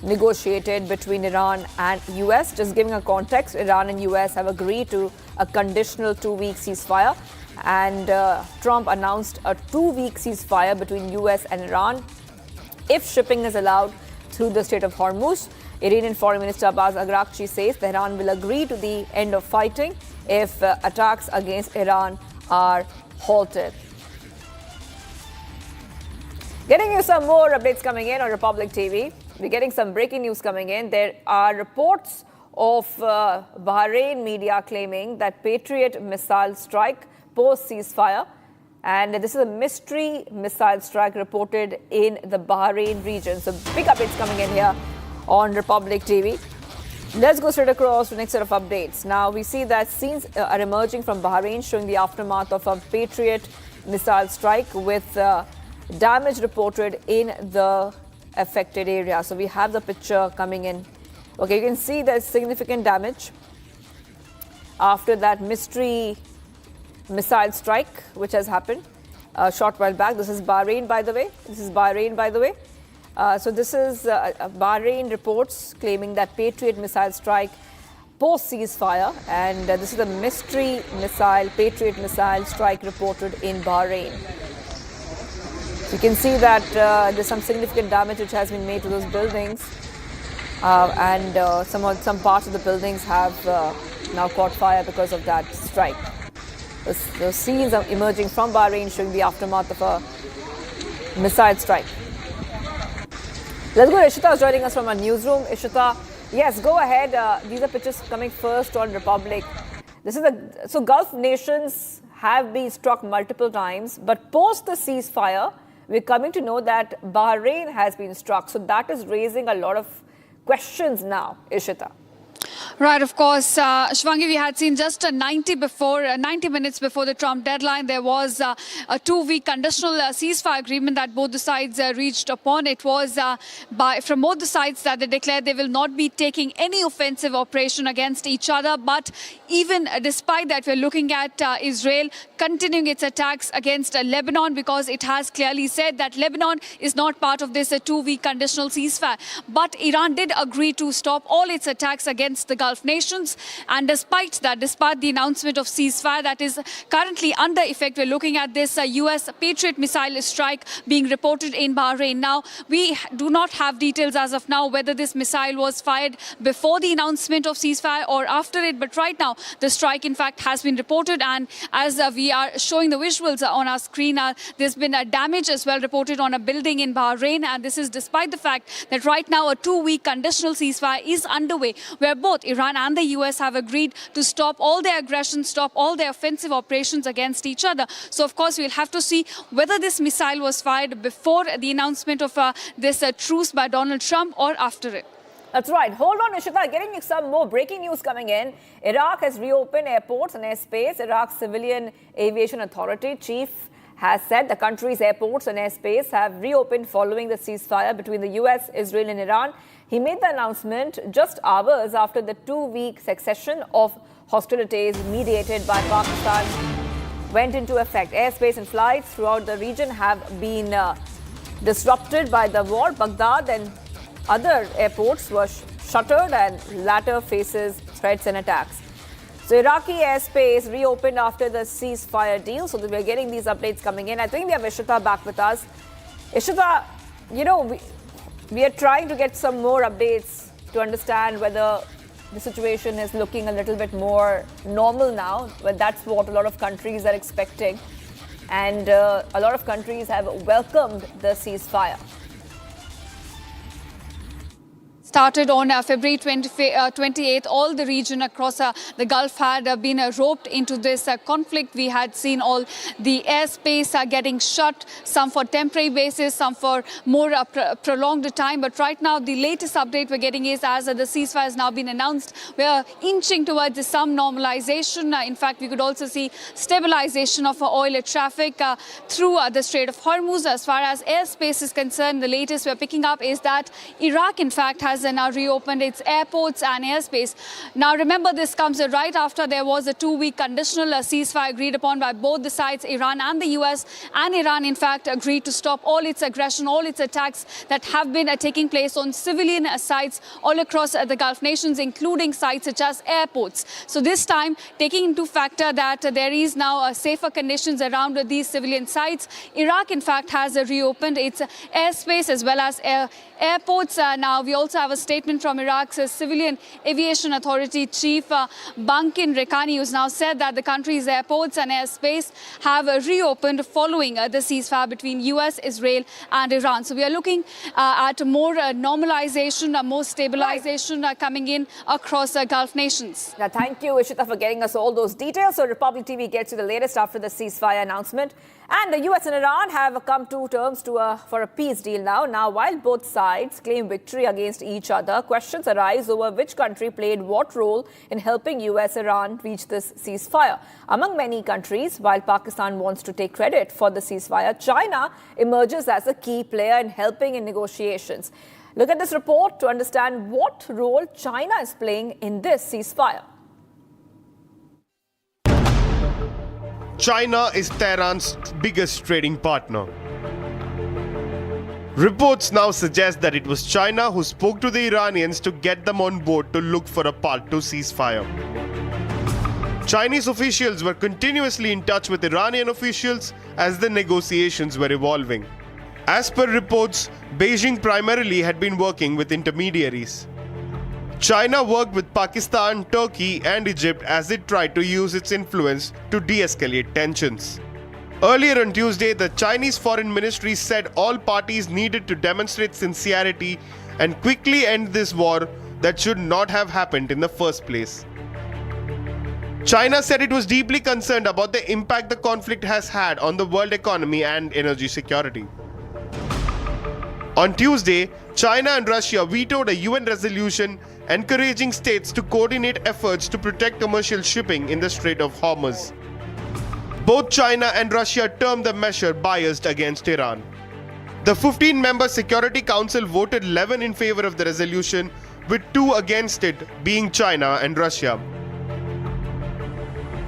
Speaker 17: negotiated between Iran and US. Just giving a context, Iran and US have agreed to a conditional 2-week ceasefire, and Trump announced a 2-week ceasefire between US and Iran if shipping is allowed through the Strait of Hormuz. Iranian Foreign Minister Abbas Araghchi says Tehran will agree to the end of fighting if attacks against Iran are halted. Getting you some more updates coming in on Republic TV. We're getting some breaking news coming in. There are reports of Bahrain media claiming that Patriot missile strike post-ceasefire. And this is a mystery missile strike reported in the Bahrain region. So big updates coming in here on Republic TV. Let's go straight across to the next set of updates. Now we see that scenes are emerging from Bahrain showing the aftermath of a Patriot missile strike with damage reported in the affected area. So we have the picture coming in. Okay, you can see there's significant damage after that mystery missile strike which has happened a short while back. This is Bahrain, by the way. So this is Bahrain reports claiming that Patriot missile strike post-ceasefire, and this is a mystery missile, Patriot missile strike reported in Bahrain. You can see that there's some significant damage which has been made to those buildings, and some parts of the buildings have now caught fire because of that strike. The scenes are emerging from Bahrain showing the aftermath of a missile strike. Let's go. Ishita is joining us from our newsroom. Ishita, yes, go ahead. These are pictures coming first on Republic. So Gulf nations have been struck multiple times, but post the ceasefire, we're coming to know that Bahrain has been struck. So that is raising a lot of questions now, Ishita.
Speaker 10: Right, of course. Shvangi, we had seen just 90 minutes before the Trump deadline, there was a 2-week conditional ceasefire agreement that both the sides reached upon. It was from both the sides that they declared they will not be taking any offensive operation against each other. But even despite that, we're looking at Israel continuing its attacks against Lebanon, because it has clearly said that Lebanon is not part of this 2-week conditional ceasefire. But Iran did agree to stop all its attacks against the Gulf nations. And despite the announcement of ceasefire that is currently under effect, we're looking at this US Patriot missile strike being reported in Bahrain. Now, we do not have details as of now whether this missile was fired before the announcement of ceasefire or after it. But right now, the strike, in fact, has been reported. And as we are showing the visuals on our screen, there's been damage as well reported on a building in Bahrain. And this is despite the fact that right now a 2-week conditional ceasefire is underway, where both Iran and the US have agreed to stop all their aggression, stop all their offensive operations against each other. So, of course, we'll have to see whether this missile was fired before the announcement of this truce by Donald Trump or after it.
Speaker 17: That's right. Hold on, Ishita. Getting some more breaking news coming in. Iraq has reopened airports and airspace. Iraq's Civilian Aviation Authority chief has said the country's airports and airspace have reopened following the ceasefire between the US, Israel and Iran. He made the announcement just hours after the 2-week succession of hostilities mediated by Pakistan went into effect. Airspace and flights throughout the region have been disrupted by the war. Baghdad and other airports were shuttered and latter faces threats and attacks. So Iraqi airspace reopened after the ceasefire deal. So we're getting these updates coming in. I think we have Ishita back with us. Ishita, you know, we are trying to get some more updates to understand whether the situation is looking a little bit more normal now. But that's what a lot of countries are expecting. And a lot of countries have welcomed the ceasefire.
Speaker 10: Started on February 28th, all the region across the Gulf had been roped into this conflict. We had seen all the airspace getting shut, some for temporary basis, some for more prolonged time. But right now, the latest update we're getting is as the ceasefire has now been announced, we're inching towards some normalization. In fact, we could also see stabilization of oil traffic through the Strait of Hormuz. As far as airspace is concerned, the latest we're picking up is that Iraq, in fact, has now reopened its airports and airspace. Now, remember, this comes right after there was a 2-week conditional ceasefire agreed upon by both the sides, Iran and the US. And Iran, in fact, agreed to stop all its aggression, all its attacks that have been taking place on civilian sites all across the Gulf nations, including sites such as airports. So this time, taking into factor that there is now safer conditions around these civilian sites, Iraq, in fact, has reopened its airspace as well as airports. Now, we also have a statement from Iraq's Civilian Aviation Authority chief, Bankin Rekani, who's now said that the country's airports and airspace have reopened following the ceasefire between US, Israel and Iran. So we are looking at more normalization, more stabilization coming in across Gulf nations.
Speaker 17: Now, thank you, Ishita, for getting us all those details. So Republic TV gets you the latest after the ceasefire announcement. And the US and Iran have come to terms for a peace deal now. Now, while both sides claim victory against each other, questions arise over which country played what role in helping US-Iran reach this ceasefire. Among many countries, while Pakistan wants to take credit for the ceasefire, China emerges as a key player in helping in negotiations. Look at this report to understand what role China is playing in this ceasefire.
Speaker 15: China is Tehran's biggest trading partner. Reports now suggest that it was China who spoke to the Iranians to get them on board to look for a path to ceasefire. Chinese officials were continuously in touch with Iranian officials as the negotiations were evolving. As per reports, Beijing primarily had been working with intermediaries. China worked with Pakistan, Turkey and Egypt as it tried to use its influence to de-escalate tensions. Earlier on Tuesday, the Chinese Foreign Ministry said all parties needed to demonstrate sincerity and quickly end this war that should not have happened in the first place. China said it was deeply concerned about the impact the conflict has had on the world economy and energy security. On Tuesday, China and Russia vetoed a UN resolution encouraging states to coordinate efforts to protect commercial shipping in the Strait of Hormuz. Both China and Russia termed the measure biased against Iran. The 15-member Security Council voted 11 in favor of the resolution, with 2 against it, being China and Russia.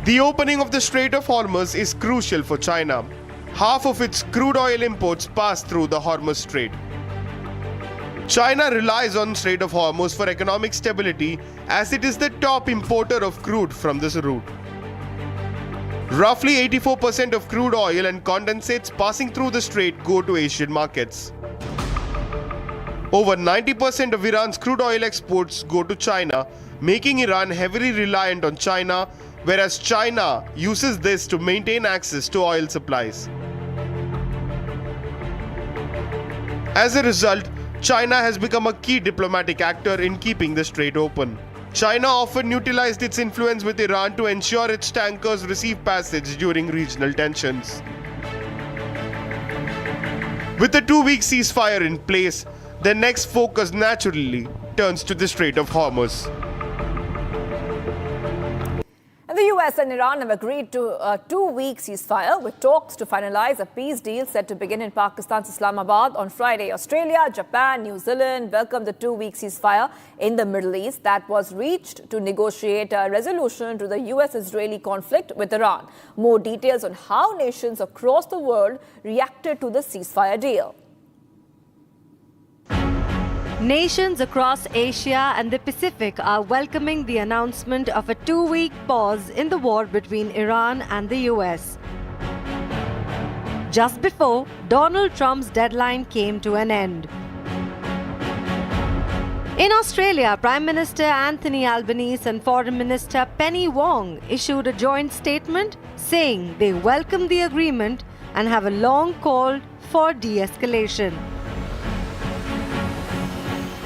Speaker 15: The opening of the Strait of Hormuz is crucial for China. Half of its crude oil imports pass through the Hormuz Strait. China relies on Strait of Hormuz for economic stability as it is the top importer of crude from this route. Roughly 84% of crude oil and condensates passing through the strait go to Asian markets. Over 90% of Iran's crude oil exports go to China, making Iran heavily reliant on China, whereas China uses this to maintain access to oil supplies. As a result, China has become a key diplomatic actor in keeping the strait open. China often utilized its influence with Iran to ensure its tankers receive passage during regional tensions. With a 2-week ceasefire in place, their next focus naturally turns to the Strait of Hormuz.
Speaker 17: And the US and Iran have agreed to a 2-week ceasefire with talks to finalize a peace deal set to begin in Pakistan's Islamabad on Friday. Australia, Japan, New Zealand welcomed the 2-week ceasefire in the Middle East that was reached to negotiate a resolution to the US-Israeli conflict with Iran. More details on how nations across the world reacted to the ceasefire deal.
Speaker 3: Nations across Asia and the Pacific are welcoming the announcement of a 2-week pause in the war between Iran and the US. Just before Donald Trump's deadline came to an end. In Australia, Prime Minister Anthony Albanese and Foreign Minister Penny Wong issued a joint statement saying they welcome the agreement and have a long call for de-escalation.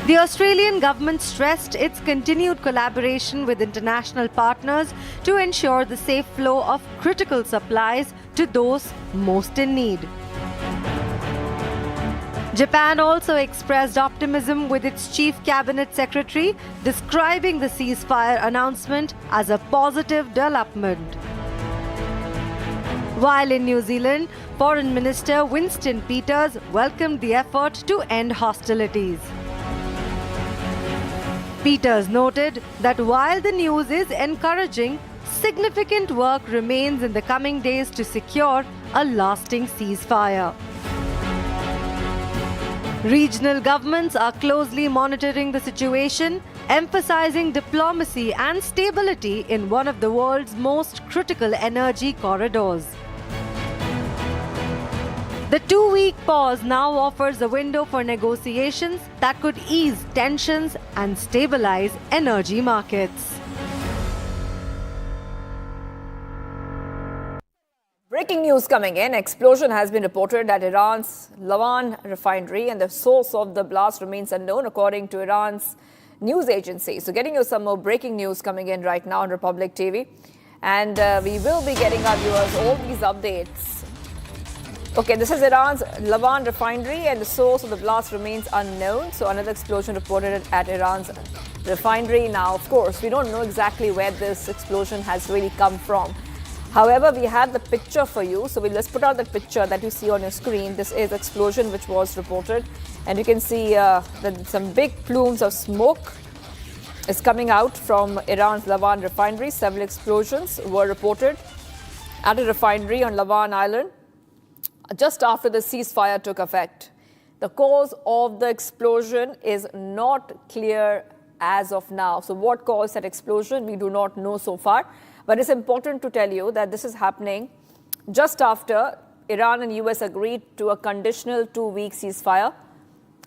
Speaker 3: The Australian government stressed its continued collaboration with international partners to ensure the safe flow of critical supplies to those most in need. Japan also expressed optimism with its chief cabinet secretary, describing the ceasefire announcement as a positive development. While in New Zealand, Foreign Minister Winston Peters welcomed the effort to end hostilities. Peters noted that while the news is encouraging, significant work remains in the coming days to secure a lasting ceasefire. Regional governments are closely monitoring the situation, emphasizing diplomacy and stability in one of the world's most critical energy corridors. The 2-week pause now offers a window for negotiations that could ease tensions and stabilize energy markets.
Speaker 17: Breaking news coming in. Explosion has been reported at Iran's Lavan refinery and the source of the blast remains unknown according to Iran's news agency. So getting you some more breaking news coming in right now on Republic TV. And we will be getting our viewers all these updates. Okay, this is Iran's Lavan refinery and the source of the blast remains unknown. So another explosion reported at Iran's refinery. Now, of course, we don't know exactly where this explosion has really come from. However, we have the picture for you. So let's put out the picture that you see on your screen. This is explosion which was reported. And you can see that some big plumes of smoke is coming out from Iran's Lavan refinery. Several explosions were reported at a refinery on Lavan Island just after the ceasefire took effect. The cause of the explosion is not clear as of now. So what caused that explosion, we do not know so far. But it's important to tell you that this is happening just after Iran and US agreed to a conditional 2-week ceasefire.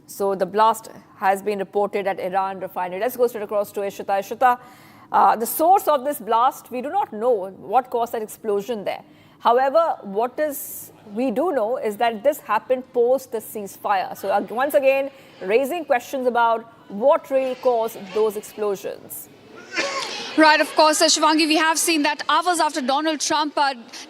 Speaker 17: So the blast has been reported at Iran refinery. Let's go straight across to Ishita. Ishita, the source of this blast, we do not know what caused that explosion there. However, we do know is that this happened post the ceasefire. So once again, raising questions about what really caused those explosions.
Speaker 10: Right, of course, Shivangi, we have seen that hours after Donald Trump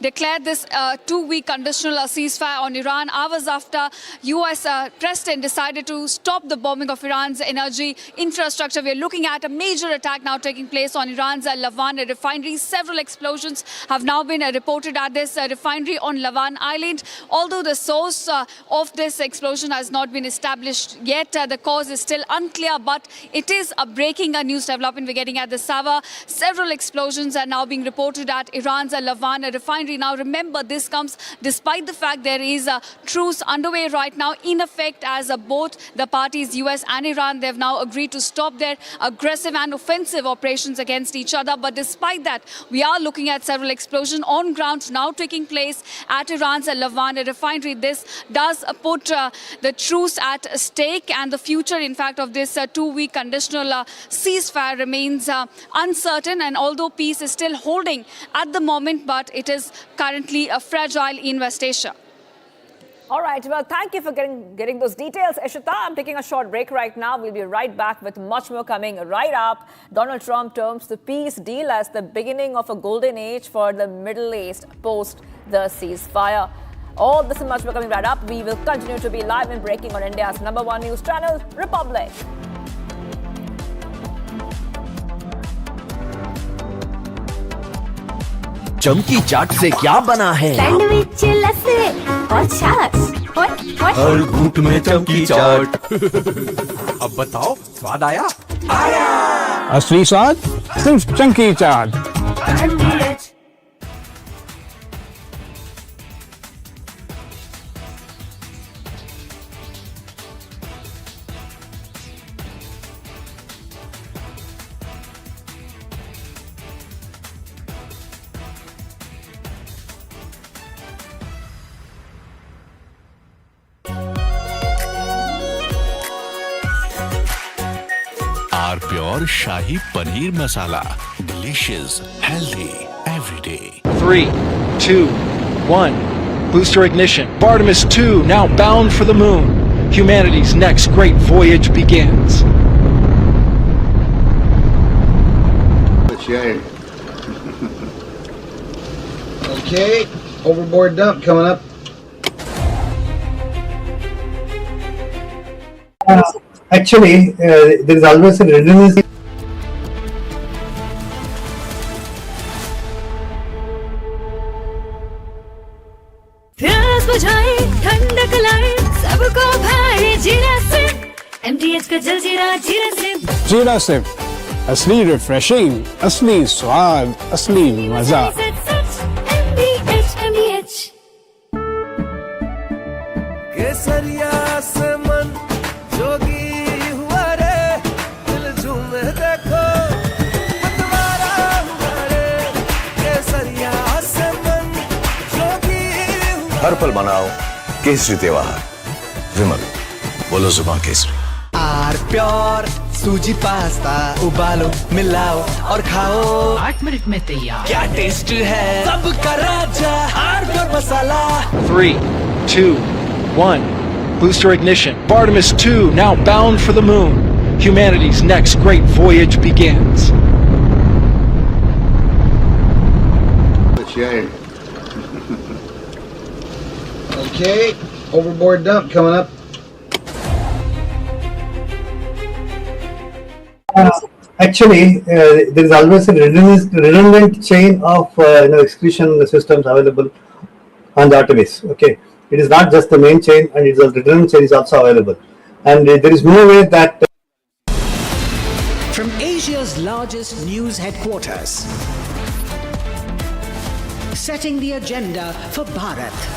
Speaker 10: declared this 2-week conditional ceasefire on Iran, hours after US president decided to stop the bombing of Iran's energy infrastructure, we are looking at a major attack now taking place on Iran's Lavan refinery. Several explosions have now been reported at this refinery on Lavan Island. Although the source of this explosion has not been established yet, the cause is still unclear, but it is a breaking news development we're getting at the Sava. Several explosions are now being reported at Iran's Lavan refinery. Now, remember, this comes despite the fact there is a truce underway right now in effect as both the parties, US and Iran, they have now agreed to stop their aggressive and offensive operations against each other. But despite that, we are looking at several explosions on ground now taking place at Iran's Lavan refinery. This does put the truce at stake and the future, in fact, of this 2-week conditional ceasefire remains uncertain, and although peace is still holding at the moment, but it is currently a fragile in West Asia.
Speaker 17: All right, well, thank you for getting those details. Ishita, I'm taking a short break right now. We'll be right back with much more coming right up. Donald Trump terms the peace deal as the beginning of a golden age for the Middle East post the ceasefire. All this and much more coming right up. We will continue to be live and breaking on India's #1 news channel, Republic.
Speaker 6: चमकी चाट से क्या बना है?
Speaker 18: Sandwich, लस्सी और छाछ।
Speaker 6: हर घूंट में चमकी चाट। अब बताओ, स्वाद आया? आया।
Speaker 11: असली स्वाद सिर्फ chunky chaat.
Speaker 1: Pure shahi paneer masala, delicious, healthy, everyday.
Speaker 11: 3, 2, 1. Booster ignition. Artemis 2 now bound for the moon. Humanity's next great voyage begins.
Speaker 12: Okay, overboard dump coming up.
Speaker 13: Actually, there is always a redundancy.
Speaker 18: प्यास बुझाए, ठंडक लाए, सबको भाए जीरा से। MTH का जलजीरा जीरा से।
Speaker 11: जीरा से असली रिफ्रेशिंग, असली स्वाद, असली मजा।
Speaker 18: MTH।
Speaker 6: केसरिया से मन जोगी हुआ रे, दिल झूमे देखो मतवारा हुआ रे। केसरिया से मन जोगी हुआ।
Speaker 14: हर पल मनाओ केसरी त्योहार। विमल, बोलो जुबान केसरी।
Speaker 6: आर प्योर सूजी पास्ता, उबालो, मिलाओ और खाओ।
Speaker 22: 8 मिनट में तैयार।
Speaker 6: क्या टेस्ट है सबका राजा, R pure masala.
Speaker 11: 3, 2, 1. Booster ignition. Artemis 2 now bound for the moon. Humanity's next great voyage begins.
Speaker 12: Okay, overboard dump coming up.
Speaker 13: Actually, there is always a redundant chain of excretion systems available on the Artemis. Okay, it is not just the main chain, and it's a redundant chain is also available, and there is no way that.
Speaker 19: From Asia's largest news headquarters, setting the agenda for Bharat.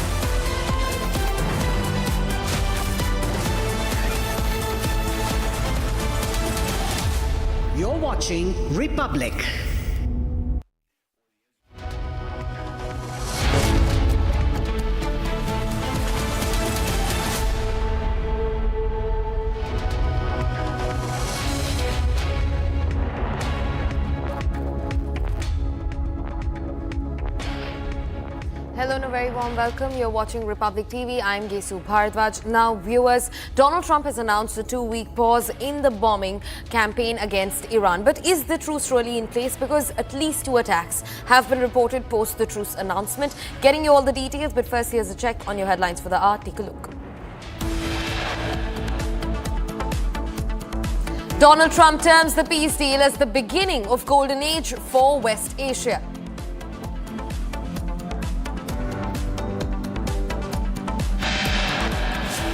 Speaker 19: You're watching Republic.
Speaker 8: Hello and a very warm welcome. You're watching Republic TV. I'm Gesu Bharadwaj. Now, viewers, Donald Trump has announced a 2-week pause in the bombing campaign against Iran. But is the truce really in place? Because at least 2 attacks have been reported post the truce announcement. Getting you all the details, but first here's a check on your headlines for the hour. Take a look. Donald Trump terms the peace deal as the beginning of golden age for West Asia.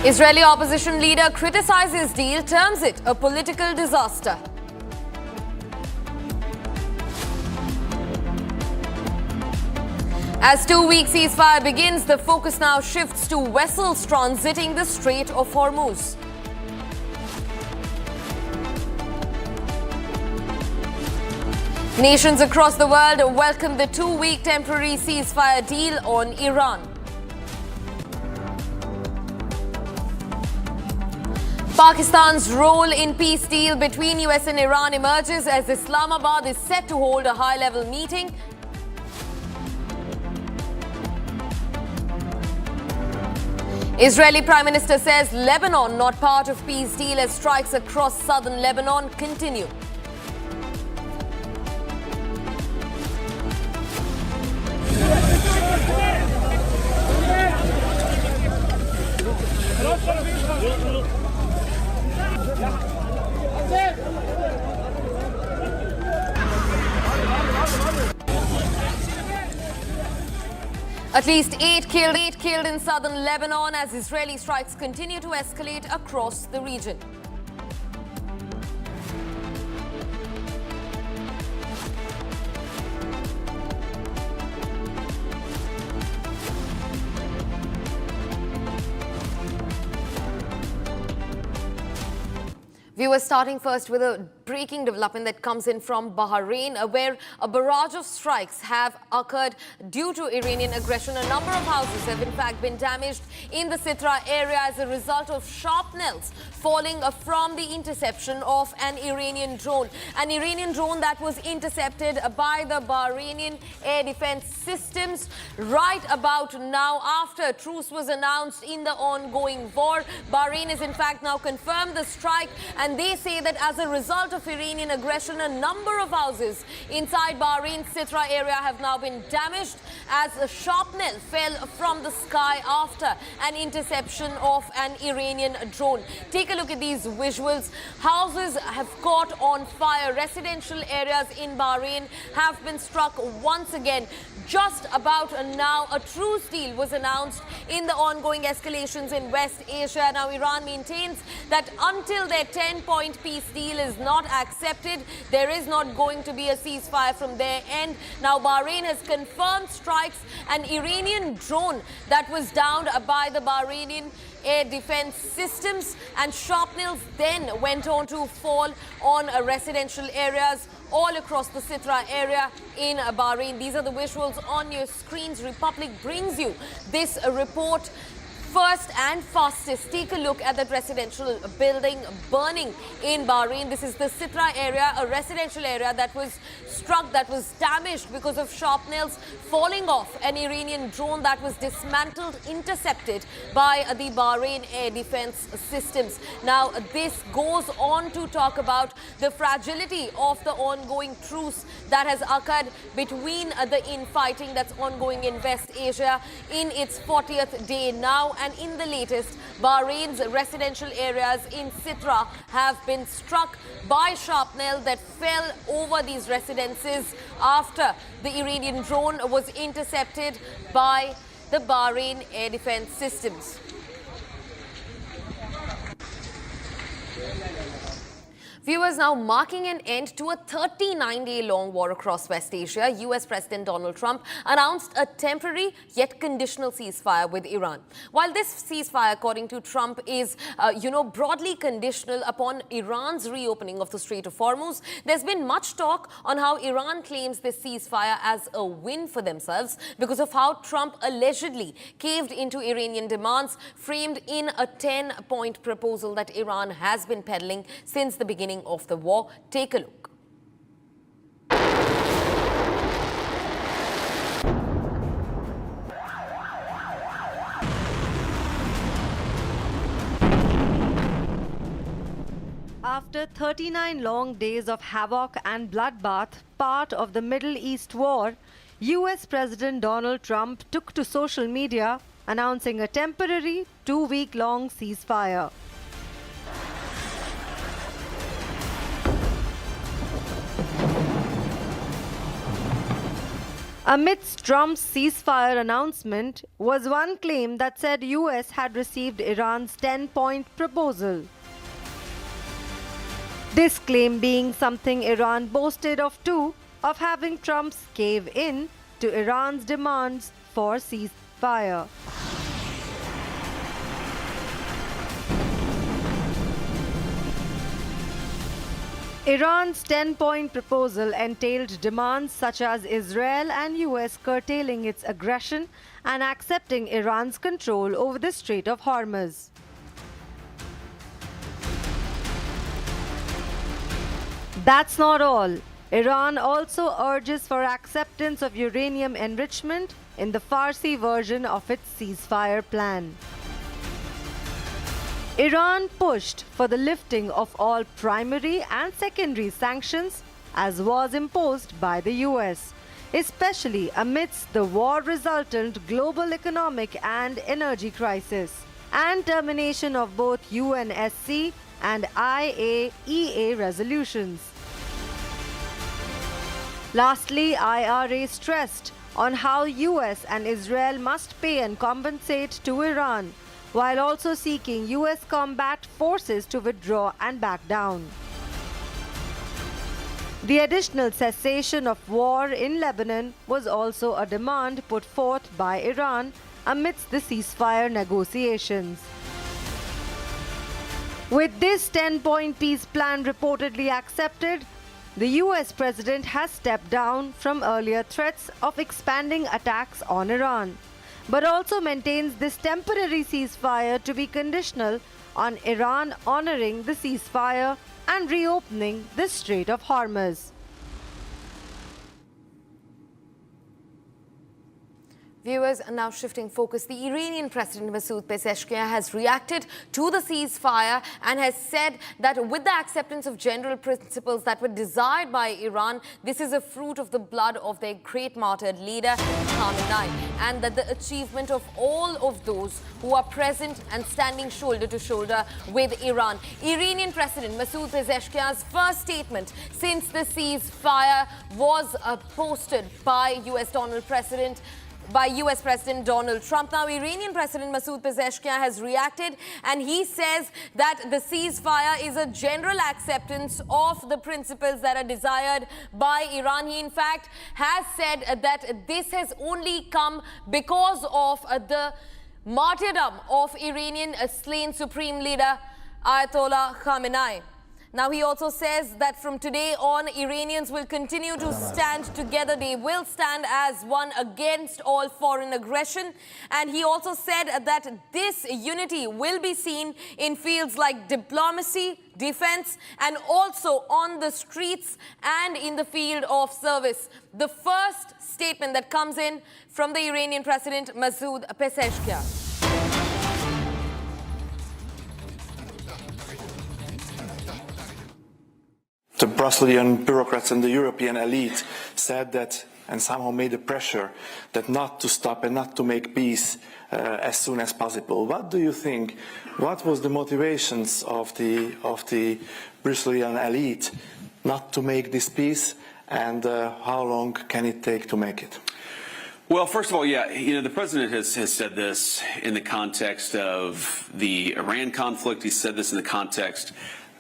Speaker 8: Israeli opposition leader criticizes deal, terms it a political disaster. As 2-week ceasefire begins, the focus now shifts to vessels transiting the Strait of Hormuz. Nations across the world welcome the 2-week temporary ceasefire deal on Iran. Pakistan's role in peace deal between US and Iran emerges as Islamabad is set to hold a high-level meeting. Israeli Prime Minister says Lebanon not part of peace deal as strikes across southern Lebanon continue. At least eight killed in southern Lebanon as Israeli strikes continue to escalate across the region. Viewers, starting first with a breaking development that comes in from Bahrain, where a barrage of strikes have occurred due to Iranian aggression. A number of houses have in fact been damaged in the Sitra area as a result of shrapnels falling from the interception of an Iranian drone. An Iranian drone that was intercepted by the Bahrainian air defense systems right about now after truce was announced in the ongoing war. Bahrain has in fact now confirmed the strike, and they say that as a result of Iranian aggression, a number of houses inside Bahrain's Sitra area have now been damaged as a shrapnel fell from the sky after an interception of an Iranian drone. Take a look at these visuals. Houses have caught on fire. Residential areas in Bahrain have been struck once again. Just about now, a truce deal was announced in the ongoing escalations in West Asia. Now, Iran maintains that until their 10-point peace deal is not accepted, there is not going to be a ceasefire from their end. Now, Bahrain has confirmed strikes. An Iranian drone that was downed by the Bahrainian air defense systems, and shrapnels then went on to fall on residential areas all across the Sitra area in Bahrain. These are the visuals on your screens. Republic brings you this report first and fastest. Take a look at that residential building burning in Bahrain. This is the Sitra area, a residential area that was struck, that was damaged because of shrapnels falling off an Iranian drone that was dismantled, intercepted by the Bahrain air defense systems. Now, this goes on to talk about the fragility of the ongoing truce that has occurred between the infighting that's ongoing in West Asia in its 40th day now. And in the latest, Bahrain's residential areas in Sitra have been struck by shrapnel that fell over these residences after the Iranian drone was intercepted by the Bahrain air defense systems. Viewers, now marking an end to a 39-day-long war across West Asia, US President Donald Trump announced a temporary yet conditional ceasefire with Iran. While this ceasefire, according to Trump, is, broadly conditional upon Iran's reopening of the Strait of Hormuz, there's been much talk on how Iran claims this ceasefire as a win for themselves because of how Trump allegedly caved into Iranian demands framed in a 10-point proposal that Iran has been peddling since the beginning of the war. Take a look.
Speaker 3: After 39 long days of havoc and bloodbath, part of the Middle East war, US President Donald Trump took to social media announcing a temporary 2-week-long ceasefire. Amidst Trump's ceasefire announcement was one claim that said US had received Iran's 10-point proposal. This claim being something Iran boasted of too, of having Trump's cave in to Iran's demands for ceasefire. Iran's 10-point proposal entailed demands such as Israel and US curtailing its aggression and accepting Iran's control over the Strait of Hormuz. That's not all. Iran also urges for acceptance of uranium enrichment in the Farsi version of its ceasefire plan. Iran pushed for the lifting of all primary and secondary sanctions as was imposed by the US, especially amidst the war-resultant global economic and energy crisis, and termination of both UNSC and IAEA resolutions. Lastly, IRA stressed on how US and Israel must pay and compensate to Iran, while also seeking US combat forces to withdraw and back down. The additional cessation of war in Lebanon was also a demand put forth by Iran amidst the ceasefire negotiations. With this 10-point peace plan reportedly accepted, the US president has stepped down from earlier threats of expanding attacks on Iran, but also maintains this temporary ceasefire to be conditional on Iran honoring the ceasefire and reopening the Strait of Hormuz.
Speaker 8: Viewers are now shifting focus. The Iranian President Masoud Pezeshkian has reacted to the ceasefire and has said that with the acceptance of general principles that were desired by Iran, this is a fruit of the blood of their great martyred leader Khamenei, and that the achievement of all of those who are present and standing shoulder to shoulder with Iran. Iranian President Masoud Pezeshkian's first statement since the ceasefire was posted by US President Donald Trump. Now, Iranian President Masoud Pezeshkian has reacted and he says that the ceasefire is a general acceptance of the principles that are desired by Iran. He, in fact, has said that this has only come because of the martyrdom of Iranian slain Supreme Leader Ayatollah Khamenei. Now, he also says that from today on, Iranians will continue to stand together. They will stand as one against all foreign aggression. And he also said that this unity will be seen in fields like diplomacy, defense, and also on the streets and in the field of service. The first statement that comes in from the Iranian President Masoud Pezeshkian.
Speaker 5: The Brusselian bureaucrats and the European elite said that, and somehow made a pressure that not to stop and not to make peace as soon as possible. What do you think? What was the motivations of the Brusselian elite not to make this peace, and how long can it take to make it?
Speaker 7: Well, first of all, yeah, the president has said this in the context of the Iran conflict. He said this in the context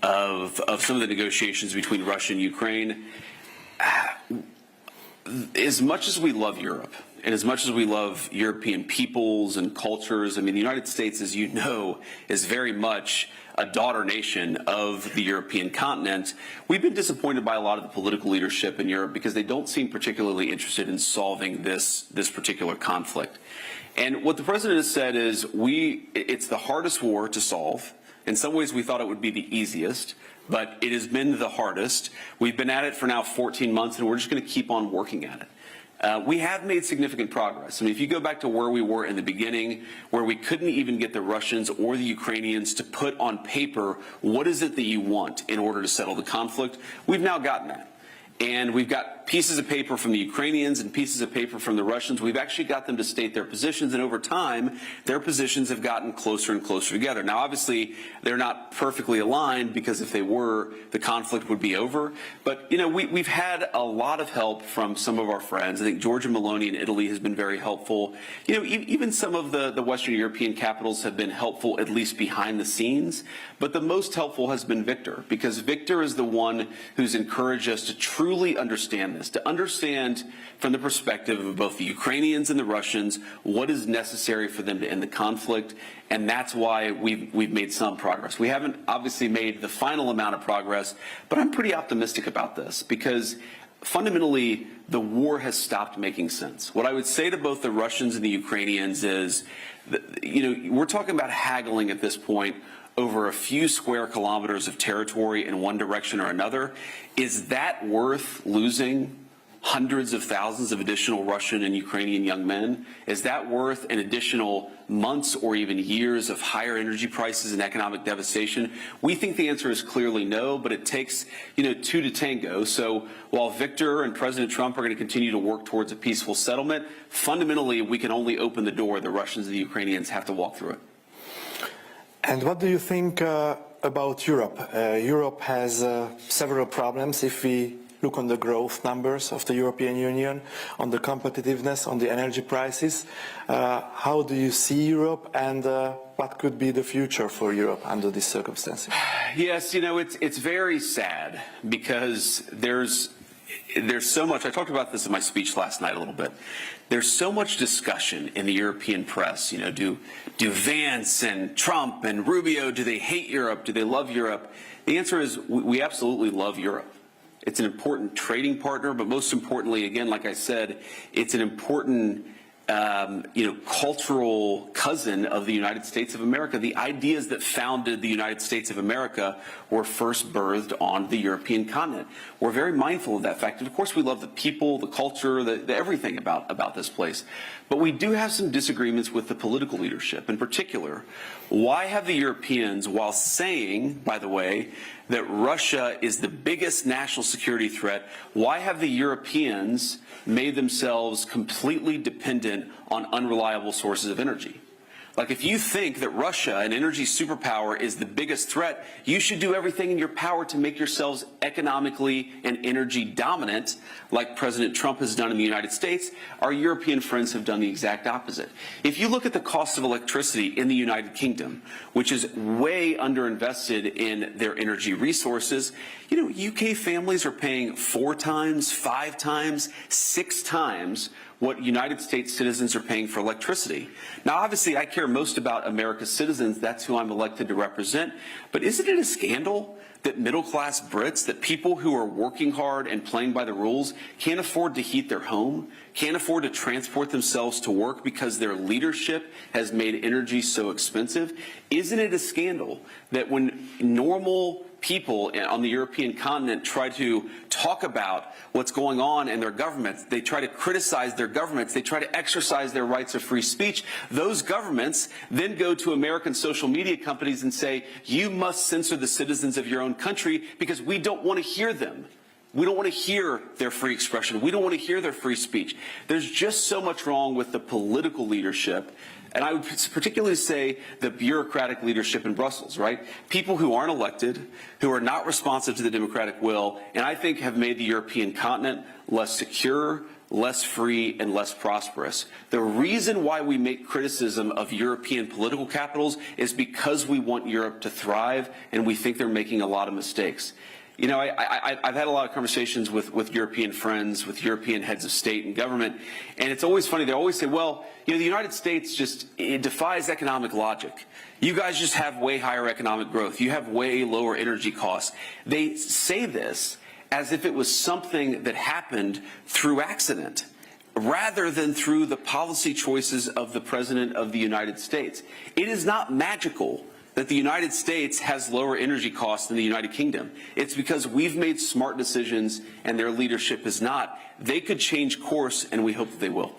Speaker 7: of some of the negotiations between Russia and Ukraine. As much as we love Europe, and as much as we love European peoples and cultures, I mean, the United States, as you know, is very much a daughter nation of the European continent. We've been disappointed by a lot of the political leadership in Europe because they don't seem particularly interested in solving this particular conflict. And what the president has said is it's the hardest war to solve. In some ways, we thought it would be the easiest, but it has been the hardest. We've been at it for now 14 months, and we're just going to keep on working at it. We have made significant progress. I mean, if you go back to where we were in the beginning, where we couldn't even get the Russians or the Ukrainians to put on paper what is it that you want in order to settle the conflict, we've now gotten that. And we've got pieces of paper from the Ukrainians and pieces of paper from the Russians. We've actually got them to state their positions, and over time, their positions have gotten closer and closer together. Now, obviously, they're not perfectly aligned, because if they were, the conflict would be over. But, we've had a lot of help from some of our friends. I think Giorgia Meloni in Italy has been very helpful. Even some of the Western European capitals have been helpful, at least behind the scenes. But the most helpful has been Victor, because Victor is the one who's encouraged us to truly understand this, to understand from the perspective of both the Ukrainians and the Russians what is necessary for them to end the conflict, and that's why we've made some progress. We haven't obviously made the final amount of progress, but I'm pretty optimistic about this because fundamentally the war has stopped making sense. What I would say to both the Russians and the Ukrainians is that, we're talking about haggling at this point over a few square kilometers of territory in one direction or another. Is that worth losing hundreds of thousands of additional Russian and Ukrainian young men? Is that worth an additional months or even years of higher energy prices and economic devastation? We think the answer is clearly no, but it takes, two to tango. So while Victor and President Trump are going to continue to work towards a peaceful settlement, fundamentally, we can only open the door. The Russians and the Ukrainians have to walk through it.
Speaker 5: And what do you think about Europe? Europe has several problems if we look on the growth numbers of the European Union, on the competitiveness, on the energy prices. How do you see Europe, and what could be the future for Europe under these circumstances?
Speaker 7: Yes, it's very sad because there's so much. I talked about this in my speech last night a little bit. There's so much discussion in the European press. Do Vance and Trump and Rubio, do they hate Europe? Do they love Europe? The answer is we absolutely love Europe. It's an important trading partner, but most importantly, again, like I said, it's an important cultural cousin of the United States of America. The ideas that founded the United States of America were first birthed on the European continent. We're very mindful of that fact. And of course, we love the people, the culture, the everything about this place. But we do have some disagreements with the political leadership. In particular, why have the Europeans, while saying, by the way, that Russia is the biggest national security threat, why have the Europeans made themselves completely dependent on unreliable sources of energy? Like, if you think that Russia, an energy superpower, is the biggest threat, you should do everything in your power to make yourselves economically and energy dominant, like President Trump has done in the United States. Our European friends have done the exact opposite. If you look at the cost of electricity in the United Kingdom, which is way underinvested in their energy resources, UK families are paying 4 times, 5 times, 6 times what United States citizens are paying for electricity. Now, obviously, I care most about America's citizens. That's who I'm elected to represent. But isn't it a scandal that middle-class Brits, that people who are working hard and playing by the rules can't afford to heat their home, can't afford to transport themselves to work because their leadership has made energy so expensive? Isn't it a scandal that when normal people on the European continent try to talk about what's going on in their governments, they try to criticize their governments, they try to exercise their rights of free speech, those governments then go to American social media companies and say, you must censor the citizens of your own country because we don't want to hear them. We don't want to hear their free expression. We don't want to hear their free speech. There's just so much wrong with the political leadership. And I would particularly say the bureaucratic leadership in Brussels, right? People who aren't elected, who are not responsive to the democratic will, and I think have made the European continent less secure, less free, and less prosperous. The reason why we make criticism of European political capitals is because we want Europe to thrive, and we think they're making a lot of mistakes. I've had a lot of conversations with European friends, with European heads of state and government, and it's always funny. They always say, well, the United States it defies economic logic. You guys just have way higher economic growth. You have way lower energy costs. They say this as if it was something that happened through accident, rather than through the policy choices of the President of the United States. It is not magical that the United States has lower energy costs than the United Kingdom. It's because we've made smart decisions and their leadership is not. They could change course, and we hope that they will.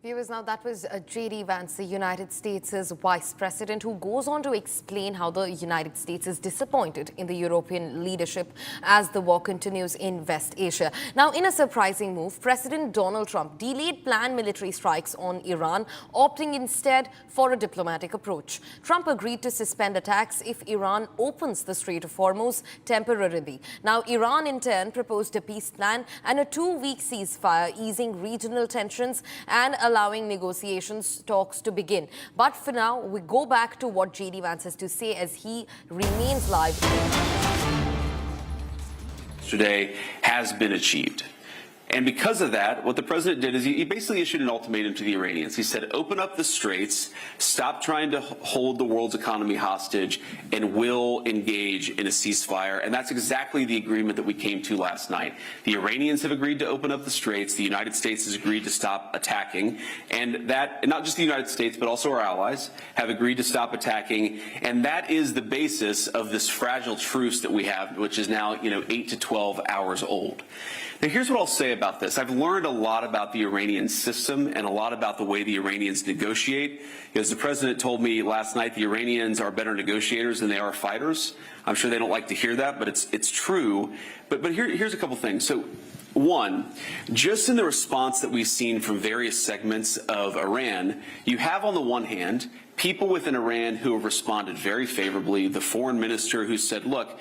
Speaker 8: Viewers, now that was J.D. Vance, the United States' vice president, who goes on to explain how the United States is disappointed in the European leadership as the war continues in West Asia. Now, in a surprising move, President Donald Trump delayed planned military strikes on Iran, opting instead for a diplomatic approach. Trump agreed to suspend attacks if Iran opens the Strait of Hormuz temporarily. Now, Iran in turn proposed a peace plan and a 2-week ceasefire, easing regional tensions and allowing negotiations talks to begin. But for now, we go back to what J.D. Vance has to say as he remains live.
Speaker 7: Today has been achieved. And because of that, what the president did is he basically issued an ultimatum to the Iranians. He said, open up the straits, stop trying to hold the world's economy hostage, and we'll engage in a ceasefire. And that's exactly the agreement that we came to last night. The Iranians have agreed to open up the straits. The United States has agreed to stop attacking. And that, not just the United States, but also our allies, have agreed to stop attacking. And that is the basis of this fragile truce that we have, which is now, 8 to 12 hours old. Now, here's what I'll say about this. I've learned a lot about the Iranian system and a lot about the way the Iranians negotiate. As the president told me last night, the Iranians are better negotiators than they are fighters. I'm sure they don't like to hear that, but it's true. But here's a couple things. So, one, just in the response that we've seen from various segments of Iran, you have on the one hand people within Iran who have responded very favorably. The foreign minister who said, look,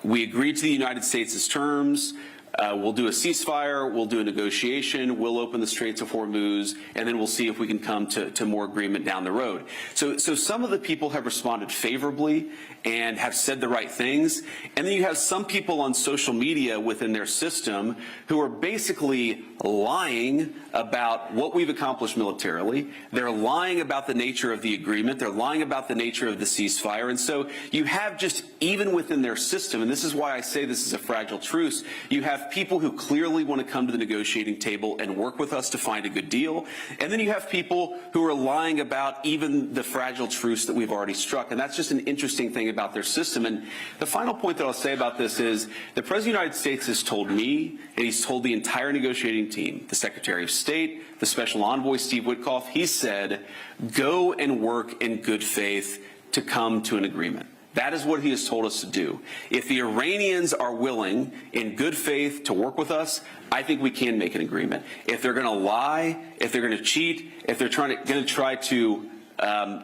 Speaker 7: we agreed to the United States' terms. We'll do a ceasefire, we'll do a negotiation, we'll open the Straits of Hormuz, and then we'll see if we can come to more agreement down the road. So some of the people have responded favorably and have said the right things. And then you have some people on social media within their system who are basically lying about what we've accomplished militarily. They're lying about the nature of the agreement. They're lying about the nature of the ceasefire. And so you have just, even within their system, and this is why I say this is a fragile truce, you have people who clearly want to come to the negotiating table and work with us to find a good deal. And then you have people who are lying about even the fragile truce that we've already struck. And that's just an interesting thing about their system. And the final point that I'll say about this is the President of the United States has told me, and he's told the entire negotiating team, the Secretary of State, the Special Envoy, Steve Witkoff, he said, go and work in good faith to come to an agreement. That is what he has told us to do. If the Iranians are willing, in good faith, to work with us, I think we can make an agreement. If they're going to lie, if they're going to cheat, if they're going to try to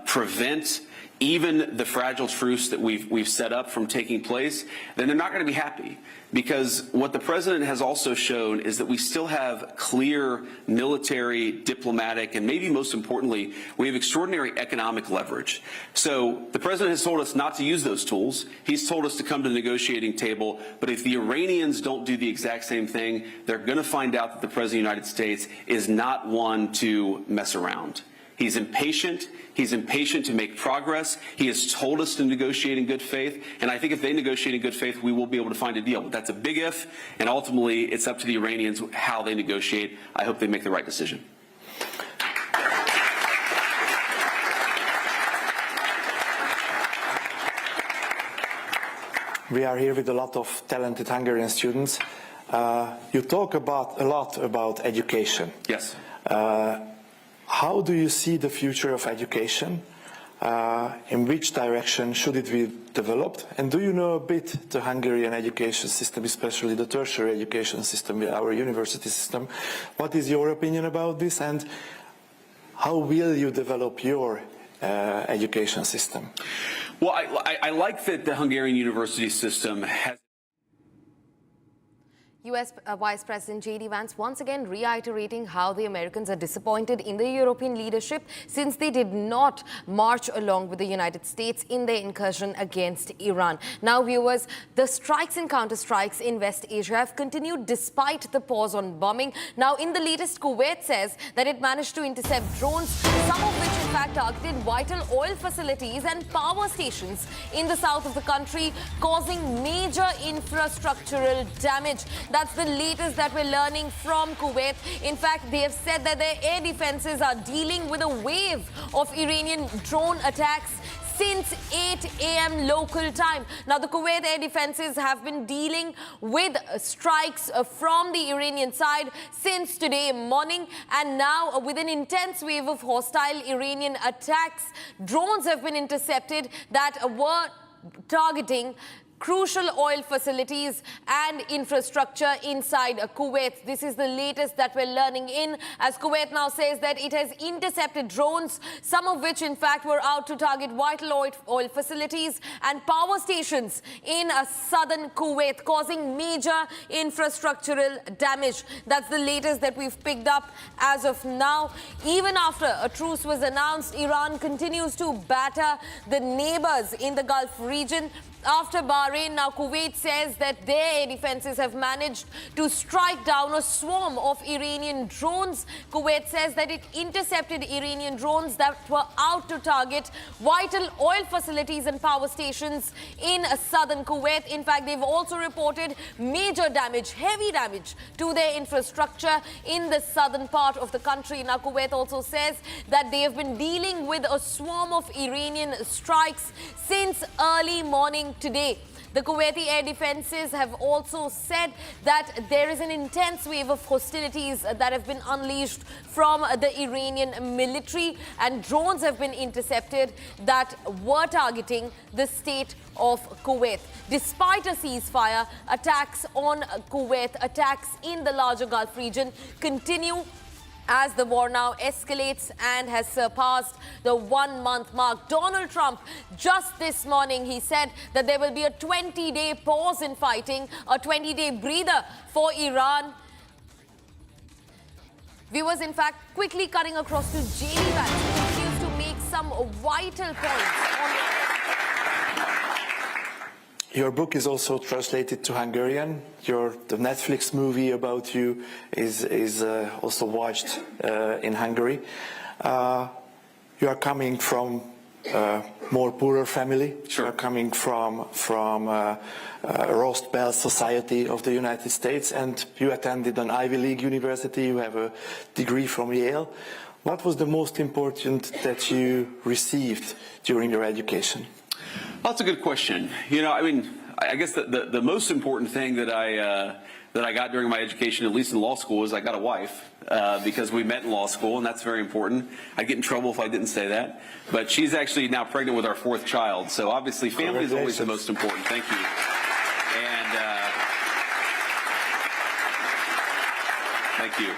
Speaker 7: prevent even the fragile truce that we've set up from taking place, then they're not going to be happy. Because what the president has also shown is that we still have clear military, diplomatic, and maybe most importantly, we have extraordinary economic leverage. So the president has told us not to use those tools. He's told us to come to the negotiating table. But if the Iranians don't do the exact same thing, they're going to find out that the president of the United States is not one to mess around. He's impatient. He's impatient to make progress. He has told us to negotiate in good faith. And I think if they negotiate in good faith, we will be able to find a deal. But that's a big if. And ultimately, it's up to the Iranians how they negotiate. I hope they make the right decision.
Speaker 5: We are here with a lot of talented Hungarian students. You talk a lot about education.
Speaker 7: Yes.
Speaker 5: How do you see the future of education? In which direction should it be developed? And do you know a bit the Hungarian education system, especially the tertiary education system, our university system? What is your opinion about this, and how will you develop your education system?
Speaker 7: Well, I like that the Hungarian university system has...
Speaker 8: US Vice President J.D. Vance once again reiterating how the Americans are disappointed in the European leadership since they did not march along with the United States in their incursion against Iran. Now, viewers, the strikes and counter-strikes in West Asia have continued despite the pause on bombing. Now, in the latest, Kuwait says that it managed to intercept drones, some of which in fact targeted vital oil facilities and power stations in the south of the country, causing major infrastructural damage. That's the latest that we're learning from Kuwait. In fact, they have said that their air defenses are dealing with a wave of Iranian drone attacks since 8 a.m. local time. Now, the Kuwait air defenses have been dealing with strikes from the Iranian side since today morning. And now, with an intense wave of hostile Iranian attacks, drones have been intercepted that were targeting crucial oil facilities and infrastructure inside Kuwait. This is the latest that we're learning in, as Kuwait now says that it has intercepted drones, some of which in fact were out to target vital oil facilities and power stations in southern Kuwait, causing major infrastructural damage. That's the latest that we've picked up as of now. Even after a truce was announced, Iran continues to batter the neighbors in the Gulf region. after Bahrain. Now, Kuwait says that their air defenses have managed to strike down a swarm of Iranian drones. Kuwait says that it intercepted Iranian drones that were out to target vital oil facilities and power stations in southern Kuwait. In fact, they've also reported major damage, heavy damage to their infrastructure in the southern part of the country. Now, Kuwait also says that they have been dealing with a swarm of Iranian strikes since early morning today. The Kuwaiti air defenses have also said that there is an intense wave of hostilities that have been unleashed from the Iranian military, and drones have been intercepted that were targeting the state of Kuwait. Despite a ceasefire, attacks on Kuwait, attacks in the larger Gulf region continue as the war now escalates and has surpassed the 1-month mark. Donald Trump, just this morning, he said that there will be a 20-day pause in fighting, a 20-day breather for Iran. Viewers, in fact, quickly cutting across to JD Vance, who continues to make some vital points on
Speaker 5: Your book is also translated to Hungarian. The Netflix movie about you is also watched in Hungary. You are coming from a more poorer family. Sure. You are coming from Rust Belt society of the United States, and you attended an Ivy League university. You have a degree from Yale. What was the most important that you received during your education?
Speaker 7: That's a good question. You know, I mean, I guess the most important thing that I got during my education, at least in law school, is I got a wife because we met in law school, and that's very important. I'd get in trouble if I didn't say that. But she's actually now pregnant with our 4th child, so obviously family is always the most important. Thank you. And thank you.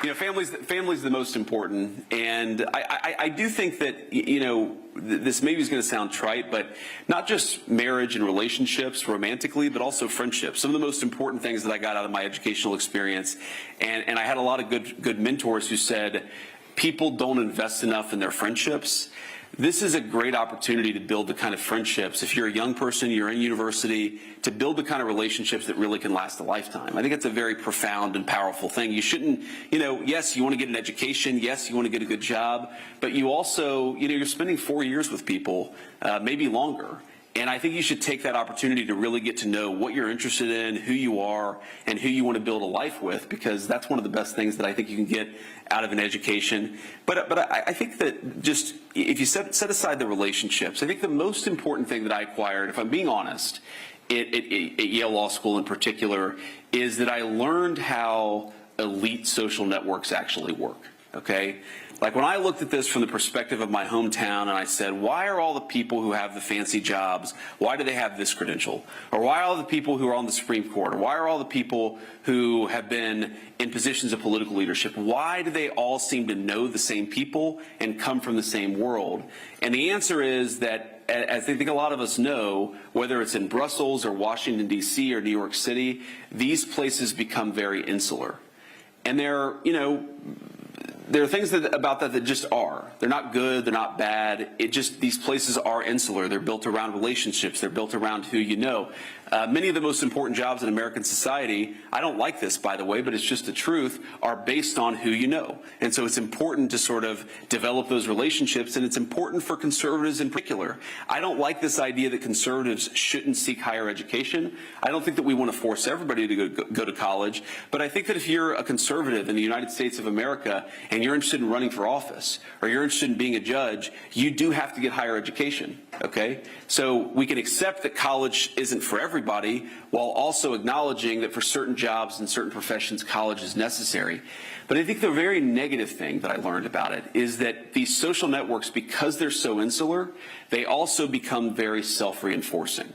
Speaker 7: You know, family's the most important, and I do think that, you know, this maybe is going to sound trite, but not just marriage and relationships romantically, but also friendships. Some of the most important things that I got out of my educational experience, and I had a lot of good mentors who said, people don't invest enough in their friendships. This is a great opportunity to build the kind of friendships, if you're a young person, you're in university, to build the kind of relationships that really can last a lifetime. I think it's a very profound and powerful thing. You shouldn't, you know, yes, you want to get an education, yes, you want to get a good job, but you also, you know, you're spending 4 years with people, maybe longer. And I think you should take that opportunity to really get to know what you're interested in, who you are, and who you want to build a life with, because that's one of the best things that I think you can get out of an education. But I think that just, if you set aside the relationships, I think the most important thing that I acquired, if I'm being honest, at Yale Law School in particular, is that I learned how elite social networks actually work, okay? Like, when I looked at this from the perspective of my hometown and I said, why are all the people who have the fancy jobs, why do they have this credential? Or why are all the people who are on the Supreme Court? Or why are all the people who have been in positions of political leadership, why do they all seem to know the same people and come from the same world? And the answer is that, as I think a lot of us know, whether it's in Brussels or Washington, D.C. or New York City, these places become very insular. And they're, you know, there are things about that just are. They're not good, they're not bad. These places are insular. They're built around relationships. They're built around who you know. Many of the most important jobs in American society, I don't like this, by the way, but it's just the truth, are based on who you know. And so it's important to sort of develop those relationships, and it's important for conservatives in particular. I don't like this idea that conservatives shouldn't seek higher education. I don't think that we want to force everybody to go to college, but I think that if you're a conservative in the United States of America and you're interested in running for office, or you're interested in being a judge, you do have to get higher education, okay? So we can accept that college isn't for everybody, while also acknowledging that for certain jobs and certain professions, college is necessary. But I think the very negative thing that I learned about it is that these social networks, because they're so insular, they also become very self-reinforcing.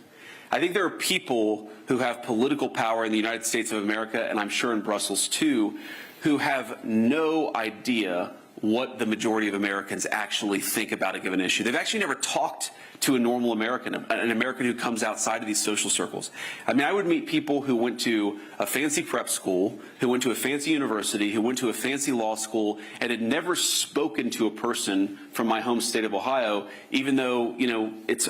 Speaker 7: I think there are people who have political power in the United States of America, and I'm sure in Brussels too, who have no idea what the majority of Americans actually think about a given issue. They've actually never talked to a normal American, an American who comes outside of these social circles. I mean, I would meet people who went to a fancy prep school, who went to a fancy university, who went to a fancy law school, and had never spoken to a person from my home state of Ohio, even though, you know, it's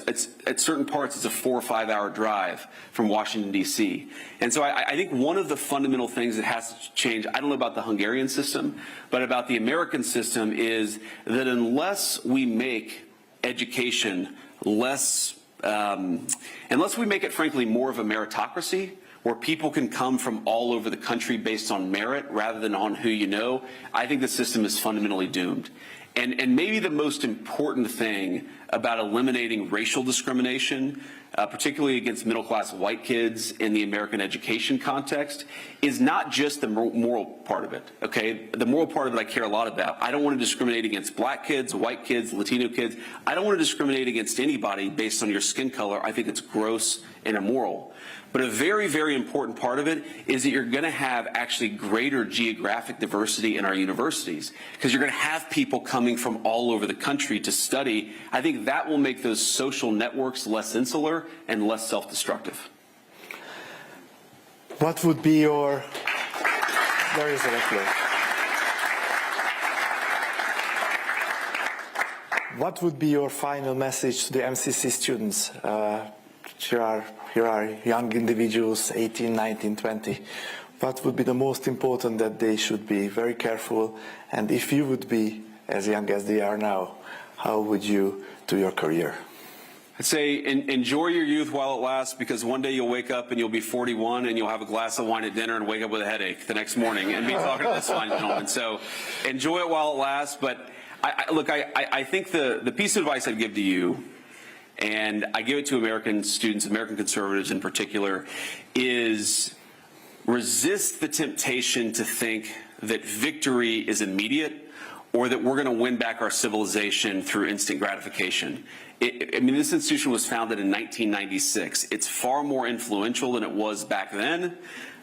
Speaker 7: at certain parts it's a 4 or 5 hour drive from Washington, D.C. And so I think one of the fundamental things that has to change, I don't know about the Hungarian system, but about the American system, is that unless we make education unless we make it, frankly, more of a meritocracy, where people can come from all over the country based on merit rather than on who you know, I think the system is fundamentally doomed. And maybe the most important thing about eliminating racial discrimination, particularly against middle-class white kids in the American education context, is not just the moral part of it, okay? The moral part of it I care a lot about. I don't want to discriminate against black kids, white kids, Latino kids. I don't want to discriminate against anybody based on your skin color. I think it's gross and immoral. But a very, very important part of it is that you're going to have actually greater geographic diversity in our universities, because you're going to have people coming from all over the country to study. I think that will make those social networks less insular and less self-destructive.
Speaker 5: What would be your... There is a record. What would be your final message to the MCC students? Here are young individuals, 18, 19, 20. What would be the most important that they should be very careful? And if you would be as young as they are now, how would you do your career?
Speaker 7: I'd say enjoy your youth while it lasts, because one day you'll wake up and you'll be 41 and you'll have a glass of wine at dinner and wake up with a headache the next morning and be talking to this fine gentleman. So enjoy it while it lasts. But I think the piece of advice I'd give to you, and I give it to American students, American conservatives in particular, is resist the temptation to think that victory is immediate or that we're going to win back our civilization through instant gratification. I mean, this institution was founded in 1996. It's far more influential than it was back then,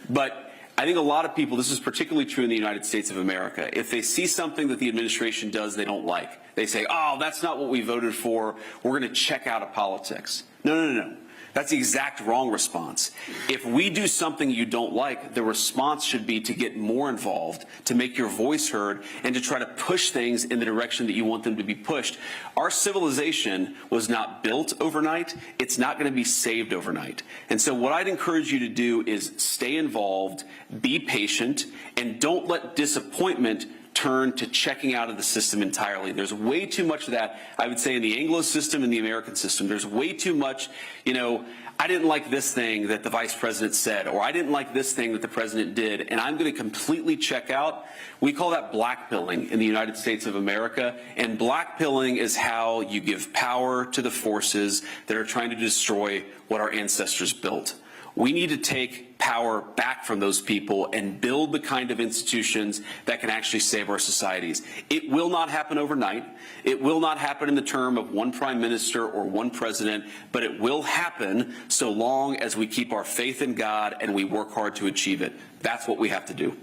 Speaker 7: but I think a lot of people, this is particularly true in the United States of America, if they see something that the administration does they don't like, they say, oh, that's not what we voted for, we're going to check out of politics. No. That's the exact wrong response. If we do something you don't like, the response should be to get more involved, to make your voice heard, and to try to push things in the direction that you want them to be pushed. Our civilization was not built overnight. It's not going to be saved overnight. And so what I'd encourage you to do is stay involved, be patient, and don't let disappointment turn to checking out of the system entirely. There's way too much of that, I would say, in the Anglo system and the American system. There's way too much, I didn't like this thing that the vice president said, or I didn't like this thing that the president did, and I'm going to completely check out. We call that blackpilling in the United States of America, and blackpilling is how you give power to the forces that are trying to destroy what our ancestors built. We need to take power back from those people and build the kind of institutions that can actually save our societies. It will not happen overnight. It will not happen in the term of one prime minister or one president, but it will happen so long as we keep our faith in God and we work hard to achieve it. That's what we have to do.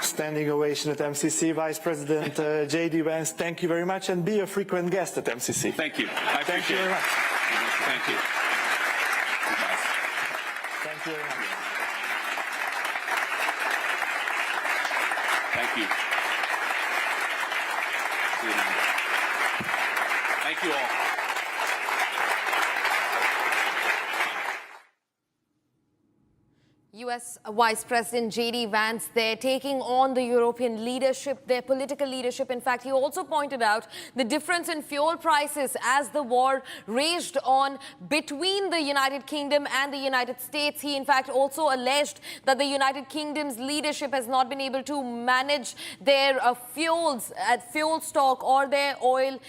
Speaker 5: Standing ovation at MCC. Vice President J.D. Vance, thank you very much, and be a frequent guest at MCC.
Speaker 7: Thank you. I appreciate
Speaker 5: Thank you very much.
Speaker 7: Thank you.
Speaker 5: Thank you very much.
Speaker 7: Thank you. Thank you all.
Speaker 8: US Vice President J.D. Vance there taking on the European leadership, their political leadership. In fact, he also pointed out the difference in fuel prices as the war raged on between the United Kingdom and the United States. He, in fact, also alleged that the United Kingdom's leadership has not been able to manage their fuel stock or their oil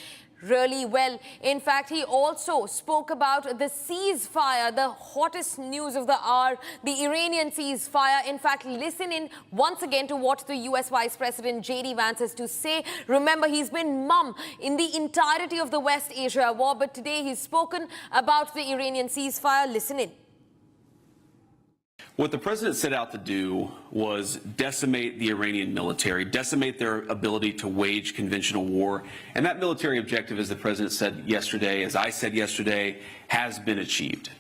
Speaker 8: really well. In fact, he also spoke about the ceasefire, the hottest news of the hour, the Iranian ceasefire. In fact, listen in once again to what the US Vice President J.D. Vance has to say. Remember, he's been mum in the entirety of the West Asia war, but today he's spoken about the Iranian ceasefire. Listen in.
Speaker 7: What the president set out to do was decimate the Iranian military, decimate their ability to wage conventional war. And that military objective, as the president said yesterday, as I said yesterday, has been achieved.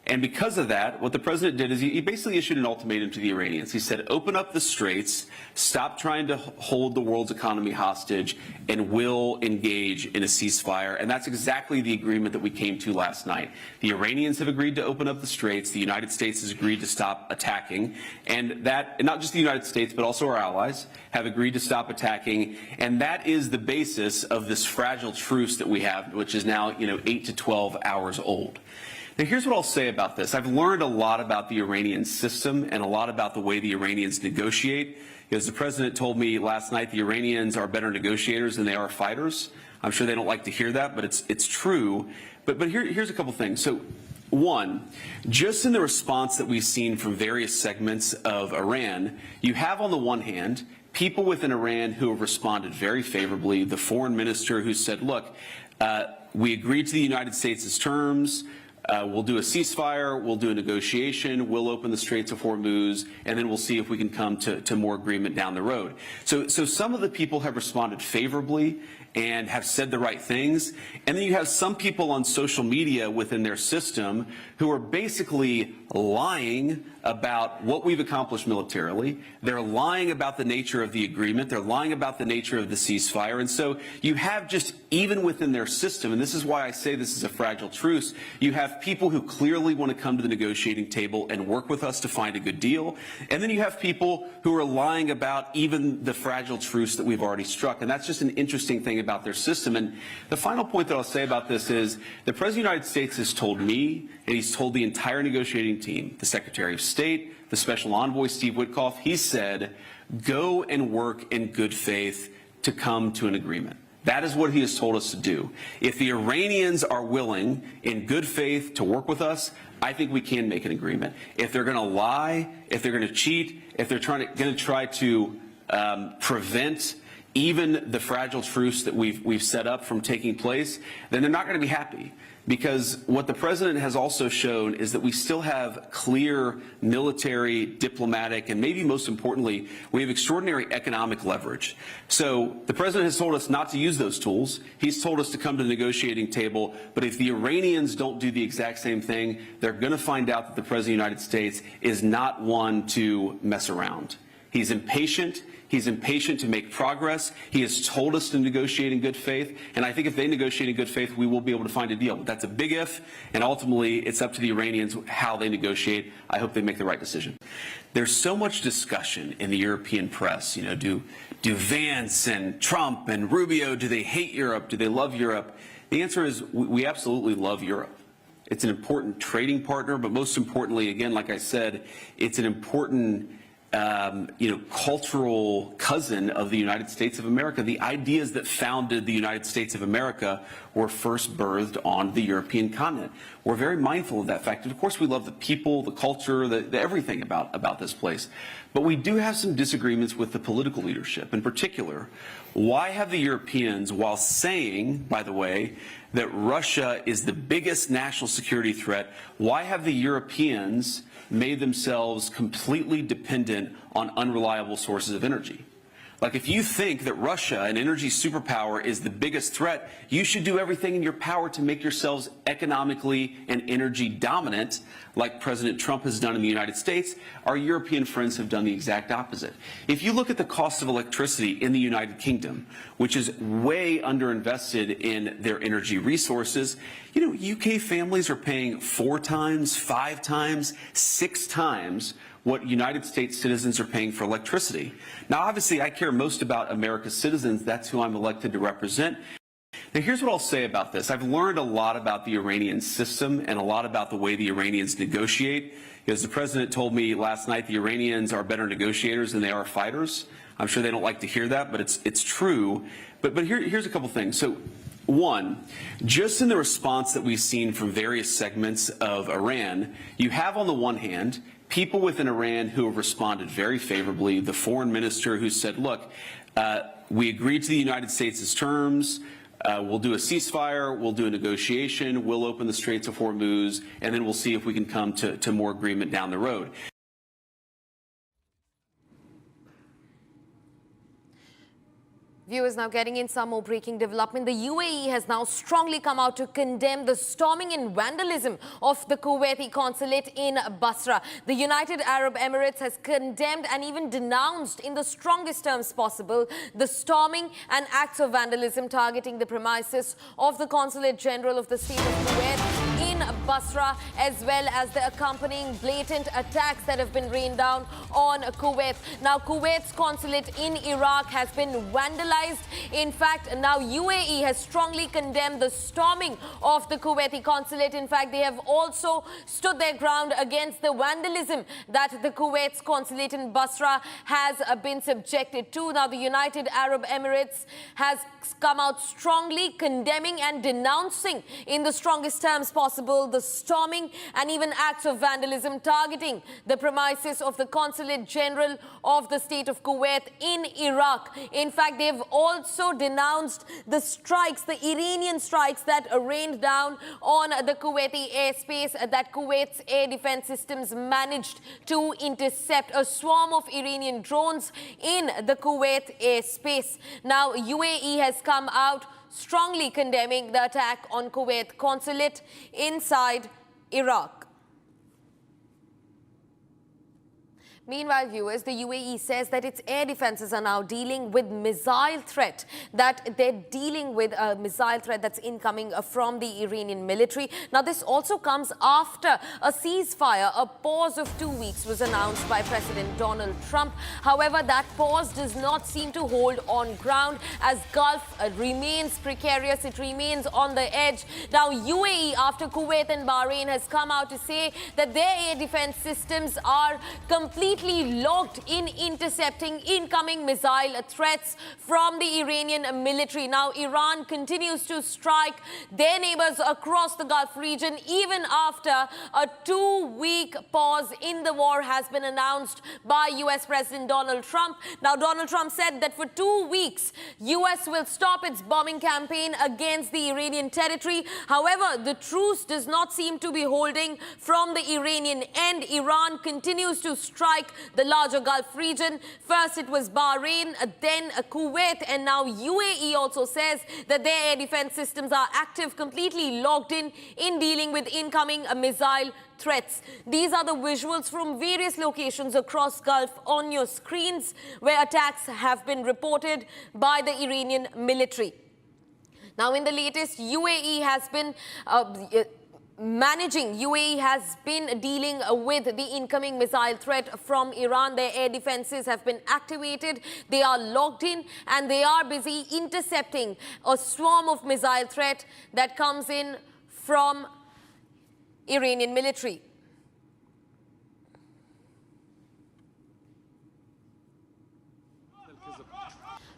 Speaker 7: And because of that, what the president did is he basically issued an ultimatum to the Iranians. He said, open up the straits, stop trying to hold the world's economy hostage, and we'll engage in a ceasefire. And that's exactly the agreement that we came to last night. The Iranians have agreed to open up the straits. The United States has agreed to stop attacking. And not just the United States, but also our allies have agreed to stop attacking. And that is the basis of this fragile truce that we have, which is now, 8 to 12 hours old. Now, here's what I'll say about this. I've learned a lot about the Iranian system and a lot about the way the Iranians negotiate. As the president told me last night, the Iranians are better negotiators than they are fighters. I'm sure they don't like to hear that, but it's true. But here's a couple things. So, one, just in the response that we've seen from various segments of Iran, you have on the one hand people within Iran who have responded very favorably. The foreign minister who said, look, we agreed to the United States' terms. We'll do a ceasefire, we'll do a negotiation, we'll open the Straits of Hormuz, and then we'll see if we can come to more agreement down the road. So some of the people have responded favorably and have said the right things. And then you have some people on social media within their system who are basically lying about what we've accomplished militarily. They're lying about the nature of the agreement. They're lying about the nature of the ceasefire. And so you have just, even within their system, and this is why I say this is a fragile truce, you have people who clearly want to come to the negotiating table and work with us to find a good deal. And then you have people who are lying about even the fragile truce that we've already struck. And that's just an interesting thing about their system. And the final point that I'll say about this is the President of the United States has told me, and he's told the entire negotiating team, the Secretary of State, the Special Envoy, Steve Witkoff, he said, go and work in good faith to come to an agreement. That is what he has told us to do. If the Iranians are willing, in good faith, to work with us, I think we can make an agreement. If they're going to lie, if they're going to cheat, if they're going to try to prevent even the fragile truce that we've set up from taking place, then they're not going to be happy. Because what the president has also shown is that we still have clear military, diplomatic, and maybe most importantly, we have extraordinary economic leverage. So the president has told us not to use those tools. He's told us to come to the negotiating table. But if the Iranians don't do the exact same thing, they're going to find out that the president of the United States is not one to mess around. He's impatient. He's impatient to make progress. He has told us to negotiate in good faith. And I think if they negotiate in good faith, we will be able to find a deal. But that's a big if. And ultimately, it's up to the Iranians how they negotiate. I hope they make the right decision. There's so much discussion in the European press. You know, do Vance and Trump and Rubio, do they hate Europe? Do they love Europe? The answer is we absolutely love Europe. It's an important trading partner. But most importantly, again, like I said, it's an important cultural cousin of the United States of America. The ideas that founded the United States of America were first birthed on the European continent. We're very mindful of that fact. And of course, we love the people, the culture, the everything about this place. But we do have some disagreements with the political leadership. In particular, why have the Europeans, while saying, by the way, that Russia is the biggest national security threat, why have the Europeans made themselves completely dependent on unreliable sources of energy? Like, if you think that Russia, an energy superpower, is the biggest threat, you should do everything in your power to make yourselves economically and energy dominant, like President Trump has done in the United States. Our European friends have done the exact opposite. If you look at the cost of electricity in the United Kingdom, which is way underinvested in their energy resources, you know, UK families are paying 4 times, 5 times, 6 times what United States citizens are paying for electricity. Now, obviously, I care most about America's citizens. That's who I'm elected to represent. Now, here's what I'll say about this. I've learned a lot about the Iranian system and a lot about the way the Iranians negotiate. As the president told me last night, the Iranians are better negotiators than they are fighters. I'm sure they don't like to hear that, but it's true. But here's a couple things. So, One, just in the response that we've seen from various segments of Iran, you have on the one hand people within Iran who have responded very favorably. The foreign minister who said, look, we agreed to the United States' terms. We'll do a ceasefire, we'll do a negotiation, we'll open the Straits of Hormuz, and then we'll see if we can come to more agreement down the road.
Speaker 8: Viewers, now getting in some more breaking development. The UAE has now strongly come out to condemn the storming and vandalism of the Kuwaiti consulate in Basra. The United Arab Emirates has condemned and even denounced in the strongest terms possible the storming and acts of vandalism targeting the premises of the Consulate General of the State of Kuwait in Basra, as well as the accompanying blatant attacks that have been rained down on Kuwait. Now, Kuwait's consulate in Iraq has been vandalized. In fact, now UAE has strongly condemned the storming of the Kuwaiti consulate. In fact, they have also stood their ground against the vandalism that the Kuwait's consulate in Basra has been subjected to. Now, the United Arab Emirates has come out strongly condemning and denouncing in the strongest terms possible the storming and even acts of vandalism targeting the premises of the Consulate General of the State of Kuwait in Iraq. In fact, they've also denounced the strikes, the Iranian strikes that rained down on the Kuwaiti airspace that Kuwait's air defense systems managed to intercept a swarm of Iranian drones in the Kuwait airspace. Now, UAE has come out strongly condemning the attack on Kuwait consulate inside Iraq. Meanwhile, viewers, the UAE says that its air defenses are now dealing with missile threat, that they're dealing with a missile threat that's incoming from the Iranian military. Now, this also comes after a ceasefire, a pause of 2 weeks was announced by President Donald Trump. However, that pause does not seem to hold on ground as Gulf remains precarious. It remains on the edge. Now, UAE, after Kuwait and Bahrain, has come out to say that their air defense systems are completely locked in intercepting incoming missile threats from the Iranian military. Now, Iran continues to strike their neighbors across the Gulf region even after a 2-week pause in the war has been announced by US President Donald Trump. Now, Donald Trump said that for 2 weeks, US will stop its bombing campaign against the Iranian territory. However, the truce does not seem to be holding from the Iranian end. Iran continues to strike the larger Gulf region. First it was Bahrain, then Kuwait, and now UAE also says that their air defense systems are active, completely logged in dealing with incoming missile threats. These are the visuals from various locations across Gulf on your screens where attacks have been reported by the Iranian military. Now, in the latest, UAE has been UAE has been dealing with the incoming missile threat from Iran. Their air defenses have been activated. They are logged in and they are busy intercepting a swarm of missile threat that comes in from Iranian military.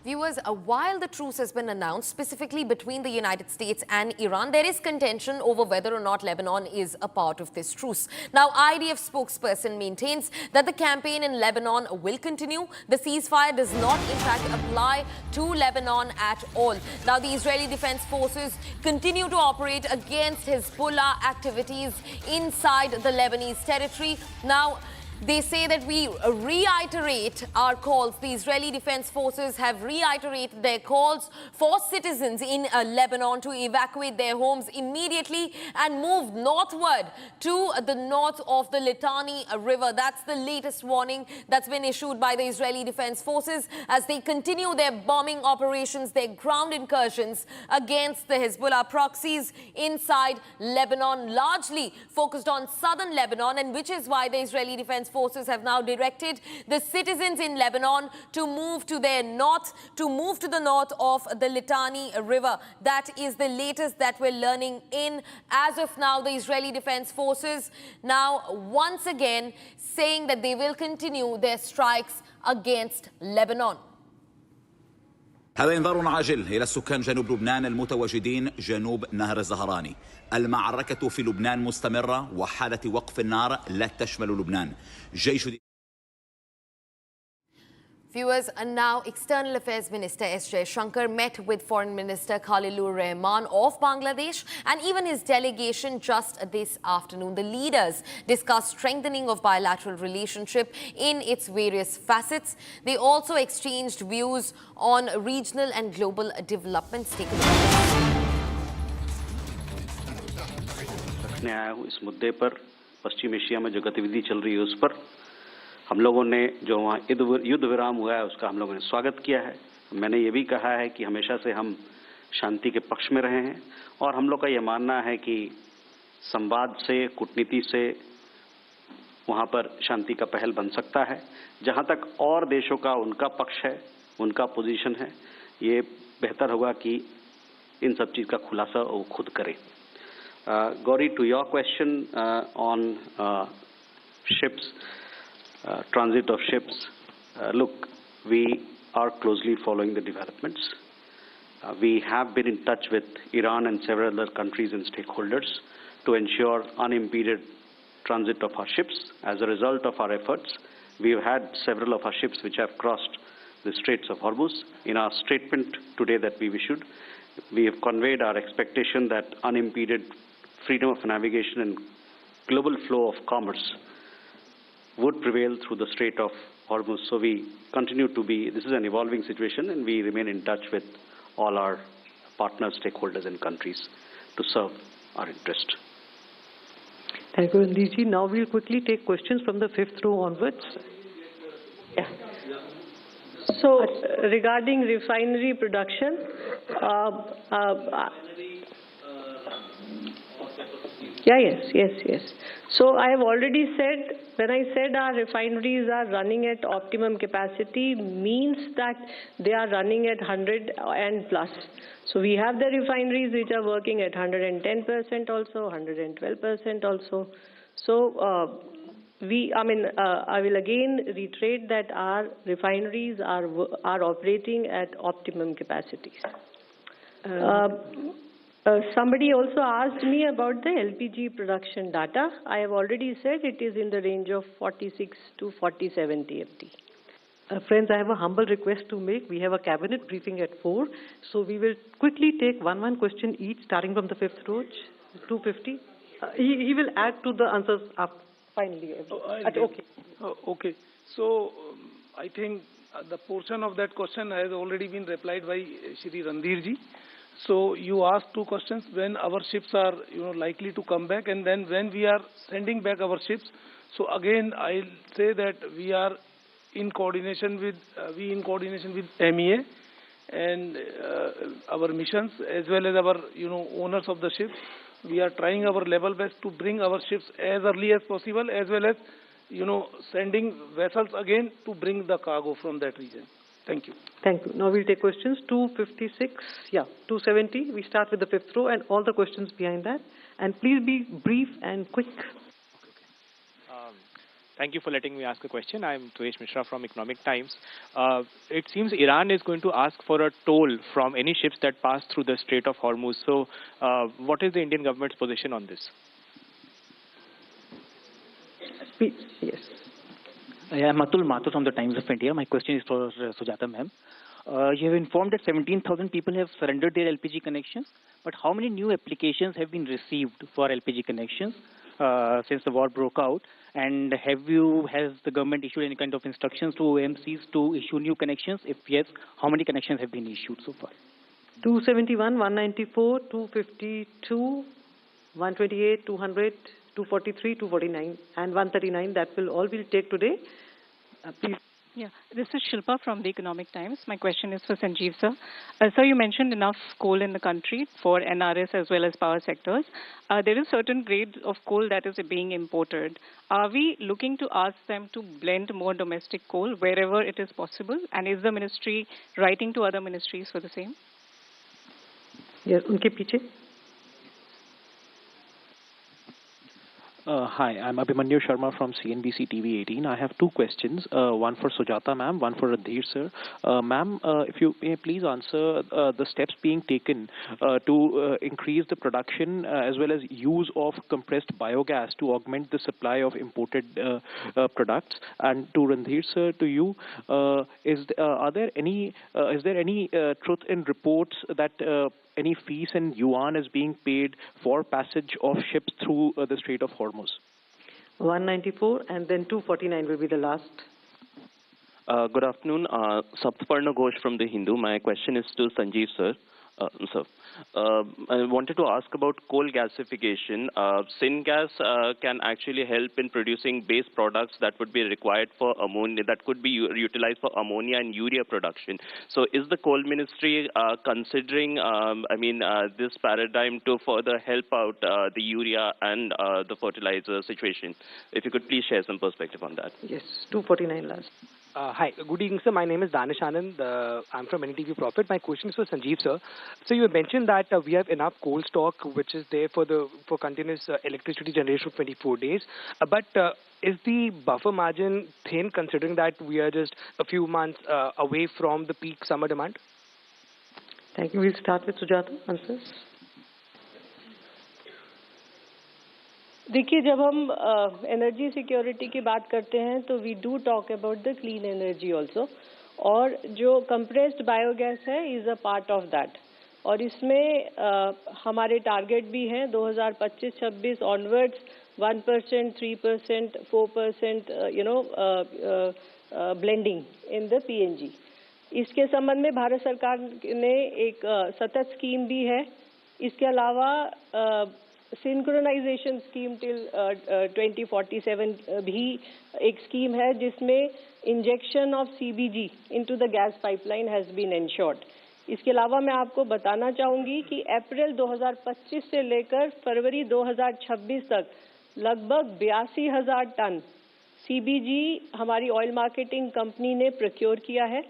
Speaker 8: Viewers, while the truce has been announced specifically between the United States and Iran, there is contention over whether or not Lebanon is a part of this truce. Now, IDF spokesperson maintains that the campaign in Lebanon will continue. The ceasefire does not, in fact, apply to Lebanon at all. Now, the Israeli Defense Forces continue to operate against Hezbollah activities inside the Lebanese territory. Now, they say that we reiterate our calls. The Israeli Defense Forces have reiterated their calls for citizens in Lebanon to evacuate their homes immediately and move northward to the north of the Litani River. That's the latest warning that's been issued by the Israeli Defense Forces as they continue their bombing operations, their ground incursions against the Hezbollah proxies inside Lebanon, largely focused on southern Lebanon, and which is why the Israeli Defense Forces have now directed the citizens in Lebanon to move to their north, to move to the north of the Litani River. That is the latest that we're learning in. As of now, the Israeli Defense Forces now once again saying that they will continue their strikes against Lebanon.
Speaker 9: هذا إنذار عاجل إلى السكان جنوب لبنان المتواجدين جنوب نهر الزهراني. المعركة في لبنان مستمرة وحالة وقف النار لا تشمل لبنان. جيش
Speaker 8: Viewers, and now External Affairs Minister S. Shankar met with Foreign Minister Khalilur Rahman of Bangladesh and even his delegation just this afternoon. The leaders discussed strengthening of bilateral relationship in its various facets. They also exchanged views on regional and global developments. Take a look.
Speaker 16: मैं आया हूँ इस मुद्दे पर पश्चिम Asia में जो गतिविधि चल रही है उस पर हम लोगों ने जो वहाँ युद्ध विराम हुआ है उसका हम लोगों ने स्वागत किया है। मैंने ये भी कहा है कि हमेशा से हम शांति के पक्ष में रहे हैं और हम लोग का ये मानना है कि संवाद से, कूटनीति से वहाँ पर शांति का पहल बन सकता है। जहाँ तक और देशों का उनका पक्ष है, उनका पोजीशन है, ये बेहतर होगा कि इन सब चीज़ का खुलासा वो खुद करें। Gauri, to your question on ships, transit of ships, look, we are closely following the developments. We have been in touch with Iran and several other countries and stakeholders to ensure unimpeded transit of our ships. As a result of our efforts, we have had several of our ships which have crossed the Straits of Hormuz. In our statement today that we've issued, we have conveyed our expectation that unimpeded freedom of navigation and global flow of commerce would prevail through the Strait of Hormuz. So we continue to be, this is an evolving situation, and we remain in touch with all our partners, stakeholders and countries to serve our interest.
Speaker 21: Thank you, Randeep. Now we'll quickly take questions from the fifth row onwards. Yeah. So, regarding refinery production, yes. So I have already said, when I said our refineries are running at optimum capacity, means that they are running at 100 and plus. So we have the refineries which are working at 110% also, 112% also. So I will again reiterate that our refineries are operating at optimum capacities. Somebody also asked me about the LPG production data. I have already said it is in the range of 46 to 47 TFT. Friends, I have a humble request to make. We have a cabinet briefing at 4, so we will quickly take one question each, starting from the fifth row, 250. He will add to the answers up finally.
Speaker 24: Okay. So I think the portion of that question has already been replied by Shri Randir ji. So you asked two questions: when our ships are likely to come back, and then when we are sending back our ships. So again, I'll say that we are in coordination with MEA and our missions, as well as our owners of the ships. We are trying our level best to bring our ships as early as possible, as well as sending vessels again to bring the cargo from that region. Thank you.
Speaker 21: Thank you. Now we'll take questions 256, 270. We start with the fifth row and all the questions behind that. And please be brief and quick.
Speaker 25: Thank you for letting me ask a question. I'm Tuesh Mishra from Economic Times. It seems Iran is going to ask for a toll from any ships that pass through the Strait of Hormuz. So what is the Indian government's position on this?
Speaker 21: Yes.
Speaker 26: I'm Atul Mathur from the Times of India. My question is for Sujata ma'am. You have informed that 17,000 people have surrendered their LPG connections, but how many new applications have been received for LPG connections since the war broke out? And has the government issued any kind of instructions to OMCs to issue new connections? If yes, how many connections have been issued so far?
Speaker 21: 271, 194, 252, 128, 200, 243, 249, and 139. That will all we'll take today. Please.
Speaker 27: Yeah, this is Shilpa from the Economic Times. My question is for Sanjeev sir. Sir, you mentioned enough coal in the country for NRS as well as power sectors. There is certain grade of coal that is being imported. Are we looking to ask them to blend more domestic coal wherever it is possible? And is the ministry writing to other ministries for the same?
Speaker 21: Yes, unke piche.
Speaker 25: Hi, I'm Abhimanyu Sharma from CNBC TV 18. I have two questions, one for Sujata ma'am, one for Randhir sir. Ma'am, if you may please answer the steps being taken to increase the production as well as use of compressed biogas to augment the supply of imported products. And to Randhir sir, to you, is there any truth in reports that any fees in yuan is being paid for passage of ships through the Strait of Hormuz?
Speaker 2: 194 and then 249 will be the last.
Speaker 4: Good afternoon. Saptaparna Ghosh from The Hindu. My question is to Sanjeev sir. Sir, I wanted to ask about coal gasification. Syngas can actually help in producing base products that would be required for ammonia, that could be utilized for ammonia and urea production. So is the coal ministry considering, this paradigm to further help out the urea and the fertilizer situation? If you could please share some perspective on that.
Speaker 2: Yes, 249 last.
Speaker 10: Hi, good evening, sir. My name is Danish Anand. I'm from NTV Profit. My question is for Sanjeev, sir. So you mentioned that we have enough coal stock, which is there for continuous electricity generation for 24 days. But is the buffer margin thin, considering that we are just a few months away from the peak summer demand?
Speaker 2: Thank you. We'll start with Sujata. Answers. देखिए, जब हम energy security की बात करते हैं तो we do talk about the clean energy also, और जो कंप्रेस्ड बायोगैस है is a part of that, और इसमें हमारे टारगेट भी हैं 2025-26 onwards 1%, 3%, 4% blending in the PNG. इसके संबंध में भारत सरकार ने एक सतत स्कीम भी है. इसके अलावा सिंक्रोनाइजेशन स्कीम टिल 2047 भी एक स्कीम है जिसमें injection of CBG into the gas pipeline has been ensured. इसके अलावा मैं आपको बताना चाहूँगी कि अप्रैल 2025 से लेकर फरवरी 2026 तक लगभग 82,000 टन सीबीजी हमारी ऑयल मार्केटिंग कंपनी ने प्रोक्योर किया है,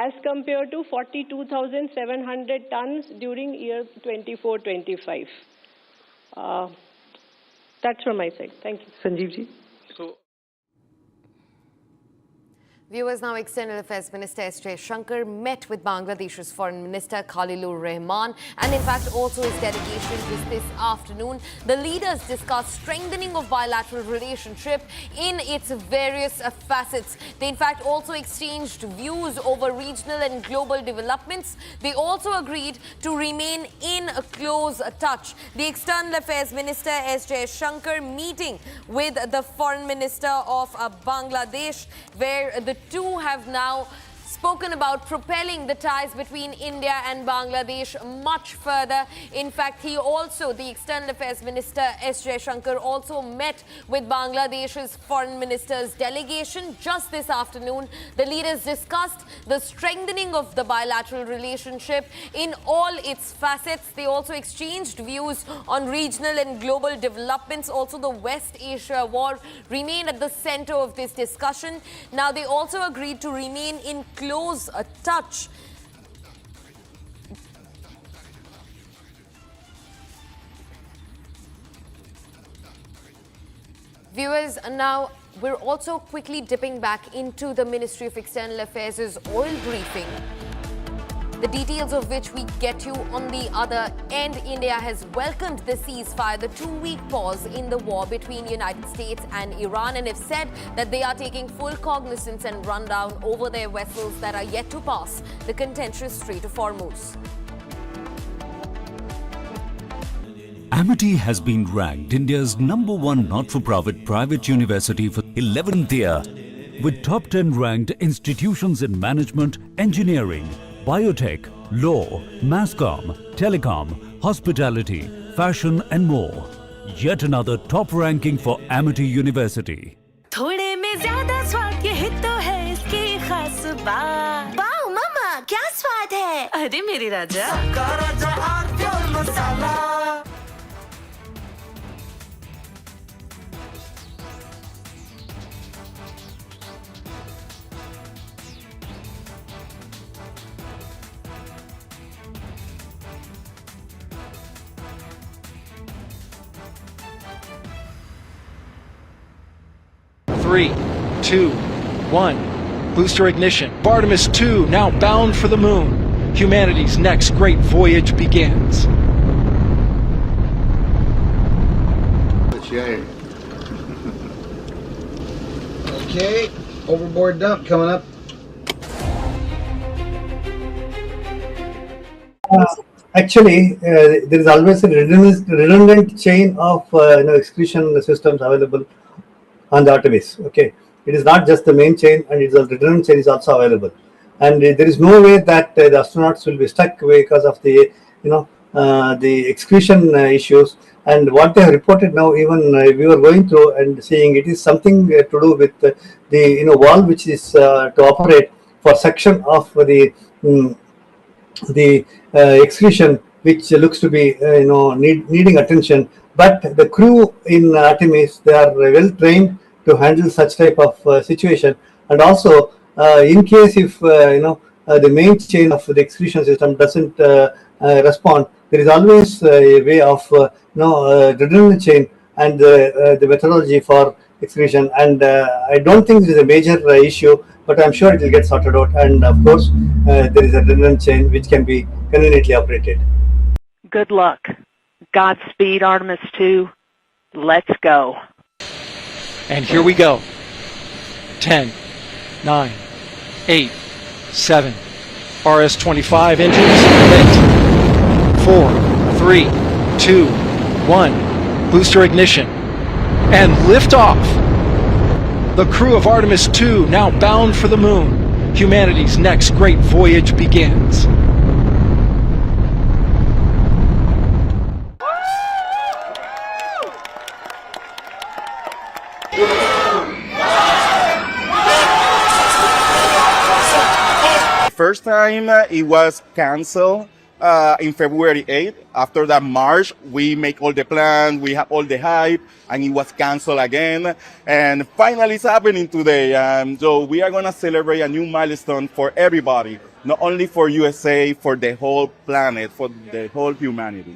Speaker 2: as compared to 42,700 tonne during year 24-25. That's from my side. Thank you. Sanjeev ji.
Speaker 8: Viewers, now External Affairs Minister S. Shankar met with Bangladesh's Foreign Minister Khalilur Rahman, and in fact also his delegation just this afternoon. The leaders discussed strengthening of bilateral relationship in its various facets. They in fact also exchanged views over regional and global developments. They also agreed to remain in a close touch. The External Affairs Minister S. Shankar meeting with the Foreign Minister of Bangladesh, where the two have now spoken about propelling the ties between India and Bangladesh much further. In fact, the External Affairs Minister S. Shankar also met with Bangladesh's Foreign Minister's delegation just this afternoon. The leaders discussed the strengthening of the bilateral relationship in all its facets. They also exchanged views on regional and global developments. Also, the West Asia war remained at the center of this discussion. Now, they also agreed to remain in close touch. Viewers, now we're also quickly dipping back into the Ministry of External Affairs' oil briefing, the details of which we get you on the other end. India has welcomed the ceasefire, the 2-week pause in the war between the United States and Iran, and have said that they are taking full cognizance and rundown over their vessels that are yet to pass the contentious Strait of Hormuz.
Speaker 15: Amity has been ranked India's #1 not-for-profit private university for 11th year, with top 10 ranked institutions in management, engineering, biotech, law, masscom, telecom, hospitality, fashion and more. Yet another top ranking for Amity University.
Speaker 18: थोड़े में ज्यादा स्वाद ये ही तो है इसकी खास बात. वाओ मामा, क्या स्वाद है? अरे मेरे राजा. सबका राजा और pure masala.
Speaker 11: 3, 2, 1. Booster ignition. Artemis 2 now bound for the moon. Humanity's next great voyage begins.
Speaker 12: Okay, overboard dump coming up.
Speaker 13: There is always a redundant chain of excretion systems available on the Artemis. Okay, it is not just the main chain, and it's a redundant chain is also available. And there is no way that the astronauts will be stuck because of the the excretion issues. And what they have reported now, even we were going through and seeing, it is something to do with the valve which is to operate for suction of the excretion, which looks to be needing attention. But the crew in Artemis, they are well trained to handle such type of situation. And also, in case if the main chain of the excretion system doesn't respond, there is always a way of redundant chain and the methodology for excretion. And I don't think this is a major issue, but I'm sure it will get sorted out. And of course, there is a redundant chain which can be conveniently operated.
Speaker 1: Good luck. Godspeed, Artemis 2. Let's go.
Speaker 11: And here we go. 10, 9, 8, 7. RS-25 engines lit. 4, 3, 2, 1. Booster ignition. And liftoff. The crew of Artemis 2 now bound for the moon. Humanity's next great voyage begins.
Speaker 6: First time it was canceled in February 8th. After that March, we make all the plans, we have all the hype, and it was canceled again. And finally it's happening today. So we are gonna celebrate a new milestone for everybody, not only for USA, for the whole planet, for the whole humanity.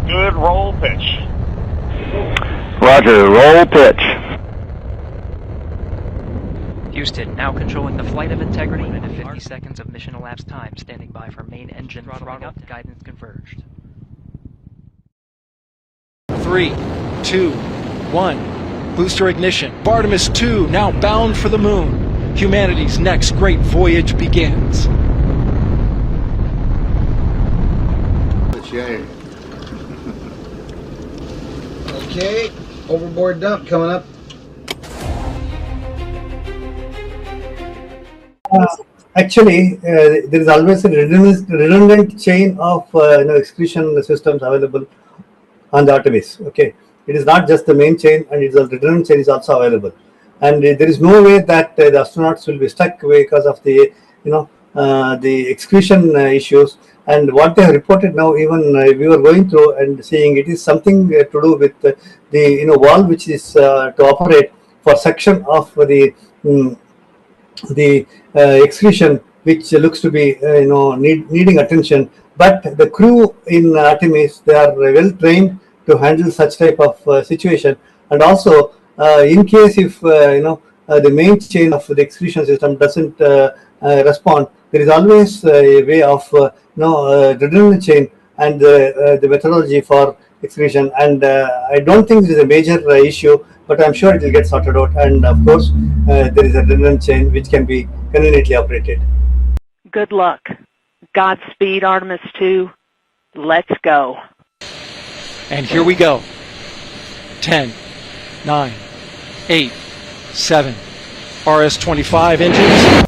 Speaker 14: Good roll pitch.
Speaker 17: Roger, roll pitch.
Speaker 20: Houston, now controlling the flight of integrity. 50 seconds of mission elapsed time. Standing by for main engine throttling up. Guidance converged.
Speaker 11: 3, 2, 1. Booster ignition. Artemis 2 now bound for the moon. Humanity's next great voyage begins.
Speaker 12: Okay, overboard dump coming up.
Speaker 13: There is always a redundant chain of excretion systems available on the Artemis. Okay, it is not just the main chain, and it's a redundant chain is also available. And there is no way that the astronauts will be stuck because of the the excretion issues. And what they have reported now, even we were going through and seeing, it is something to do with the valve which is to operate for suction of the excretion, which looks to be needing attention. But the crew in Artemis, they are well trained to handle such type of situation. And also, in case if the main chain of the excretion system doesn't respond, there is always a way of redundant chain and the methodology for excretion. And I don't think this is a major issue, but I'm sure it will get sorted out. And of course, there is a redundant chain which can be conveniently operated.
Speaker 1: Good luck. Godspeed, Artemis 2. Let's go.
Speaker 11: And here we go. 10, 9, 8, 7. RS-25 engines.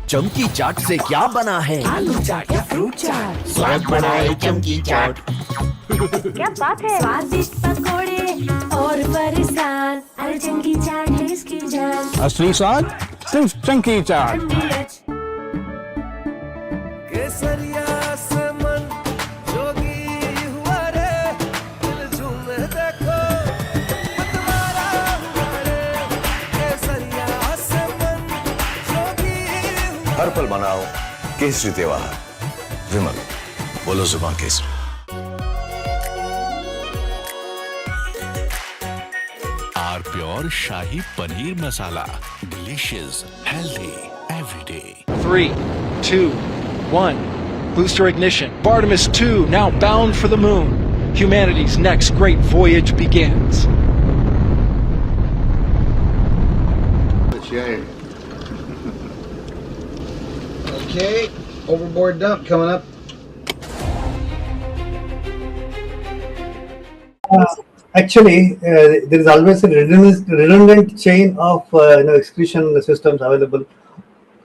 Speaker 22: चमकी चाट से क्या बना है?
Speaker 18: आलू चाट या fruit चाट,
Speaker 22: स्वाद बनाए चमकी चाट।
Speaker 18: क्या बात है? स्वादिष्ट पकोड़े और फरसान, अरे चमकी चाट है इसकी जान।
Speaker 11: असली स्वाद सिर्फ चमकी चाट।
Speaker 18: केसरिया से मन जोगी हुआ रे, दिल झूमे देखो।
Speaker 22: हर पल मनाओ केसरी त्योहार। विमल, बोलो जुबान केसरी।
Speaker 3: R pure shahi paneer masala, delicious, healthy every day.
Speaker 11: 3, 2, 1. Booster ignition. Artemis 2 now bound for the moon. Humanity's next great voyage begins.
Speaker 12: Okay, overboard dump coming up.
Speaker 13: Actually, there is always a redundant chain of excretion systems available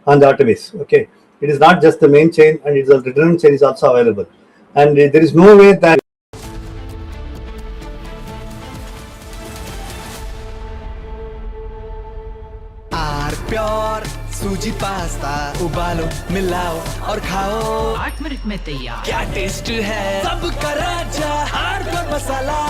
Speaker 13: on the Artemis. Okay, it is not just the main chain, and it's a redundant chain is also available, and there is no way that
Speaker 22: R pure सूजी pasta उबालो मिलाओ और खाओ,
Speaker 18: 8 minute में तैयार।
Speaker 22: क्या taste है सबका राजा आर प्योर मसाला।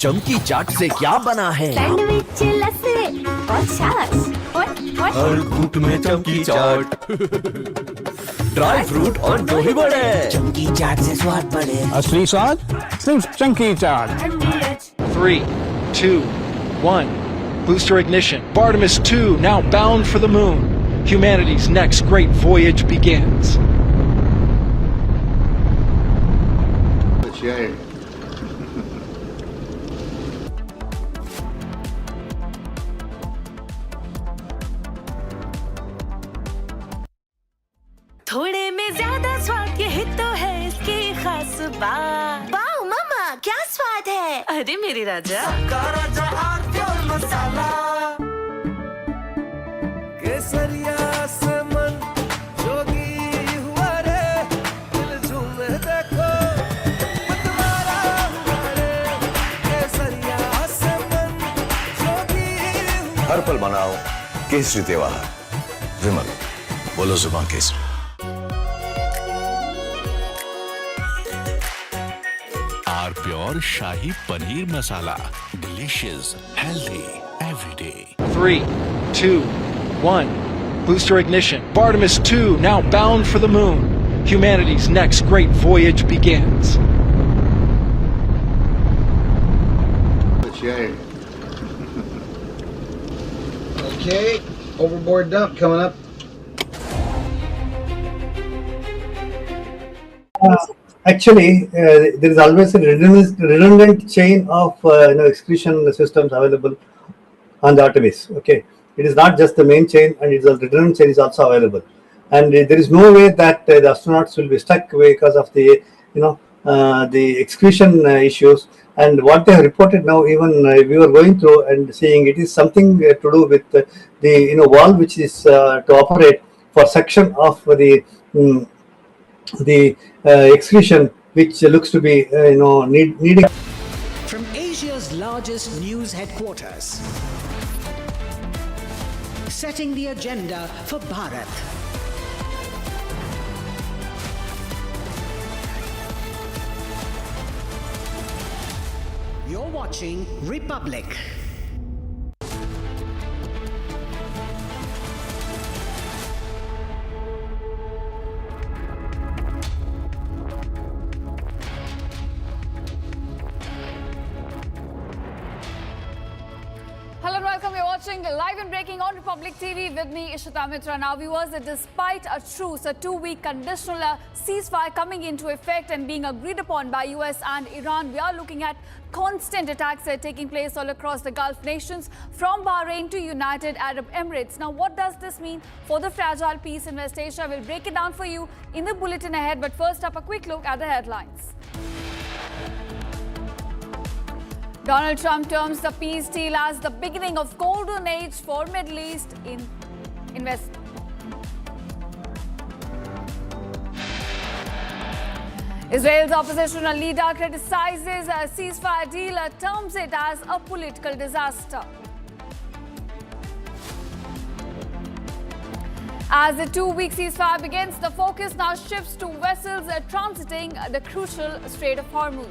Speaker 22: चमकी चाट से क्या बना है?
Speaker 18: सैंडविच, लस्सी और छाछ और
Speaker 22: हर घूंट में चमकी चाट। ड्राई फ्रूट और दही बड़े, चमकी चाट से स्वाद बढ़े।
Speaker 11: असली स्वाद सिर्फ chunky chaat. 3, 2, 1. Booster ignition. Artemis 2 now bound for the moon. Humanity's next great voyage begins.
Speaker 18: थोड़े में ज्यादा स्वाद, यही तो है इसकी खास बात। वाओ मामा, क्या स्वाद है। अरे मेरे राजा,
Speaker 22: सबका राजा आर प्योर मसाला। केसरिया से मन जोगी हुआ रे, दिल झूमे देखो मतवारा हुआ रे। केसरिया से मन जोगी हुआ। हर पल मनाओ केसरी त्योहार। विमल, बोलो जुबान केसरी।
Speaker 3: R pure shahi paneer masala, delicious, healthy every day.
Speaker 11: 3, 2, 1. Booster ignition. Artemis 2 now bound for the moon. Humanity's next great voyage begins.
Speaker 12: Okay, overboard dump coming up.
Speaker 13: Actually, there is always a redundant chain of excretion systems available on the Artemis. Okay, it is not just the main chain, and it's a redundant chain is also available, and there is no way that the astronauts will be stuck because of the the excretion issues. And what they have reported now, even we were going through and seeing, it is something to do with the valve which is to operate for suction of the excretion, which looks to be needing.
Speaker 5: From Asia's largest news headquarters, setting the agenda for Bharat. You're watching Republic.
Speaker 7: Hello and welcome. You're watching live and breaking on Republic TV with me, Ishita Mitra. Now, viewers, despite a truce, a 2-week conditional ceasefire coming into effect and being agreed upon by US and Iran, we are looking at constant attacks taking place all across the Gulf nations, from Bahrain to United Arab Emirates. Now, what does this mean for the fragile peace in West Asia? We'll break it down for you in the bulletin ahead. But first up, a quick look at the headlines. Donald Trump terms the peace deal as the beginning of golden age for Middle East in West. Israel's oppositional leader criticizes a ceasefire deal, terms it as a political disaster. As the two-week ceasefire begins, the focus now shifts to vessels transiting the crucial Strait of Hormuz.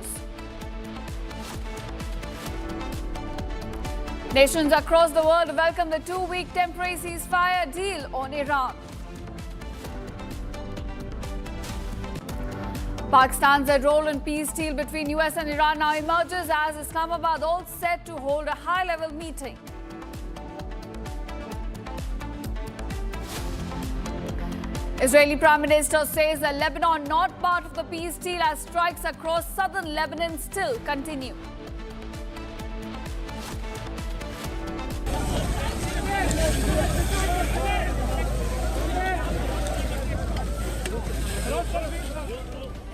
Speaker 7: Nations across the world welcome the two-week temporary ceasefire deal on Iran. Pakistan's role in peace deal between US and Iran now emerges as Islamabad all set to hold a high-level meeting. Israeli Prime Minister says that Lebanon not part of the peace deal as strikes across southern Lebanon still continue.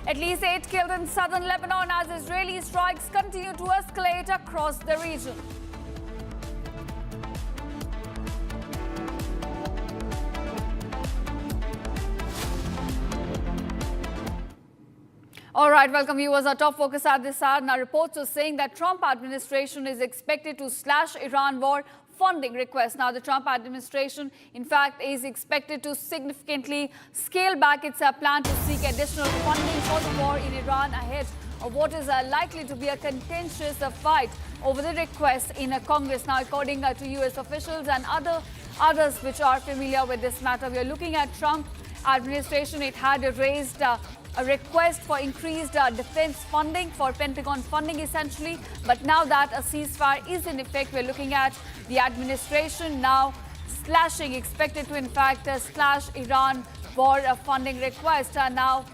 Speaker 7: At least 8 killed in southern Lebanon as Israeli strikes continue to escalate across the region. All right, welcome viewers. Our top focus at this hour. Now, reports are saying that Trump administration is expected to slash Iran war funding requests. Now, the Trump administration, in fact, is expected to significantly scale back its plan to seek additional funding for the war in Iran ahead of what is likely to be a contentious fight over the request in Congress. Now, according to U.S. officials and others which are familiar with this matter, we are looking at Trump administration. It had raised a request for increased defense funding, for Pentagon funding essentially. But now that a ceasefire is in effect, we're looking at the administration now slashing, expected to in fact slash Iran war funding request. Now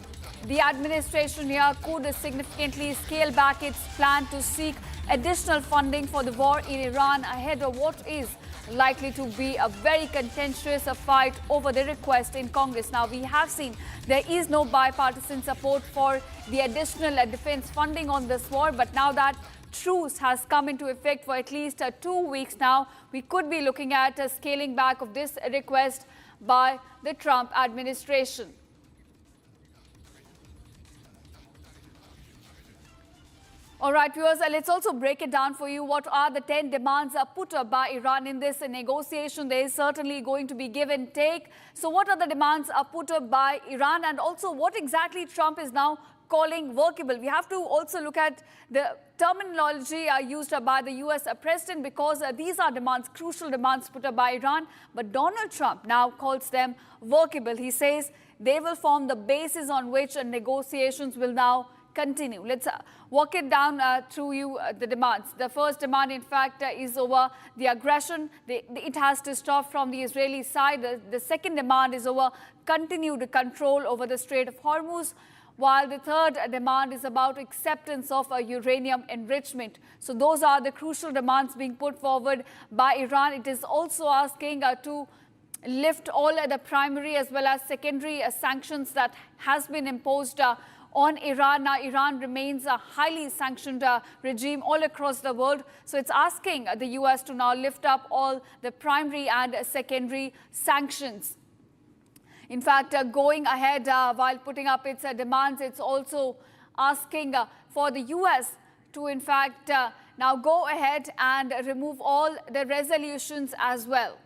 Speaker 7: the administration here could significantly scale back its plan to seek additional funding for the war in Iran ahead of what is likely to be a very contentious fight over the request in Congress. Now, we have seen there is no bipartisan support for the additional defense funding on this war, but now that truce has come into effect for at least 2 weeks now, we could be looking at a scaling back of this request by the Trump administration. All right, viewers, let's also break it down for you. What are the 10 demands put up by Iran in this negotiation? There is certainly going to be give and take. So what are the demands put up by Iran, and also what exactly Trump is now calling workable? We have to also look at the terminology used by the US president, because these are demands, crucial demands put up by Iran. But Donald Trump now calls them workable. He says they will form the basis on which negotiations will now continue. Let's walk it down through you the demands. The first demand, in fact, is over the aggression. It has to stop from the Israeli side. The second demand is over continued control over the Strait of Hormuz, while the third demand is about acceptance of uranium enrichment. So those are the crucial demands being put forward by Iran. It is also asking to lift all the primary as well as secondary sanctions that has been imposed on Iran. Now, Iran remains a highly sanctioned regime all across the world. So it's asking the US to now lift up all the primary and secondary sanctions. In fact, going ahead while putting up its demands, it's also asking for the US to in fact now go ahead and remove all the resolutions as well.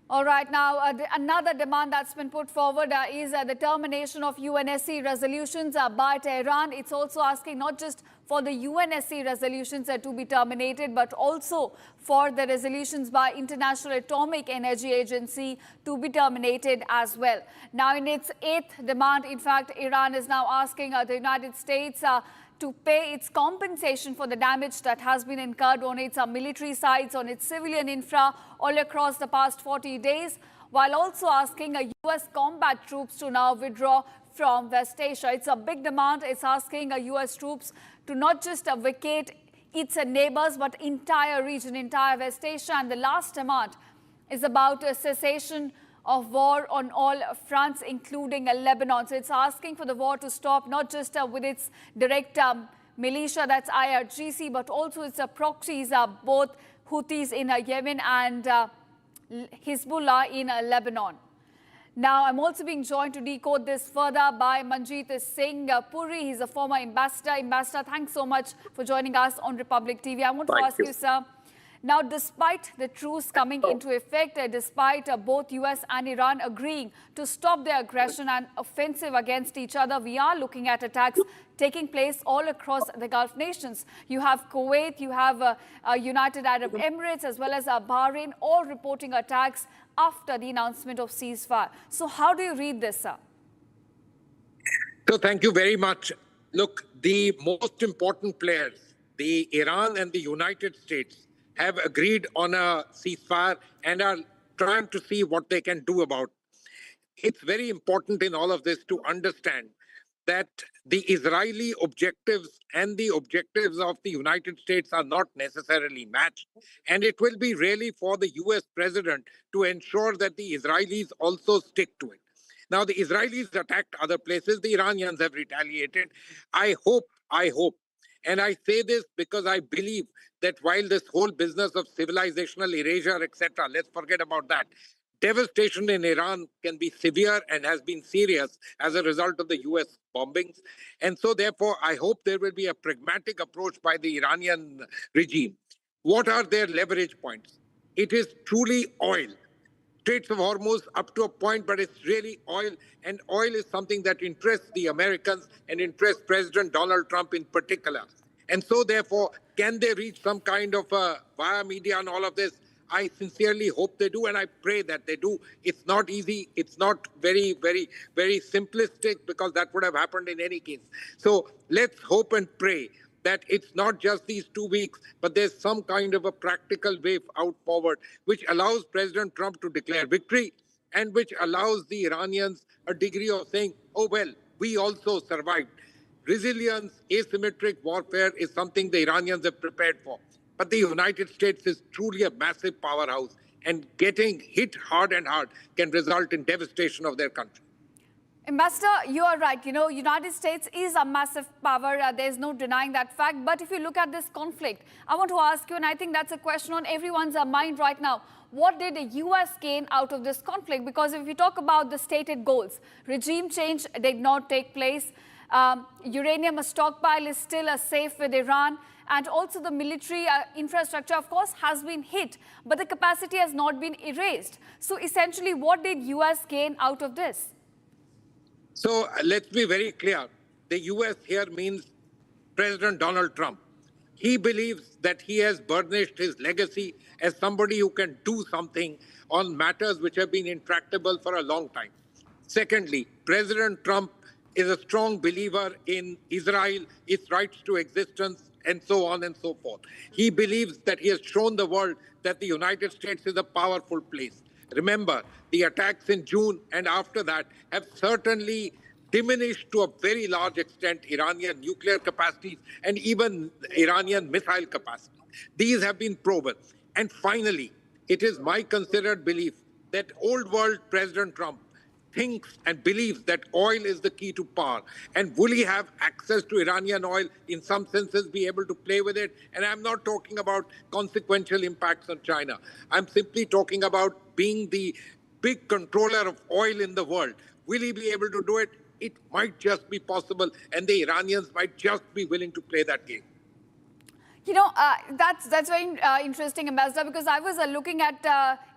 Speaker 7: All right, now another demand that's been put forward is the termination of UNSC resolutions by Tehran. It's also asking not just for the UNSC resolutions to be terminated, but also for the resolutions by International Atomic Energy Agency to be terminated as well. Now, in its eighth demand, in fact, Iran is now asking the United States to pay its compensation for the damage that has been incurred on its military sites, on its civilian infra all across the past 40 days, while also asking US combat troops to now withdraw from West Asia. It's a big demand. It's asking US troops to not just vacate its neighbors, but entire region, entire West Asia. And the last demand is about a cessation of war on all fronts, including Lebanon. So it's asking for the war to stop, not just with its direct militia, that's IRGC, but also its proxies, both Houthis in Yemen and Hezbollah in Lebanon. Now, I'm also being joined to decode this further by Manjeet Singh Puri. He's a former ambassador. Ambassador, thanks so much for joining us on Republic TV. I want to ask you, sir, Now, despite the truce coming into effect, despite both US and Iran agreeing to stop their aggression and offensive against each other, we are looking at attacks taking place all across the Gulf nations. You have Kuwait, you have United Arab Emirates, as well as Bahrain, all reporting attacks after the announcement of ceasefire. So how do you read this, sir?
Speaker 9: So thank you very much. Look, the most important players, the Iran and the United States, have agreed on a ceasefire and are trying to see what they can do about it. It's very important in all of this to understand that the Israeli objectives and the objectives of the United States are not necessarily matched. And it will be really for the US president to ensure that the Israelis also stick to it. Now, the Israelis attacked other places. The Iranians have retaliated. I hope, and I say this because I believe that while this whole business of civilizational erasure, etc., let's forget about that. Devastation in Iran can be severe and has been serious as a result of the US bombings. And so, therefore, I hope there will be a pragmatic approach by the Iranian regime. What are their leverage points? It is truly oil. Straits of Hormuz up to a point, but it's really oil. And oil is something that interests the Americans and interests President Donald Trump in particular. And so, therefore, can they reach some kind of via media and all of this? I sincerely hope they do, and I pray that they do. It's not easy. It's not very simplistic, because that would have happened in any case. So let's hope and pray that it's not just these 2 weeks, but there's some kind of a practical way out forward, which allows President Trump to declare victory and which allows the Iranians a degree of saying, oh, well, we also survived. Resilience, asymmetric warfare is something the Iranians have prepared for. But the United States is truly a massive powerhouse, and getting hit hard and hard can result in devastation of their country.
Speaker 7: Ambassador, you are right. You know, United States is a massive power. There's no denying that fact. But if you look at this conflict, I want to ask you, and I think that's a question on everyone's mind right now. What did the U.S. gain out of this conflict? Because if you talk about the stated goals, regime change did not take place. Uranium stockpile is still safe with Iran. And also the military infrastructure, of course, has been hit. But the capacity has not been erased. So essentially, what did U.S. gain out of this?
Speaker 9: So let's be very clear. The U.S. here means President Donald Trump. He believes that he has burnished his legacy as somebody who can do something on matters which have been intractable for a long time. Secondly, President Trump is a strong believer in Israel, its rights to existence, and so on and so forth. He believes that he has shown the world that the United States is a powerful place. Remember, the attacks in June and after that have certainly diminished to a very large extent Iranian nuclear capacities and even Iranian missile capacity. These have been proven. And finally, it is my considered belief that old world President Trump thinks and believes that oil is the key to power. And will he have access to Iranian oil, in some senses be able to play with it? And I'm not talking about consequential impacts on China. I'm simply talking about being the big controller of oil in the world. Will he be able to do it? It might just be possible, and the Iranians might just be willing to play that game.
Speaker 7: You know, that's very interesting, Ambassador, because I was looking at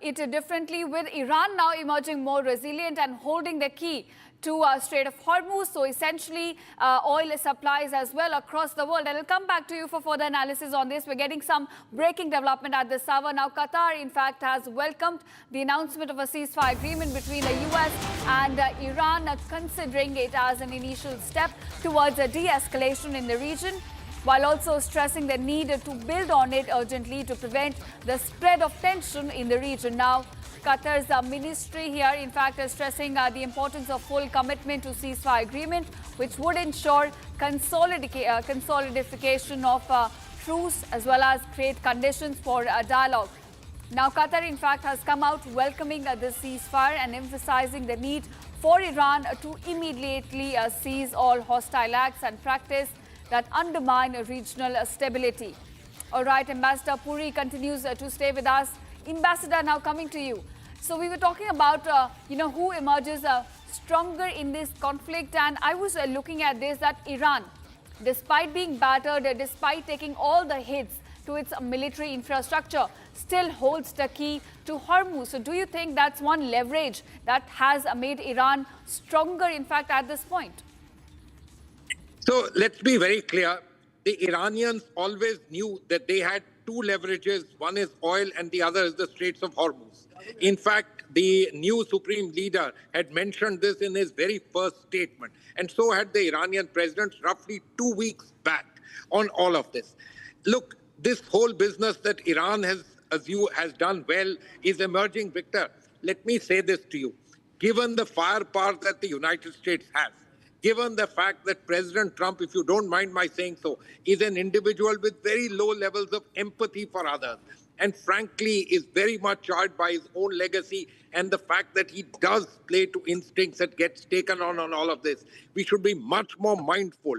Speaker 7: it differently, with Iran now emerging more resilient and holding the key to Strait of Hormuz. So essentially, oil supplies as well across the world. And I'll come back to you for further analysis on this. We're getting some breaking development at this hour. Now, Qatar, in fact, has welcomed the announcement of a ceasefire agreement between the US and Iran, considering it as an initial step towards a de-escalation in the region, while also stressing the need to build on it urgently to prevent the spread of tension in the region. Now, Qatar's ministry here, in fact, is stressing the importance of full commitment to ceasefire agreement, which would ensure consolidification of truce as well as create conditions for dialogue. Now, Qatar, in fact, has come out welcoming the ceasefire and emphasizing the need for Iran to immediately cease all hostile acts and practice that undermine regional stability. All right, Ambassador Puri continues to stay with us. Ambassador, now coming to you. So we were talking about, who emerges stronger in this conflict. And I was looking at this, that Iran, despite being battered, despite taking all the hits to its military infrastructure, still holds the key to Hormuz. So do you think that's one leverage that has made Iran stronger, in fact, at this point?
Speaker 9: So let's be very clear. The Iranians always knew that they had two leverages. One is oil and the other is the Straits of Hormuz. In fact, the new supreme leader had mentioned this in his very first statement. And so had the Iranian president roughly 2 weeks back on all of this. Look, this whole business that Iran has, as you has done well, is emerging victor. Let me say this to you. Given the firepower that the United States has, given the fact that President Trump, if you don't mind my saying so, is an individual with very low levels of empathy for others, and frankly is very much charged by his own legacy and the fact that he does play to instincts that gets taken on all of this, we should be much more mindful.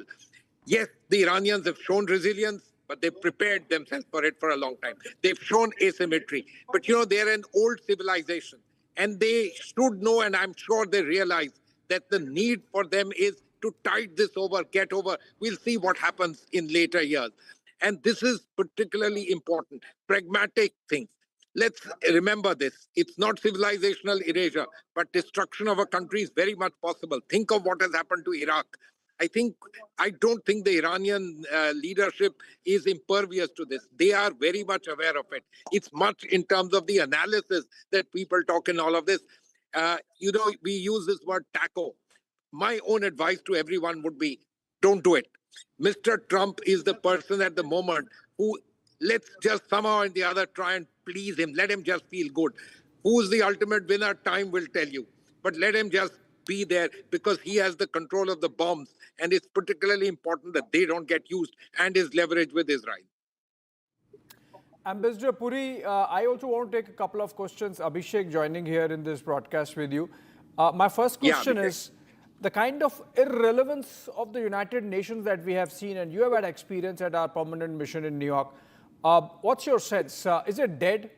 Speaker 9: Yes, the Iranians have shown resilience, but they've prepared themselves for it for a long time. They've shown asymmetry. But, you know, they're an old civilization, and they should know, and I'm sure they realize, that the need for them is to tide this over, get over. We'll see what happens in later years. And this is particularly important. Pragmatic things. Let's remember this. It's not civilizational erasure, but destruction of a country is very much possible. Think of what has happened to Iraq. I don't think the Iranian leadership is impervious to this. They are very much aware of it. It's much in terms of the analysis that people talk in all of this. You know, we use this word taco. My own advice to everyone would be, don't do it. Mr. Trump is the person at the moment who, let's just somehow or the other try and please him. Let him just feel good. Who's the ultimate winner? Time will tell you. But let him just be there because he has the control of the bombs. And it's particularly important that they don't get used and his leverage with Israel.
Speaker 16: Ambassador Puri, I also want to take a couple of questions. Abhishek joining here in this broadcast with you. My first question is the kind of irrelevance of the United Nations that we have seen, and you have had experience at our permanent mission in New York. What's your sense? Is it dead?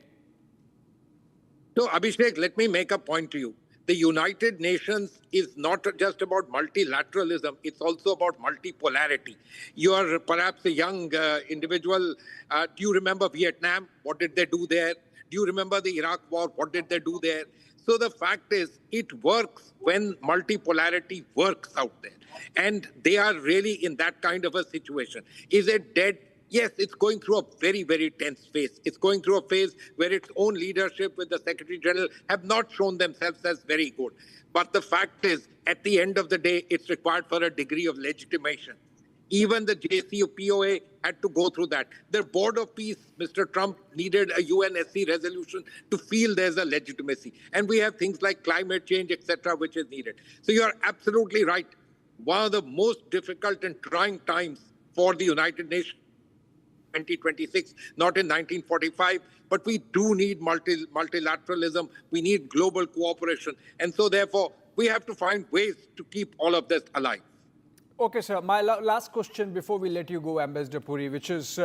Speaker 9: So, Abhishek, let me make a point to you. The United Nations is not just about multilateralism, it's also about multipolarity. You are perhaps a young individual. Do you remember Vietnam? What did they do there? Do you remember the Iraq War? What did they do there? So the fact is, it works when multipolarity works out there. And they are really in that kind of a situation. Is it dead? Yes, it's going through a very, very tense phase. It's going through a phase where its own leadership with the Secretary General have not shown themselves as very good. But the fact is, at the end of the day, it's required for a degree of legitimation. Even the JCPOA had to go through that. Their Board of Peace, Mr. Trump needed a UNSC resolution to feel there's a legitimacy. And we have things like climate change, etc., which is needed. So you're absolutely right. One of the most difficult and trying times for the United Nations, 2026, not in 1945, but we do need multilateralism. We need global cooperation. And so, therefore, we have to find ways to keep all of this alive.
Speaker 16: Okay, sir. My last question before we let you go, Ambassador Puri, which is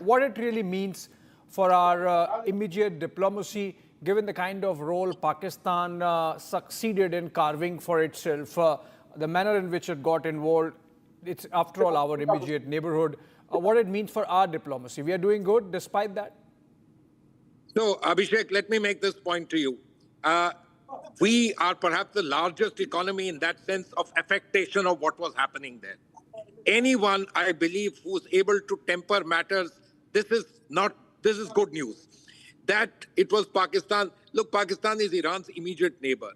Speaker 16: what it really means for our immediate diplomacy, given the kind of role Pakistan succeeded in carving for itself, the manner in which it got involved. It's, after all, our immediate neighborhood. What it means for our diplomacy. We are doing good despite that?
Speaker 9: So, Abhishek, let me make this point to you. We are perhaps the largest economy in that sense of affectation of what was happening there. Anyone, I believe, who's able to temper matters, this is good news. That it was Pakistan. Look, Pakistan is Iran's immediate neighbor.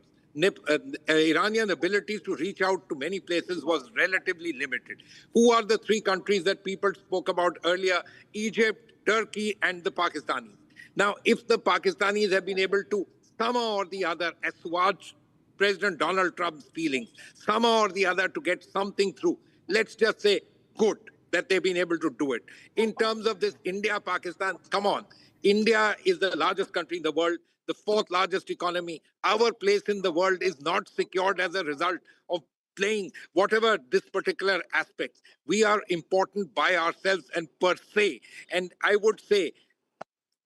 Speaker 9: Iranian abilities to reach out to many places was relatively limited. Who are the three countries that people spoke about earlier? Egypt, Turkey, and the Pakistanis. Now, if the Pakistanis have been able to somehow or the other assuage President Donald Trump's feelings, somehow or the other to get something through, let's just say good that they've been able to do it. In terms of this India-Pakistan, come on. India is the largest country in the world, the fourth largest economy. Our place in the world is not secured as a result of playing whatever this particular aspects. We are important by ourselves and per se. And I would say,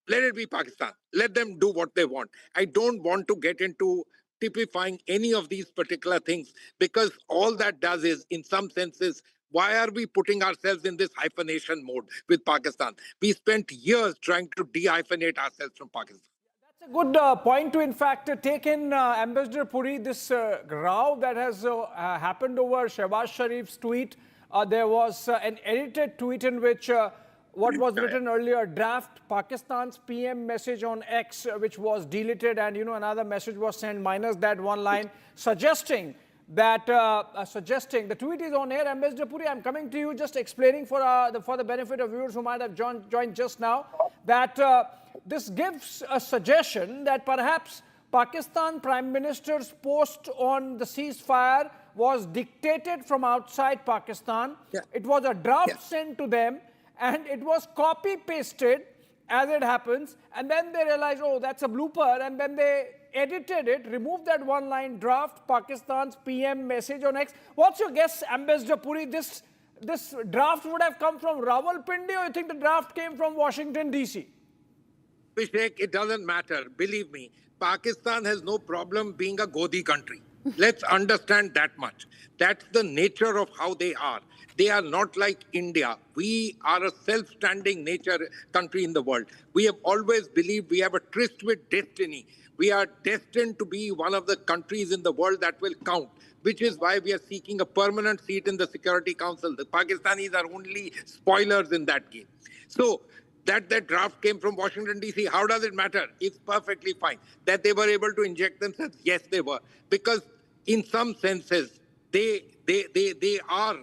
Speaker 9: let it be Pakistan. Let them do what they want. I don't want to get into typifying any of these particular things because all that does is, in some senses, Why are we putting ourselves in this hyphenation mode with Pakistan? We spent years trying to de-hyphenate ourselves from Pakistan.
Speaker 16: That's a good point to, in fact, take in, Ambassador Puri, this row that has happened over Shehbaz Sharif's tweet. There was an edited tweet in which what was written earlier, draft Pakistan's PM message on X, which was deleted, and another message was sent minus that one line, suggesting that the tweet is on air. Ambassador Puri, I'm coming to you, just explaining for the benefit of viewers who might have joined just now, that this gives a suggestion that perhaps Pakistan Prime Minister's post on the ceasefire was dictated from outside Pakistan. Yeah. It was a draft sent to them, and it was copy-pasted as it happens, and then they realized, oh, that's a blooper, and then they edited it, removed that one line, draft Pakistan's PM message on X. What's your guess, Ambassador Puri? This draft would have come from Rawalpindi, or you think the draft came from Washington, D.C.?
Speaker 9: Abhishek, it doesn't matter. Believe me, Pakistan has no problem being a Godi country. Let's understand that much. That's the nature of how they are. They are not like India. We are a self-standing nature country in the world. We have always believed we have a tryst with destiny. We are destined to be one of the countries in the world that will count, which is why we are seeking a permanent seat in the Security Council. The Pakistanis are only spoilers in that game. So that draft came from Washington, D.C., how does it matter? It's perfectly fine. That they were able to inject themselves, yes, they were. Because in some senses, they are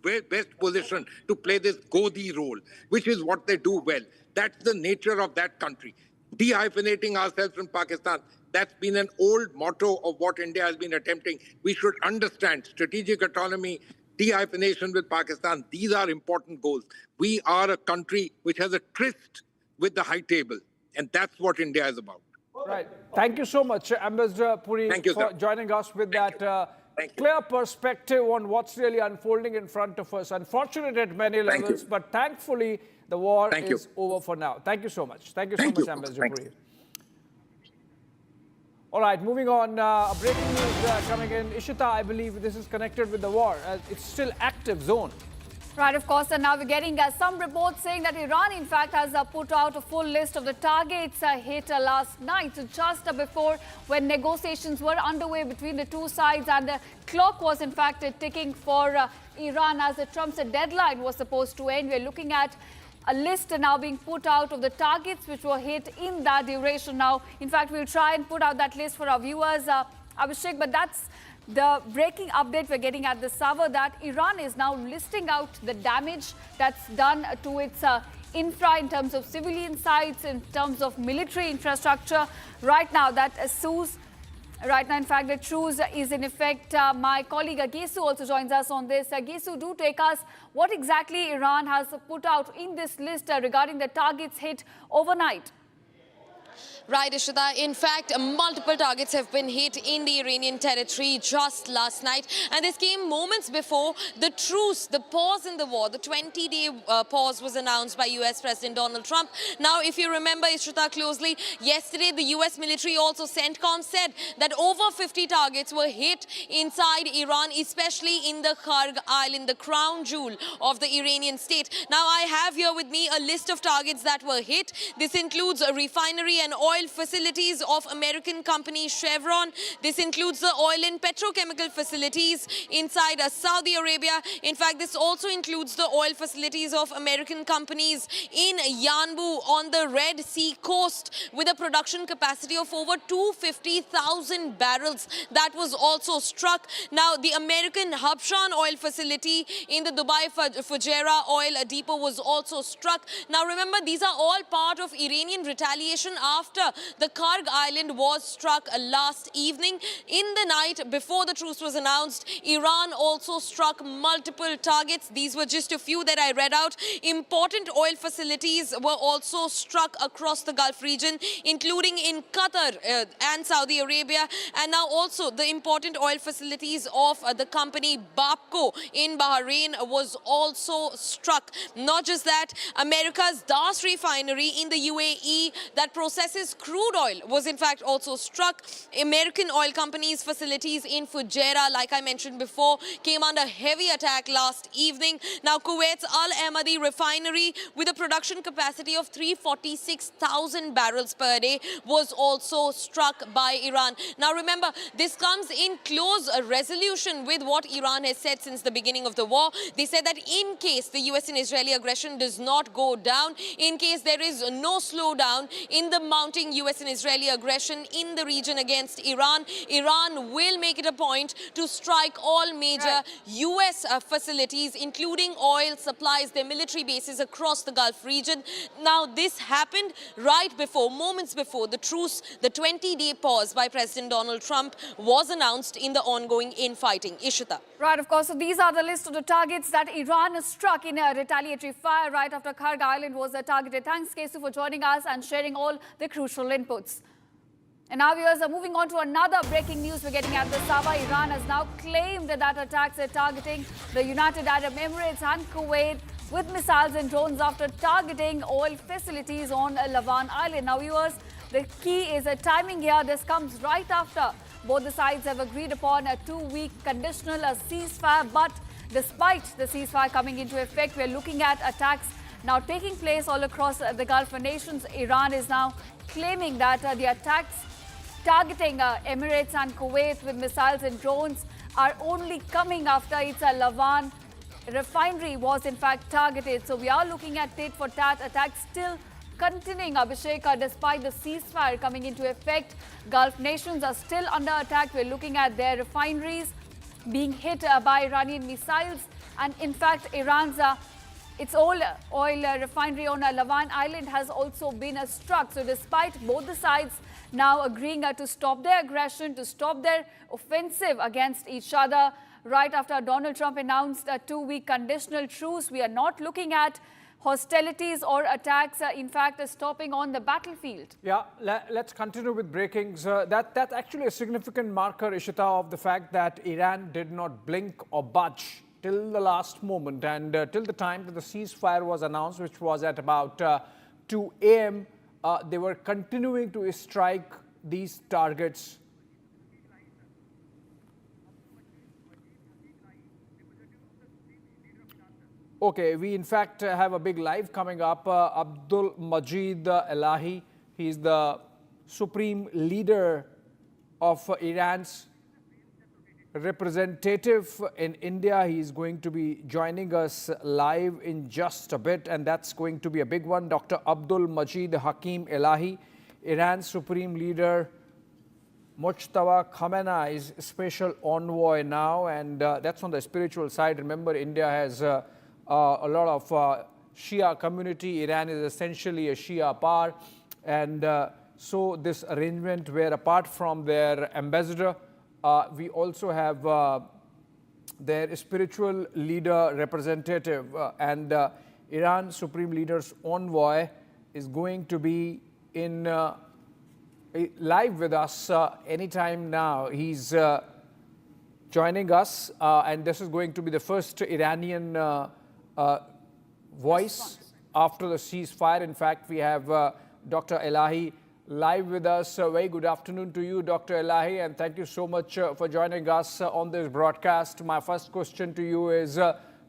Speaker 9: best positioned to play this Godi role, which is what they do well. That's the nature of that country. De-hyphenating ourselves from Pakistan, that's been an old motto of what India has been attempting. We should understand strategic autonomy, de-hyphenation with Pakistan. These are important goals. We are a country which has a tryst with the high table, and that's what India is about.
Speaker 16: Right. Thank you so much, Ambassador Puri, for joining us with that clear perspective on what's really unfolding in front of us. Unfortunate at many levels, but thankfully the war is over for now. Thank you so much. Thank you so much, Ambassador Puri. All right, moving on. Breaking news coming in. Ishita, I believe this is connected with the war. It's still active zone.
Speaker 7: Right, of course, and now we're getting some reports saying that Iran, in fact, has put out a full list of the targets hit last night, so just before when negotiations were underway between the two sides, and the clock was, in fact, ticking for Iran as Trump's deadline was supposed to end. We're looking at a list now being put out of the targets which were hit in that duration. Now, in fact, we'll try and put out that list for our viewers, Abhishek, but that's the breaking update we're getting at this hour, that Iran is now listing out the damage that's done to its infra in terms of civilian sites, in terms of military infrastructure. Right now, in fact, the truce is in effect. My colleague Gesu also joins us on this. Gesu, do take us what exactly Iran has put out in this list regarding the targets hit overnight.
Speaker 8: Right, Ishita. In fact, multiple targets have been hit in the Iranian territory just last night. And this came moments before the truce, the pause in the war. The 20-day pause was announced by US President Donald Trump. Now, if you remember, Ishita, closely, yesterday the US military also, CENTCOM, said that over 50 targets were hit inside Iran, especially in the Kharg Island, the crown jewel of the Iranian state. Now, I have here with me a list of targets that were hit. This includes a refinery and oil facilities of American company Chevron. This includes the oil and petrochemical facilities inside Saudi Arabia. In fact, this also includes the oil facilities of American companies in Yanbu on the Red Sea coast with a production capacity of over 250,000 barrels. That was also struck. Now, the American Habshan oil facility in the Dubai Fujairah oil depot was also struck. Now, remember, these are all part of Iranian retaliation after the Kharg Island was struck last evening. In the night before the truce was announced, Iran also struck multiple targets. These were just a few that I read out. Important oil facilities were also struck across the Gulf region, including in Qatar and Saudi Arabia. And now also the important oil facilities of the company Bapco in Bahrain was also struck. Not just that, America's Das refinery in the UAE that processed USS's crude oil was in fact also struck. American oil companies' facilities in Fujairah, like I mentioned before, came under heavy attack last evening. Now, Kuwait's Al Ahmadi refinery, with a production capacity of 346,000 barrels per day, was also struck by Iran. Now, remember, this comes in close resolution with what Iran has said since the beginning of the war. They said that in case the US and Israeli aggression does not go down, in case there is no slowdown in the mounting US and Israeli aggression in the region against Iran, Iran will make it a point to strike all major US facilities, including oil supplies, their military bases across the Gulf region. Now, this happened right before, moments before the truce, the 20-day pause by President Donald Trump was announced in the ongoing infighting. Ishita.
Speaker 7: Right, of course. So these are the list of the targets that Iran struck in a retaliatory fire right after Karg Island was targeted. Thanks, Kesu, for joining us and sharing all the crucial inputs. And now, viewers, are moving on to another breaking news we're getting at this hour. Iran has now claimed that attacks are targeting the United Arab Emirates and Kuwait with missiles and drones after targeting oil facilities on Lavan Island. Now, viewers, the key is timing here. This comes right after both the sides have agreed upon a 2-week conditional ceasefire. But despite the ceasefire coming into effect, we're looking at attacks now taking place all across the Gulf nations. Iran is now claiming that the attacks targeting Emirates and Kuwait with missiles and drones are only coming after its Lavan refinery was in fact targeted. So we are looking at tit-for-tat attacks still continuing, Abhishek, despite the ceasefire coming into effect. Gulf nations are still under attack. We're looking at their refineries being hit by Iranian missiles. And in fact, Iran's its oil refinery on Lavan Island has also been struck. So despite both the sides now agreeing to stop their aggression, to stop their offensive against each other, right after Donald Trump announced a 2-week conditional truce, we are not looking at hostilities or attacks, in fact, stopping on the battlefield.
Speaker 16: Yeah, let's continue with breakings. That's actually a significant marker, Ishita, of the fact that Iran did not blink or budge till the last moment, and till the time that the ceasefire was announced, which was at about 2 a.m., they were continuing to strike these targets. Okay, we in fact have a big live coming up. Abdul Majid Elahi, he's the supreme leader of Iran's representative in India. He's going to be joining us live in just a bit, and that's going to be a big one. Dr. Abdul Majid Hakim Elahi, Iran's supreme leader, Mujtaba Khamenei's special envoy now, and that's on the spiritual side. Remember, India has a lot of Shia community. Iran is essentially a Shia power, and so this arrangement where apart from their ambassador, we also have their spiritual leader representative, and Iran Supreme Leader's envoy is going to be in live with us anytime now. He's joining us, and this is going to be the first Iranian voice after the ceasefire. In fact, we have Dr. Elahi live with us. Very good afternoon to you, Dr. Elahi, and thank you so much for joining us on this broadcast. My first question to you is,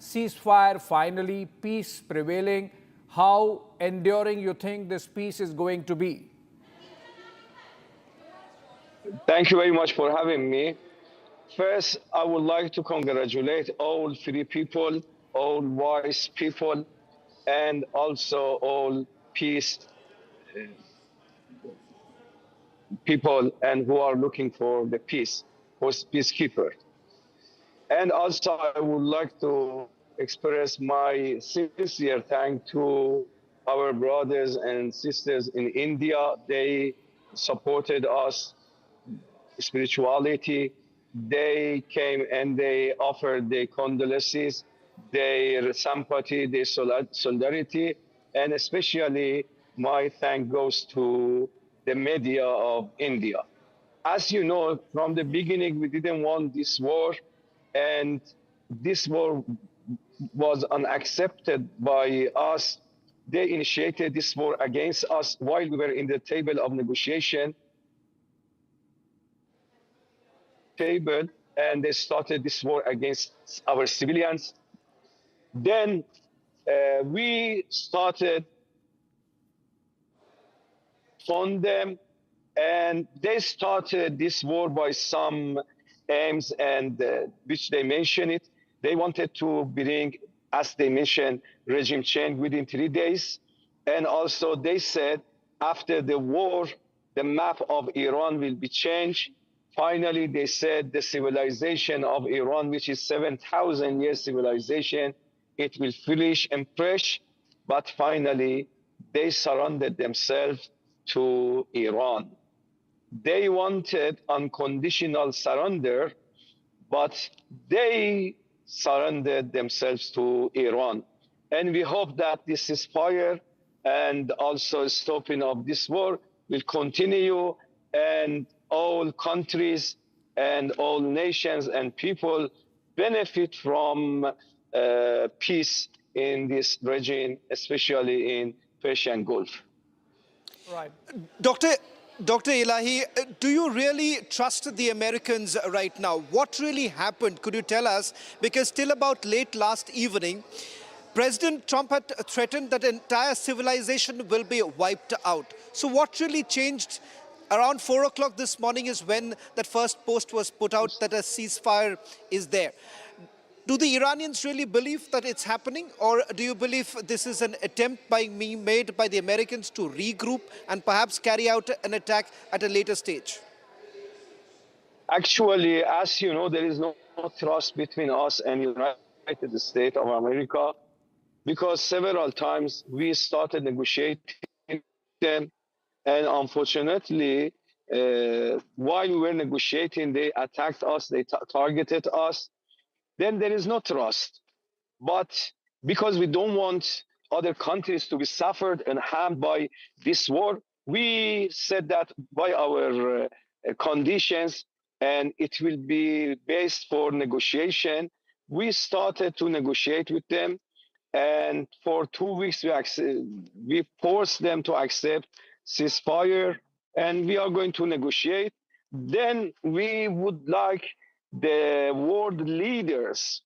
Speaker 16: ceasefire finally, peace prevailing. How enduring you think this peace is going to be?
Speaker 17: Thank you very much for having me. First, I would like to congratulate all free people, all wise people, and also all peace people and who are looking for the peace, for peacekeeper. And also I would like to express my sincere thanks to our brothers and sisters in India. They supported us, spirituality. They came and they offered their condolences, their sympathy, their solidarity, and especially my thank goes to the media of India. As you know, from the beginning, we didn't want this war, and this war was unaccepted by us they initiated this war against us while we were in the table of negotiation and they started this war against our civilians. Then we started on them, and they started this war by some aims, and which they mention it. They wanted to bring, as they mentioned, regime change within 3 days. And also they said after the war, the map of Iran will be changed. Finally, they said the civilization of Iran, which is 7,000 years civilization, it will finish and perish. But finally, they surrendered themselves to Iran. They wanted unconditional surrender, but they surrendered themselves to Iran. And we hope that this ceasefire and also stopping of this war will continue, and all countries and all nations and people benefit from peace in this region, especially in Persian Gulf.
Speaker 16: Right.
Speaker 19: Dr. Elahi, do you really trust the Americans right now? What really happened? Could you tell us? Because till about late last evening, President Trump had threatened that entire civilization will be wiped out. So what really changed? Around 4 o'clock this morning is when that first post was put out that a ceasefire is there. Do the Iranians really believe that it's happening, or do you believe this is an attempt made by the Americans to regroup and perhaps carry out an attack at a later stage?
Speaker 17: Actually, as you know, there is no trust between us and United States of America, because several times we started negotiating them, and unfortunately, while we were negotiating, they attacked us, they targeted us. Then there is no trust. But because we don't want other countries to be suffered and harmed by this war, we said that by our conditions, and it will be based for negotiation. We started to negotiate with them, and for 2 weeks we forced them to accept ceasefire, and we are going to negotiate. Then we would like the world leaders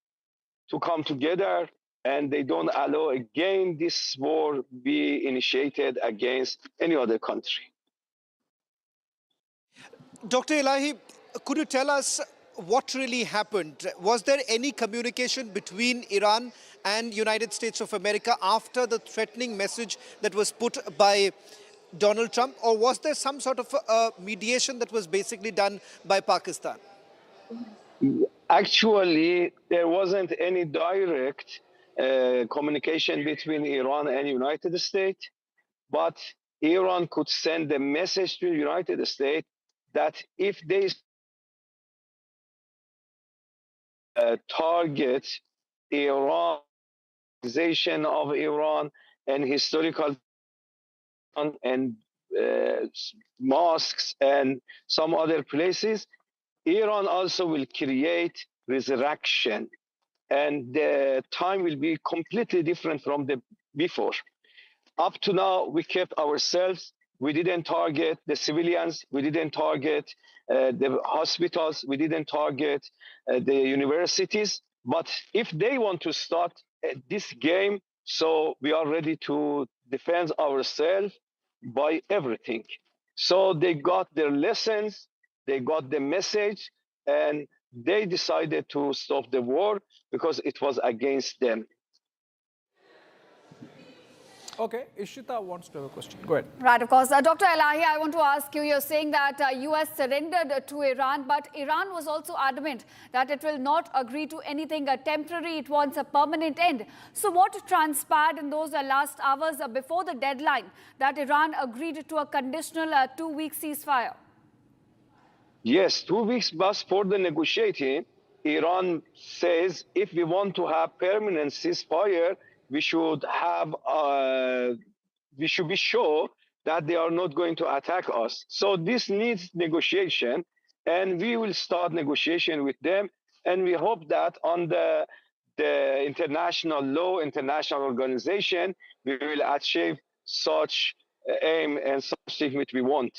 Speaker 17: to come together, and they don't allow again this war be initiated against any other country.
Speaker 19: Dr. Elahi, could you tell us what really happened? Was there any communication between Iran and United States of America after the threatening message that was put by Donald Trump, or was there some sort of mediation that was basically done by Pakistan?
Speaker 17: Actually, there wasn't any direct communication between Iran and United States, but Iran could send a message to the United States that if they target Iran, of Iran and historical and mosques and some other places, Iran also will create resurrection, and the time will be completely different from the before. Up to now, we kept ourselves. We didn't target the civilians. We didn't target the hospitals. We didn't target the universities. But if they want to start this game, so we are ready to defend ourselves by everything. So they got their lessons, they got the message, and they decided to stop the war because it was against them.
Speaker 16: Okay, Ishita wants to have a question. Go ahead.
Speaker 7: Right, of course. Dr. Elahi, I want to ask you, you're saying that US surrendered to Iran, but Iran was also adamant that it will not agree to anything temporary. It wants a permanent end. So what transpired in those last hours before the deadline that Iran agreed to a conditional 2-week ceasefire?
Speaker 17: Yes, 2 weeks before the negotiating, Iran says if we want to have permanent ceasefire, we should be sure that they are not going to attack us. So this needs negotiation, and we will start negotiation with them. And we hope that on the international law, international organization, we will achieve such aim and such thing which we want.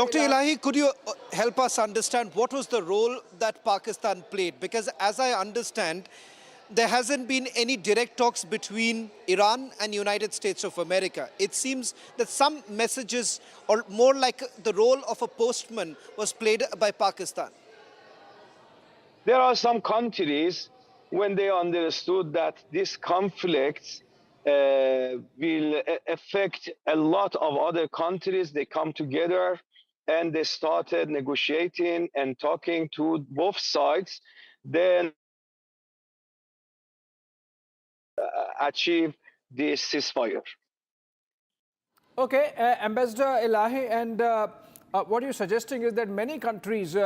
Speaker 19: Dr. Elahi, could you help us understand what was the role that Pakistan played? Because as I understand, there hasn't been any direct talks between Iran and United States of America. It seems that some messages, or more like the role of a postman, was played by Pakistan.
Speaker 17: There are some countries, when they understood that this conflict will affect a lot of other countries, they come together and they started negotiating and talking to both sides, then achieve this ceasefire.
Speaker 16: Okay, Ambassador Elahi, and what you're suggesting is that many countries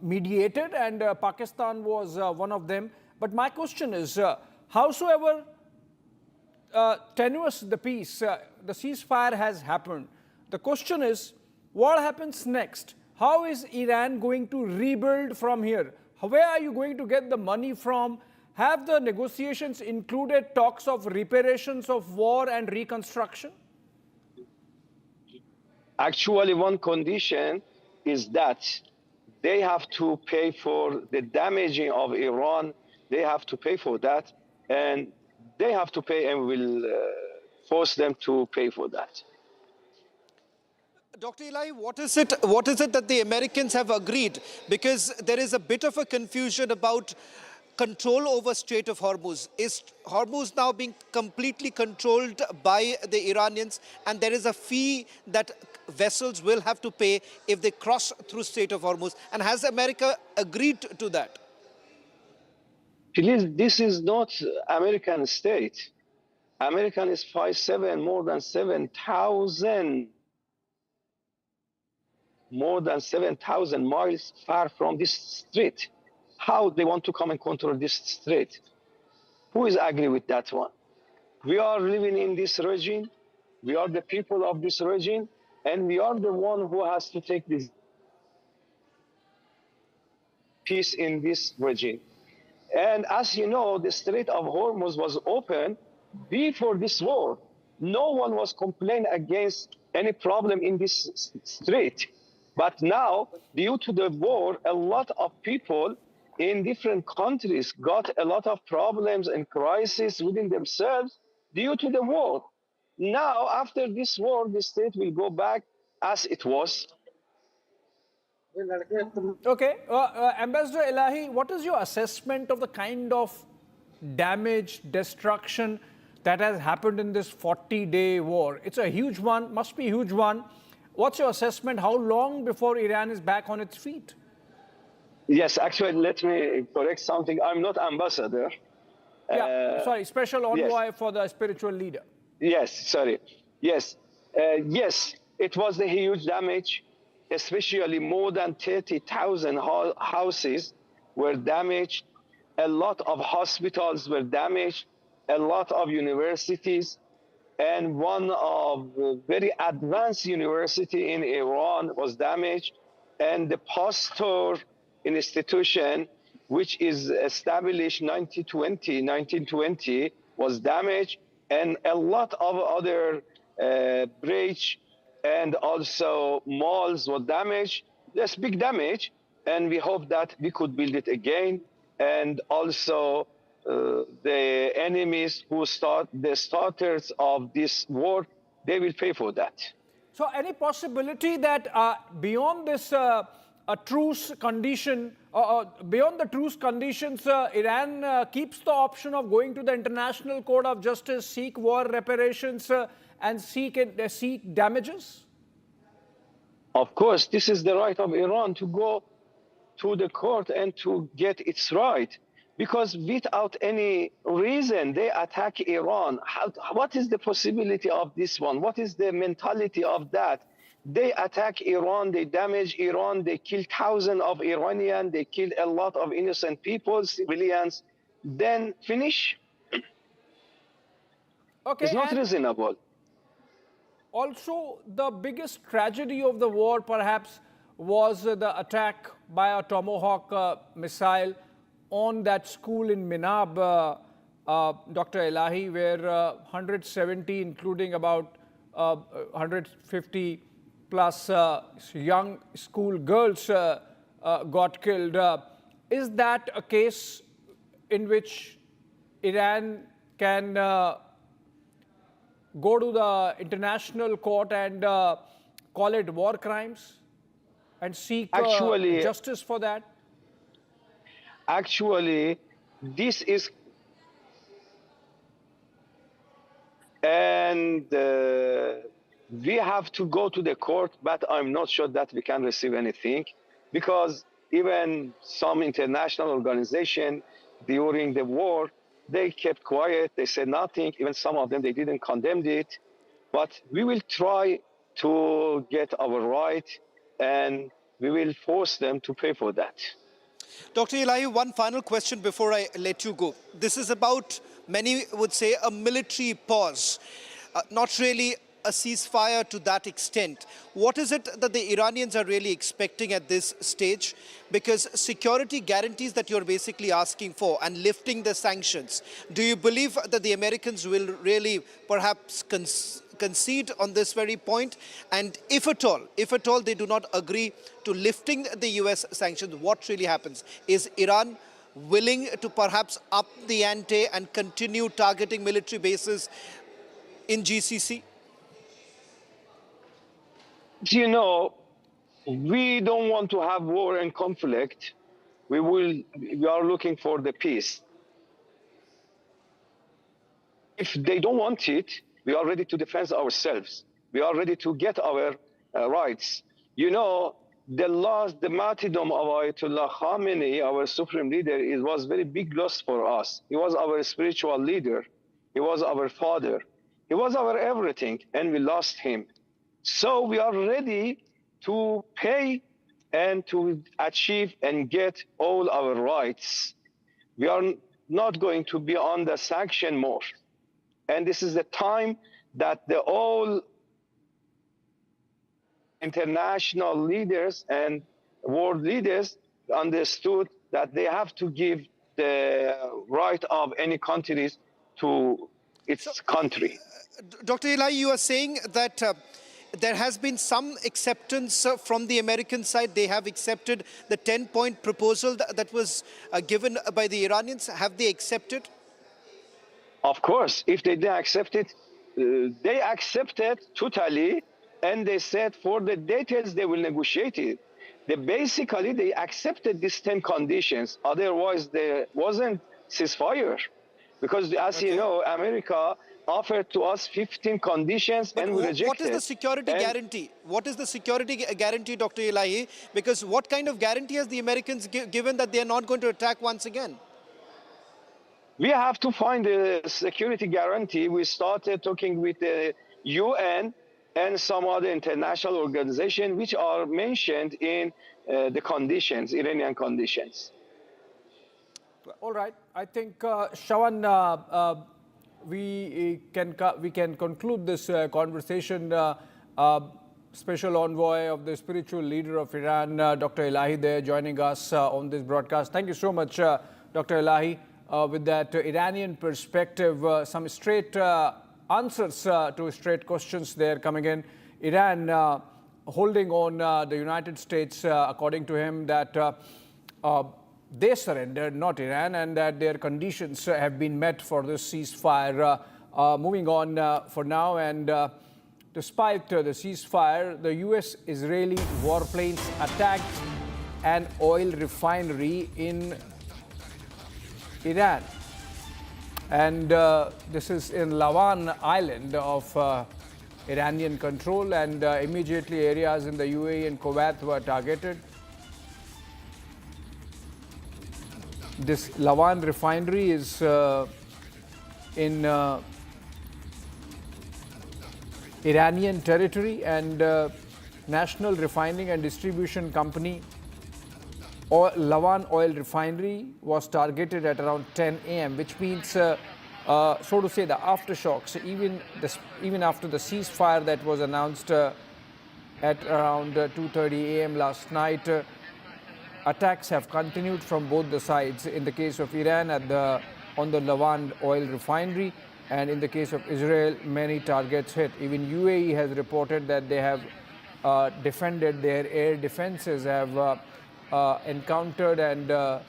Speaker 16: mediated, and Pakistan was one of them. But my question is, howsoever tenuous the peace, the ceasefire has happened, the question is, what happens next? How is Iran going to rebuild from here? Where are you going to get the money from? Have the negotiations included talks of reparations of war and reconstruction?
Speaker 17: Actually, one condition is that they have to pay for the damaging of Iran. They have to pay for that, and they have to pay, and will force them to pay for that.
Speaker 19: Dr. Elahi, what is it that the Americans have agreed? Because there is a bit of a confusion about control over Strait of Hormuz. Is Hormuz now being completely controlled by the Iranians, and there is a fee that vessels will have to pay if they cross through Strait of Hormuz? And has America agreed to that?
Speaker 17: Please, this is not American state. American is 5'7", more than 7,000 miles far from this strait. How they want to come and control this strait? Who is agree with that one? We are living in this region. We are the people of this region, and we are the one who has to take this peace in this region. And as you know, the Strait of Hormuz was open before this war. No one was complaining against any problem in this strait. But now, due to the war, a lot of people in different countries got a lot of problems and crises within themselves due to the war. Now, after this war, the state will go back as it was.
Speaker 16: Okay, Ambassador Elahi, what is your assessment of the kind of damage, destruction that has happened in this 40-day war? It's a huge one, must be a huge one. What's your assessment? How long before Iran is back on its feet?
Speaker 17: Yes, actually, let me correct something. I'm not ambassador.
Speaker 16: Sorry, special envoy
Speaker 17: yes.
Speaker 16: for the spiritual leader.
Speaker 17: Yes, sorry. Yes, yes, it was a huge damage, especially more than 30,000 houses were damaged. A lot of hospitals were damaged, a lot of universities, and one of the very advanced university in Iran was damaged, and the Pasteur institution, which is established 1920, was damaged, and a lot of other bridge and also malls were damaged. There's big damage, and we hope that we could build it again. And also the enemies who the starters of this war, they will pay for that.
Speaker 16: So any possibility that beyond this a truce condition, beyond the truce conditions, Iran keeps the option of going to the International Court of Justice, seek war reparations, and seek damages?
Speaker 17: Of course, this is the right of Iran to go to the court and to get its right. Because without any reason, they attack Iran. What is the possibility of this one? What is the mentality of that? They attack Iran, they damage Iran, they kill thousands of Iranians, they kill a lot of innocent people, civilians, then finish.
Speaker 16: Okay,
Speaker 17: it's not reasonable.
Speaker 16: Also, the biggest tragedy of the war perhaps was the attack by a Tomahawk missile on that school in Minab, Dr. Elahi, where 170, including about 150 plus young school girls got killed. Is that a case in which Iran can go to the international court and call it war crimes and seek justice for that?
Speaker 17: Actually, this is, and we have to go to the court, but I'm not sure that we can receive anything, because even some international organization during the war, they kept quiet, they said nothing. Even some of them, they didn't condemn it. But we will try to get our right, and we will force them to pay for that.
Speaker 19: Dr. Elahi, one final question before I let you go. This is about, many would say, a military pause, not really a ceasefire to that extent. What is it that the Iranians are really expecting at this stage? Because security guarantees that you're basically asking for and lifting the sanctions, do you believe that the Americans will really perhaps concede on this very point? And if at all they do not agree to lifting the US sanctions, what really happens? Is Iran willing to perhaps up the ante and continue targeting military bases in GCC?
Speaker 17: You know, we don't want to have war and conflict. We are looking for the peace. If they don't want it, we are ready to defend ourselves. We are ready to get our rights. You know, the martyrdom of Ayatollah Khamenei, our supreme leader, it was very big loss for us. He was our spiritual leader. He was our father. He was our everything, and we lost him. So we are ready to pay and to achieve and get all our rights. We are not going to be under sanction more. And this is the time that all international leaders and world leaders understood that they have to give the right of any countries to its country.
Speaker 19: Dr. Elahi, you are saying that there has been some acceptance from the American side. They have accepted the 10-point proposal that was given by the Iranians. Have they accepted?
Speaker 17: Of course, if they didn't accept it, they accepted totally, and they said for the details they will negotiate it. Basically, they accepted these 10 conditions. Otherwise, there wasn't ceasefire. Because as you know, America offered to us 15 conditions and we rejected.
Speaker 19: What is the security guarantee? What is the security guarantee, Dr. Elahi? Because what kind of guarantee has the Americans given that they are not going to attack once again?
Speaker 17: We have to find a security guarantee. We started talking with the UN and some other international organizations which are mentioned in the conditions, Iranian conditions.
Speaker 16: All right. I think, Shawan, we can conclude this conversation. Special envoy of the spiritual leader of Iran, Dr. Elahi, there joining us on this broadcast. Thank you so much, Dr. Elahi. With that Iranian perspective, some straight answers to straight questions there coming in. Iran holding on the United States, according to him, that they surrendered, not Iran, and that their conditions have been met for this ceasefire. Moving on for now, and despite the ceasefire, the US-Israeli warplanes attacked an oil refinery in Iran, and this is in Lawan Island of Iranian control, and immediately areas in the UAE and Kuwait were targeted. This Lawan refinery is in Iranian territory, and National Refining and Distribution Company Lawan Oil Refinery was targeted at around 10 a.m., which means, so to say, the aftershocks, even after the ceasefire that was announced at around 2:30 a.m. last night, attacks have continued from both the sides. In the case of Iran on the Levant oil refinery, and in the case of Israel, many targets hit. Even UAE has reported that they have defended, their air defenses have encountered and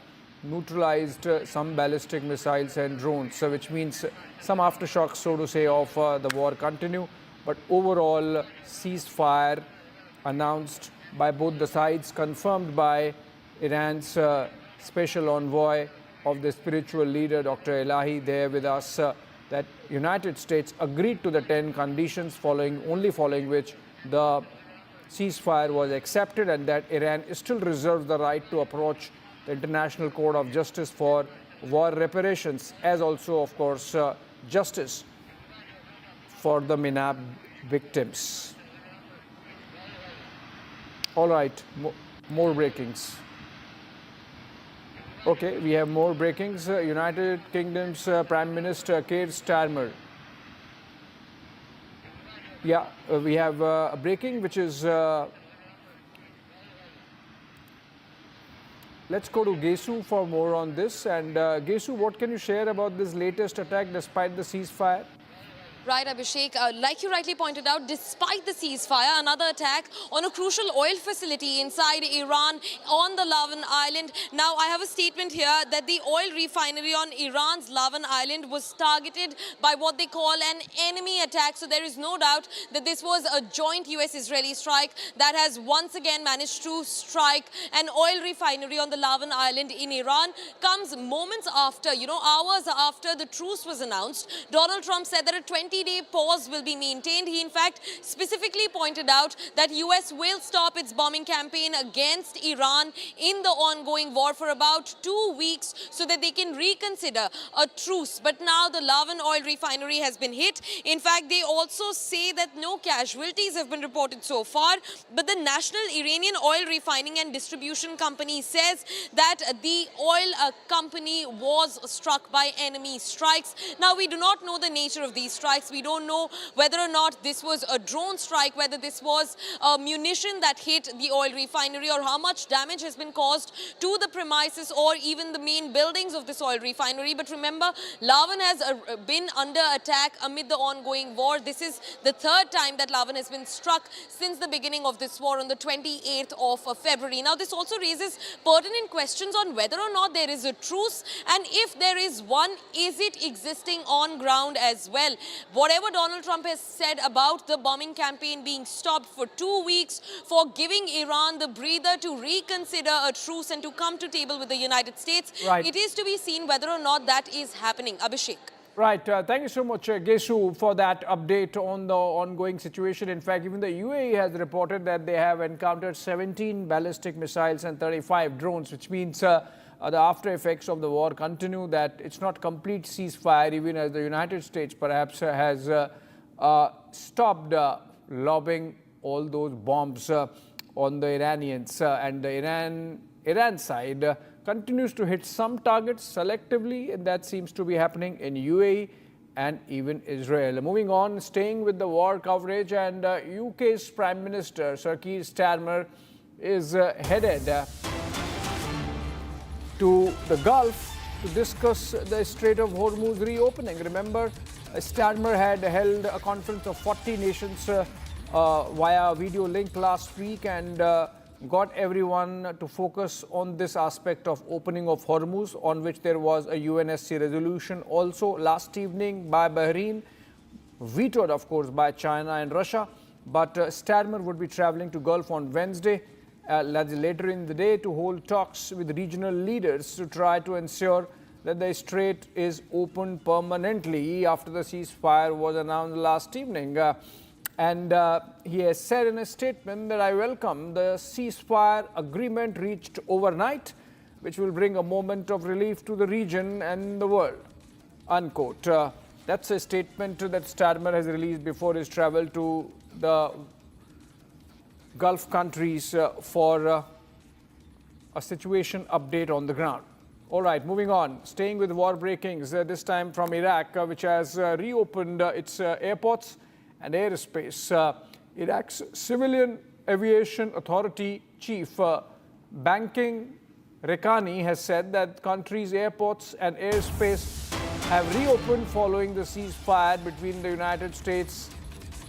Speaker 16: neutralized some ballistic missiles and drones, which means some aftershocks, so to say, of the war continue. But overall, ceasefire announced by both the sides, confirmed by Iran's special envoy of the spiritual leader, Dr. Elahi, there with us, that United States agreed to the 10 conditions following which the ceasefire was accepted, and that Iran still reserves the right to approach the International Court of Justice for war reparations, as also, of course, justice for the Minab victims. All right, more breakings. Okay, we have more breakings. United Kingdom's Prime Minister Keir Starmer. Yeah, we have a breaking which is... let's go to Gesu for more on this. And Gesu, what can you share about this latest attack despite the ceasefire?
Speaker 8: Right, Abhishek. Like you rightly pointed out, despite the ceasefire, another attack on a crucial oil facility inside Iran on the Lavan Island. Now, I have a statement here that the oil refinery on Iran's Lavan Island was targeted by what they call an enemy attack. So there is no doubt that this was a joint US-Israeli strike that has once again managed to strike an oil refinery on the Lavan Island in Iran. Comes moments after, hours after the truce was announced. Donald Trump said that a 20-day pause will be maintained. He, in fact, specifically pointed out that US will stop its bombing campaign against Iran in the ongoing war for about 2 weeks so that they can reconsider a truce. But now the Lavan oil refinery has been hit. In fact, they also say that no casualties have been reported so far. But the National Iranian Oil Refining and Distribution Company says that the oil company was struck by enemy strikes. Now, we do not know the nature of these strikes. We don't know whether or not this was a drone strike, whether this was munition that hit the oil refinery, or how much damage has been caused to the premises or even the main buildings of this oil refinery. But remember, Lavan has been under attack amid the ongoing war. This is the third time that Lavan has been struck since the beginning of this war on the 28th of February. Now, this also raises pertinent questions on whether or not there is a truce, and if there is one, is it existing on ground as well? Whatever Donald Trump has said about the bombing campaign being stopped for 2 weeks, for giving Iran the breather to reconsider a truce and to come to table with the United States,
Speaker 16: right.
Speaker 8: It is to be seen whether or not that is happening. Abhishek.
Speaker 16: Right. Thank you so much, Gesu, for that update on the ongoing situation. In fact, even the UAE has reported that they have encountered 17 ballistic missiles and 35 drones, which means the after effects of the war continue, that it's not complete ceasefire, even as the United States perhaps has stopped lobbing all those bombs on the Iranians. And the Iran side continues to hit some targets selectively, and that seems to be happening in UAE and even Israel. Moving on, staying with the war coverage, and UK's Prime Minister, Sir Keir Starmer, is headed to the Gulf to discuss the Strait of Hormuz reopening. Remember, Starmer had held a conference of 40 nations via video link last week and got everyone to focus on this aspect of opening of Hormuz, on which there was a UNSC resolution also last evening by Bahrain, vetoed of course by China and Russia. But Starmer would be traveling to Gulf on Wednesday later in the day to hold talks with regional leaders to try to ensure that the strait is open permanently after the ceasefire was announced last evening. And he has said in a statement that I welcome the ceasefire agreement reached overnight, which will bring a moment of relief to the region and the world, unquote. That's a statement that Starmer has released before his travel to the Gulf countries for a situation update on the ground. All right, moving on, staying with war breakings, this time from Iraq, which has reopened its airports and airspace. Iraq's Civilian Aviation Authority chief, banking Rekani has said that country's airports and airspace have reopened following the ceasefire between the United States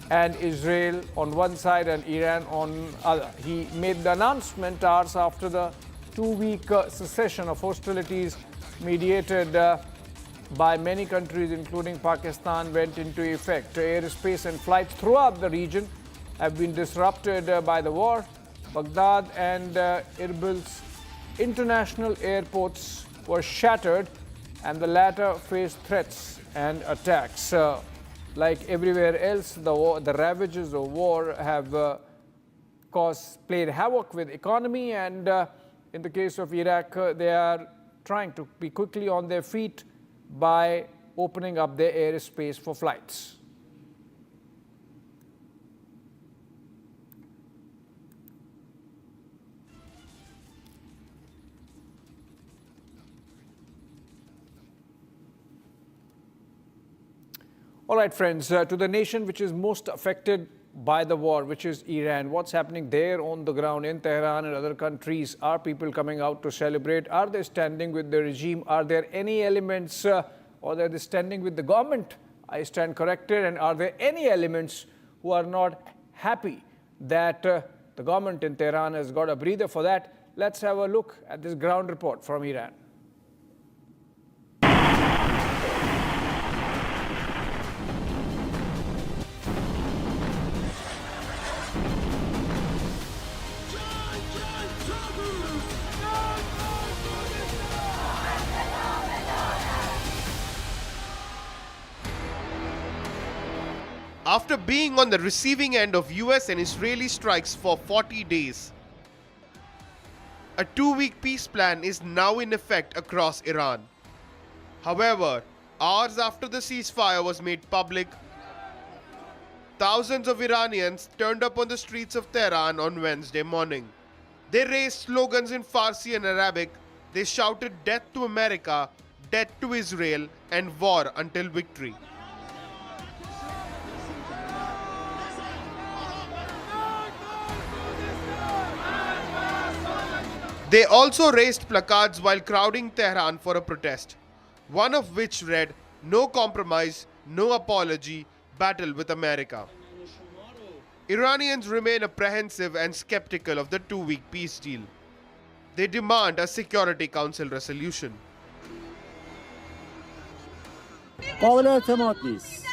Speaker 16: and Israel on one side and Iran on other. He made the announcement hours after the two-week cessation of hostilities mediated by many countries, including Pakistan, went into effect. Airspace and flights throughout the region have been disrupted by the war. Baghdad and Erbil's international airports were shattered, and the latter faced threats and attacks. Like everywhere else, the ravages of war have played havoc with economy, and in the case of Iraq, they are trying to be quickly on their feet by opening up their airspace for flights. All right, friends, to the nation which is most affected by the war, which is Iran. What's happening there on the ground in Tehran and other countries? Are people coming out to celebrate? Are they standing with the regime? Are there any elements or are they standing with the government? I stand corrected. And are there any elements who are not happy that the government in Tehran has got a breather? For that, let's have a look at this ground report from Iran.
Speaker 4: After being on the receiving end of US and Israeli strikes for 40 days, a 2-week peace plan is now in effect across Iran. However, hours after the ceasefire was made public, thousands of Iranians turned up on the streets of Tehran on Wednesday morning. They raised slogans in Farsi and Arabic. They shouted "Death to America," "Death to Israel," and "War until victory." They also raised placards while crowding Tehran for a protest, one of which read, "No compromise, no apology, battle with America." Iranians remain apprehensive and skeptical of the 2-week peace deal. They demand a Security Council resolution.
Speaker 21: قابل اعتماد نیست.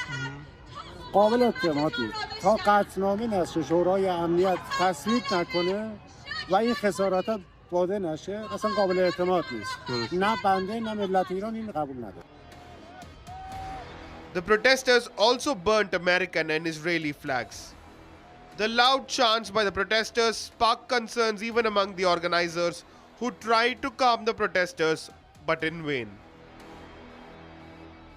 Speaker 21: قابل اعتماد نیست. تا قطعنامه نشه شورای امنیت تصویب نکنه و این خسارات واده نشه اصلا قابل اعتماد نیست. نه بنده نه ملت ایران این قبول نداره.
Speaker 4: The protesters also burnt American and Israeli flags. The loud chants by the protesters sparked concerns even among the organizers, who tried to calm the protesters, but in vain.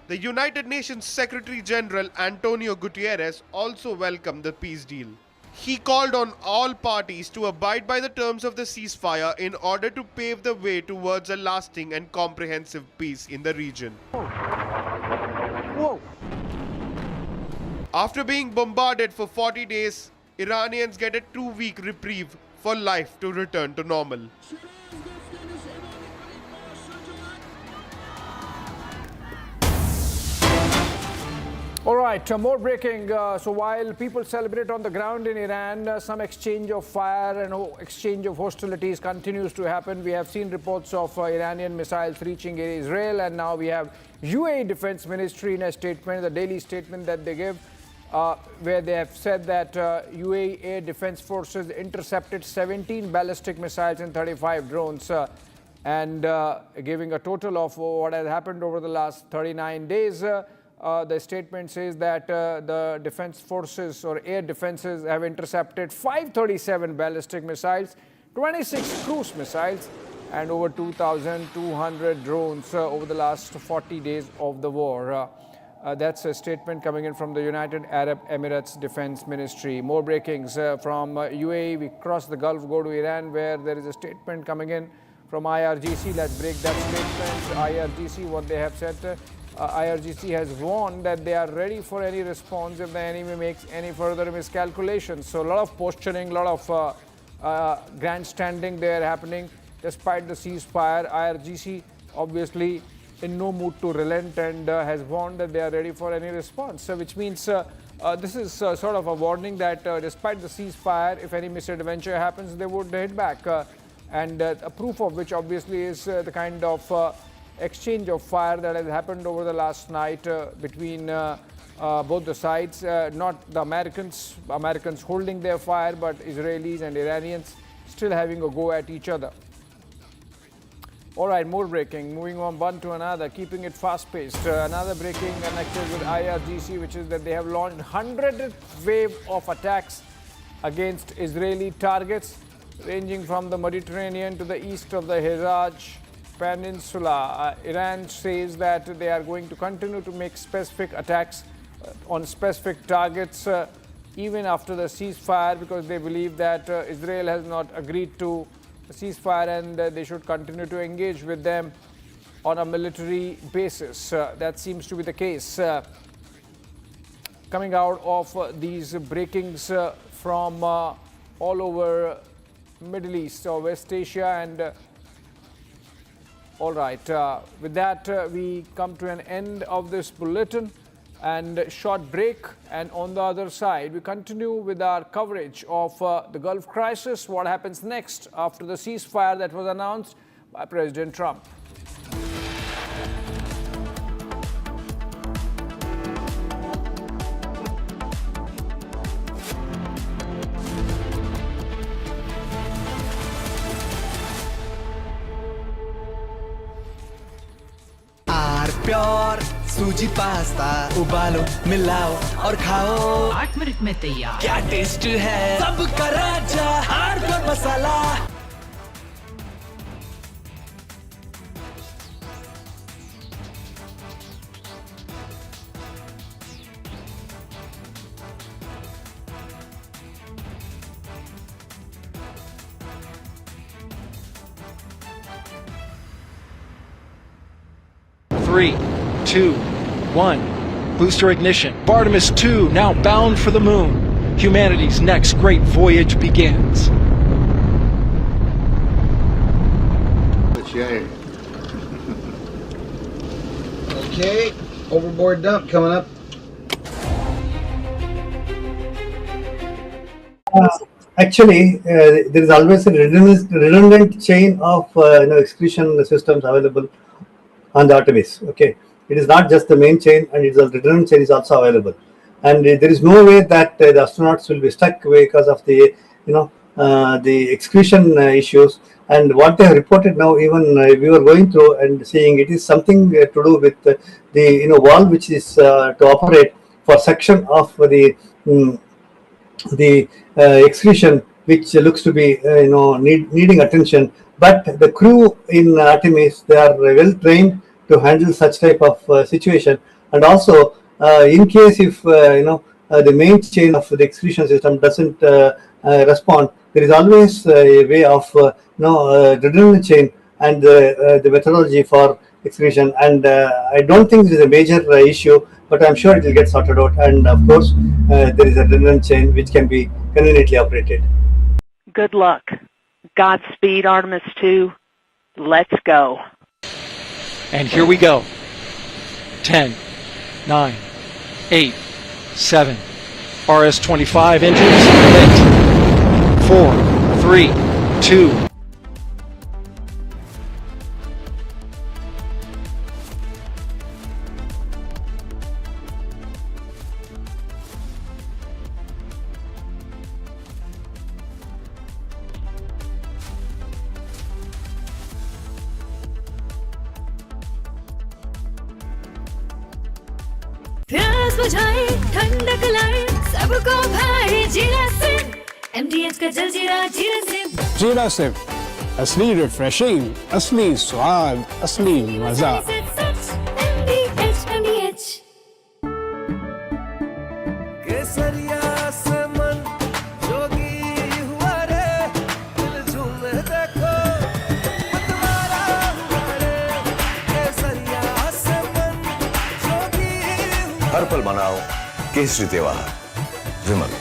Speaker 4: The United Nations Secretary General Antonio Guterres also welcomed the peace deal. He called on all parties to abide by the terms of the ceasefire in order to pave the way towards a lasting and comprehensive peace in the region.
Speaker 21: Whoa.
Speaker 4: After being bombarded for 40 days, Iranians get a 2-week reprieve for life to return to normal.
Speaker 16: All right, more breaking. So while people celebrate on the ground in Iran, some exchange of fire and exchange of hostilities continues to happen. We have seen reports of Iranian missiles reaching Israel, and now we have UAE Defense Ministry in a statement, the daily statement that they give, where they have said that UAE Air Defense Forces intercepted 17 ballistic missiles and 35 drones, and giving a total of what has happened over the last 39 days. The statement says that the defense forces or air defenses have intercepted 537 ballistic missiles, 26 cruise missiles, and over 2,200 drones over the last 40 days of the war. That's a statement coming in from the United Arab Emirates Defense Ministry. More breakings from UAE. We cross the Gulf, go to Iran, where there is a statement coming in from IRGC. Let's break that statement. IRGC, what they have said. IRGC has warned that they are ready for any response if the enemy makes any further miscalculations. So a lot of posturing, a lot of grandstanding there happening. despite the ceasefire. IRGC obviously in no mood to relent and has warned that they are ready for any response, which means this is sort of a warning that despite the ceasefire, if any misadventure happens, they would hit back. And a proof of which obviously is the kind of exchange of fire that has happened over the last night between both the sides. Not the Americans holding their fire, but Israelis and Iranians still having a go at each other. All right, more breaking, moving on one to another, keeping it fast-paced. Another breaking connected with IRGC, which is that they have launched 100th wave of attacks against Israeli targets, ranging from the Mediterranean to the east of the Hejaz Peninsula. Iran says that they are going to continue to make specific attacks on specific targets even after the ceasefire, because they believe that Israel has not agreed to ceasefire and they should continue to engage with them on a military basis. That seems to be the case. Coming out of these breakings from all over Middle East or West Asia, and all right, with that we come to an end of this bulletin and short break, and on the other side we continue with our coverage of the Gulf crisis, what happens next after the ceasefire that was announced by President Trump.
Speaker 22: Pure सूजी pasta उबालो मिलाओ और खाओ
Speaker 2: 8 minute में तैयार।
Speaker 22: क्या taste है सबका राजा hardcore masala.
Speaker 11: Three, 2, 1. Booster ignition. Artemis 2 now bound for the moon. Humanity's next great voyage begins.
Speaker 12: Okay, overboard dump coming up.
Speaker 13: Actually, there is always a redundant chain of excretion systems available on the Artemis. Okay, it is not just the main chain, and it's a redundant chain is also available, and there is no way that the astronauts will be stuck because of the the excretion issues. And what they have reported now, even we were going through and seeing, it is something to do with the valve which is to operate for suction of the excretion, which looks to be needing attention. But the crew in Artemis, they are well trained to handle such type of situation. And also, in case if the main chain of the excretion system doesn't respond, there is always a way of redundant chain and the methodology for excretion. And I don't think this is a major issue, but I'm sure it will get sorted out. And of course, there is a redundant chain which can be conveniently operated.
Speaker 1: Good luck. Godspeed, Artemis 2. Let's go.
Speaker 11: And here we go. 10, 9, 8, 7. RS-25 engines lit. 4, 3, 2.
Speaker 18: प्यास बुझाए ठंडक लाए सबको भाई जीरा SIM MDH का जलजीरा जीरा SIM
Speaker 21: जीरा सिम असली रिफ्रेशिंग असली स्वाद असली मजा
Speaker 18: MDH
Speaker 22: केसरिया से मन जोगी हुआ रे दिल झूमे देखो मतवारा हुआ रे केसरिया से मन जोगी
Speaker 10: हर पल मनाओ केसरी त्योहार। विमल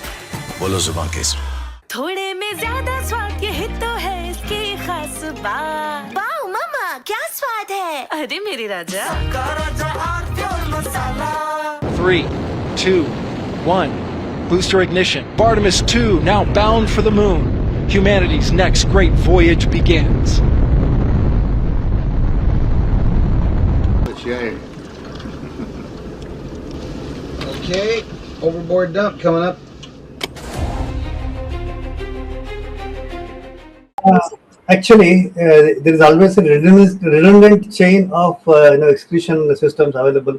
Speaker 10: बोलो जुबान केसरी।
Speaker 18: थोड़े में ज्यादा स्वाद, यही तो है इसकी खास खास बात। वाओ मामा क्या स्वाद है। अरे मेरे राजा।
Speaker 11: 3, 2, 1. Booster ignition. Artemis 2 now bound for the moon. Humanity's next great voyage begins.
Speaker 12: Okay, overboard dump coming up.
Speaker 13: Actually, there is always a redundant chain of excretion systems available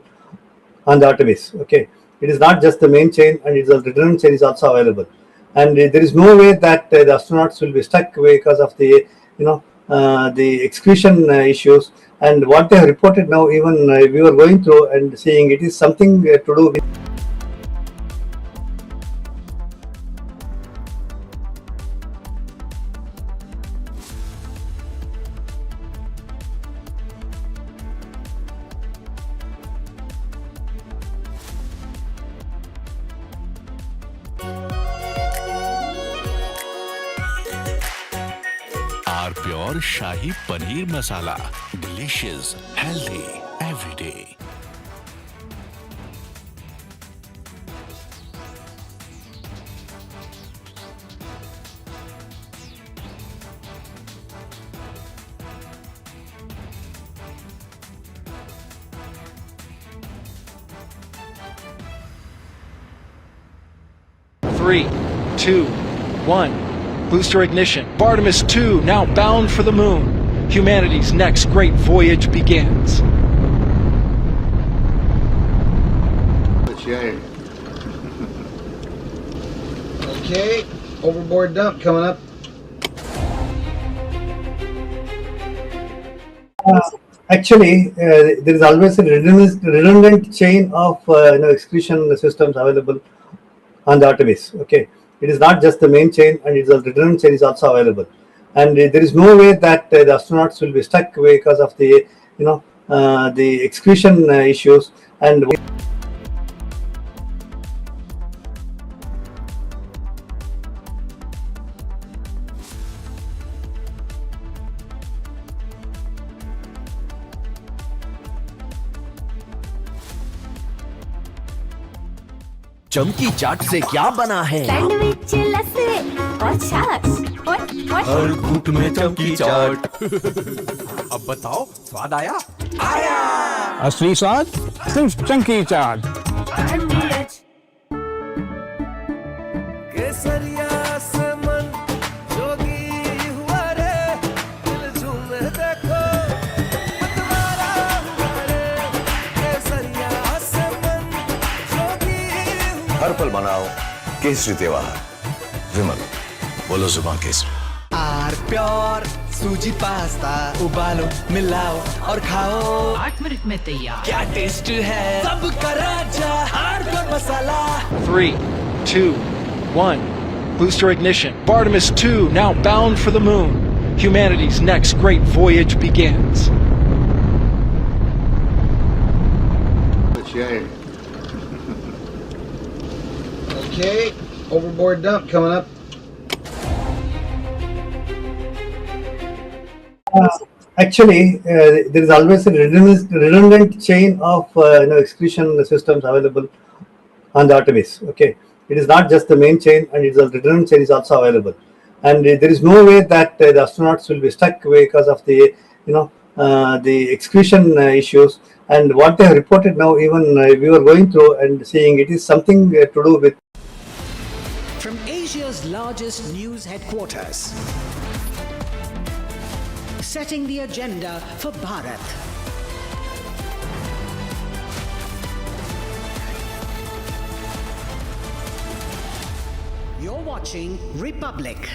Speaker 13: on the Artemis. Okay, it is not just the main chain, and it's a redundant chain is also available. And there is no way that the astronauts will be stuck because of the the excretion issues. And what they have reported now, even we were going through and seeing, it is something to do with.
Speaker 3: R pure shahi paneer masala, delicious, healthy everyday.
Speaker 11: Three, 2, 1. Booster ignition. Artemis 2 now bound for the moon. Humanity's next great voyage begins.
Speaker 12: Okay, overboard dump coming up.
Speaker 13: Actually, there is always a redundant chain of excretion systems available on the Artemis. Okay, it is not just the main chain, and it's a redundant chain is also available. And there is no way that the astronauts will be stuck because of the the excretion issues. And
Speaker 22: चमकी चाट से क्या बना है?
Speaker 18: Sandwich लस्सी और छाछ और
Speaker 22: हर घूंट में चमकी चाट। अब बताओ स्वाद आया? आया।
Speaker 11: असली स्वाद सिर्फ चंकी चाट।
Speaker 22: केसरिया से मन जोगी हुआ रे, दिल झूमे देखो मतवारा हुआ रे। केसरिया से मन जोगी हुआ। हर पल मनाओ केसरी त्योहार। विमल बोलो जुबान केसरी। आर प्योर सूजी पास्ता उबालो मिलाओ और खाओ
Speaker 5: 8 मिनट में तैयार।
Speaker 22: क्या टेस्ट है सबका राजा R pure masala.
Speaker 11: 3, 2, 1. Booster ignition. Artemis 2 now bound for the moon. Humanity's next great voyage begins.
Speaker 12: Okay, overboard dump coming up.
Speaker 13: Actually, there is always a redundant chain of excretion systems available on the Artemis. Okay, it is not just the main chain, and it's a redundant chain is also available. And there is no way that the astronauts will be stuck because of the the excretion issues. And what they have reported now, even we were going through and seeing, it is something to do with.
Speaker 5: From Asia's largest news headquarters, setting the agenda for Bharat. You're watching Republic.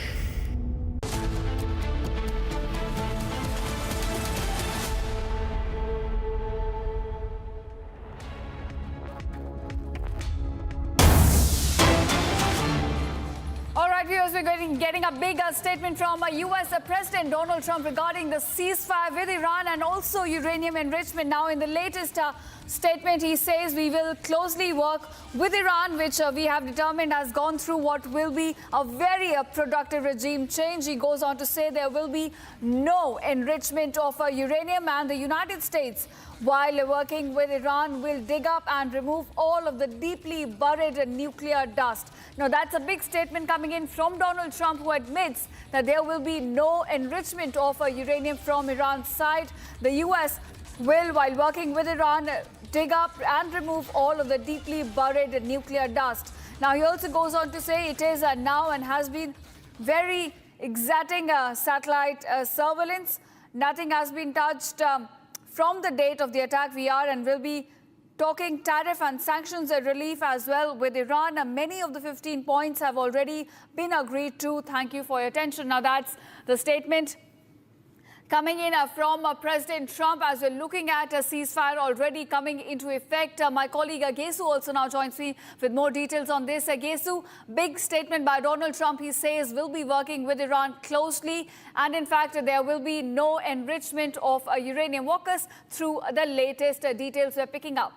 Speaker 7: All right, viewers, we're getting a big statement from US President Donald Trump regarding the ceasefire with Iran and also uranium enrichment. Now, in the latest statement, he says we will closely work with Iran, which we have determined has gone through what will be a very productive regime change. He goes on to say there will be no enrichment of uranium, and the United States, while working with Iran, will dig up and remove all of the deeply buried nuclear dust. Now, that's a big statement coming in from Donald Trump, who admits that there will be no enrichment of uranium from Iran's side. The U.S. will, while working with Iran, dig up and remove all of the deeply buried nuclear dust. Now, he also goes on to say it is now and has been very exacting satellite surveillance. Nothing has been touched from the date of the attack. We are and will be talking tariff and sanctions relief as well with Iran. Many of the 15 points have already been agreed to. Thank you for your attention. Now, that's the statement coming in from President Trump as we're looking at a ceasefire already coming into effect. My colleague Gesu also now joins me with more details on this. Gesu, big statement by Donald Trump. He says we'll be working with Iran closely, and in fact there will be no enrichment of uranium. Walk us through the latest details we're picking up.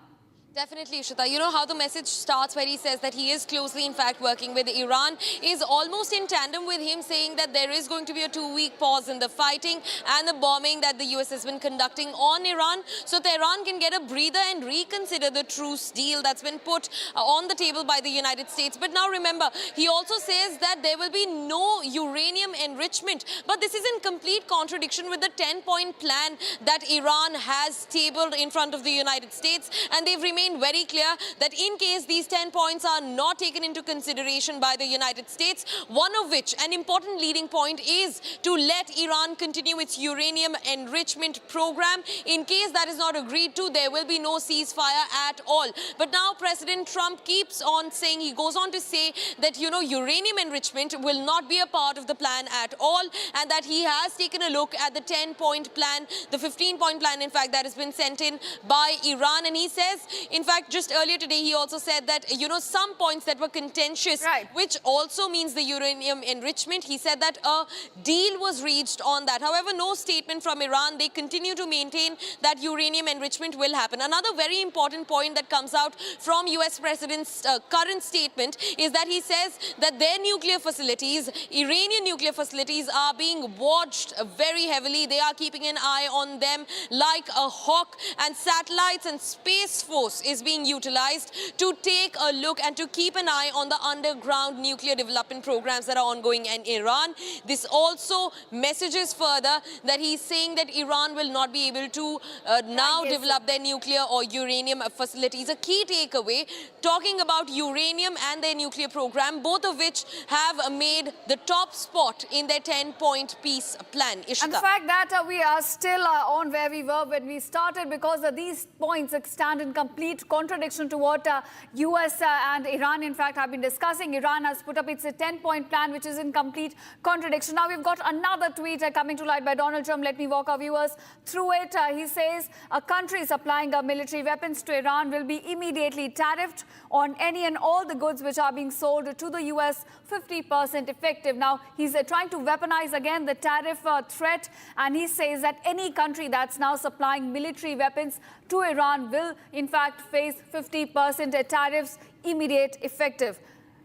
Speaker 8: Definitely, Ishita. You know how the message starts where he says that he is closely, in fact, working with Iran is almost in tandem with him saying that there is going to be a 2-week pause in the fighting and the bombing that the US has been conducting on Iran, so Tehran can get a breather and reconsider the truce deal that's been put on the table by the United States. But now remember, he also says that there will be no uranium enrichment. But this is in complete contradiction with the 10-point plan that Iran has tabled in front of the United States, and they've remained very clear that in case these 10 points are not taken into consideration by the United States, one of which, an important leading point, is to let Iran continue its uranium enrichment program. In case that is not agreed to, there will be no ceasefire at all. But now President Trump keeps on saying, he goes on to say that, you know, uranium enrichment will not be a part of the plan at all, and that he has taken a look at the 10-point plan, the 15-point plan, in fact, that has been sent in by Iran. And he says, in fact, just earlier today, he also said that, you know, some points that were contentious, which also means the uranium enrichment, he said that a deal was reached on that. However, no statement from Iran. They continue to maintain that uranium enrichment will happen. Another very important point that comes out from US President's current statement is that he says that their nuclear facilities, Iranian nuclear facilities, are being watched very heavily. They are keeping an eye on them like a hawk, and satellites and Space Force is being utilized to take a look and to keep an eye on the underground nuclear development programs that are ongoing in Iran. This also messages further that he's saying that Iran will not be able to now develop their nuclear or uranium facilities. A key takeaway, talking about uranium and their nuclear program, both of which have made the top spot in their 10-point peace plan. Ishita.
Speaker 7: And the fact that we are still on where we were when we started, because these points stand in complete contradiction to what US and Iran, in fact, have been discussing. Iran has put up its 10-point plan, which is in complete contradiction. Now, we've got another tweet coming to light by Donald Trump. Let me walk our viewers through it. He says a country supplying military weapons to Iran will be immediately tariffed on any and all the goods which are being sold to the US, 50% effective. Now, he's trying to weaponize again the tariff threat, and he says that any country that's now supplying military weapons to Iran will, in fact, face 50% tariffs, immediate effective.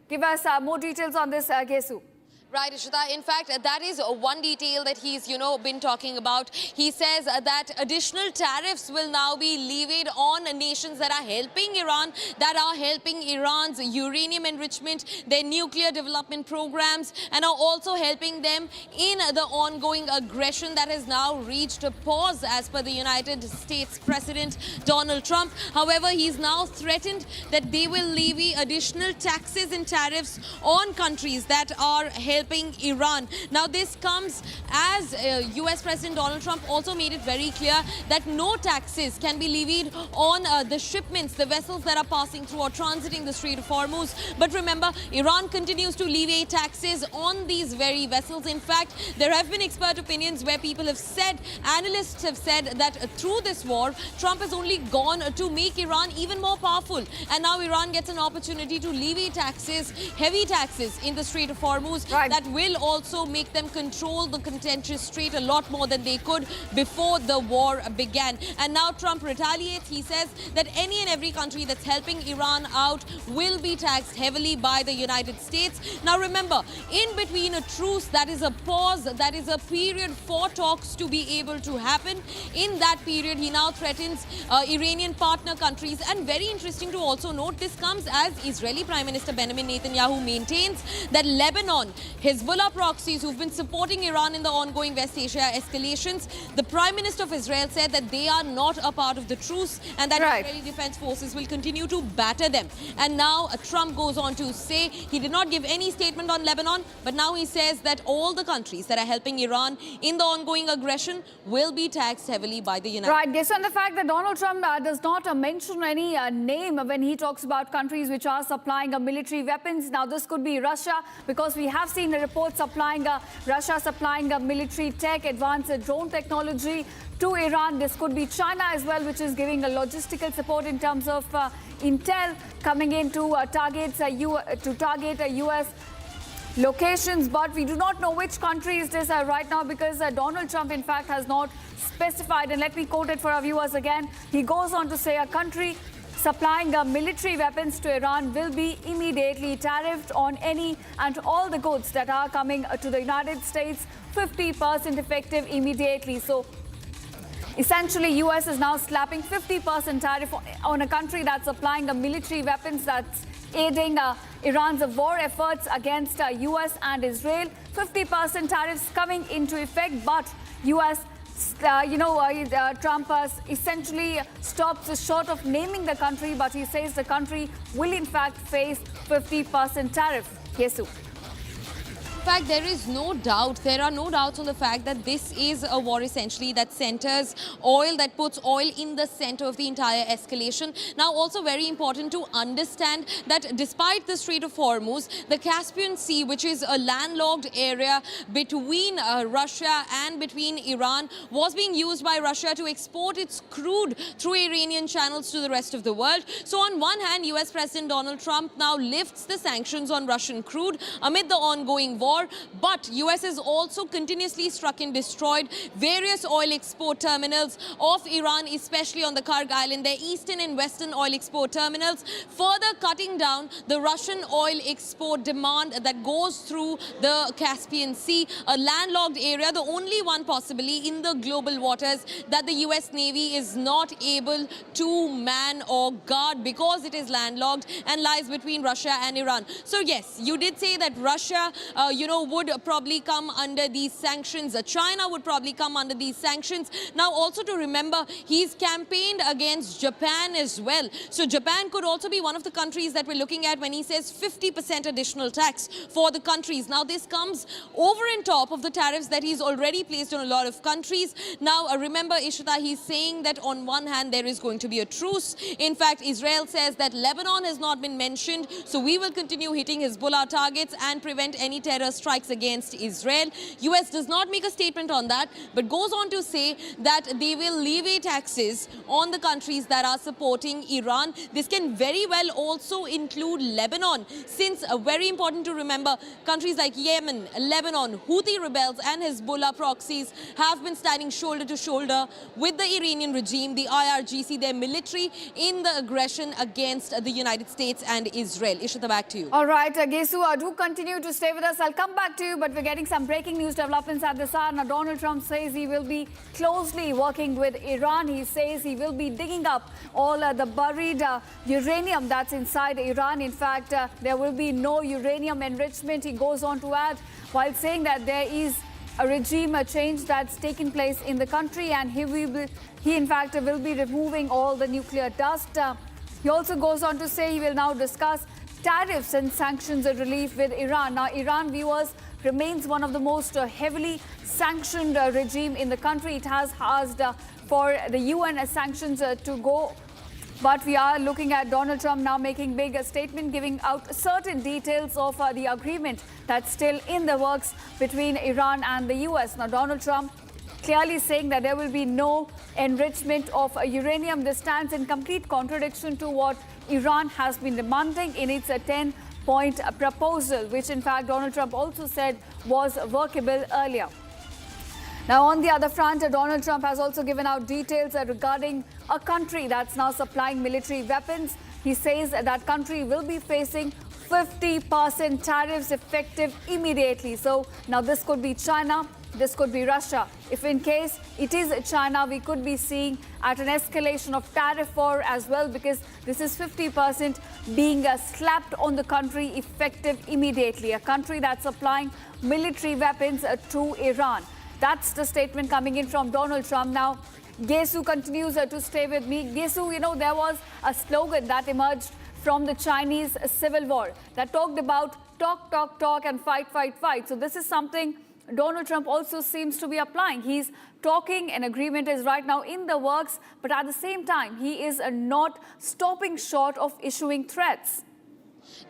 Speaker 7: Give us more details on this, Gesu.
Speaker 8: Right, Ishita. In fact, that is one detail that he's, been talking about. He says that additional tariffs will now be levied on nations that are helping Iran, that are helping Iran's uranium enrichment, their nuclear development programs, and are also helping them in the ongoing aggression that has now reached a pause as per the United States President Donald Trump. However, he's now threatened that they will levy additional taxes and tariffs on countries that are helping Iran. Now, this comes as US President Donald Trump also made it very clear that no taxes can be levied on the shipments, the vessels that are passing through or transiting the Strait of Hormuz. But remember, Iran continues to levy taxes on these very vessels. In fact, there have been expert opinions where people have said, analysts have said that through this war, Trump has only gone to make Iran even more powerful. And now Iran gets an opportunity to levy taxes, heavy taxes in the Strait of Hormuz.
Speaker 7: Right.
Speaker 8: that will also make them control the contentious strait a lot more than they could before the war began. And now Trump retaliates. He says that any and every country that's helping Iran out will be taxed heavily by the United States. Now remember, in between a truce, that is a pause, that is a period for talks to be able to happen. In that period, he now threatens Iranian partner countries. And very interesting to also note, this comes as Israeli Prime Minister Benjamin Netanyahu maintains that Lebanon, Hezbollah proxies who've been supporting Iran in the ongoing West Asia escalations, the Prime Minister of Israel said that they are not a part of the truce and that Israeli defense forces will continue to batter them. And now Trump goes on to say he did not give any statement on Lebanon, but now he says that all the countries that are helping Iran in the ongoing aggression will be taxed heavily by the United States.
Speaker 7: Right, based on the fact that Donald Trump does not mention any name when he talks about countries which are supplying military weapons. Now, this could be Russia, because we have seen the reports supplying Russia supplying military tech, advanced drone technology to Iran. This could be China as well, which is giving a logistical support in terms of intel coming in to target U.S. locations. But we do not know which country is this right now, because Donald Trump, in fact, has not specified. And let me quote it for our viewers again. He goes on to say a country supplying military weapons to Iran will be immediately tariffed on any and all the goods that are coming to the United States, 50% effective immediately. So essentially, US is now slapping 50% tariff on a country that's supplying military weapons, that's aiding Iran's war efforts against US and Israel. 50% tariffs coming into effect, but US Trump essentially stops short of naming the country, but he says the country will in fact face 50% tariff. Yesu.
Speaker 8: In fact, there is no doubt, there are no doubts on the fact that this is a war essentially that centers oil, that puts oil in the center of the entire escalation. Now, also very important to understand that despite the Strait of Hormuz, the Caspian Sea, which is a landlocked area between Russia and between Iran, was being used by Russia to export its crude through Iranian channels to the rest of the world. So on one hand, US President Donald Trump now lifts the sanctions on Russian crude amid the ongoing war. But US has also continuously struck and destroyed various oil export terminals of Iran, especially on the Karg Island, their eastern and western oil export terminals, further cutting down the Russian oil export demand that goes through the Caspian Sea, a landlocked area, the only one possibly in the global waters that the US Navy is not able to man or guard because it is landlocked and lies between Russia and Iran. So yes, you did say that Russia, would probably come under these sanctions. China would probably come under these sanctions. Now, also to remember, he's campaigned against Japan as well. So Japan could also be one of the countries that we're looking at when he says 50% additional tax for the countries. Now, this comes over and top of the tariffs that he's already placed on a lot of countries. Now, remember, Ishita, he's saying that on one hand, there is going to be a truce. In fact, Israel says that Lebanon has not been mentioned. So we will continue hitting Hezbollah targets and prevent any terror strikes against Israel. US does not make a statement on that, but goes on to say that they will levy taxes on the countries that are supporting Iran. This can very well also include Lebanon, since very important to remember, countries like Yemen, Lebanon, Houthi rebels and Hezbollah proxies have been standing shoulder to shoulder with the Iranian regime, the IRGC, their military, in the aggression against the United States and Israel. Ishita, back to you.
Speaker 7: All right, Gesu, do continue to stay with us. I'll come back to you, but we're getting some breaking news developments at this hour. Now, Donald Trump says he will be closely working with Iran. He says he will be digging up all the buried uranium that's inside Iran. In fact, there will be no uranium enrichment, he goes on to add, while saying that there is a regime change that's taken place in the country, and he in fact will be removing all the nuclear dust. He also goes on to say he will now discuss tariffs and sanctions relief with Iran. Now, Iran, viewers, remains one of the most heavily sanctioned regime in the country. It has asked for the UN sanctions to go. But we are looking at Donald Trump now making big statement, giving out certain details of the agreement that's still in the works between Iran and the US. Now, Donald Trump clearly saying that there will be no enrichment of uranium. This stands in complete contradiction to what Iran has been demanding in its 10 10-point proposal, which in fact Donald Trump also said was workable earlier. Now, on the other front, Donald Trump has also given out details regarding a country that's now supplying military weapons. He says that country will be facing 50% tariffs effective immediately. So now this could be China, this could be Russia. If in case it is China, we could be seeing at an escalation of tariff war as well, because this is 50% being slapped on the country effective immediately. A country that's supplying military weapons to Iran. That's the statement coming in from Donald Trump. Now, Gesu continues to stay with me. Gesu, you know, there was a slogan that emerged from the Chinese Civil War that talked about talk, talk, talk and fight, fight, fight. So this is something Donald Trump also seems to be applying. He's talking, an agreement is right now in the works, but at the same time, he is not stopping short of issuing threats.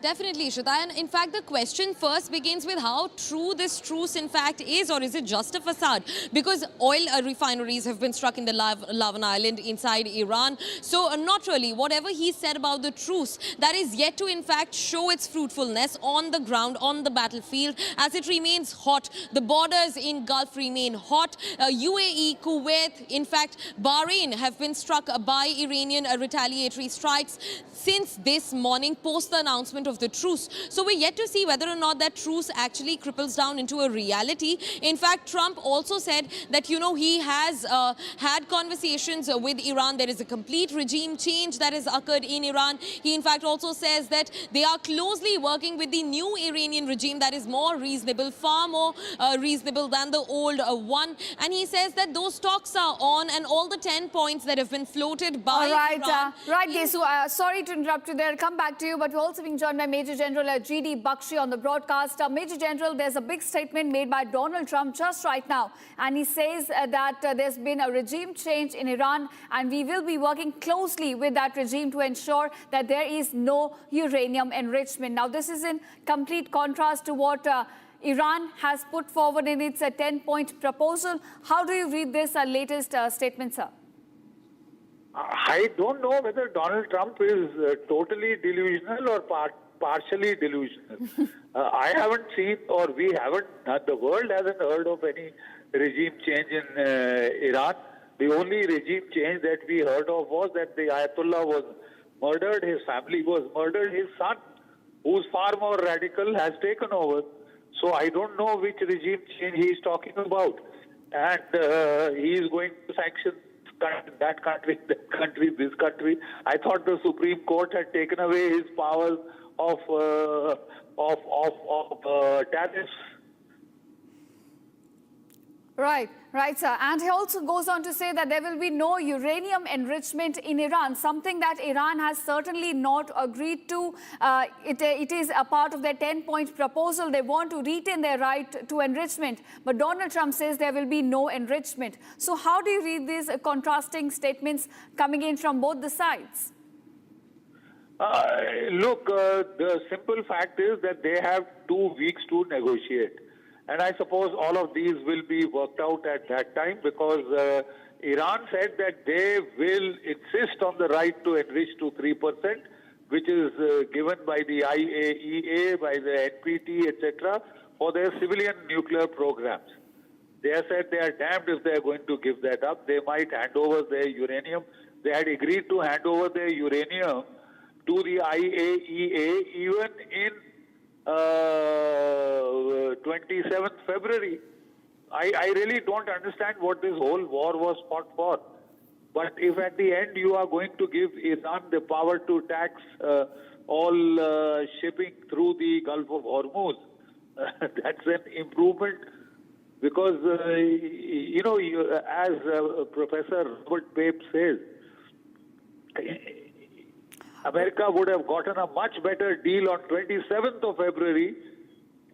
Speaker 8: Definitely, Ishita. And in fact, the question first begins with how true this truce in fact is, or is it just a facade? Because oil refineries have been struck in the Lavan Island inside Iran. So not really. Whatever he said about the truce, that is yet to in fact show its fruitfulness on the ground, on the battlefield, as it remains hot. The borders in Gulf remain hot. UAE, Kuwait, in fact, Bahrain have been struck by Iranian retaliatory strikes since this morning post the announcement of the truce. So we're yet to see whether or not that truce actually cripples down into a reality. In fact, Trump also said that, you know, he has had conversations with Iran. There is a complete regime change that has occurred in Iran. He in fact also says that they are closely working with the new Iranian regime that is more reasonable, far more reasonable than the old one. And he says that those talks are on, and all the 10 points that have been floated by Iran.
Speaker 7: Right, Gesu, sorry to interrupt you there. Come back to you, but we're also being joined by Major General G.D. Bakshi on the broadcast. Major General, there's a big statement made by Donald Trump just right now, and he says that there's been a regime change in Iran, and we will be working closely with that regime to ensure that there is no uranium enrichment. Now, this is in complete contrast to what Iran has put forward in its 10-point proposal. How do you read this latest statement, sir?
Speaker 2: I don't know whether Donald Trump is totally delusional or partially delusional. I haven't seen, or we haven't, the world hasn't heard of any regime change in Iran. The only regime change that we heard of was that the Ayatollah was murdered, his family was murdered, his son, who's far more radical, has taken over. So I don't know which regime change he is talking about. And he is going to sanction that country, this country. I thought the Supreme Court had taken away his powers of tariffs.
Speaker 7: Right, sir. And he also goes on to say that there will be no uranium enrichment in Iran, something that Iran has certainly not agreed to. It is a part of their 10-point proposal. They want to retain their right to enrichment. But Donald Trump says there will be no enrichment. So how do you read these contrasting statements coming in from both the sides?
Speaker 2: Look, the simple fact is that they have 2 weeks to negotiate. And I suppose all of these will be worked out at that time, because Iran said that they will insist on the right to enrich to 3%, which is given by the IAEA, by the NPT, etc., for their civilian nuclear programs. They have said they are damned if they are going to give that up. They might hand over their uranium. They had agreed to hand over their uranium to the IAEA even in 27th February. I really don't understand what this whole war was fought for. But if at the end you are going to give Iran the power to tax all shipping through the Gulf of Hormuz, that's an improvement. Because, you know, as Professor Robert Pape says, America would have gotten a much better deal on 27th of February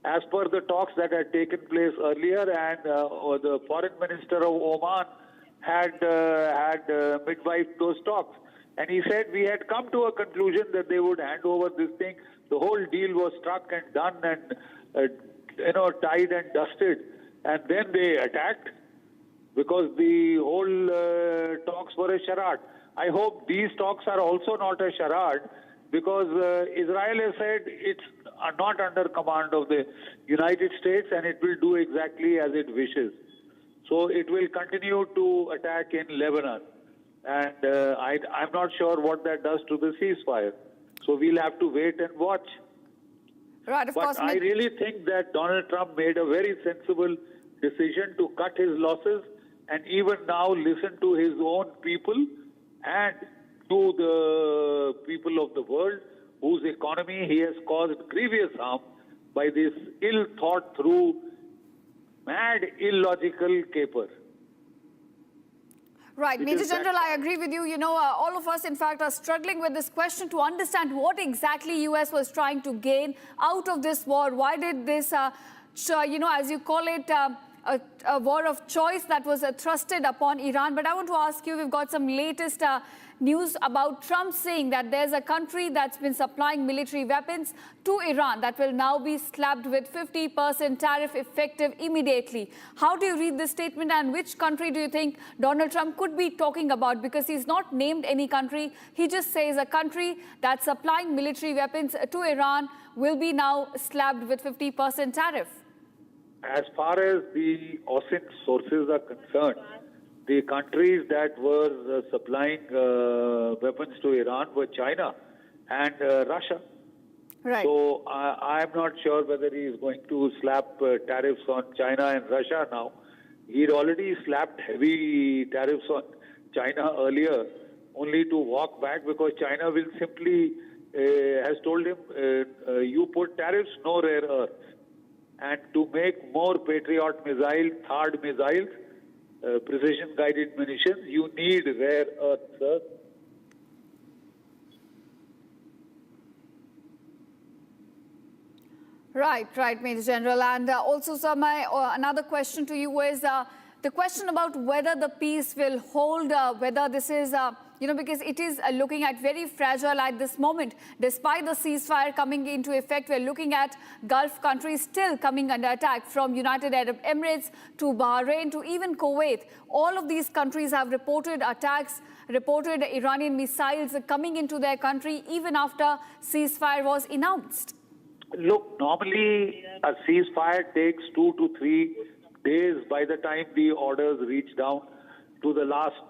Speaker 2: as per the talks that had taken place earlier, and the foreign minister of Oman had midwifed those talks. And he said we had come to a conclusion that they would hand over this thing. The whole deal was struck and done and, you know, tied and dusted. And then they attacked because the whole talks were a charade. I hope these talks are also not a charade, because Israel has said it's are not under command of the United States, and it will do exactly as it wishes. So it will continue to attack in Lebanon. And I'm not sure what that does to the ceasefire. So we'll have to wait and watch.
Speaker 7: Right, of course.
Speaker 2: But I really think that Donald Trump made a very sensible decision to cut his losses and even now listen to his own people and to the people of the world whose economy he has caused grievous harm by this ill-thought-through, mad, illogical caper.
Speaker 7: Right, Major General, I agree with you. You know, all of us, in fact, are struggling with this question to understand what exactly U.S. was trying to gain out of this war. Why did this, you know, as you call it, a war of choice that was thrusted upon Iran? But I want to ask you, we've got some latest news about Trump saying that there's a country that's been supplying military weapons to Iran that will now be slapped with 50% tariff effective immediately. How do you read this statement, and which country do you think Donald Trump could be talking about? Because he's not named any country. He just says a country that's supplying military weapons to Iran will be now slapped with 50% tariff.
Speaker 2: As far as the OSINT sources are concerned, the countries that were supplying weapons to Iran were China and Russia.
Speaker 7: Right.
Speaker 2: So I'm not sure whether he is going to slap tariffs on China and Russia now. He'd already slapped heavy tariffs on China earlier, only to walk back because China will simply, has told him, you put tariffs, no rare earths. And to make more Patriot missiles, THAAD missiles, precision-guided munitions, you need rare earths, sir.
Speaker 7: Right, Major General. And also, sir, my another question to you is the question about whether the peace will hold, whether this is, you know, because it is looking at very fragile at this moment. Despite the ceasefire coming into effect, we're looking at Gulf countries still coming under attack, from United Arab Emirates to Bahrain to even Kuwait. All of these countries have reported attacks, reported Iranian missiles coming into their country even after ceasefire was announced.
Speaker 2: Look, normally a ceasefire takes 2 to 3 days by the time the orders reach down to the last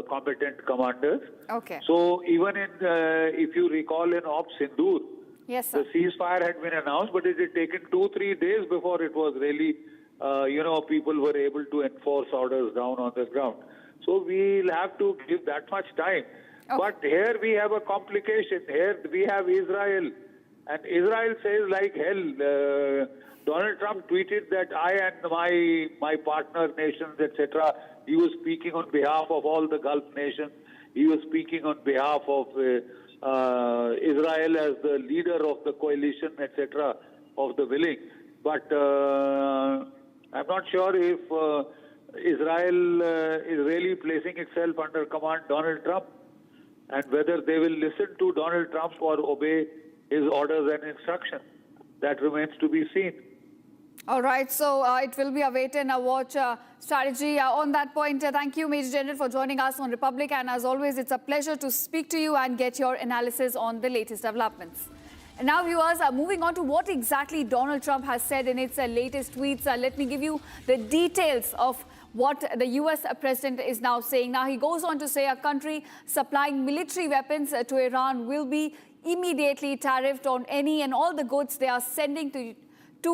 Speaker 2: combatant commanders.
Speaker 7: Okay.
Speaker 2: So even in, if you recall in Op Sindoor,
Speaker 7: yes, sir,
Speaker 2: the ceasefire had been announced, but it had taken 2-3 days before it was really, you know, people were able to enforce orders down on the ground. So we'll have to give that much time.
Speaker 7: Okay.
Speaker 2: But here we have a complication. Here we have Israel. And Israel says like hell. Donald Trump tweeted that I and my partner nations, etc., he was speaking on behalf of all the Gulf nations. He was speaking on behalf of Israel as the leader of the coalition, etc., of the willing. But I'm not sure if Israel is really placing itself under command Donald Trump, and whether they will listen to Donald Trump or obey his orders and instructions. That remains to be seen.
Speaker 7: All right, so it will be a wait and a watch strategy. On that point, thank you, Major General, for joining us on Republic. And as always, it's a pleasure to speak to you and get your analysis on the latest developments. And now, viewers, moving on to what exactly Donald Trump has said in its latest tweets. Let me give you the details of what the U.S. president is now saying. Now, he goes on to say a country supplying military weapons to Iran will be immediately tariffed on any and all the goods they are sending to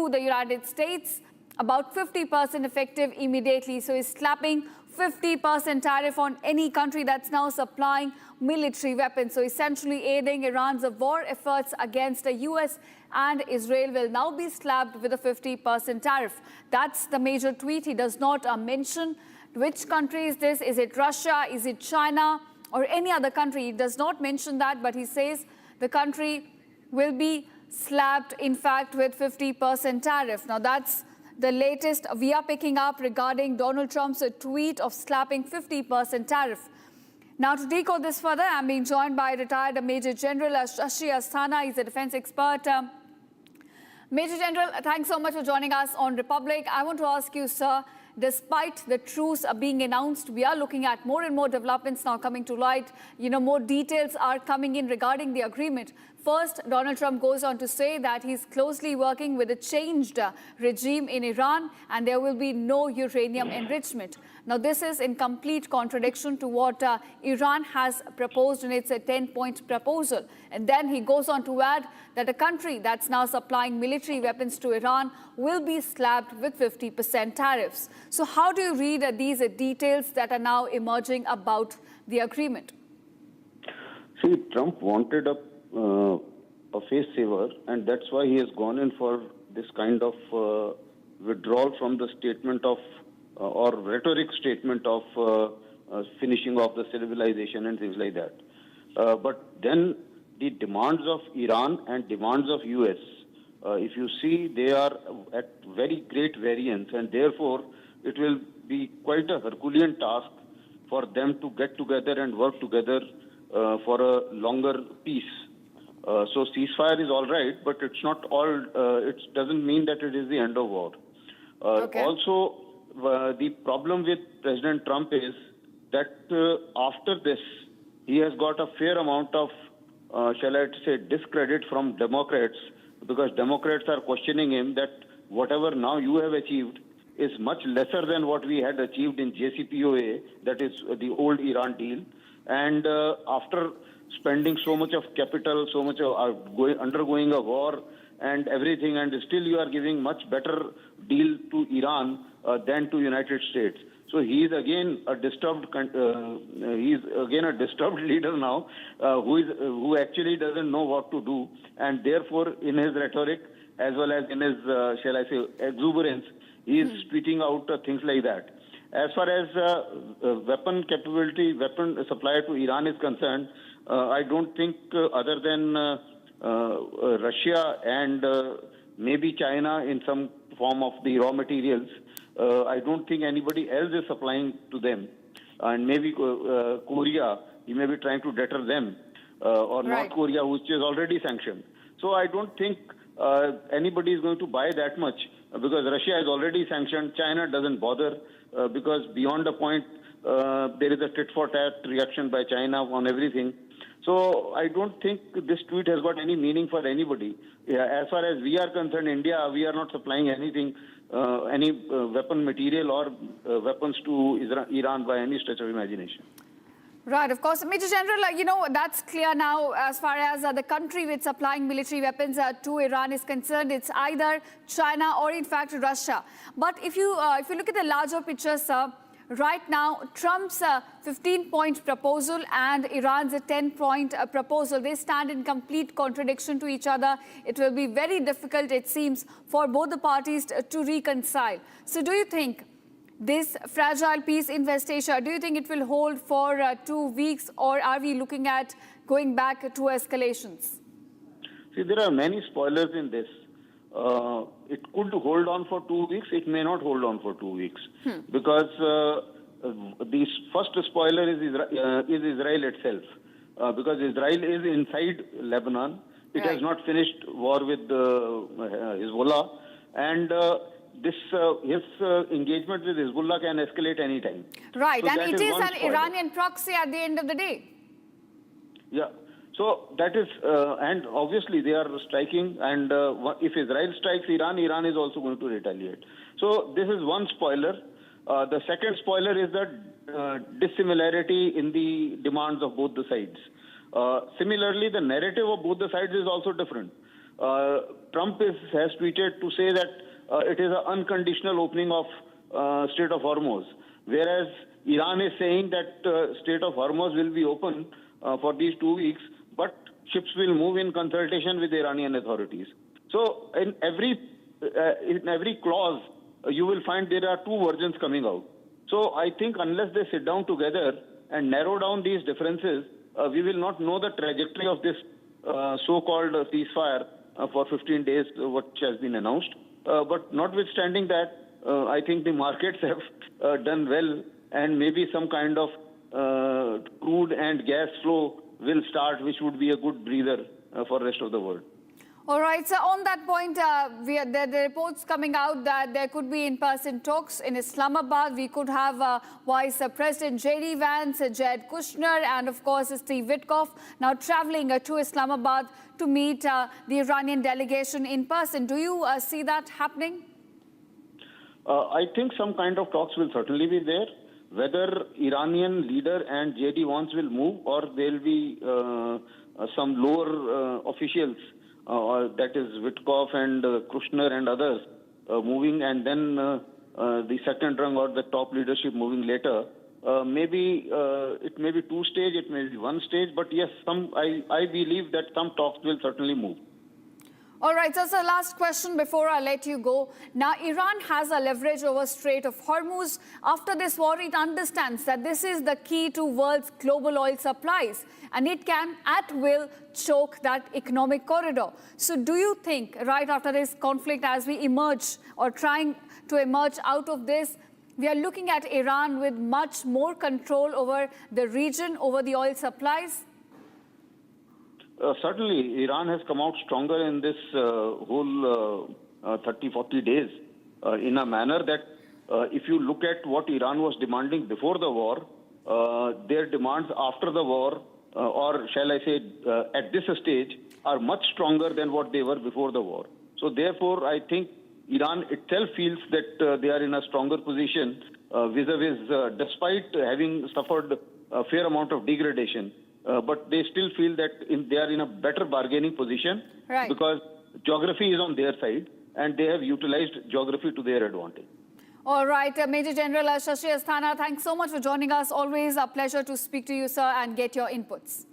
Speaker 7: the United States, about 50% effective immediately. So he's slapping 50% tariff on any country that's now supplying military weapons. So essentially aiding Iran's war efforts against the US and Israel will now be slapped with a 50% tariff. That's the major tweet. He does not mention which country is this. Is it Russia? Is it China? Or any other country? He does not mention that, but he says the country will be slapped, in fact, with 50% tariff. Now, that's the latest we are picking up regarding Donald Trump's tweet of slapping 50% tariff. Now, to decode this further, I'm being joined by retired Major General Shashi Asthana. He's a defense expert. Major General, thanks so much for joining us on Republic. I want to ask you, sir, despite the truce being announced. We are looking at more and more developments now coming to light. More details are coming in regarding the agreement. First, Donald Trump goes on to say that he's closely working with a changed regime in Iran and there will be no uranium enrichment. Now, this is in complete contradiction to what Iran has proposed in its 10-point proposal. And then he goes on to add that a country that's now supplying military weapons to Iran will be slapped with 50% tariffs. So how do you read these details that are now emerging about the agreement?
Speaker 6: See, Trump wanted a face saver, and that's why he has gone in for this kind of withdrawal from the statement of or rhetoric statement of finishing off the civilization and things like that. But then the demands of Iran and demands of US, if you see, they are at very great variance, and therefore it will be quite a Herculean task for them to get together and work together for a longer peace. So ceasefire is all right, but it's not all. It doesn't mean that it is the end of war. Also, the problem with President Trump is that after this, he has got a fair amount of, shall I say, discredit from Democrats, because Democrats are questioning him that whatever now you have achieved is much lesser than what we had achieved in JCPOA, that is the old Iran deal. And after spending so much of capital, so much of undergoing a war and everything, and still you are giving much better deal to Iran than to United States. So he is again a disturbed. Leader now, who actually doesn't know what to do, and therefore, in his rhetoric as well as in his, shall I say, exuberance, he is tweeting out things like that. As far as weapon supply to Iran is concerned, I don't think other than Russia and maybe China in some form of the raw materials, I don't think anybody else is supplying to them. And maybe Korea, he may be trying to deter them, or North Korea, which is already sanctioned. So I don't think anybody is going to buy that much, because Russia is already sanctioned. China doesn't bother, because beyond the point, there is a tit-for-tat reaction by China on everything. So I don't think this tweet has got any meaning for anybody. As far as we are concerned, India, we are not supplying anything, any weapon material or weapons to Iran by any stretch of imagination.
Speaker 7: Right, of course. Major General, that's clear now as far as the country with supplying military weapons to Iran is concerned. It's either China or, in fact, Russia. But if you look at the larger picture, sir, right now, Trump's 15-point proposal and Iran's 10-point proposal, they stand in complete contradiction to each other. It will be very difficult, it seems, for both the parties to reconcile. So do you think this fragile peace in West Asia, do you think it will hold for 2 weeks, or are we looking at going back to escalations?
Speaker 6: See, there are many spoilers in this. It could hold on for 2 weeks. It may not hold on for 2 weeks, because the first spoiler is Israel itself, because Israel is inside Lebanon. It has not finished war with Hezbollah, and his engagement with Hezbollah can escalate anytime.
Speaker 7: Right,
Speaker 6: so
Speaker 7: and it is an
Speaker 6: spoiler.
Speaker 7: Iranian proxy at the end of the day.
Speaker 6: Yeah. So that is, and obviously they are striking, and if Israel strikes Iran, Iran is also going to retaliate. So this is one spoiler. The second spoiler is the dissimilarity in the demands of both the sides. Similarly, the narrative of both the sides is also different. Trump has tweeted to say that it is an unconditional opening of Strait of Hormuz, whereas Iran is saying that Strait of Hormuz will be open for these 2 weeks, but ships will move in consultation with the Iranian authorities. So in every clause, you will find there are two versions coming out. So I think unless they sit down together and narrow down these differences, we will not know the trajectory of this so-called ceasefire for 15 days, which has been announced. But notwithstanding that, I think the markets have done well, and maybe some kind of crude and gas flow will start, which would be a good breather for the rest of the world.
Speaker 7: All right, so on that point, the reports coming out that there could be in-person talks in Islamabad. We could have Vice President J.D. Vance, Jared Kushner, and of course Steve Witkoff now traveling to Islamabad to meet the Iranian delegation in person. Do you see that happening?
Speaker 6: I think some kind of talks will certainly be there. Whether Iranian leader and J.D. Vance will move, or there will be some lower officials, that is Witkoff and Kushner and others, moving, and then the second rung or the top leadership moving later. Maybe it may be two stage, it may be one stage, but yes, I believe that some talks will certainly move.
Speaker 7: All right, so last question before I let you go. Now, Iran has a leverage over Strait of Hormuz. After this war, it understands that this is the key to world's global oil supplies, and it can, at will, choke that economic corridor. So do you think, right after this conflict, as we emerge or trying to emerge out of this, we are looking at Iran with much more control over the region, over the oil supplies?
Speaker 6: Certainly, Iran has come out stronger in this whole 30-40 days in a manner that if you look at what Iran was demanding before the war, their demands after the war, or shall I say at this stage, are much stronger than what they were before the war. So therefore, I think Iran itself feels that they are in a stronger position vis-a-vis, despite having suffered a fair amount of degradation. But they still feel that they are in a better bargaining position,
Speaker 7: right,
Speaker 6: because geography is on their side and they have utilized geography to their advantage.
Speaker 7: All right, Major General Shashi Asthana, thanks so much for joining us. Always a pleasure to speak to you, sir, and get your inputs.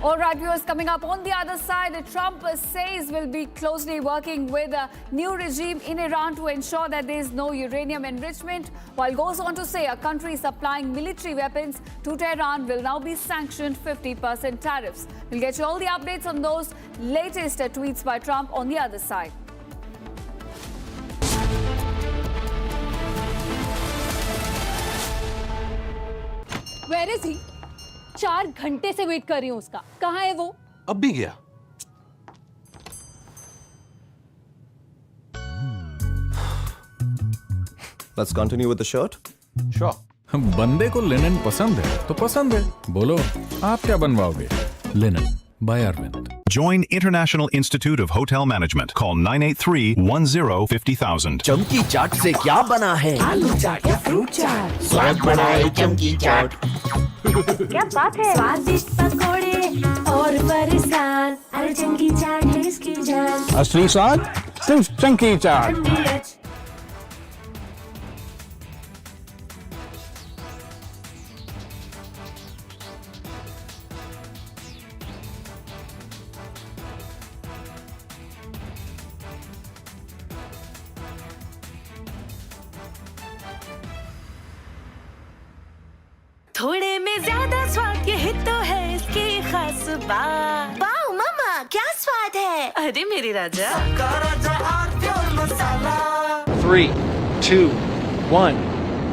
Speaker 7: All right, viewers, coming up on the other side, Trump says will be closely working with a new regime in Iran to ensure that there is no uranium enrichment, while goes on to say a country supplying military weapons to Tehran will now be sanctioned 50% tariffs. We'll get you all the updates on those latest tweets by Trump on the other side.
Speaker 14: Where is he? 4 घंटे से wait कर रही हूँ उसका. कहाँ है वो?
Speaker 3: अब भी गया.
Speaker 10: Let's continue with the shirt.
Speaker 15: Sure. बंदे को लिनन पसंद है तो पसंद है. बोलो आप क्या बनवाओगे? Linen by Arvind.
Speaker 23: Join International Institute of Hotel Management. Call 983-10-50,000.
Speaker 24: चमकी चाट से क्या बना है? आलू चाट या फ्रूट चाट. स्वाद बनाए चमकी चाट.
Speaker 18: क्या बात है? स्वादिष्ट पकोड़े और फरसान. अरे चमकी चाट है इसकी जान.
Speaker 11: असली स्वाद सिर्फ चमकी चाट.
Speaker 18: थोड़े में ज्यादा स्वाद, यही तो है इसकी खास बात. वाओ मामा, क्या स्वाद है? अरे मेरे राजा. सबका राजा और मसाला.
Speaker 11: 3, 2, 1.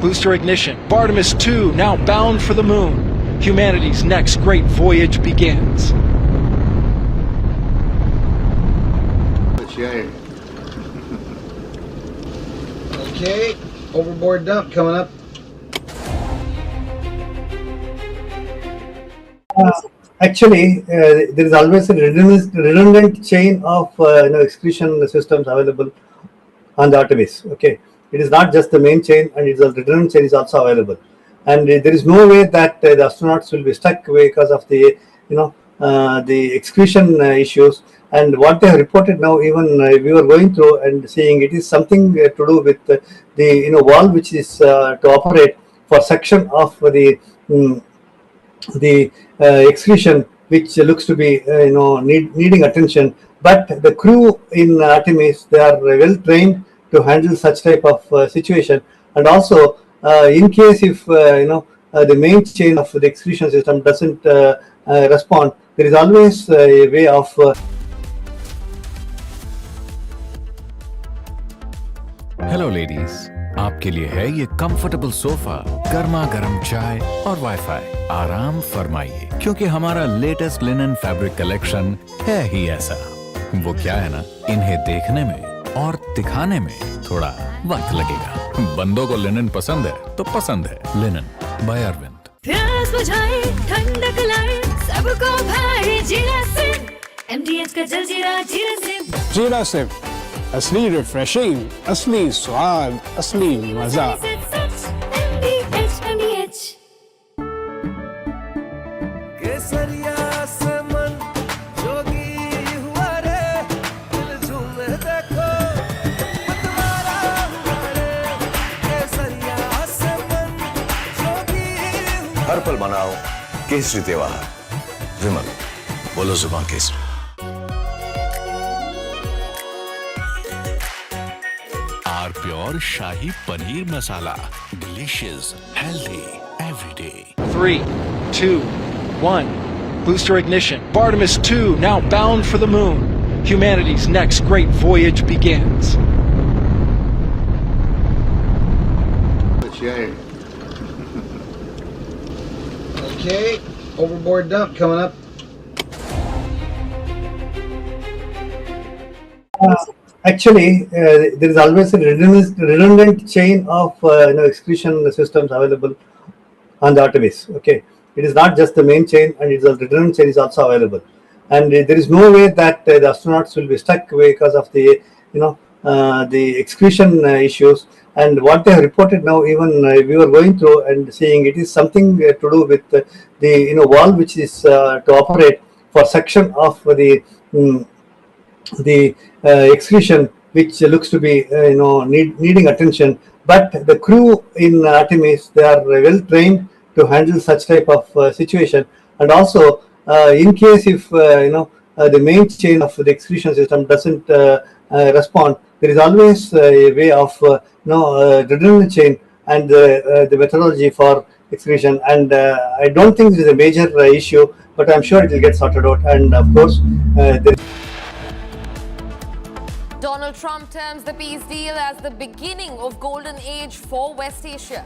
Speaker 11: Booster ignition. Artemis 2 now bound for the moon. Humanity's next great voyage begins.
Speaker 12: Okay, overboard dump coming up. Actually, there is always a redundant chain of excretion systems available on the Artemis. Okay, it is not just the main chain, and it's a redundant chain is also available. And there is no way that the astronauts will be stuck because of the the excretion issues. And what they have reported now, even we were going through and seeing, it is something to do with the valve which is to operate for suction of the excretion, which looks to be needing attention. But the crew in Artemis, they are well trained to handle such type of situation. And also, in case if the main chain of the excretion system doesn't respond, there is always a way of
Speaker 15: Hello ladies. आपके लिए है ये comfortable sofa, गर्मा गर्म चाय और wifi. आराम फरमाइए, क्योंकि हमारा लेटेस्ट लिनन फैब्रिक कलेक्शन है ही ऐसा। वो क्या है ना, इन्हें देखने में और दिखाने में थोड़ा वक्त लगेगा। बंदों को लिनन पसंद है तो पसंद है। Linen by Arvind.
Speaker 18: प्यास बुझाए, ठंडक लाए, सबको भाए जीरा सिंह। MDH का जलजीरा जीरा सिंह।
Speaker 21: जीरा सिंह, असली रिफ्रेशिंग, असली स्वाद, असली मजा।
Speaker 18: MDH।
Speaker 22: केसरिया से मन जोगी हुआ रे, दिल झूमे देखो मतवारा हुआ रे। केसरिया से मन जोगी हुआ।
Speaker 10: हर पल मनाओ केसरी त्योहार। विमल, बोलो जुबान केसरी।
Speaker 3: R pure shahi paneer masala, delicious, healthy, everyday.
Speaker 11: 3, 2, 1. Booster ignition. Artemis 2 now bound for the moon. Humanity's next great voyage begins.
Speaker 9: Okay, overboard dump coming up.
Speaker 12: Actually, there is always a redundant chain of excretion systems available on the Artemis. Okay, it is not just the main chain, and it's a redundant chain is also available. And there is no way that the astronauts will be stuck because of the the excretion issues. And what they have reported now, even we were going through and seeing, it is something to do with the valve which is to operate for suction of the excretion, which looks to be needing attention. But the crew in Artemis, they are well trained to handle such type of situation. And also, in case if the main chain of the excretion system doesn't respond, there is always a way of redundant chain and the methodology for excretion. And I don't think it is a major issue, but I'm sure it will get sorted out. And of course,
Speaker 8: Donald Trump terms the peace deal as the beginning of golden age for West Asia.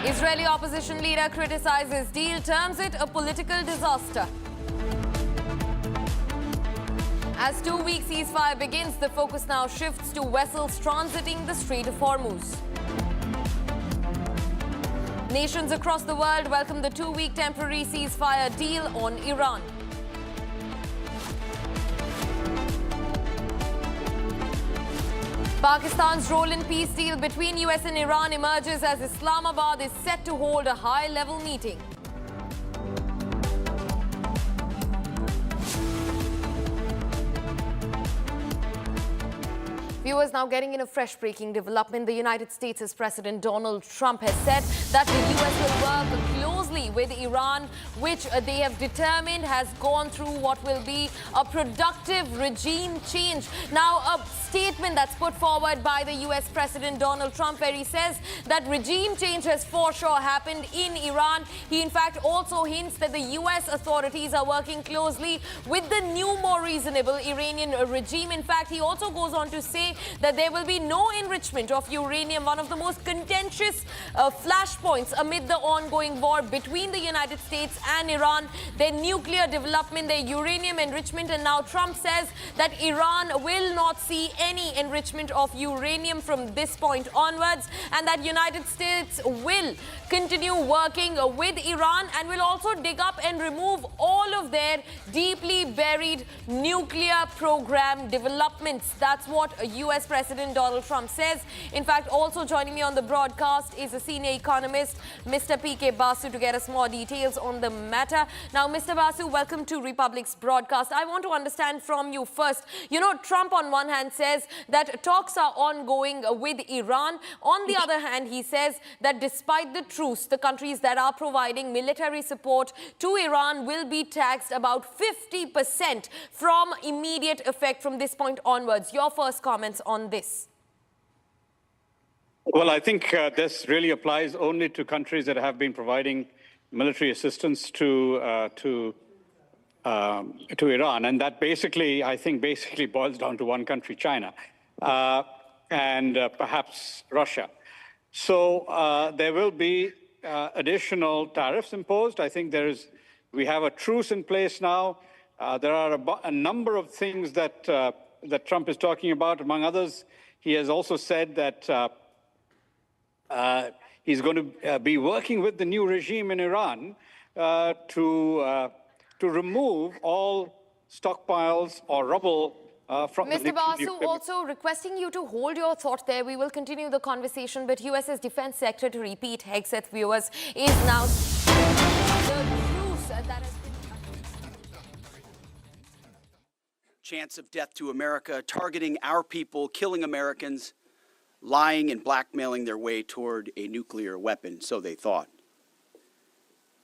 Speaker 8: Israeli opposition leader criticizes deal, terms it a political disaster. As 2-week ceasefire begins, the focus now shifts to vessels transiting the Strait of Hormuz. Nations across the world welcome the 2-week temporary ceasefire deal on Iran. Pakistan's role in peace deal between US and Iran emerges as Islamabad is set to hold a high-level meeting. Viewers, now getting in a fresh breaking development. The United States' President Donald Trump has said that the US will work closely with Iran, which they have determined has gone through what will be a productive regime change. Now, a statement that's put forward by the US President Donald Trump, where he says that regime change has for sure happened in Iran. He in fact also hints that the US authorities are working closely with the new, more reasonable Iranian regime. In fact, he also goes on to say that there will be no enrichment of uranium, one of the most contentious flashpoints amid the ongoing war between the United States and Iran, their nuclear development, their uranium enrichment. And now Trump says that Iran will not see any enrichment of uranium from this point onwards, and that United States will continue working with Iran and will also dig up and remove all of their deeply buried nuclear program developments. That's what US President Donald Trump says. In fact, also joining me on the broadcast is a senior economist, Mr. P.K. Basu, to get us more details on the matter. Now, Mr. Basu, welcome to Republic's broadcast. I want to understand from you first, Trump on one hand says that talks are ongoing with Iran. On the other hand, he says that despite the truce, the countries that are providing military support to Iran will be taxed about 50% from immediate effect from this point onwards. Your first comments on this?
Speaker 17: Well, I think this really applies only to countries that have been providing military assistance to Iran, and that basically boils down to one country, China. and perhaps Russia. So there will be additional tariffs imposed. I think we have a truce in place now. There are a number of things that Trump is talking about. Among others, he has also said that he's going to be working with the new regime in Iran to remove all stockpiles or rubble from
Speaker 8: Mr. Basu, also requesting you to hold your thought there. We will continue the conversation, but US's Defense Secretary Pete Hegseth, viewers, is now the truce that has been...
Speaker 4: Chance of death to America, targeting our people, killing Americans, lying and blackmailing their way toward a nuclear weapon, so they thought.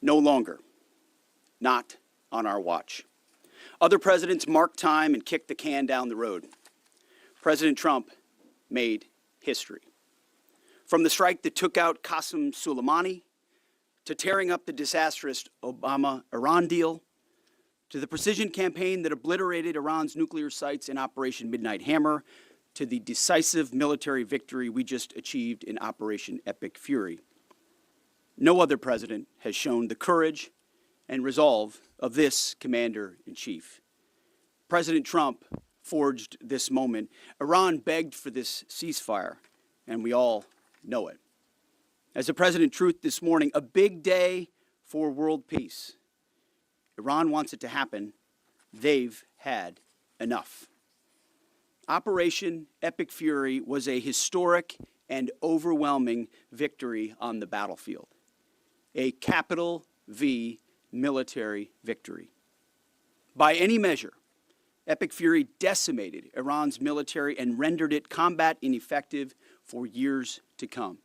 Speaker 4: No longer. Not on our watch. Other presidents marked time and kicked the can down the road. President Trump made history. From the strike that took out Qasem Soleimani, to tearing up the disastrous Obama-Iran deal, to the precision campaign that obliterated Iran's nuclear sites in Operation Midnight Hammer, to the decisive military victory we just achieved in Operation Epic Fury. No other president has shown the courage and resolve of this commander-in-chief. President Trump forged this moment. Iran begged for this ceasefire, and we all know it. As the President truth this morning, a big day for world peace. Iran wants it to happen. They've had enough. Operation Epic Fury was a historic and overwhelming victory on the battlefield. A capital V military victory. By any measure, Epic Fury decimated Iran's military and rendered it combat ineffective for years to come.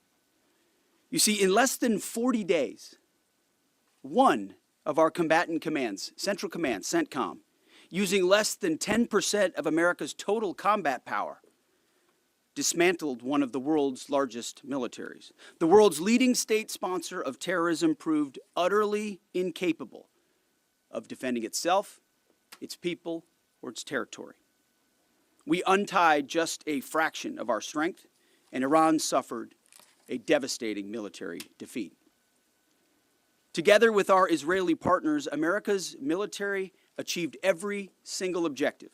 Speaker 4: You see, in less than 40 days, one of our combatant commands, Central Command, CENTCOM, using less than 10% of America's total combat power, dismantled one of the world's largest militaries. The world's leading state sponsor of terrorism proved utterly incapable of defending itself, its people, or its territory. We untied just a fraction of our strength, and Iran suffered a devastating military defeat. Together with our Israeli partners, America's military achieved every single objective,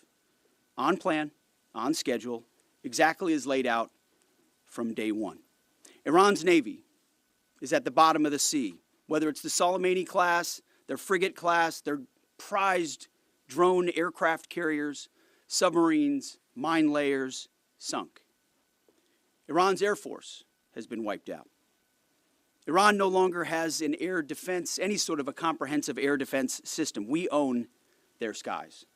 Speaker 4: on plan, on schedule, exactly as laid out from day one. Iran's Navy is at the bottom of the sea, whether it's the Soleimani class, their frigate class, their prized drone aircraft carriers, submarines, mine layers, sunk. Iran's Air Force has been wiped out. Iran no longer has an air defense, any sort of a comprehensive air defense system. We own their skies.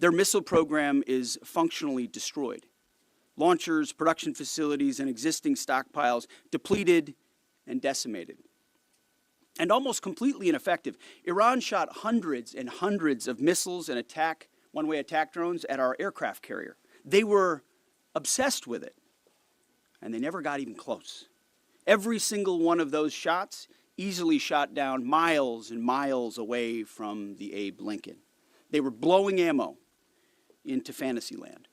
Speaker 4: Their missile program is functionally destroyed. Launchers, production facilities, and existing stockpiles depleted and decimated. And almost completely ineffective. Iran shot hundreds and hundreds of missiles and one-way attack drones at our aircraft carrier. They were obsessed with it, and they never got even close. Every single one of those shots easily shot down miles and miles away from the Abe Lincoln. They were blowing ammo into Fantasyland.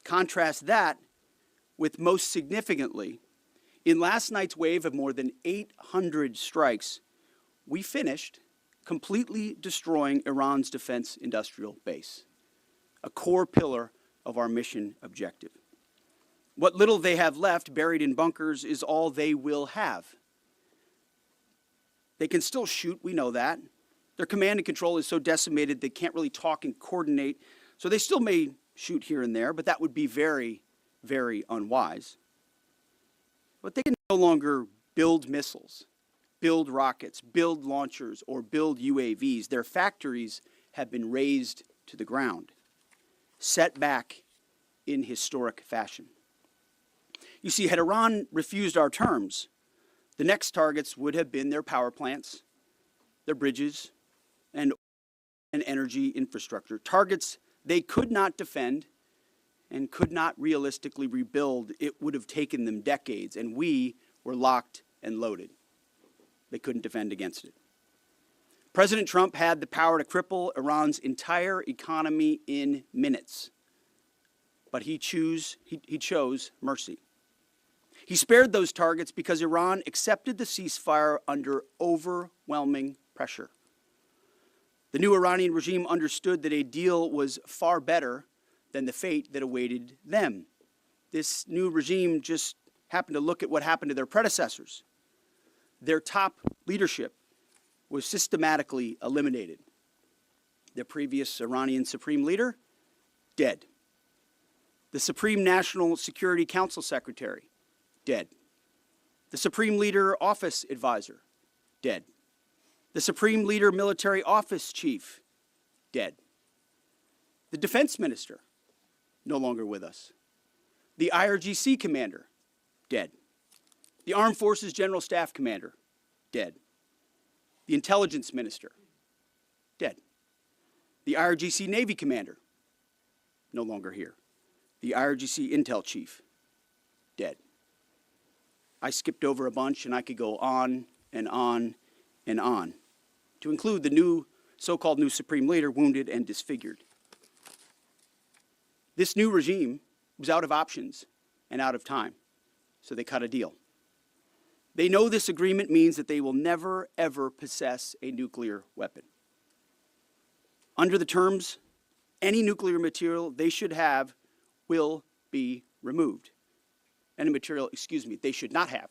Speaker 4: Contrast that with, most significantly, in last night's wave of more than 800 strikes, we finished completely destroying Iran's defense industrial base, a core pillar of our mission objective. What little they have left, buried in bunkers, is all they will have. They can still shoot, we know that. Their command and control is so decimated they can't really talk and coordinate, so they still may shoot here and there, but that would be very, very unwise. But they can no longer build missiles, build rockets, build launchers, or build UAVs. Their factories have been razed to the ground, set back in historic fashion. You see, had Iran refused our terms, the next targets would have been their power plants, their bridges, and energy infrastructure. Targets they could not defend and could not realistically rebuild. It would have taken them decades, and we were locked and loaded. They couldn't defend against it. President Trump had the power to cripple Iran's entire economy in minutes. but he chose mercy. He spared those targets because Iran accepted the ceasefire under overwhelming pressure. The new Iranian regime understood that a deal was far better than the fate that awaited them. This new regime just happened to look at what happened to their predecessors. Their top leadership was systematically eliminated. The previous Iranian supreme leader, dead. The Supreme National Security Council Secretary, dead. The Supreme Leader Office Advisor, dead. The Supreme Leader Military Office Chief, dead. The Defense Minister, no longer with us. The IRGC Commander, dead. The Armed Forces General Staff Commander, dead. The Intelligence Minister, dead. The IRGC Navy Commander, no longer here. The IRGC Intel Chief, dead. I skipped over a bunch, and I could go on and on and on, to include the new, so-called new Supreme Leader, wounded and disfigured. This new regime was out of options and out of time, so they cut a deal. They know this agreement means that they will never, ever possess a nuclear weapon. Under the terms, any nuclear material they should have will be removed. Any material, they should not have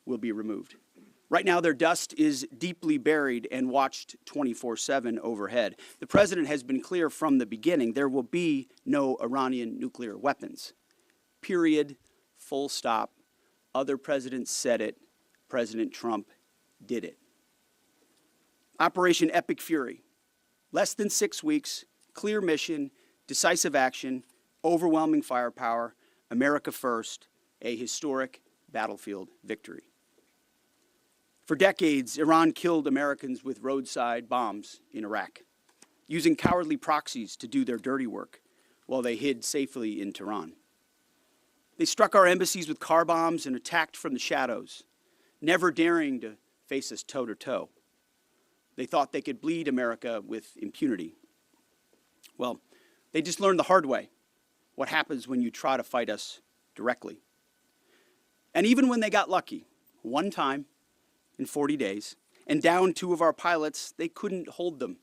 Speaker 4: will be removed. Right now, their dust is deeply buried and watched 24/7 overhead. The president has been clear from the beginning, there will be no Iranian nuclear weapons. Period, full stop. Other presidents said it. President Trump did it. Operation Epic Fury. Less than 6 weeks, clear mission, decisive action, overwhelming firepower, America first, a historic battlefield victory. For decades, Iran killed Americans with roadside bombs in Iraq, using cowardly proxies to do their dirty work while they hid safely in Tehran. They struck our embassies with car bombs and attacked from the shadows, never daring to face us toe-to-toe. They thought they could bleed America with impunity. Well, they just learned the hard way what happens when you try to fight us directly. And even when they got lucky, one time in 40 days, and downed 2 of our pilots, they couldn't hold them.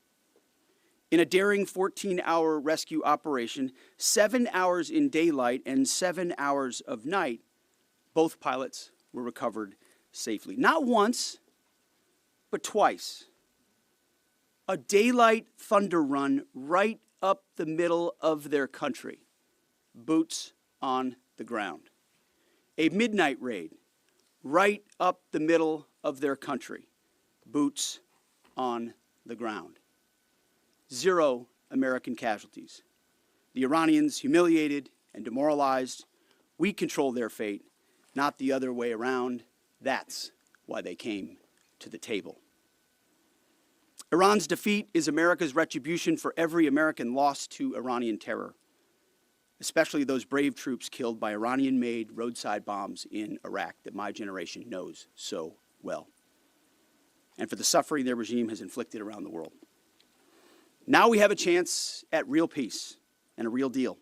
Speaker 4: In a daring 14-hour rescue operation, 7 hours in daylight and 7 hours of night, both pilots were recovered safely. Not once, but twice. A daylight thunder run right up the middle of their country, boots on the ground. A midnight raid right up the middle of their country, boots on the ground. 0 American casualties. The Iranians humiliated and demoralized. We control their fate, not the other way around. That's why they came to the table. Iran's defeat is America's retribution for every American lost to Iranian terror, especially those brave troops killed by Iranian-made roadside bombs in Iraq that my generation knows so well, and for the suffering their regime has inflicted around the world. Now we have a chance at real peace and a real deal.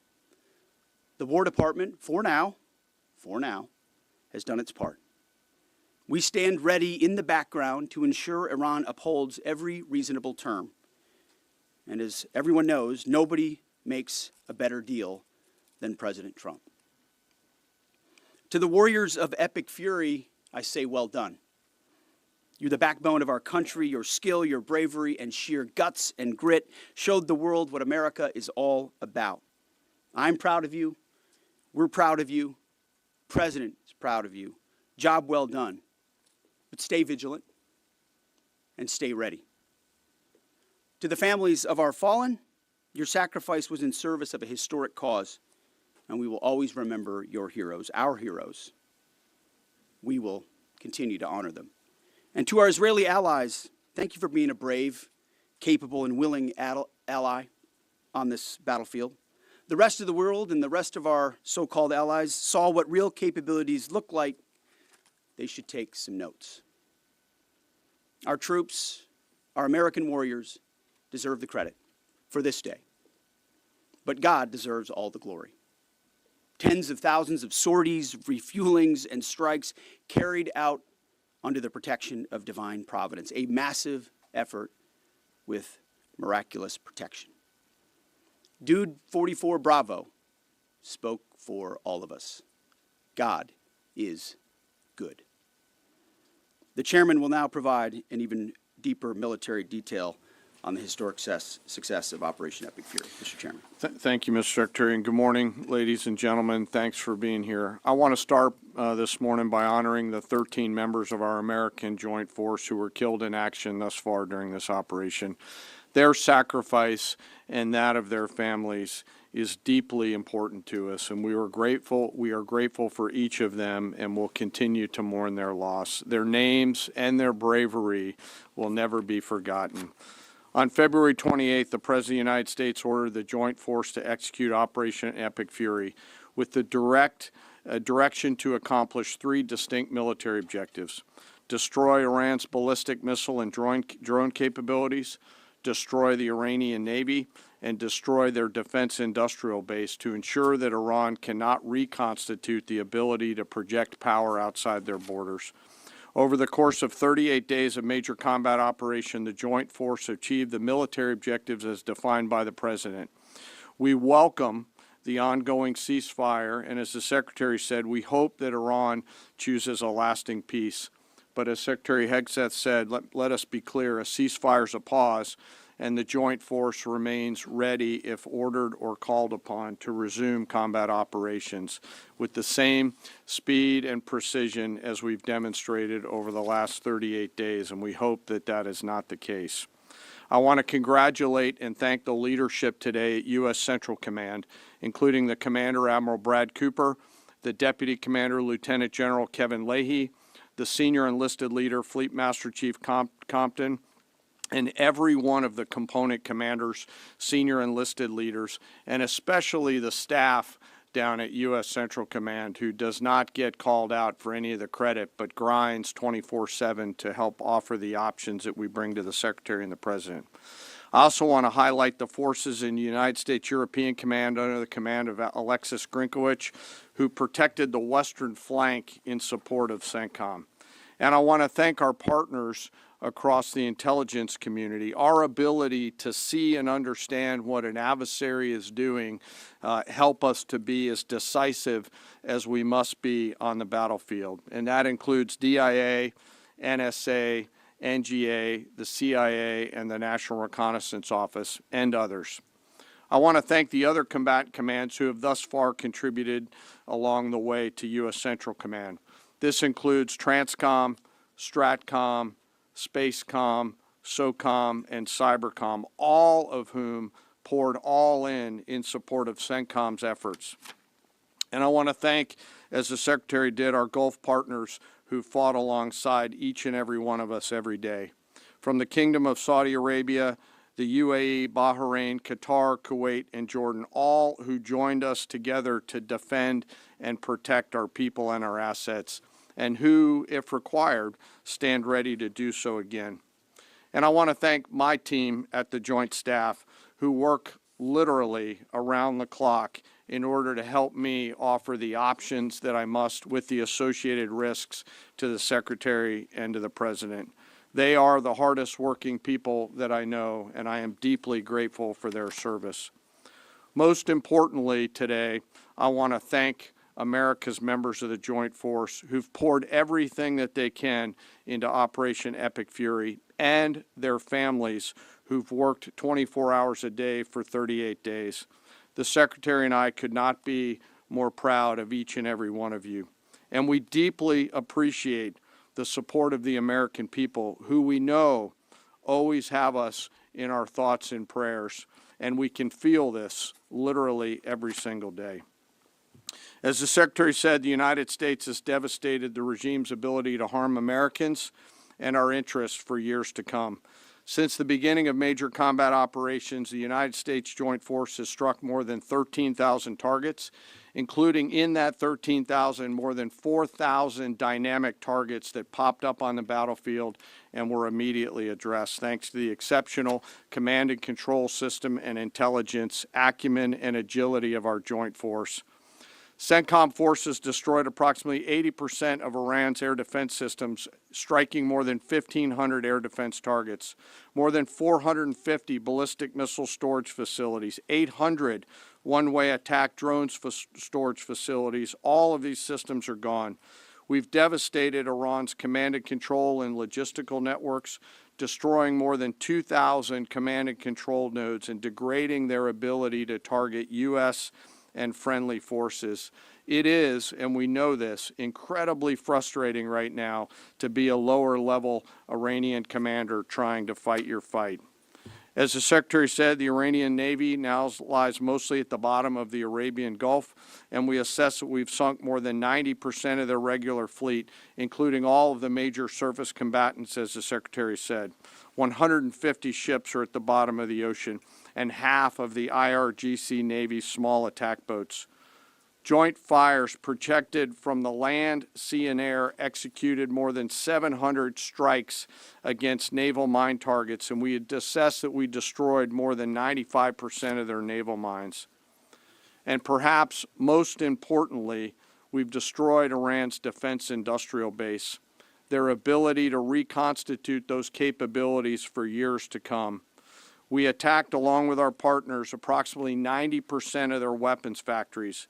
Speaker 4: The War Department, for now, has done its part. We stand ready in the background to ensure Iran upholds every reasonable term. And as everyone knows, nobody makes a better deal than President Trump. To the warriors of Epic Fury, I say well done. You're the backbone of our country. Your skill, your bravery, and sheer guts and grit showed the world what America is all about. I'm proud of you. We're proud of you. President is proud of you. Job well done. But stay vigilant and stay ready. To the families of our fallen, your sacrifice was in service of a historic cause, and we will always remember your heroes, our heroes. We will continue to honor them. And to our Israeli allies, thank you for being a brave, capable, and willing ally on this battlefield. The rest of the world and the rest of our so-called allies saw what real capabilities look like. They should take some notes. Our troops, our American warriors, deserve the credit for this day. But God deserves all the glory. tens of thousands of sorties, refuelings, and strikes carried out under the protection of divine providence, a massive effort with miraculous protection. Dude 44 Bravo spoke for all of us. God is good. The chairman will now provide an even deeper military detail on the historic success of Operation Epic Fury. Mr. Chairman.
Speaker 1: Thank you, Mr. Secretary, and good morning, ladies and gentlemen. Thanks for being here. I want to start this morning by honoring the 13 members of our American Joint Force who were killed in action thus far during this operation. Their sacrifice and that of their families is deeply important to us, and we are grateful for each of them, and will continue to mourn their loss. Their names and their bravery will never be forgotten. On February 28th, the President of the United States ordered the Joint Force to execute Operation Epic Fury with the direction to accomplish three distinct military objectives: destroy Iran's ballistic missile and drone capabilities, destroy the Iranian Navy, and destroy their defense industrial base to ensure that Iran cannot reconstitute the ability to project power outside their borders. Over the course of 38 days of major combat operation, the Joint Force achieved the military objectives as defined by the President. We welcome the ongoing ceasefire, and as the Secretary said, we hope that Iran chooses a lasting peace. But as Secretary Hegseth said, let us be clear, a ceasefire is a pause, and the Joint Force remains ready, if ordered or called upon, to resume combat operations with the same speed and precision as we've demonstrated over the last 38 days, and we hope that that is not the case. I want to congratulate and thank the leadership today at U.S. Central Command, including the Commander Admiral Brad Cooper, the Deputy Commander Lieutenant General Kevin Leahy, the Senior Enlisted Leader Fleet Master Chief Compton, and every one of the component commanders, senior enlisted leaders, and especially the staff down at U.S. Central Command, who does not get called out for any of the credit, but grinds 24/7 to help offer the options that we bring to the Secretary and the President. I also want to highlight the forces in the United States European Command under the command of Alexis Grinkowicz, who protected the western flank in support of CENTCOM. And I want to thank our partners across the intelligence community. Our ability to see and understand what an adversary is doing help us to be as decisive as we must be on the battlefield. And that includes DIA, NSA, NGA, the CIA, and the National Reconnaissance Office, and others. I want to thank the other combatant commands who have thus far contributed along the way to U.S. Central Command. This includes Transcom, Stratcom, Spacecom, SOCOM, and Cybercom, all of whom poured all in support of CENTCOM's efforts. And I want to thank, as the Secretary did, our Gulf partners who fought alongside each and every one of us every day. From the Kingdom of Saudi Arabia, the UAE, Bahrain, Qatar, Kuwait, and Jordan, all who joined us together to defend and protect our people and our assets, and who, if required, stand ready to do so again. And I want to thank my team at the Joint Staff, who work literally around the clock in order to help me offer the options that I must with the associated risks to the Secretary and to the President. They are the hardest working people that I know, and I am deeply grateful for their service. Most importantly today, I want to thank America's members of the Joint Force who've poured everything that they can into Operation Epic Fury, and their families who've worked 24 hours a day for 38 days. The Secretary and I could not be more proud of each and every one of you. And we deeply appreciate the support of the American people, who we know always have us in our thoughts and prayers. And we can feel this literally every single day. As the Secretary said, the United States has devastated the regime's ability to harm Americans and our interests for years to come. Since the beginning of major combat operations, the United States Joint Force has struck more than 13,000 targets, including in that 13,000 more than 4,000 dynamic targets that popped up on the battlefield and were immediately addressed, thanks to the exceptional command and control system and intelligence, acumen, and agility of our Joint Force. CENTCOM forces destroyed approximately 80% of Iran's air defense systems, striking more than 1,500 air defense targets, more than 450 ballistic missile storage facilities, 800 one-way attack drones storage facilities. All of these systems are gone. We've devastated Iran's command and control and logistical networks, destroying more than 2,000 command and control nodes and degrading their ability to target U.S. and friendly forces. It is, and we know this, incredibly frustrating right now to be a lower level Iranian commander trying to fight your fight. As the Secretary said, the Iranian Navy now lies mostly at the bottom of the Arabian Gulf, and we assess that we've sunk more than 90% of their regular fleet, including all of the major surface combatants, as the Secretary said. 150 ships are at the bottom of the ocean, and half of the IRGC Navy's small attack boats. Joint fires protected from the land, sea, and air executed more than 700 strikes against naval mine targets, and we had assessed that we destroyed more than 95% of their naval mines. And perhaps most importantly, we've destroyed Iran's defense industrial base, their ability to reconstitute those capabilities for years to come. We attacked, along with our partners, approximately 90% of their weapons factories.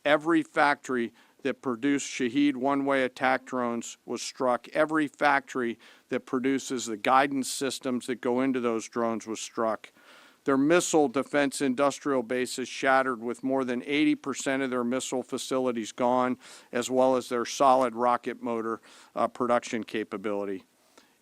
Speaker 1: Every factory that produced Shahed one-way attack drones was struck. Every factory that produces the guidance systems that go into those drones was struck. Their missile defense industrial base is shattered, with more than 80% of their missile facilities gone, as well as their solid rocket motor production capability.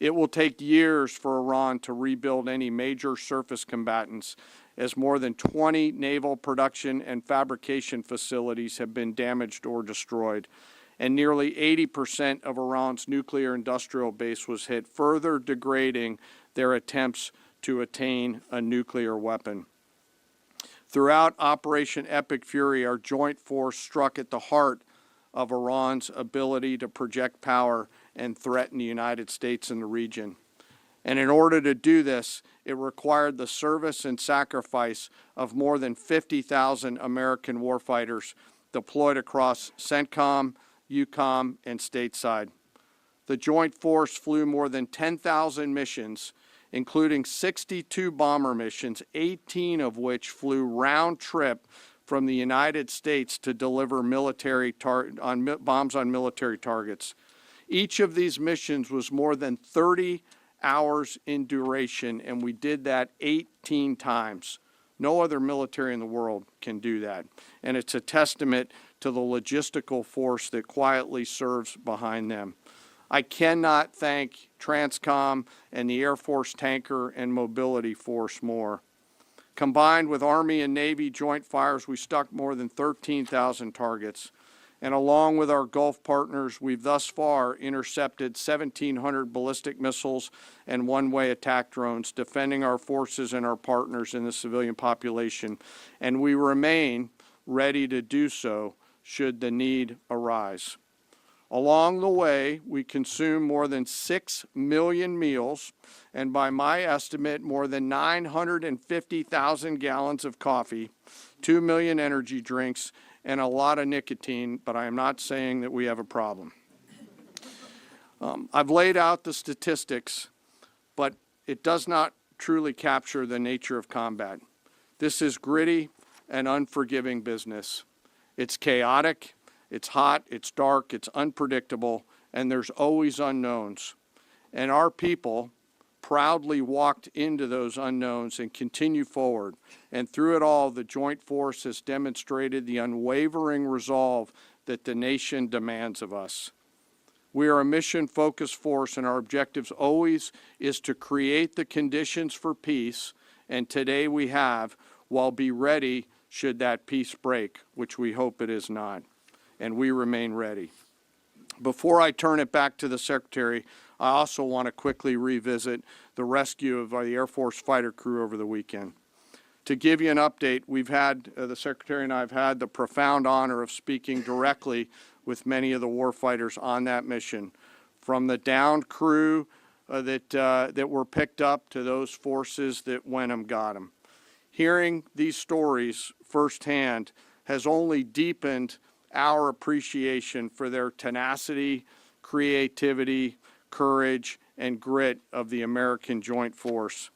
Speaker 1: It will take years for Iran to rebuild any major surface combatants, as more than 20 naval production and fabrication facilities have been damaged or destroyed, and nearly 80% of Iran's nuclear industrial base was hit, further degrading their attempts to attain a nuclear weapon. Throughout Operation Epic Fury, our joint force struck at the heart of Iran's ability to project power and threaten the United States and the region. And in order to do this, it required the service and sacrifice of more than 50,000 American warfighters deployed across CENTCOM, EUCOM, and stateside. The Joint Force flew more than 10,000 missions, including 62 bomber missions, 18 of which flew round trip from the United States to deliver bombs on military targets. Each of these missions was more than 30 hours in duration, and we did that 18 times. No other military in the world can do that. And it's a testament to the logistical force that quietly serves behind them. I cannot thank TRANSCOM and the Air Force Tanker and Mobility Force more. Combined with Army and Navy joint fires, we struck more than 13,000 targets. And along with our Gulf partners, we've thus far intercepted 1,700 ballistic missiles and one-way attack drones, defending our forces and our partners in the civilian population. And we remain ready to do so should the need arise. Along the way, we consume more than 6 million meals, and by my estimate, more than 950,000 gallons of coffee, 2 million energy drinks, and a lot of nicotine, but I am not saying that we have a problem. I've laid out the statistics, but it does not truly capture the nature of combat. This is gritty and unforgiving business. It's chaotic, it's hot, it's dark, it's unpredictable, and there's always unknowns. And our people proudly walked into those unknowns and continue forward. And through it all, the Joint Force has demonstrated the unwavering resolve that the nation demands of us. We are a mission-focused force, and our objectives always is to create the conditions for peace, and today we have, while be ready should that peace break, which we hope it is not. And we remain ready. Before I turn it back to the Secretary, I also want to quickly revisit the rescue of the Air Force fighter crew over the weekend. To give you an update, we've had, the Secretary and I have had the profound honor of speaking directly with many of the warfighters on that mission, from the downed crew that were picked up to those forces that went and got them. Hearing these stories firsthand has only deepened our appreciation for their tenacity, creativity, courage, and grit of the American Joint Force.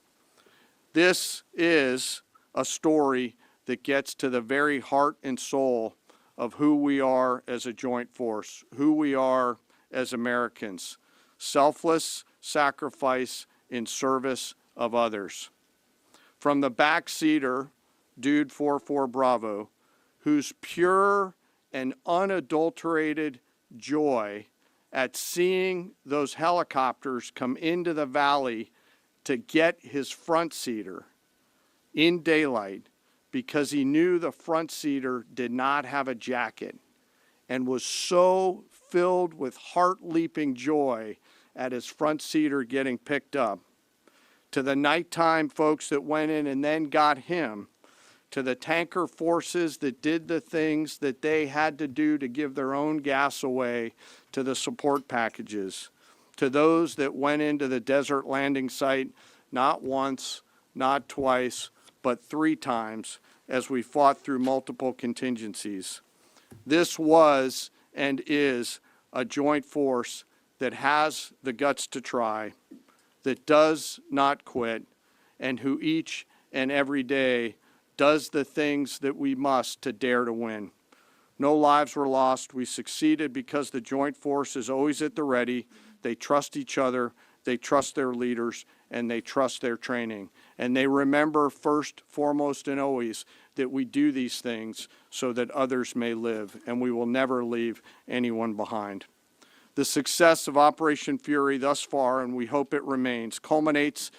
Speaker 1: This is a story that gets to the very heart and soul of who we are as a joint force, who we are as Americans. Selfless sacrifice in service of others. From the backseater, Dude 44 Bravo, whose pure and unadulterated joy at seeing those helicopters come into the valley to get his front seater in daylight because he knew the front seater did not have a jacket, and was so filled with heart-leaping joy at his front seater getting picked up, to the nighttime folks that went in and then got him, to the tanker forces that did the things that they had to do to give their own gas away, to the support packages, to those that went into the desert landing site not once, not twice, but 3 times as we fought through multiple contingencies. This was and is a joint force that has the guts to try, that does not quit, and who each and every day does the things that we must to dare to win. No lives were lost. We succeeded because the joint force is always at the ready. They trust each other, they trust their leaders, and they trust their training. And they remember first, foremost, and always that we do these things so that others may live, and we will never leave anyone behind. The success of Operation Fury thus far, and we hope it remains, culminates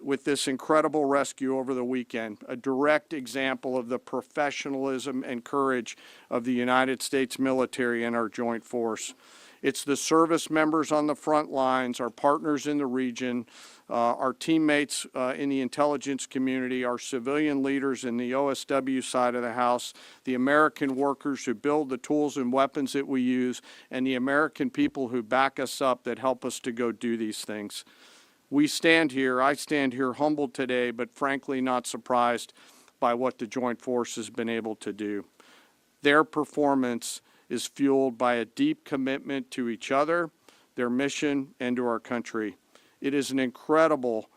Speaker 1: with this incredible rescue over the weekend, a direct example of the professionalism and courage of the United States military and our joint force. It's the service members on the front lines, our partners in the region, our teammates in the intelligence community, our civilian leaders in the OSW side of the house, the American workers who build the tools and weapons that we use, and the American people who back us up that help us to go do these things. I stand here humbled today, but frankly not surprised by what the Joint Force has been able to do. Their performance is fueled by a deep commitment to each other, their mission, and to our country. It is an incredible,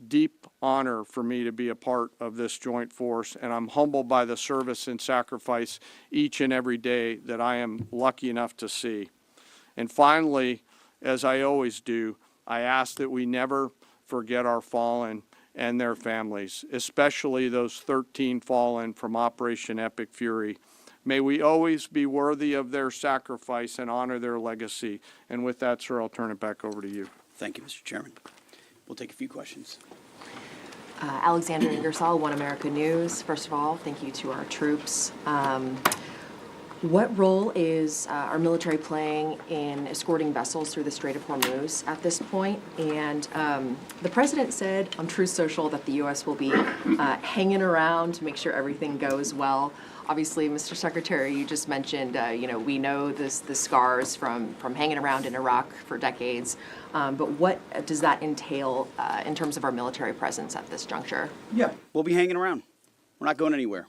Speaker 1: deep honor for me to be a part of this joint force, and I'm humbled by the service and sacrifice each and every day that I am lucky enough to see. And finally, as I always do, I ask that we never forget our fallen and their families, especially those 13 fallen from Operation Epic Fury. May we always be worthy of their sacrifice and honor their legacy. And with that, sir, I'll turn it back over to you.
Speaker 4: Thank you, Mr. Chairman. We'll take a few questions.
Speaker 13: Alexandra Ingersoll, One America News. First of all, thank you to our troops. What role is our military playing in escorting vessels through the Strait of Hormuz at this point? And the president said on Truth Social that the U.S. will be hanging around to make sure everything goes well. Obviously, Mr. Secretary, you just mentioned, we know the scars from hanging around in Iraq for decades. But what does that entail in terms of our military presence at this juncture?
Speaker 4: Yeah, we'll be hanging around. We're not going anywhere.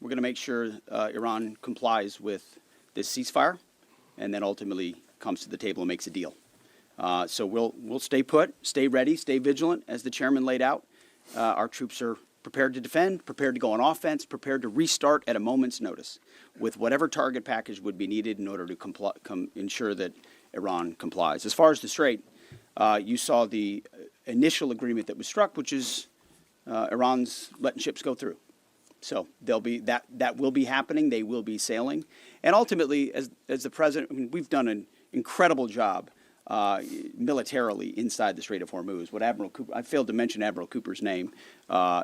Speaker 4: We're going to make sure Iran complies with this ceasefire, and then ultimately comes to the table and makes a deal. So we'll stay put, stay ready, stay vigilant, as the chairman laid out. Our troops are prepared to defend, prepared to go on offense, prepared to restart at a moment's notice with whatever target package would be needed in order to ensure that Iran complies. As far as the Strait, you saw the initial agreement that was struck, which is Iran's letting ships go through. So they'll be that will be happening. They will be sailing, and ultimately, as the president, we've done an incredible job militarily inside the Strait of Hormuz. What Admiral Cooper, I failed to mention Admiral Cooper's name.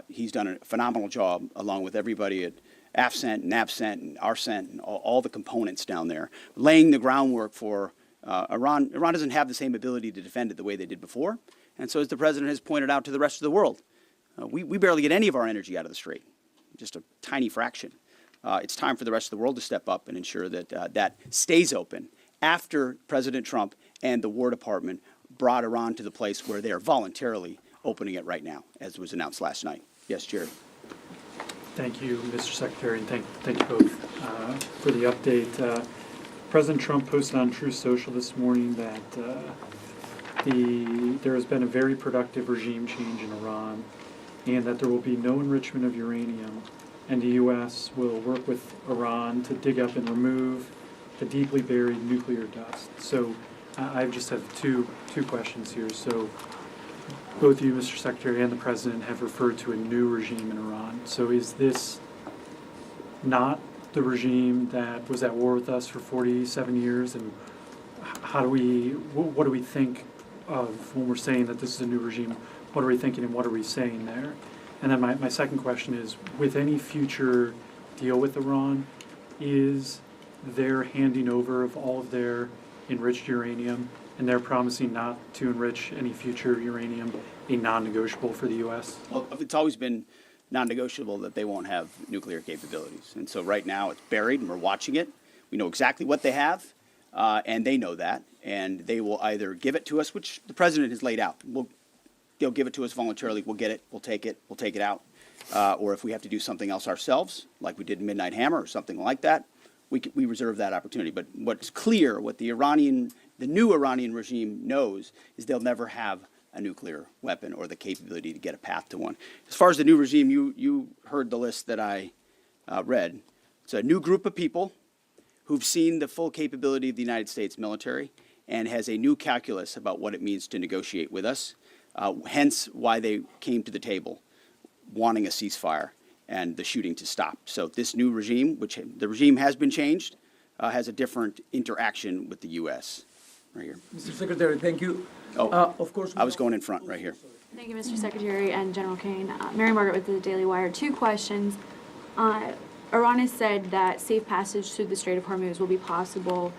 Speaker 4: He's done a phenomenal job, along with everybody at AFCENT and NAVCENT and ARCENT and all the components down there, laying the groundwork for Iran. Iran doesn't have the same ability to defend it the way they did before, and so as the president has pointed out to the rest of the world, we barely get any of our energy out of the Strait. Just a tiny fraction. It's time for the rest of the world to step up and ensure that that stays open after President Trump and the War Department brought Iran to the place where they are voluntarily opening it right now, as was announced last night. Yes, Jared.
Speaker 16: Thank you, Mr. Secretary, and thank you both for the update.
Speaker 5: President Trump posted on Truth Social this morning that there has been a very productive regime change in Iran, and that there will be no enrichment of uranium, and the U.S. will work with Iran to dig up and remove the deeply buried nuclear dust. So I just have two questions here. So both you, Mr. Secretary, and the President have referred to a new regime in Iran. So is this not the regime that was at war with us for 47 years? And what do we think of when we're saying that this is a new regime? What are we thinking and what are we saying there? And then my second question is, with any future deal with Iran, is their handing over of all of their enriched uranium and they're promising not to enrich any future uranium a non-negotiable for the U.S.?
Speaker 4: Well, it's always been non-negotiable that they won't have nuclear capabilities. And so right now it's buried and we're watching it. We know exactly what they have, and they know that. And they will either give it to us, which the President has laid out. They'll give it to us voluntarily. We'll get it. We'll take it out. Or if we have to do something else ourselves, like we did in Midnight Hammer or something like that, we reserve that opportunity. But what's clear, what the new Iranian regime knows, is they'll never have a nuclear weapon or the capability to get a path to one. As far as the new regime, you heard the list that I read. It's a new group of people who've seen the full capability of the United States military and has a new calculus about what it means to negotiate with us, hence why they came to the table wanting a ceasefire and the shooting to stop. So this new regime, which the regime has been changed, has a different interaction with the U.S. Right here.
Speaker 16: Mr. Secretary, thank you.
Speaker 4: Of course. I was going in front right here.
Speaker 19: Thank you, Mr. Secretary and General Kane. Mary Margaret with the Daily Wire. Two questions. Iran has said that safe passage through the Strait of Hormuz will be possible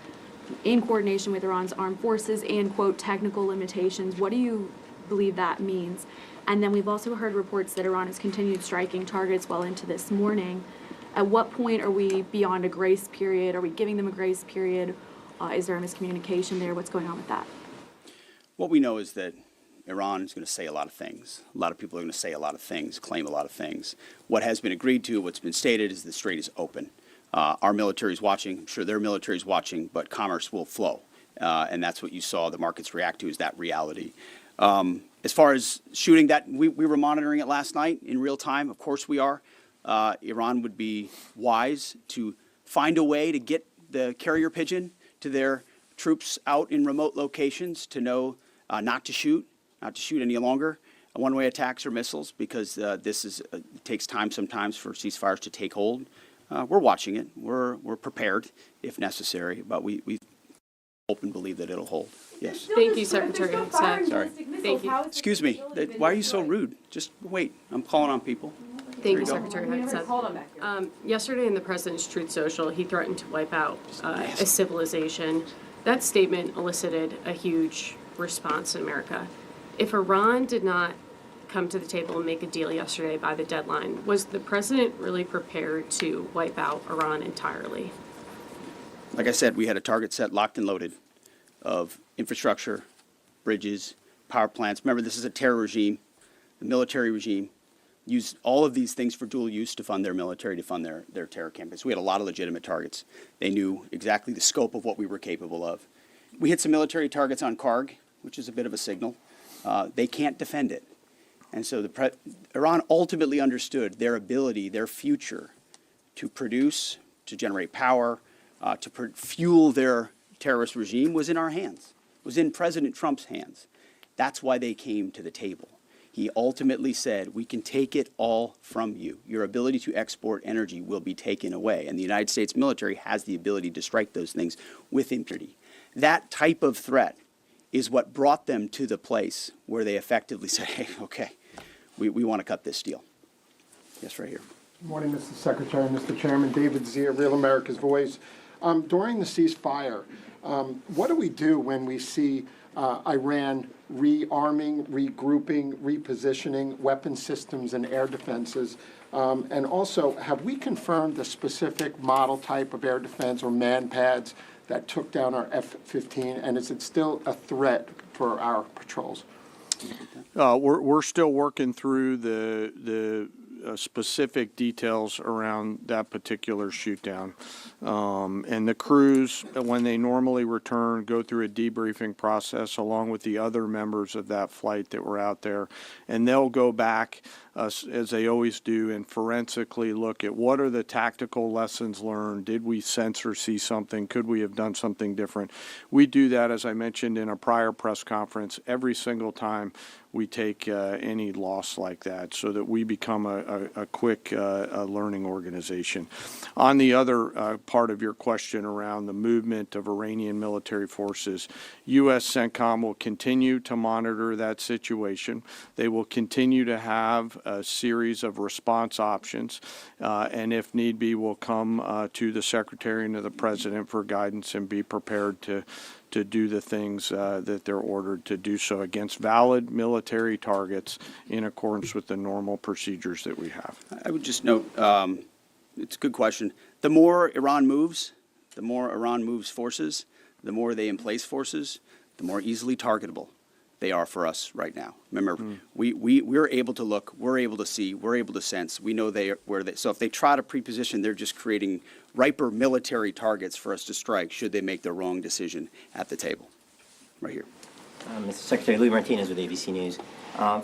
Speaker 19: in coordination with Iran's armed forces and, quote, technical limitations. What do you believe that means? And then we've also heard reports that Iran has continued striking targets well into this morning. At what point are we beyond a grace period? Are we giving them a grace period? Is there a miscommunication there? What's going on with that?
Speaker 4: What we know is that Iran is going to say a lot of things. A lot of people are going to say a lot of things, claim a lot of things. What has been agreed to, what's been stated, is the strait is open. Our military is watching. I'm sure their military is watching, but commerce will flow. And that's what you saw the markets react to, is that reality. As far as shooting, that we were monitoring it last night in real time. Of course we are. Iran would be wise to find a way to get the carrier pigeon to their troops out in remote locations to know not to shoot any longer one-way attacks or missiles, because it takes time sometimes for ceasefires to take hold. We're watching it. We're prepared if necessary, but we hope and believe that it'll hold. Yes.
Speaker 20: Thank you, Secretary.
Speaker 4: Sorry.
Speaker 20: Thank you.
Speaker 4: Excuse me. Why are you so rude? Just wait. I'm calling on people.
Speaker 20: Thank you, Secretary Hudson. Yesterday in the President's Truth Social, he threatened to wipe out a civilization. That statement elicited a huge response in America. If Iran did not come to the table and make a deal yesterday by the deadline, was the President really prepared to wipe out Iran entirely?
Speaker 4: Like I said, we had a target set, locked and loaded, of infrastructure, bridges, power plants. Remember, this is a terror regime. The military regime used all of these things for dual use to fund their military, to fund their terror campaigns. We had a lot of legitimate targets. They knew exactly the scope of what we were capable of. We hit some military targets on Karg, which is a bit of a signal. They can't defend it. And so Iran ultimately understood their ability, their future, to produce, to generate power, to fuel their terrorist regime was in our hands, was in President Trump's hands. That's why they came to the table. He ultimately said, we can take it all from you. Your ability to export energy will be taken away. And the United States military has the ability to strike those things with impunity. That type of threat is what brought them to the place where they effectively said, hey, okay, we want to cut this deal. Yes, right here.
Speaker 25: Good morning, Mr. Secretary, Mr. Chairman. David Zier, Real America's Voice. During the ceasefire, what do we do when we see Iran rearming, regrouping, repositioning weapon systems and air defenses? And also, have we confirmed the specific model type of air defense or man pads that took down our F-15, and is it still a threat for our patrols?
Speaker 1: We're still working through the specific details around that particular shoot down. And the crews, when they normally return, go through a debriefing process along with the other members of that flight that were out there. And they'll go back, as they always do, and forensically look at what are the tactical lessons learned. Did we sense or see something? Could we have done something different? We do that, as I mentioned in a prior press conference, every single time we take any loss like that, so that we become a quick learning organization. On the other part of your question around the movement of Iranian military forces, U.S. CENTCOM will continue to monitor that situation. They will continue to have a series of response options, and if need be, will come to the Secretary and to the President for guidance and be prepared to do the things that they're ordered to do so against valid military targets in accordance with the normal procedures that we have.
Speaker 4: I would just note, it's a good question. The more Iran moves forces, the more they emplace forces, the more easily targetable they are for us right now. Remember, we're able to look, we're able to see, we're able to sense. We know so if they try to preposition, they're just creating riper military targets for us to strike should they make the wrong decision at the table. Right here.
Speaker 2: Mr. Secretary, Louis Martinez with ABC News.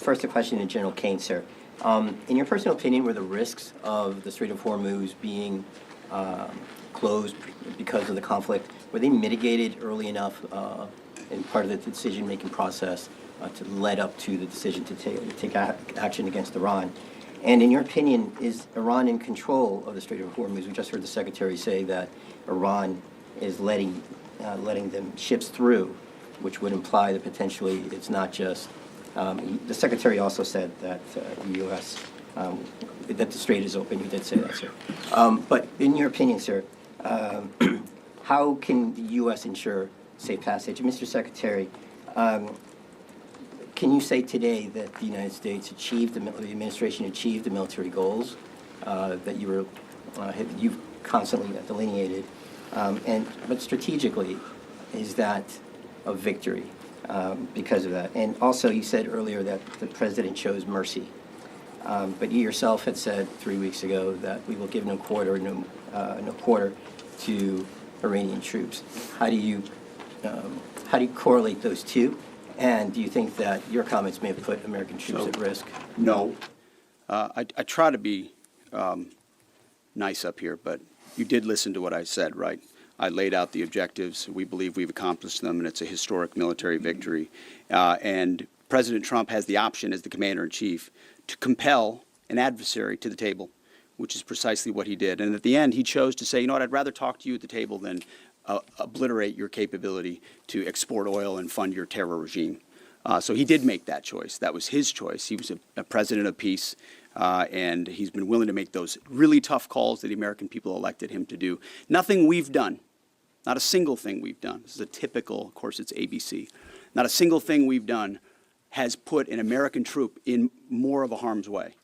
Speaker 2: First, a question to General Kane, sir. In your personal opinion, were the risks of the Strait of Hormuz being closed because of the conflict, were they mitigated early enough in part of the decision-making process to lead up to the decision to take action against Iran? And in your opinion, is Iran in control of the Strait of Hormuz? We just heard the Secretary say that Iran is letting them ships through, which would imply that potentially it's not just. The Secretary also said that the U.S. That the strait is open. You did say that, sir. But in your opinion, sir, how can the U.S. ensure safe passage? Mr. Secretary, can you say today that the United States achieved, the administration achieved the military goals that you've constantly delineated? But strategically, is that a victory because of that? And also, you said earlier that the president chose mercy, but you yourself had said 3 weeks ago that we will give no quarter to Iranian troops. How do you correlate those two? And do you think that your comments may have put American troops at risk?
Speaker 4: No. I try to be nice up here, but you did listen to what I said, right? I laid out the objectives. We believe we've accomplished them, and it's a historic military victory. And President Trump has the option, as the commander-in-chief, to compel an adversary to the table, which is precisely what he did. And at the end, he chose to say, you know what, I'd rather talk to you at the table than obliterate your capability to export oil and fund your terror regime. So he did make that choice. That was his choice. He was a president of peace, and he's been willing to make those really tough calls that the American people elected him to do. Nothing we've done, not a single thing we've done. This is a typical, of course, it's ABC. Not a single thing we've done has put an American troop in more of a harm's way.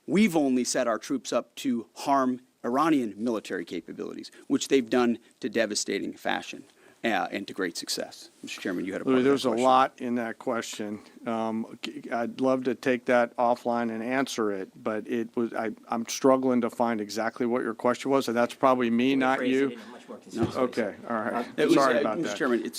Speaker 4: We've only set our troops up to harm Iranian military capabilities, which they've done to devastating fashion and to great success. Mr. Chairman, you had a part of that
Speaker 1: There's a
Speaker 4: question.
Speaker 1: lot in that question. I'd love to take that offline and answer it, but I'm struggling to find exactly what your question was, and that's probably me, not you. Okay, all right. Sorry about
Speaker 4: Mr.
Speaker 1: that.
Speaker 4: Chairman,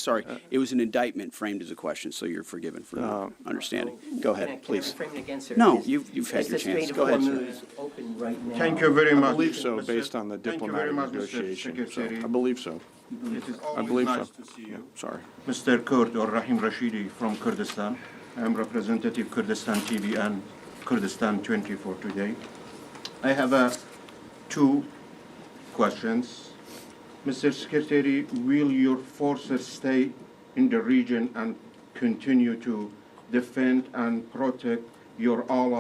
Speaker 4: it was an indictment framed as a question, so you're forgiven for not understanding. Go ahead, please.
Speaker 2: Frame it again, sir.
Speaker 4: No, you've had your chance. Go ahead, sir.
Speaker 2: Open right now.
Speaker 6: Thank you very much.
Speaker 1: I believe so, based on the diplomatic negotiation. So I believe so.
Speaker 6: It is
Speaker 1: I
Speaker 6: always
Speaker 1: believe
Speaker 6: nice
Speaker 1: so.
Speaker 6: to see
Speaker 1: Yeah,
Speaker 6: you.
Speaker 1: sorry.
Speaker 6: Mr. Kurd or Rahim Rashidi from Kurdistan. I am representative Kurdistan TV and Kurdistan 24 today. I have 2 questions. Mr. Secretary, will your forces stay in the region and continue to defend and protect your allies?